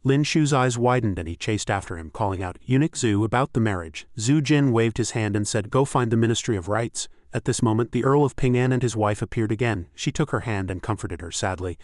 Lin Shu's eyes widened and he chased after him, calling out, "Eunuch Zhu, about the marriage." Zhu Jin waved his hand and said, "Go find the Ministry of Rights." At this moment, the Earl of Ping'an and his wife appeared again. She took her hand and comforted her sadly.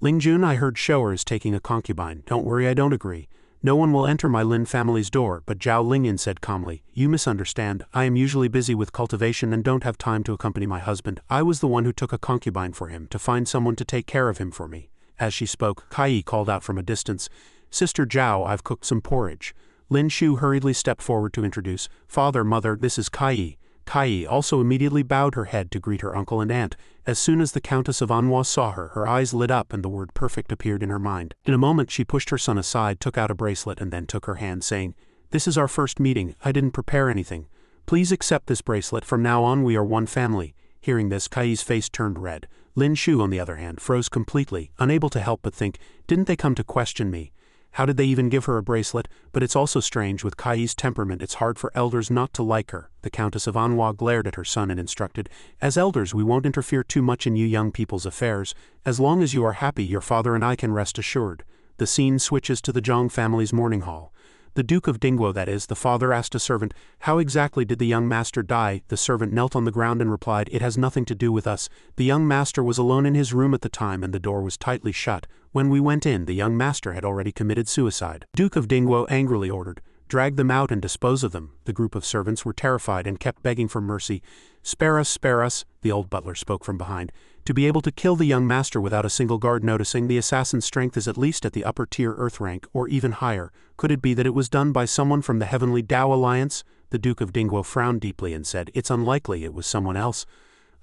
"Lingjun, I heard Shower is taking a concubine. Don't worry, I don't agree. No one will enter my Lin family's door." But Zhao Lingyan said calmly, "You misunderstand. I am usually busy with cultivation and don't have time to accompany my husband. I was the one who took a concubine for him, to find someone to take care of him for me." As she spoke, Kai called out from a distance, Sister Zhao, I've cooked some porridge. Lin Shu hurriedly stepped forward to introduce, Father, Mother, this is Kai. Kai also immediately bowed her head to greet her uncle and aunt. As soon as the Countess of Anhua saw her, her eyes lit up and the word perfect appeared in her mind. In a moment she pushed her son aside, took out a bracelet and then took her hand, saying, This is our first meeting, I didn't prepare anything. Please accept this bracelet, from now on we are one family. Hearing this, Kai's face turned red. Lin Shu, on the other hand, froze completely, unable to help but think, didn't they come to question me? How did they even give her a bracelet? But it's also strange, with Kai's temperament it's hard for elders not to like her. The Countess of Anhua glared at her son and instructed, As elders we won't interfere too much in you young people's affairs. As long as you are happy, your father and I can rest assured. The scene switches to the Zhang family's morning hall. The Duke of Dingguo, that is, the father asked a servant, How exactly did the young master die? The servant knelt on the ground and replied, It has nothing to do with us. The young master was alone in his room at the time and the door was tightly shut. When we went in, the young master had already committed suicide. Duke of Dingguo angrily ordered, Drag them out and dispose of them. The group of servants were terrified and kept begging for mercy. Spare us, the old butler spoke from behind. To be able to kill the young master without a single guard noticing, the assassin's strength is at least at the upper tier earth rank, or even higher. Could it be that it was done by someone from the Heavenly Tao Alliance? The Duke of Dingguo frowned deeply and said, It's unlikely it was someone else.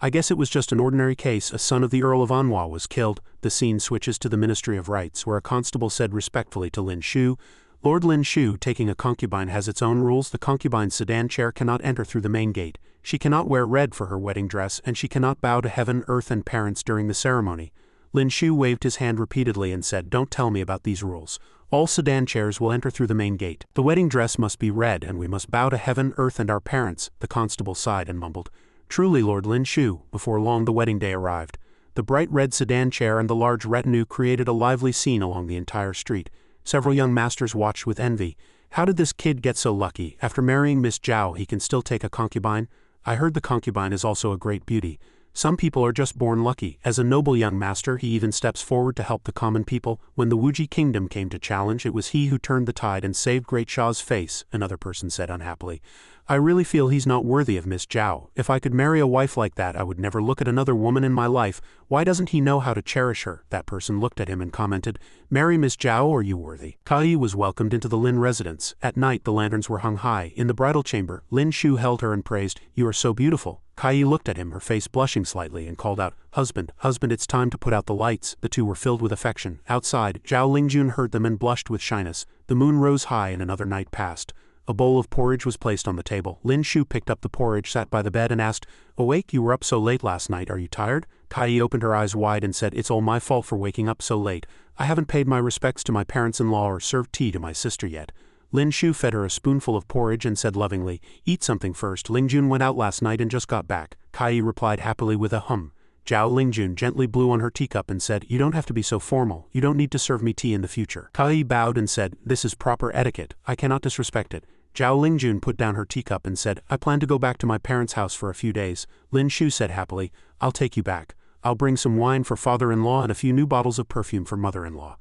I guess it was just an ordinary case. A son of the Earl of Anhua was killed. The scene switches to the Ministry of Rights, where a constable said respectfully to Lin Shu, Lord Lin Shu, taking a concubine has its own rules. The concubine's sedan chair cannot enter through the main gate. She cannot wear red for her wedding dress, and she cannot bow to heaven, earth, and parents during the ceremony. Lin Shu waved his hand repeatedly and said, Don't tell me about these rules. All sedan chairs will enter through the main gate. The wedding dress must be red, and we must bow to heaven, earth, and our parents. The constable sighed and mumbled, Truly, Lord Lin Shu. Before long the wedding day arrived. The bright red sedan chair and the large retinue created a lively scene along the entire street. Several young masters watched with envy. How did this kid get so lucky? After marrying Miss Zhao, he can still take a concubine? I heard the concubine is also a great beauty. Some people are just born lucky. As a noble young master, he even steps forward to help the common people. When the Wuji kingdom came to challenge, it was he who turned the tide and saved Great Shah's face, another person said unhappily. I really feel he's not worthy of Miss Zhao. If I could marry a wife like that, I would never look at another woman in my life. Why doesn't he know how to cherish her? That person looked at him and commented, Marry Miss Zhao or you worthy. Kai was welcomed into the Lin residence. At night, the lanterns were hung high. In the bridal chamber, Lin Shu held her and praised, You are so beautiful. Kai looked at him, her face blushing slightly, and called out, Husband, it's time to put out the lights. The two were filled with affection. Outside, Zhao Lingjun heard them and blushed with shyness. The moon rose high and another night passed. A bowl of porridge was placed on the table. Lin Shu picked up the porridge, sat by the bed and asked, Awake, you were up so late last night, are you tired? Kai opened her eyes wide and said, It's all my fault for waking up so late. I haven't paid my respects to my parents-in-law or served tea to my sister yet. Lin Shu fed her a spoonful of porridge and said lovingly, Eat something first. Lingjun went out last night and just got back. Kai replied happily with a hum. Zhao Lingjun gently blew on her teacup and said, You don't have to be so formal. You don't need to serve me tea in the future. Kai bowed and said, This is proper etiquette. I cannot disrespect it. Zhao Lingjun put down her teacup and said, I plan to go back to my parents' house for a few days. Lin Shu said happily, I'll take you back. I'll bring some wine for father-in-law and a few new bottles of perfume for mother-in-law.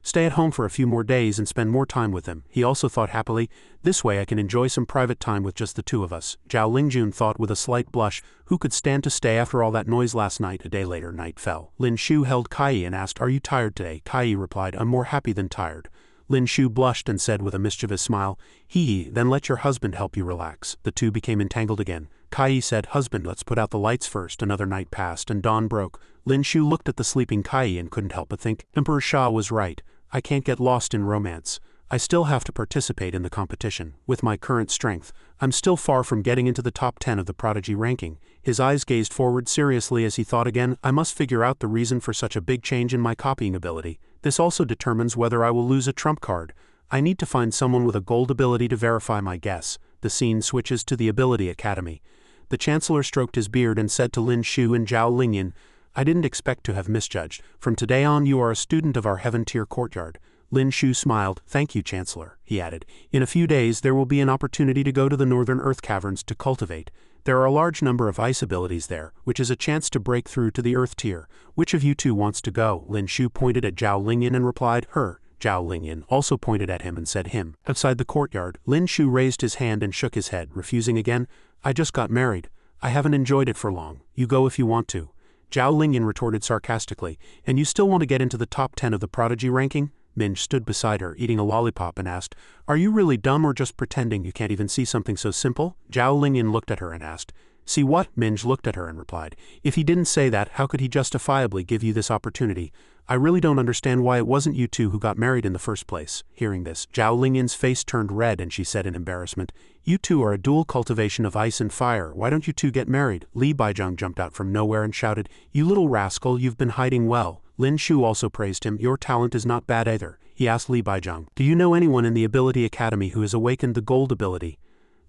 Stay at home for a few more days and spend more time with them. He also thought happily, This way I can enjoy some private time with just the two of us. Zhao Lingjun thought with a slight blush, Who could stand to stay after all that noise last night? A day later, night fell. Lin Shu held Kai and asked, Are you tired today? Kai replied, I'm more happy than tired. Lin Shu blushed and said with a mischievous smile, Then let your husband help you relax. The two became entangled again. Kai said, Husband, let's put out the lights first. Another night passed and dawn broke. Lin Shu looked at the sleeping Kai and couldn't help but think, Emperor Sha was right. I can't get lost in romance. I still have to participate in the competition. With my current strength, I'm still far from getting into the top 10 of the prodigy ranking. His eyes gazed forward seriously as he thought again, I must figure out the reason for such a big change in my copying ability. This also determines whether I will lose a trump card. I need to find someone with a gold ability to verify my guess. The scene switches to the Ability Academy. The Chancellor stroked his beard and said to Lin Shu and Zhao Lingyan, I didn't expect to have misjudged. From today on you are a student of our heaven-tier courtyard. Lin Shu smiled. Thank you, Chancellor, he added. In a few days there will be an opportunity to go to the Northern Earth Caverns to cultivate. There are a large number of ice abilities there, which is a chance to break through to the Earth tier. Which of you two wants to go? Lin Shu pointed at Zhao Lingyan and replied, Her. Zhao Lingyan also pointed at him and said him. Outside the courtyard, Lin Shu raised his hand and shook his head, refusing again. I just got married. I haven't enjoyed it for long. You go if you want to. Zhao Lingyan retorted sarcastically, And you still want to get into the top 10 of the prodigy ranking? Minj stood beside her, eating a lollipop, and asked, "Are you really dumb or just pretending you can't even see something so simple?" Zhao Lingyan looked at her and asked. "See what?" Minj looked at her and replied. "If he didn't say that, how could he justifiably give you this opportunity? I really don't understand why it wasn't you two who got married in the first place." Hearing this, Zhao Lingyan's face turned red and she said in embarrassment, "You two are a dual cultivation of ice and fire. Why don't you two get married?" Li Baizhang jumped out from nowhere and shouted, "You little rascal, you've been hiding well." Lin Shu also praised him. "Your talent is not bad either." He asked Li Baizhang, "Do you know anyone in the Ability Academy who has awakened the gold ability?"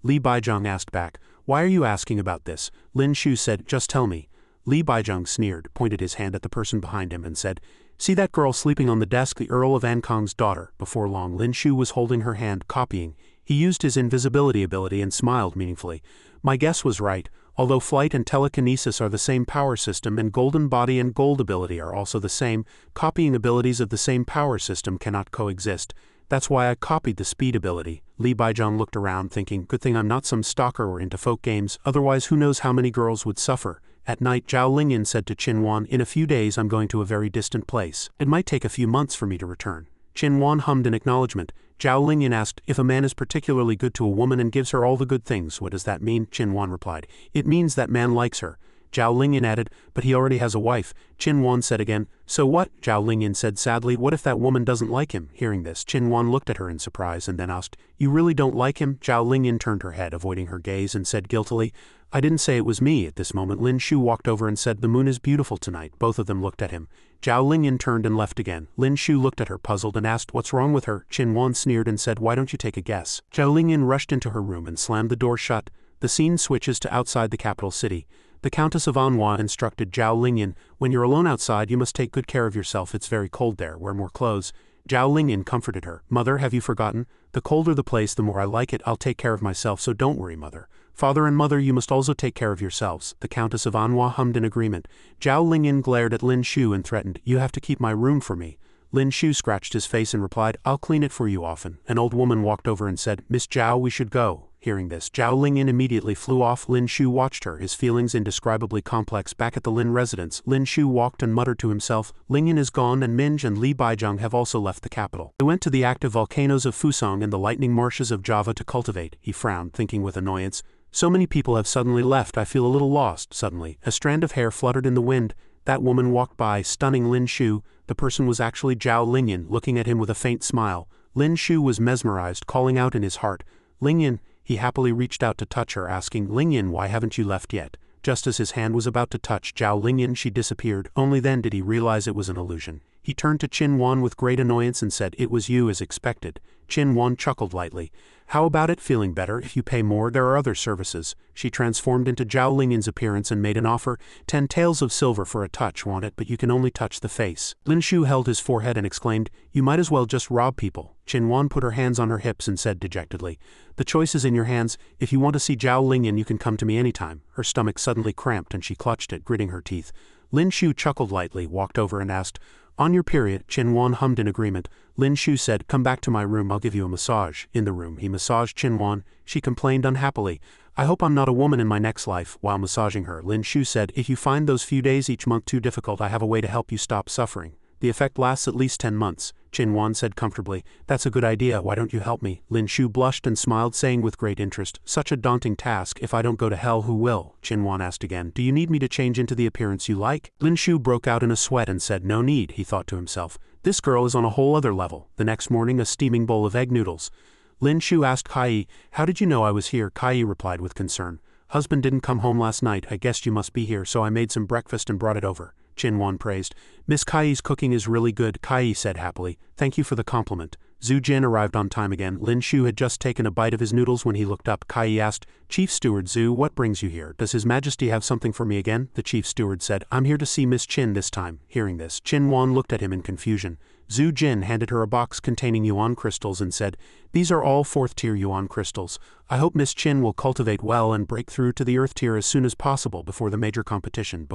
Li Baizhang asked back, "Why are you asking about this?" Lin Shu said, "Just tell me." Li Baizhang sneered, pointed his hand at the person behind him and said, "See that girl sleeping on the desk, the Earl of Ankong's daughter." Before long, Lin Shu was holding her hand, copying. He used his invisibility ability and smiled meaningfully. "My guess was right. Although flight and telekinesis are the same power system and golden body and gold ability are also the same, copying abilities of the same power system cannot coexist. That's why I copied the speed ability." Li Baizhang looked around thinking, "Good thing I'm not some stalker or into folk games, otherwise who knows how many girls would suffer." At night, Zhao Lingyan said to Qin Wan, "In a few days I'm going to a very distant place. It might take a few months for me to return." Qin Wan hummed in acknowledgement. Zhao Lingyan asked, "If a man is particularly good to a woman and gives her all the good things, what does that mean?" Qin Wan replied, "It means that man likes her." Zhao Lingyan added, "But he already has a wife." Qin Wan said again, "So what?" Zhao Lingyan said sadly, "What if that woman doesn't like him?" Hearing this, Qin Wan looked at her in surprise and then asked, "You really don't like him?" Zhao Lingyan turned her head, avoiding her gaze, and said guiltily, "I didn't say it was me." At this moment, Lin Shu walked over and said, "The moon is beautiful tonight." Both of them looked at him. Zhao Lingyan turned and left again. Lin Shu looked at her puzzled and asked, "What's wrong with her?" Qin Wan sneered and said, "Why don't you take a guess?" Zhao Lingyan rushed into her room and slammed the door shut. The scene switches to outside the capital city. The Countess of Anhua instructed Zhao Lingyan, "When you're alone outside, you must take good care of yourself. It's very cold there. Wear more clothes." Zhao Lingyan comforted her. "Mother, have you forgotten? The colder the place, the more I like it. I'll take care of myself, so don't worry, mother. Father and mother, you must also take care of yourselves." The Countess of Anhua hummed in agreement. Zhao Lingyan glared at Lin Shu and threatened, "You have to keep my room for me." Lin Shu scratched his face and replied, "I'll clean it for you often." An old woman walked over and said, "Miss Zhao, we should go." Hearing this, Zhao Lingyan immediately flew off. Lin Shu watched her, his feelings indescribably complex. Back at the Lin residence, Lin Shu walked and muttered to himself, "Lingyan is gone and Minj and Li Baizhang have also left the capital. They went to the active volcanoes of Fusang and the lightning marshes of Java to cultivate." He frowned, thinking with annoyance, "So many people have suddenly left, I feel a little lost." Suddenly, a strand of hair fluttered in the wind. That woman walked by, stunning Lin Shu. The person was actually Zhao Lingyan, looking at him with a faint smile. Lin Shu was mesmerized, calling out in his heart, "Lingyan." He happily reached out to touch her, asking, "Lingyan, why haven't you left yet?" Just as his hand was about to touch Zhao Lingyan, she disappeared. Only then did he realize it was an illusion. He turned to Qin Wan with great annoyance and said, "It was you as expected." Qin Wan chuckled lightly. "How about it? Feeling better? If you pay more, there are other services." She transformed into Zhao Lingyan's appearance and made an offer, 10 taels of silver for a touch. "Want it, but you can only touch the face." Lin Shu held his forehead and exclaimed, "You might as well just rob people." Qin Wan put her hands on her hips and said dejectedly, "The choice is in your hands. If you want to see Zhao Lingyan, you can come to me anytime." Her stomach suddenly cramped and she clutched it, gritting her teeth. Lin Shu chuckled lightly, walked over and asked, "On your period?" Qin Wan hummed in agreement. Lin Shu said, "Come back to my room, I'll give you a massage." In the room, he massaged Qin Wan. She complained unhappily, "I hope I'm not a woman in my next life." While massaging her, Lin Shu said, "If you find those few days each month too difficult, I have a way to help you stop suffering. The effect lasts at least 10 months. Qin Wan said comfortably, "That's a good idea, why don't you help me?" Lin Shu blushed and smiled, saying with great interest, "Such a daunting task, if I don't go to hell, who will?" Qin Wan asked again, "Do you need me to change into the appearance you like?" Lin Shu broke out in a sweat and said, "No need," he thought to himself. "This girl is on a whole other level." The next morning, a steaming bowl of egg noodles. Lin Shu asked Kai, "How did you know I was here?" Kai replied with concern, "Husband didn't come home last night. I guessed you must be here, so I made some breakfast and brought it over." Qin Wan praised. "Miss Kai's cooking is really good," Kai said happily. "Thank you for the compliment." Zhu Jin arrived on time again. Lin Shu had just taken a bite of his noodles when he looked up. Kai asked, "Chief Steward Zhu, what brings you here? Does His Majesty have something for me again?" The Chief Steward said, "I'm here to see Miss Qin this time." Hearing this, Qin Wan looked at him in confusion. Zhu Jin handed her a box containing yuan crystals and said, "These are all 4th tier yuan crystals. I hope Miss Qin will cultivate well and break through to the earth tier as soon as possible before the major competition.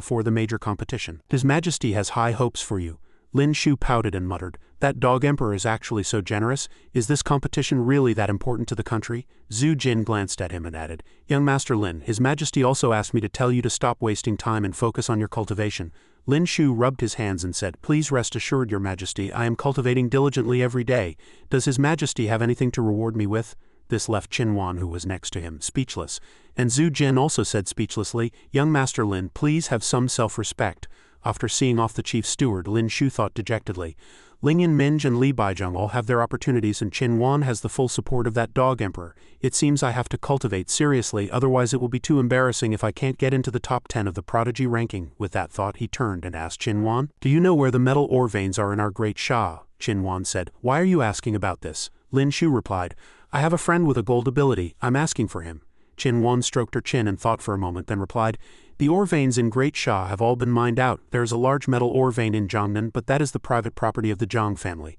His Majesty has high hopes for you." Lin Shu pouted and muttered, "That dog emperor is actually so generous. Is this competition really that important to the country?" Zhu Jin glanced at him and added, "Young Master Lin, His Majesty also asked me to tell you to stop wasting time and focus on your cultivation." Lin Shu rubbed his hands and said, "Please rest assured, Your Majesty, I am cultivating diligently every day. Does His Majesty have anything to reward me with?" This left Qin Wan, who was next to him, speechless. And Zhu Jin also said speechlessly, "Young Master Lin, please have some self-respect." After seeing off the chief steward, Lin Shu thought dejectedly, "Ling Yanminge and Li Baizheng all have their opportunities and Qin Wan has the full support of that dog emperor. It seems I have to cultivate seriously, otherwise it will be too embarrassing if I can't get into the top 10 of the prodigy ranking." With that thought he turned and asked Qin Wan, "Do you know where the metal ore veins are in our great Shah?" Qin Wan said, "Why are you asking about this?" Lin Shu replied, "I have a friend with a gold ability, I'm asking for him." Qin Wan stroked her chin and thought for a moment, then replied, "The ore veins in Great Shah have all been mined out. There is a large metal ore vein in Jiangnan, but that is the private property of the Zhang family."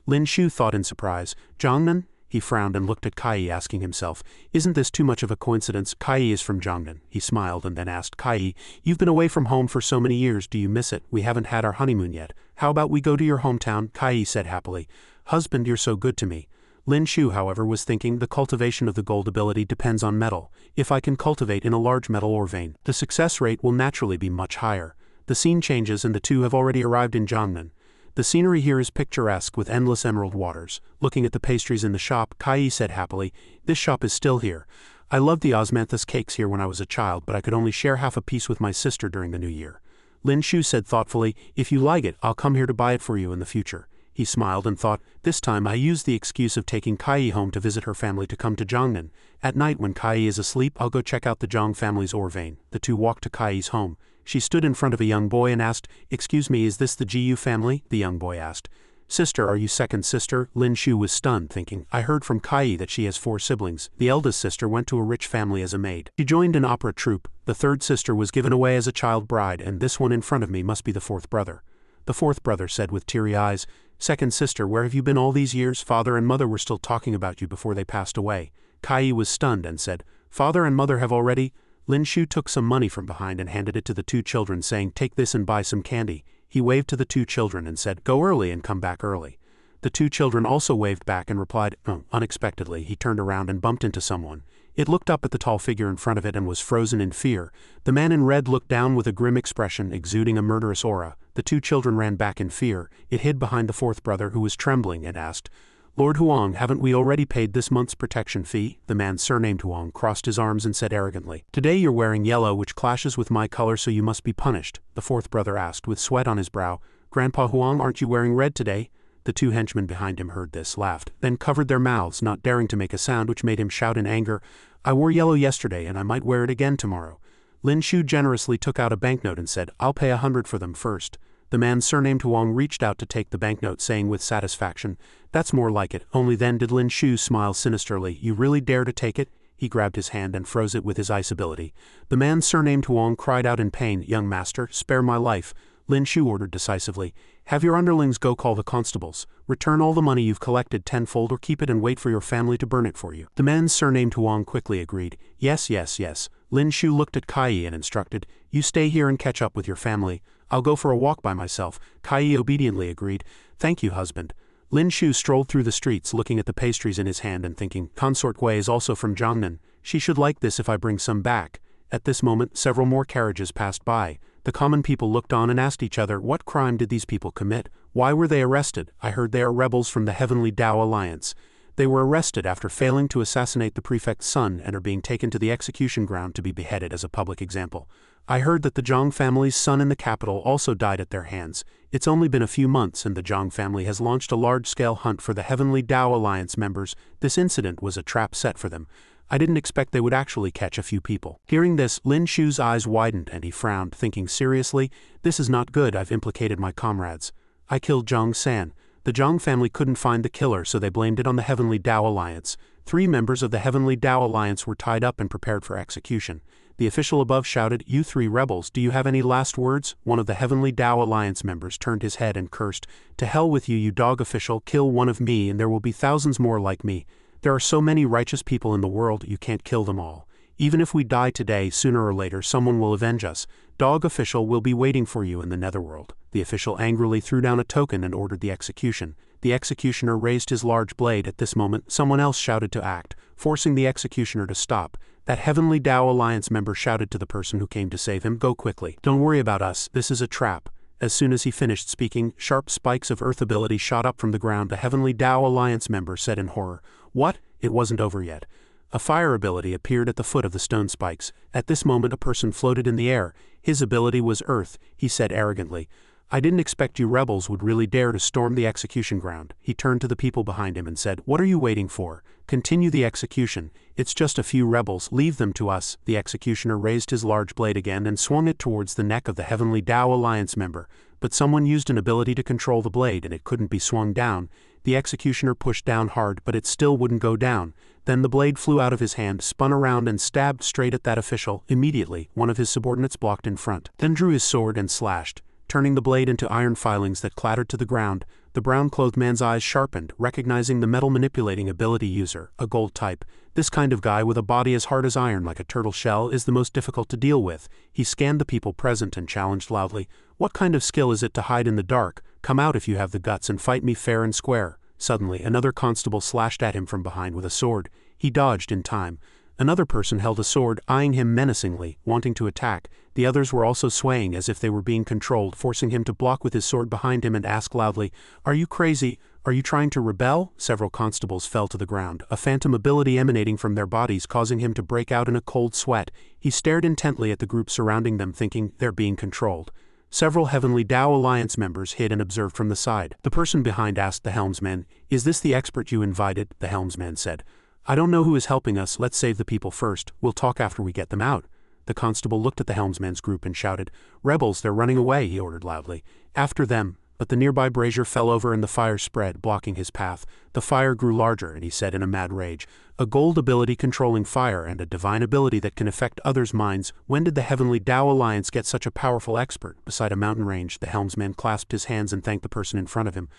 Lin Shu thought in surprise, "Jiangnan?" He frowned and looked at Kai, asking himself, "Isn't this too much of a coincidence? Kai is from Jiangnan." He smiled and then asked, "Kai, you've been away from home for so many years, do you miss it? We haven't had our honeymoon yet. How about we go to your hometown?" Kai said happily, "Husband, you're so good to me." Lin Shu, however, was thinking, the cultivation of the gold ability depends on metal. If I can cultivate in a large metal ore vein, the success rate will naturally be much higher. The scene changes and the two have already arrived in Jiangnan. The scenery here is picturesque with endless emerald waters. Looking at the pastries in the shop, Kai said happily, "This shop is still here. I loved the osmanthus cakes here when I was a child, but I could only share half a piece with my sister during the new year." Lin Shu said thoughtfully, "If you like it, I'll come here to buy it for you in the future." He smiled and thought, "This time I used the excuse of taking Kai home to visit her family to come to Jiangnan. At night when Kai is asleep, I'll go check out the Zhang family's ore vein." The two walked to Kai's home. She stood in front of a young boy and asked, "Excuse me, is this the Jiyu family?" The young boy asked, "Sister, are you second sister?" Lin Shu was stunned, thinking, "I heard from Kai that she has 4 siblings. The eldest sister went to a rich family as a maid. She joined an opera troupe. The third sister was given away as a child bride, and this one in front of me must be the 4th brother." The 4th brother said with teary eyes, "Second sister, where have you been all these years? Father and mother were still talking about you before they passed away." Kai was stunned and said, "Father and mother have already—" Lin Shu took some money from behind and handed it to the 2 children, saying, "Take this and buy some candy." He waved to the 2 children and said, "Go early and come back early." The 2 children also waved back and replied, "Oh." Unexpectedly, he turned around and bumped into someone. It looked up at the tall figure in front of it and was frozen in fear. The man in red looked down with a grim expression, exuding a murderous aura. The 2 children ran back in fear. It hid behind the 4th brother, who was trembling, and asked, "Lord Huang, haven't we already paid this month's protection fee?" The man surnamed Huang crossed his arms and said arrogantly, "Today you're wearing yellow, which clashes with my color, so you must be punished." The 4th brother asked, with sweat on his brow, "Grandpa Huang, aren't you wearing red today?" The 2 henchmen behind him heard this, laughed, then covered their mouths, not daring to make a sound, which made him shout in anger, "I wore yellow yesterday and I might wear it again tomorrow." Lin Shu generously took out a banknote and said, "I'll pay 100 for them first." The man surnamed Huang reached out to take the banknote, saying with satisfaction, "That's more like it." Only then did Lin Shu smile sinisterly. "You really dare to take it?" He grabbed his hand and froze it with his ice ability. The man surnamed Huang cried out in pain, "Young master, spare my life." Lin Shu ordered decisively, "Have your underlings go call the constables. Return all the money you've collected tenfold or keep it and wait for your family to burn it for you." The man surnamed Huang quickly agreed, "Yes, yes, yes." Lin Shu looked at Kai and instructed, "You stay here and catch up with your family. I'll go for a walk by myself." Kai obediently agreed, "Thank you, husband." Lin Shu strolled through the streets, looking at the pastries in his hand and thinking, "Consort Gui is also from Jiangnan. She should like this if I bring some back." At this moment, several more carriages passed by. The common people looked on and asked each other, "What crime did these people commit? Why were they arrested? I heard they are rebels from the Heavenly Tao Alliance." They were arrested after failing to assassinate the prefect's son and are being taken to the execution ground to be beheaded as a public example. I heard that the Zhang family's son in the capital also died at their hands. It's only been a few months and the Zhang family has launched a large-scale hunt for the Heavenly Tao Alliance members. This incident was a trap set for them. I didn't expect they would actually catch a few people. Hearing this, Lin Shu's eyes widened and he frowned, thinking seriously, "This is not good. I've implicated my comrades. I killed Zhang San. The Zhang family couldn't find the killer, so they blamed it on the Heavenly Tao Alliance. 3 members of the Heavenly Tao Alliance were tied up and prepared for execution." The official above shouted, "You 3 rebels, do you have any last words?" One of the Heavenly Tao Alliance members turned his head and cursed, "To hell with you, you dog official. Kill one of me and there will be thousands more like me. There are so many righteous people in the world, you can't kill them all. Even if we die today, sooner or later someone will avenge us. Dog official will be waiting for you in the netherworld." The official angrily threw down a token and ordered the execution. The executioner raised his large blade. At this moment, someone else shouted to act, forcing the executioner to stop. That Heavenly Tao Alliance member shouted to the person who came to save him, "Go quickly. Don't worry about us, this is a trap." As soon as he finished speaking, sharp spikes of Earth ability shot up from the ground. The Heavenly Tao Alliance member said in horror. What? It wasn't over yet. A fire ability appeared at the foot of the stone spikes. At this moment a person floated in the air. His ability was Earth, he said arrogantly. I didn't expect you rebels would really dare to storm the execution ground. He turned to the people behind him and said, What are you waiting for? Continue the execution. It's just a few rebels, leave them to us. The executioner raised his large blade again and swung it towards the neck of the Heavenly Tao Alliance member, but someone used an ability to control the blade and it couldn't be swung down. The executioner pushed down hard but it still wouldn't go down. Then the blade flew out of his hand, spun around and stabbed straight at that official. Immediately, one of his subordinates blocked in front, then drew his sword and slashed, turning the blade into iron filings that clattered to the ground. The brown-clothed man's eyes sharpened, recognizing the metal-manipulating ability user, a gold type. This kind of guy with a body as hard as iron like a turtle shell is the most difficult to deal with. He scanned the people present and challenged loudly, What kind of skill is it to hide in the dark? Come out if you have the guts and fight me fair and square. Suddenly, another constable slashed at him from behind with a sword. He dodged in time. Another person held a sword, eyeing him menacingly, wanting to attack. The others were also swaying as if they were being controlled, forcing him to block with his sword behind him and ask loudly, Are you crazy? Are you trying to rebel? Several constables fell to the ground, a phantom ability emanating from their bodies causing him to break out in a cold sweat. He stared intently at the group surrounding them, thinking they're being controlled. Several Heavenly Tao Alliance members hid and observed from the side. The person behind asked the helmsman, Is this the expert you invited? The helmsman said, I don't know who is helping us, let's save the people first, we'll talk after we get them out. The constable looked at the helmsman's group and shouted, Rebels, they're running away, he ordered loudly. After them. But the nearby brazier fell over and the fire spread, blocking his path. The fire grew larger and he said in a mad rage, A gold ability controlling fire and a divine ability that can affect others' minds. When did the Heavenly Tao Alliance get such a powerful expert? Beside a mountain range, the helmsman clasped his hands and thanked the person in front of him.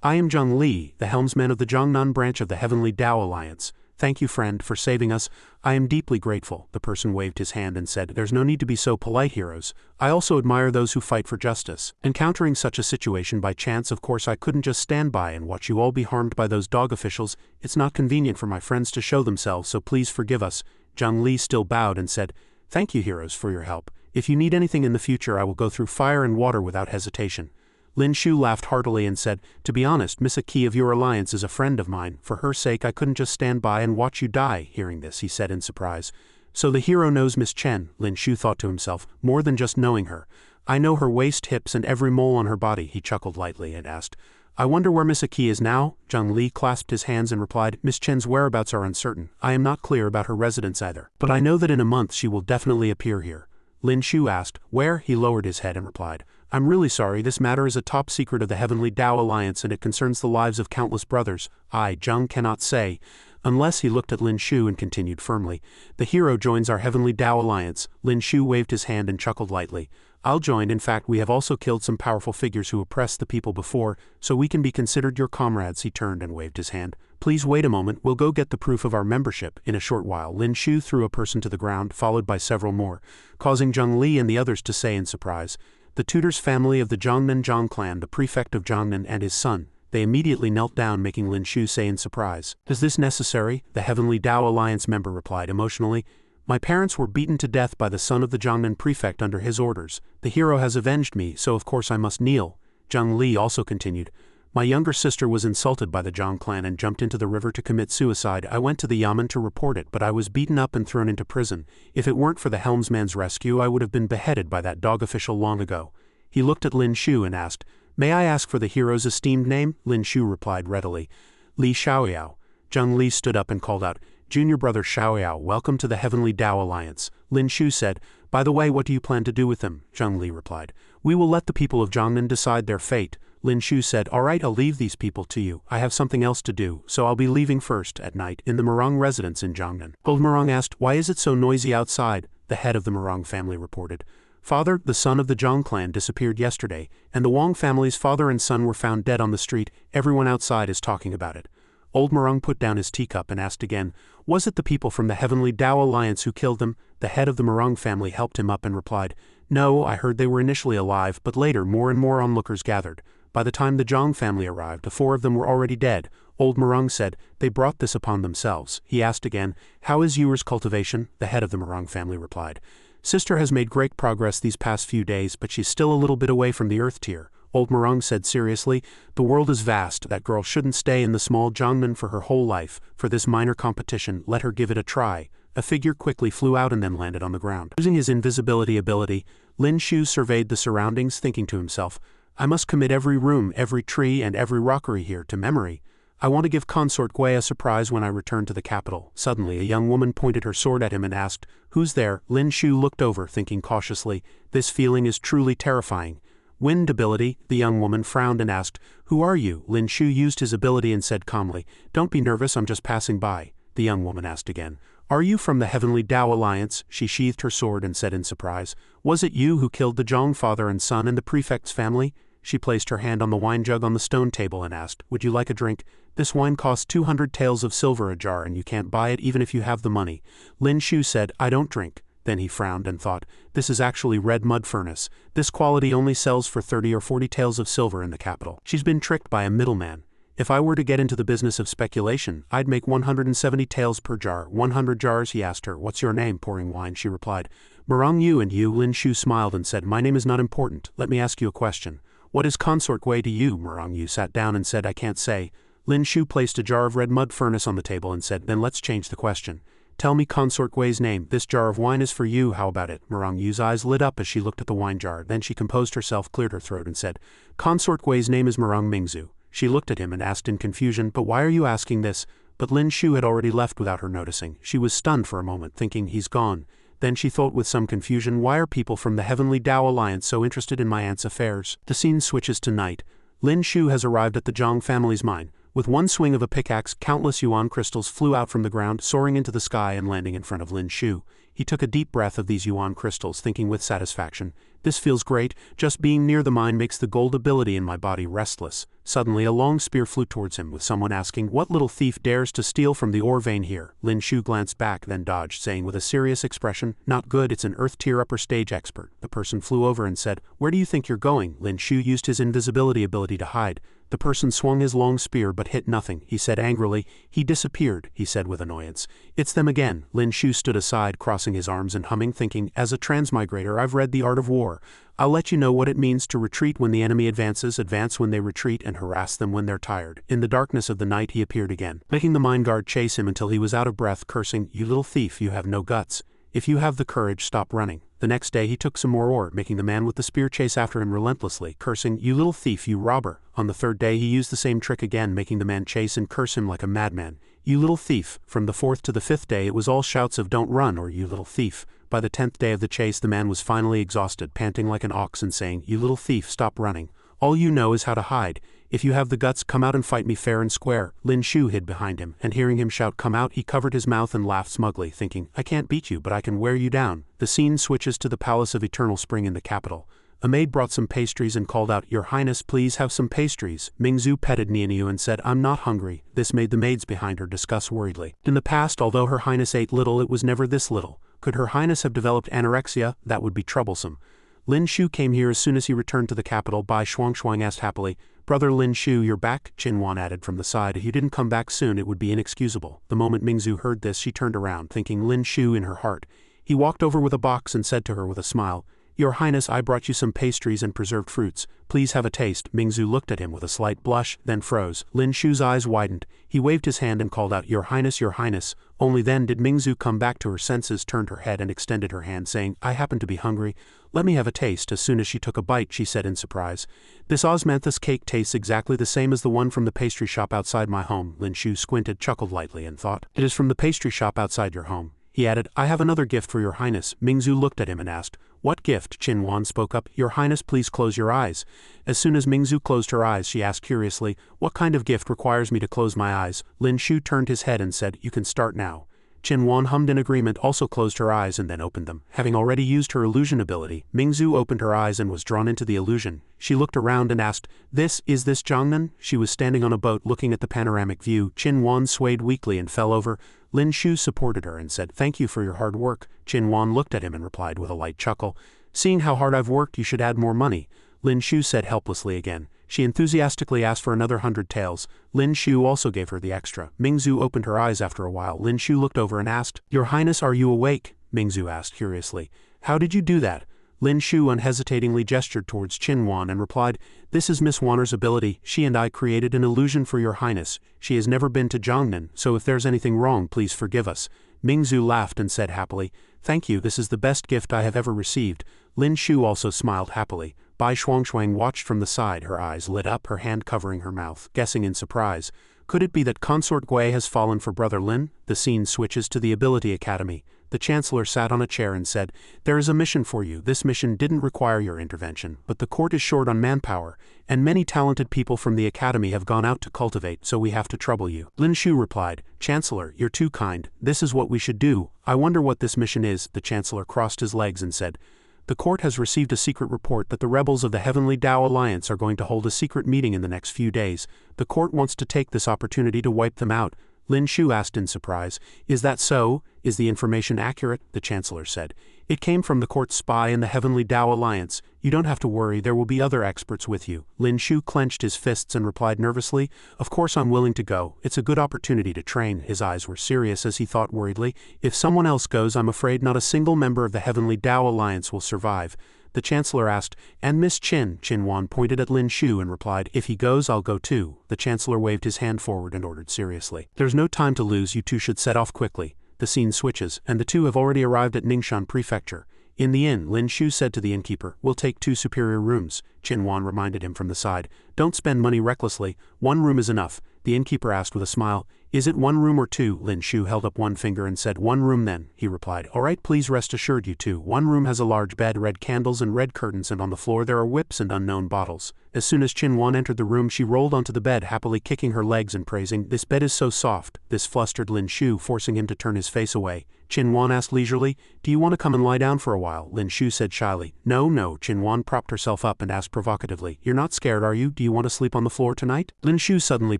I am Zhang Li, the helmsman of the Jiangnan branch of the Heavenly Tao Alliance. Thank you, friend, for saving us. I am deeply grateful. The person waved his hand and said, There's no need to be so polite, heroes. I also admire those who fight for justice. Encountering such a situation by chance, of course I couldn't just stand by and watch you all be harmed by those dog officials. It's not convenient for my friends to show themselves, so please forgive us. Zhang Li still bowed and said, Thank you, heroes, for your help. If you need anything in the future, I will go through fire and water without hesitation. Lin Shu laughed heartily and said, To be honest, Miss Aki of your alliance is a friend of mine. For her sake I couldn't just stand by and watch you die. Hearing this, he said in surprise. So the hero knows Miss Chen, Lin Shu thought to himself, more than just knowing her. I know her waist, hips, and every mole on her body. He chuckled lightly and asked, I wonder where Miss Aki is now? Zhang Li clasped his hands and replied, Miss Chen's whereabouts are uncertain. I am not clear about her residence either. But I know that in a month she will definitely appear here. Lin Shu asked, Where? He lowered his head and replied, I'm really sorry, this matter is a top secret of the Heavenly Tao Alliance and it concerns the lives of countless brothers. I, Zhang, cannot say. Unless. He looked at Lin Shu and continued firmly. The hero joins our Heavenly Tao Alliance. Lin Shu waved his hand and chuckled lightly. I'll join. In fact, we have also killed some powerful figures who oppressed the people before, so we can be considered your comrades. He turned and waved his hand. Please wait a moment, we'll go get the proof of our membership. In a short while, Lin Shu threw a person to the ground, followed by several more, causing Zhang Li and the others to say in surprise, The tutor's family of the Jiangnan Zhang clan, the prefect of Jiangnan and his son. They immediately knelt down, making Lin Shu say in surprise, Is this necessary? The Heavenly Tao Alliance member replied emotionally, My parents were beaten to death by the son of the Jiangnan prefect under his orders. The hero has avenged me, so of course I must kneel. Zhang Li also continued, My younger sister was insulted by the Zhang clan and jumped into the river to commit suicide. I went to the Yamen to report it, but I was beaten up and thrown into prison. If it weren't for the helmsman's rescue, I would have been beheaded by that dog official long ago. He looked at Lin Shu and asked, May I ask for the hero's esteemed name? Lin Shu replied readily, Li Xiaoyao. Zhang Li stood up and called out, Junior brother Xiaoyao, welcome to the Heavenly Tao Alliance. Lin Shu said, By the way, what do you plan to do with them? Zhang Li replied, We will let the people of Jiangnan decide their fate. Lin Shu said, All right, I'll leave these people to you. I have something else to do, so I'll be leaving first at night in the Murong residence in Jiangnan. Old Murong asked, Why is it so noisy outside? The head of the Murong family reported, Father, the son of the Zhang clan disappeared yesterday, and the Wang family's father and son were found dead on the street. Everyone outside is talking about it. Old Murong put down his teacup and asked again, Was it the people from the Heavenly Tao Alliance who killed them? The head of the Murong family helped him up and replied, No, I heard they were initially alive, but later more and more onlookers gathered. By the time the Zhang family arrived, the 4 of them were already dead. Old Murong said, They brought this upon themselves. He asked again, How is yours cultivation? The head of the Murong family replied, Sister has made great progress these past few days, but she's still a little bit away from the Earth tier. Old Murong said seriously. The world is vast. That girl shouldn't stay in the small Jiangnan for her whole life. For this minor competition, let her give it a try. A figure quickly flew out and then landed on the ground. Using his invisibility ability, Lin Shu surveyed the surroundings, thinking to himself, I must commit every room, every tree, and every rockery here to memory. I want to give Consort Gui a surprise when I return to the capital. Suddenly, a young woman pointed her sword at him and asked, Who's there? Lin Shu looked over, thinking cautiously, This feeling is truly terrifying. Wind ability, the young woman frowned and asked, Who are you? Lin Shu used his ability and said calmly, Don't be nervous, I'm just passing by. The young woman asked again, Are you from the Heavenly Tao Alliance? She sheathed her sword and said in surprise, Was it you who killed the Zhang father and son in the prefect's family? She placed her hand on the wine jug on the stone table and asked, Would you like a drink? This wine costs 200 taels of silver a jar and you can't buy it even if you have the money. Lin Shu said, I don't drink. Then he frowned and thought, This is actually red mud furnace. This quality only sells for 30 or 40 taels of silver in the capital. She's been tricked by a middleman. If I were to get into the business of speculation, I'd make 170 taels per jar. 100 jars, he asked her. What's your name? Pouring wine, she replied. Murong Yu. And you? Lin Shu smiled and said, My name is not important. Let me ask you a question. What is Consort Gui to you? Murong Yu sat down and said, I can't say. Lin Shu placed a jar of red mud furnace on the table and said, Then let's change the question. Tell me Consort Gui's name. This jar of wine is for you, how about it? Murong Yu's eyes lit up as she looked at the wine jar. Then she composed herself, cleared her throat and said, Consort Gui's name is Murong Mingzu. She looked at him and asked in confusion, But why are you asking this? But Lin Shu had already left without her noticing. She was stunned for a moment, thinking, He's gone. Then she thought with some confusion, Why are people from the Heavenly Tao Alliance so interested in my aunt's affairs? The scene switches to night. Lin Shu has arrived at the Zhang family's mine. With one swing of a pickaxe, countless yuan crystals flew out from the ground, soaring into the sky and landing in front of Lin Shu. He took a deep breath of these yuan crystals, thinking with satisfaction, This feels great, just being near the mine makes the gold ability in my body restless. Suddenly a long spear flew towards him, with someone asking, What little thief dares to steal from the ore vein here? Lin Shu glanced back, then dodged, saying with a serious expression, Not good, it's an earth-tier upper stage expert. The person flew over and said, Where do you think you're going? Lin Shu used his invisibility ability to hide. The person swung his long spear but hit nothing. He said angrily, He disappeared, he said with annoyance. It's them again. Lin Shu stood aside, crossing his arms and humming, thinking, As a transmigrator I've read The Art of War. I'll let you know what it means to retreat when the enemy advances, advance when they retreat, and harass them when they're tired. In the darkness of the night he appeared again, making the mine guard chase him until he was out of breath, cursing, You little thief, you have no guts. If you have the courage, stop running. The next day he took some more ore, making the man with the spear chase after him relentlessly, cursing, You little thief, you robber. On the third day he used the same trick again, making the man chase and curse him like a madman. You little thief. From the fourth to the fifth day it was all shouts of Don't run or You little thief. By the 10th day of the chase the man was finally exhausted, panting like an ox and saying, You little thief, stop running. All you know is how to hide. If you have the guts, come out and fight me fair and square. Lin Shu hid behind him, and hearing him shout come out, he covered his mouth and laughed smugly, thinking, I can't beat you, but I can wear you down. The scene switches to the Palace of Eternal Spring in the capital. A maid brought some pastries and called out, Your Highness, please have some pastries. Mingzu petted Nianiu and said, I'm not hungry. This made the maids behind her discuss worriedly. In the past, although Her Highness ate little, it was never this little. Could Her Highness have developed anorexia? That would be troublesome. Lin Shu came here as soon as he returned to the capital. Bai Shuang asked happily, Brother Lin Shu, you're back? Qin Wan added from the side, If you didn't come back soon it would be inexcusable. The moment Mingzu heard this she turned around, thinking Lin Shu in her heart. He walked over with a box and said to her with a smile, Your Highness, I brought you some pastries and preserved fruits. Please have a taste. Mingzu looked at him with a slight blush, then froze. Lin Shu's eyes widened. He waved his hand and called out, Your Highness, Your Highness. Only then did Mingzu come back to her senses, turned her head and extended her hand, saying, I happen to be hungry. Let me have a taste. As soon as she took a bite, she said in surprise, This osmanthus cake tastes exactly the same as the one from the pastry shop outside my home. Lin Shu squinted, chuckled lightly, and thought, It is from the pastry shop outside your home. He added, I have another gift for Your Highness. Mingzu looked at him and asked, What gift? Qin Wan spoke up, Your Highness, please close your eyes. As soon as Mingzu closed her eyes, she asked curiously, What kind of gift requires me to close my eyes? Lin Shu turned his head and said, You can start now. Qin Wan hummed in agreement, also closed her eyes and then opened them. Having already used her illusion ability, Mingzu opened her eyes and was drawn into the illusion. She looked around and asked, Is this Jiangnan? She was standing on a boat looking at the panoramic view. Qin Wan swayed weakly and fell over. Lin Shu supported her and said, Thank you for your hard work. Qin Wan looked at him and replied with a light chuckle, Seeing how hard I've worked, you should add more money. Lin Shu said helplessly again. She enthusiastically asked for another 100 taels. Lin Shu also gave her the extra. Mingzu opened her eyes after a while. Lin Shu looked over and asked, Your Highness, are you awake? Mingzu asked curiously. How did you do that? Lin Shu unhesitatingly gestured towards Qin Wan and replied, "This is Miss Wanner's ability. She and I created an illusion for your highness. She has never been to Jiangnan, so if there's anything wrong, please forgive us." Mingzhu laughed and said happily, "Thank you, this is the best gift I have ever received." Lin Shu also smiled happily. Bai Shuangshuang watched from the side, her eyes lit up, her hand covering her mouth, guessing in surprise. Could it be that Consort Gui has fallen for Brother Lin? The scene switches to the Ability Academy. The Chancellor sat on a chair and said, "There is a mission for you. This mission didn't require your intervention, but the court is short on manpower, and many talented people from the Academy have gone out to cultivate, so we have to trouble you." Lin Shu replied, "Chancellor, you're too kind. This is what we should do. I wonder what this mission is." The Chancellor crossed his legs and said, "The court has received a secret report that the rebels of the Heavenly Tao Alliance are going to hold a secret meeting in the next few days. The court wants to take this opportunity to wipe them out." Lin Shu asked in surprise, "Is that so? Is the information accurate?" The Chancellor said, "It came from the court spy in the Heavenly Tao Alliance. You don't have to worry, there will be other experts with you." Lin Shu clenched his fists and replied nervously, "Of course I'm willing to go. It's a good opportunity to train." His eyes were serious as he thought worriedly, "If someone else goes, I'm afraid not a single member of the Heavenly Tao Alliance will survive." The Chancellor asked, "And Miss Qin?" Qin Wan pointed at Lin Shu and replied, "If he goes, I'll go too." The Chancellor waved his hand forward and ordered seriously, "There's no time to lose, you two should set off quickly." The scene switches, and the two have already arrived at Ningxuan Prefecture. In the inn, Lin Shu said to the innkeeper, "We'll take 2 superior rooms." Qin Wan reminded him from the side, "Don't spend money recklessly, 1 room is enough." The innkeeper asked with a smile, "Is it 1 room or 2? Lin Shu held up one finger and said, "1 room then." He replied, "All right, please rest assured you two. 1 room has a large bed, red candles and red curtains, and on the floor there are whips and unknown bottles." As soon as Qin Wan entered the room, she rolled onto the bed, happily kicking her legs and praising, "This bed is so soft." This flustered Lin Shu, forcing him to turn his face away. Qin Wan asked leisurely, "Do you want to come and lie down for a while?" Lin Shu said shyly, "No, no." Qin Wan propped herself up and asked provocatively, "You're not scared, are you? Do you want to sleep on the floor tonight?" Lin Shu suddenly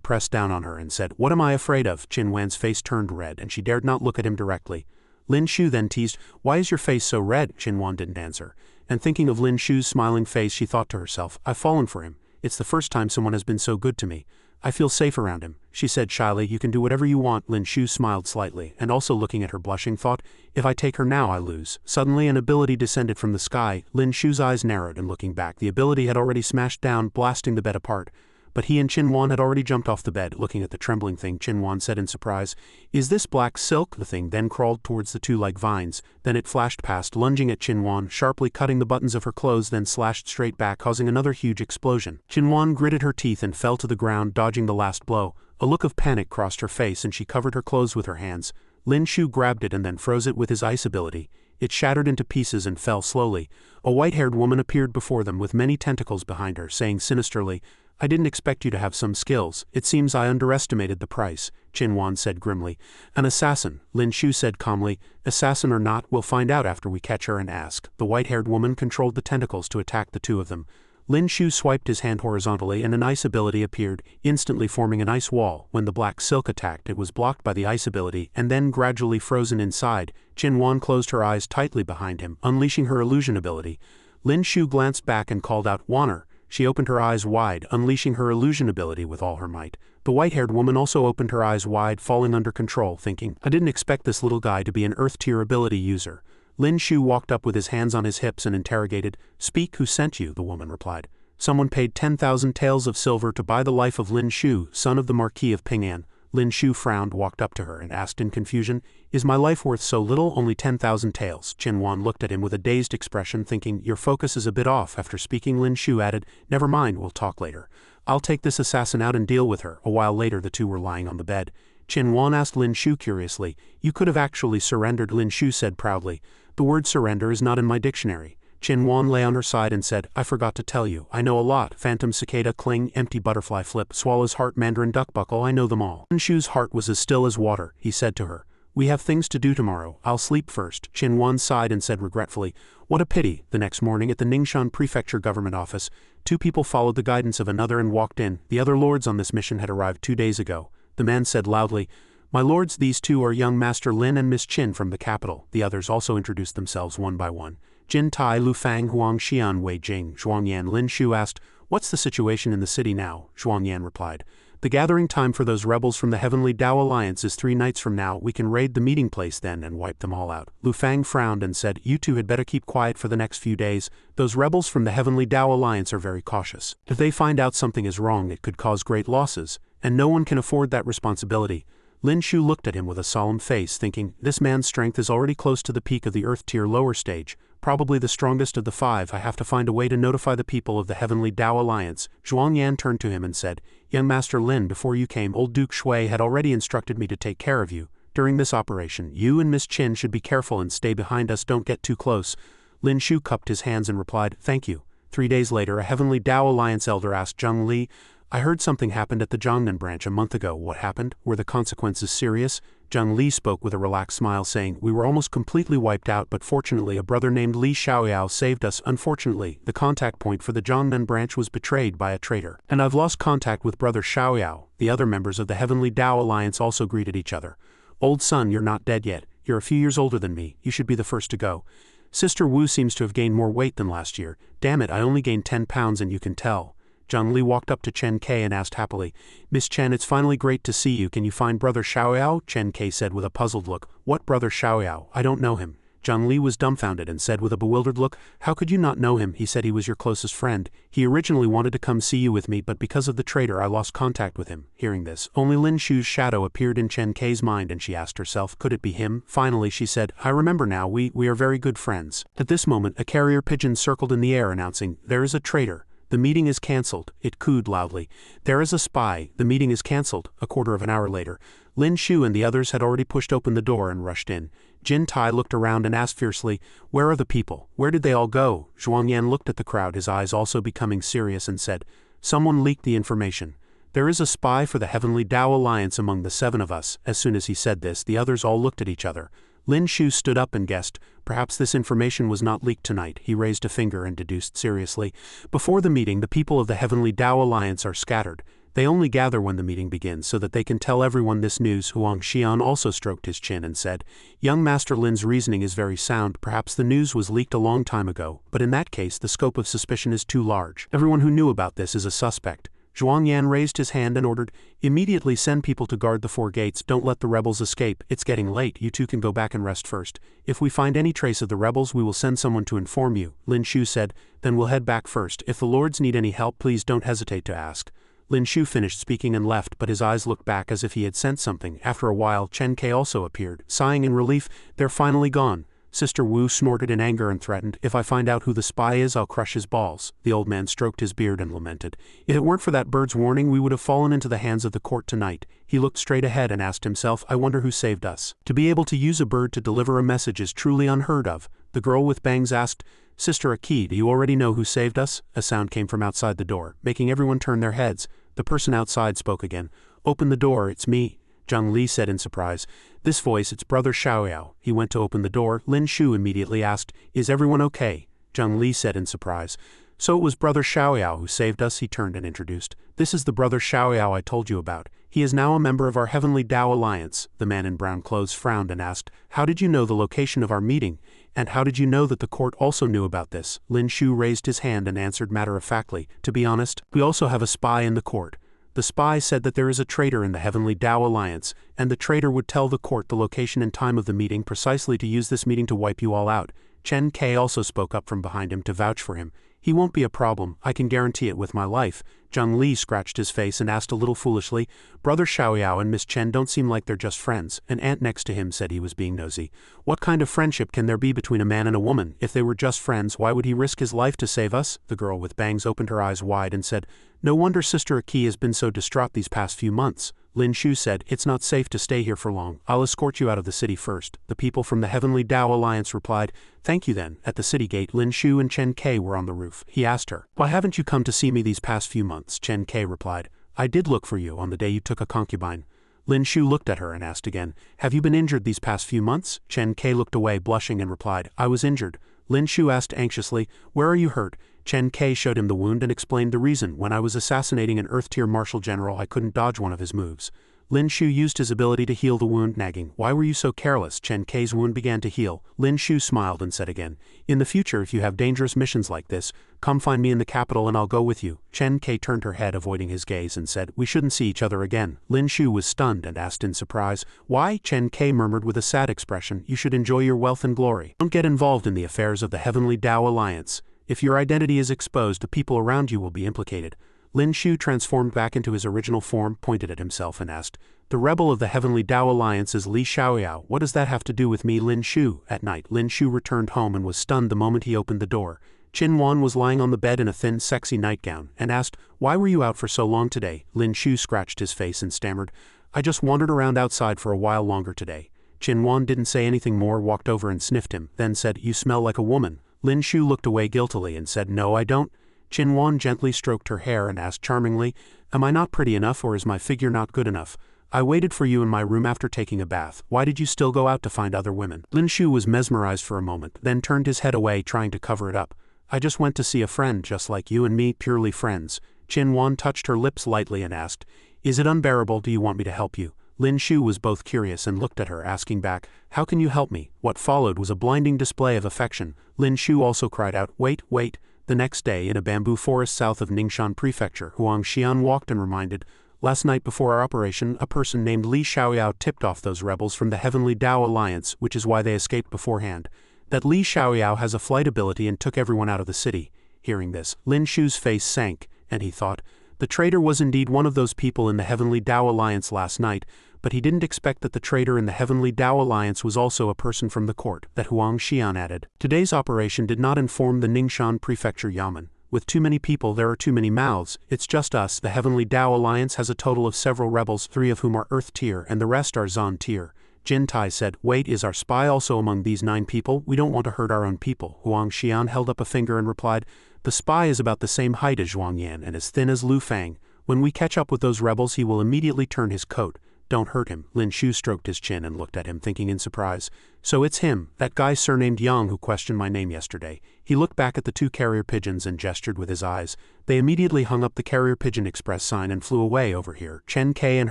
pressed down on her and said, "What am I afraid of?" Qin Wan's face turned red and she dared not look at him directly. Lin Shu then teased, "Why is your face so red?" Qin Wan didn't answer. And thinking of Lin Shu's smiling face, she thought to herself, "I've fallen for him. It's the first time someone has been so good to me. I feel safe around him." She said shyly, "You can do whatever you want." Lin Shu smiled slightly, and also looking at her blushing thought, "If I take her now I lose." Suddenly an ability descended from the sky. Lin Shu's eyes narrowed, and looking back, the ability had already smashed down, blasting the bed apart. But he and Qin Wan had already jumped off the bed. Looking at the trembling thing, Qin Wan said in surprise, "Is this black silk?" The thing then crawled towards the two like vines. Then it flashed past, lunging at Qin Wan, sharply cutting the buttons of her clothes, then slashed straight back, causing another huge explosion. Qin Wan gritted her teeth and fell to the ground, dodging the last blow. A look of panic crossed her face and she covered her clothes with her hands. Lin Shu grabbed it and then froze it with his ice ability. It shattered into pieces and fell slowly. A white-haired woman appeared before them with many tentacles behind her, saying sinisterly, "I didn't expect you to have some skills. It seems I underestimated the price." Qin Wan said grimly, "An assassin." Lin Shu said calmly, "Assassin or not, we'll find out after we catch her and ask." The white-haired woman controlled the tentacles to attack the two of them. Lin Shu swiped his hand horizontally and an ice ability appeared, instantly forming an ice wall. When the black silk attacked, it was blocked by the ice ability and then gradually frozen inside. Qin Wan closed her eyes tightly behind him, unleashing her illusion ability. Lin Shu glanced back and called out, "Wanner." She opened her eyes wide, unleashing her illusion ability with all her might. The white-haired woman also opened her eyes wide, falling under control, thinking, "I didn't expect this little guy to be an Earth-tier ability user." Lin Shu walked up with his hands on his hips and interrogated, "Speak, who sent you?" The woman replied, "Someone paid 10,000 taels of silver to buy the life of Lin Shu, son of the Marquis of Ping'an." Lin Shu frowned, walked up to her, and asked in confusion, "Is my life worth so little, only 10,000 taels?" Qin Wan looked at him with a dazed expression, thinking, "Your focus is a bit off." After speaking, Lin Shu added, "Never mind, we'll talk later. I'll take this assassin out and deal with her." A while later the two were lying on the bed. Qin Wan asked Lin Shu curiously, "You could have actually surrendered." Lin Shu said proudly, "The word surrender is not in my dictionary." Qin Wan lay on her side and said, "I forgot to tell you. I know a lot. Phantom cicada, cling, empty butterfly flip, swallow's heart, mandarin duck buckle, I know them all." Lin Shu's heart was as still as water. He said to her, "We have things to do tomorrow. I'll sleep first." Qin Wan sighed and said regretfully, "What a pity." The next morning at the Ningxuan Prefecture government office, 2 people followed the guidance of another and walked in. The other lords on this mission had arrived 2 days ago. The man said loudly, "My lords, these 2 are young Master Lin and Miss Qin from the capital." The others also introduced themselves one by one. Jin Tai, Lu Fang, Huang Xian, Wei Jing, Zhuangyan. Lin Shu asked, "What's the situation in the city now?" Zhuangyan replied, The gathering time for those rebels from the Heavenly Tao Alliance is 3 nights from now. We can raid the meeting place then and wipe them all out. Lu Fang frowned and said, you two had better keep quiet for the next few days. Those rebels from the Heavenly Tao Alliance are very cautious. If they find out something is wrong, it could cause great losses, and no one can afford that responsibility. Lin Shu looked at him with a solemn face, thinking, this man's strength is already close to the peak of the Earth Tier lower stage, probably the strongest of the 5. I have to find a way to notify the people of the Heavenly Tao Alliance. Zhuang Yan turned to him and said, young Master Lin, before you came, old Duke Shui had already instructed me to take care of you. During this operation, you and Miss Qin should be careful and stay behind us, don't get too close. Lin Shu cupped his hands and replied, thank you. 3 days later, a Heavenly Tao Alliance elder asked Zhang Li, I heard something happened at the Jiangnan branch a month ago. What happened? Were the consequences serious? Zhang Li spoke with a relaxed smile, saying, we were almost completely wiped out, but fortunately a brother named Li Xiaoyao saved us. Unfortunately, the contact point for the Jiangnan branch was betrayed by a traitor, and I've lost contact with brother Xiaoyao. The other members of the Heavenly Tao Alliance also greeted each other. Old son, you're not dead yet. You're a few years older than me. You should be the first to go. Sister Wu seems to have gained more weight than last year. Damn it, I only gained 10 pounds and you can tell. Zhang Li walked up to Chen Kai and asked happily, Miss Chen, it's finally great to see you. Can you find brother Xiaoyao? Chen Kai said with a puzzled look. What brother Xiaoyao? I don't know him. Zhang Li was dumbfounded and said with a bewildered look, how could you not know him? He said he was your closest friend. He originally wanted to come see you with me, but because of the traitor I lost contact with him. Hearing this, only Lin Shu's shadow appeared in Chen Kai's mind and she asked herself, could it be him? Finally she said, I remember now, we are very good friends. At this moment a carrier pigeon circled in the air announcing, there is a traitor. The meeting is cancelled. It cooed loudly. There is a spy. The meeting is cancelled. A quarter of an hour later, Lin Shu and the others had already pushed open the door and rushed in. Jin Tai looked around and asked fiercely, where are the people? Where did they all go? Zhuang Yan looked at the crowd, his eyes also becoming serious, and said, someone leaked the information. There is a spy for the Heavenly Tao Alliance among the 7 of us. As soon as he said this, the others all looked at each other. Lin Shu stood up and guessed, perhaps this information was not leaked tonight. He raised a finger and deduced seriously, before the meeting the people of the Heavenly Tao Alliance are scattered. They only gather when the meeting begins so that they can tell everyone this news. Huang Xian also stroked his chin and said, young Master Lin's reasoning is very sound. Perhaps the news was leaked a long time ago, but in that case the scope of suspicion is too large. Everyone who knew about this is a suspect. Zhuang Yan raised his hand and ordered, immediately send people to guard the 4 gates. Don't let the rebels escape. It's getting late. You two can go back and rest first. If we find any trace of the rebels, we will send someone to inform you. Lin Shu said, then we'll head back first. If the lords need any help, please don't hesitate to ask. Lin Shu finished speaking and left, but his eyes looked back as if he had sensed something. After a while, Chen Kai also appeared, sighing in relief. They're finally gone. Sister Wu snorted in anger and threatened, if I find out who the spy is, I'll crush his balls. The old man stroked his beard and lamented, if it weren't for that bird's warning, we would have fallen into the hands of the court tonight. He looked straight ahead and asked himself, I wonder who saved us. To be able to use a bird to deliver a message is truly unheard of. The girl with bangs asked, Sister Aki, do you already know who saved us? A sound came from outside the door, making everyone turn their heads. The person outside spoke again. Open the door, it's me. Zhang Li said in surprise. This voice, it's brother Xiaoyao. He went to open the door. Lin Shu immediately asked, is everyone okay? Zhang Li said in surprise. So it was brother Xiaoyao who saved us. He turned and introduced. This is the brother Xiaoyao I told you about. He is now a member of our Heavenly Tao Alliance. The man in brown clothes frowned and asked, how did you know the location of our meeting? And how did you know that the court also knew about this? Lin Shu raised his hand and answered matter-of-factly, to be honest, we also have a spy in the court. The spy said that there is a traitor in the Heavenly Tao Alliance, and the traitor would tell the court the location and time of the meeting precisely to use this meeting to wipe you all out. Chen Kai also spoke up from behind him to vouch for him. He won't be a problem, I can guarantee it with my life. Zhang Li scratched his face and asked a little foolishly, brother Xiaoyao and Miss Chen don't seem like they're just friends. An ant next to him said he was being nosy. What kind of friendship can there be between a man and a woman? If they were just friends, why would he risk his life to save us? The girl with bangs opened her eyes wide and said, no wonder Sister Aki has been so distraught these past few months. Lin Shu said, it's not safe to stay here for long. I'll escort you out of the city first. The people from the Heavenly Tao Alliance replied, thank you then. At the city gate, Lin Shu and Chen Kai were on the roof. He asked her, why haven't you come to see me these past few months? Chen Kai replied, I did look for you on the day you took a concubine. Lin Shu looked at her and asked again, have you been injured these past few months? Chen Kai looked away blushing and replied, I was injured. Lin Shu asked anxiously, where are you hurt? Chen Kai showed him the wound and explained the reason. When I was assassinating an Earth-tier martial general, I couldn't dodge one of his moves. Lin Shu used his ability to heal the wound, nagging, "Why were you so careless?" Chen Kei's wound began to heal. Lin Shu smiled and said again, "In the future, if you have dangerous missions like this, come find me in the capital and I'll go with you." Chen Kei turned her head, avoiding his gaze, and said, "We shouldn't see each other again." Lin Shu was stunned and asked in surprise, "Why?" Chen Kei murmured with a sad expression, "You should enjoy your wealth and glory. Don't get involved in the affairs of the Heavenly Tao Alliance. If your identity is exposed, the people around you will be implicated." Lin Shu transformed back into his original form, pointed at himself, and asked, "The rebel of the Heavenly Tao Alliance is Li Xiaoyao. What does that have to do with me, Lin Shu?" At night, Lin Shu returned home and was stunned the moment he opened the door. Qin Wan was lying on the bed in a thin, sexy nightgown, and asked, "Why were you out for so long today?" Lin Shu scratched his face and stammered, "I just wandered around outside for a while longer today." Qin Wan didn't say anything more, walked over and sniffed him, then said, "You smell like a woman." Lin Shu looked away guiltily and said, "No, I don't." Qin Wan gently stroked her hair and asked charmingly, "Am I not pretty enough, or is my figure not good enough? I waited for you in my room after taking a bath. Why did you still go out to find other women?" Lin Shu was mesmerized for a moment, then turned his head away, trying to cover it up. "I just went to see a friend, just like you and me, purely friends." Qin Wan touched her lips lightly and asked, "Is it unbearable? Do you want me to help you?" Lin Shu was both curious and looked at her, asking back, "How can you help me?" What followed was a blinding display of affection. Lin Shu also cried out, "Wait, wait." The next day, in a bamboo forest south of Ningxuan Prefecture, Huang Xian walked and reminded, "Last night before our operation, a person named Li Xiaoyao tipped off those rebels from the Heavenly Tao Alliance, which is why they escaped beforehand. That Li Xiaoyao has a flight ability and took everyone out of the city." Hearing this, Lin Shu's face sank, and he thought, the traitor was indeed one of those people in the Heavenly Tao Alliance last night, but he didn't expect that the traitor in the Heavenly Tao Alliance was also a person from the court. That Huang Xian added, "Today's operation did not inform the Ningxuan Prefecture Yamen. With too many people there are too many mouths. It's just us. The Heavenly Tao Alliance has a total of several rebels, 3 of whom are Earth tier and the rest are Zon tier." Jin Tai said, "Wait, is our spy also among these 9 people? We don't want to hurt our own people." Huang Xian held up a finger and replied, "The spy is about the same height as Zhuang Yan and as thin as Lu Fang. When we catch up with those rebels he will immediately turn his coat. Don't hurt him." Lin Shu stroked his chin and looked at him, thinking in surprise, "So it's him, that guy surnamed Yang who questioned my name yesterday." He looked back at the 2 carrier pigeons and gestured with his eyes. They immediately hung up the Carrier Pigeon Express sign and flew away over here. Chen Kei and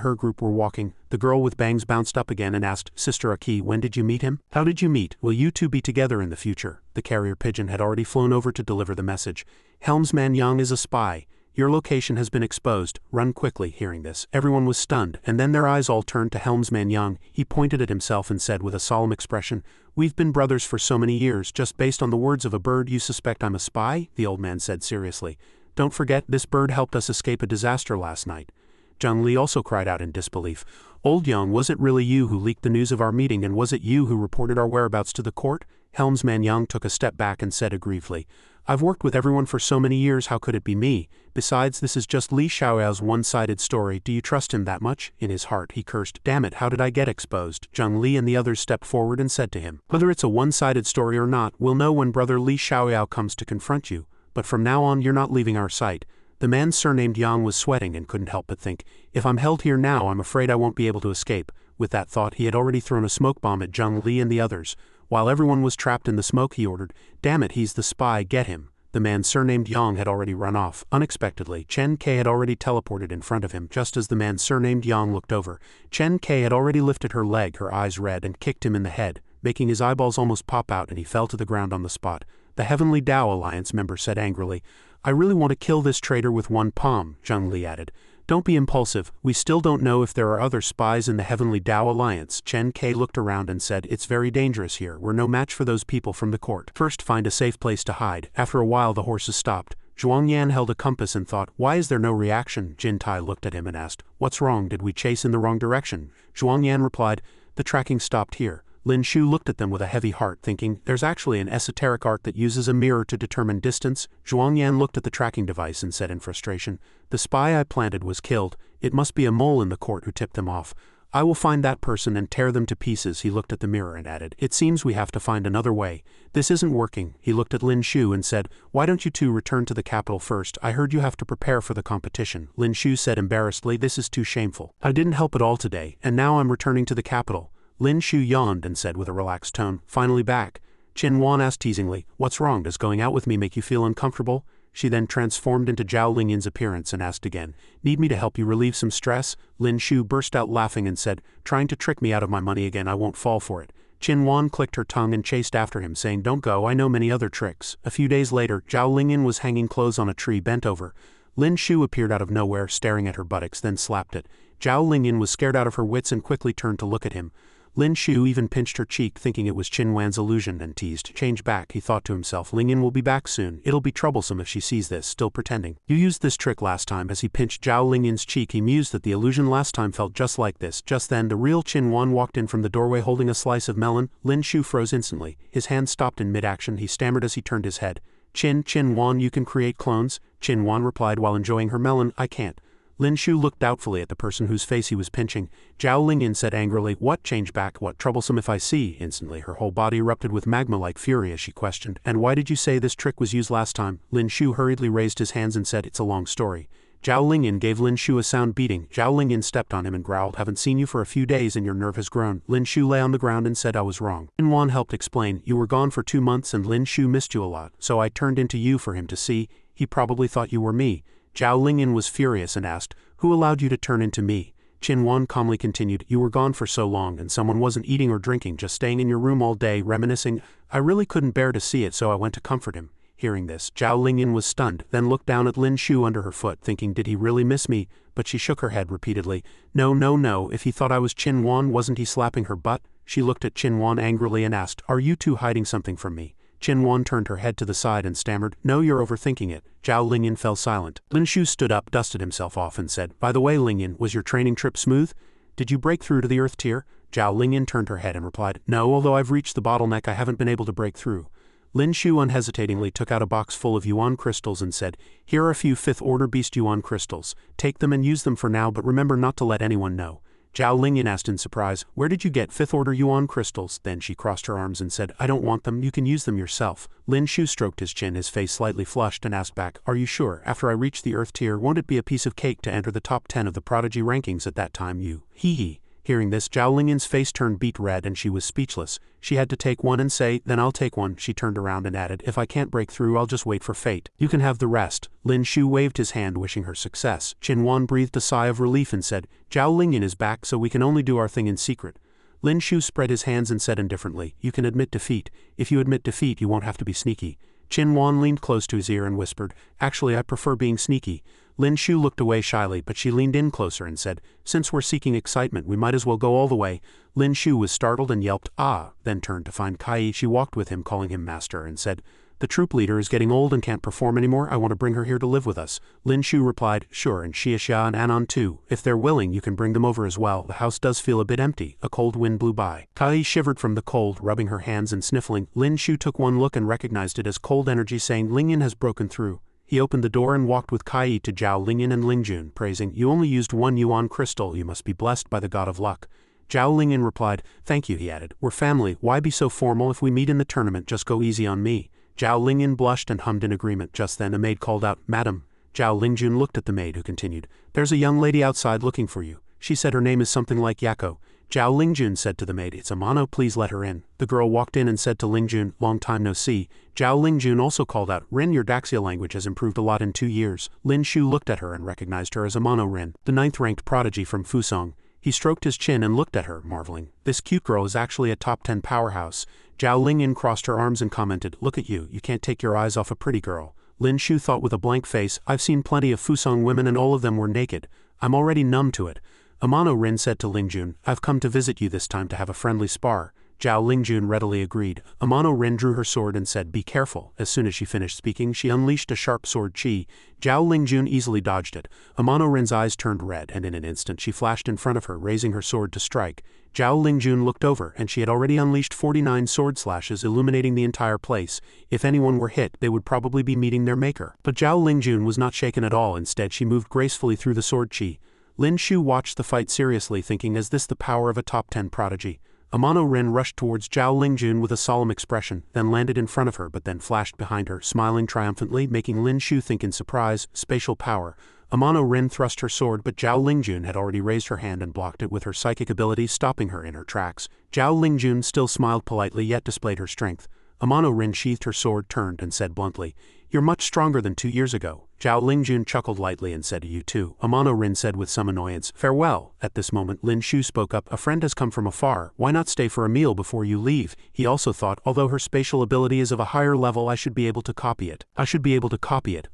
her group were walking. The girl with bangs bounced up again and asked, "Sister Aki, when did you meet him? How did you meet? Will you two be together in the future?" The carrier pigeon had already flown over to deliver the message. "Helmsman Yang is a spy. Your location has been exposed. Run quickly." Hearing this, everyone was stunned, and then their eyes all turned to Helmsman Yang. He pointed at himself and said with a solemn expression, "We've been brothers for so many years. Just based on the words of a bird you suspect I'm a spy?" The old man said seriously. "Don't forget, this bird helped us escape a disaster last night." Zhang Li also cried out in disbelief. "Old Yang, was it really you who leaked the news of our meeting, and was it you who reported our whereabouts to the court?" Helmsman Yang took a step back and said aggrievedly, "I've worked with everyone for so many years, how could it be me? Besides, this is just Li Xiaoyao's one-sided story. Do you trust him that much?" In his heart he cursed, "Damn it, how did I get exposed?" Zhang Li and the others stepped forward and said to him, "Whether it's a one-sided story or not, we'll know when brother Li Xiaoyao comes to confront you. But from now on you're not leaving our sight." The man surnamed Yang was sweating and couldn't help but think, "If I'm held here now, I'm afraid I won't be able to escape." With that thought, he had already thrown a smoke bomb at Zhang Li and the others. While everyone was trapped in the smoke, he ordered, "Damn it, he's the spy, get him." The man surnamed Yang had already run off. Unexpectedly, Chen Kei had already teleported in front of him. Just as the man surnamed Yang looked over, Chen Kei had already lifted her leg, her eyes red, and kicked him in the head, making his eyeballs almost pop out, and he fell to the ground on the spot. The Heavenly Tao Alliance member said angrily, "I really want to kill this traitor with one palm." Zhang Li added, "Don't be impulsive. We still don't know if there are other spies in the Heavenly Tao Alliance." Chen Kei looked around and said, "It's very dangerous here. We're no match for those people from the court. First find a safe place to hide." After a while the horses stopped. Zhuang Yan held a compass and thought, "Why is there no reaction?" Jin Tai looked at him and asked, "What's wrong? Did we chase in the wrong direction?" Zhuang Yan replied, "The tracking stopped here." Lin Shu looked at them with a heavy heart, thinking, there's actually an esoteric art that uses a mirror to determine distance. Zhuang Yan looked at the tracking device and said in frustration, "The spy I planted was killed. It must be a mole in the court who tipped them off. I will find that person and tear them to pieces." He looked at the mirror and added, "It seems we have to find another way. This isn't working." He looked at Lin Shu and said, "Why don't you two return to the capital first? I heard you have to prepare for the competition." Lin Shu said embarrassedly, "This is too shameful. I didn't help at all today, and now I'm returning to the capital." Lin Shu yawned and said with a relaxed tone, "Finally back." Qin Wan asked teasingly, "What's wrong? Does going out with me make you feel uncomfortable?" She then transformed into Zhao Lingyin's appearance and asked again, "Need me to help you relieve some stress?" Lin Shu burst out laughing and said, "Trying to trick me out of my money again, I won't fall for it." Qin Wan clicked her tongue and chased after him, saying, "Don't go, I know many other tricks." A few days later, Zhao Lingyin was hanging clothes on a tree bent over. Lin Shu appeared out of nowhere, staring at her buttocks, then slapped it. Zhao Lingyin was scared out of her wits and quickly turned to look at him. Lin Shu even pinched her cheek, thinking it was Qin Wan's illusion, and teased. "Change back," he thought to himself. "Lingyin will be back soon. It'll be troublesome if she sees this, still pretending." "You used this trick last time." As he pinched Zhao Lingyin's cheek, he mused that the illusion last time felt just like this. Just then, the real Qin Wan walked in from the doorway holding a slice of melon. Lin Shu froze instantly. His hand stopped in mid-action. He stammered as he turned his head. Qin Wan, you can create clones?" Qin Wan replied while enjoying her melon. "I can't." Lin Shu looked doubtfully at the person whose face he was pinching. Zhao Lingyin said angrily, "What? Change back? What? Troublesome if I see?" Instantly, her whole body erupted with magma-like fury as she questioned. "And why did you say this trick was used last time?" Lin Shu hurriedly raised his hands and said, "It's a long story." Zhao Lingyin gave Lin Shu a sound beating. Zhao Lingyin stepped on him and growled, "Haven't seen you for a few days and your nerve has grown." Lin Shu lay on the ground and said, "I was wrong." Qin Wan helped explain, "You were gone for 2 months and Lin Shu missed you a lot, so I turned into you for him to see. He probably thought you were me." Zhao Lingyin was furious and asked, "Who allowed you to turn into me?" Qin Wan calmly continued, "You were gone for so long and someone wasn't eating or drinking, just staying in your room all day, reminiscing. I really couldn't bear to see it, so I went to comfort him." Hearing this, Zhao Lingyin was stunned, then looked down at Lin Shu under her foot, thinking, "Did he really miss me?" But she shook her head repeatedly. No, if he thought I was Qin Wan, wasn't he slapping her butt?" She looked at Qin Wan angrily and asked, "Are you two hiding something from me?" Qin Wan turned her head to the side and stammered, "No, you're overthinking it." Zhao Lingyin fell silent. Lin Shu stood up, dusted himself off and said, "By the way, Lingyin, was your training trip smooth? Did you break through to the Earth tier?" Zhao Lingyin turned her head and replied, "No, although I've reached the bottleneck, I haven't been able to break through." Lin Shu unhesitatingly took out a box full of yuan crystals and said, "Here are a few 5th order beast yuan crystals. Take them and use them for now, but remember not to let anyone know." Zhao Lingyin asked in surprise, "Where did you get 5th order yuan crystals?" Then she crossed her arms and said, "I don't want them, you can use them yourself." Lin Shu stroked his chin, his face slightly flushed, and asked back, "Are you sure? After I reach the Earth tier, won't it be a piece of cake to enter the top 10 of the prodigy rankings at that time? You hee. Hearing this, Zhao Lingyin's face turned beet red and she was speechless. She had to take one and say, "Then I'll take one." She turned around and added, "If I can't break through, I'll just wait for fate. You can have the rest." Lin Shu waved his hand, wishing her success. Qin Wan breathed a sigh of relief and said, "Zhao Lingyin is back, so we can only do our thing in secret." Lin Shu spread his hands and said indifferently, "You can admit defeat. If you admit defeat, you won't have to be sneaky." Qin Wan leaned close to his ear and whispered, "Actually, I prefer being sneaky." Lin Shu looked away shyly, but she leaned in closer and said, "Since we're seeking excitement, we might as well go all the way." Lin Shu was startled and yelped, "Ah," then turned to find Kai. She walked with him, calling him master, and said, "The troop leader is getting old and can't perform anymore. I want to bring her here to live with us." Lin Shu replied, "Sure, and Xiaxia and Anon too. If they're willing, you can bring them over as well. The house does feel a bit empty." A cold wind blew by. Kai shivered from the cold, rubbing her hands and sniffling. Lin Shu took one look and recognized it as cold energy, saying, "Lingyin has broken through." He opened the door and walked with Kai to Zhao Lingyin and Lingjun, praising, "You only used 1 yuan crystal. You must be blessed by the god of luck." Zhao Lingyin replied, "Thank you," he added. "We're family. Why be so formal? If we meet in the tournament, just go easy on me." Zhao Lingyin blushed and hummed in agreement. Just then a maid called out, "Madam." Zhao Lingjun looked at the maid, who continued, "There's a young lady outside looking for you. She said her name is something like Yako." Zhao Lingjun said to the maid, "It's Amano, please let her in." The girl walked in and said to Lingjun, "Long time no see." Zhao Lingjun also called out, "Rin, your Daxia language has improved a lot in 2 years." Lin Shu looked at her and recognized her as Amano Rin, the 9th-ranked prodigy from Fusong. He stroked his chin and looked at her, marveling. This cute girl is actually a top 10 powerhouse. Zhao Lingyin crossed her arms and commented, "Look at you, you can't take your eyes off a pretty girl." Lin Shu thought with a blank face, "I've seen plenty of Fusong women and all of them were naked. I'm already numb to it." Amano Rin said to Lingjun, "I've come to visit you this time to have a friendly spar." Zhao Lingjun readily agreed. Amano Rin drew her sword and said, "Be careful." As soon as she finished speaking, she unleashed a sharp sword chi. Zhao Lingjun easily dodged it. Amano Rin's eyes turned red, and in an instant she flashed in front of her, raising her sword to strike. Zhao Lingjun looked over, and she had already unleashed 49 sword slashes, illuminating the entire place. If anyone were hit, they would probably be meeting their maker. But Zhao Lingjun was not shaken at all. Instead, she moved gracefully through the sword chi. Lin Shu watched the fight seriously, thinking, "Is this the power of a top 10 prodigy?" Amano Rin rushed towards Zhao Lingjun with a solemn expression, then landed in front of her but then flashed behind her, smiling triumphantly, making Lin Shu think in surprise, spatial power. Amano Rin thrust her sword, but Zhao Lingjun had already raised her hand and blocked it with her psychic ability, stopping her in her tracks. Zhao Lingjun still smiled politely yet displayed her strength. Amano Rin sheathed her sword, turned, and said bluntly, "You're much stronger than 2 years ago." Zhao Lingjun chuckled lightly and said, "You too." Amano Rin said with some annoyance, "Farewell." At this moment Lin Shu spoke up, "A friend has come from afar, why not stay for a meal before you leave?" He also thought, although her spatial ability is of a higher level, I should be able to copy it.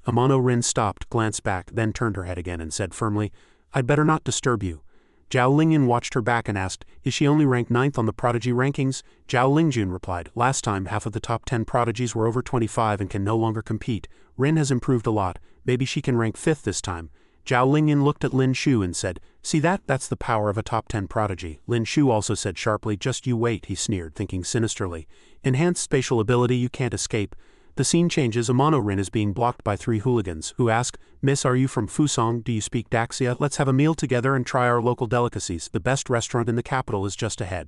Amano Rin stopped, glanced back, then turned her head again and said firmly, "I'd better not disturb you." Zhao Lingyan watched her back and asked, "Is she only ranked 9th on the prodigy rankings?" Zhao Lingjun replied, "Last time half of the top 10 prodigies were over 25 and can no longer compete. Rin has improved a lot, maybe she can rank 5th this time." Zhao Lingyan looked at Lin Shu and said, "See that? That's the power of a top 10 prodigy." Lin Shu also said sharply, "Just you wait," he sneered, thinking sinisterly. "Enhanced spatial ability, you can't escape." The scene changes. Amano Rin is being blocked by 3 hooligans, who ask, "Miss, are you from Fusong? Do you speak Daxia? Let's have a meal together and try our local delicacies. The best restaurant in the capital is just ahead."